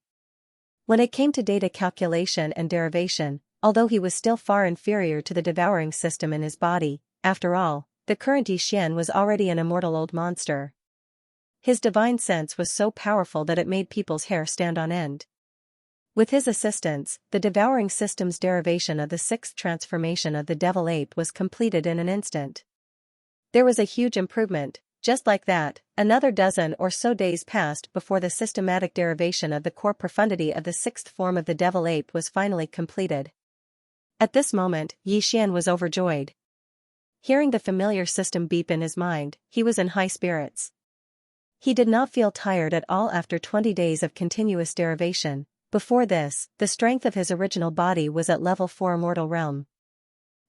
When it came to data calculation and derivation, although he was still far inferior to the devouring system in his body, after all, the current Xian was already an immortal old monster. His divine sense was so powerful that it made people's hair stand on end. With his assistance, the devouring system's derivation of the 6th transformation of the devil ape was completed in an instant. There was a huge improvement. Just like that, another dozen or so days passed before the systematic derivation of the core profundity of the 6th form of the devil ape was finally completed. At this moment, Xian was overjoyed. Hearing the familiar system beep in his mind, he was in high spirits. He did not feel tired at all after 20 days of continuous derivation. Before this, the strength of his original body was at level 4 immortal realm.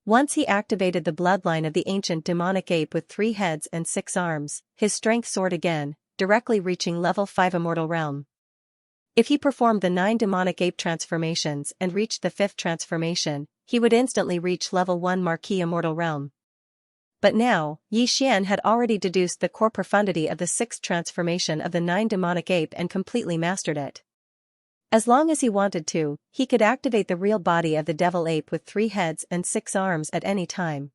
Once he activated the bloodline of the ancient demonic ape with 3 heads and 6 arms, his strength soared again, directly reaching level 5 immortal realm. If he performed the 9 demonic ape transformations and reached the 5th transformation, he would instantly reach level 1 Marquis immortal realm. But now, Xian had already deduced the core profundity of the 6th transformation of the 9 demonic ape and completely mastered it. As long as he wanted to, he could activate the real body of the devil ape with 3 heads and 6 arms at any time.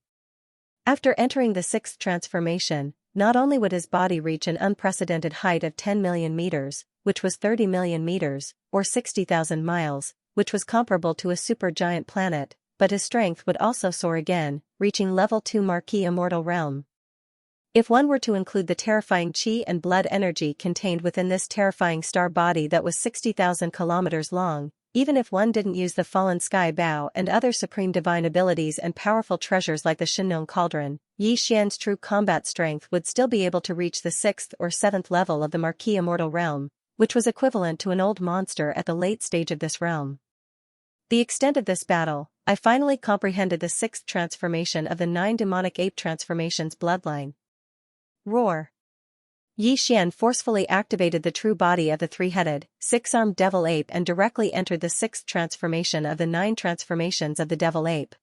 After entering the 6th transformation, not only would his body reach an unprecedented height of 10 million meters, which was 30 million meters, or 60,000 miles, which was comparable to a supergiant planet, but his strength would also soar again, reaching level 2 Marquis immortal realm. If one were to include the terrifying chi and blood energy contained within this terrifying star body that was 60,000 kilometers long, even if one didn't use the fallen sky bow and other supreme divine abilities and powerful treasures like the Xianxia cauldron, Xian's true combat strength would still be able to reach the 6th or 7th level of the Marquis immortal realm, which was equivalent to an old monster at the late stage of this realm. The extent of this battle, I finally comprehended the 6th transformation of the 9 demonic ape transformations bloodline. Roar. Yi Xian forcefully activated the true body of the three-headed, six-armed devil ape and directly entered the sixth transformation of the 9 transformations of the devil ape.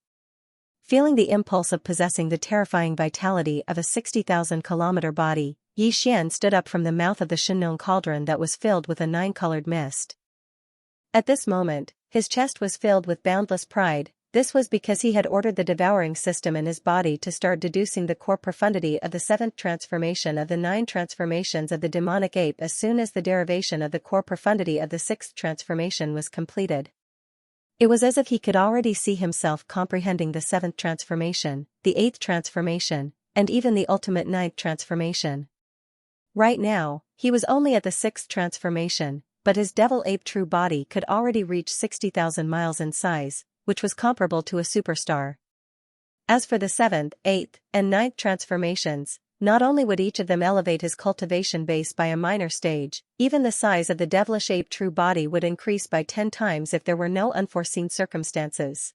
Feeling the impulse of possessing the terrifying vitality of a 60,000-kilometer body, Yi Xian stood up from the mouth of the Xianxia cauldron that was filled with a 9-colored mist. At this moment, his chest was filled with boundless pride. This was because he had ordered the devouring system in his body to start deducing the core profundity of the 7th transformation of the 9 transformations of the demonic ape as soon as the derivation of the core profundity of the 6th transformation was completed. It was as if he could already see himself comprehending the 7th transformation, the 8th transformation, and even the ultimate 9th transformation. Right now, he was only at the 6th transformation, but his devil ape true body could already reach 60,000 miles in size, which was comparable to a superstar. As for the 7th, 8th, and 9th transformations, not only would each of them elevate his cultivation base by a minor stage, even the size of the devilish ape true body would increase by 10 times if there were no unforeseen circumstances.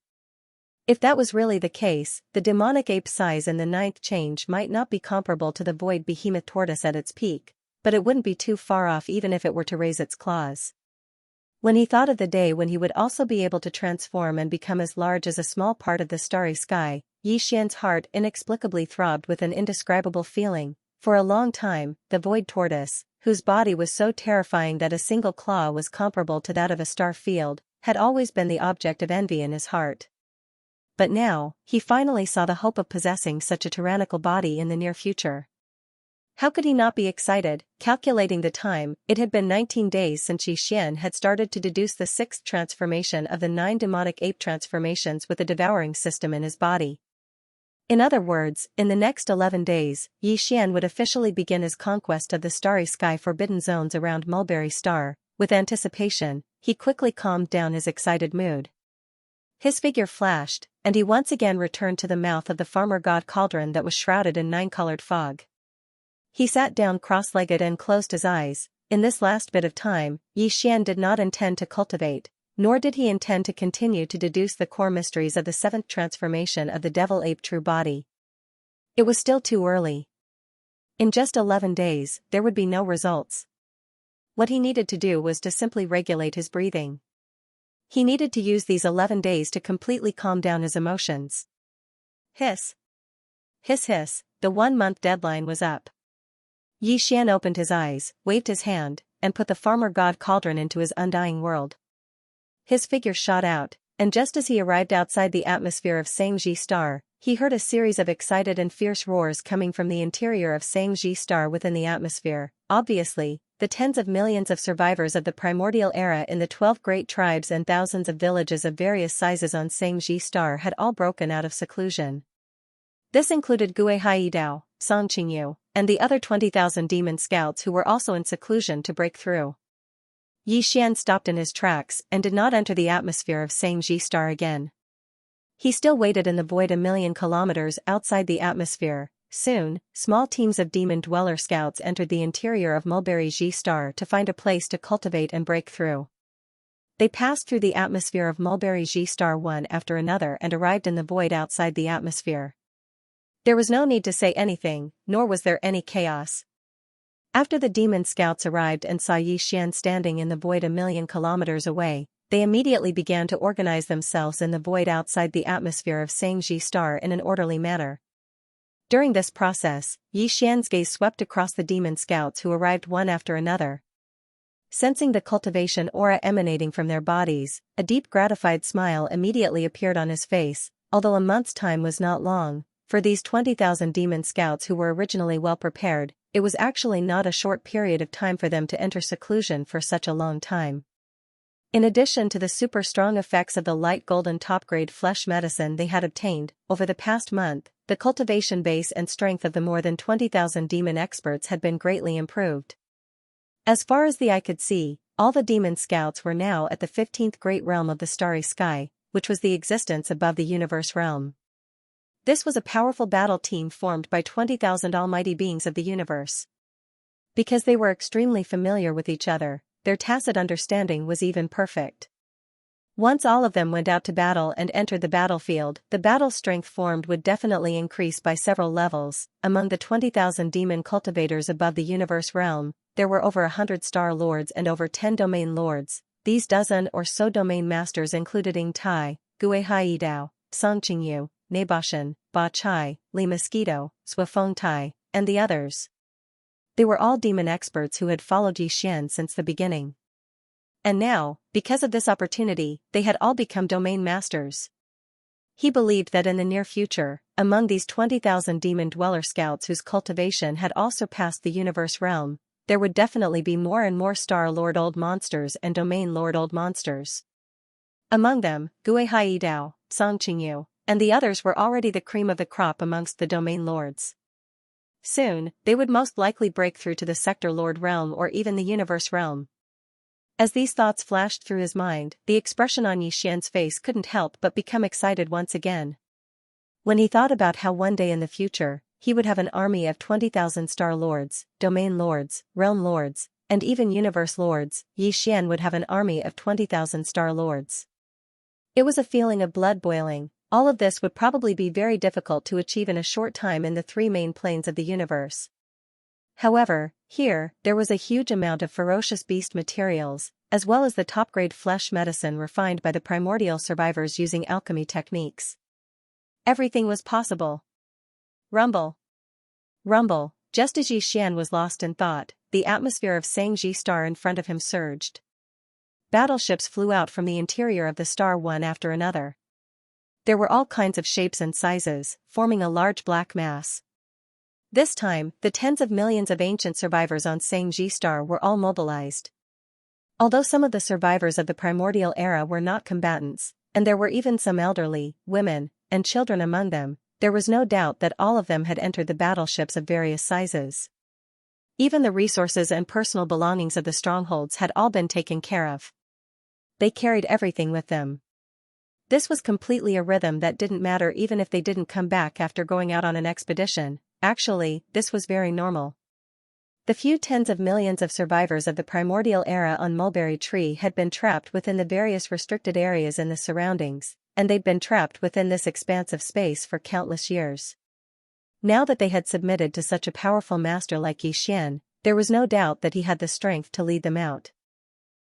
If that was really the case, the demonic ape size in the 9th change might not be comparable to the void behemoth tortoise at its peak, but it wouldn't be too far off even if it were to raise its claws. When he thought of the day when he would also be able to transform and become as large as a small part of the starry sky, Yi Xian's heart inexplicably throbbed with an indescribable feeling. For a long time, the void tortoise, whose body was so terrifying that a single claw was comparable to that of a star field, had always been the object of envy in his heart. But now, he finally saw the hope of possessing such a tyrannical body in the near future. How could he not be excited? Calculating the time, it had been 19 days since Yi Xian had started to deduce the 6th transformation of the 9 demonic ape transformations with the devouring system in his body. In other words, in the next 11 days, Yi Xian would officially begin his conquest of the starry sky forbidden zones around Mulberry Star. With anticipation, he quickly calmed down his excited mood. His figure flashed, and he once again returned to the mouth of the farmer god cauldron that was shrouded in 9-colored fog. He sat down cross-legged and closed his eyes. In this last bit of time, Yi Xian did not intend to cultivate, nor did he intend to continue to deduce the core mysteries of the 7th transformation of the devil ape true body. It was still too early. In just 11 days, there would be no results. What he needed to do was to simply regulate his breathing. He needed to use these 11 days to completely calm down his emotions. Hiss. Hiss hiss, the 1-month deadline was up. Yi Xian opened his eyes, waved his hand, and put the farmer god cauldron into his undying world. His figure shot out, and just as he arrived outside the atmosphere of Xianxia Star, he heard a series of excited and fierce roars coming from the interior of Xianxia Star within the atmosphere. Obviously, the tens of millions of survivors of the primordial era in the 12 great tribes and thousands of villages of various sizes on Xianxia Star had all broken out of seclusion. This included Gui Haidao, Song Qingyu, and the other 20,000 demon scouts who were also in seclusion to break through. Yi Xian stopped in his tracks and did not enter the atmosphere of Xianxia Star again. He still waited in the void a million kilometers outside the atmosphere. Soon, small teams of demon dweller scouts entered the interior of Mulberry Star to find a place to cultivate and break through. They passed through the atmosphere of Mulberry Star one after another and arrived in the void outside the atmosphere. There was no need to say anything, nor was there any chaos. After the demon scouts arrived and saw Yi Xian standing in the void a million kilometers away, they immediately began to organize themselves in the void outside the atmosphere of Xianxia Star in an orderly manner. During this process, Yi Xian's gaze swept across the demon scouts who arrived one after another. Sensing the cultivation aura emanating from their bodies, a deep gratified smile immediately appeared on his face. Although a month's time was not long, for these 20,000 demon scouts who were originally well prepared, it was actually not a short period of time for them to enter seclusion for such a long time. In addition to the super strong effects of the light golden top-grade flesh medicine they had obtained, over the past month, the cultivation base and strength of the more than 20,000 demon experts had been greatly improved. As far as the eye could see, all the demon scouts were now at the 15th great realm of the starry sky, which was the existence above the universe realm. This was a powerful battle team formed by 20,000 almighty beings of the universe. Because they were extremely familiar with each other, their tacit understanding was even perfect. Once all of them went out to battle and entered the battlefield, the battle strength formed would definitely increase by several levels. Among the 20,000 demon cultivators above the universe realm, there were over 100 star lords and over 10 domain lords. These dozen or so domain masters included Ing Tai, Gue Hai Dao, Song Qingyu, Nebashan, Ba Chai, Li Mosquito, Suifeng Tai, and the others. They were all demon experts who had followed Yixian since the beginning. And now, because of this opportunity, they had all become domain masters. He believed that in the near future, among these 20,000 demon dweller scouts whose cultivation had all surpassed the universe realm, there would definitely be more and more Star Lord Old Monsters and Domain Lord Old Monsters. Among them, Gue Hai Dao, Song Qingyu, and the others were already the cream of the crop amongst the Domain Lords. Soon, they would most likely break through to the Sector Lord realm or even the Universe realm. As these thoughts flashed through his mind, the expression on Yixian's face couldn't help but become excited once again. When he thought about how one day in the future, he would have an army of 20,000 Star Lords, Domain Lords, Realm Lords, and even Universe Lords, Yixian would have an army of 20,000 Star Lords. It was a feeling of blood boiling. All of this would probably be very difficult to achieve in a short time in the three main planes of the universe. However, here, there was a huge amount of ferocious beast materials, as well as the top-grade flesh medicine refined by the primordial survivors using alchemy techniques. Everything was possible. Rumble. Rumble, just as Yixian was lost in thought, the atmosphere of Xianxia star in front of him surged. Battleships flew out from the interior of the star one after another. There were all kinds of shapes and sizes, forming a large black mass. This time, the tens of millions of ancient survivors on Xianxia star were all mobilized. Although some of the survivors of the primordial era were not combatants, and there were even some elderly, women, and children among them, there was no doubt that all of them had entered the battleships of various sizes. Even the resources and personal belongings of the strongholds had all been taken care of. They carried everything with them. This was completely a rhythm that didn't matter even if they didn't come back after going out on an expedition. Actually, this was very normal. The few tens of millions of survivors of the primordial era on Mulberry Tree had been trapped within the various restricted areas in the surroundings, and they'd been trapped within this expansive space for countless years. Now that they had submitted to such a powerful master like Yixian, there was no doubt that he had the strength to lead them out.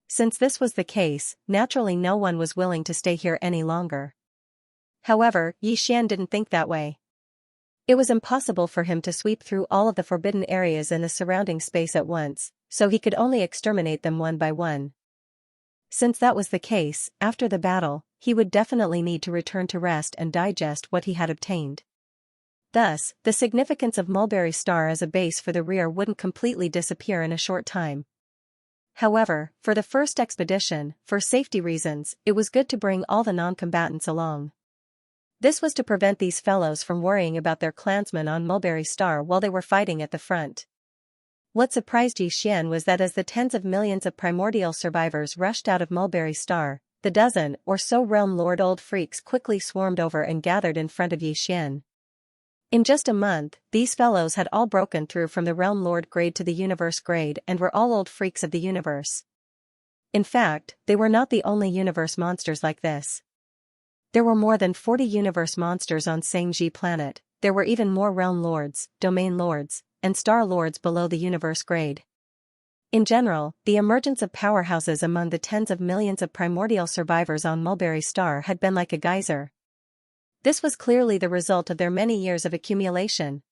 Since this was the case, naturally no one was willing to stay here any longer. However, Yixian didn't think that way. It was impossible for him to sweep through all of the forbidden areas in the surrounding space at once, so he could only exterminate them one by one. Since that was the case, after the battle, he would definitely need to return to rest and digest what he had obtained. Thus, the significance of Mulberry Star as a base for the rear wouldn't completely disappear in a short time. However, for the first expedition, for safety reasons, it was good to bring all the non-combatants along. This was to prevent these fellows from worrying about their clansmen on Mulberry Star while they were fighting at the front. What surprised Yixian was that as the tens of millions of primordial survivors rushed out of Mulberry Star, the dozen or so Realm Lord old freaks quickly swarmed over and gathered in front of Yixian. In just a month, these fellows had all broken through from the Realm Lord grade to the Universe grade and were all old freaks of the universe. In fact, they were not the only universe monsters like this. There were more than 40 universe monsters on Xianxia planet. There were even more Realm Lords, Domain Lords, and Star Lords below the universe grade. In general, the emergence of powerhouses among the tens of millions of primordial survivors on Mulberry Star had been like a geyser. This was clearly the result of their many years of accumulation.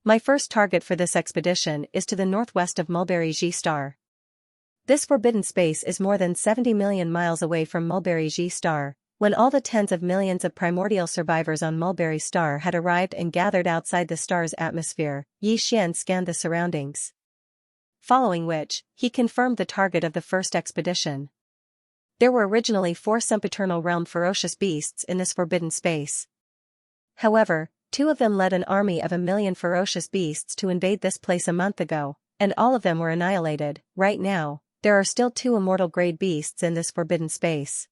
My first target for this expedition is to the northwest of Mulberry Star. This forbidden space is more than 70 million miles away from Mulberry Star. When all the tens of millions of primordial survivors on Mulberry Star had arrived and gathered outside the star's atmosphere, Yixian scanned the surroundings. Following which, he confirmed the target of the first expedition. There were originally 4 sempiternal realm ferocious beasts in this forbidden space. However, 2 of them led an army of 1 million ferocious beasts to invade this place a month ago, and all of them were annihilated. Right now, there are still 2 immortal grade beasts in this forbidden space.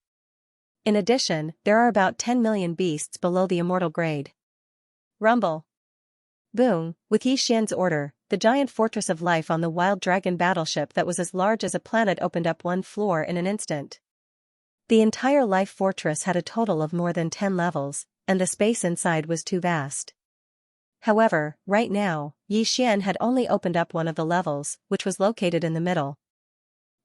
In addition, there are about 10 million beasts below the immortal grade. Rumble. Boom, with Yixian's order, the giant fortress of life on the Wild Dragon battleship that was as large as a planet opened up one floor in an instant. The entire life fortress had a total of more than 10 levels, and the space inside was too vast. However, right now, Xian had only opened up one of the levels, which was located in the middle.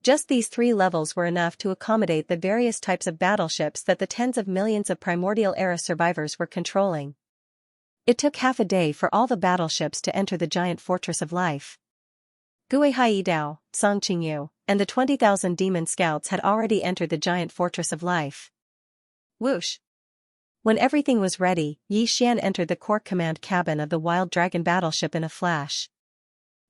Just these 3 levels were enough to accommodate the various types of battleships that the tens of millions of primordial era survivors were controlling. It took half a day for all the battleships to enter the giant fortress of life. Gui Haidao, Song Qingyu, and the 20,000 demon scouts had already entered the giant fortress of life. Whoosh! When everything was ready, Xian entered the core command cabin of the Wild Dragon battleship in a flash.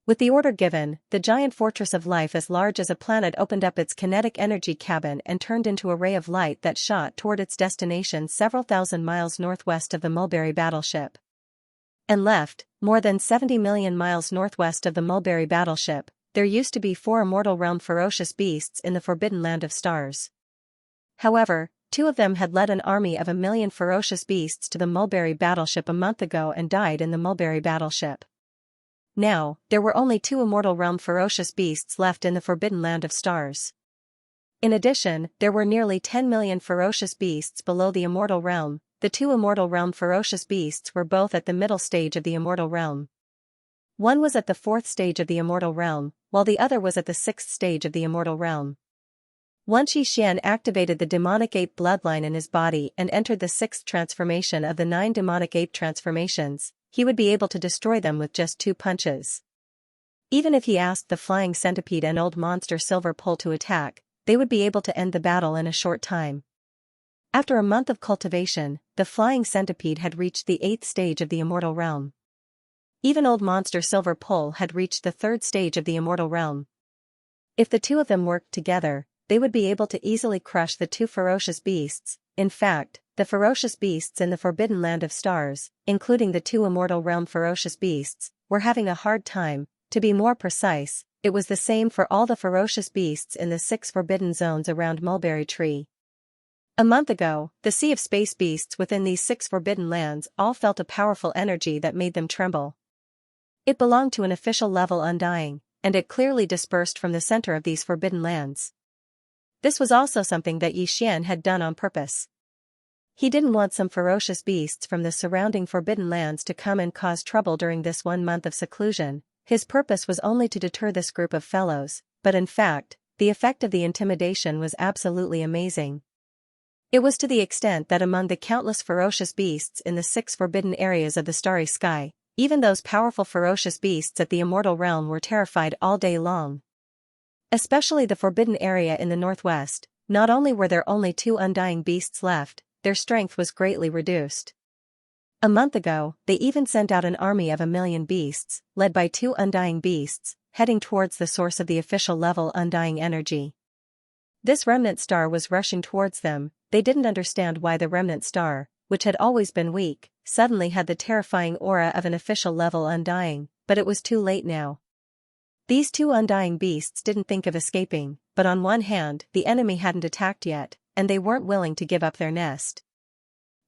With the order given, the giant fortress of life as large as a planet opened up its kinetic energy cabin and turned into a ray of light that shot toward its destination several thousand miles northwest of the Mulberry battleship. And left, more than 70 million miles northwest of the Mulberry battleship, there used to be 4 immortal realm ferocious beasts in the Forbidden Land of Stars. However, 2 of them had led an army of 1 million ferocious beasts to the Mulberry battleship a month ago and died in the Mulberry battleship. Now, there were only 2 immortal realm ferocious beasts left in the Forbidden Land of Stars. In addition, there were nearly 10 million ferocious beasts below the immortal realm. The 2 immortal realm ferocious beasts were both at the middle stage of the immortal realm. One was at the 4th stage of the immortal realm, while the other was at the 6th stage of the immortal realm. Once Xian activated the demonic ape bloodline in his body and entered the 6th transformation of the 9 demonic ape transformations, he would be able to destroy them with just 2 punches. Even if he asked the flying centipede and old monster silver pole to attack, they would be able to end the battle in a short time. After a month of cultivation, the flying centipede had reached the 8th stage of the immortal realm. Even old monster silver pole had reached the 3rd stage of the immortal realm. If the 2 of them worked together, they would be able to easily crush the 2 ferocious beasts. In fact, the ferocious beasts in the Forbidden Land of Stars, including the 2 immortal realm ferocious beasts, were having a hard time. To be more precise, it was the same for all the ferocious beasts in the 6 forbidden zones around Mulberry Tree. A month ago, the sea of space beasts within these 6 forbidden lands all felt a powerful energy that made them tremble. It belonged to an official level undying, and it clearly dispersed from the center of these forbidden lands. This was also something that Xian had done on purpose. He didn't want some ferocious beasts from the surrounding forbidden lands to come and cause trouble during this 1 month of seclusion. His purpose was only to deter this group of fellows, but in fact, the effect of the intimidation was absolutely amazing. It was to the extent that among the countless ferocious beasts in the 6 forbidden areas of the starry sky, even those powerful ferocious beasts at the immortal realm were terrified all day long. Especially the forbidden area in the northwest, not only were there only 2 undying beasts left, their strength was greatly reduced. A month ago, they even sent out an army of 1 million beasts, led by 2 undying beasts, heading towards the source of the official level undying energy. This remnant star was rushing towards them. They didn't understand why the remnant star, which had always been weak, suddenly had the terrifying aura of an official level undying, but it was too late now. These 2 undying beasts didn't think of escaping, but on one hand, the enemy hadn't attacked yet, and they weren't willing to give up their nest.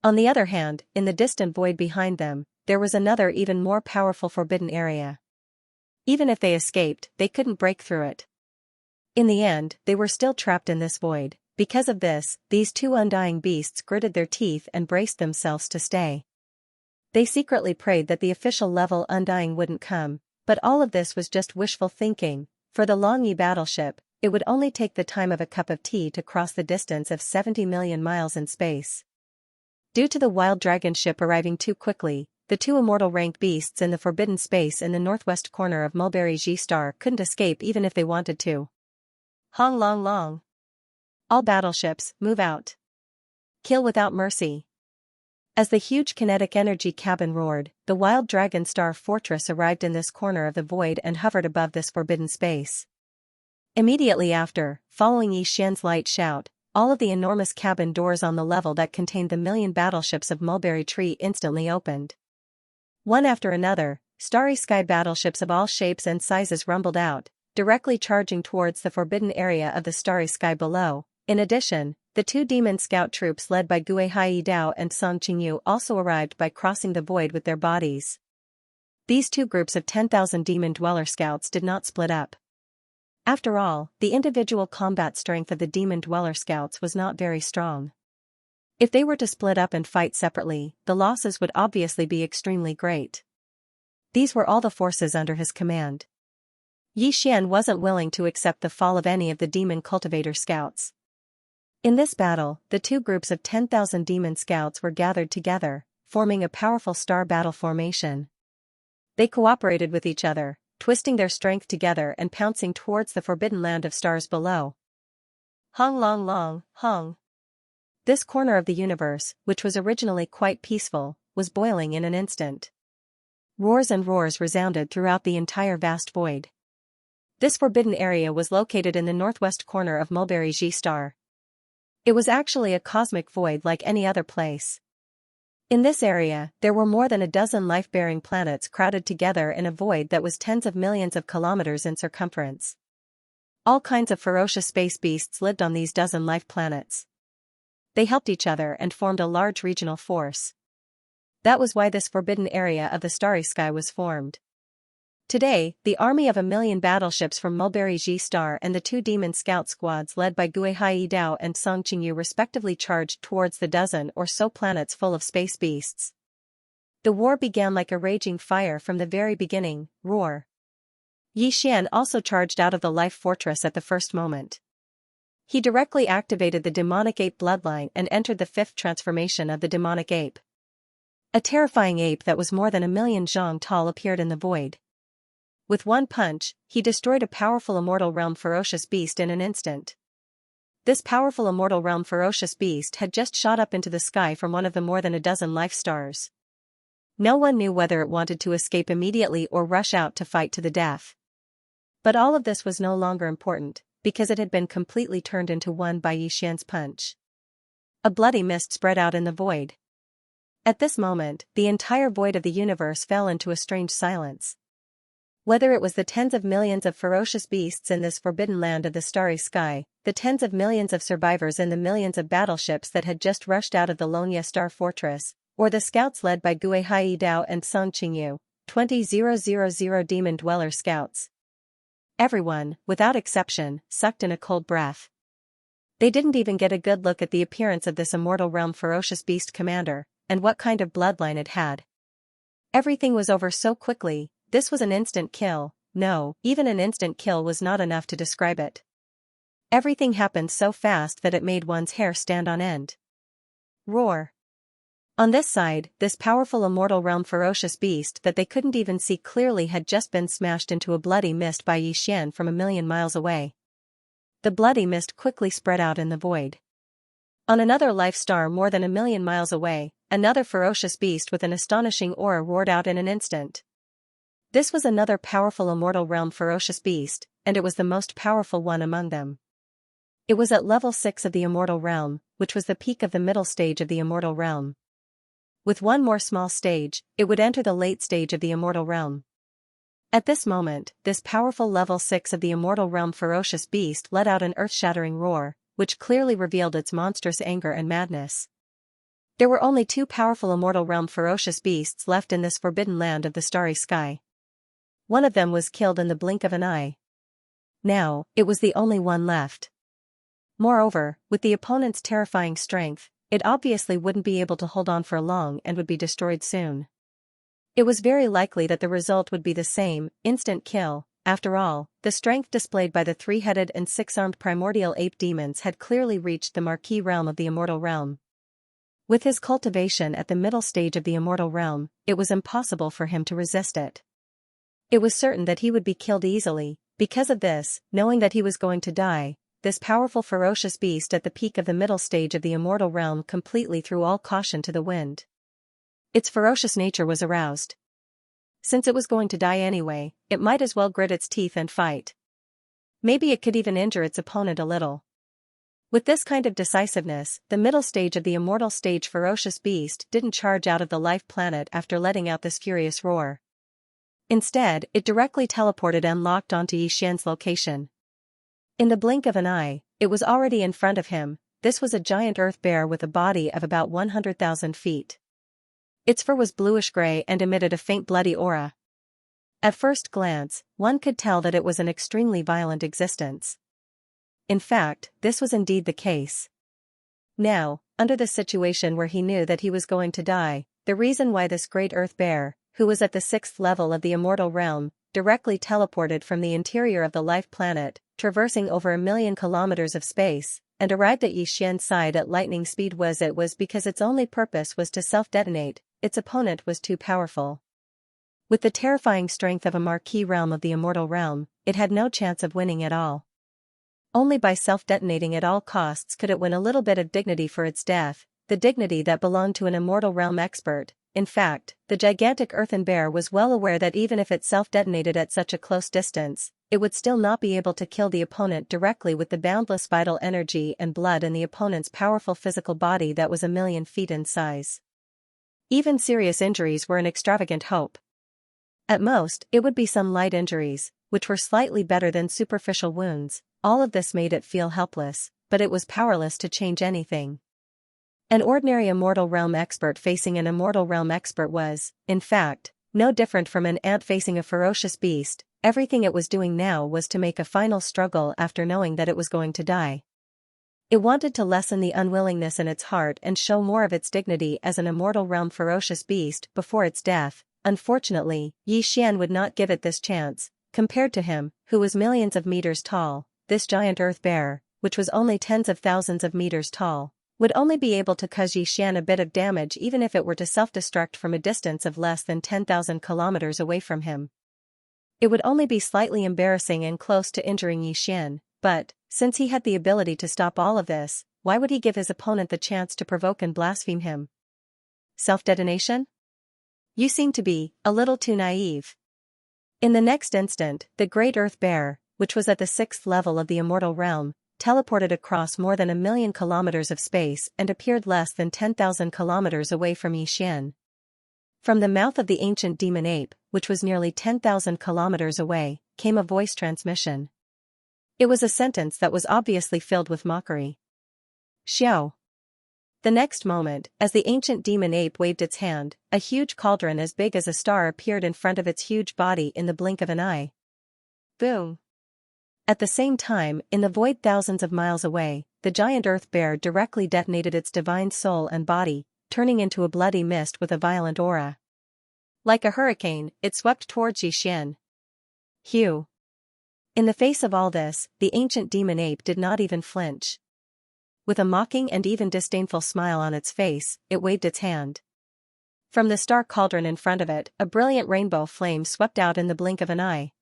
On the other hand, in the distant void behind them, there was another even more powerful forbidden area. Even if they escaped, they couldn't break through it. In the end, they were still trapped in this void. Because of this, these 2 undying beasts gritted their teeth and braced themselves to stay. They secretly prayed that the official level undying wouldn't come, but all of this was just wishful thinking. For the Longyi battleship, it would only take the time of a cup of tea to cross the distance of 70 million miles in space. Due to the Wild Dragon ship arriving too quickly, the 2 immortal rank beasts in the forbidden space in the northwest corner of Mulberry G-Star couldn't escape even if they wanted to. Hong long long. All battleships, move out. Kill without mercy. As the huge kinetic energy cabin roared, the Wild Dragon Star Fortress arrived in this corner of the void and hovered above this forbidden space. Immediately after, following Xian's light shout, all of the enormous cabin doors on the level that contained the 1 million battleships of Mulberry Tree instantly opened. One after another, starry sky battleships of all shapes and sizes rumbled out, directly charging towards the forbidden area of the starry sky below. In addition, the 2 demon scout troops led by Gui Haidao and Song Qingyu also arrived by crossing the void with their bodies. These 2 groups of 10,000 demon dweller scouts did not split up. After all, the individual combat strength of the Demon Dweller scouts was not very strong. If they were to split up and fight separately, the losses would obviously be extremely great. These were all the forces under his command. Xian wasn't willing to accept the fall of any of the Demon Cultivator scouts. In this battle, the two groups of 10,000 demon scouts were gathered together, forming a powerful star battle formation. They cooperated with each other, twisting their strength together and pouncing towards the forbidden land of stars below. Hung long long, hung. This corner of the universe, which was originally quite peaceful, was boiling in an instant. Roars and roars resounded throughout the entire vast void. This forbidden area was located in the northwest corner of Mulberry G star. It was actually a cosmic void like any other place. In this area, there were more than a dozen life-bearing planets crowded together in a void that was tens of millions of kilometers in circumference. All kinds of ferocious space beasts lived on these dozen life planets. They helped each other and formed a large regional force. That was why this forbidden area of the starry sky was formed. Today, the army of 1,000,000 battleships from Mulberry G star and the two demon scout squads led by Guihai Dao and Song Qingyu respectively charged towards the dozen or so planets full of space beasts. The war began like a raging fire from the very beginning. Roar. Xian also charged out of the life fortress at the first moment. He directly activated the demonic ape bloodline and entered the fifth transformation of the demonic ape. A terrifying ape that was more than 1,000,000 zhang tall appeared in the void. With one punch, he destroyed a powerful immortal realm ferocious beast in an instant. This powerful immortal realm ferocious beast had just shot up into the sky from one of the more than a dozen life stars. No one knew whether it wanted to escape immediately or rush out to fight to the death. But all of this was no longer important, because it had been completely turned into one by Xian's punch. A bloody mist spread out in the void. At this moment, the entire void of the universe fell into a strange silence. Whether it was the tens of millions of ferocious beasts in this forbidden land of the starry sky, the tens of millions of survivors in the millions of battleships that had just rushed out of the Lonya Star Fortress, or the scouts led by Guihai Dao and Song Qingyu, 20,000 Demon Dweller scouts. Everyone, without exception, sucked in a cold breath. They didn't even get a good look at the appearance of this immortal realm ferocious beast commander, and what kind of bloodline it had. Everything was over so quickly. This was an instant kill. No, even an instant kill was not enough to describe it. Everything happened so fast that it made one's hair stand on end. Roar. On this side, this powerful immortal realm ferocious beast that they couldn't even see clearly had just been smashed into a bloody mist by Xian from 1,000,000 miles away. The bloody mist quickly spread out in the void. On another life star more than 1,000,000 miles away, another ferocious beast with an astonishing aura roared out in an instant. This was another powerful immortal realm ferocious beast, and it was the most powerful one among them. It was at level 6 of the immortal realm, which was the peak of the middle stage of the immortal realm. With one more small stage, it would enter the late stage of the immortal realm. At this moment, this powerful level 6 of the immortal realm ferocious beast let out an earth-shattering roar, which clearly revealed its monstrous anger and madness. There were only two powerful immortal realm ferocious beasts left in this forbidden land of the starry sky. One of them was killed in the blink of an eye. Now, it was the only one left. Moreover, with the opponent's terrifying strength, it obviously wouldn't be able to hold on for long and would be destroyed soon. It was very likely that the result would be the same, instant kill. After all, the strength displayed by the three-headed and six-armed primordial ape demons had clearly reached the marquee realm of the immortal realm. With his cultivation at the middle stage of the immortal realm, it was impossible for him to resist it. It was certain that he would be killed easily. Because of this, knowing that he was going to die, this powerful ferocious beast at the peak of the middle stage of the immortal realm completely threw all caution to the wind. Its ferocious nature was aroused. Since it was going to die anyway, it might as well grit its teeth and fight. Maybe it could even injure its opponent a little. With this kind of decisiveness, the middle stage of the immortal stage ferocious beast didn't charge out of the life planet after letting out this furious roar. Instead, it directly teleported and locked onto Xian's location. In the blink of an eye, it was already in front of him. This was a giant earth bear with a body of about 100,000 feet. Its fur was bluish-gray and emitted a faint bloody aura. At first glance, one could tell that it was an extremely violent existence. In fact, this was indeed the case. Now, under the situation where he knew that he was going to die, the reason why this great Earth Bear, who was at the 6th level of the immortal realm, directly teleported from the interior of the life planet, traversing over 1,000,000 kilometers of space, and arrived at Xianxia's side at lightning speed was because its only purpose was to self-detonate. Its opponent was too powerful. With the terrifying strength of a marquee realm of the immortal realm, it had no chance of winning at all. Only by self-detonating at all costs could it win a little bit of dignity for its death, the dignity that belonged to an immortal realm expert. In fact, the gigantic earthen bear was well aware that even if it self-detonated at such a close distance, it would still not be able to kill the opponent directly with the boundless vital energy and blood in the opponent's powerful physical body that was 1,000,000 feet in size. Even serious injuries were an extravagant hope. At most, it would be some light injuries, which were slightly better than superficial wounds. All of this made it feel helpless, but it was powerless to change anything. An ordinary immortal realm expert facing an immortal realm expert was, in fact, no different from an ant facing a ferocious beast. Everything it was doing now was to make a final struggle after knowing that it was going to die. It wanted to lessen the unwillingness in its heart and show more of its dignity as an immortal realm ferocious beast before its death. Unfortunately, Xian would not give it this chance. Compared to him, who was millions of meters tall, this giant earth bear, which was only tens of thousands of meters tall, would only be able to cause Xian a bit of damage even if it were to self-destruct from a distance of less than 10,000 kilometers away from him. It would only be slightly embarrassing and close to injuring Xian, but, since he had the ability to stop all of this, why would he give his opponent the chance to provoke and blaspheme him? Self-detonation? You seem to be a little too naive. In the next instant, the great earth bear, which was at the 6th level of the immortal realm, teleported across more than 1,000,000 kilometers of space and appeared less than 10,000 kilometers away from Xian. From the mouth of the ancient demon ape, which was nearly 10,000 kilometers away, came a voice transmission. It was a sentence that was obviously filled with mockery. Xiao. The next moment, as the ancient demon ape waved its hand, a huge cauldron as big as a star appeared in front of its huge body in the blink of an eye. Boom. At the same time, in the void thousands of miles away, the giant earth bear directly detonated its divine soul and body, turning into a bloody mist with a violent aura. Like a hurricane, it swept towards Xian. Hugh. In the face of all this, the ancient demon ape did not even flinch. With a mocking and even disdainful smile on its face, it waved its hand. From the star cauldron in front of it, a brilliant rainbow flame swept out in the blink of an eye.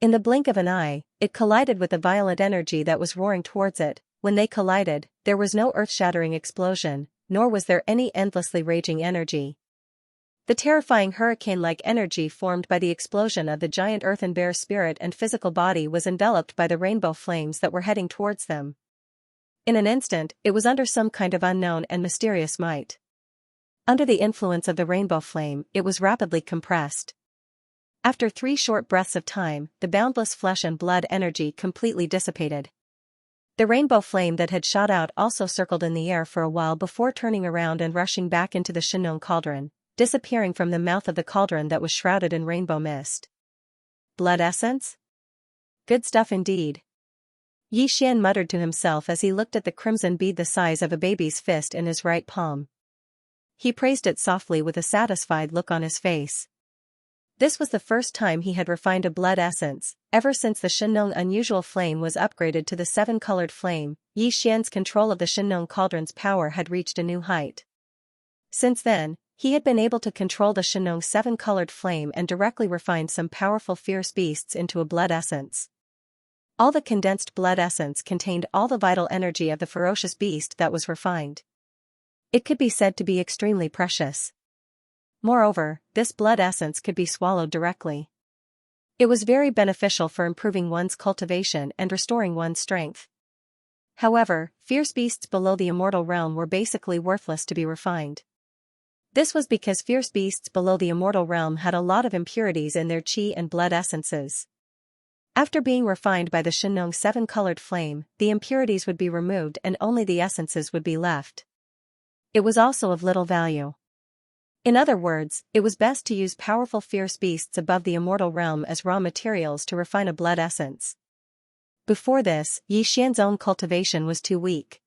In the blink of an eye, it collided with the violent energy that was roaring towards it. When they collided, there was no earth-shattering explosion, nor was there any endlessly raging energy. The terrifying hurricane-like energy formed by the explosion of the giant earthen bear's spirit and physical body was enveloped by the rainbow flames that were heading towards them. In an instant, it was under some kind of unknown and mysterious might. Under the influence of the rainbow flame, it was rapidly compressed. After 3 short breaths of time, the boundless flesh and blood energy completely dissipated. The rainbow flame that had shot out also circled in the air for a while before turning around and rushing back into the Xianxia cauldron, disappearing from the mouth of the cauldron that was shrouded in rainbow mist. Blood essence? Good stuff indeed. Xian muttered to himself as he looked at the crimson bead the size of a baby's fist in his right palm. He praised it softly with a satisfied look on his face. This was the first time he had refined a blood essence. Ever since the Xianxia unusual flame was upgraded to the 7-colored flame, Xian's control of the Xianxia cauldron's power had reached a new height. Since then, he had been able to control the Xianxia 7-colored flame and directly refine some powerful fierce beasts into a blood essence. All the condensed blood essence contained all the vital energy of the ferocious beast that was refined. It could be said to be extremely precious. Moreover, this blood essence could be swallowed directly. It was very beneficial for improving one's cultivation and restoring one's strength. However, fierce beasts below the immortal realm were basically worthless to be refined. This was because fierce beasts below the immortal realm had a lot of impurities in their chi and blood essences. After being refined by the Xianxia 7-colored flame, the impurities would be removed and only the essences would be left. It was also of little value. In other words, it was best to use powerful fierce beasts above the immortal realm as raw materials to refine a blood essence. Before this, Xian's own cultivation was too weak.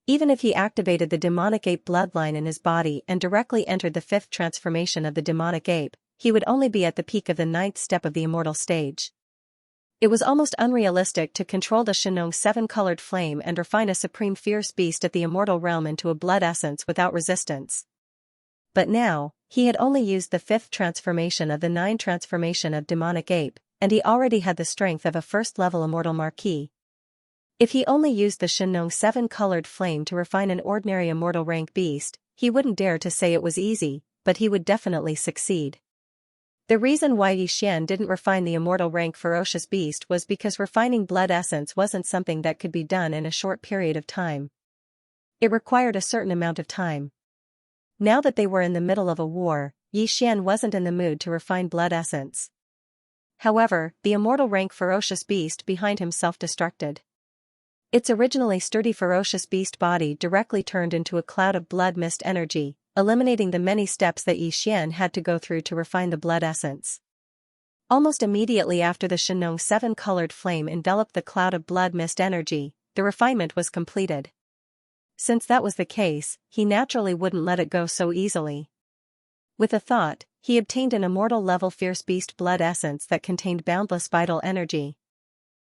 Even if he activated the demonic ape bloodline in his body and directly entered the 5th transformation of the demonic ape, he would only be at the peak of the 9th step of the immortal stage. It was almost unrealistic to control the Xianxia 7-colored flame and refine a supreme fierce beast at the immortal realm into a blood essence without resistance. But now, he had only used the 5th transformation of the 9 transformation of demonic ape, and he already had the strength of a first-level immortal marquis. If he only used the Xianxia 7-colored flame to refine an ordinary immortal rank beast, he wouldn't dare to say it was easy, but he would definitely succeed. The reason why Xian didn't refine the immortal rank ferocious beast was because refining blood essence wasn't something that could be done in a short period of time. It required a certain amount of time. Now that they were in the middle of a war, Xian wasn't in the mood to refine blood essence. However, the immortal rank ferocious beast behind him self-destructed. Its originally sturdy ferocious beast body directly turned into a cloud of blood mist energy, eliminating the many steps that Xian had to go through to refine the blood essence. Almost immediately after the Xianxia 7-colored flame enveloped the cloud of blood mist energy, the refinement was completed. Since that was the case, he naturally wouldn't let it go so easily. With a thought, he obtained an immortal-level fierce beast blood essence that contained boundless vital energy.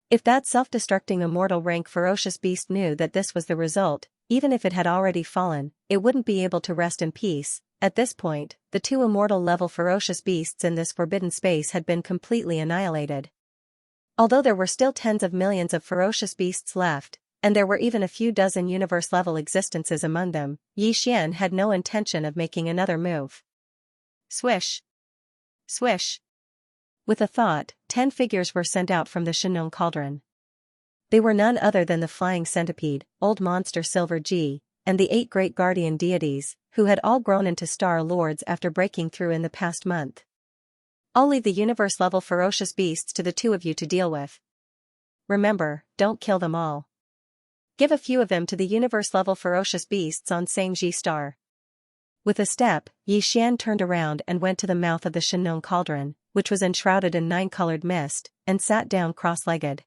If that self-destructing immortal rank ferocious beast knew that this was the result, even if it had already fallen, it wouldn't be able to rest in peace. At this point, the 2 immortal-level ferocious beasts in this forbidden space had been completely annihilated. Although there were still tens of millions of ferocious beasts left, and there were even a few dozen universe-level existences among them, Xian had no intention of making another move. Swish! Swish! With a thought, 10 figures were sent out from the Xianxia cauldron. They were none other than the flying centipede, old monster Silver G, and the 8 great guardian deities, who had all grown into star lords after breaking through in the past month. I'll leave the universe-level ferocious beasts to the 2 of you to deal with. Remember, don't kill them all. Give a few of them to the universe-level ferocious beasts on Xianxia star. With a step, Xian turned around and went to the mouth of the Xianxia cauldron, which was enshrouded in 9-colored mist, and sat down cross-legged.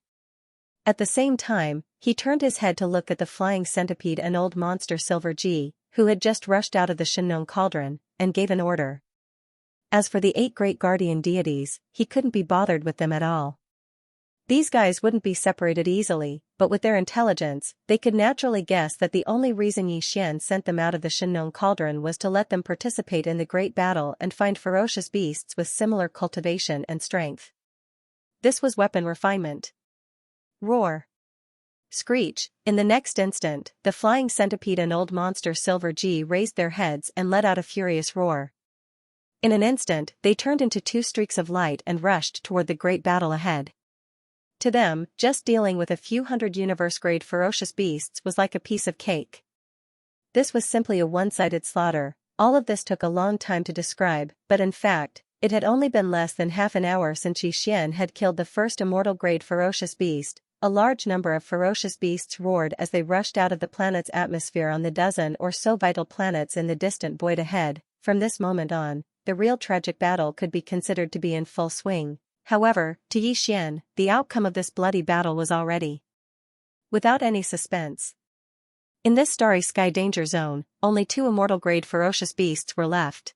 At the same time, he turned his head to look at the flying centipede and old monster Silver G, who had just rushed out of the Xianxia cauldron, and gave an order. As for the 8 great guardian deities, he couldn't be bothered with them at all. These guys wouldn't be separated easily, but with their intelligence, they could naturally guess that the only reason Xian sent them out of the Xianxia cauldron was to let them participate in the great battle and find ferocious beasts with similar cultivation and strength. This was weapon refinement. Roar! Screech! In the next instant, the flying centipede and old monster Silver G raised their heads and let out a furious roar. In an instant, they turned into 2 streaks of light and rushed toward the great battle ahead. To them, just dealing with a few hundred universe-grade ferocious beasts was like a piece of cake. This was simply a one-sided slaughter. All of this took a long time to describe, but in fact, it had only been less than half an hour since Xian had killed the first immortal-grade ferocious beast. A large number of ferocious beasts roared as they rushed out of the planet's atmosphere on the dozen or so vital planets in the distant void ahead. From this moment on, the real tragic battle could be considered to be in full swing. However, to Xian, the outcome of this bloody battle was already without any suspense. In this starry sky danger zone, only 2 immortal-grade ferocious beasts were left.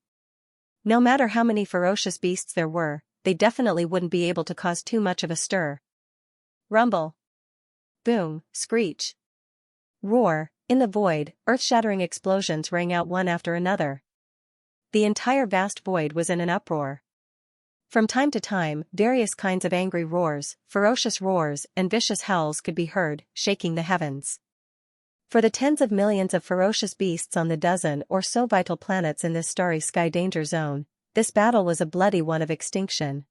No matter how many ferocious beasts there were, they definitely wouldn't be able to cause too much of a stir. Rumble. Boom, screech. Roar. In the void, earth-shattering explosions rang out one after another. The entire vast void was in an uproar. From time to time, various kinds of angry roars, ferocious roars, and vicious howls could be heard, shaking the heavens. For the tens of millions of ferocious beasts on the dozen or so vital planets in this starry sky danger zone, this battle was a bloody one of extinction.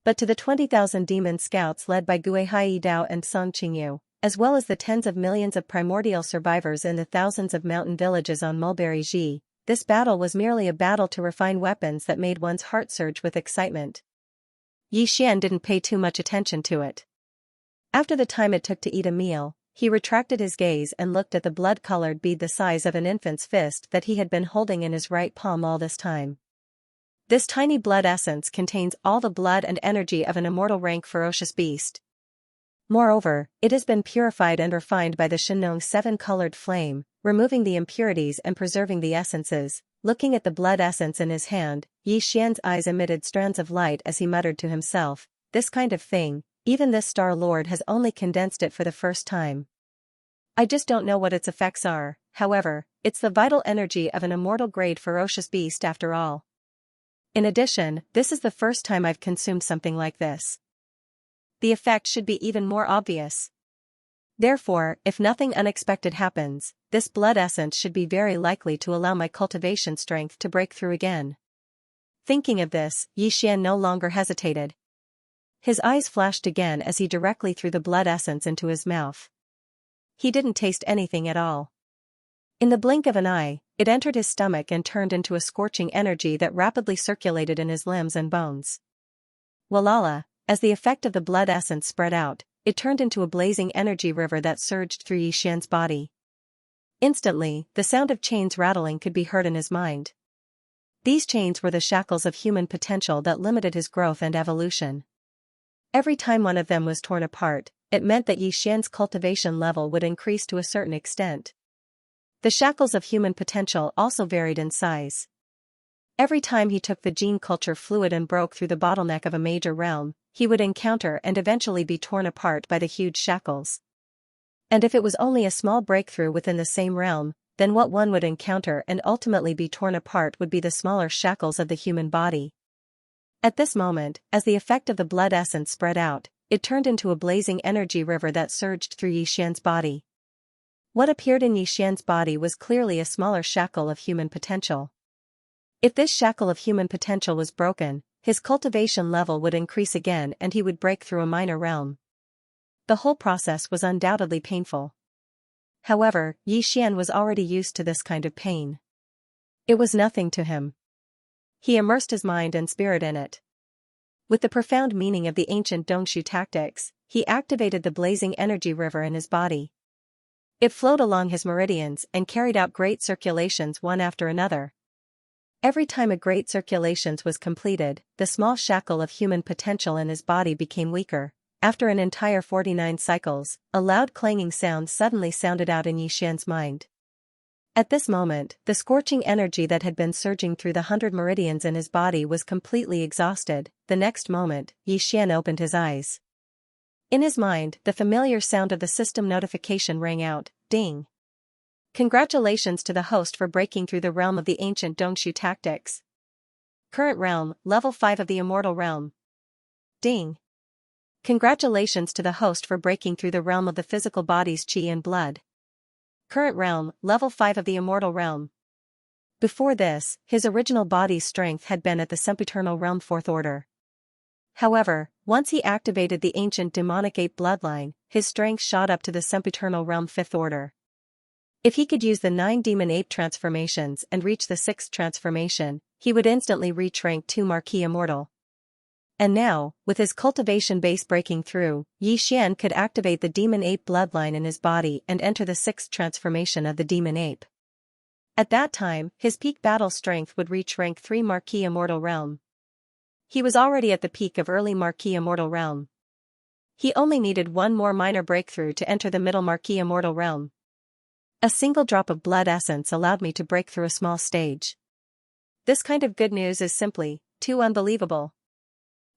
But to the 20,000 demon scouts led by Guihai Dao and Song Qingyu, as well as the tens of millions of primordial survivors in the thousands of mountain villages on Mulberry Ji, this battle was merely a battle to refine weapons that made one's heart surge with excitement. Xian didn't pay too much attention to it. After the time it took to eat a meal, he retracted his gaze and looked at the blood-colored bead the size of an infant's fist that he had been holding in his right palm all this time. This tiny blood essence contains all the blood and energy of an immortal rank ferocious beast. Moreover, it has been purified and refined by the Xianxia 7-colored flame, removing the impurities and preserving the essences. Looking at the blood essence in his hand, Yi Xian's eyes emitted strands of light as he muttered to himself, "This kind of thing, even this Star Lord has only condensed it for the first time. I just don't know what its effects are, however, it's the vital energy of an immortal-grade ferocious beast after all. In addition, this is the first time I've consumed something like this. The effect should be even more obvious. Therefore, if nothing unexpected happens, this blood essence should be very likely to allow my cultivation strength to break through again." Thinking of this, Yi Xian no longer hesitated. His eyes flashed again as he directly threw the blood essence into his mouth. He didn't taste anything at all. In the blink of an eye, it entered his stomach and turned into a scorching energy that rapidly circulated in his limbs and bones. Walala, as the effect of the blood essence spread out, it turned into a blazing energy river that surged through Yi Xian's body. Instantly, the sound of chains rattling could be heard in his mind. These chains were the shackles of human potential that limited his growth and evolution. Every time one of them was torn apart, it meant that Yi Xian's cultivation level would increase to a certain extent. The shackles of human potential also varied in size. Every time he took the gene culture fluid and broke through the bottleneck of a major realm, he would encounter and eventually be torn apart by the huge shackles. And if it was only a small breakthrough within the same realm, then what one would encounter and ultimately be torn apart would be the smaller shackles of the human body. At this moment, as the effect of the blood essence spread out, it turned into a blazing energy river that surged through Yi Xian's body. What appeared in Yi Xian's body was clearly a smaller shackle of human potential. If this shackle of human potential was broken, his cultivation level would increase again and he would break through a minor realm. The whole process was undoubtedly painful. However, Yi Xian was already used to this kind of pain. It was nothing to him. He immersed his mind and spirit in it. With the profound meaning of the ancient Dongshu tactics, he activated the blazing energy river in his body. It flowed along his meridians and carried out great circulations one after another. Every time a great circulations was completed, the small shackle of human potential in his body became weaker. After an entire 49 cycles, a loud clanging sound suddenly sounded out in Yi Xian's mind. At this moment, the scorching energy that had been surging through the 100 meridians in his body was completely exhausted. The next moment, Yi Xian opened his eyes. In his mind, the familiar sound of the system notification rang out, ding. Congratulations to the host for breaking through the realm of the ancient Dongshu tactics. Current realm, level 5 of the immortal realm. Ding. Congratulations to the host for breaking through the realm of the physical body's chi and blood. Current realm, level 5 of the immortal realm. Before this, his original body's strength had been at the sempiternal realm 4th order. However, once he activated the ancient demonic ape bloodline, his strength shot up to the sempiternal realm 5th order. If he could use the 9 demon ape transformations and reach the 6th transformation, he would instantly reach rank 2 Marquis Immortal. And now, with his cultivation base breaking through, Yi Xian could activate the demon ape bloodline in his body and enter the 6th transformation of the demon ape. At that time, his peak battle strength would reach rank 3 Marquis Immortal Realm. He was already at the peak of early Marquis Immortal Realm. He only needed one more minor breakthrough to enter the middle Marquis Immortal Realm. A single drop of blood essence allowed me to break through a small stage. This kind of good news is simply too unbelievable.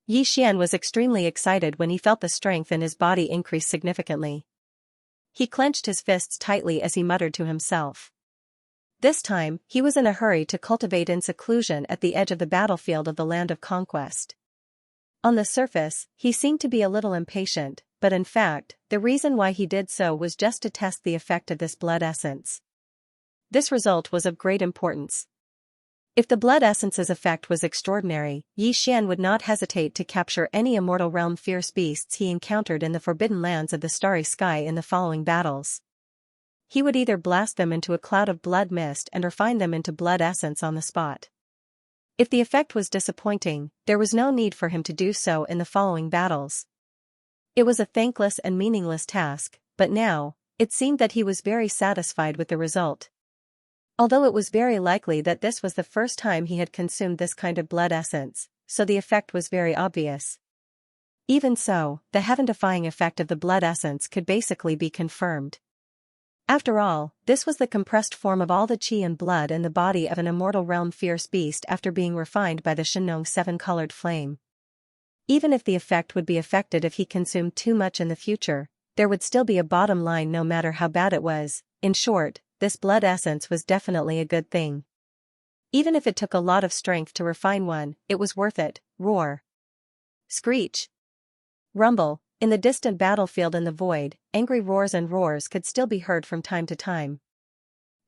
Yi Xian was extremely excited when he felt the strength in his body increase significantly. He clenched his fists tightly as he muttered to himself. This time, he was in a hurry to cultivate in seclusion at the edge of the battlefield of the land of conquest. On the surface, he seemed to be a little impatient, but in fact, the reason why he did so was just to test the effect of this blood essence. This result was of great importance. If the blood essence's effect was extraordinary, Yi Xian would not hesitate to capture any immortal realm fierce beasts he encountered in the forbidden lands of the starry sky in the following battles. He would either blast them into a cloud of blood mist and refine them into blood essence on the spot. If the effect was disappointing, there was no need for him to do so in the following battles. It was a thankless and meaningless task, but now, It seemed that he was very satisfied with the result. Although it was very likely that this was the first time he had consumed this kind of blood essence, so the effect was very obvious. Even so, the heaven-defying effect of the blood essence could basically be confirmed. After all, this was the compressed form of all the qi and blood in the body of an immortal realm fierce beast after being refined by the Xianxia seven-colored flame. Even if the effect would be affected if he consumed too much in the future, there would still be a bottom line no matter how bad it was. In short, this blood essence was definitely a good thing. Even if it took a lot of strength to refine one, it was worth it. Roar. Screech. Rumble. In the distant battlefield in the void, angry roars and roars could still be heard from time to time.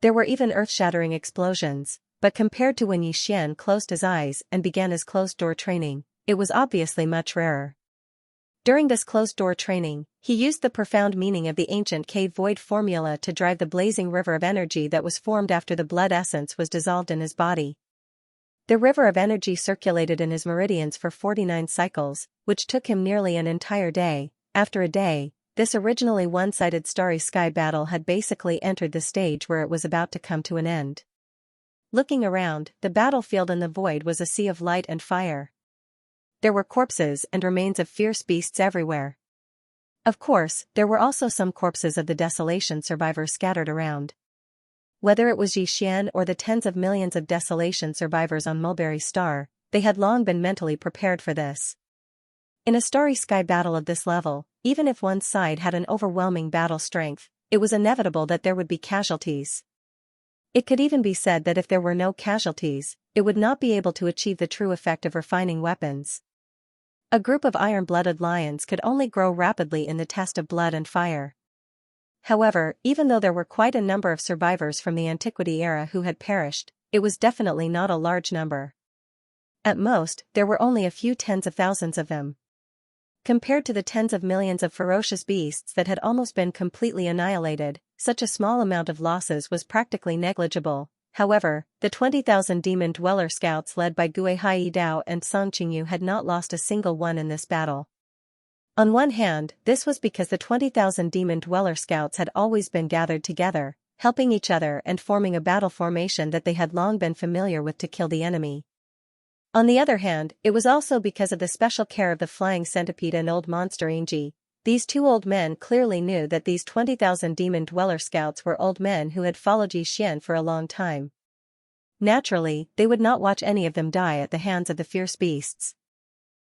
There were even earth-shattering explosions, but compared to when Yi Xian closed his eyes and began his closed-door training, it was obviously much rarer. During this closed-door training, he used the profound meaning of the ancient cave void formula to drive the blazing river of energy that was formed after the blood essence was dissolved in his body. The river of energy circulated in his meridians for 49 cycles, which took him nearly an entire day. After a day, this originally one-sided starry sky battle had basically entered the stage where it was about to come to an end. Looking around, the battlefield in the void was a sea of light and fire. There were corpses and remains of fierce beasts everywhere. Of course, there were also some corpses of the Desolation survivors scattered around. Whether it was Yi Xian or the tens of millions of Desolation survivors on Mulberry Star, they had long been mentally prepared for this. In a starry sky battle of this level, even if one side had an overwhelming battle strength, it was inevitable that there would be casualties. It could even be said that if there were no casualties, it would not be able to achieve the true effect of refining weapons. A group of iron-blooded lions could only grow rapidly in the test of blood and fire. However, even though there were quite a number of survivors from the Antiquity era who had perished, it was definitely not a large number. At most, there were only a few tens of thousands of them. Compared to the tens of millions of ferocious beasts that had almost been completely annihilated, such a small amount of losses was practically negligible. However, the 20,000 demon dweller scouts led by Gui Hai Dao and Song Qingyu had not lost a single one in this battle. On one hand, this was because the 20,000 demon dweller scouts had always been gathered together, helping each other and forming a battle formation that they had long been familiar with to kill the enemy. On the other hand, it was also because of the special care of the flying centipede and old monster Xianxia. These two old men clearly knew that these 20,000 demon dweller scouts were old men who had followed Yi Xian for a long time. Naturally, they would not watch any of them die at the hands of the fierce beasts.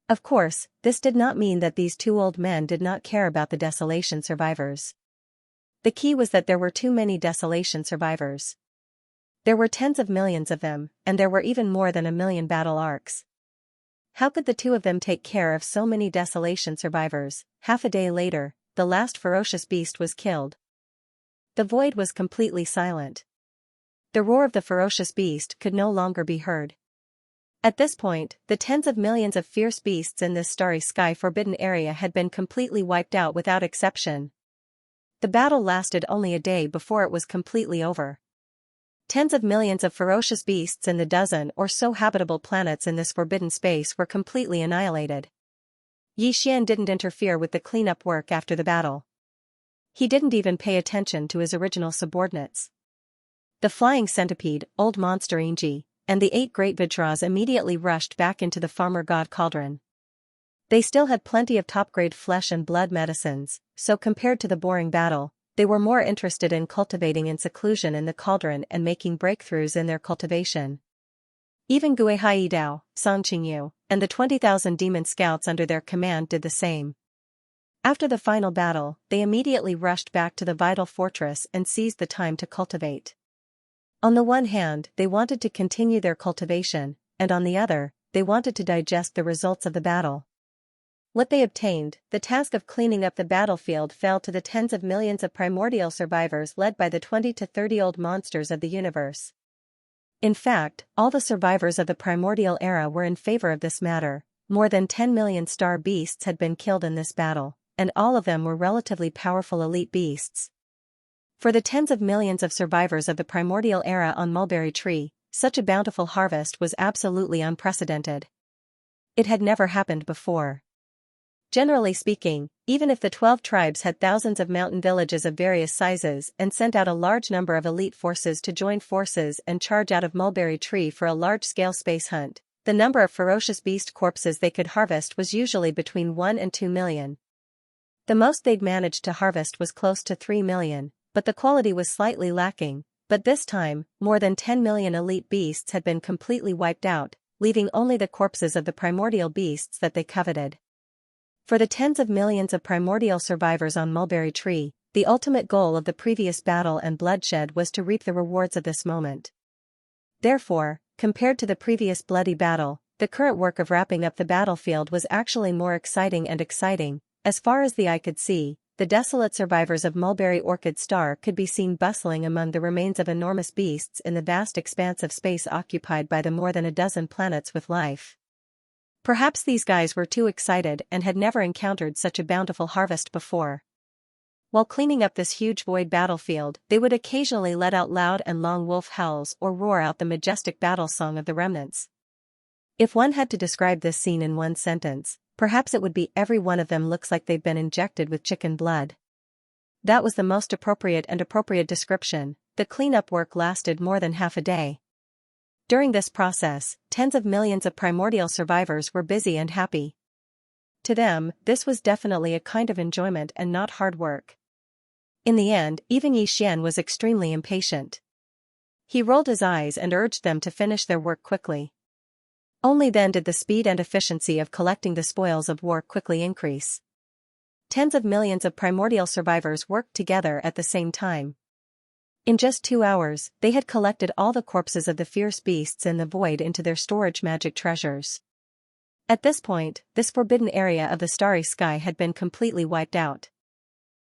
Of course, this did not mean that these two old men did not care about the Desolation survivors. The key was that there were too many Desolation survivors. There were tens of millions of them, and there were even more than 1 million battle arcs. How could the two of them take care of so many Desolation survivors? Half a day later, the last ferocious beast was killed. The void was completely silent. The roar of the ferocious beast could no longer be heard. At this point, the tens of millions of fierce beasts in this starry sky forbidden area had been completely wiped out without exception. The battle lasted only a day before it was completely over. Tens of millions of ferocious beasts in the dozen or so habitable planets in this forbidden space were completely annihilated. Yi Xian didn't interfere with the cleanup work after the battle. He didn't even pay attention to his original subordinates. The flying centipede, old monster Xianxia, and the 8 great Vajras immediately rushed back into the farmer god cauldron. They still had plenty of top-grade flesh and blood medicines, so compared to the boring battle, they were more interested in cultivating in seclusion in the cauldron and making breakthroughs in their cultivation. Even Gui Hai Dao, Song Qingyu, and the 20,000 demon scouts under their command did the same. After the final battle, they immediately rushed back to the vital fortress and seized the time to cultivate. On the one hand, they wanted to continue their cultivation, and on the other, they wanted to digest the results of the battle. What they obtained, the task of cleaning up the battlefield, fell to the tens of millions of primordial survivors led by the 20 to 30 old monsters of the universe. In fact, all the survivors of the primordial era were in favor of this matter. More than 10 million star beasts had been killed in this battle, and all of them were relatively powerful elite beasts. For the tens of millions of survivors of the primordial era on Mulberry Tree, such a bountiful harvest was absolutely unprecedented. It had never happened before. Generally speaking, even if the 12 tribes had thousands of mountain villages of various sizes and sent out a large number of elite forces to join forces and charge out of Mulberry Tree for a large-scale space hunt, the number of ferocious beast corpses they could harvest was usually between 1 and 2 million. The most they'd managed to harvest was close to 3 million, but the quality was slightly lacking. But this time, more than 10 million elite beasts had been completely wiped out, leaving only the corpses of the primordial beasts that they coveted. For the tens of millions of primordial survivors on Mulberry Tree, the ultimate goal of the previous battle and bloodshed was to reap the rewards of this moment. Therefore, compared to the previous bloody battle, the current work of wrapping up the battlefield was actually more exciting. As far as the eye could see, the desolate survivors of Mulberry Orchid Star could be seen bustling among the remains of enormous beasts in the vast expanse of space occupied by the more than a dozen planets with life. Perhaps these guys were too excited and had never encountered such a bountiful harvest before. While cleaning up this huge void battlefield, they would occasionally let out loud and long wolf howls or roar out the majestic battle song of the remnants. If one had to describe this scene in one sentence, perhaps it would be every one of them looks like they've been injected with chicken blood. That was the most appropriate description. The cleanup work lasted more than half a day. During this process, tens of millions of primordial survivors were busy and happy. To them, this was definitely a kind of enjoyment and not hard work. In the end, even Xian was extremely impatient. He rolled his eyes and urged them to finish their work quickly. Only then did the speed and efficiency of collecting the spoils of war quickly increase. Tens of millions of primordial survivors worked together at the same time. In just 2 hours, they had collected all the corpses of the fierce beasts in the void into their storage magic treasures. At this point, this forbidden area of the starry sky had been completely wiped out.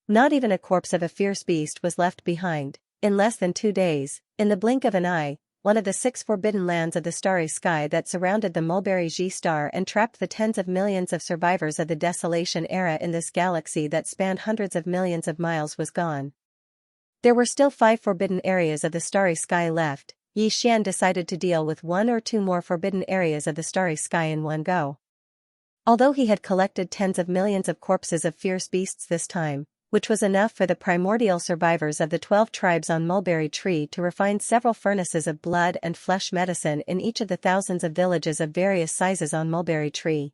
Not even a corpse of a fierce beast was left behind. In less than 2 days, in the blink of an eye, one of the 6 forbidden lands of the starry sky that surrounded the Mulberry G star and trapped the tens of millions of survivors of the desolation era in this galaxy that spanned hundreds of millions of miles was gone. There were still 5 forbidden areas of the starry sky left. Xian decided to deal with 1 or 2 more forbidden areas of the starry sky in one go. Although he had collected tens of millions of corpses of fierce beasts this time, which was enough for the primordial survivors of the 12 tribes on Mulberry Tree to refine several furnaces of blood and flesh medicine in each of the thousands of villages of various sizes on Mulberry Tree.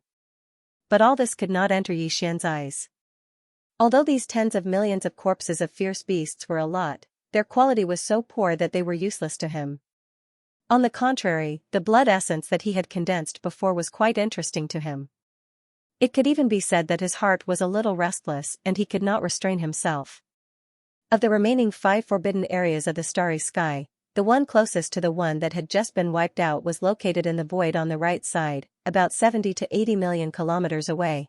But all this could not enter Xian's eyes. Although these tens of millions of corpses of fierce beasts were a lot, their quality was so poor that they were useless to him. On the contrary, the blood essence that he had condensed before was quite interesting to him. It could even be said that his heart was a little restless and he could not restrain himself. Of the remaining 5 forbidden areas of the starry sky, the one closest to the one that had just been wiped out was located in the void on the right side, about 70 to 80 million kilometers away.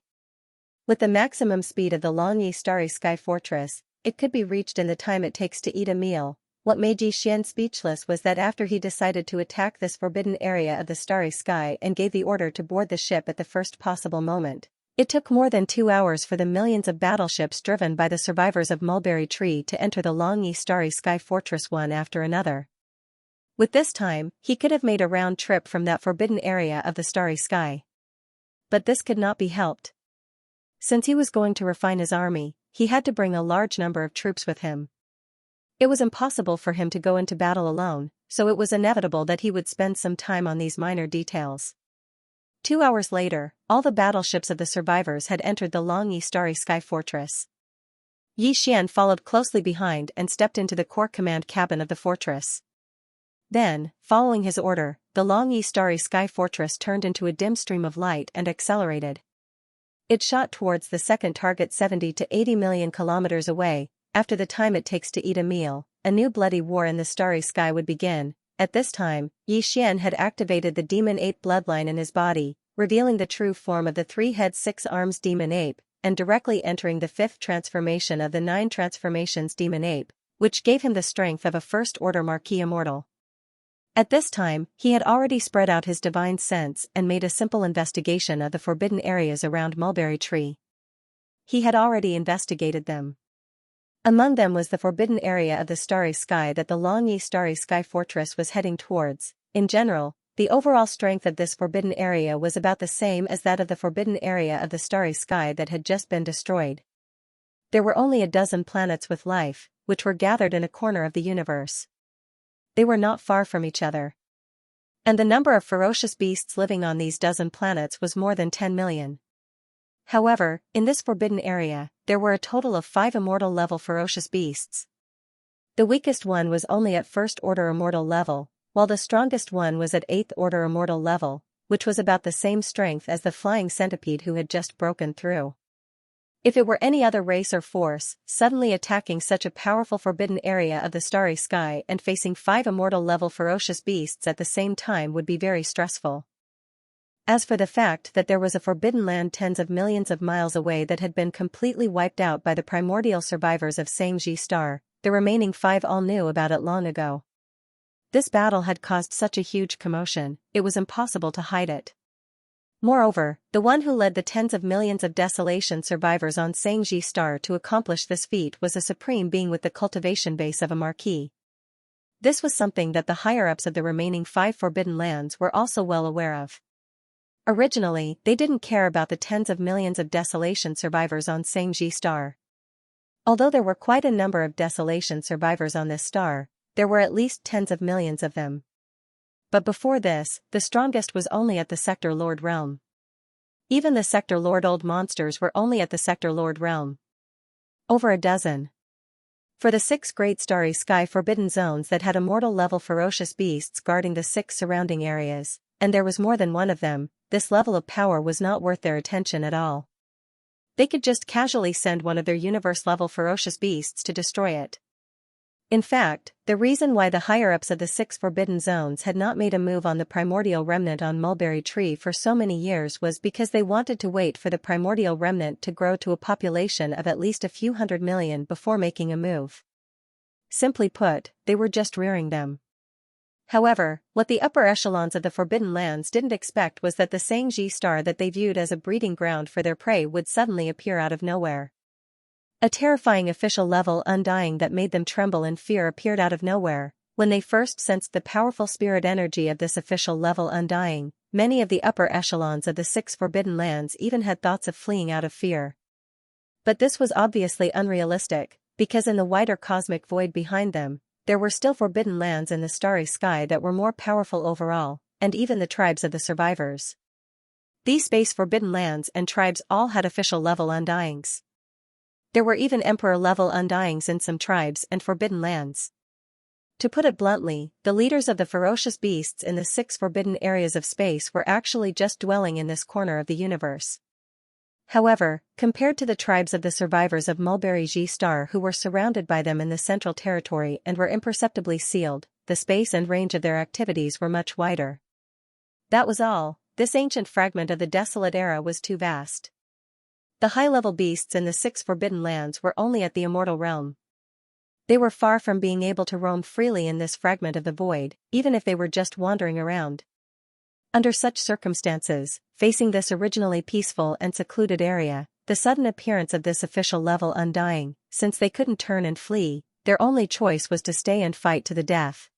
With the maximum speed of the Xianxia starry sky fortress, it could be reached in the time it takes to eat a meal. What made Xian speechless was that after he decided to attack this forbidden area of the starry sky and gave the order to board the ship at the first possible moment, it took more than 2 hours for the millions of battleships driven by the survivors of Mulberry Tree to enter the Xianxia starry sky fortress one after another. With this time, he could have made a round trip from that forbidden area of the starry sky. But this could not be helped. Since he was going to refine his army, he had to bring a large number of troops with him. It was impossible for him to go into battle alone, so it was inevitable that he would spend some time on these minor details. 2 hours later, all the battleships of the survivors had entered the Xianxia starry sky fortress. Xian followed closely behind and stepped into the core command cabin of the fortress. Then, following his order, the Xianxia starry sky fortress turned into a dim stream of light and accelerated. It shot towards the second target 70 to 80 million kilometers away. After the time it takes to eat a meal, a new bloody war in the starry sky would begin. At this time, Xian had activated the demon ape bloodline in his body, revealing the true form of the 3-head 6-arms demon ape, and directly entering the 5th transformation of the 9 transformations demon ape, which gave him the strength of a first-order Marquis immortal. At this time, he had already spread out his divine sense and made a simple investigation of the forbidden areas around Mulberry Tree. He had already investigated them. Among them was the forbidden area of the starry sky that the Xianxia starry sky fortress was heading towards. In general, the overall strength of this forbidden area was about the same as that of the forbidden area of the starry sky that had just been destroyed. There were only a dozen planets with life, which were gathered in a corner of the universe. They were not far from each other. And the number of ferocious beasts living on these dozen planets was more than 10 million. However, in this forbidden area, there were a total of 5 immortal-level ferocious beasts. The weakest one was only at first-order immortal level, while the strongest one was at 8th-order immortal level, which was about the same strength as the flying centipede who had just broken through. If it were any other race or force, suddenly attacking such a powerful forbidden area of the starry sky and facing 5 immortal-level ferocious beasts at the same time would be very stressful. As for the fact that there was a forbidden land tens of millions of miles away that had been completely wiped out by the primordial survivors of Xianxia star, the remaining 5 all knew about it long ago. This battle had caused such a huge commotion, it was impossible to hide it. Moreover, the one who led the tens of millions of desolation survivors on Xianxia star to accomplish this feat was a supreme being with the cultivation base of a marquis. This was something that the higher-ups of the remaining 5 forbidden lands were also well aware of. Originally, they didn't care about the tens of millions of desolation survivors on Xianxia star. Although there were quite a number of desolation survivors on this star, there were at least tens of millions of them. But before this, the strongest was only at the Sector Lord realm. Even the Sector Lord old monsters were only at the Sector Lord realm. Over a dozen. For the 6 great starry sky forbidden zones that had immortal-level ferocious beasts guarding the 6 surrounding areas, and there was more than one of them, this level of power was not worth their attention at all. They could just casually send one of their universe-level ferocious beasts to destroy it. In fact, the reason why the higher-ups of the 6 forbidden zones had not made a move on the primordial remnant on Mulberry Tree for so many years was because they wanted to wait for the primordial remnant to grow to a population of at least a few 100 million before making a move. Simply put, they were just rearing them. However, what the upper echelons of the Forbidden Lands didn't expect was that the Xianxia star that they viewed as a breeding ground for their prey would suddenly appear out of nowhere. A terrifying official-level undying that made them tremble in fear appeared out of nowhere. When they first sensed the powerful spirit energy of this official-level undying, many of the upper echelons of the 6 Forbidden Lands even had thoughts of fleeing out of fear. But this was obviously unrealistic, because in the wider cosmic void behind them, there were still forbidden lands in the starry sky that were more powerful overall, and even the tribes of the survivors. These space forbidden lands and tribes all had official-level undyings. There were even emperor-level undyings in some tribes and forbidden lands. To put it bluntly, the leaders of the ferocious beasts in the 6 forbidden areas of space were actually just dwelling in this corner of the universe. However, compared to the tribes of the survivors of Mulberry G star who were surrounded by them in the central territory and were imperceptibly sealed, the space and range of their activities were much wider. That was all. This ancient fragment of the desolate era was too vast. The high-level beasts in the 6 forbidden lands were only at the immortal realm. They were far from being able to roam freely in this fragment of the void, even if they were just wandering around. Under such circumstances, facing this originally peaceful and secluded area, the sudden appearance of this official-level undying, since they couldn't turn and flee, their only choice was to stay and fight to the death.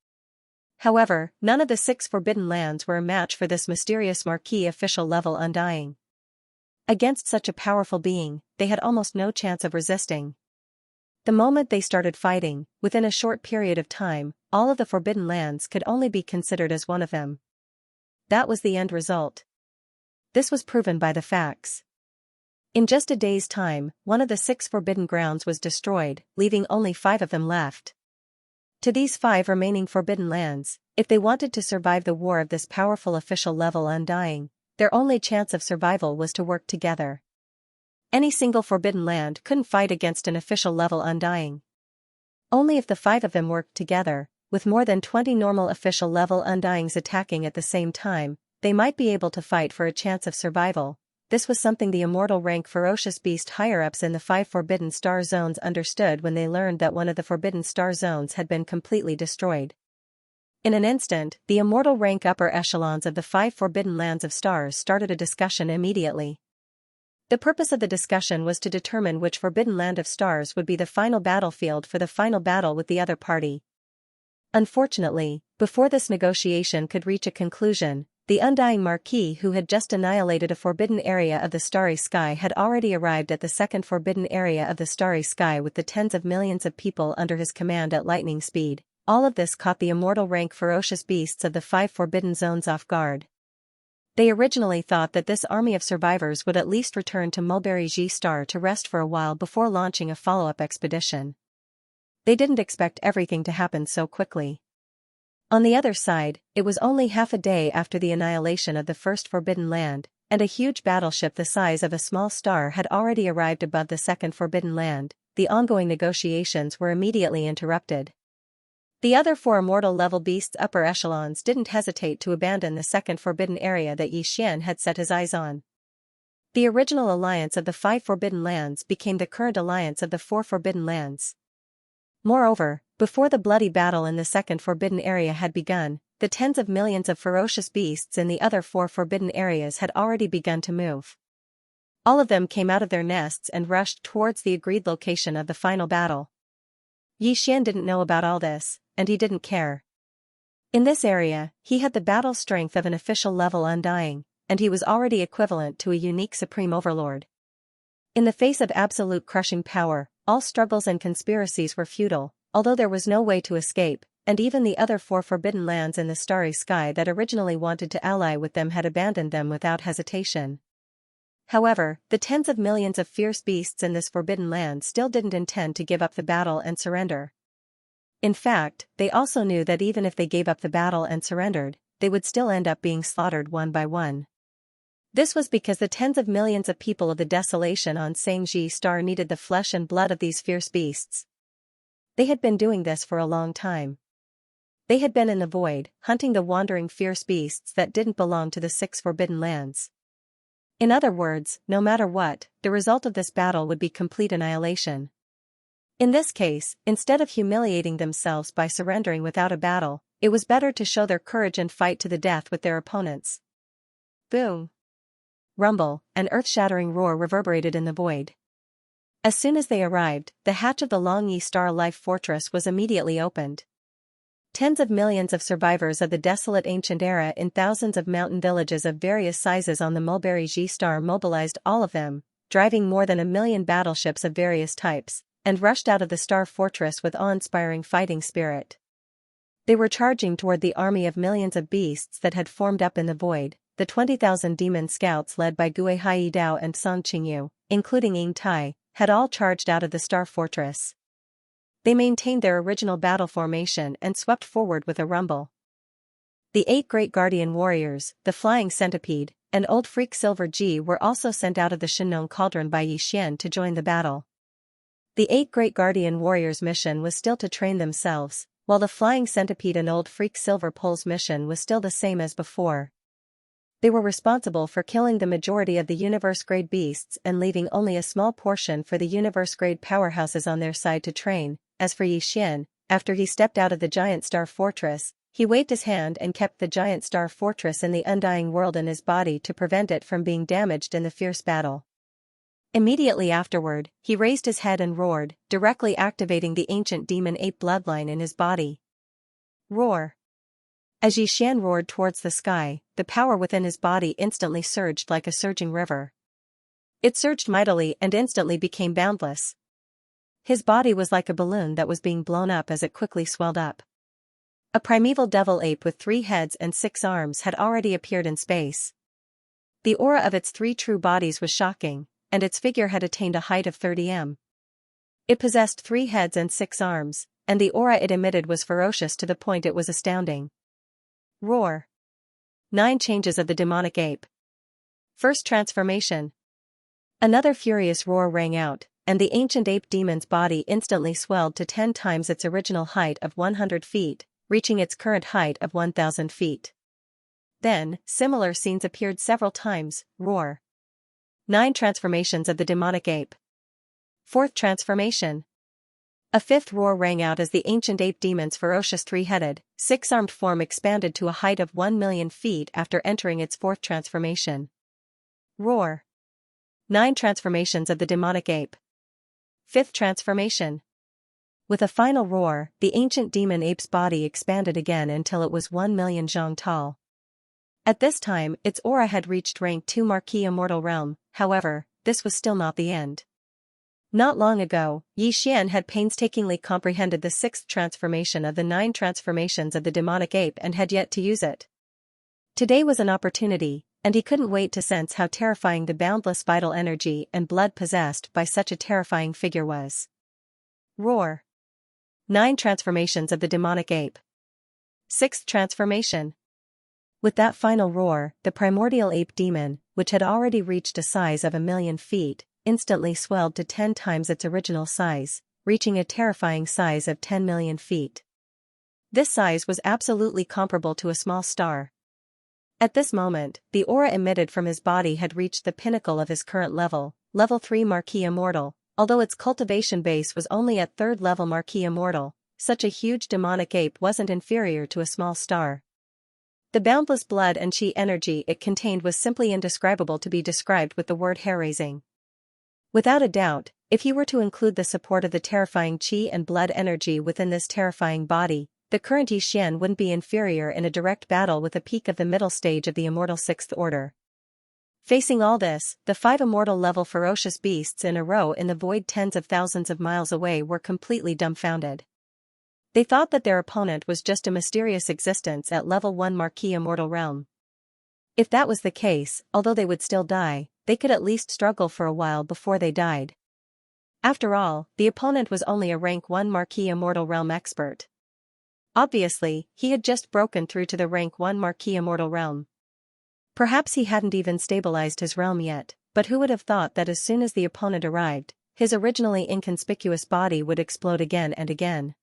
However, none of the 6 forbidden lands were a match for this mysterious marquis official-level undying. Against such a powerful being, they had almost no chance of resisting. The moment they started fighting, within a short period of time, all of the forbidden lands could only be considered as one of them. That was the end result. This was proven by the facts. In just a day's time, one of the 6 forbidden grounds was destroyed, leaving only 5 of them left. To these 5 remaining forbidden lands, if they wanted to survive the war of this powerful official-level undying, their only chance of survival was to work together. Any single forbidden land couldn't fight against an official-level undying. Only if the 5 of them worked together, with more than 20 normal official-level undyings attacking at the same time, they might be able to fight for a chance of survival. This was something the immortal rank ferocious beast higher-ups in the 5 forbidden star zones understood when they learned that one of the forbidden star zones had been completely destroyed. In an instant, the immortal rank upper echelons of the 5 forbidden lands of stars started a discussion immediately. The purpose of the discussion was to determine which forbidden land of stars would be the final battlefield for the final battle with the other party. Unfortunately, Before this negotiation could reach a conclusion, the undying Marquis who had just annihilated a forbidden area of the starry sky had already arrived at the second forbidden area of the starry sky with the tens of millions of people under his command at lightning speed. All of this caught the immortal rank ferocious beasts of the 5 forbidden zones off guard. They originally thought that this army of survivors would at least return to Mulberry G Star to rest for a while before launching a follow-up expedition. They didn't expect everything to happen so quickly. On the other side, it was only half a day after the annihilation of the first forbidden land, and a huge battleship the size of a small star had already arrived above the second forbidden land. The ongoing negotiations were immediately interrupted. The other 4 immortal level beasts upper echelons didn't hesitate to abandon the second forbidden area that Xian had set his eyes on. The original alliance of the 5 forbidden lands became the current alliance of the 4 forbidden lands. Moreover, before the bloody battle in the second forbidden area had begun, the tens of millions of ferocious beasts in the other 4 forbidden areas had already begun to move. All of them came out of their nests and rushed towards the agreed location of the final battle. Xian didn't know about all this, and he didn't care. In this area, he had the battle strength of an official level undying, and he was already equivalent to a unique supreme overlord. In the face of absolute crushing power, all struggles and conspiracies were futile, although there was no way to escape, and even the other 4 forbidden lands in the starry sky that originally wanted to ally with them had abandoned them without hesitation. However, the tens of millions of fierce beasts in this forbidden land still didn't intend to give up the battle and surrender. In fact, they also knew that even if they gave up the battle and surrendered, they would still end up being slaughtered one by one. This was because the tens of millions of people of the desolation on Xianxia Star needed the flesh and blood of these fierce beasts. They had been doing this for a long time. They had been in the void, hunting the wandering fierce beasts that didn't belong to the 6 forbidden lands. In other words, no matter what, the result of this battle would be complete annihilation. In this case, instead of humiliating themselves by surrendering without a battle, it was better to show their courage and fight to the death with their opponents. Boom! Rumble, an earth-shattering roar reverberated in the void. As soon as they arrived, the hatch of the Long Yi Star Life Fortress was immediately opened. Tens of millions of survivors of the desolate ancient era in thousands of mountain villages of various sizes on the Mulberry G Star mobilized all of them, driving more than 1 million battleships of various types, and rushed out of the Star Fortress with awe-inspiring fighting spirit. They were charging toward the army of millions of beasts that had formed up in the void. The 20,000 demon scouts led by Gui Hai Dao and Song Qingyu, including Ying Tai, had all charged out of the Star Fortress. They maintained their original battle formation and swept forward with a rumble. The 8 great guardian warriors, the Flying Centipede, and Old Freak Silver G were also sent out of the Xianxia Cauldron by Xian to join the battle. The 8 great guardian warriors' mission was still to train themselves, while the Flying Centipede and Old Freak Silver Pole's mission was still the same as before. They were responsible for killing the majority of the universe-grade beasts and leaving only a small portion for the universe-grade powerhouses on their side to train. As for Xian, after he stepped out of the giant star fortress, he waved his hand and kept the giant star fortress in the undying world in his body to prevent it from being damaged in the fierce battle. Immediately afterward, he raised his head and roared, directly activating the ancient demon ape bloodline in his body. Roar! As Xian roared towards the sky, the power within his body instantly surged like a surging river. It surged mightily and instantly became boundless. His body was like a balloon that was being blown up as it quickly swelled up. A primeval devil ape with 3 heads and 6 arms had already appeared in space. The aura of its 3 true bodies was shocking, and its figure had attained a height of 30 m. It possessed 3 heads and 6 arms, and the aura it emitted was ferocious to the point it was astounding. Roar! 9 changes of the demonic ape. First transformation. Another furious roar rang out, and the ancient ape demon's body instantly swelled to 10 times its original height of 100 feet, reaching its current height of 1,000 feet. Then, similar scenes appeared several times. Roar! 9 transformations of the demonic ape. Fourth transformation. A 5th roar rang out as the ancient ape demon's ferocious 3-headed, 6-armed form expanded to a height of 1,000,000 feet after entering its 4th transformation. Roar! 9 transformations of the demonic ape. 5th transformation. With a final roar, the ancient demon ape's body expanded again until it was 1,000,000 zhang tall. At this time, its aura had reached rank 2 Marquis Immortal Realm. However, this was still not the end. Not long ago, Xian had painstakingly comprehended the 6th transformation of the 9 transformations of the demonic ape and had yet to use it. Today was an opportunity, and he couldn't wait to sense how terrifying the boundless vital energy and blood possessed by such a terrifying figure was. Roar. 9 transformations of the demonic ape. 6th transformation. With that final roar, the primordial ape demon, which had already reached a size of 1,000,000 feet, instantly swelled to 10 times its original size, reaching a terrifying size of 10,000,000 feet. This size was absolutely comparable to a small star. At this moment, the aura emitted from his body had reached the pinnacle of his current level, level 3 Marquis Immortal. Although its cultivation base was only at 3rd level Marquis Immortal, such a huge demonic ape wasn't inferior to a small star. The boundless blood and chi energy it contained was simply indescribable to be described with the word hair-raising. Without a doubt, if he were to include the support of the terrifying chi and blood energy within this terrifying body, the current Xian wouldn't be inferior in a direct battle with a peak of the middle stage of the immortal 6th order. Facing all this, the 5 immortal-level ferocious beasts in a row in the void tens of thousands of miles away were completely dumbfounded. They thought that their opponent was just a mysterious existence at level 1 Marquis Immortal Realm. If that was the case, although they would still die, they could at least struggle for a while before they died. After all, the opponent was only a rank 1 Marquis Immortal Realm expert. Obviously, he had just broken through to the rank 1 Marquis Immortal Realm. Perhaps he hadn't even stabilized his realm yet, but who would have thought that as soon as the opponent arrived, his originally inconspicuous body would explode again and again.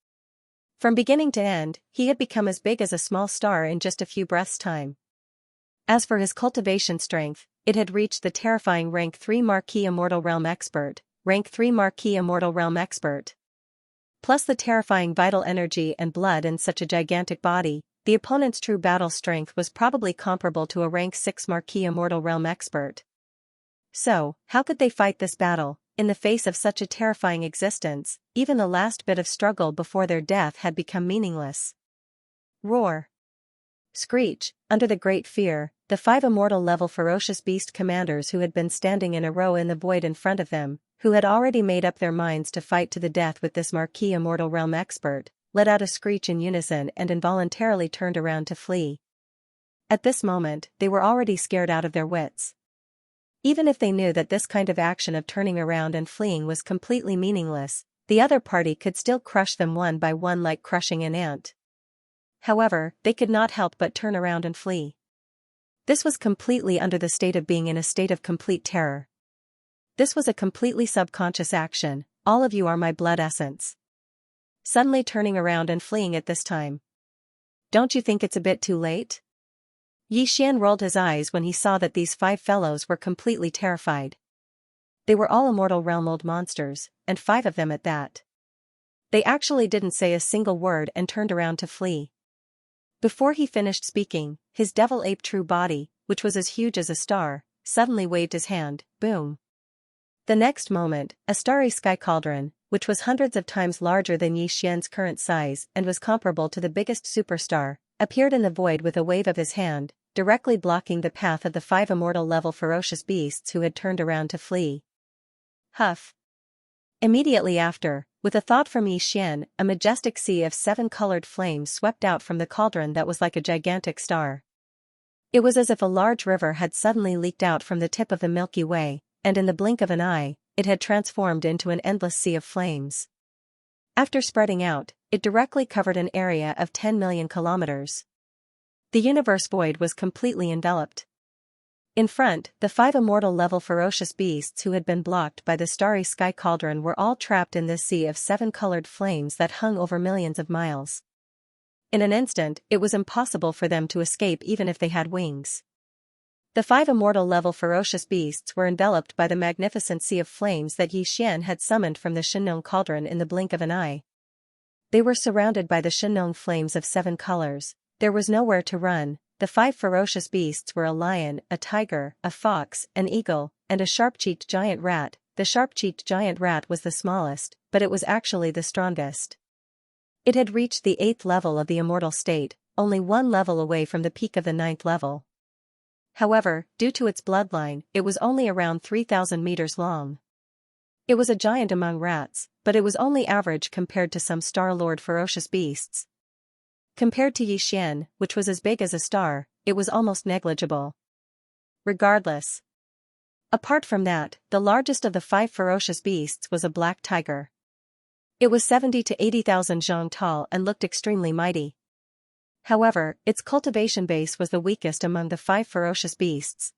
From beginning to end, he had become as big as a small star in just a few breaths' time. As for his cultivation strength, it had reached the terrifying rank 3 Marquis Immortal Realm expert, rank 3 Marquis Immortal Realm expert. Plus the terrifying vital energy and blood in such a gigantic body, the opponent's true battle strength was probably comparable to a rank 6 Marquis Immortal Realm expert. So, how could they fight this battle? In the face of such a terrifying existence, even the last bit of struggle before their death had become meaningless. Roar. Screech. Under the great fear, the 5 immortal-level ferocious beast commanders who had been standing in a row in the void in front of them, who had already made up their minds to fight to the death with this Marquis Immortal Realm expert, let out a screech in unison and involuntarily turned around to flee. At this moment, they were already scared out of their wits. Even if they knew that this kind of action of turning around and fleeing was completely meaningless, the other party could still crush them one by one like crushing an ant. However, they could not help but turn around and flee. This was completely under the state of being in a state of complete terror. This was a completely subconscious action. All of you are my blood essence. Suddenly turning around and fleeing at this time. Don't you think it's a bit too late? Xian rolled his eyes when he saw that these 5 fellows were completely terrified. They were all immortal realm old monsters, and 5 of them at that. They actually didn't say a single word and turned around to flee. Before he finished speaking, his devil ape true body, which was as huge as a star, suddenly waved his hand, boom. The next moment, a starry sky cauldron, which was hundreds of times larger than Xian's current size and was comparable to the biggest superstar, appeared in the void with a wave of his hand, directly blocking the path of the 5 immortal-level ferocious beasts who had turned around to flee. Huff. Immediately after, with a thought from Xian, a majestic sea of 7 colored flames swept out from the cauldron that was like a gigantic star. It was as if a large river had suddenly leaked out from the tip of the Milky Way, and in the blink of an eye, it had transformed into an endless sea of flames. After spreading out, it directly covered an area of 10 million kilometers. The universe void was completely enveloped. In front, the 5 immortal-level ferocious beasts who had been blocked by the starry sky cauldron were all trapped in this sea of 7 colored flames that hung over millions of miles. In an instant, it was impossible for them to escape even if they had wings. The 5 immortal-level ferocious beasts were enveloped by the magnificent sea of flames that Xian had summoned from the Xianxia cauldron in the blink of an eye. They were surrounded by the Xianxia flames of 7 colors. There was nowhere to run. The 5 ferocious beasts were a lion, a tiger, a fox, an eagle, and a sharp-cheeked giant rat. The sharp-cheeked giant rat was the smallest, but it was actually the strongest. It had reached the 8th level of the immortal state, only one level away from the peak of the 9th level. However, due to its bloodline, it was only around 3,000 meters long. It was a giant among rats, but it was only average compared to some Star-Lord ferocious beasts. Compared to Xian, which was as big as a star, it was almost negligible. Regardless. Apart from that, the largest of the 5 ferocious beasts was a black tiger. It was 70 to 80,000 zhang tall and looked extremely mighty. However, its cultivation base was the weakest among the 5 ferocious beasts.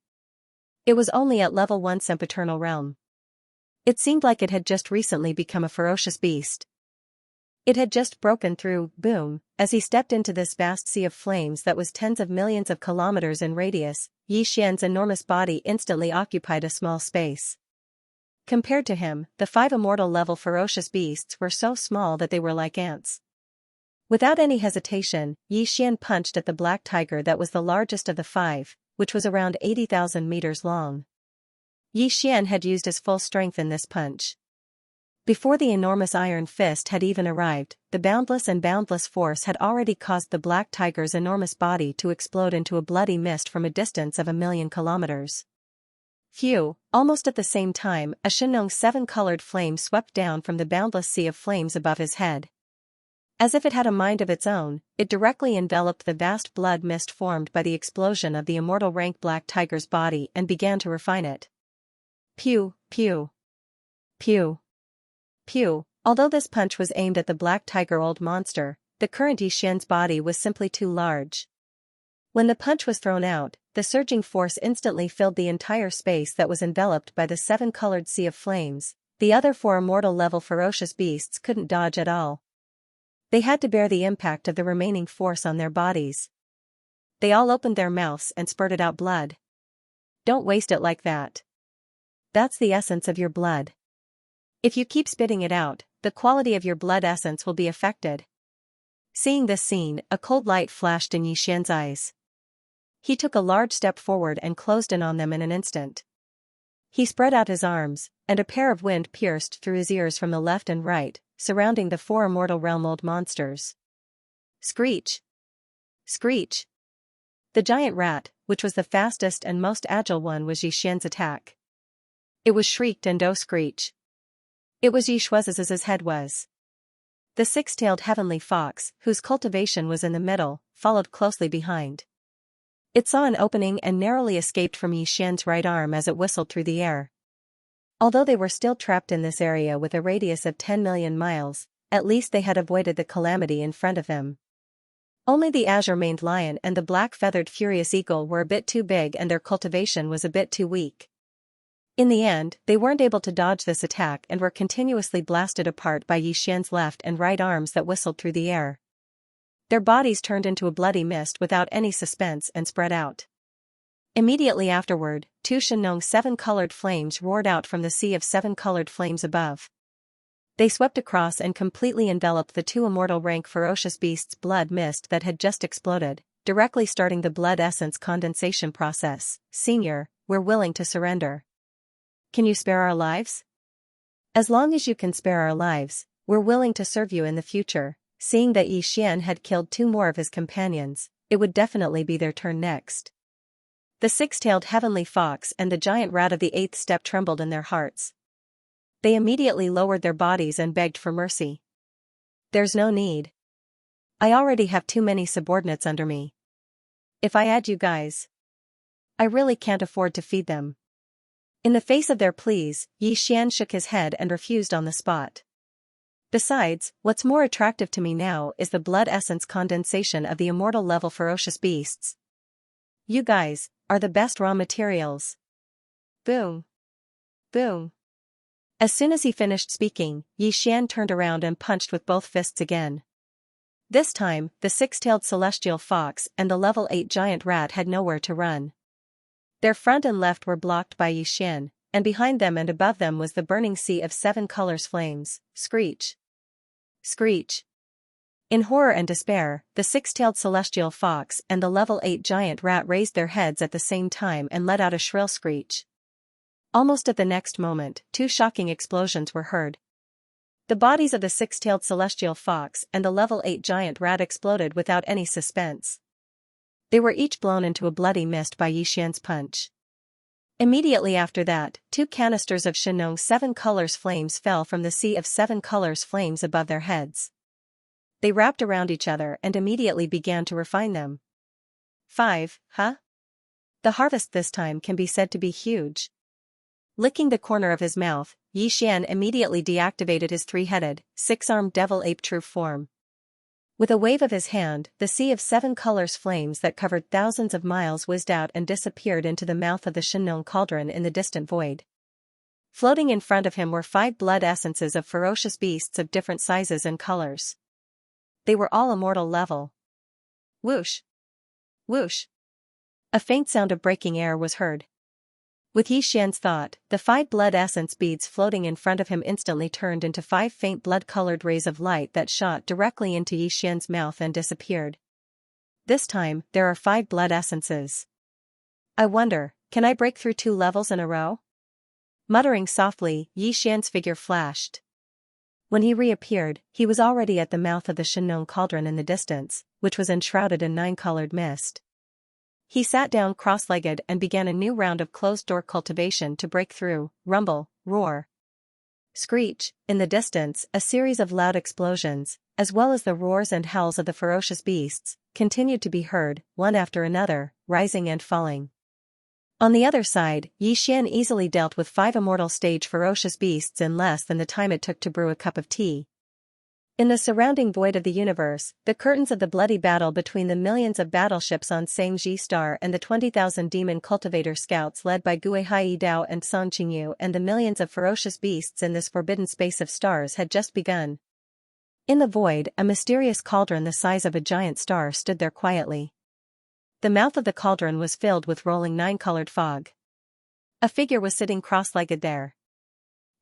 It was only at level 1 sempiternal realm. It seemed like it had just recently become a ferocious beast. It had just broken through, boom, as he stepped into this vast sea of flames that was tens of millions of kilometers in radius. Xian's enormous body instantly occupied a small space. Compared to him, the 5 immortal-level ferocious beasts were so small that they were like ants. Without any hesitation, Xian punched at the black tiger that was the largest of the 5, which was around 80,000 meters long. Xian had used his full strength in this punch. Before the enormous iron fist had even arrived, the boundless force had already caused the black tiger's enormous body to explode into a bloody mist from a distance of 1,000,000 kilometers. Phew, almost at the same time, a Xianxia 7-colored flame swept down from the boundless sea of flames above his head. As if it had a mind of its own, it directly enveloped the vast blood mist formed by the explosion of the immortal rank black tiger's body and began to refine it. Pew, pew. Pew. Pew. Although this punch was aimed at the black tiger old monster, the current Xian's body was simply too large. When the punch was thrown out, the surging force instantly filled the entire space that was enveloped by the 7-colored sea of flames. The other 4 immortal-level ferocious beasts couldn't dodge at all. They had to bear the impact of the remaining force on their bodies. They all opened their mouths and spurted out blood. Don't waste it like that. That's the essence of your blood. If you keep spitting it out, the quality of your blood essence will be affected. Seeing this scene, a cold light flashed in Xian's eyes. He took a large step forward and closed in on them in an instant. He spread out his arms, and a pair of wind pierced through his ears from the left and right, surrounding the 4 immortal realm old monsters. Screech! Screech! The giant rat, which was the fastest and most agile one, was Xian's attack. It was shrieked and screech. It was Yishuaz's head was. The 6-tailed heavenly fox, whose cultivation was in the middle, followed closely behind. It saw an opening and narrowly escaped from Xian's right arm as it whistled through the air. Although they were still trapped in this area with a radius of 10 million miles, at least they had avoided the calamity in front of them. Only the azure-maned lion and the black-feathered furious eagle were a bit too big and their cultivation was a bit too weak. In the end, they weren't able to dodge this attack and were continuously blasted apart by Xian's left and right arms that whistled through the air. Their bodies turned into a bloody mist without any suspense and spread out. Immediately afterward, 2 Xianxia 7-colored flames roared out from the sea of 7-colored flames above. They swept across and completely enveloped the 2 immortal rank ferocious beasts' blood mist that had just exploded, directly starting the blood essence condensation process. Senior, we're willing to surrender. Can you spare our lives? As long as you can spare our lives, we're willing to serve you in the future. Seeing that Xian had killed 2 more of his companions, it would definitely be their turn next. The 6-tailed heavenly fox and the giant rat of the 8th step trembled in their hearts. They immediately lowered their bodies and begged for mercy. There's no need. I already have too many subordinates under me. If I add you guys, I really can't afford to feed them. In the face of their pleas, Xian shook his head and refused on the spot. Besides, what's more attractive to me now is the blood essence condensation of the immortal level ferocious beasts. You guys are the best raw materials. Boom. Boom. As soon as he finished speaking, Xian turned around and punched with both fists again. This time, the 6-tailed celestial fox and the level 8 giant rat had nowhere to run. Their front and left were blocked by Xian, and behind them and above them was the burning sea of 7 colors flames. Screech. Screech. In horror and despair, the 6-tailed celestial fox and the level 8 giant rat raised their heads at the same time and let out a shrill screech. Almost at the next moment, 2 shocking explosions were heard. The bodies of the six-tailed celestial fox and the level 8 giant rat exploded without any suspense. They were each blown into a bloody mist by Yixian's punch. Immediately after that, 2 canisters of Xianxia 7 colors flames fell from the sea of 7 colors flames above their heads. They wrapped around each other and immediately began to refine them. 5, huh? The harvest this time can be said to be huge. Licking the corner of his mouth, Yixian immediately deactivated his 3-headed, 6-armed devil ape true form. With a wave of his hand, the sea of 7 colors flames that covered thousands of miles whizzed out and disappeared into the mouth of the Xianxia cauldron in the distant void. Floating in front of him were 5 blood essences of ferocious beasts of different sizes and colors. They were all immortal level. Whoosh! Whoosh! A faint sound of breaking air was heard. With Yixian's thought, the 5 blood essence beads floating in front of him instantly turned into 5 faint blood-colored rays of light that shot directly into Yixian's mouth and disappeared. This time, there are 5 blood essences. I wonder, can I break through 2 levels in a row? Muttering softly, Yixian's figure flashed. When he reappeared, he was already at the mouth of the Xianxia cauldron in the distance, which was enshrouded in 9-colored mist. He sat down cross-legged and began a new round of closed-door cultivation to break through, rumble, roar. Screech, in the distance, a series of loud explosions, as well as the roars and howls of the ferocious beasts, continued to be heard, one after another, rising and falling. On the other side, Yixian easily dealt with 5 immortal stage ferocious beasts in less than the time it took to brew a cup of tea. In the surrounding void of the universe, the curtains of the bloody battle between the millions of battleships on Xianxia Star and the 20,000 demon cultivator scouts led by Guihai Dao and Song Qingyu and the millions of ferocious beasts in this forbidden space of stars had just begun. In the void, a mysterious cauldron the size of a giant star stood there quietly. The mouth of the cauldron was filled with rolling 9-colored fog. A figure was sitting cross-legged there.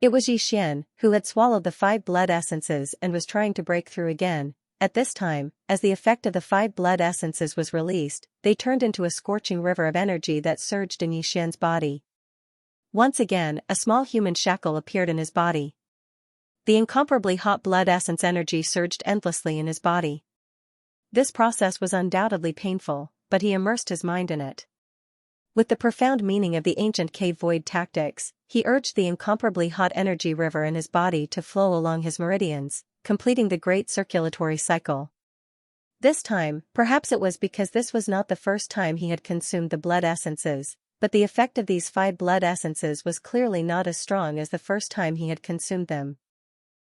It was Yixian, who had swallowed the 5 blood essences and was trying to break through again. At this time, as the effect of the 5 blood essences was released, they turned into a scorching river of energy that surged in Yixian's body. Once again, a small human shackle appeared in his body. The incomparably hot blood essence energy surged endlessly in his body. This process was undoubtedly painful, but he immersed his mind in it. With the profound meaning of the ancient cave void tactics, he urged the incomparably hot energy river in his body to flow along his meridians, completing the great circulatory cycle. This time, perhaps it was because this was not the first time he had consumed the blood essences, but the effect of these 5 blood essences was clearly not as strong as the first time he had consumed them.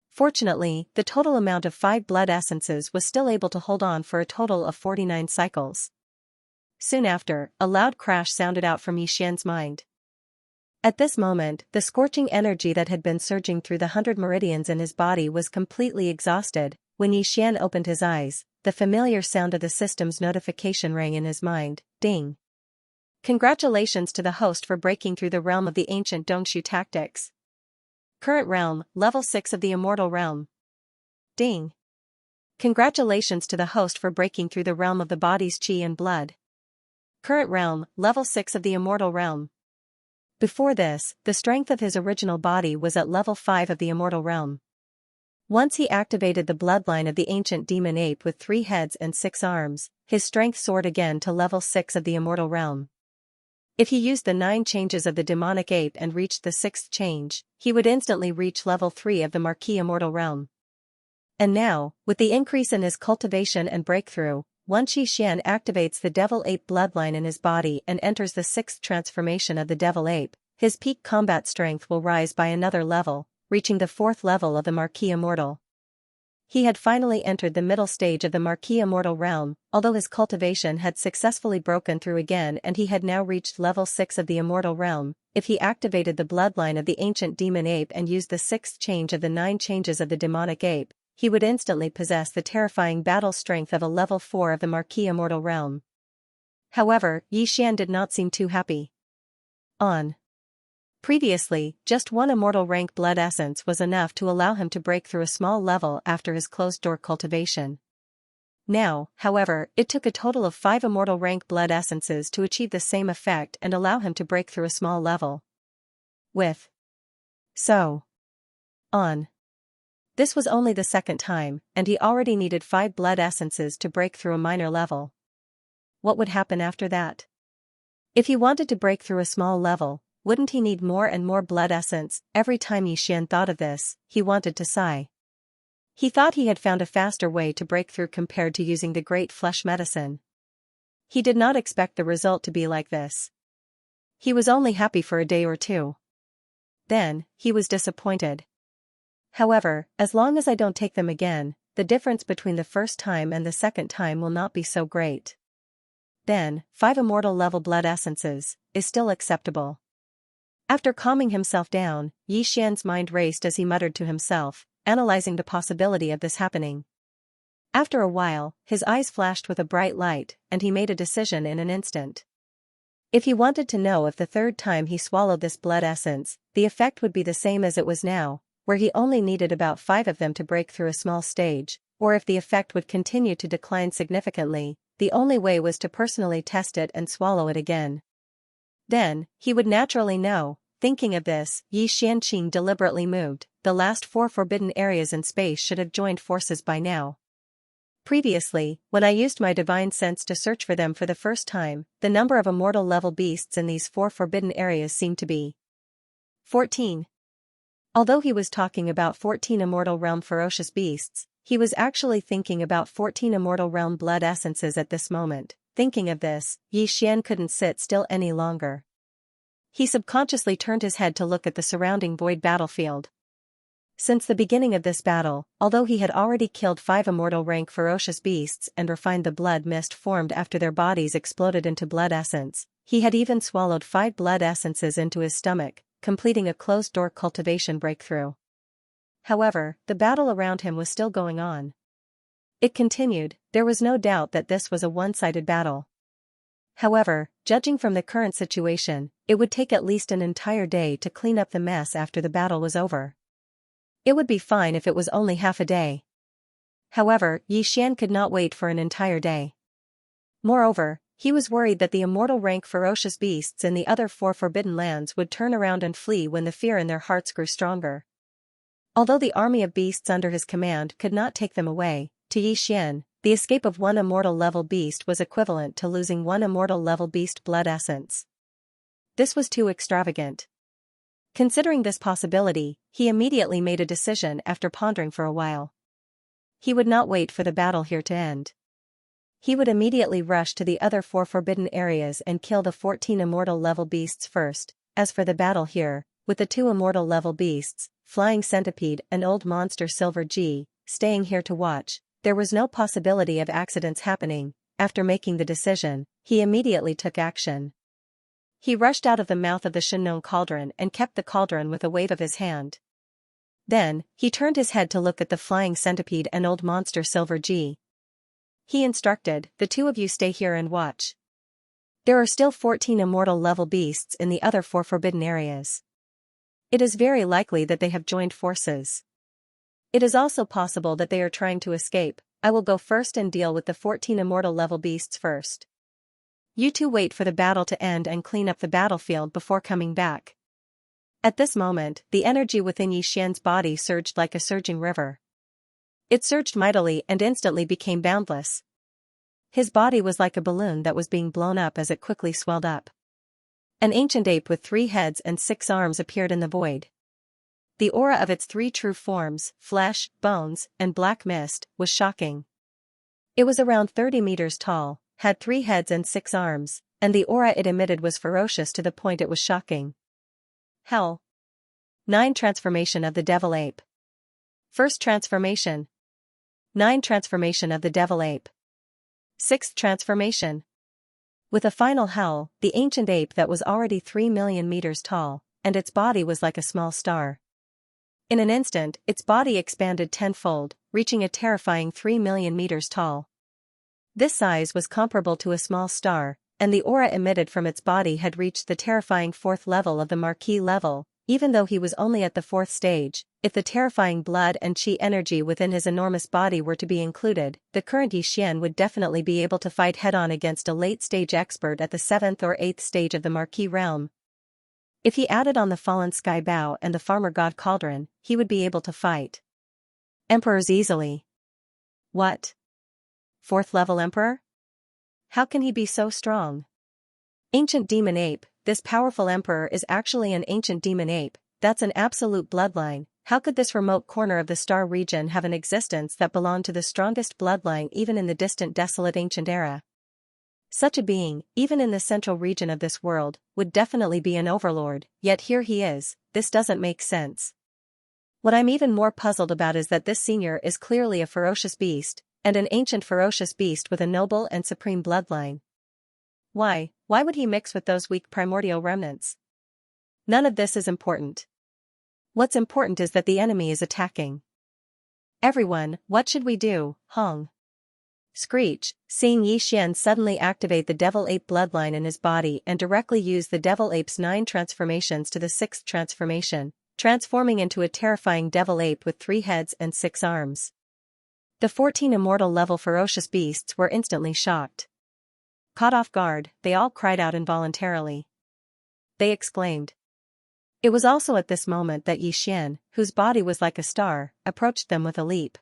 Fortunately, the total amount of 5 blood essences was still able to hold on for a total of 49 cycles. Soon after, a loud crash sounded out from Yixian's mind. At this moment, the scorching energy that had been surging through the 100 meridians in his body was completely exhausted. When Yixian opened his eyes, the familiar sound of the system's notification rang in his mind. Ding! Congratulations to the host for breaking through the realm of the ancient Dongshu tactics. Current realm, level 6 of the immortal realm. Ding! Congratulations to the host for breaking through the realm of the body's qi and blood. Current realm, level 6 of the immortal realm. Before this, the strength of his original body was at level 5 of the immortal realm. Once he activated the bloodline of the ancient demon ape with 3 heads and 6 arms, his strength soared again to level 6 of the immortal realm. If he used the 9 changes of the demonic ape and reached the 6th change, he would instantly reach level 3 of the Marquis immortal realm. And now, with the increase in his cultivation and breakthrough, once Yixian activates the devil ape bloodline in his body and enters the 6th transformation of the devil ape, his peak combat strength will rise by another level, reaching the 4th level of the Marquis immortal. He had finally entered the middle stage of the Marquis immortal realm, although his cultivation had successfully broken through again and he had now reached level 6 of the immortal realm. If he activated the bloodline of the ancient demon ape and used the 6th change of the 9 changes of the demonic ape, he would instantly possess the terrifying battle strength of a level 4 of the Marquis immortal realm. However, Yixian did not seem too happy. Previously, just 1 immortal rank blood essence was enough to allow him to break through a small level after his closed-door cultivation. Now, however, it took a total of 5 immortal rank blood essences to achieve the same effect and allow him to break through a small level. This was only the second time, and he already needed 5 blood essences to break through a minor level. What would happen after that? If he wanted to break through a small level, wouldn't he need more and more blood essence? Every time Yi Xian thought of this, he wanted to sigh. He thought he had found a faster way to break through compared to using the great flesh medicine. He did not expect the result to be like this. He was only happy for a day or two. Then, he was disappointed. However, as long as I don't take them again, the difference between the first time and the second time will not be so great. Then, 5 immortal level blood essences is still acceptable. After calming himself down, Yi Xian's mind raced as he muttered to himself, analyzing the possibility of this happening. After a while, his eyes flashed with a bright light, and he made a decision in an instant. If he wanted to know if the third time he swallowed this blood essence, the effect would be the same as it was now, where he only needed about 5 of them to break through a small stage, or if the effect would continue to decline significantly, the only way was to personally test it and swallow it again. Then, he would naturally know. Thinking of this, Yi Xianqing deliberately moved. The last 4 forbidden areas in space should have joined forces by now. Previously, when I used my divine sense to search for them for the first time, the number of immortal level beasts in these 4 forbidden areas seemed to be 14. Although he was talking about 14 immortal realm ferocious beasts, he was actually thinking about 14 immortal realm blood essences at this moment. Thinking of this, Yi Xian couldn't sit still any longer. He subconsciously turned his head to look at the surrounding void battlefield. Since the beginning of this battle, although he had already killed 5 immortal rank ferocious beasts and refined the blood mist formed after their bodies exploded into blood essence, he had even swallowed 5 blood essences into his stomach, completing a closed-door cultivation breakthrough. However, the battle around him was still going on. It continued. There was no doubt that this was a one-sided battle. However, judging from the current situation, it would take at least an entire day to clean up the mess after the battle was over. It would be fine if it was only half a day. However, Yi Xian could not wait for an entire day. Moreover, he was worried that the immortal rank ferocious beasts in the other 4 forbidden lands would turn around and flee when the fear in their hearts grew stronger. Although the army of beasts under his command could not take them away, to Yi Xian, the escape of 1 immortal level beast was equivalent to losing 1 immortal level beast blood essence. This was too extravagant. Considering this possibility, he immediately made a decision after pondering for a while. He would not wait for the battle here to end. He would immediately rush to the other 4 forbidden areas and kill the 14 immortal level beasts first. As for the battle here, with the 2 immortal level beasts, Flying Centipede and Old Monster Silver G, staying here to watch, there was no possibility of accidents happening. After making the decision, he immediately took action. He rushed out of the mouth of the Xianxia cauldron and kept the cauldron with a wave of his hand. Then, he turned his head to look at the Flying Centipede and Old Monster Silver G. He instructed, "The 2 of you stay here and watch. There are still 14 immortal level beasts in the other 4 forbidden areas. It is very likely that they have joined forces. It is also possible that they are trying to escape. I will go first and deal with the 14 immortal level beasts first. You 2 wait for the battle to end and clean up the battlefield before coming back." At this moment, the energy within Yi Xian's body surged like a surging river. It surged mightily and instantly became boundless. His body was like a balloon that was being blown up as it quickly swelled up. An ancient ape with 3 heads and 6 arms appeared in the void. The aura of its 3 true forms, flesh, bones, and black mist, was shocking. It was around 30 meters tall, had 3 heads and 6 arms, and the aura it emitted was ferocious to the point it was shocking. Hell. 9 Transformation of the Devil Ape. First Transformation. 9 Transformation of the Devil Ape. 6th Transformation. With a final howl, the ancient ape that was already 3 million meters tall, and its body was like a small star. In an instant, its body expanded tenfold, reaching a terrifying 3 million meters tall. This size was comparable to a small star, and the aura emitted from its body had reached the terrifying 4th level of the Marquis level. Even though he was only at the 4th stage, if the terrifying blood and chi energy within his enormous body were to be included, the current Yi Xian would definitely be able to fight head-on against a late-stage expert at the 7th or 8th stage of the Marquis realm. If he added on the fallen sky bow and the farmer god cauldron, he would be able to fight. Emperors easily. What? 4th level emperor? How can he be so strong? Ancient demon ape, this powerful emperor is actually an ancient demon ape, that's an absolute bloodline. How could this remote corner of the star region have an existence that belonged to the strongest bloodline even in the distant desolate ancient era? Such a being, even in the central region of this world, would definitely be an overlord, yet here he is. This doesn't make sense. What I'm even more puzzled about is that this senior is clearly a ferocious beast, and an ancient ferocious beast with a noble and supreme bloodline. Why would he mix with those weak primordial remnants? None of this is important. What's important is that the enemy is attacking. Everyone, what should we do, Hong? Screech, seeing Xian suddenly activate the devil ape bloodline in his body and directly use the devil ape's 9 transformations to the 6th transformation, transforming into a terrifying devil ape with 3 heads and 6 arms. The 14 immortal level ferocious beasts were instantly shocked. Caught off guard, they all cried out involuntarily. They exclaimed. It was also at this moment that Xian, whose body was like a star, approached them with a leap.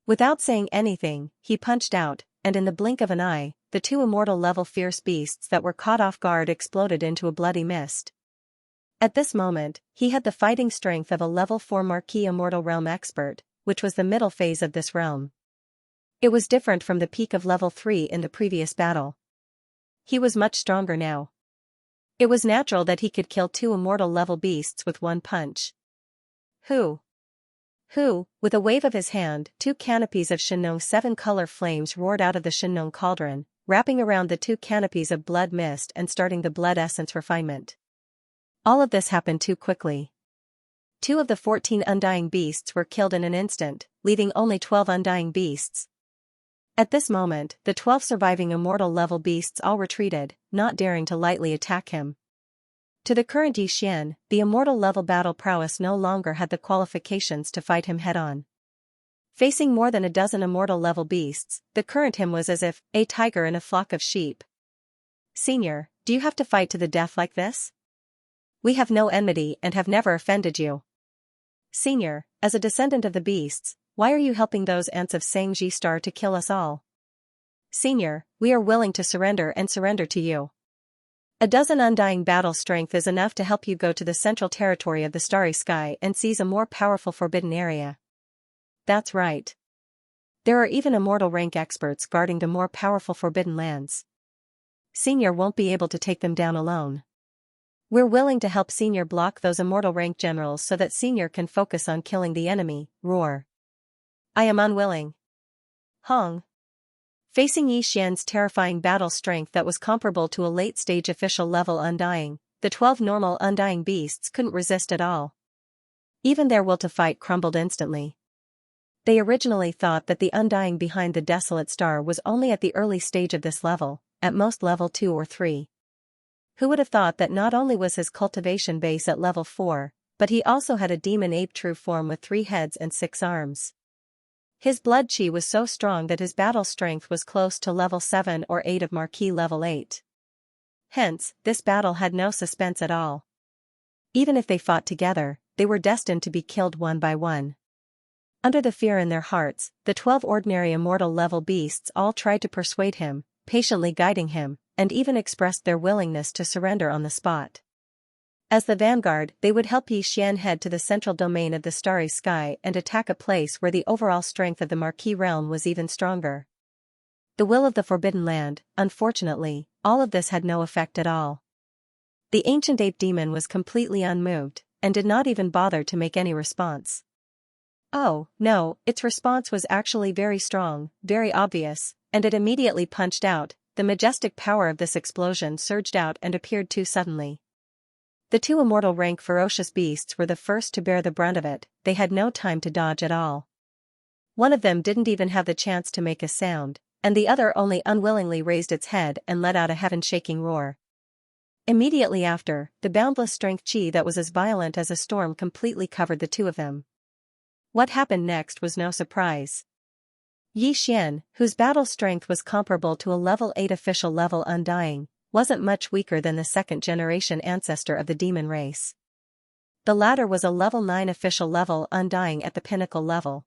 Without saying anything, he punched out, and in the blink of an eye, the 2 immortal level fierce beasts that were caught off guard exploded into a bloody mist. At this moment, he had the fighting strength of a level 4 Marquis Immortal Realm expert, which was the middle phase of this realm. It was different from the peak of level 3 in the previous battle. He was much stronger now. It was natural that he could kill 2 immortal level beasts with one punch. Who, with a wave of his hand, 2 canopies of Xianxia 7-color flames roared out of the Xianxia cauldron, wrapping around the 2 canopies of blood mist and starting the blood essence refinement. All of this happened too quickly. 2 of the 14 undying beasts were killed in an instant, leaving only 12 undying beasts. At this moment, the 12 surviving immortal level beasts all retreated, not daring to lightly attack him. To the current Xian, the immortal level battle prowess no longer had the qualifications to fight him head-on. Facing more than a dozen immortal level beasts, the current him was as if a tiger in a flock of sheep. Senior, do you have to fight to the death like this? We have no enmity and have never offended you. Senior, as a descendant of the beasts, why are you helping those ants of Xianxia Star to kill us all? Senior, we are willing to surrender and surrender to you. A dozen undying battle strength is enough to help you go to the central territory of the starry sky and seize a more powerful forbidden area. That's right. There are even immortal rank experts guarding the more powerful forbidden lands. Senior won't be able to take them down alone. We're willing to help Senior block those immortal rank generals so that Senior can focus on killing the enemy. Roar. I am unwilling. Hong. Facing Xian's terrifying battle strength that was comparable to a late-stage official level undying, the 12 normal undying beasts couldn't resist at all. Even their will to fight crumbled instantly. They originally thought that the undying behind the desolate star was only at the early stage of this level, at most level 2 or 3. Who would have thought that not only was his cultivation base at level 4, but he also had a demon ape true form with 3 heads and 6 arms. His blood chi was so strong that his battle strength was close to level 7 or 8 of Marquis level 8. Hence, this battle had no suspense at all. Even if they fought together, they were destined to be killed one by one. Under the fear in their hearts, the 12 ordinary immortal level beasts all tried to persuade him, patiently guiding him, and even expressed their willingness to surrender on the spot. As the vanguard, they would help Xian head to the central domain of the starry sky and attack a place where the overall strength of the Marquis realm was even stronger. The will of the Forbidden Land, unfortunately, all of this had no effect at all. The ancient ape demon was completely unmoved, and did not even bother to make any response. Oh, no, its response was actually very strong, very obvious, and it immediately punched out. The majestic power of this explosion surged out and appeared too suddenly. The 2 immortal rank ferocious beasts were the first to bear the brunt of it, they had no time to dodge at all. One of them didn't even have the chance to make a sound, and the other only unwillingly raised its head and let out a heaven-shaking roar. Immediately after, the boundless strength chi that was as violent as a storm completely covered the 2 of them. What happened next was no surprise. Xian, whose battle strength was comparable to a level 8 official level undying, wasn't much weaker than the 2nd-generation ancestor of the demon race. The latter was a level 9 official level undying at the pinnacle level.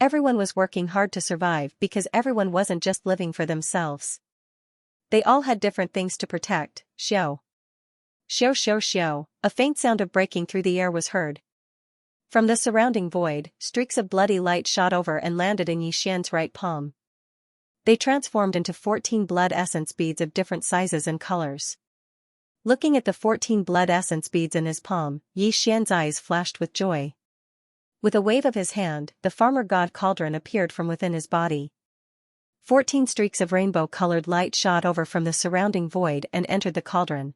Everyone was working hard to survive because everyone wasn't just living for themselves. They all had different things to protect. Xiao. Xiao xiao xiao, a faint sound of breaking through the air was heard. From the surrounding void, streaks of bloody light shot over and landed in Xian's right palm. They transformed into 14 blood essence beads of different sizes and colors. Looking at the 14 blood essence beads in his palm, Xian's eyes flashed with joy. With a wave of his hand, the farmer god cauldron appeared from within his body. 14 streaks of rainbow-colored light shot over from the surrounding void and entered the cauldron.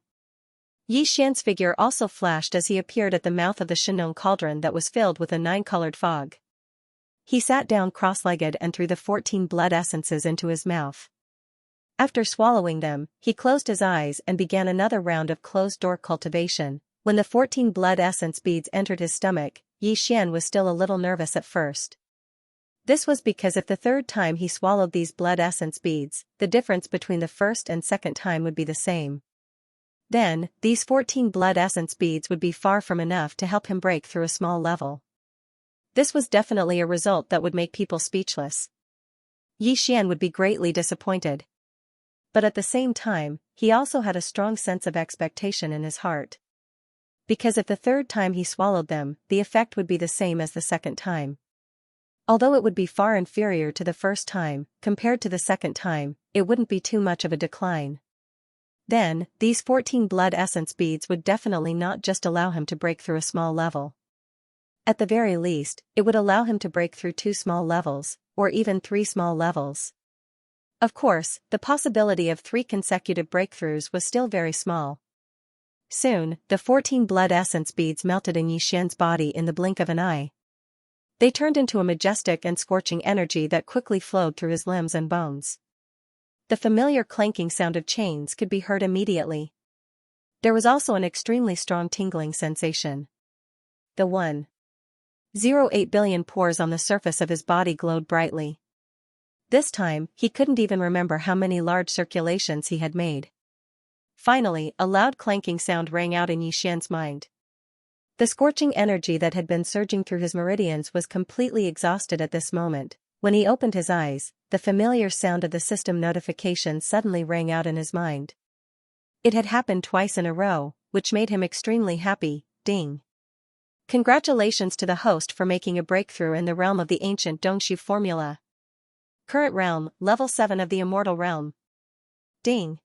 Xian's figure also flashed as he appeared at the mouth of the Xianxia cauldron that was filled with a 9-colored fog. He sat down cross-legged and threw the 14 blood essences into his mouth. After swallowing them, he closed his eyes and began another round of closed-door cultivation. When the 14 blood essence beads entered his stomach, Xian was still a little nervous at first. This was because if the third time he swallowed these blood essence beads, the difference between the first and second time would be the same. Then, these 14 blood essence beads would be far from enough to help him break through a small level. This was definitely a result that would make people speechless. Xian would be greatly disappointed. But at the same time, he also had a strong sense of expectation in his heart. Because if the third time he swallowed them, the effect would be the same as the second time. Although it would be far inferior to the first time, compared to the second time, it wouldn't be too much of a decline. Then, these 14 blood essence beads would definitely not just allow him to break through a small level. At the very least, it would allow him to break through 2 small levels, or even 3 small levels. Of course, the possibility of 3 consecutive breakthroughs was still very small. Soon, the 14 blood essence beads melted in Xian's body in the blink of an eye. They turned into a majestic and scorching energy that quickly flowed through his limbs and bones. The familiar clanking sound of chains could be heard immediately. There was also an extremely strong tingling sensation. The 1.08 billion pores on the surface of his body glowed brightly. This time, he couldn't even remember how many large circulations he had made. Finally, a loud clanking sound rang out in Xian's mind. The scorching energy that had been surging through his meridians was completely exhausted at this moment. When he opened his eyes, the familiar sound of the system notification suddenly rang out in his mind. It had happened twice in a row, which made him extremely happy. Ding. Congratulations to the host for making a breakthrough in the realm of the ancient Dongshu formula. Current realm, level 7 of the immortal realm. Ding.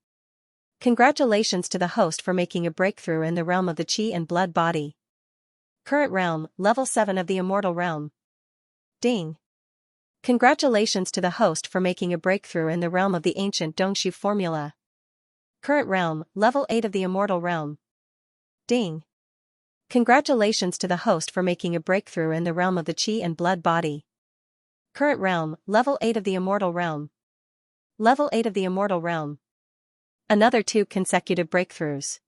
Congratulations to the host for making a breakthrough in the realm of the Qi and blood body. Current realm, level 7 of the immortal realm. Ding. Congratulations to the host for making a breakthrough in the realm of the ancient Dongshu formula. Current realm, level 8 of the immortal realm. Ding. Congratulations to the host for making a breakthrough in the realm of the Qi and blood body. Current realm, level 8 of the immortal realm. Level 8 of the immortal realm. Another 2 consecutive breakthroughs.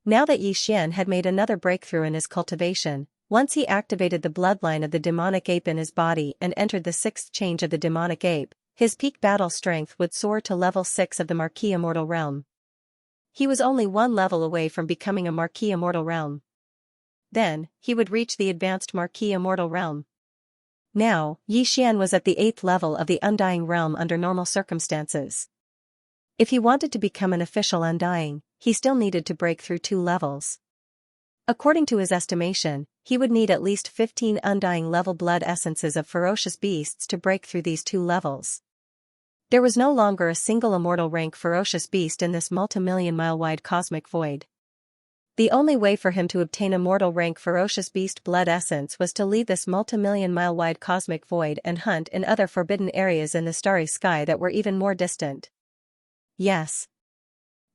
Now that Xian had made another breakthrough in his cultivation, once he activated the bloodline of the demonic ape in his body and entered the 6th change of the demonic ape, his peak battle strength would soar to level 6 of the Marquis Immortal Realm. He was only 1 level away from becoming a Marquis Immortal Realm. Then, he would reach the advanced Marquis Immortal Realm. Now, Xian was at the 8th level of the Undying Realm under normal circumstances. If he wanted to become an official Undying, he still needed to break through 2 levels. According to his estimation, he would need at least 15 Undying level blood essences of ferocious beasts to break through these 2 levels. There was no longer a single immortal rank ferocious beast in this multi-million-mile-wide cosmic void. The only way for him to obtain immortal rank ferocious beast blood essence was to leave this multi-million-mile-wide cosmic void and hunt in other forbidden areas in the starry sky that were even more distant. Yes.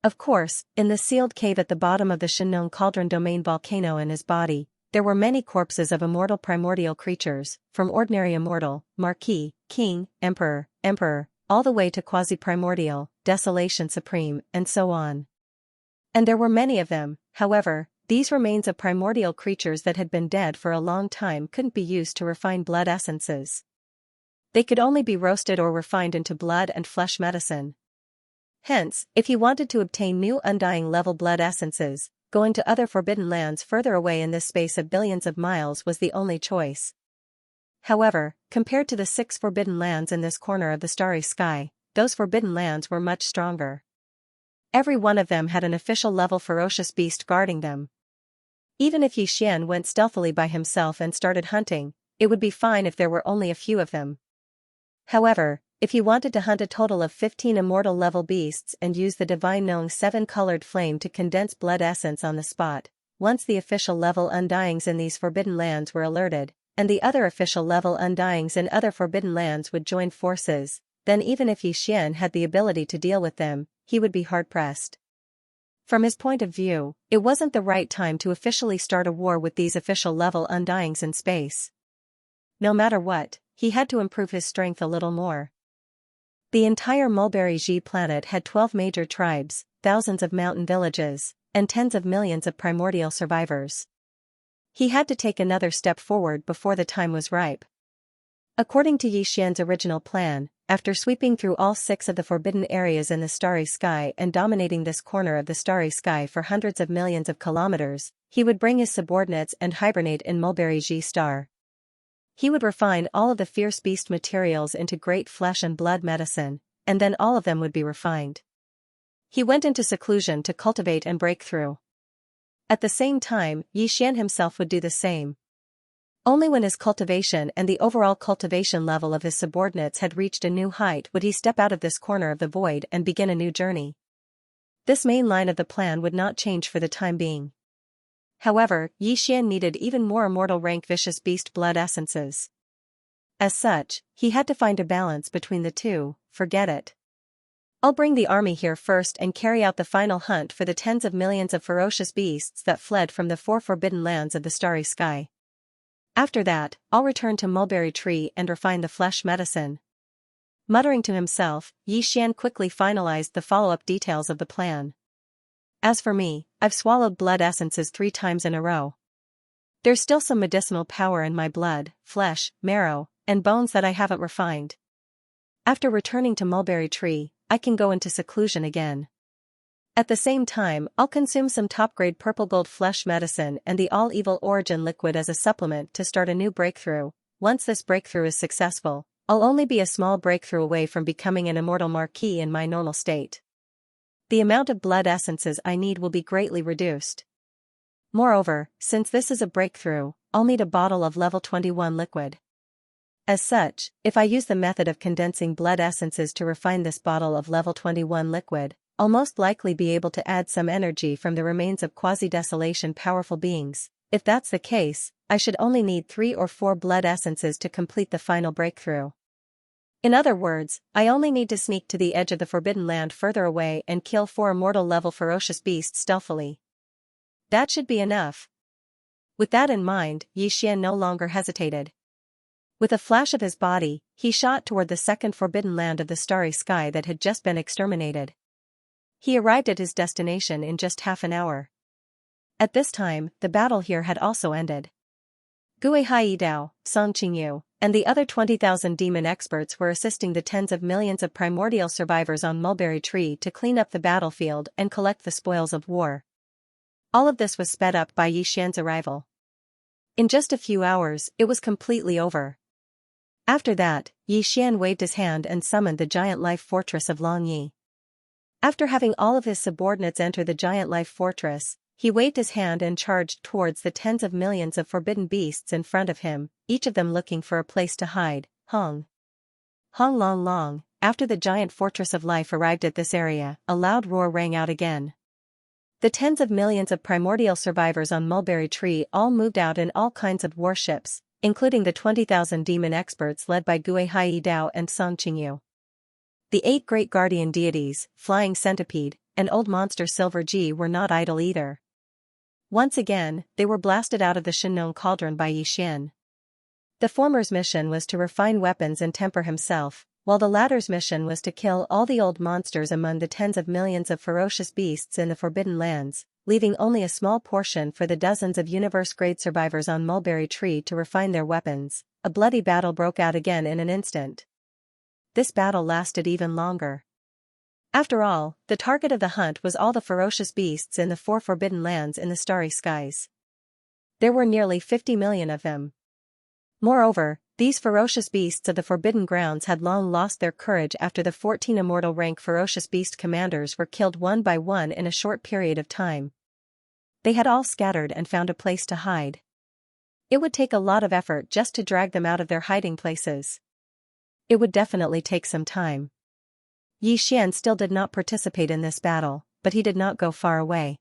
Of course, in the sealed cave at the bottom of the Xianxia cauldron domain volcano in his body, there were many corpses of immortal primordial creatures, from ordinary immortal, marquis, king, emperor, all the way to quasi-primordial, desolation supreme, and so on. And there were many of them. However, these remains of primordial creatures that had been dead for a long time couldn't be used to refine blood essences. They could only be roasted or refined into blood and flesh medicine. Hence, if he wanted to obtain new Undying level blood essences, going to other forbidden lands further away in this space of billions of miles was the only choice. However, compared to the 6 forbidden lands in this corner of the starry sky, those forbidden lands were much stronger. Every one of them had an official level ferocious beast guarding them. Even if Xian went stealthily by himself and started hunting, it would be fine if there were only a few of them. However, if he wanted to hunt a total of 15 immortal level beasts and use the divine Nong 7-colored flame to condense blood essence on the spot, once the official level undyings in these forbidden lands were alerted, and the other official level undyings in other forbidden lands would join forces, then even if Xian had the ability to deal with them, he would be hard-pressed. From his point of view, it wasn't the right time to officially start a war with these official level undyings in space. No matter what, he had to improve his strength a little more. The entire Mulberry G planet had 12 major tribes, thousands of mountain villages, and tens of millions of primordial survivors. He had to take another step forward before the time was ripe. According to Xian's original plan, after sweeping through all 6 of the forbidden areas in the starry sky and dominating this corner of the starry sky for hundreds of millions of kilometers, he would bring his subordinates and hibernate in Mulberry G star. He would refine all of the fierce beast materials into great flesh and blood medicine, and then all of them would be refined. He went into seclusion to cultivate and break through. At the same time, Xian himself would do the same. Only when his cultivation and the overall cultivation level of his subordinates had reached a new height would he step out of this corner of the void and begin a new journey. This main line of the plan would not change for the time being. However, Xian needed even more immortal rank vicious beast blood essences. As such, he had to find a balance between the two. Forget it. I'll bring the army here first and carry out the final hunt for the tens of millions of ferocious beasts that fled from the 4 forbidden lands of the starry sky. After that, I'll return to Mulberry Tree and refine the flesh medicine. Muttering to himself, Xian quickly finalized the follow-up details of the plan. As for me, I've swallowed blood essences 3 times in a row. There's still some medicinal power in my blood, flesh, marrow, and bones that I haven't refined. After returning to Mulberry Tree, I can go into seclusion again. At the same time, I'll consume some top-grade purple gold flesh medicine and the all-evil origin liquid as a supplement to start a new breakthrough. Once this breakthrough is successful, I'll only be a small breakthrough away from becoming an immortal marquis in my normal state. The amount of blood essences I need will be greatly reduced. Moreover, since this is a breakthrough, I'll need a bottle of level 21 liquid. As such, if I use the method of condensing blood essences to refine this bottle of level 21 liquid, I'll most likely be able to add some energy from the remains of quasi-desolation powerful beings. If that's the case, I should only need 3 or 4 blood essences to complete the final breakthrough. In other words, I only need to sneak to the edge of the forbidden land further away and kill 4 immortal level ferocious beasts stealthily. That should be enough. With that in mind, Xian no longer hesitated. With a flash of his body, he shot toward the 2nd forbidden land of the starry sky that had just been exterminated. He arrived at his destination in just half an hour. At this time, the battle here had also ended. Gui Haidao, Song Qingyu, and the other 20,000 demon experts were assisting the tens of millions of primordial survivors on Mulberry Tree to clean up the battlefield and collect the spoils of war. All of this was sped up by Xian's arrival. In just a few hours, it was completely over. After that, Xian waved his hand and summoned the giant life fortress of Longyi. After having all of his subordinates enter the giant life fortress, he waved his hand and charged towards the tens of millions of forbidden beasts in front of him, each of them looking for a place to hide. Hong long long, after the giant fortress of life arrived at this area, a loud roar rang out again. The tens of millions of primordial survivors on Mulberry Tree all moved out in all kinds of warships, including the 20,000 demon experts led by Gui Haidao and Song Qingyu. The 8 great guardian deities, Flying Centipede, and Old Monster Silver G were not idle either. Once again, they were blasted out of the Shinnon cauldron by Xian. The former's mission was to refine weapons and temper himself, while the latter's mission was to kill all the old monsters among the tens of millions of ferocious beasts in the Forbidden Lands, leaving only a small portion for the dozens of universe-grade survivors on Mulberry Tree to refine their weapons. A bloody battle broke out again in an instant. This battle lasted even longer. After all, the target of the hunt was all the ferocious beasts in the 4 forbidden lands in the starry skies. There were nearly 50 million of them. Moreover, These ferocious beasts of the Forbidden Grounds had long lost their courage after the 14 immortal rank ferocious beast commanders were killed one by one in a short period of time. They had all scattered and found a place to hide. It would take a lot of effort just to drag them out of their hiding places. It would definitely take some time. Yi Xian still did not participate in this battle, but he did not go far away.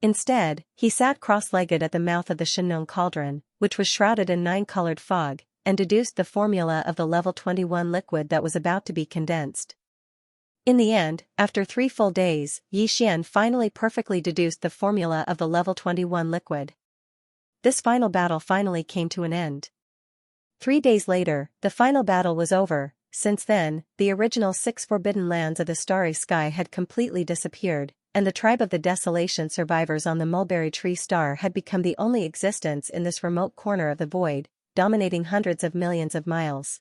Instead, he sat cross-legged at the mouth of the Xianxia cauldron, which was shrouded in 9-colored fog, and deduced the formula of the level 21 liquid that was about to be condensed. In the end, after 3 full days, Yi Xian finally perfectly deduced the formula of the level 21 liquid. This final battle finally came to an end. 3 days later, the final battle was over. Since then, the original 6 forbidden lands of the starry sky had completely disappeared, and the tribe of the Desolation survivors on the mulberry tree star had become the only existence in this remote corner of the void, dominating hundreds of millions of miles.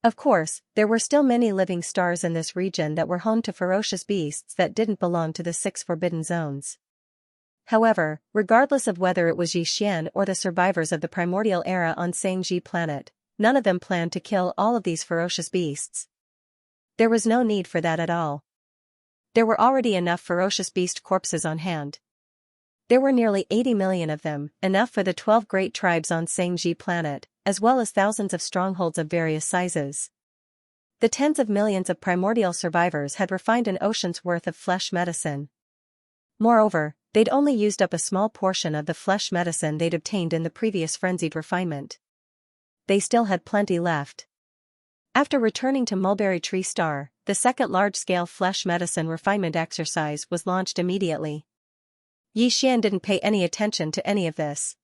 Of course, there were still many living stars in this region that were home to ferocious beasts that didn't belong to the 6 forbidden zones. However, regardless of whether it was Yi Xian or the survivors of the primordial era on Xianxia planet, none of them planned to kill all of these ferocious beasts. There was no need for that at all. There were already enough ferocious beast corpses on hand. There were nearly 80 million of them, enough for the 12 great tribes on Xianxia planet, as well as thousands of strongholds of various sizes. The tens of millions of primordial survivors had refined an ocean's worth of flesh medicine. Moreover, they'd only used up a small portion of the flesh medicine they'd obtained in the previous frenzied refinement. They still had plenty left. After returning to Mulberry Tree Star, the second large-scale flesh medicine refinement exercise was launched immediately. Yi Xian didn't pay any attention to any of this.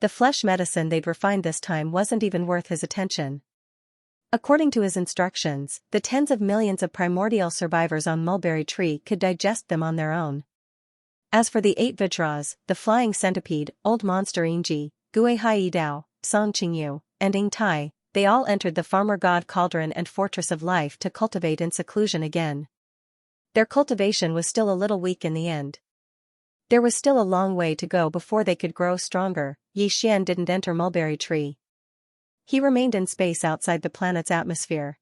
The flesh medicine they'd refined this time wasn't even worth his attention. According to his instructions, the tens of millions of primordial survivors on Mulberry Tree could digest them on their own. As for the 8 Vajras, the flying centipede, old monster Yingji, Gui Hai Dao, Song Qingyu, and Ying Tai, they all entered the farmer god cauldron and fortress of life to cultivate in seclusion again. Their cultivation was still a little weak in the end. There was still a long way to go before they could grow stronger. Yi Xian didn't enter Mulberry Tree. He remained in space outside the planet's atmosphere.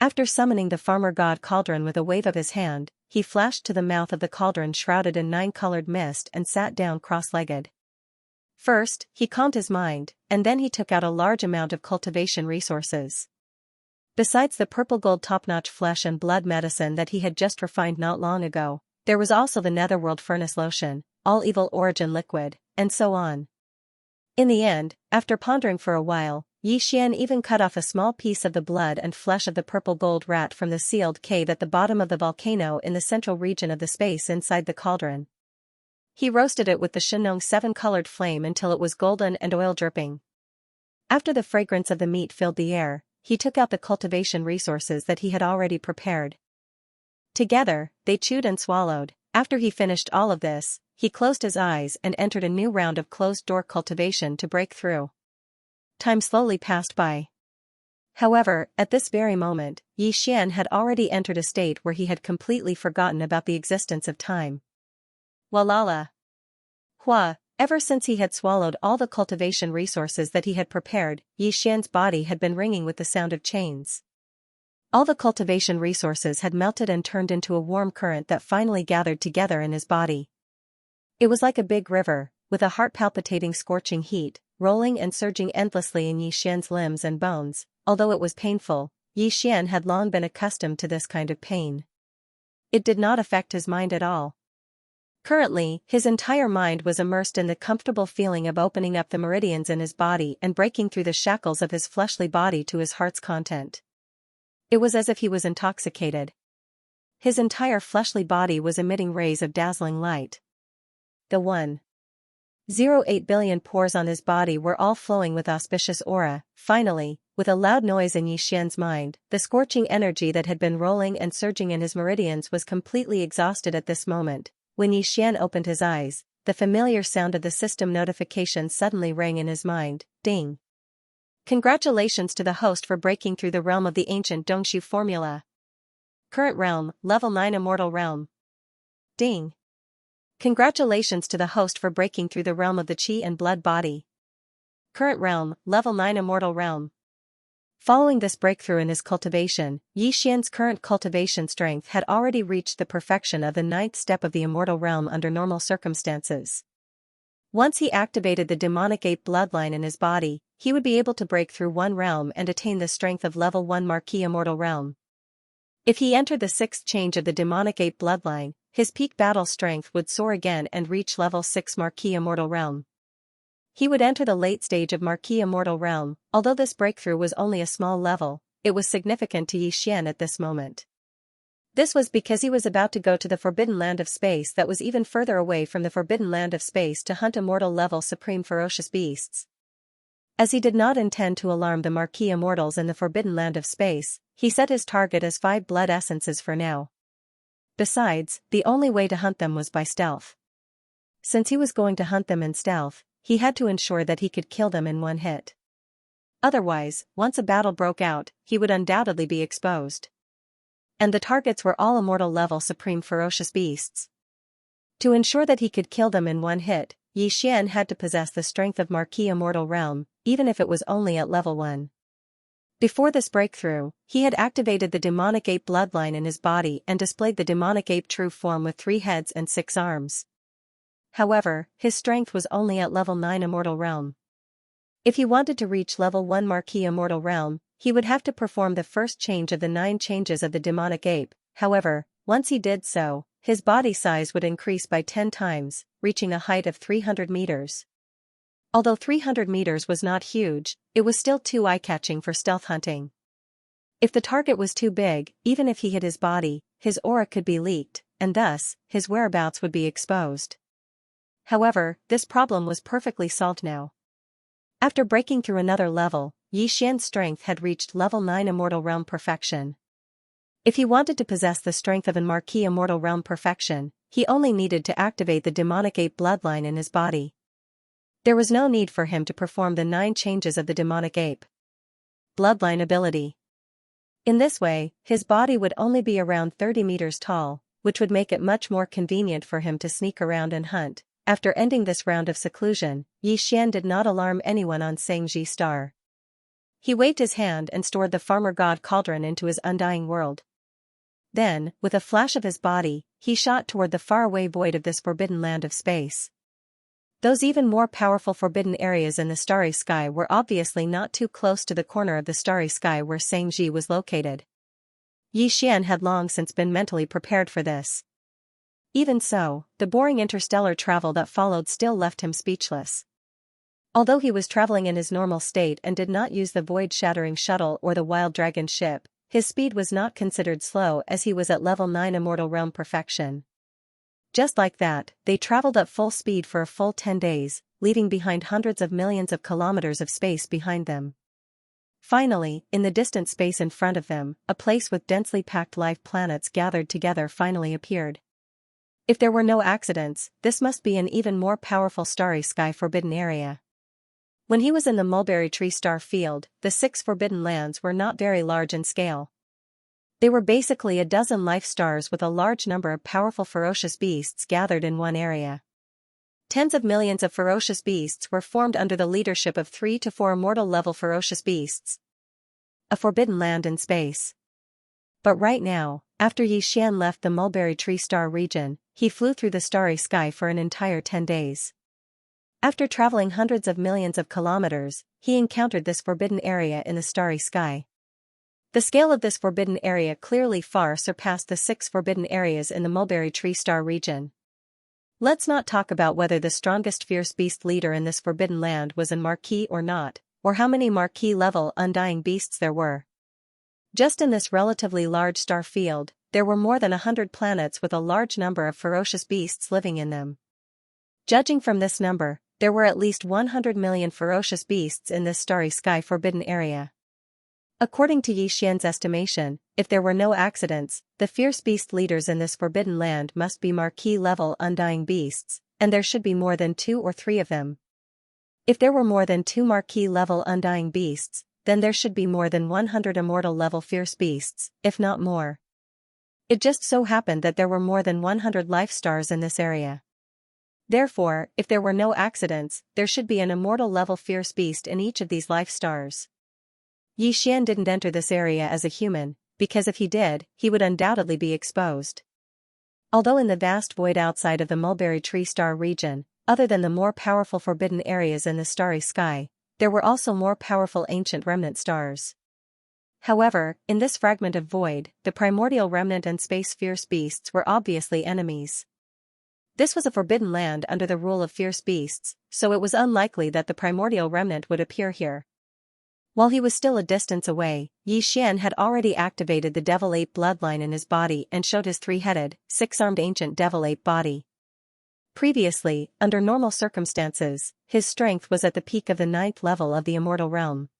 After summoning the farmer god cauldron with a wave of his hand, he flashed to the mouth of the cauldron shrouded in 9-colored mist and sat down cross-legged. First, he calmed his mind, and then he took out a large amount of cultivation resources. Besides the purple gold top-notch flesh and blood medicine that he had just refined not long ago, there was also the netherworld furnace lotion, all evil origin liquid, and so on. In the end, after pondering for a while, Yi Xian even cut off a small piece of the blood and flesh of the purple gold rat from the sealed cave at the bottom of the volcano in the central region of the space inside the cauldron. He roasted it with the Xianxia 7-colored flame until it was golden and oil-dripping. After the fragrance of the meat filled the air, he took out the cultivation resources that he had already prepared. Together, they chewed and swallowed. After he finished all of this, he closed his eyes and entered a new round of closed-door cultivation to break through. Time slowly passed by. However, at this very moment, Yi Xian had already entered a state where he had completely forgotten about the existence of time. Walala. Hua, ever since he had swallowed all the cultivation resources that he had prepared, Yi Xian's body had been ringing with the sound of chains. All the cultivation resources had melted and turned into a warm current that finally gathered together in his body. It was like a big river, with a heart-palpitating scorching heat, rolling and surging endlessly in Yi Xian's limbs and bones. Although it was painful, Yi Xian had long been accustomed to this kind of pain. It did not affect his mind at all. Currently, his entire mind was immersed in the comfortable feeling of opening up the meridians in his body and breaking through the shackles of his fleshly body to his heart's content. It was as if he was intoxicated. His entire fleshly body was emitting rays of dazzling light. The 1.08 billion pores on his body were all flowing with auspicious aura. Finally, with a loud noise in Yi Xian's mind, the scorching energy that had been rolling and surging in his meridians was completely exhausted at this moment. When Yi Xian opened his eyes, the familiar sound of the system notification suddenly rang in his mind. Ding! Congratulations to the host for breaking through the realm of the ancient Dongshu formula. Current realm, level 9 immortal realm. Ding! Congratulations to the host for breaking through the realm of the Qi and blood body. Current realm, level 9 immortal realm. Following this breakthrough in his cultivation, Xian's current cultivation strength had already reached the perfection of the 9th step of the immortal realm under normal circumstances. Once he activated the demonic ape bloodline in his body, he would be able to break through one realm and attain the strength of level 1 Marquis immortal realm. If he entered the 6th change of the demonic ape bloodline, his peak battle strength would soar again and reach level 6 Marquis immortal realm. He would enter the late stage of Marquis immortal realm. Although this breakthrough was only a small level, it was significant to Xian at this moment. This was because he was about to go to the forbidden land of space that was even further away from the forbidden land of space to hunt immortal level supreme ferocious beasts. As he did not intend to alarm the Marquis immortals in the forbidden land of space, he set his target as 5 blood essences for now. Besides, the only way to hunt them was by stealth. Since he was going to hunt them in stealth, he had to ensure that he could kill them in one hit. Otherwise, once a battle broke out, he would undoubtedly be exposed. And the targets were all immortal level supreme ferocious beasts. To ensure that he could kill them in one hit, Xian had to possess the strength of Marquis immortal realm, even if it was only at level 1. Before this breakthrough, he had activated the demonic ape bloodline in his body and displayed the demonic ape true form with 3 heads and 6 arms. However, his strength was only at level 9 immortal realm. If he wanted to reach level 1 Marquis immortal realm, he would have to perform the first change of the 9 changes of the demonic ape. However, once he did so, his body size would increase by 10 times, reaching a height of 300 meters. Although 300 meters was not huge, it was still too eye-catching for stealth hunting. If the target was too big, even if he hit his body, his aura could be leaked, and thus, his whereabouts would be exposed. However, this problem was perfectly solved now. After breaking through another level, Xian's strength had reached level 9 immortal realm perfection. If he wanted to possess the strength of an Marquis immortal realm perfection, he only needed to activate the demonic ape bloodline in his body. There was no need for him to perform the 9 changes of the demonic ape bloodline ability. In this way, his body would only be around 30 meters tall, which would make it much more convenient for him to sneak around and hunt. After ending this round of seclusion, Xian did not alarm anyone on Xianxia star. He waved his hand and stored the farmer god cauldron into his undying world. Then, with a flash of his body, he shot toward the faraway void of this forbidden land of space. Those even more powerful forbidden areas in the starry sky were obviously not too close to the corner of the starry sky where Xianxia was located. Xian had long since been mentally prepared for this. Even so, the boring interstellar travel that followed still left him speechless. Although he was traveling in his normal state and did not use the void-shattering shuttle or the wild dragon ship, his speed was not considered slow as he was at level 9 immortal realm perfection. Just like that, they traveled at full speed for a full 10 days, leaving behind hundreds of millions of kilometers of space behind them. Finally, in the distant space in front of them, a place with densely packed life planets gathered together finally appeared. If there were no accidents, this must be an even more powerful starry sky forbidden area. When he was in the mulberry tree star field, the 6 forbidden lands were not very large in scale. They were basically a dozen life stars with a large number of powerful ferocious beasts gathered in one area. Tens of millions of ferocious beasts were formed under the leadership of 3 to 4 immortal level ferocious beasts. A forbidden land in space. But right now, after Xian left the mulberry tree star region, he flew through the starry sky for an entire 10 days. After traveling hundreds of millions of kilometers, he encountered this forbidden area in the starry sky. The scale of this forbidden area clearly far surpassed the 6 forbidden areas in the mulberry tree star region. Let's not talk about whether the strongest fierce beast leader in this forbidden land was an Marquis or not, or how many Marquis-level undying beasts there were. Just in this relatively large star field, there were more than 100 planets with a large number of ferocious beasts living in them. Judging from this number, there were at least 100 million ferocious beasts in this starry sky forbidden area. According to Xian's estimation, if there were no accidents, the fierce beast leaders in this forbidden land must be Marquis-level undying beasts, and there should be more than 2 or 3 of them. If there were more than 2 Marquis-level undying beasts, then there should be more than 100 immortal-level fierce beasts, if not more. It just so happened that there were more than 100 life stars in this area. Therefore, if there were no accidents, there should be an immortal-level fierce beast in each of these life stars. Yi Xian didn't enter this area as a human, because if he did, he would undoubtedly be exposed. Although in the vast void outside of the mulberry tree star region, other than the more powerful forbidden areas in the starry sky, there were also more powerful ancient remnant stars. However, in this fragment of void, the primordial remnant and space fierce beasts were obviously enemies. This was a forbidden land under the rule of fierce beasts, so it was unlikely that the primordial remnant would appear here. While he was still a distance away, Yi Xian had already activated the devil ape bloodline in his body and showed his three-headed, six-armed ancient devil ape body. Previously, under normal circumstances, his strength was at the peak of the 9th level of the immortal realm.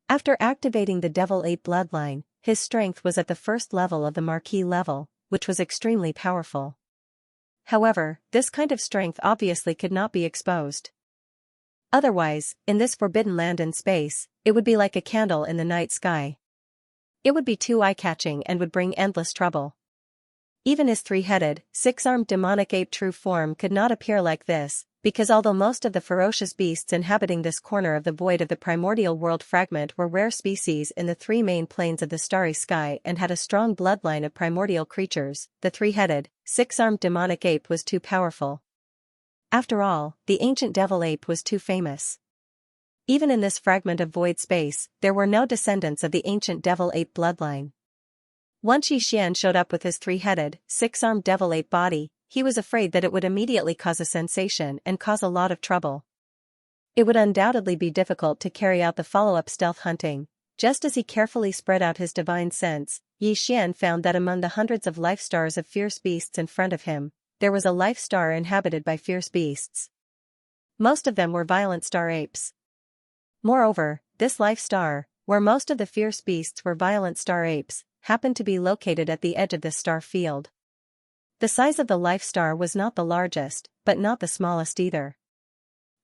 After activating the devil ape bloodline, his strength was at the 1st level of the marquee level, which was extremely powerful. However, this kind of strength obviously could not be exposed. Otherwise, in this forbidden land and space, it would be like a candle in the night sky. It would be too eye-catching and would bring endless trouble. Even his three-headed, six-armed demonic ape true form could not appear like this, because although most of the ferocious beasts inhabiting this corner of the void of the primordial world fragment were rare species in the three main planes of the starry sky and had a strong bloodline of primordial creatures, the three-headed, six-armed demonic ape was too powerful. After all, the ancient devil ape was too famous. Even in this fragment of void space, there were no descendants of the ancient devil ape bloodline. Once Yi Xian showed up with his three-headed, six-armed devil ape body, he was afraid that it would immediately cause a sensation and cause a lot of trouble. It would undoubtedly be difficult to carry out the follow-up stealth hunting. Just as he carefully spread out his divine sense, Yi Xian found that among the hundreds of life stars of fierce beasts in front of him, there was a life star inhabited by fierce beasts. Most of them were violent star apes. Moreover, this life star, where most of the fierce beasts were violent star apes, happened to be located at the edge of this star field. The size of the life star was not the largest, but not the smallest either.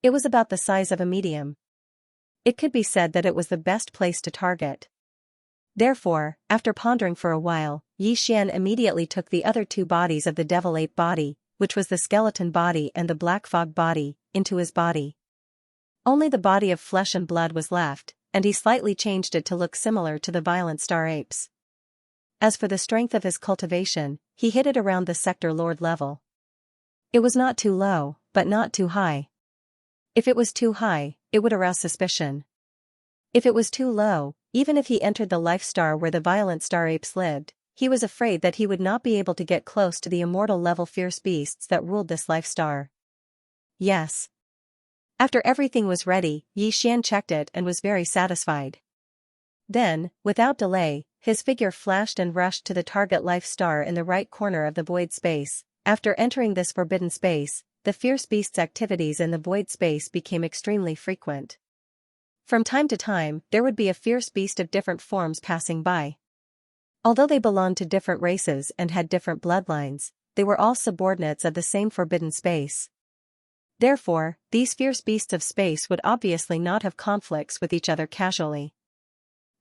It was about the size of a medium. It could be said that it was the best place to target. Therefore, after pondering for a while, Yi Xian immediately took the other two bodies of the devil ape body, which was the skeleton body and the black fog body, into his body. Only the body of flesh and blood was left, and he slightly changed it to look similar to the violent star apes. As for the strength of his cultivation, he hid it around the sector lord level. It was not too low, but not too high. If it was too high, it would arouse suspicion. If it was too low, even if he entered the life star where the violent star apes lived, he was afraid that he would not be able to get close to the immortal level fierce beasts that ruled this life star. Yes. After everything was ready, Yi Xian checked it and was very satisfied. Then, without delay, his figure flashed and rushed to the target life star in the right corner of the void space. After entering this forbidden space, the fierce beast's activities in the void space became extremely frequent. From time to time, there would be a fierce beast of different forms passing by. Although they belonged to different races and had different bloodlines, they were all subordinates of the same forbidden space. Therefore, these fierce beasts of space would obviously not have conflicts with each other casually.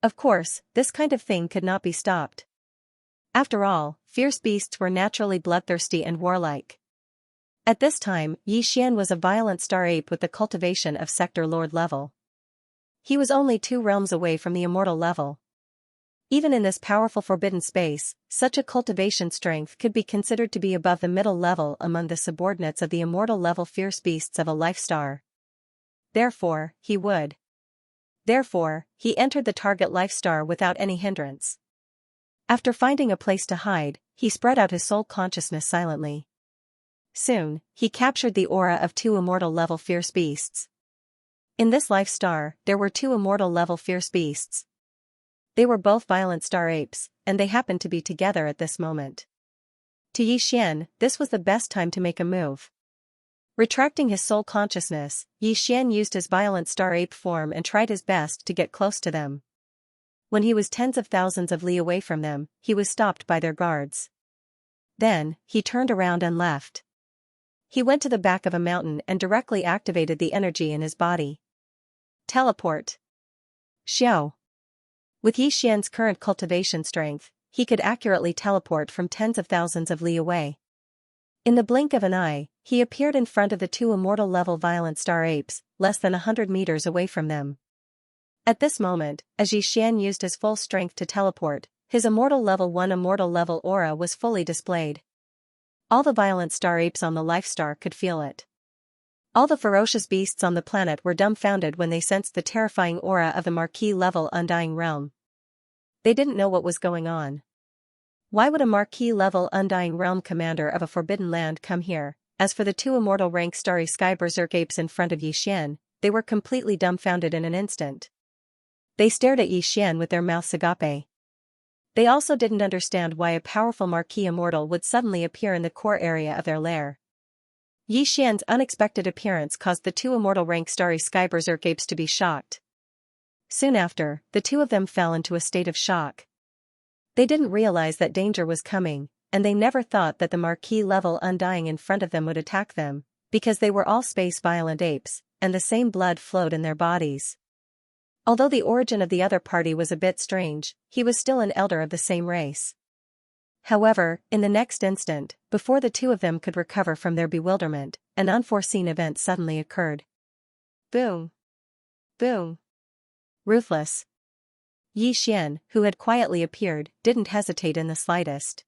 Of course, this kind of thing could not be stopped. After all, fierce beasts were naturally bloodthirsty and warlike. At this time, Yi Xian was a violent star ape with the cultivation of sector lord level. He was only 2 realms away from the immortal level. Even in this powerful forbidden space, such a cultivation strength could be considered to be above the middle level among the subordinates of the immortal level fierce beasts of a life star. Therefore, he entered the target life star without any hindrance. After finding a place to hide, he spread out his soul consciousness silently. Soon, he captured the aura of 2 immortal level fierce beasts. In this life star, there were 2 immortal level fierce beasts. They were both violent star apes, and they happened to be together at this moment. To Yi Xian, this was the best time to make a move. Retracting his soul consciousness, Yi Xian used his violent star ape form and tried his best to get close to them. When he was tens of thousands of li away from them, he was stopped by their guards. Then, he turned around and left. He went to the back of a mountain and directly activated the energy in his body. Teleport. Xiao. With Yi Xian's current cultivation strength, he could accurately teleport from tens of thousands of li away. In the blink of an eye, he appeared in front of the two immortal-level violent star apes, less than 100 meters away from them. At this moment, as Xian used his full strength to teleport, his immortal level 1 immortal level aura was fully displayed. All the violent star apes on the life star could feel it. All the ferocious beasts on the planet were dumbfounded when they sensed the terrifying aura of the Marquis-level Undying Realm. They didn't know what was going on. Why would a Marquis-level Undying Realm commander of a forbidden land come here? As for the two immortal-rank starry sky berserk apes in front of Xian, they were completely dumbfounded in an instant. They stared at Xian with their mouths agape. They also didn't understand why a powerful Marquis immortal would suddenly appear in the core area of their lair. Xian's unexpected appearance caused the two immortal-rank starry sky berserk apes to be shocked. Soon after, the two of them fell into a state of shock. They didn't realize that danger was coming, and they never thought that the Marquis-level Undying in front of them would attack them, because they were all space-violent apes, and the same blood flowed in their bodies. Although the origin of the other party was a bit strange, he was still an elder of the same race. However, in the next instant, before the two of them could recover from their bewilderment, an unforeseen event suddenly occurred. Boom! Boom! Ruthless. Xian, who had quietly appeared, didn't hesitate in the slightest.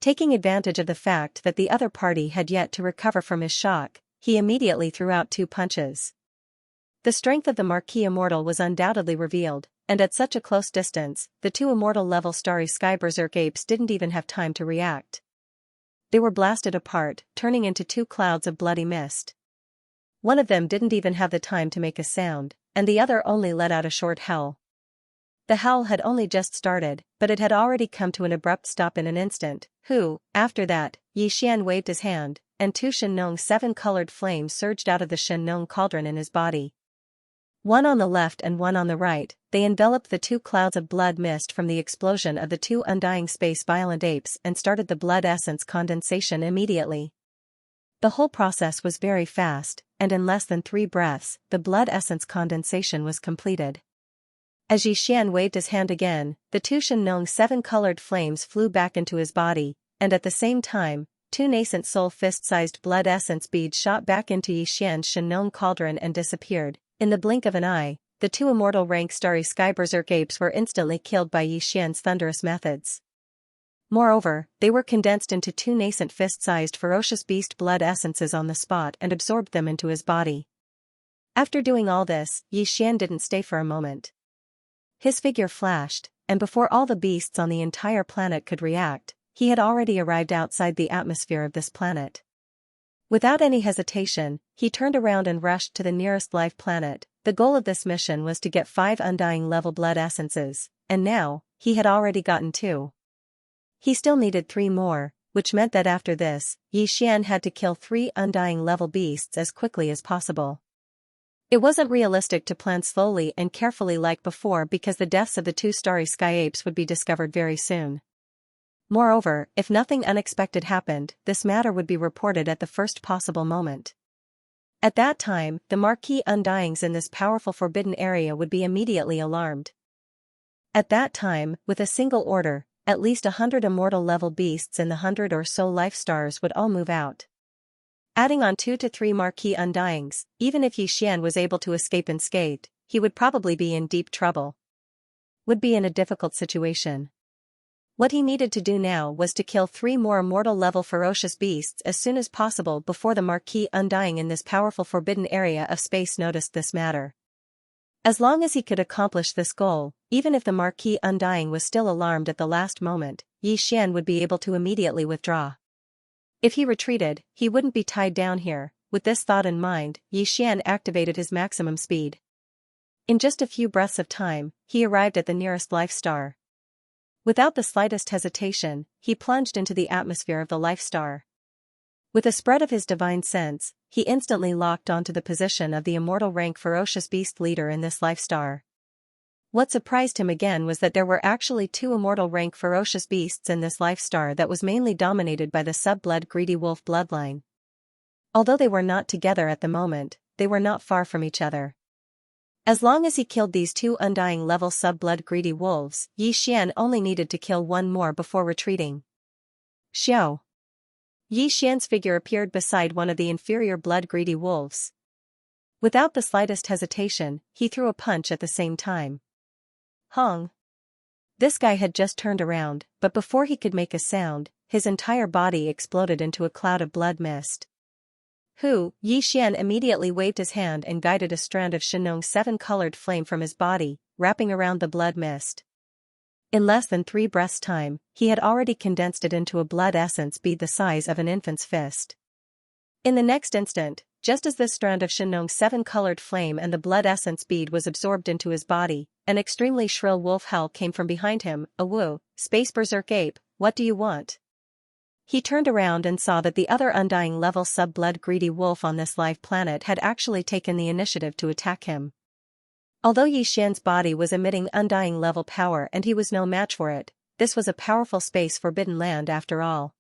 Taking advantage of the fact that the other party had yet to recover from his shock, he immediately threw out two punches. The strength of the Marquis Immortal was undoubtedly revealed, and at such a close distance, the two immortal-level starry sky berserk apes didn't even have time to react. They were blasted apart, turning into two clouds of bloody mist. One of them didn't even have the time to make a sound, and the other only let out a short howl. The howl had only just started, but it had already come to an abrupt stop in an instant. After that, Xian waved his hand, and two Shenong 7-colored flames surged out of the Shenong cauldron in his body. One on the left and one on the right, they enveloped the two clouds of blood mist from the explosion of the two undying space-violent apes and started the blood essence condensation immediately. The whole process was very fast, and in less than 3 breaths, the blood essence condensation was completed. As Xian waved his hand again, the two Shenong 7-colored flames flew back into his body, and at the same time, two nascent soul fist-sized blood essence beads shot back into Xian's Shenong cauldron and disappeared. In the blink of an eye, the two immortal-rank starry sky berserk apes were instantly killed by Xian's thunderous methods. Moreover, they were condensed into two nascent fist-sized ferocious beast blood essences on the spot and absorbed them into his body. After doing all this, Xian didn't stay for a moment. His figure flashed, and before all the beasts on the entire planet could react, he had already arrived outside the atmosphere of this planet. Without any hesitation, he turned around and rushed to the nearest life planet. The goal of this mission was to get 5 undying level blood essences, and now, he had already gotten 2. He still needed 3 more, which meant that after this, Xian had to kill 3 undying level beasts as quickly as possible. It wasn't realistic to plan slowly and carefully like before because the deaths of the 2 starry sky apes would be discovered very soon. Moreover, if nothing unexpected happened, this matter would be reported at the first possible moment. At that time, the Marquis Undyings in this powerful forbidden area would be immediately alarmed. At that time, with a single order, at least 100 immortal-level beasts in the 100 or so life stars would all move out. Adding on 2 to 3 Marquis Undyings, even if Xian was able to escape unscathed, he would probably be in deep trouble. Would be in a difficult situation. What he needed to do now was to kill 3 more immortal-level ferocious beasts as soon as possible before the Marquis Undying in this powerful forbidden area of space noticed this matter. As long as he could accomplish this goal, even if the Marquis Undying was still alarmed at the last moment, Xian would be able to immediately withdraw. If he retreated, he wouldn't be tied down here. With this thought in mind, Xian activated his maximum speed. In just a few breaths of time, he arrived at the nearest life star. Without the slightest hesitation, he plunged into the atmosphere of the life star. With a spread of his divine sense, he instantly locked onto the position of the immortal rank ferocious beast leader in this life star. What surprised him again was that there were actually 2 immortal rank ferocious beasts in this life star that was mainly dominated by the sub-blood greedy wolf bloodline. Although they were not together at the moment, they were not far from each other. As long as he killed these 2 undying level sub-blood greedy wolves, Xian only needed to kill 1 more before retreating. Xiao. Yi Xian's figure appeared beside one of the inferior blood-greedy wolves. Without the slightest hesitation, he threw a punch at the same time. Hong! This guy had just turned around, but before he could make a sound, his entire body exploded into a cloud of blood mist. Yi Xian immediately waved his hand and guided a strand of Xianxia 7-colored flame from his body, wrapping around the blood mist. In less than 3 breaths' time, he had already condensed it into a blood essence bead the size of an infant's fist. In the next instant, just as this strand of Xianxia 7-colored flame and the blood essence bead was absorbed into his body, an extremely shrill wolf howl came from behind him. "Awoo, space berserk ape, what do you want?" He turned around and saw that the other undying level sub-blood greedy wolf on this live planet had actually taken the initiative to attack him. Although Yi Xian's body was emitting undying level power and he was no match for it, this was a powerful space forbidden land after all.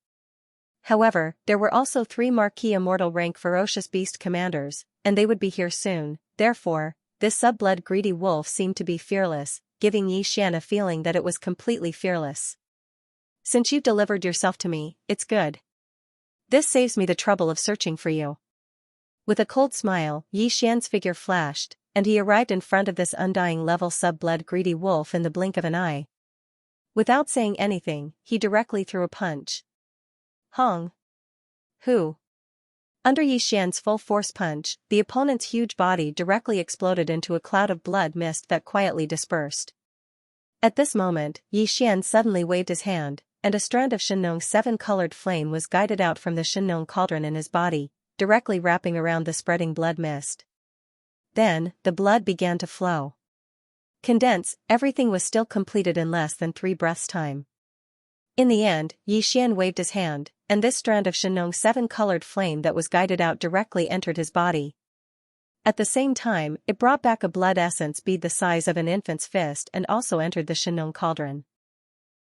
However, there were also 3 marquee immortal rank ferocious beast commanders, and they would be here soon. Therefore, this sub-blood greedy wolf seemed to be fearless, giving Yi Xian a feeling that it was completely fearless. "Since you've delivered yourself to me, it's good. This saves me the trouble of searching for you." With a cold smile, Yi Xian's figure flashed, and he arrived in front of this undying level sub-blood greedy wolf in the blink of an eye. Without saying anything, he directly threw a punch. Hong! Hu! Under Yi Xian's full-force punch, the opponent's huge body directly exploded into a cloud of blood mist that quietly dispersed. At this moment, Yi Xian suddenly waved his hand, and a strand of Xianxia 7-colored flame was guided out from the Xianxia cauldron in his body, directly wrapping around the spreading blood mist. Then, the blood began to flow. Condense, everything was still completed in less than 3 breaths' time. In the end, Yi Xian waved his hand, and this strand of Xianxia 7-colored flame that was guided out directly entered his body. At the same time, it brought back a blood essence bead the size of an infant's fist and also entered the Xianxia cauldron.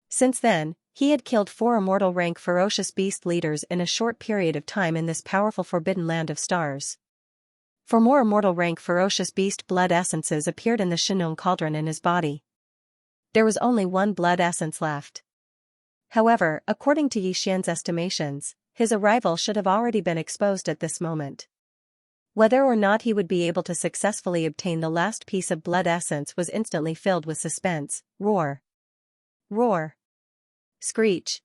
Since then, he had killed 4 immortal rank ferocious beast leaders in a short period of time in this powerful forbidden land of stars. 4 more immortal rank ferocious beast blood essences appeared in the Xianxia cauldron in his body. There was only 1 blood essence left. However, according to Yi Xian's estimations, his arrival should have already been exposed at this moment. Whether or not he would be able to successfully obtain the last piece of blood essence was instantly filled with suspense. Roar! Roar! Screech!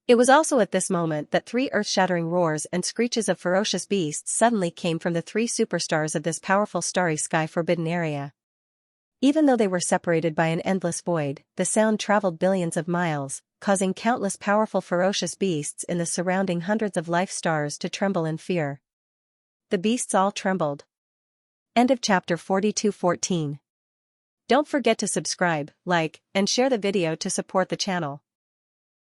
It was also at this moment that 3 earth-shattering roars and screeches of ferocious beasts suddenly came from the 3 superstars of this powerful starry sky forbidden area. Even though they were separated by an endless void, the sound traveled billions of miles, causing countless powerful ferocious beasts in the surrounding hundreds of life stars to tremble in fear. The beasts all trembled. End of chapter 42:14. Don't forget to subscribe, like, and share the video to support the channel.